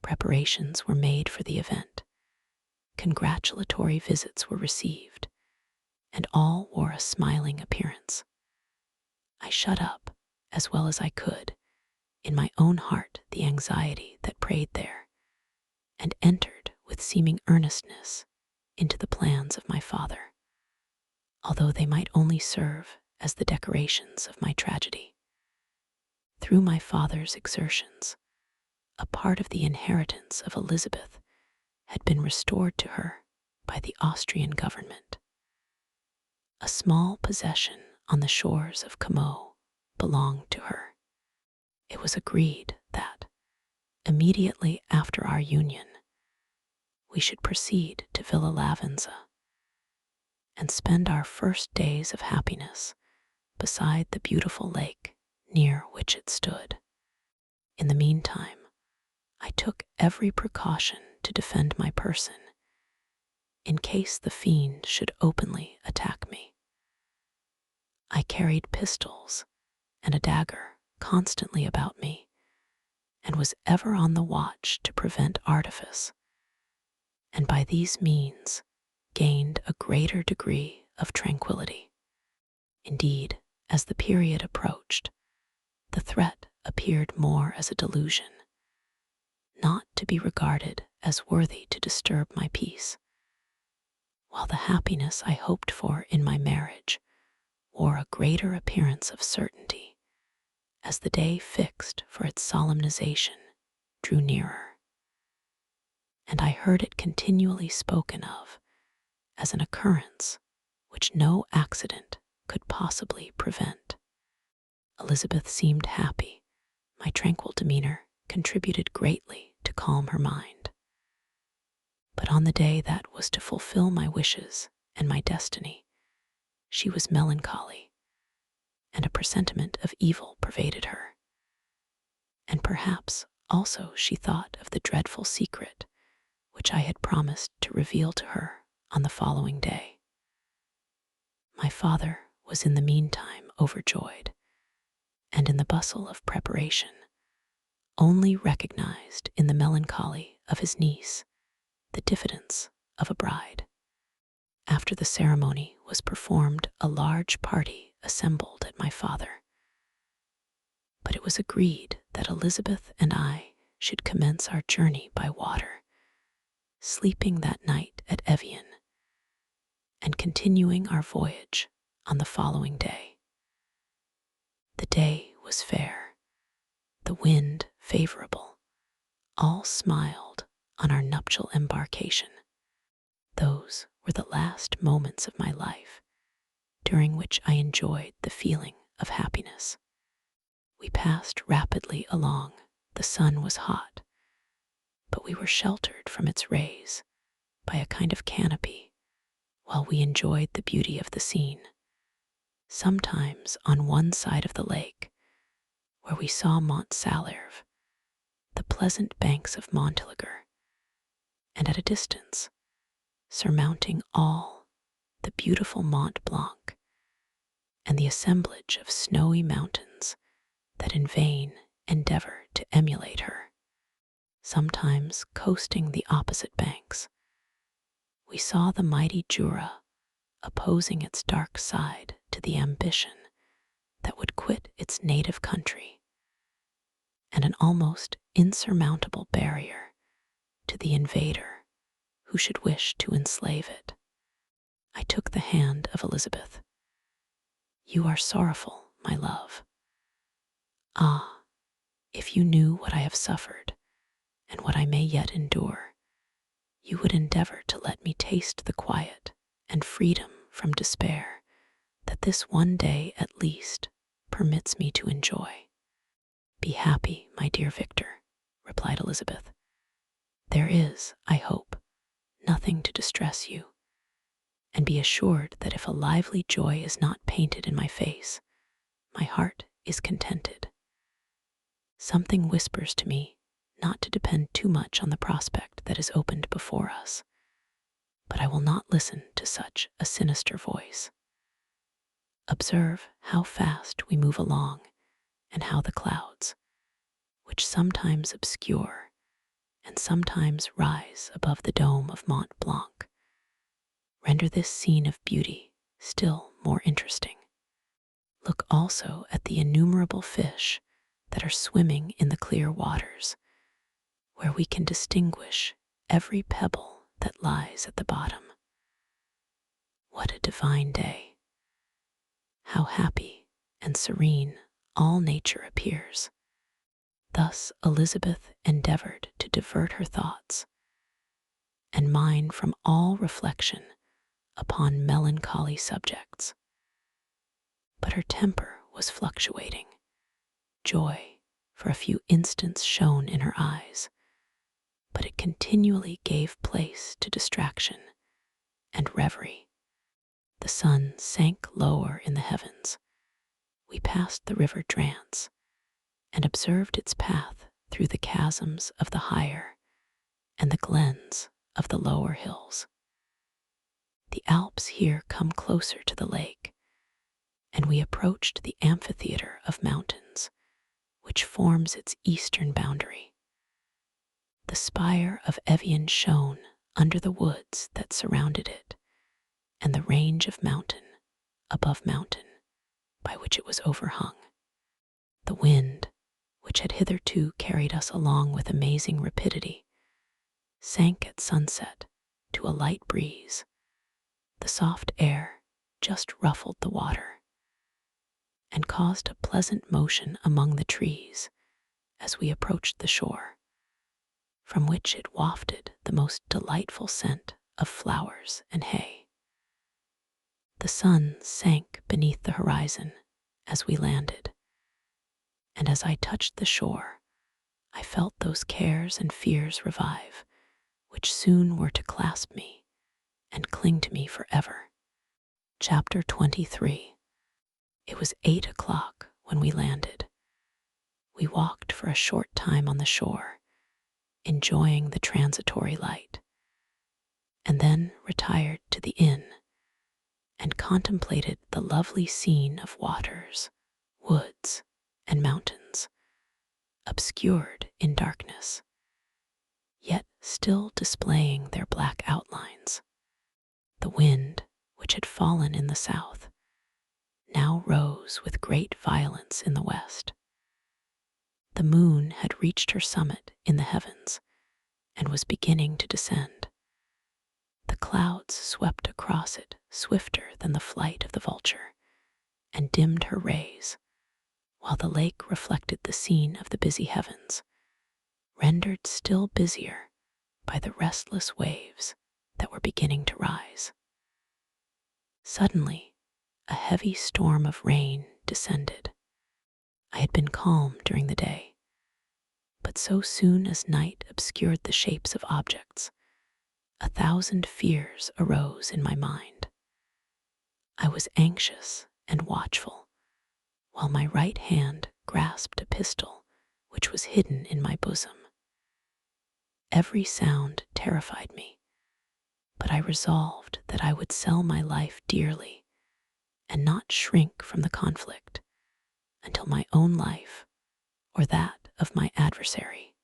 [SPEAKER 1] Preparations were made for the event. Congratulatory visits were received, and all wore a smiling appearance. I shut up, as well as I could, in my own heart the anxiety that preyed there, and entered with seeming earnestness into the plans of my father, although they might only serve as the decorations of my tragedy. Through my father's exertions, a part of the inheritance of Elizabeth had been restored to her by the Austrian government. A small possession on the shores of Como belonged to her. It was agreed that, immediately after our union, we should proceed to Villa Lavenza and spend our first days of happiness beside the beautiful lake near which it stood. In the meantime, I took every precaution to defend my person in case the fiend should openly attack me. I carried pistols and a dagger constantly about me, and was ever on the watch to prevent artifice, and by these means gained a greater degree of tranquility. Indeed, as the period approached, the threat appeared more as a delusion, not to be regarded as worthy to disturb my peace, while the happiness I hoped for in my marriage wore a greater appearance of certainty as the day fixed for its solemnization drew nearer, and I heard it continually spoken of as an occurrence which no accident could possibly prevent. Elizabeth seemed happy. My tranquil demeanor contributed greatly to calm her mind. But on the day that was to fulfill my wishes and my destiny, she was melancholy, and a presentiment of evil pervaded her. And perhaps also she thought of the dreadful secret which I had promised to reveal to her on the following day. My father was in the meantime overjoyed, and in the bustle of preparation, only recognized in the melancholy of his niece the diffidence of a bride. After the ceremony was performed, a large party assembled at my father, but it was agreed that Elizabeth and I should commence our journey by water, sleeping that night at Evian, and continuing our voyage on the following day. The day was fair, the wind favorable. All smiled on our nuptial embarkation. Those were the last moments of my life, during which I enjoyed the feeling of happiness. We passed rapidly along. The sun was hot, but we were sheltered from its rays by a kind of canopy while we enjoyed the beauty of the scene. Sometimes on one side of the lake, where we saw Mont Salirve, the pleasant banks of Montélimar, and at a distance, surmounting all, the beautiful Mont Blanc, and the assemblage of snowy mountains that in vain endeavor to emulate her. Sometimes coasting the opposite banks, we saw the mighty Jura opposing its dark side to the ambition that would quit its native country, and an almost insurmountable barrier to the invader who should wish to enslave it. I took the hand of Elizabeth. "You are sorrowful, my love. Ah, if you knew what I have suffered and what I may yet endure, you would endeavor to let me taste the quiet and freedom from despair that this one day at least permits me to enjoy." "Be happy, my dear Victor," replied Elizabeth. "There is, I hope, nothing to distress you, and be assured that if a lively joy is not painted in my face, my heart is contented. Something whispers to me not to depend too much on the prospect that is opened before us, but I will not listen to such a sinister voice. Observe how fast we move along, and how the clouds, which sometimes obscure and sometimes rise above the dome of Mont Blanc, render this scene of beauty still more interesting. Look also at the innumerable fish that are swimming in the clear waters, where we can distinguish every pebble that lies at the bottom. What a divine day! How happy and serene all nature appears. Thus Elizabeth endeavored to divert her thoughts and mine from all reflection upon melancholy subjects. But her temper was fluctuating. Joy for a few instants shone in her eyes, but it continually gave place to distraction and reverie. The sun sank lower in the heavens. We passed the river Drance and observed its path through the chasms of the higher and the glens of the lower hills. The Alps here come closer to the lake, and we approached the amphitheater of mountains, which forms its eastern boundary. The spire of Evian shone under the woods that surrounded it, and the range of mountain above mountain by which it was overhung. The wind, which had hitherto carried us along with amazing rapidity, sank at sunset to a light breeze. The soft air just ruffled the water and caused a pleasant motion among the trees as we approached the shore, from which it wafted the most delightful scent of flowers and hay. The sun sank beneath the horizon as we landed, and as I touched the shore, I felt those cares and fears revive, which soon were to clasp me and cling to me forever. Chapter 23. It was 8 o'clock when we landed. We walked for a short time on the shore, enjoying the transitory light, and then retired to the inn and contemplated the lovely scene of waters, woods, and mountains, obscured in darkness, yet still displaying their black outlines. The wind, which had fallen in the south, now rose with great violence in the west. The moon had reached her summit in the heavens and was beginning to descend. The clouds swept across it swifter than the flight of the vulture, and dimmed her rays, while the lake reflected the scene of the busy heavens, rendered still busier by the restless waves that were beginning to rise. Suddenly, a heavy storm of rain descended. I had been calm during the day, but so soon as night obscured the shapes of objects, 1,000 fears arose in my mind. I was anxious and watchful, while my right hand grasped a pistol which was hidden in my bosom. Every sound terrified me, but I resolved that I would sell my life dearly and not shrink from the conflict until my own life, or that of my adversary,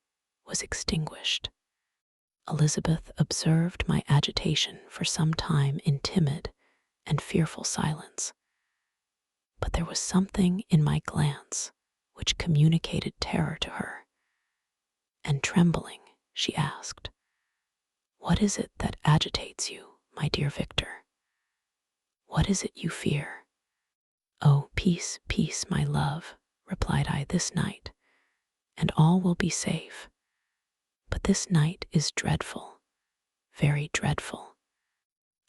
[SPEAKER 1] was extinguished. Elizabeth observed my agitation for some time in timid and fearful silence, but there was something in my glance which communicated terror to her, and trembling, she asked, "What is it that agitates you, my dear Victor? What is it you fear?" "Oh, peace, peace, my love," replied I, "this night, and all will be safe. But this night is dreadful, very dreadful."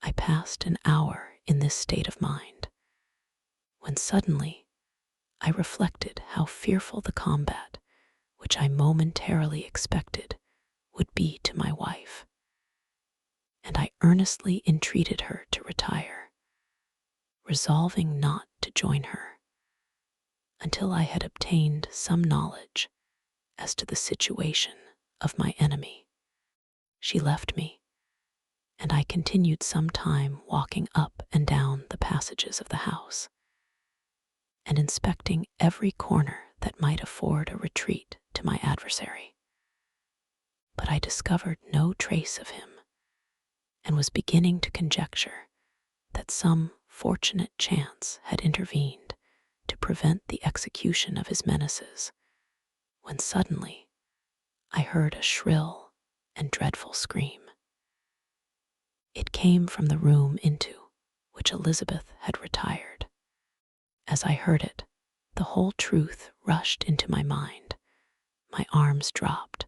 [SPEAKER 1] I passed an hour in this state of mind, when suddenly I reflected how fearful the combat which I momentarily expected would be to my wife, and I earnestly entreated her to retire, resolving not to join her until I had obtained some knowledge as to the situation of my enemy. She left me, and I continued some time walking up and down the passages of the house, and inspecting every corner that might afford a retreat to my adversary. But I discovered no trace of him, and was beginning to conjecture that some fortunate chance had intervened to prevent the execution of his menaces, when suddenly I heard a shrill and dreadful scream. It came from the room into which Elizabeth had retired. As I heard it, the whole truth rushed into my mind. My arms dropped.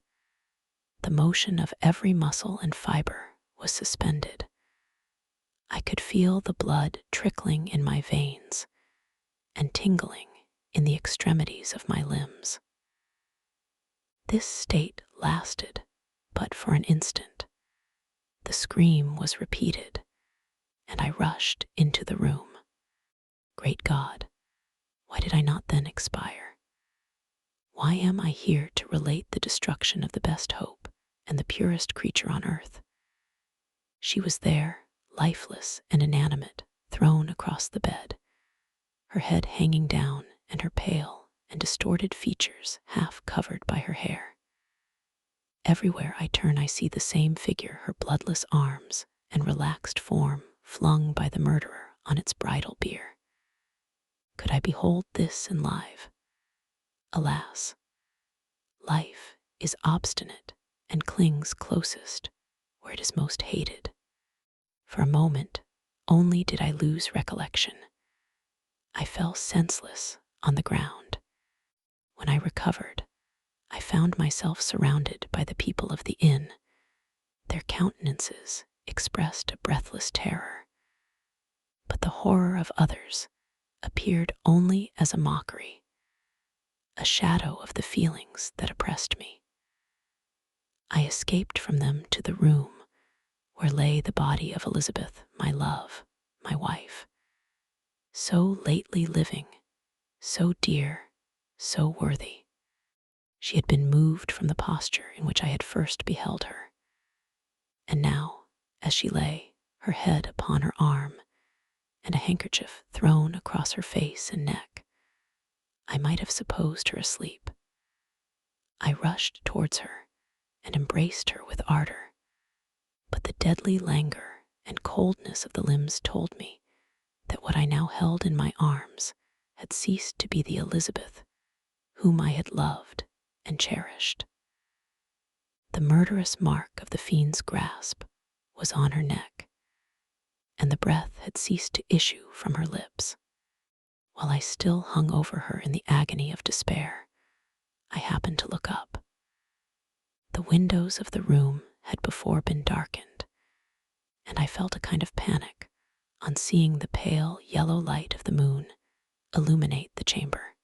[SPEAKER 1] The motion of every muscle and fiber was suspended. I could feel the blood trickling in my veins and tingling in the extremities of my limbs. This state lasted but for an instant. The scream was repeated, and I rushed into the room. Great God, why did I not then expire? Why am I here to relate the destruction of the best hope and the purest creature on earth? She was there, lifeless and inanimate, thrown across the bed, her head hanging down and her pale and distorted features half covered by her hair. Everywhere I turn I see the same figure, her bloodless arms and relaxed form flung by the murderer on its bridal bier. Could I behold this in life? Alas, life is obstinate and clings closest where it is most hated. For a moment only did I lose recollection. I fell senseless on the ground. When I recovered, I found myself surrounded by the people of the inn. Their countenances expressed a breathless terror, but the horror of others appeared only as a mockery, a shadow of the feelings that oppressed me. I escaped from them to the room where lay the body of Elizabeth, my love, my wife, so lately living, so dear, so worthy. She had been moved from the posture in which I had first beheld her, and now, as she lay, her head upon her arm, and a handkerchief thrown across her face and neck, I might have supposed her asleep. I rushed towards her and embraced her with ardor, but the deadly languor and coldness of the limbs told me that what I now held in my arms had ceased to be the Elizabeth whom I had loved and cherished. The murderous mark of the fiend's grasp was on her neck, and the breath had ceased to issue from her lips. While I still hung over her in the agony of despair, I happened to look up. The windows of the room had before been darkened, and I felt a kind of panic on seeing the pale yellow light of the moon illuminate the chamber.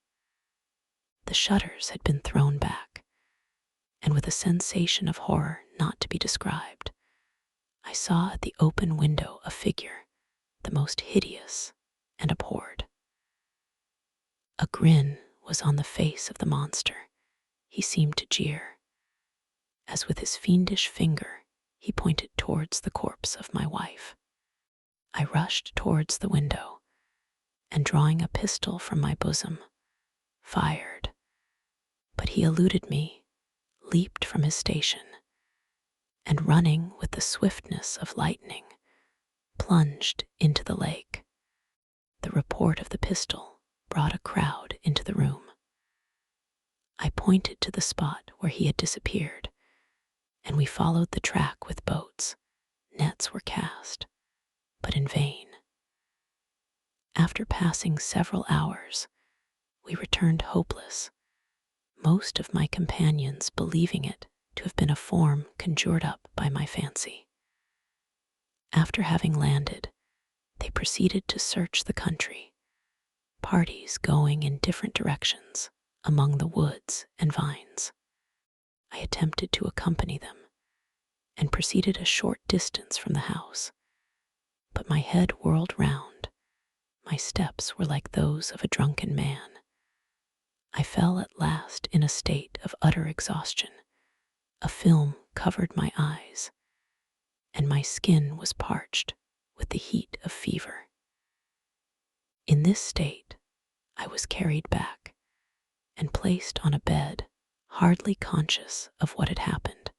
[SPEAKER 1] The shutters had been thrown back, and with a sensation of horror not to be described, I saw at the open window a figure, the most hideous and abhorred. A grin was on the face of the monster. He seemed to jeer, as with his fiendish finger he pointed towards the corpse of my wife. I rushed towards the window, and drawing a pistol from my bosom, fired. But he eluded me, leaped from his station, and running with the swiftness of lightning, plunged into the lake. The report of the pistol brought a crowd into the room. I pointed to the spot where he had disappeared, and we followed the track with boats. Nets were cast, but in vain. After passing several hours, we returned hopeless, most of my companions believing it to have been a form conjured up by my fancy. After having landed, they proceeded to search the country, parties going in different directions among the woods and vines. I attempted to accompany them and proceeded a short distance from the house, but my head whirled round. My steps were like those of a drunken man. I fell at last in a state of utter exhaustion. A film covered my eyes, and my skin was parched with the heat of fever. In this state, I was carried back and placed on a bed, hardly conscious of what had happened.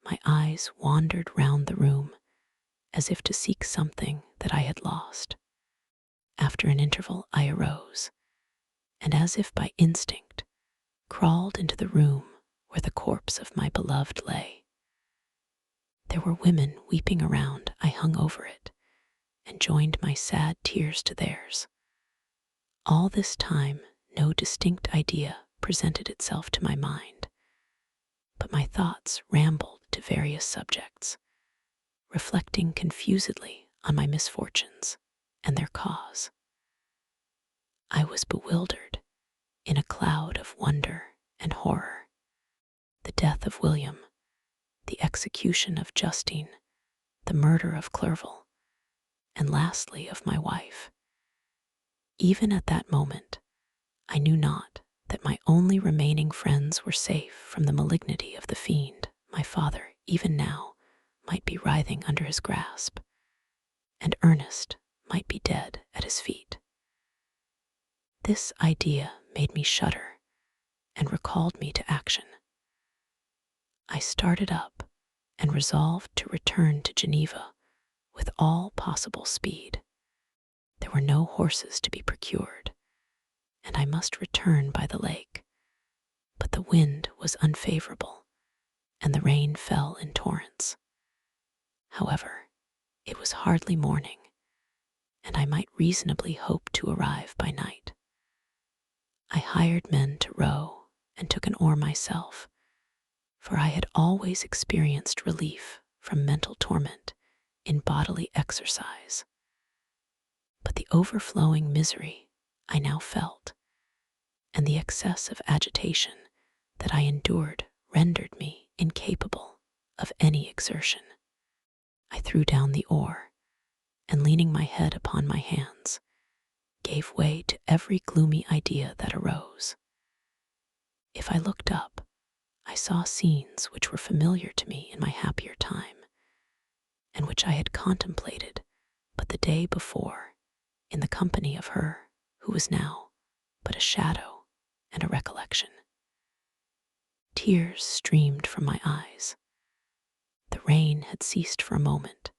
[SPEAKER 1] My eyes wandered round the room as if to seek something that I had lost. After an interval, I arose, and as if by instinct, crawled into the room where the corpse of my beloved lay. There were women weeping around. I hung over it and joined my sad tears to theirs. All this time, no distinct idea presented itself to my mind, but my thoughts rambled to various subjects, reflecting confusedly on my misfortunes and their cause. I was bewildered in a cloud of wonder and horror. The death of William, the execution of Justine, the murder of Clerval, and lastly of my wife. Even at that moment, I knew not that my only remaining friends were safe from the malignity of the fiend. My father, even now, might be writhing under his grasp, and Ernest might be dead at his feet. This idea made me shudder and recalled me to action. I started up and resolved to return to Geneva with all possible speed. There were no horses to be procured, and I must return by the lake, but the wind was unfavorable, and the rain fell in torrents. However, it was hardly morning, and I might reasonably hope to arrive by night. I hired men to row and took an oar myself, for I had always experienced relief from mental torment in bodily exercise. But the overflowing misery I now felt, and the excess of agitation that I endured rendered me incapable of any exertion. I threw down the oar, and leaning my head upon my hands, gave way to every gloomy idea that arose. If I looked up, I saw scenes which were familiar to me in my happier time, and which I had contemplated but the day before in the company of her who was now but a shadow and a recollection. Tears streamed from my eyes. The rain had ceased for a moment,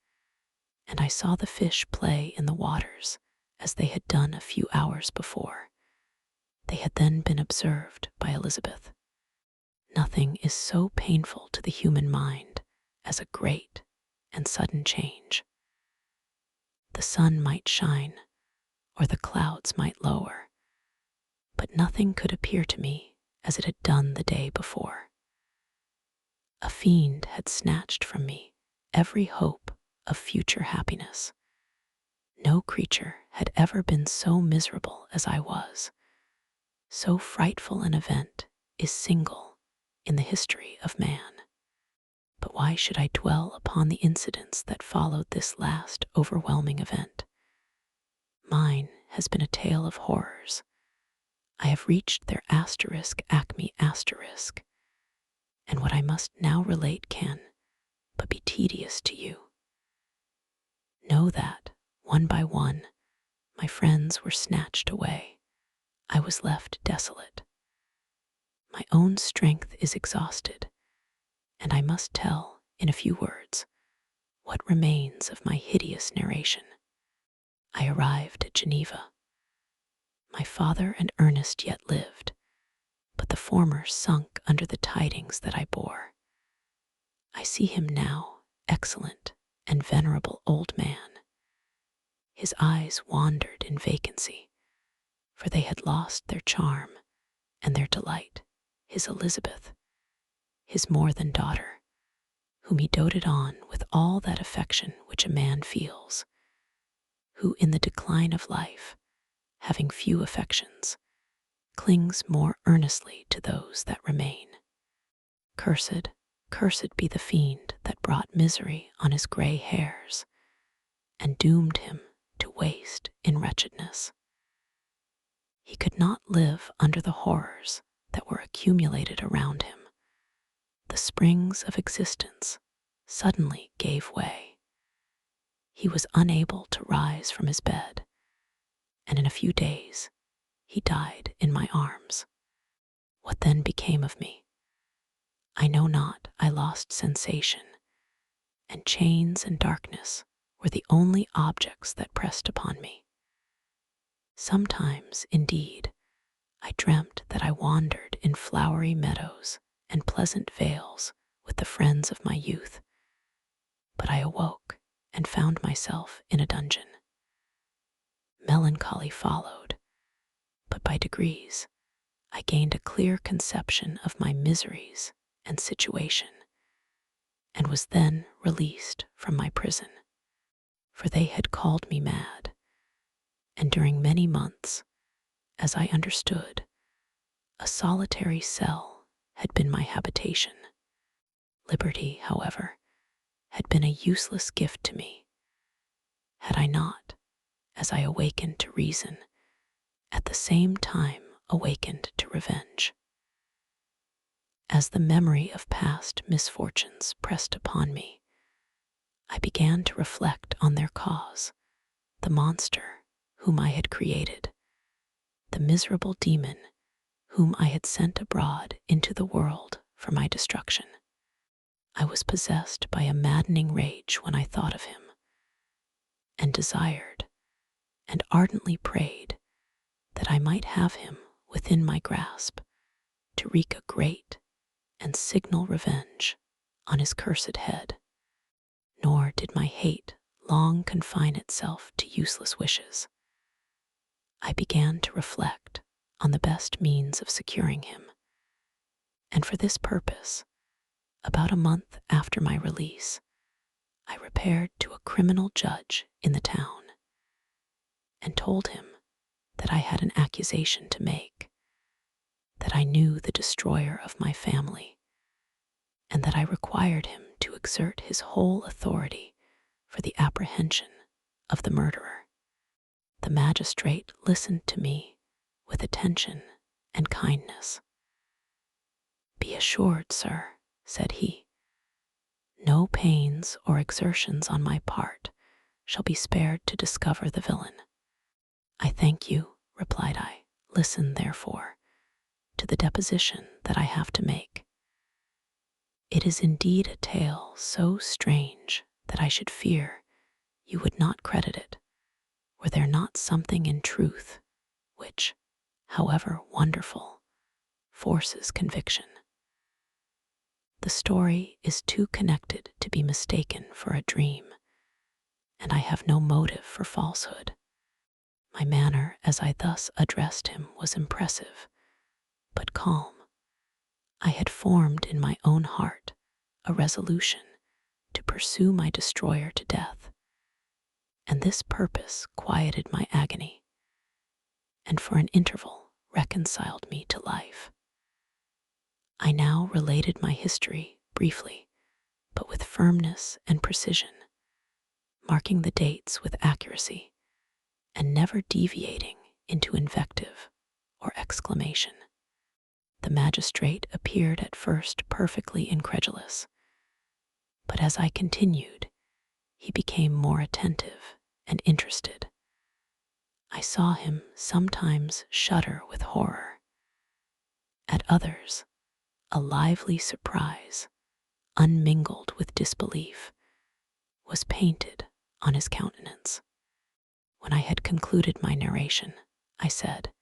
[SPEAKER 1] and I saw the fish play in the waters as they had done a few hours before. They had then been observed by Elizabeth. Nothing is so painful to the human mind as a great and sudden change. The sun might shine, or the clouds might lower, but nothing could appear to me as it had done the day before. A fiend had snatched from me every hope of future happiness. No creature had ever been so miserable as I was. So frightful an event is single in the history of man. But why should I dwell upon the incidents that followed this last overwhelming event? Mine has been a tale of horrors. I have reached their acme asterisk, and what I must now relate can but be tedious to you. Know that, one by one, my friends were snatched away. I was left desolate. My own strength is exhausted, and I must tell, in a few words, what remains of my hideous narration. I arrived at Geneva. My father and Ernest yet lived, but the former sunk under the tidings that I bore. I see him now, excellent and venerable old man. His eyes wandered in vacancy, for they had lost their charm and their delight. His Elizabeth, his more than daughter, whom he doted on with all that affection which a man feels, who in the decline of life, having few affections, clings more earnestly to those that remain. Cursed, cursed be the fiend that brought misery on his gray hairs, and doomed him to waste in wretchedness. He could not live under the horrors that were accumulated around him. The springs of existence suddenly gave way. He was unable to rise from his bed, and in a few days he died in my arms. What then became of me? I know not. I lost sensation, and chains and darkness were the only objects that pressed upon me. Sometimes, indeed, I dreamt that I wandered in flowery meadows and pleasant vales with the friends of my youth, but I awoke and found myself in a dungeon. Melancholy followed, but by degrees I gained a clear conception of my miseries and situation, and was then released from my prison, for they had called me mad, and during many months, as I understood, a solitary cell had been my habitation. Liberty, however, had been a useless gift to me, had I not, as I awakened to reason, at the same time awakened to revenge. As the memory of past misfortunes pressed upon me, I began to reflect on their cause, the monster whom I had created, the miserable demon whom I had sent abroad into the world for my destruction. I was possessed by a maddening rage when I thought of him, and desired and ardently prayed that I might have him within my grasp to wreak a great and signal revenge on his cursed head. Nor did my hate long confine itself to useless wishes. I began to reflect on the best means of securing him, and for this purpose, about a month after my release, I repaired to a criminal judge in the town and told him that I had an accusation to make, that I knew the destroyer of my family, and that I required him to exert his whole authority for the apprehension of the murderer. The magistrate listened to me with attention and kindness. "Be assured, sir," said he, "no pains or exertions on my part shall be spared to discover the villain." "I thank you," replied I. "Listen, therefore, to the deposition that I have to make. It is indeed a tale so strange that I should fear you would not credit it, were there not something in truth which, however wonderful, forces conviction. The story is too connected to be mistaken for a dream, and I have no motive for falsehood. My manner as I thus addressed him was impressive, but calm. I had formed in my own heart a resolution to pursue my destroyer to death, and this purpose quieted my agony, and for an interval reconciled me to life. I now related my history briefly, but with firmness and precision, marking the dates with accuracy, and never deviating into invective or exclamation. The magistrate appeared at first perfectly incredulous, but as I continued, he became more attentive and interested. I saw him sometimes shudder with horror, at others a lively surprise, unmingled with disbelief, was painted on his countenance. When I had concluded my narration, I said,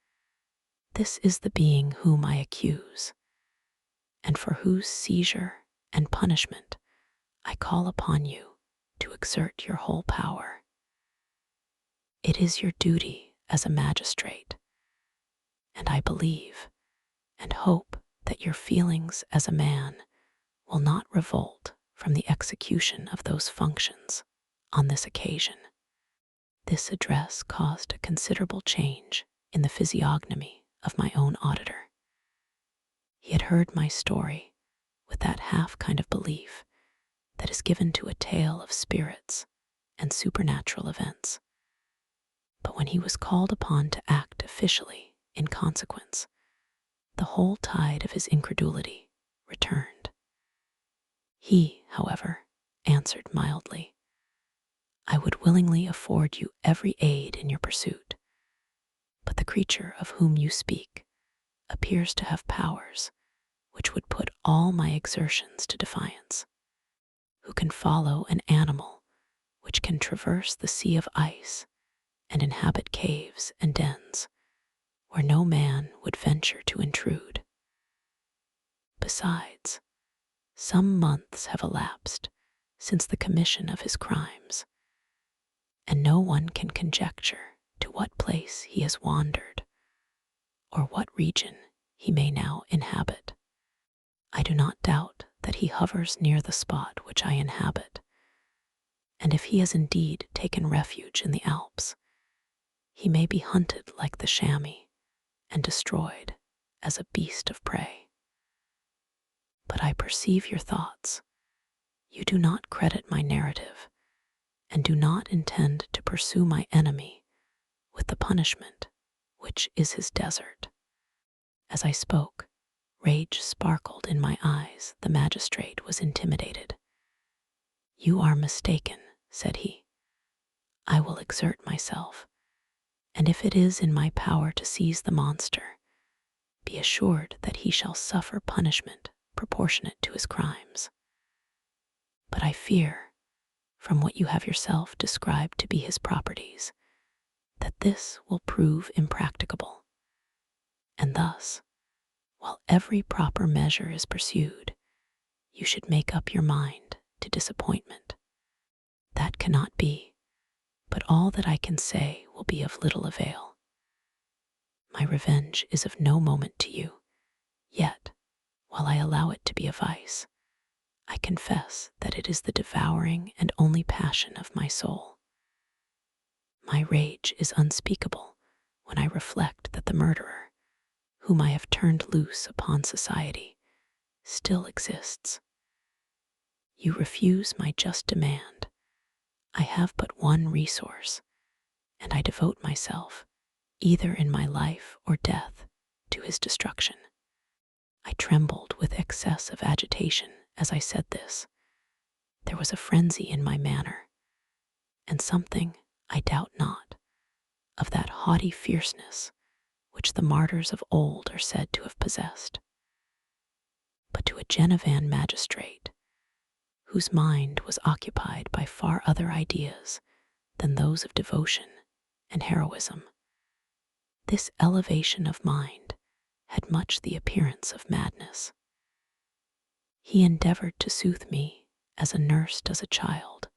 [SPEAKER 1] "This is the being whom I accuse, and for whose seizure and punishment I call upon you to exert your whole power. It is your duty as a magistrate, and I believe and hope that your feelings as a man will not revolt from the execution of those functions on this occasion." This address caused a considerable change in the physiognomy of my own auditor. He had heard my story with that half kind of belief that is given to a tale of spirits and supernatural events. But when he was called upon to act officially in consequence, the whole tide of his incredulity returned. He, however, answered mildly, "I would willingly afford you every aid in your pursuit, but the creature of whom you speak appears to have powers which would put all my exertions to defiance. Who can follow an animal which can traverse the sea of ice and inhabit caves and dens where no man would venture to intrude? Besides, some months have elapsed since the commission of his crimes, and no one can conjecture to what place he has wandered, or what region he may now inhabit. I do not doubt that he hovers near the spot which I inhabit, and if he has indeed taken refuge in the Alps, he may be hunted like the chamois and destroyed as a beast of prey. But I perceive your thoughts. You do not credit my narrative, and do not intend to pursue my enemy with the punishment which is his desert." As I spoke, rage sparkled in my eyes. The magistrate was intimidated. "You are mistaken," said he. "I will exert myself, and if it is in my power to seize the monster, be assured that he shall suffer punishment proportionate to his crimes. But I fear, from what you have yourself described to be his properties, that this will prove impracticable, and thus, while every proper measure is pursued, you should make up your mind to disappointment. That cannot be, but all that I can say will be of little avail. My revenge is of no moment to you, yet, while I allow it to be a vice, I confess that it is the devouring and only passion of my soul. My rage is unspeakable when I reflect that the murderer, whom I have turned loose upon society, still exists. You refuse my just demand. I have but one resource, and I devote myself, either in my life or death, to his destruction." I trembled with excess of agitation as I said this. There was a frenzy in my manner, and something, I doubt not, of that haughty fierceness which the martyrs of old are said to have possessed. But to a Genevan magistrate, whose mind was occupied by far other ideas than those of devotion and heroism, this elevation of mind had much the appearance of madness. He endeavored to soothe me as a nurse does a child,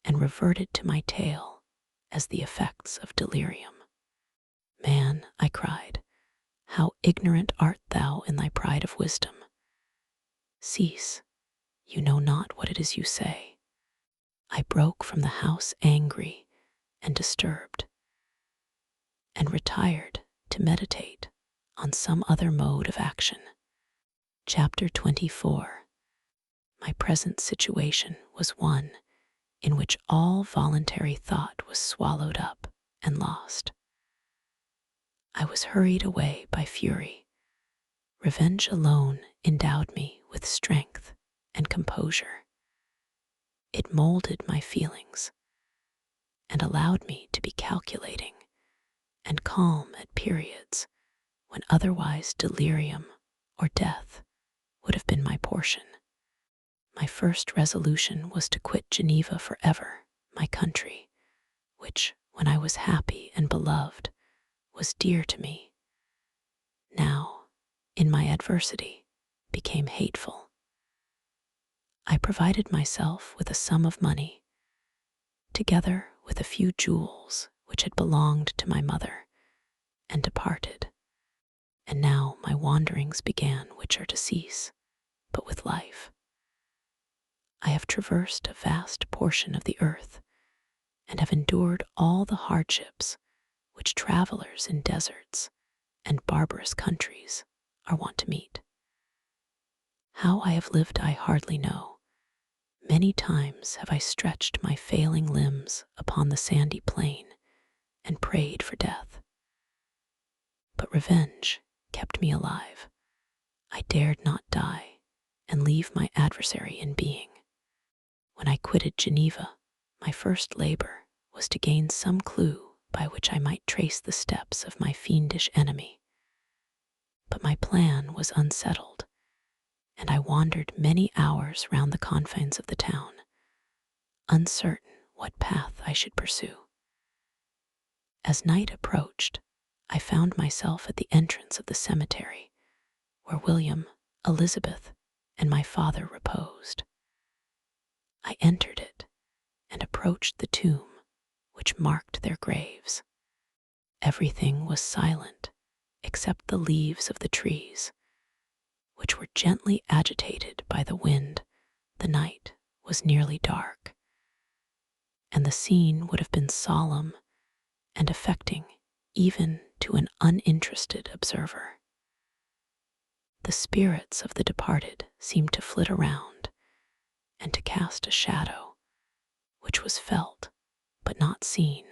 [SPEAKER 1] and reverted to my tale as the effects of delirium. Man, I cried, how ignorant art thou in thy pride of wisdom. Cease, you know not what it is you say. I broke from the house angry and disturbed, and retired to meditate on some other mode of action. Chapter 24. My present situation was one in which all voluntary thought was swallowed up and lost. I was hurried away by fury. Revenge alone endowed me with strength and composure. It molded my feelings and allowed me to be calculating and calm at periods when otherwise delirium or death would have been my portion. My first resolution was to quit Geneva forever, my country, which, when I was happy and beloved, was dear to me. Now, in my adversity, became hateful. I provided myself with a sum of money, together with a few jewels which had belonged to my mother, and departed. And now my wanderings began, which are to cease, but with life. I have traversed a vast portion of the earth, and have endured all the hardships which travelers in deserts and barbarous countries are wont to meet. How I have lived I hardly know. Many times have I stretched my failing limbs upon the sandy plain and prayed for death. But revenge kept me alive. I dared not die and leave my adversary in being. When I quitted Geneva, my first labor was to gain some clue by which I might trace the steps of my fiendish enemy. But my plan was unsettled, and I wandered many hours round the confines of the town, uncertain what path I should pursue. As night approached, I found myself at the entrance of the cemetery, where William, Elizabeth, and my father reposed. I entered it and approached the tomb which marked their graves. Everything was silent except the leaves of the trees, which were gently agitated by the wind. The night was nearly dark, and the scene would have been solemn and affecting even to an uninterested observer. The spirits of the departed seemed to flit around and to cast a shadow, which was felt but not seen,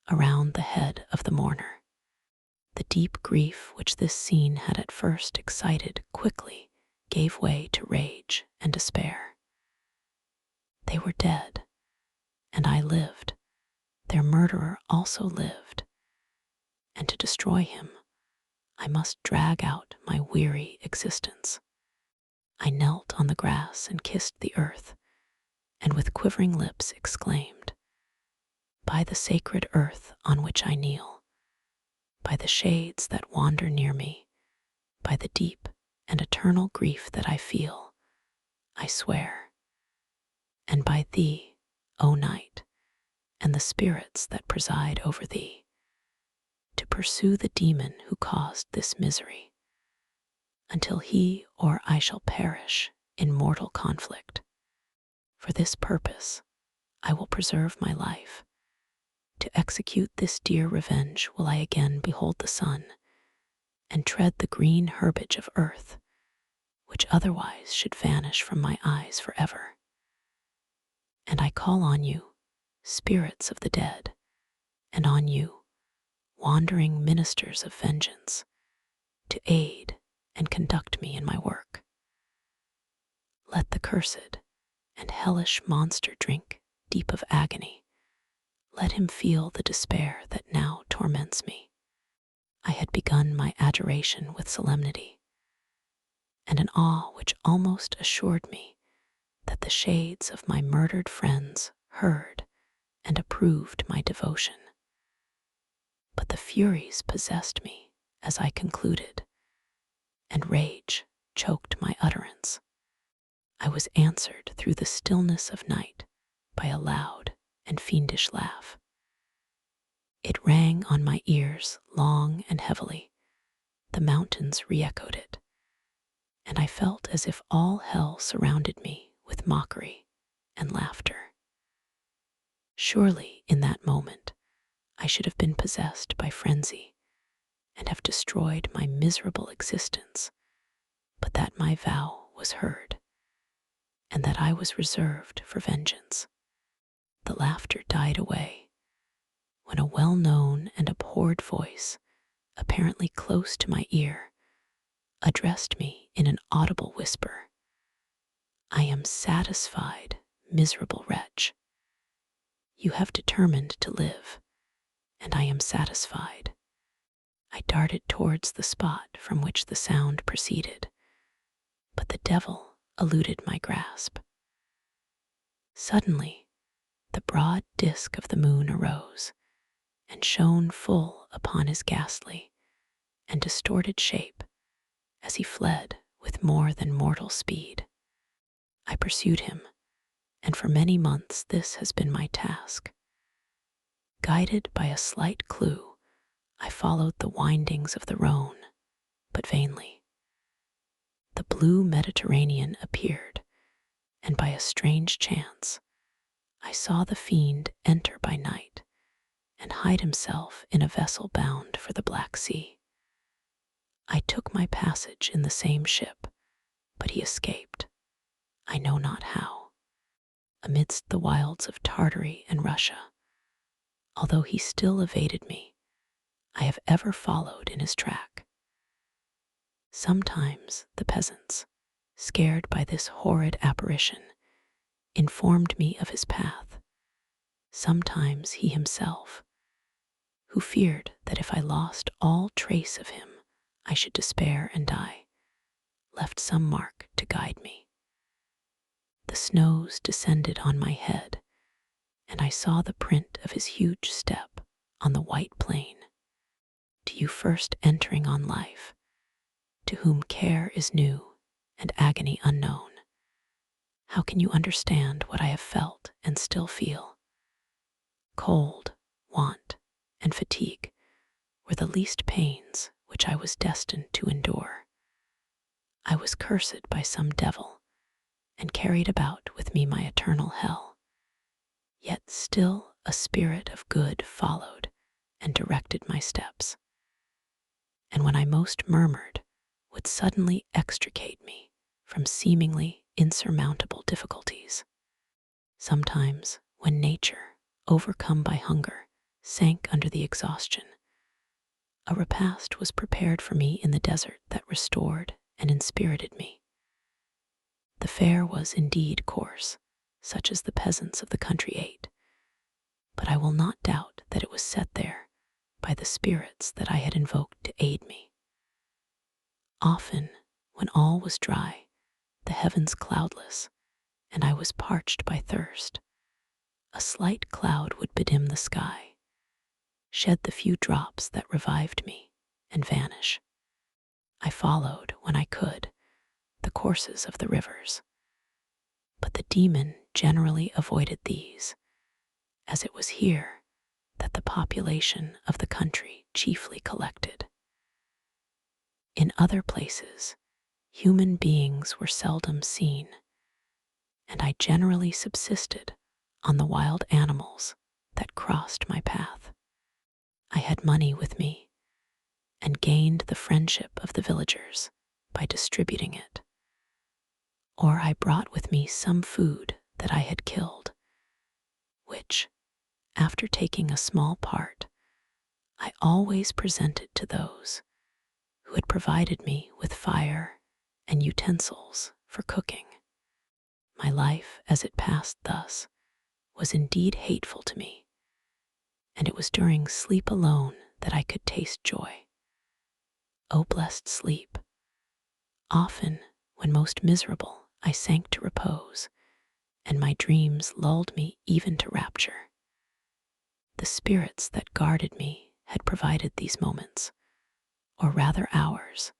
[SPEAKER 1] around the head of the mourner. The deep grief which this scene had at first excited quickly gave way to rage and despair. They were dead, and I lived. Their murderer also lived, and to destroy him, I must drag out my weary existence. I knelt on the grass and kissed the earth, and with quivering lips exclaimed, "By the sacred earth on which I kneel, by the shades that wander near me, by the deep and eternal grief that I feel, I swear, and by thee, O night, and the spirits that preside over thee, to pursue the demon who caused this misery, until he or I shall perish in mortal conflict. For this purpose I will preserve my life. To execute this dear revenge will I again behold the sun, and tread the green herbage of earth, which otherwise should vanish from my eyes forever. And I call on you, spirits of the dead, and on you, wandering ministers of vengeance, to aid and conduct me in my work. Let the cursed and hellish monster drink deep of agony. Let him feel the despair that now torments me. I had begun my adoration with solemnity, and an awe which almost assured me that the shades of my murdered friends heard and approved my devotion. But the furies possessed me as I concluded, and rage choked my utterance. I was answered through the stillness of night by a loud and fiendish laugh. It rang on my ears long and heavily. The mountains re-echoed it, and I felt as if all hell surrounded me with mockery and laughter. Surely, in that moment, I should have been possessed by frenzy and have destroyed my miserable existence, but that my vow was heard, and that I was reserved for vengeance. The laughter died away when a well-known and abhorred voice, apparently close to my ear, addressed me in an audible whisper. "I am satisfied, miserable wretch. You have determined to live, and I am satisfied." I darted towards the spot from which the sound proceeded, but the devil eluded my grasp. Suddenly, the broad disk of the moon arose and shone full upon his ghastly and distorted shape as he fled with more than mortal speed. I pursued him, and for many months this has been my task. Guided by a slight clue, I followed the windings of the Rhone, but vainly. The blue Mediterranean appeared, and by a strange chance, I saw the fiend enter by night and hide himself in a vessel bound for the Black Sea. I took my passage in the same ship, but he escaped, I know not how, amidst the wilds of Tartary and Russia. Although he still evaded me, I have ever followed in his track. Sometimes the peasants, scared by this horrid apparition, informed me of his path. Sometimes he himself, who feared that if I lost all trace of him, I should despair and die, left some mark to guide me. The snows descended on my head, and I saw the print of his huge step on the white plain. To you first entering on life, to whom care is new and agony unknown, how can you understand what I have felt and still feel? Cold, want, and fatigue were the least pains which I was destined to endure. I was cursed by some devil and carried about with me my eternal hell. Yet still a spirit of good followed and directed my steps, and when I most murmured, would suddenly extricate me from seemingly insurmountable difficulties. Sometimes, when nature, overcome by hunger, sank under the exhaustion, a repast was prepared for me in the desert that restored and inspirited me. The fare was indeed coarse, such as the peasants of the country ate, but I will not doubt that it was set there by the spirits that I had invoked to aid me. Often, when all was dry, the heavens cloudless, and I was parched by thirst, a slight cloud would bedim the sky, shed the few drops that revived me, and vanish. I followed, when I could, the courses of the rivers, but the demon generally avoided these, as it was here that the population of the country chiefly collected. In other places, human beings were seldom seen, and I generally subsisted on the wild animals that crossed my path. I had money with me, and gained the friendship of the villagers by distributing it. Or I brought with me some food that I had killed, which, after taking a small part, I always presented to those who had provided me with fire and utensils for cooking. My life, as it passed thus, was indeed hateful to me, and it was during sleep alone that I could taste joy. O blessed sleep! Often, when most miserable, I sank to repose, and my dreams lulled me even to rapture. The spirits that guarded me had provided these moments, or rather hours,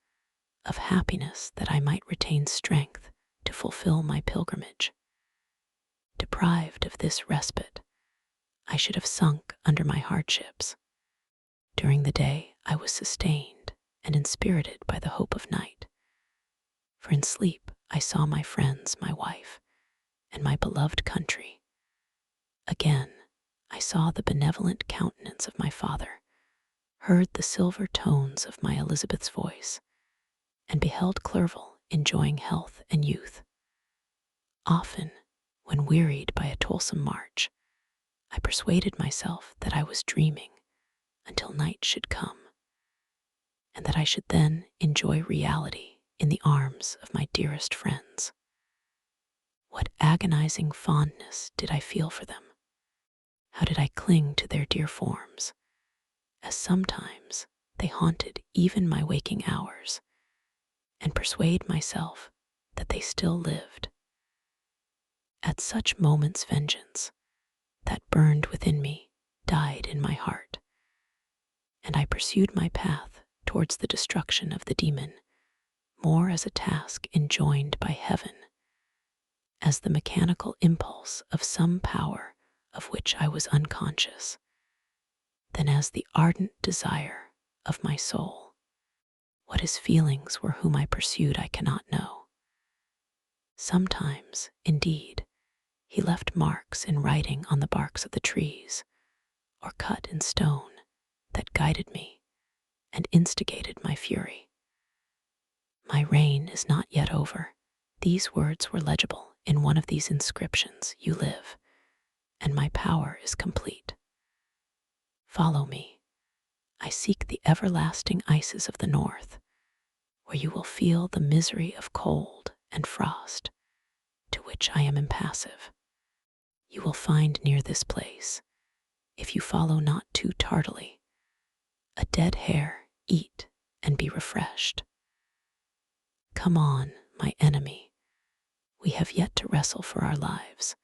[SPEAKER 1] of happiness that I might retain strength to fulfill my pilgrimage. Deprived of this respite, I should have sunk under my hardships. During the day, I was sustained and inspirited by the hope of night, for in sleep I saw my friends, my wife, and my beloved country. Again, I saw the benevolent countenance of my father, heard the silver tones of my Elizabeth's voice, and beheld Clerval enjoying health and youth. Often, when wearied by a toilsome march, I persuaded myself that I was dreaming until night should come, and that I should then enjoy reality in the arms of my dearest friends. What agonizing fondness did I feel for them! How did I cling to their dear forms, as sometimes they haunted even my waking hours, and persuade myself that they still lived. At such moments vengeance, that burned within me, died in my heart, and I pursued my path towards the destruction of the demon, more as a task enjoined by heaven, as the mechanical impulse of some power of which I was unconscious, than as the ardent desire of my soul. What his feelings were whom I pursued I cannot know. Sometimes, indeed, he left marks in writing on the barks of the trees, or cut in stone, that guided me and instigated my fury. My reign is not yet over. These words were legible in one of these inscriptions: you live, and my power is complete. Follow me. I seek the everlasting ices of the north, where you will feel the misery of cold and frost, to which I am impassive. You will find near this place, if you follow not too tardily, a dead hare. Eat and be refreshed. Come on, my enemy. We have yet to wrestle for our lives,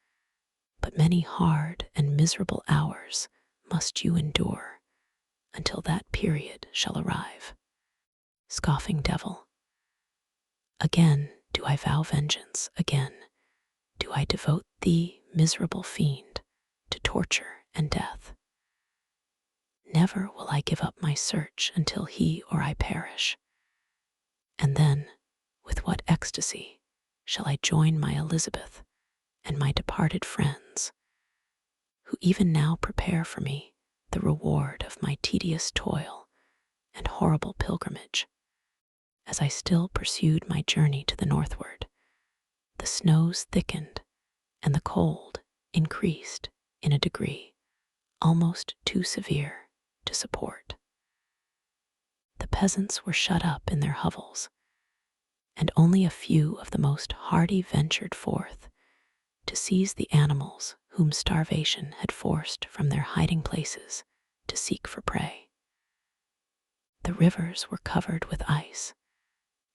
[SPEAKER 1] but many hard and miserable hours must you endure until that period shall arrive. Scoffing devil, again do I vow vengeance, again do I devote thee, miserable fiend, to torture and death. Never will I give up my search until he or I perish. And then, with what ecstasy shall I join my Elizabeth and my departed friends, who even now prepare for me the reward of my tedious toil and horrible pilgrimage. As I still pursued my journey to the northward, the snows thickened and the cold increased in a degree almost too severe to support. The peasants were shut up in their hovels, and only a few of the most hardy ventured forth to seize the animals whom starvation had forced from their hiding places to seek for prey. The rivers were covered with ice,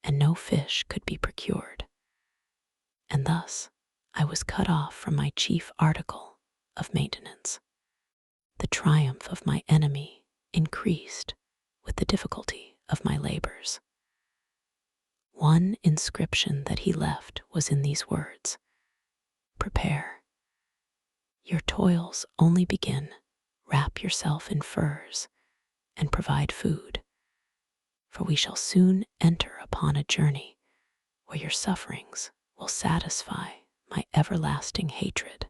[SPEAKER 1] and no fish could be procured, and thus I was cut off from my chief article of maintenance. The triumph of my enemy increased with the difficulty of my labors. One inscription that he left was in these words: prepare. Your toils only begin. Wrap yourself in furs and provide food, for we shall soon enter upon a journey where your sufferings will satisfy my everlasting hatred.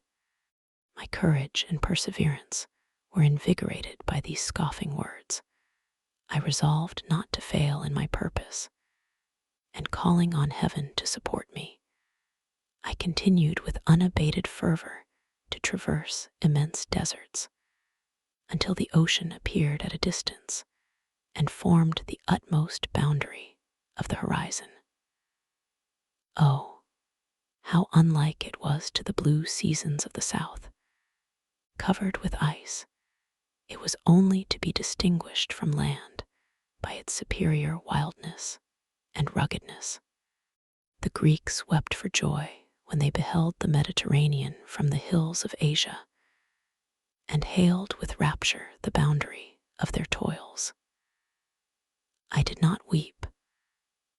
[SPEAKER 1] My courage and perseverance were invigorated by these scoffing words. I resolved not to fail in my purpose, and calling on heaven to support me, I continued with unabated fervor to traverse immense deserts, until the ocean appeared at a distance and formed the utmost boundary of the horizon. Oh, how unlike it was to the blue seasons of the south. Covered with ice, it was only to be distinguished from land by its superior wildness and ruggedness. The Greeks wept for joy when they beheld the Mediterranean from the hills of Asia, and hailed with rapture the boundary of their toils. I did not weep,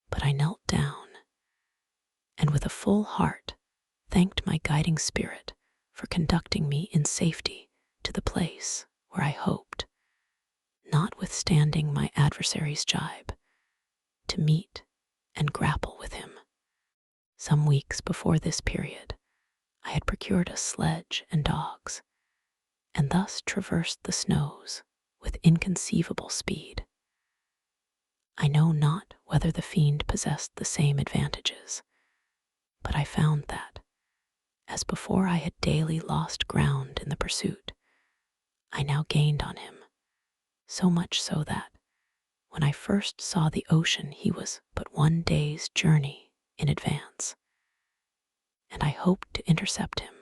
[SPEAKER 1] but I knelt down, and with a full heart thanked my guiding spirit for conducting me in safety to the place where I hoped, notwithstanding my adversary's jibe, to meet and grapple with him. Some weeks before this period, I had procured a sledge and dogs, and thus traversed the snows with inconceivable speed. I know not whether the fiend possessed the same advantages, but I found that, as before I had daily lost ground in the pursuit, I now gained on him, so much so that, when I first saw the ocean, he was but 1 day's journey in advance, and I hoped to intercept him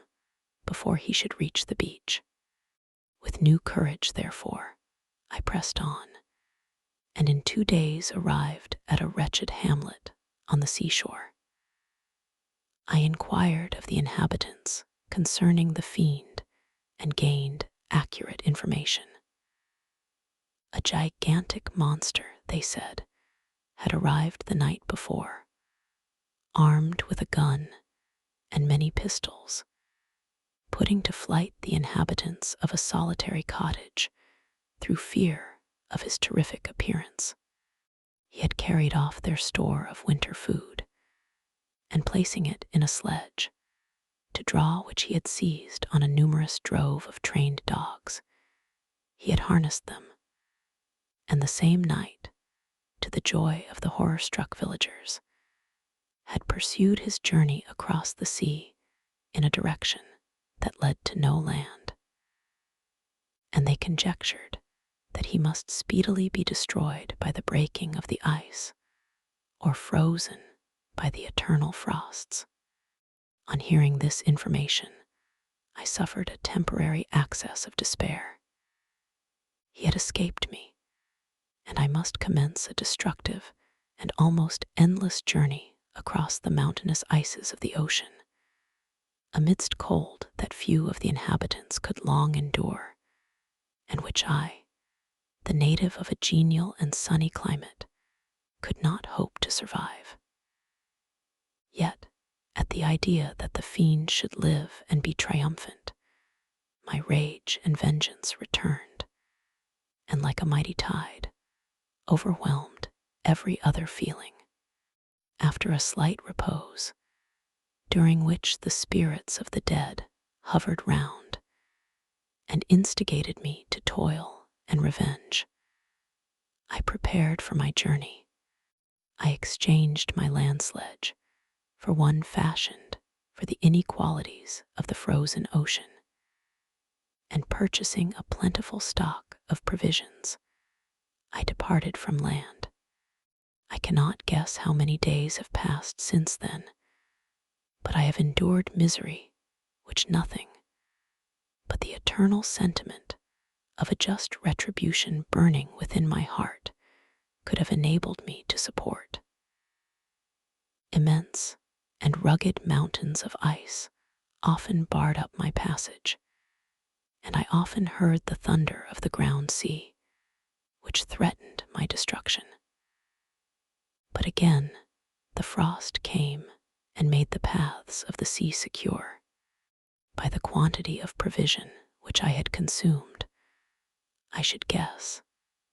[SPEAKER 1] before he should reach the beach. With new courage, therefore, I pressed on, and in 2 days arrived at a wretched hamlet on the seashore. I inquired of the inhabitants concerning the fiend and gained accurate information. A gigantic monster, they said, had arrived the night before, armed with a gun and many pistols, putting to flight the inhabitants of a solitary cottage through fear of his terrific appearance. He had carried off their store of winter food, and placing it in a sledge, to draw which he had seized on a numerous drove of trained dogs, he had harnessed them, and the same night, to the joy of the horror-struck villagers, had pursued his journey across the sea in a direction that led to no land. And they conjectured that he must speedily be destroyed by the breaking of the ice, or frozen by the eternal frosts. On hearing this information, I suffered a temporary access of despair. He had escaped me, and I must commence a destructive and almost endless journey across the mountainous ices of the ocean, amidst cold that few of the inhabitants could long endure, and which I, the native of a genial and sunny climate, could not hope to survive. Yet, at the idea that the fiend should live and be triumphant, my rage and vengeance returned, and like a mighty tide, overwhelmed every other feeling. After a slight repose, during which the spirits of the dead hovered round and instigated me to toil and revenge, I prepared for my journey. I exchanged my land sledge for one fashioned for the inequalities of the frozen ocean, and purchasing a plentiful stock of provisions, I departed from land. I cannot guess how many days have passed since then, but I have endured misery which nothing but the eternal sentiment of a just retribution burning within my heart could have enabled me to support. Immense and rugged mountains of ice often barred up my passage, and I often heard the thunder of the ground sea, which threatened my destruction. But again the frost came and made the paths of the sea secure. By the quantity of provision which I had consumed, I should guess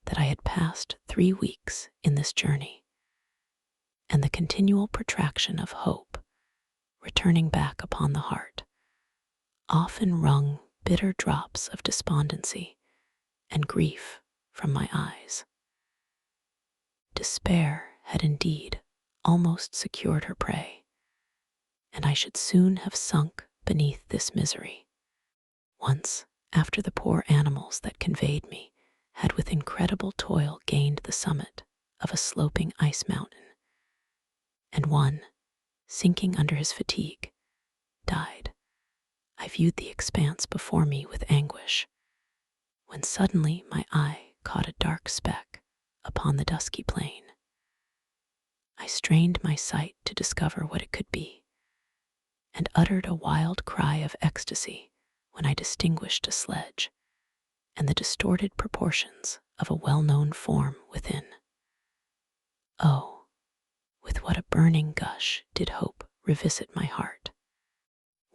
[SPEAKER 1] that I had passed 3 weeks in this journey, and the continual protraction of hope, returning back upon the heart, often wrung bitter drops of despondency and grief from my eyes. Despair had indeed almost secured her prey, and I should soon have sunk beneath this misery. Once, after the poor animals that conveyed me had with incredible toil gained the summit of a sloping ice mountain, and one, sinking under his fatigue, died, I viewed the expanse before me with anguish, when suddenly my eye caught a dark speck upon the dusky plain. I strained my sight to discover what it could be, and uttered a wild cry of ecstasy when I distinguished a sledge and the distorted proportions of a well-known form within. Oh, with what a burning gush did hope revisit my heart!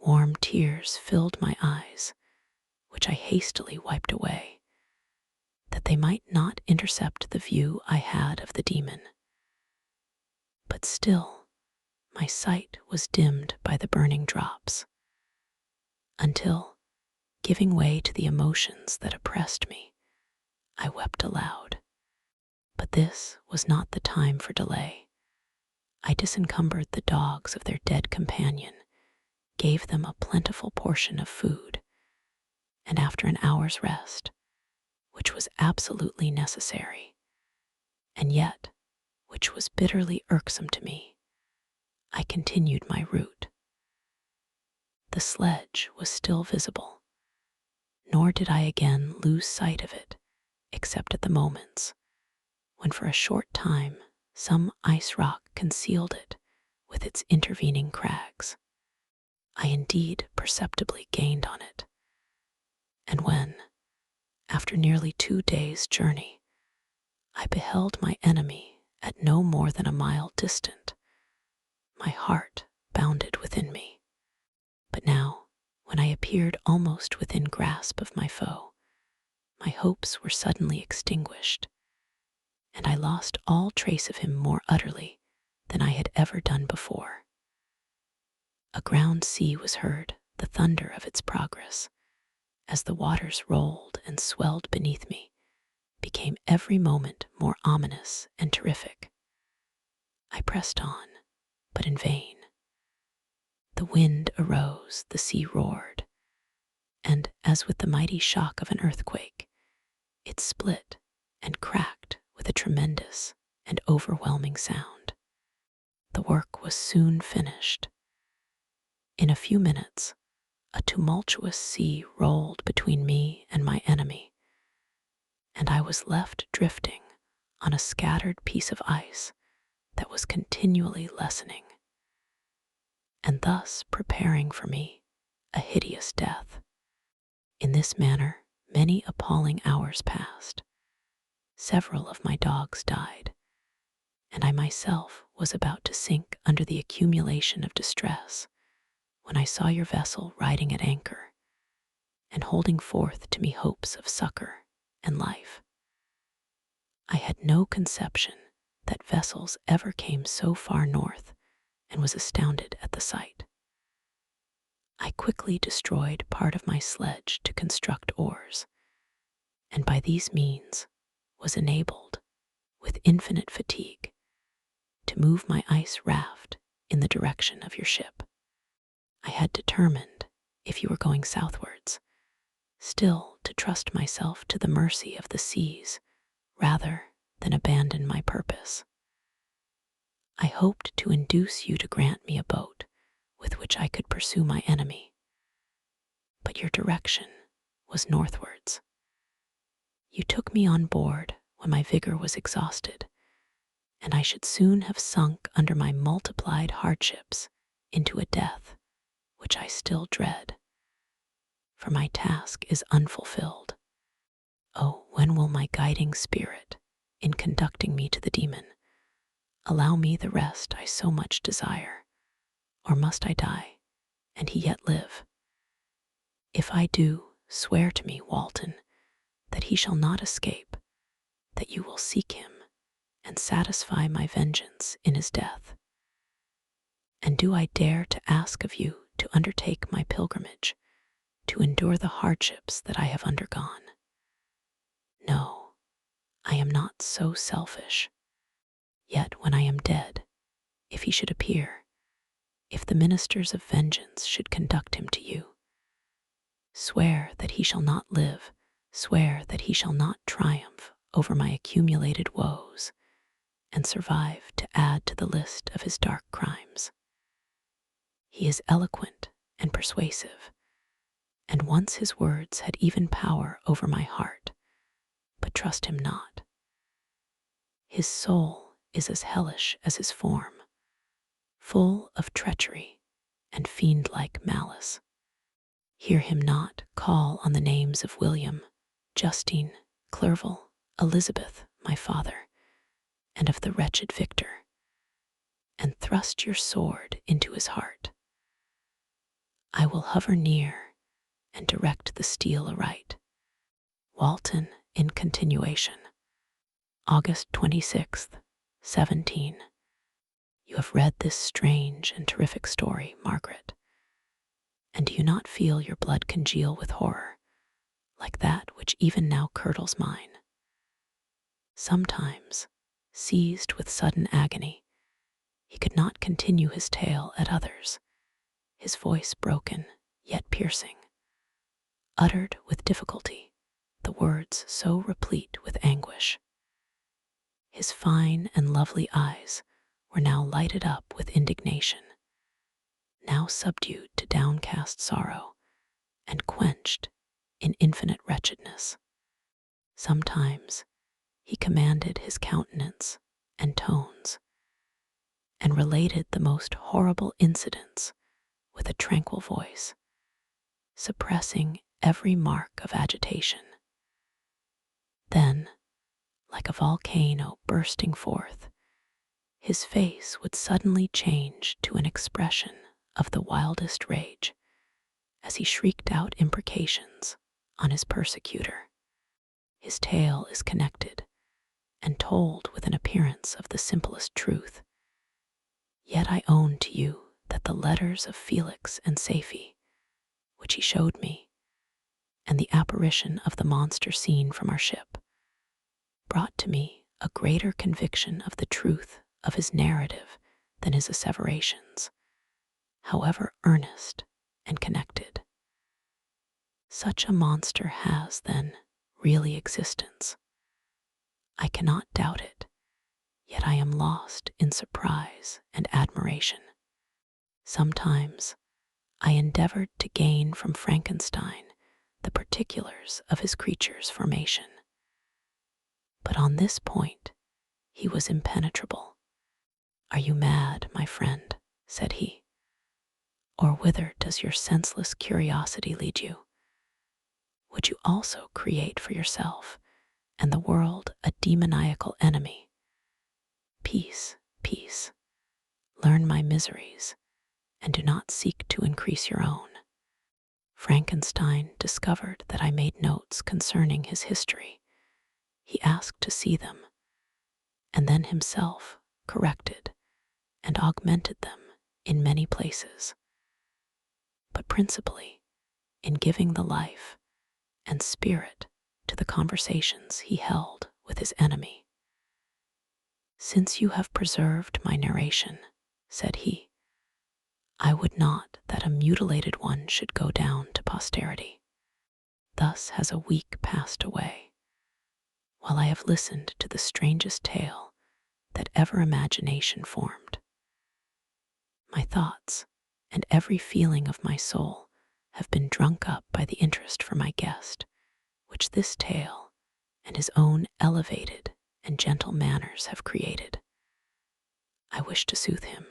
[SPEAKER 1] Warm tears filled my eyes, which I hastily wiped away, that they might not intercept the view I had of the demon. But still, my sight was dimmed by the burning drops, until, giving way to the emotions that oppressed me, I wept aloud. But this was not the time for delay. I disencumbered the dogs of their dead companion, gave them a plentiful portion of food, and after an hour's rest, which was absolutely necessary, and yet which was bitterly irksome to me, I continued my route. The sledge was still visible, nor did I again lose sight of it, except at the moments when for a short time some ice rock concealed it with its intervening crags. I indeed perceptibly gained on it, and when, after nearly 2 days' journey, I beheld my enemy at no more than a mile distant, my heart bounded within me. But now, when I appeared almost within grasp of my foe, my hopes were suddenly extinguished, and I lost all trace of him more utterly than I had ever done before. A ground sea was heard, the thunder of its progress, as the waters rolled and swelled beneath me, became every moment more ominous and terrific. I pressed on, but in vain. The wind arose, the sea roared, and, as with the mighty shock of an earthquake, it split and cracked with a tremendous and overwhelming sound. The work was soon finished. In a few minutes, a tumultuous sea rolled between me and my enemy, and I was left drifting on a scattered piece of ice that was continually lessening, and thus preparing for me a hideous death. In this manner, many appalling hours passed. Several of my dogs died, and I myself was about to sink under the accumulation of distress when I saw your vessel riding at anchor and holding forth to me hopes of succor and life. I had no conception that vessels ever came so far north, and was astounded at the sight. I quickly destroyed part of my sledge to construct oars, and by these means was enabled, with infinite fatigue, to move my ice raft in the direction of your ship. I had determined, if you were going southwards, still to trust myself to the mercy of the seas rather than abandon my purpose. I hoped to induce you to grant me a boat with which I could pursue my enemy, but your direction was northwards. You took me on board when my vigor was exhausted, and I should soon have sunk under my multiplied hardships into a death which I still dread, for my task is unfulfilled. Oh, when will my guiding spirit, in conducting me to the demon, allow me the rest I so much desire? Or must I die, and he yet live? If I do, swear to me, Walton, that he shall not escape, that you will seek him and satisfy my vengeance in his death. And do I dare to ask of you to undertake my pilgrimage, to endure the hardships that I have undergone? No, I am not so selfish. Yet when I am dead, if he should appear, if the ministers of vengeance should conduct him to you, swear that he shall not live, swear that he shall not triumph over my accumulated woes, and survive to add to the list of his dark crimes. He is eloquent and persuasive, and once his words had even power over my heart, but trust him not. His soul is as hellish as his form, full of treachery and fiend-like malice. Hear him not call on the names of William, Justine, Clerval, Elizabeth, my father, and of the wretched Victor, and thrust your sword into his heart. I will hover near and direct the steel aright. Walton in continuation. August 26th, 17. You have read this strange and terrific story, Margaret, and do you not feel your blood congeal with horror, like that which even now curdles mine? Sometimes, seized with sudden agony, he could not continue his tale at others, his voice broken yet piercing, uttered with difficulty, the words so replete with anguish. His fine and lovely eyes were now lighted up with indignation, now subdued to downcast sorrow, and quenched in infinite wretchedness. Sometimes he commanded his countenance and tones, and related the most horrible incidents with a tranquil voice, suppressing every mark of agitation. Then, like a volcano bursting forth, his face would suddenly change to an expression of the wildest rage, as he shrieked out imprecations on his persecutor. His tale is connected and told with an appearance of the simplest truth. Yet I own to you that the letters of Felix and Safie, which he showed me, and the apparition of the monster seen from our ship, brought to me a greater conviction of the truth of his narrative than his asseverations, however earnest and connected. Such a monster has, then, really existence. I cannot doubt it, yet I am lost in surprise and admiration. Sometimes I endeavored to gain from Frankenstein the particulars of his creature's formation, but on this point he was impenetrable. "Are you mad, my friend?" said he. "Or whither does your senseless curiosity lead you? Would you also create for yourself and the world a demoniacal enemy? Peace, peace. Learn my miseries, and do not seek to increase your own." Frankenstein discovered that I made notes concerning his history. He asked to see them, and then himself corrected and augmented them in many places, but principally in giving the life and spirit to the conversations he held with his enemy. "Since you have preserved my narration," said he, "I would not that a mutilated one should go down to posterity. Thus has a week passed away, while I have listened to the strangest tale that ever imagination formed. My thoughts and every feeling of my soul have been drunk up by the interest for my guest, which this tale and his own elevated and gentle manners have created. I wish to soothe him,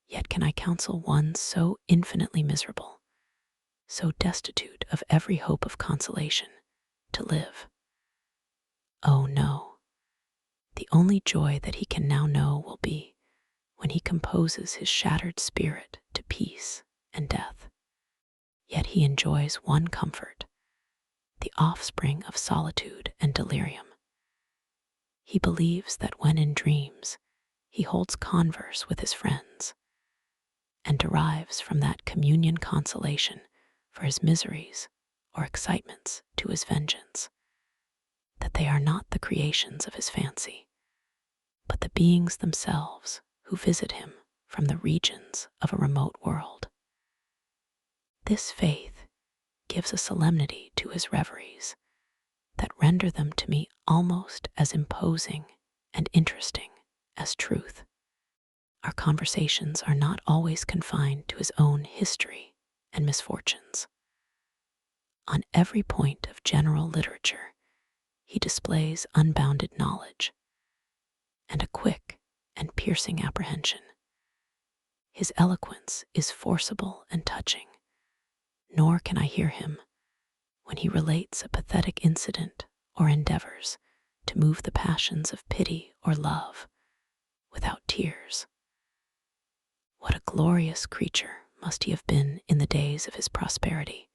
[SPEAKER 1] yet can I counsel one so infinitely miserable, so destitute of every hope of consolation, to live? Oh no, the only joy that he can now know will be when he composes his shattered spirit to peace and death. Yet he enjoys one comfort, the offspring of solitude and delirium. He believes that when in dreams he holds converse with his friends, and derives from that communion consolation for his miseries or excitements to his vengeance, that they are not the creations of his fancy, but the beings themselves who visit him from the regions of a remote world. This faith gives a solemnity to his reveries that render them to me almost as imposing and interesting as truth. Our conversations are not always confined to his own history and misfortunes. On every point of general literature, he displays unbounded knowledge and a quick and piercing apprehension. His eloquence is forcible and touching, nor can I hear him, when he relates a pathetic incident or endeavors to move the passions of pity or love, without tears. What a glorious creature must he have been in the days of his prosperity,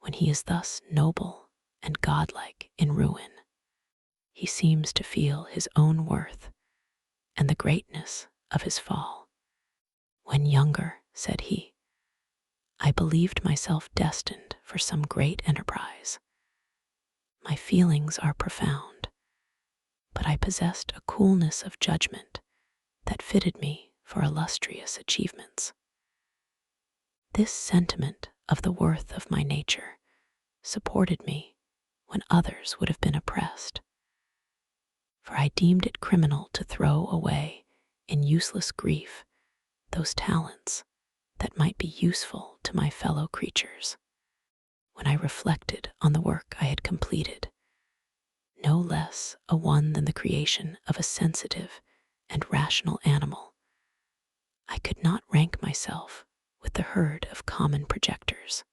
[SPEAKER 1] when he is thus noble and godlike in ruin. He seems to feel his own worth and the greatness of his fall. When younger, said he, I believed myself destined for some great enterprise. My feelings are profound, but I possessed a coolness of judgment that fitted me for illustrious achievements. This sentiment of the worth of my nature supported me when others would have been oppressed, for I deemed it criminal to throw away in useless grief those talents that might be useful to my fellow creatures. When I reflected on the work I had completed, no less a one than the creation of a sensitive and rational animal, I could not rank myself with the herd of common projectors.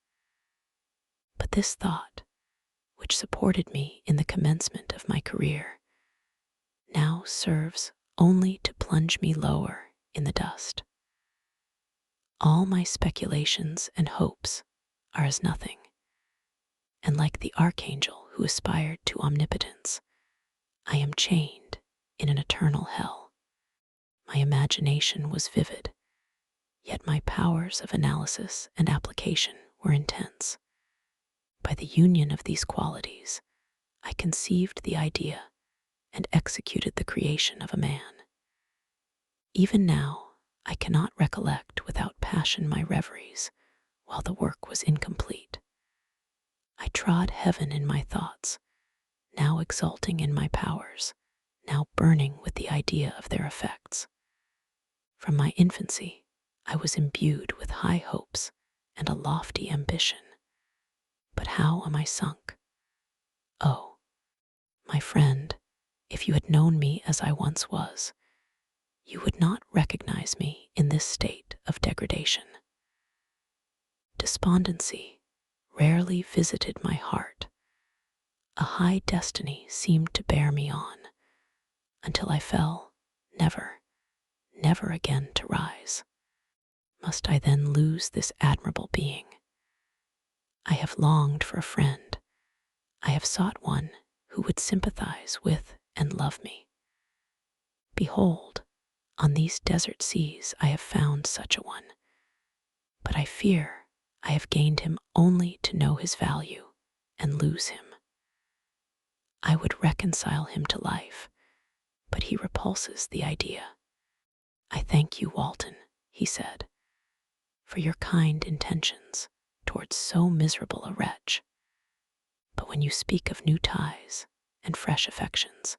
[SPEAKER 1] But this thought, which supported me in the commencement of my career, now serves only to plunge me lower in the dust. All my speculations and hopes are as nothing, and like the Archangel who aspired to omnipotence, I am chained in an eternal hell. My imagination was vivid, yet my powers of analysis and application were intense. By the union of these qualities, I conceived the idea and executed the creation of a man. Even now, I cannot recollect without passion my reveries while the work was incomplete. I trod heaven in my thoughts, now exulting in my powers, now burning with the idea of their effects. From my infancy, I was imbued with high hopes and a lofty ambition. But how am I sunk? Oh, my friend, if you had known me as I once was, you would not recognize me in this state of degradation. Despondency rarely visited my heart. A high destiny seemed to bear me on, until I fell, never again to rise. Must I then lose this admirable being? I have longed for a friend. I have sought one who would sympathize with and love me. Behold, on these desert seas I have found such a one, but I fear I have gained him only to know his value and lose him. I would reconcile him to life, but he repulses the idea. I thank you, Walton, he said, for your kind intentions towards so miserable a wretch. But when you speak of new ties and fresh affections,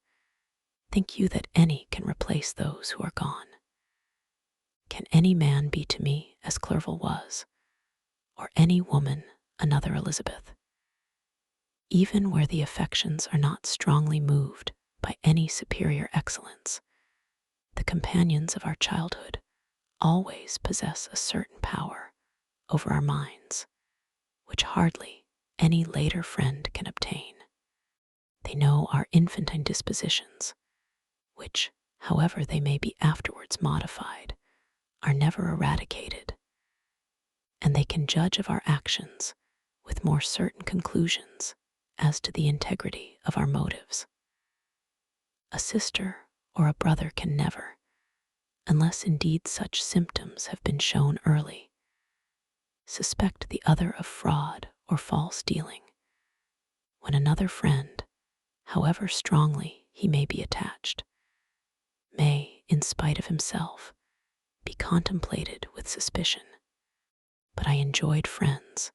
[SPEAKER 1] think you that any can replace those who are gone? Can any man be to me as Clerval was, or any woman another Elizabeth? Even where the affections are not strongly moved by any superior excellence, the companions of our childhood always possess a certain power over our minds, which hardly any later friend can obtain. They know our infantine dispositions, which, however they may be afterwards modified, are never eradicated, and they can judge of our actions with more certain conclusions as to the integrity of our motives. A sister or a brother can never, unless indeed such symptoms have been shown early, suspect the other of fraud or false dealing, when another friend, however strongly he may be attached, may, in spite of himself, be contemplated with suspicion. But I enjoyed friends,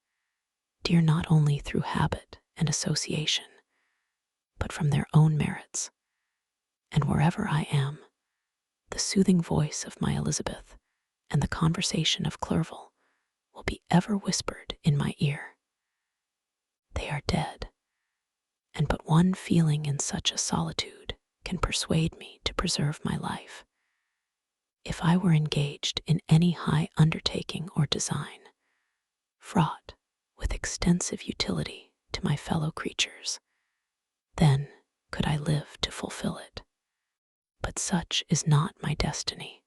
[SPEAKER 1] dear not only through habit and association, but from their own merits, and wherever I am, the soothing voice of my Elizabeth and the conversation of Clerval will be ever whispered in my ear. They are dead, and but one feeling in such a solitude can persuade me to preserve my life. If I were engaged in any high undertaking or design, fraught with extensive utility to my fellow creatures, then could I live to fulfill it. But such is not my destiny.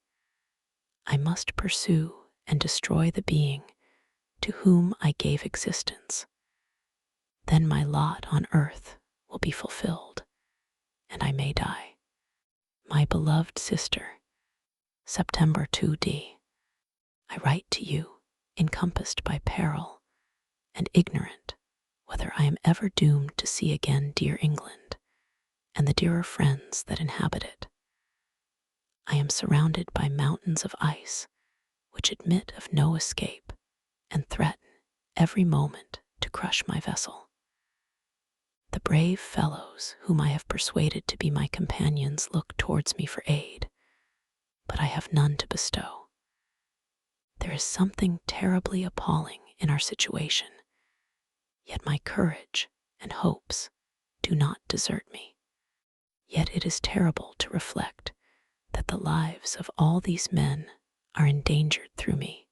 [SPEAKER 1] I must pursue and destroy the being to whom I gave existence. Then my lot on earth will be fulfilled, and I may die. My beloved sister, September 2D. I write to you, encompassed by peril, and ignorant whether I am ever doomed to see again dear England and the dearer friends that inhabit it. I am surrounded by mountains of ice which admit of no escape and threaten every moment to crush my vessel. The brave fellows whom I have persuaded to be my companions look towards me for aid, but I have none to bestow. There is something terribly appalling in our situation, yet my courage and hopes do not desert me. Yet it is terrible to reflect that the lives of all these men are endangered through me.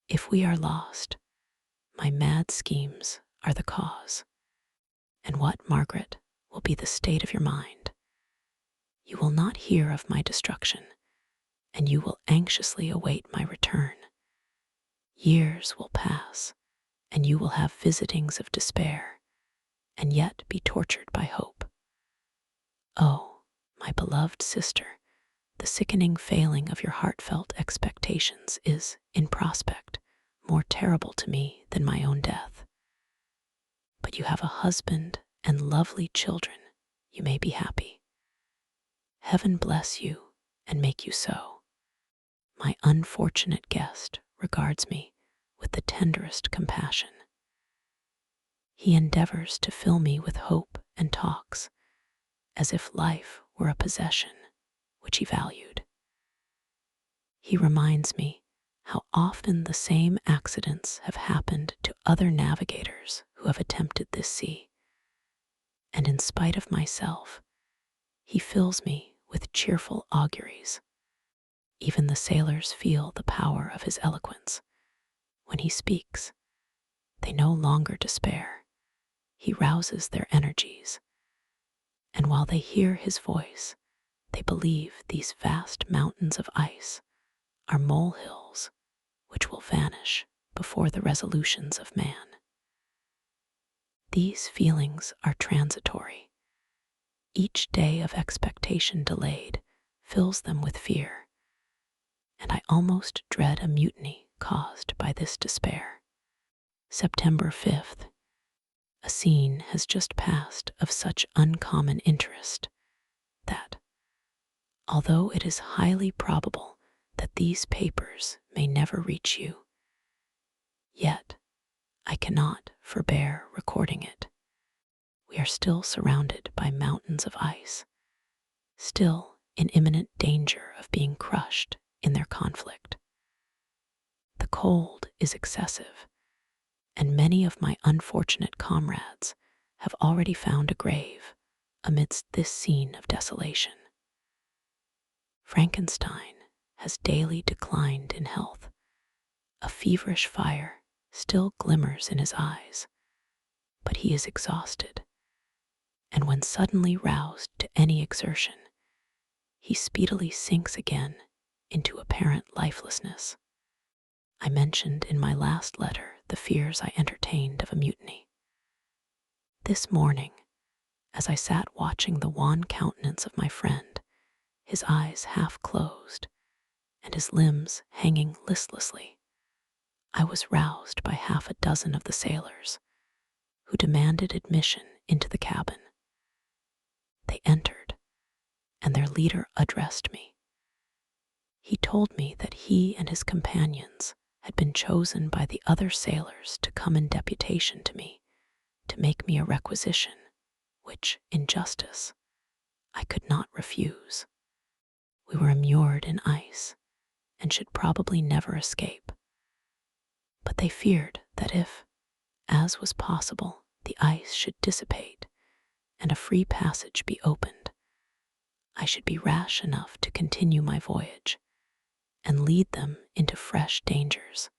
[SPEAKER 1] If we are lost, my mad schemes are the cause. And what, Margaret, will be the state of your mind? You will not hear of my destruction, and you will anxiously await my return. Years will pass, and you will have visitings of despair, and yet be tortured by hope. Oh, my beloved sister, the sickening failing of your heartfelt expectations is, in prospect, more terrible to me than my own death. But you have a husband and lovely children. You may be happy. Heaven bless you and make you so. My unfortunate guest regards me with the tenderest compassion. He endeavors to fill me with hope and talks as if life were a possession which he valued. He reminds me how often the same accidents have happened to other navigators who have attempted this sea, and in spite of myself, he fills me with cheerful auguries. Even the sailors feel the power of his eloquence. When he speaks, they no longer despair. He rouses their energies, and while they hear his voice, they believe these vast mountains of ice are molehills which will vanish before the resolutions of man. These feelings are transitory. Each day of expectation delayed fills them with fear, and I almost dread a mutiny caused by this despair. September 5th. A scene has just passed of such uncommon interest that, although it is highly probable that these papers may never reach you, yet I cannot forbear recording it. We are still surrounded by mountains of ice, still in imminent danger of being crushed in their conflict. The cold is excessive, and many of my unfortunate comrades have already found a grave amidst this scene of desolation. Frankenstein has daily declined in health. A feverish fire still glimmers in his eyes, but he is exhausted, and when suddenly roused to any exertion, he speedily sinks again into apparent lifelessness. I mentioned in my last letter the fears I entertained of a mutiny. This morning, as I sat watching the wan countenance of my friend, his eyes half closed and his limbs hanging listlessly, I was roused by half a dozen of the sailors, who demanded admission into the cabin. They entered, and their leader addressed me. He told me that he and his companions had been chosen by the other sailors to come in deputation to me, to make me a requisition, which, in justice, I could not refuse. We were immured in ice, and should probably never escape. But they feared that if, as was possible, the ice should dissipate and a free passage be opened, I should be rash enough to continue my voyage and lead them into fresh dangers,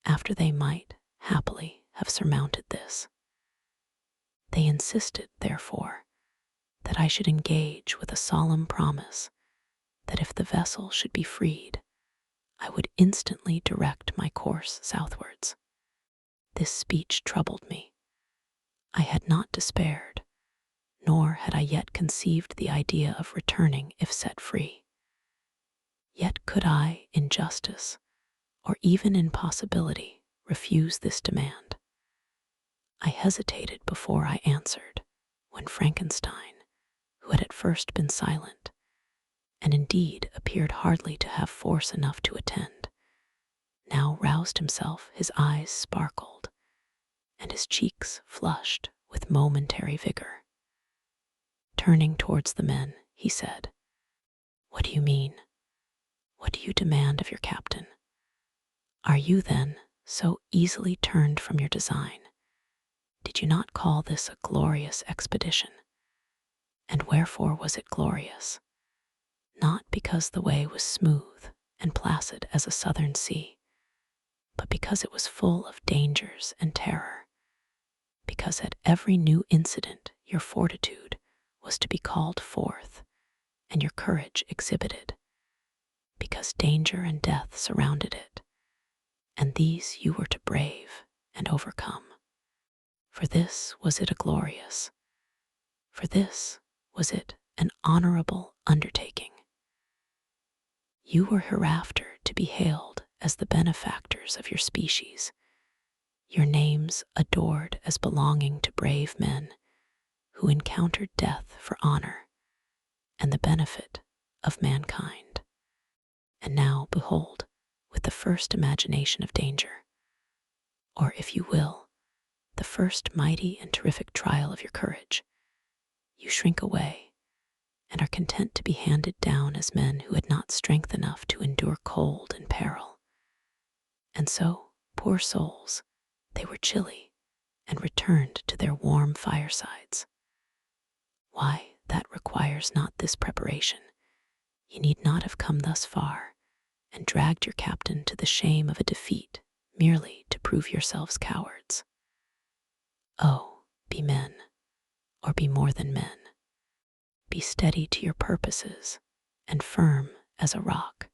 [SPEAKER 1] after they might, happily, have surmounted this. They insisted, therefore, that I should engage with a solemn promise that if the vessel should be freed, I would instantly direct my course southwards. This speech troubled me. I had not despaired, nor had I yet conceived the idea of returning if set free. Yet could I, in justice, or even in possibility, refuse this demand? I hesitated before I answered, when Frankenstein, who had at first been silent, and indeed appeared hardly to have force enough to attend, now roused himself, his eyes sparkled, and his cheeks flushed with momentary vigor. Turning towards the men, he said, "What do you mean? What do you demand of your captain? Are you, then, so easily turned from your design? Did you not call this a glorious expedition? And wherefore was it glorious? Not because the way was smooth and placid as a southern sea, but because it was full of dangers and terror, because at every new incident your fortitude was to be called forth and your courage exhibited, because danger and death surrounded it, and these you were to brave and overcome. For this was it a glorious, for this was it an honorable undertaking. You were hereafter to be hailed as the benefactors of your species, your names adored as belonging to brave men who encountered death for honor and the benefit of mankind. And now, behold, with the first imagination of danger, or if you will, the first mighty and terrific trial of your courage, you shrink away and are content to be handed down as men who had not strength enough to endure cold and peril. And so, poor souls, they were chilly and returned to their warm firesides. Why, that requires not this preparation. You need not have come thus far and dragged your captain to the shame of a defeat merely to prove yourselves cowards. Oh, be men, or be more than men. Be steady to your purposes and firm as a rock.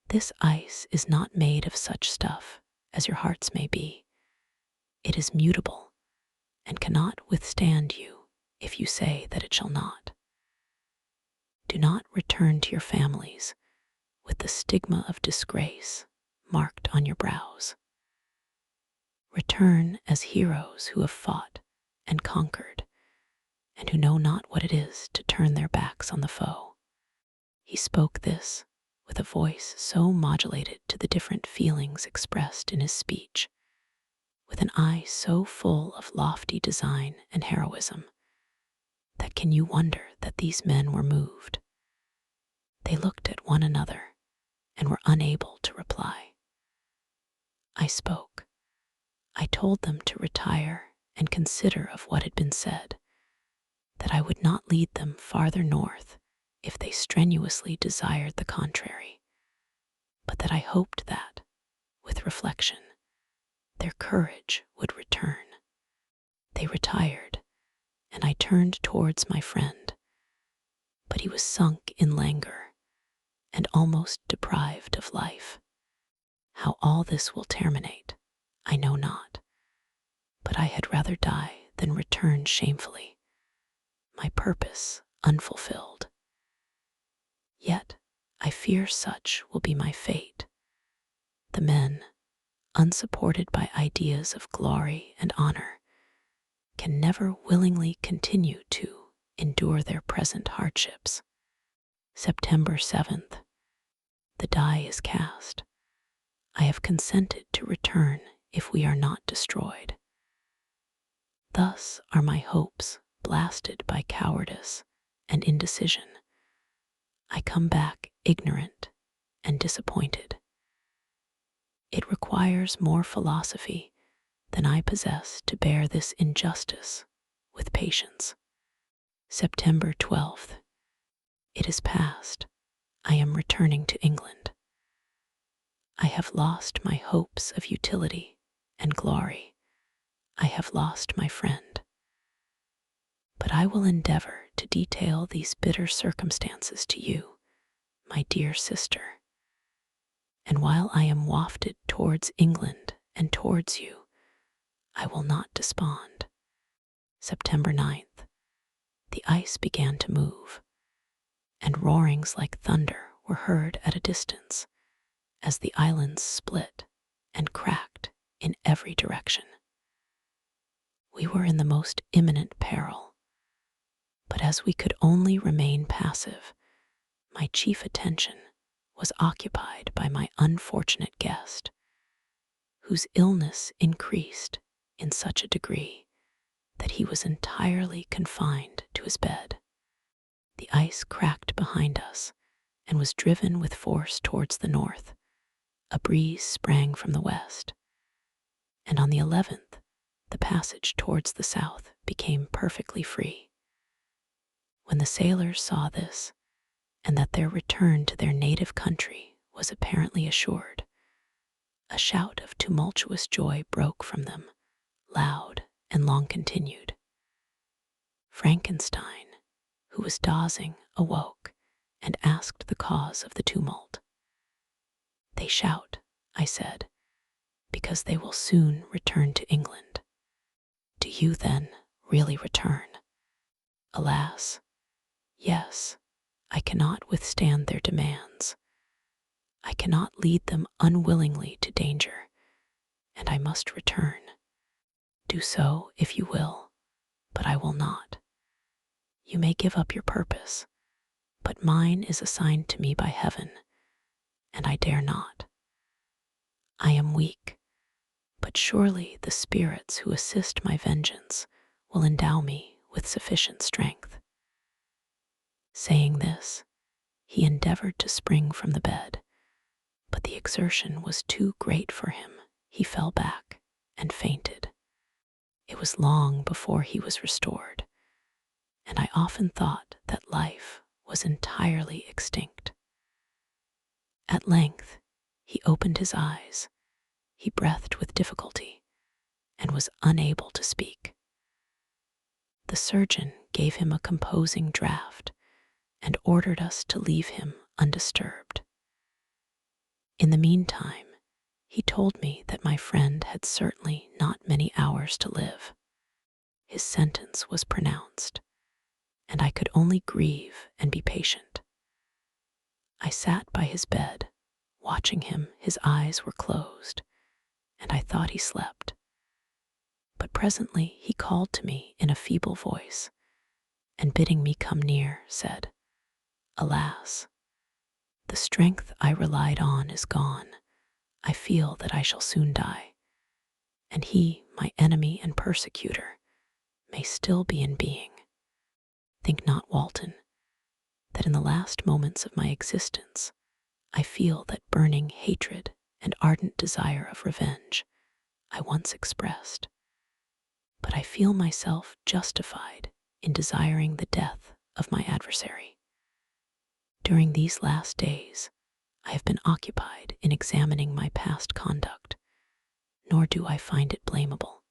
[SPEAKER 1] This ice is not made of such stuff as your hearts may be. It is mutable and cannot withstand you if you say that it shall not. Do not return to your families with the stigma of disgrace marked on your brows. Return as heroes who have fought and conquered, and who know not what it is to turn their backs on the foe. He spoke this with a voice so modulated to the different feelings expressed in his speech, with an eye so full of lofty design and heroism, that can you wonder that these men were moved? They looked at one another and were unable to reply. I spoke. I told them to retire and consider of what had been said, that I would not lead them farther north if they strenuously desired the contrary, but that I hoped that, with reflection, their courage would return. They retired, and I turned towards my friend, but he was sunk in languor and almost deprived of life. How all this will terminate, I know not, but I had rather die than return shamefully, my purpose unfulfilled. Yet I fear such will be my fate. The men, unsupported by ideas of glory and honor, can never willingly continue to endure their present hardships. September 7th. The die is cast. I have consented to return if we are not destroyed. Thus are my hopes blasted by cowardice and indecision. I come back ignorant and disappointed. It requires more philosophy than I possess to bear this injustice with patience. September 12th. It is past. I am returning to England. I have lost my hopes of utility and glory. I have lost my friend. But I will endeavor to detail these bitter circumstances to you, my dear sister. And while I am wafted towards England and towards you, I will not despond. September 9th. The ice began to move, and roarings like thunder were heard at a distance as the islands split and cracked in every direction. We were in the most imminent peril, but as we could only remain passive, my chief attention was occupied by my unfortunate guest, whose illness increased in such a degree that he was entirely confined to his bed. The ice cracked behind us and was driven with force towards the north. A breeze sprang from the west, and on the 11th, the passage towards the south became perfectly free. When the sailors saw this, and that their return to their native country was apparently assured, a shout of tumultuous joy broke from them, loud and long continued. Frankenstein, who was dozing, awoke and asked the cause of the tumult. "They shout," I said, "because they will soon return to England." "Do you, then, really return?" "Alas, yes. I cannot withstand their demands. I cannot lead them unwillingly to danger, and I must return. Do so if you will, but I will not. You may give up your purpose, but mine is assigned to me by heaven, and I dare not. I am weak, but surely the spirits who assist my vengeance will endow me with sufficient strength." Saying this, he endeavored to spring from the bed, but the exertion was too great for him. He fell back and fainted. It was long before he was restored, and I often thought that life was entirely extinct. At length, he opened his eyes. He breathed with difficulty and was unable to speak. The surgeon gave him a composing draught and ordered us to leave him undisturbed. In the meantime, he told me that my friend had certainly not many hours to live. His sentence was pronounced, and I could only grieve and be patient. I sat by his bed, watching him. His eyes were closed, and I thought he slept. But presently he called to me in a feeble voice, and bidding me come near, said, "Alas, the strength I relied on is gone. I feel that I shall soon die, and he, my enemy and persecutor, may still be in being. Think not, Walton, that in the last moments of my existence I feel that burning hatred and ardent desire of revenge I once expressed, but I feel myself justified in desiring the death of my adversary. During these last days, I have been occupied in examining my past conduct, nor do I find it blamable.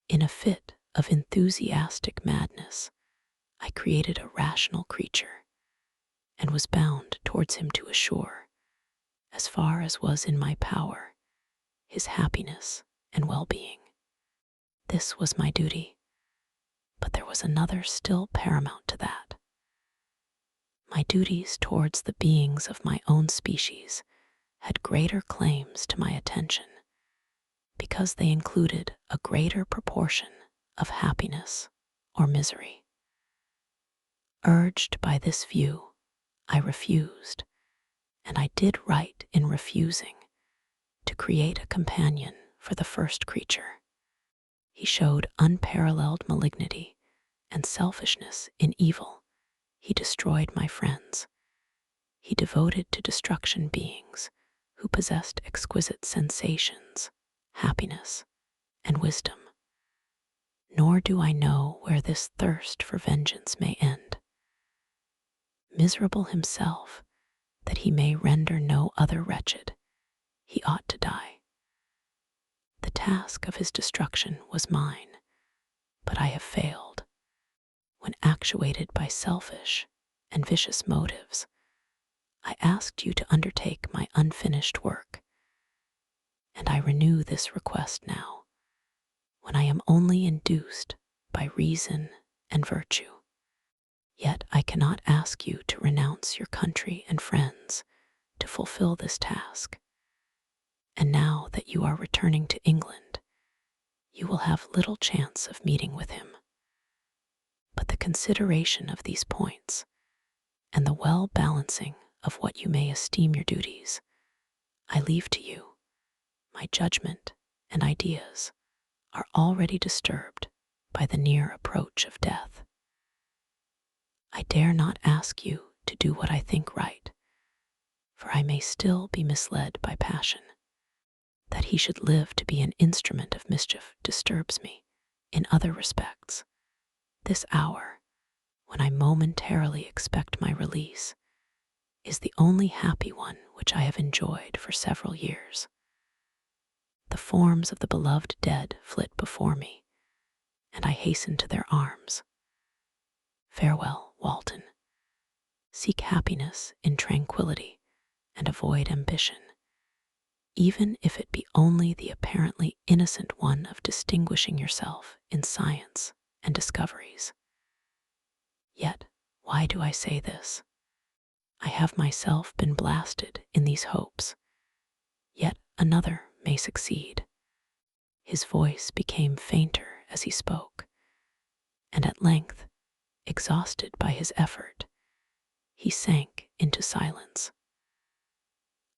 [SPEAKER 1] In a fit of enthusiastic madness, I created a rational creature, and was bound towards him to assure, as far as was in my power, his happiness and well-being. This was my duty, but there was another still paramount to that. My duties towards the beings of my own species had greater claims to my attention, because they included a greater proportion of happiness or misery. Urged by this view, I refused, and I did right in refusing, to create a companion for the first creature. He showed unparalleled malignity and selfishness in evil. He destroyed my friends. He devoted to destruction beings who possessed exquisite sensations, happiness, and wisdom. Nor do I know where this thirst for vengeance may end. Miserable himself, that he may render no other wretched, he ought to die. The task of his destruction was mine, but I have failed. When actuated by selfish and vicious motives, I asked you to undertake my unfinished work, and I renew this request now, when I am only induced by reason and virtue. Yet I cannot ask you to renounce your country and friends to fulfill this task. And now that you are returning to England, you will have little chance of meeting with him. But the consideration of these points and the well-balancing of what you may esteem your duties, I leave to you. My judgment and ideas are already disturbed by the near approach of death. I dare not ask you to do what I think right, for I may still be misled by passion. That he should live to be an instrument of mischief disturbs me in other respects. This hour, when I momentarily expect my release, is the only happy one which I have enjoyed for several years. The forms of the beloved dead flit before me, and I hasten to their arms. Farewell, Walton. Seek happiness in tranquility and avoid ambition, even if it be only the apparently innocent one of distinguishing yourself in science and discoveries. Yet, why do I say this? I have myself been blasted in these hopes. Yet another may succeed. His voice became fainter as he spoke, and at length, exhausted by his effort, he sank into silence.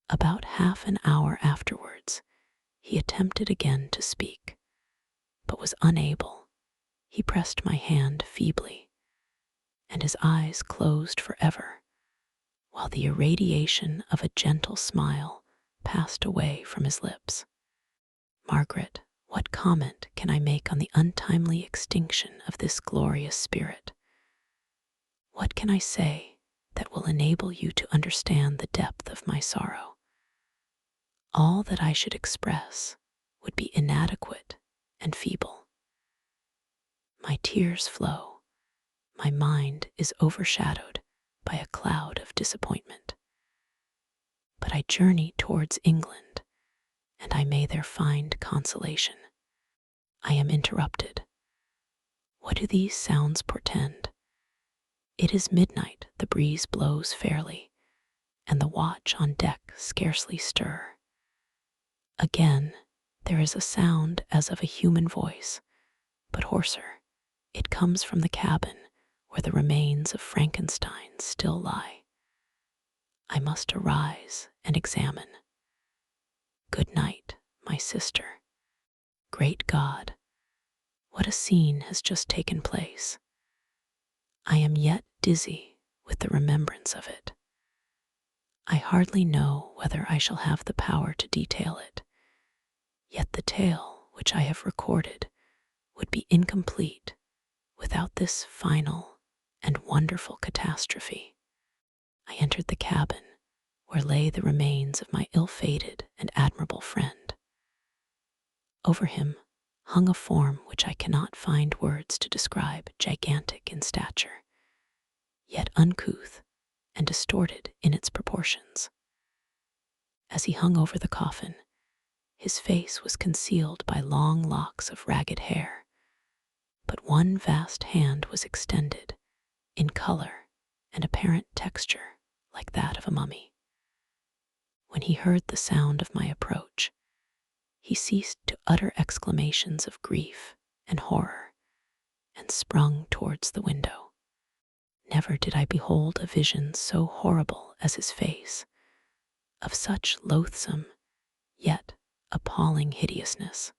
[SPEAKER 1] About half an hour afterwards, he attempted again to speak, but was unable. He pressed my hand feebly, and his eyes closed forever, while the irradiation of a gentle smile passed away from his lips. Margaret, what comment can I make on the untimely extinction of this glorious spirit? What can I say that will enable you to understand the depth of my sorrow? All that I should express would be inadequate and feeble. My tears flow, my mind is overshadowed by a cloud of disappointment. But I journey towards England, and I may there find consolation. I am interrupted. What do these sounds portend? It is midnight, the breeze blows fairly, and the watch on deck scarcely stir. Again, there is a sound as of a human voice, but hoarser. It comes from the cabin where the remains of Frankenstein still lie. I must arise and examine. Good night, my sister. Great God, what a scene has just taken place. I am yet dizzy with the remembrance of it. I hardly know whether I shall have the power to detail it, yet the tale which I have recorded would be incomplete without this final and wonderful catastrophe. I entered the cabin where lay the remains of my ill-fated and admirable friend. Over him hung a form which I cannot find words to describe, gigantic in stature, yet uncouth and distorted in its proportions. As he hung over the coffin, his face was concealed by long locks of ragged hair, but one vast hand was extended, in color and apparent texture like that of a mummy. When he heard the sound of my approach, he ceased to utter exclamations of grief and horror, and sprung towards the window. Never did I behold a vision so horrible as his face, of such loathsome, yet appalling hideousness.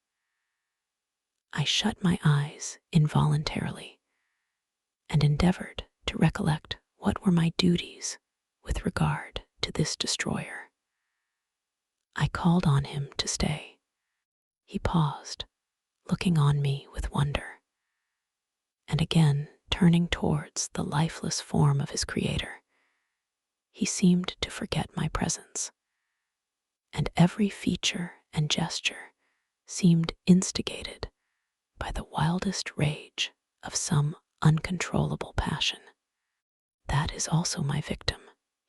[SPEAKER 1] I shut my eyes involuntarily, and endeavored to recollect what were my duties with regard to this destroyer. I called on him to stay. He paused, looking on me with wonder, and again turning towards the lifeless form of his creator, he seemed to forget my presence, and every feature and gesture seemed instigated by the wildest rage of some uncontrollable passion. That is also my victim,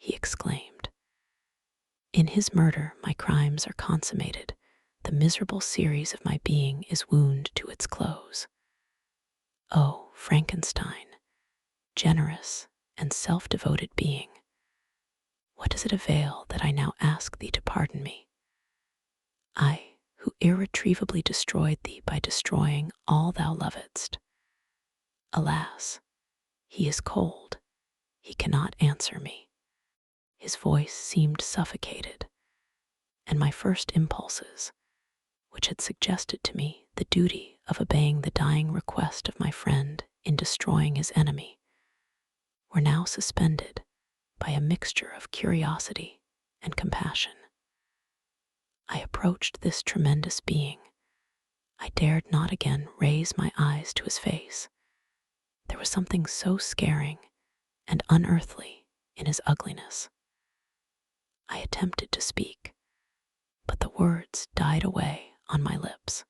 [SPEAKER 1] he exclaimed. In his murder, my crimes are consummated. The miserable series of my being is wound to its close. Oh, Frankenstein, generous and self-devoted being, what does it avail that I now ask thee to pardon me? I, who irretrievably destroyed thee by destroying all thou lovedst. Alas, he is cold. He cannot answer me. His voice seemed suffocated, and my first impulses, which had suggested to me the duty of obeying the dying request of my friend in destroying his enemy, were now suspended by a mixture of curiosity and compassion. I approached this tremendous being. I dared not again raise my eyes to his face. There was something so scaring and unearthly in his ugliness. I attempted to speak, but the words died away on my lips.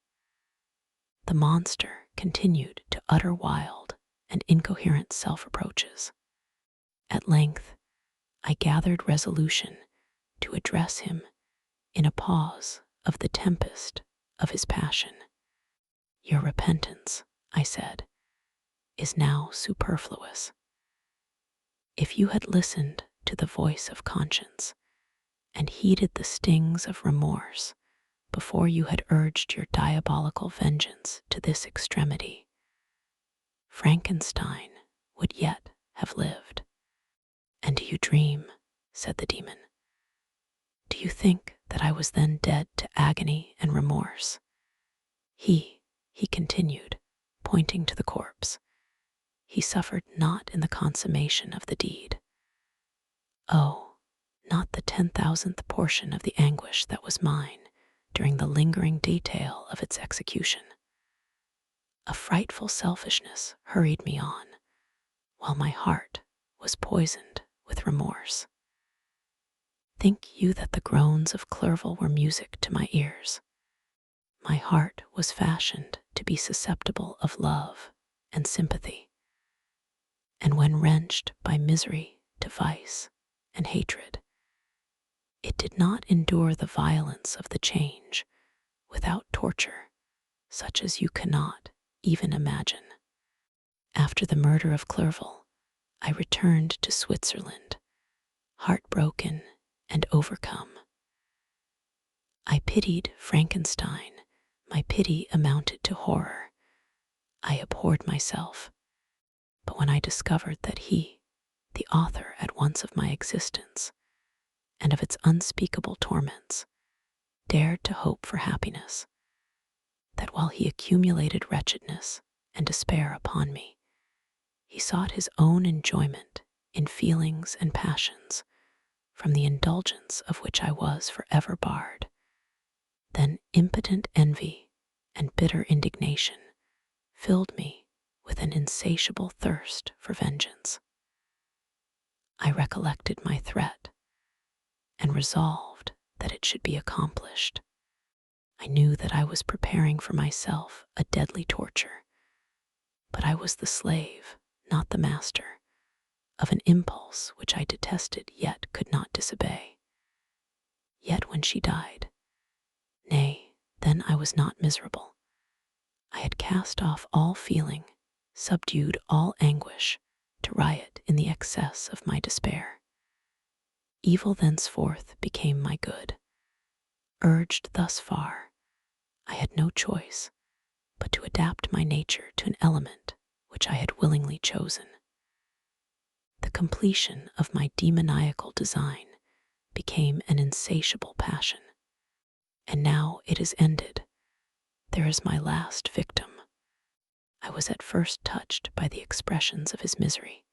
[SPEAKER 1] The monster continued to utter wild and incoherent self-reproaches. At length, I gathered resolution to address him in a pause of the tempest of his passion. Your repentance, I said, is now superfluous. If you had listened to the voice of conscience and heeded the stings of remorse before you had urged your diabolical vengeance to this extremity, Frankenstein would yet have lived. And do you dream, said the demon, do you think that I was then dead to agony and remorse? He continued, pointing to the corpse, he suffered not in the consummation of the deed. Oh, not the 10,000th portion of the anguish that was mine during the lingering detail of its execution. A frightful selfishness hurried me on, while my heart was poisoned with remorse. Think you that the groans of Clerval were music to my ears? My heart was fashioned to be susceptible of love and sympathy, and when wrenched by misery to vice and hatred, it did not endure the violence of the change without torture, such as you cannot even imagine. After the murder of Clerval, I returned to Switzerland, heartbroken and overcome. I pitied Frankenstein. My pity amounted to horror. I abhorred myself. But when I discovered that he, the author at once of my existence and of its unspeakable torments, dared to hope for happiness, that while he accumulated wretchedness and despair upon me, he sought his own enjoyment in feelings and passions from the indulgence of which I was forever barred, then impotent envy and bitter indignation filled me with an insatiable thirst for vengeance. I recollected my threat and resolved that it should be accomplished. I knew that I was preparing for myself a deadly torture, but I was the slave, not the master, of an impulse which I detested yet could not disobey. Yet when she died, nay, then I was not miserable. I had cast off all feeling, subdued all anguish, to riot in the excess of my despair. Evil thenceforth became my good. Urged thus far, I had no choice but to adapt my nature to an element which I had willingly chosen. The completion of my demoniacal design became an insatiable passion, and now it is ended. There is my last victim. I was at first touched by the expressions of his misery.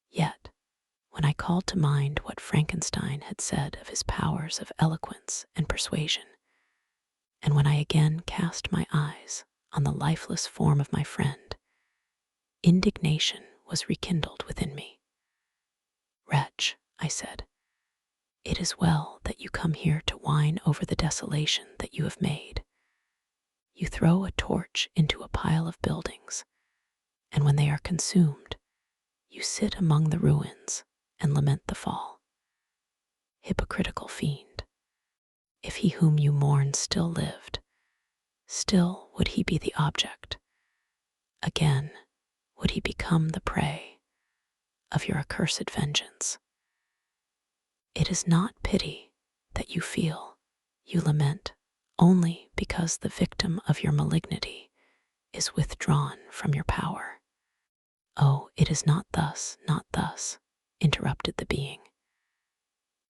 [SPEAKER 1] Yet, when I called to mind what Frankenstein had said of his powers of eloquence and persuasion, and when I again cast my eyes on the lifeless form of my friend, indignation was rekindled within me. Wretch, I said, it is well that you come here to whine over the desolation that you have made. You throw a torch into a pile of buildings, and when they are consumed, you sit among the ruins and lament the fall. hypocritical fiend. If he whom you mourn still lived, still would he be the object. Again would he become the prey of your accursed vengeance. It is not pity that you feel, you lament only because the victim of your malignity is withdrawn from your power. Oh, it is not thus, interrupted the being.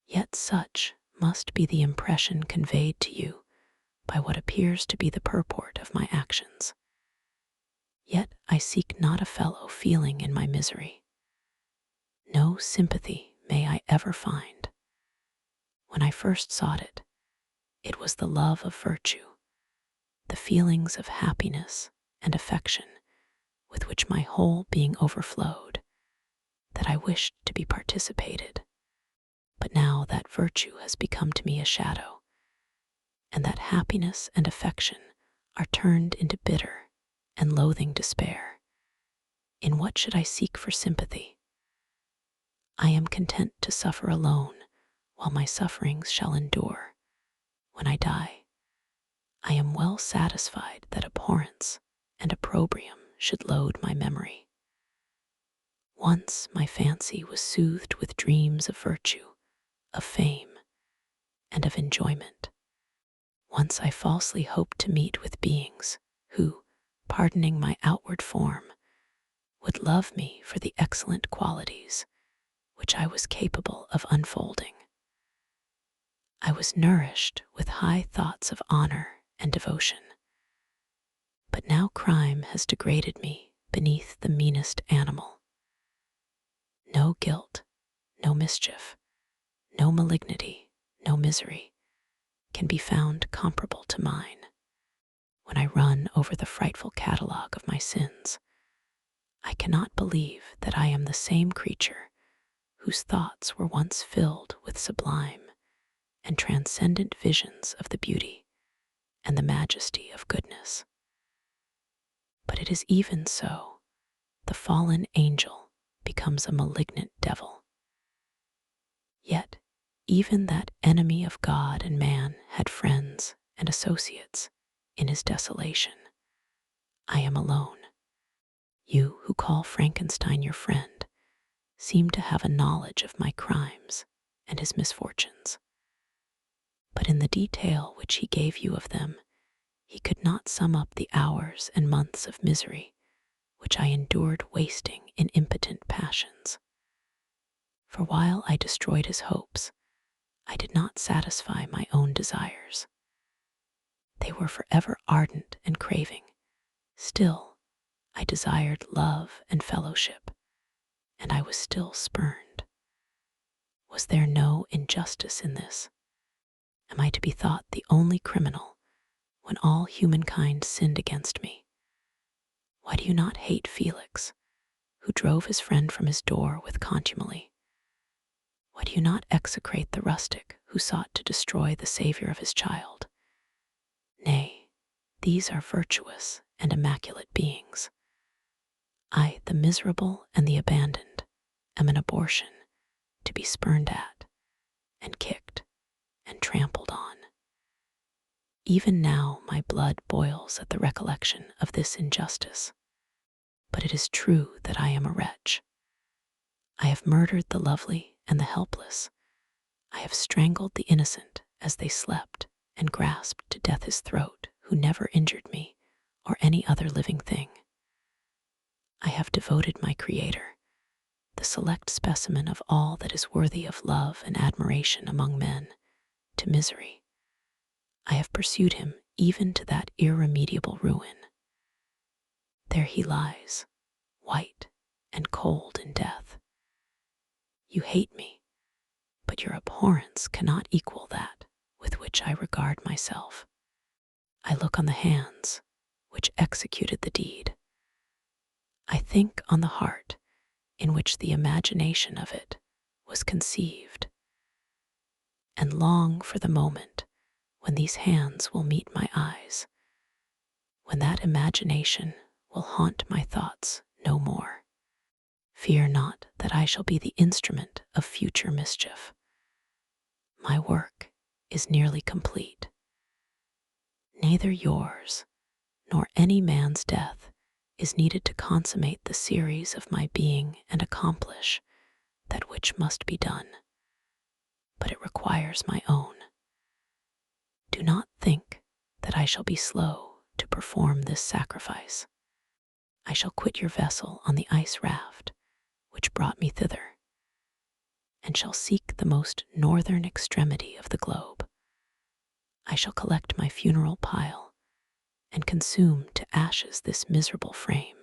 [SPEAKER 1] Yet such must be the impression conveyed to you by what appears to be the purport of my actions. Yet I seek not a fellow feeling in my misery. No sympathy may I ever find. When I first sought it, it was the love of virtue, the feelings of happiness and affection with which my whole being overflowed, that I wished to be participated. But now that virtue has become to me a shadow, and that happiness and affection are turned into bitter and loathing despair. In what should I seek for sympathy? I am content to suffer alone while my sufferings shall endure. When I die, I am well satisfied that abhorrence and opprobrium should load my memory. Once my fancy was soothed with dreams of virtue, of fame, and of enjoyment. Once I falsely hoped to meet with beings who, pardoning my outward form, would love me for the excellent qualities which I was capable of unfolding. I was nourished with high thoughts of honor and devotion. But now crime has degraded me beneath the meanest animal. No guilt, no mischief, no malignity, no misery can be found comparable to mine. When I run over the frightful catalogue of my sins, I cannot believe that I am the same creature whose thoughts were once filled with sublime and transcendent visions of the beauty and the majesty of goodness. But it is even so, the fallen angel becomes a malignant devil. Yet even that enemy of God and man had friends and associates in his desolation. I am alone. You who call Frankenstein your friend seem to have a knowledge of my crimes and his misfortunes. But in the detail which he gave you of them, he could not sum up the hours and months of misery which I endured wasting in impotent passions. For while I destroyed his hopes, I did not satisfy my own desires. They were forever ardent and craving. Still, I desired love and fellowship, and I was still spurned. Was there no injustice in this? Am I to be thought the only criminal when all humankind sinned against me? Why do you not hate Felix, who drove his friend from his door with contumely? Why do you not execrate the rustic who sought to destroy the Savior of his child? Nay, these are virtuous and immaculate beings. I, the miserable and the abandoned, am an abortion to be spurned at and kicked and trampled on. Even now my blood boils at the recollection of this injustice. But it is true that I am a wretch. I have murdered the lovely and the helpless. I have strangled the innocent as they slept and grasped to death his throat who never injured me or any other living thing. I have devoted my Creator, the select specimen of all that is worthy of love and admiration among men, to misery. I have pursued him even to that irremediable ruin. There he lies, white and cold in death. You hate me, but your abhorrence cannot equal that with which I regard myself. I look on the hands which executed the deed. I think on the heart in which the imagination of it was conceived, and long for the moment when these hands will meet my eyes, when that imagination will haunt my thoughts no more. Fear not that I shall be the instrument of future mischief. My work is nearly complete. Neither yours nor any man's death is needed to consummate the series of my being and accomplish that which must be done, but it requires my own. Do not think that I shall be slow to perform this sacrifice. I shall quit your vessel on the ice raft which brought me thither, and shall seek the most northern extremity of the globe. I shall collect my funeral pile and consume to ashes this miserable frame,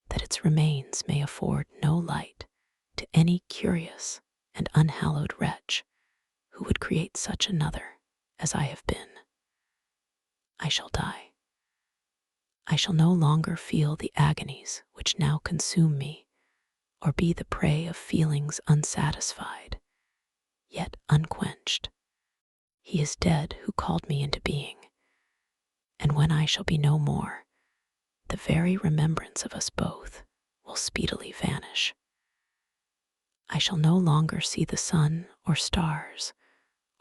[SPEAKER 1] that its remains may afford no light to any curious and unhallowed wretch who would create such another as I have been. I shall die. I shall no longer feel the agonies which now consume me, or be the prey of feelings unsatisfied, yet unquenched. He is dead who called me into being, and when I shall be no more, the very remembrance of us both will speedily vanish. I shall no longer see the sun or stars,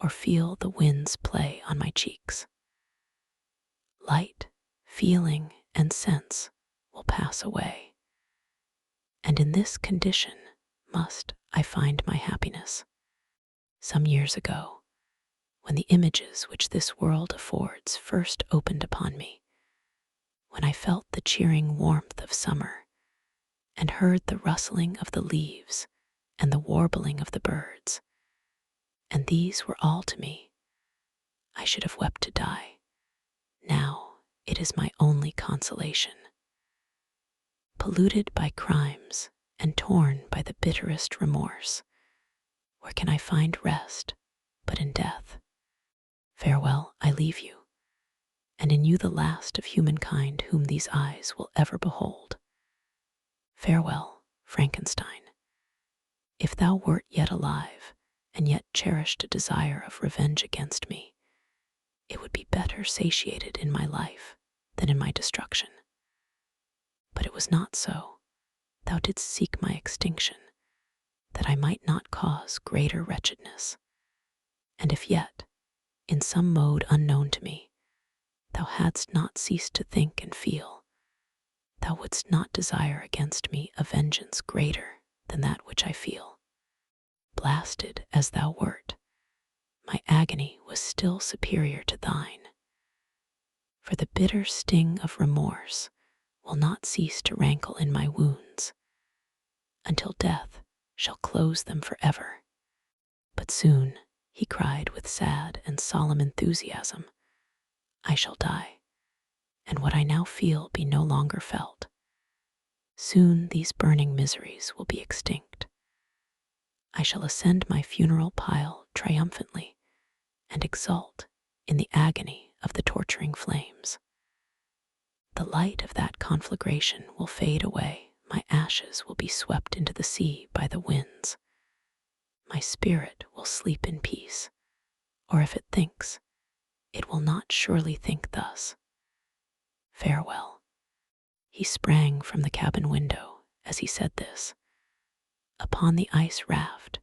[SPEAKER 1] or feel the winds play on my cheeks. Light, feeling, and sense will pass away, and in this condition must I find my happiness. Some years ago, when the images which this world affords first opened upon me, when I felt the cheering warmth of summer, and heard the rustling of the leaves and the warbling of the birds, and these were all to me, I should have wept to die. Now it is my only consolation. Polluted by crimes and torn by the bitterest remorse, where can I find rest but in death? Farewell, I leave you, and in you the last of humankind whom these eyes will ever behold. Farewell, Frankenstein. If thou wert yet alive, and yet cherished a desire of revenge against me, it would be better satiated in my life than in my destruction. But it was not so. Thou didst seek my extinction, that I might not cause greater wretchedness. And if yet, in some mode unknown to me, thou hadst not ceased to think and feel, thou wouldst not desire against me a vengeance greater than that which I feel. Blasted as thou wert, my agony was still superior to thine, for the bitter sting of remorse will not cease to rankle in my wounds, until death shall close them forever. But soon, he cried with sad and solemn enthusiasm, I shall die, and what I now feel be no longer felt. Soon these burning miseries will be extinct. I shall ascend my funeral pile triumphantly and exult in the agony of the torturing flames. The light of that conflagration will fade away, my ashes will be swept into the sea by the winds. My spirit will sleep in peace, or if it thinks, it will not surely think thus. Farewell. He sprang from the cabin window as he said this, upon the ice raft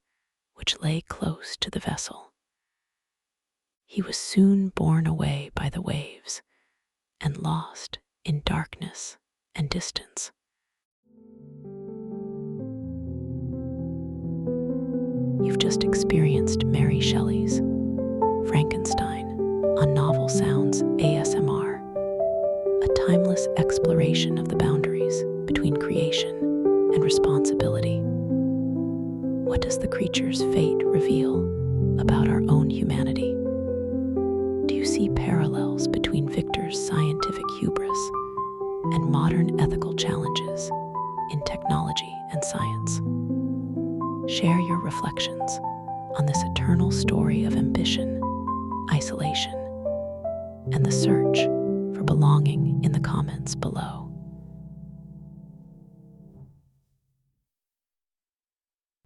[SPEAKER 1] which lay close to the vessel. He was soon borne away by the waves and lost in darkness and distance. You've just experienced Mary Shelley's Frankenstein on Novel Sounds ASMR, a timeless exploration of the boundaries between creation and responsibility. What does the creature's fate reveal about our own humanity? Do you see parallels between Victor's scientific hubris and modern ethical challenges in technology and science? Share your reflections on this eternal story of ambition, isolation, and the search for belonging in the comments below.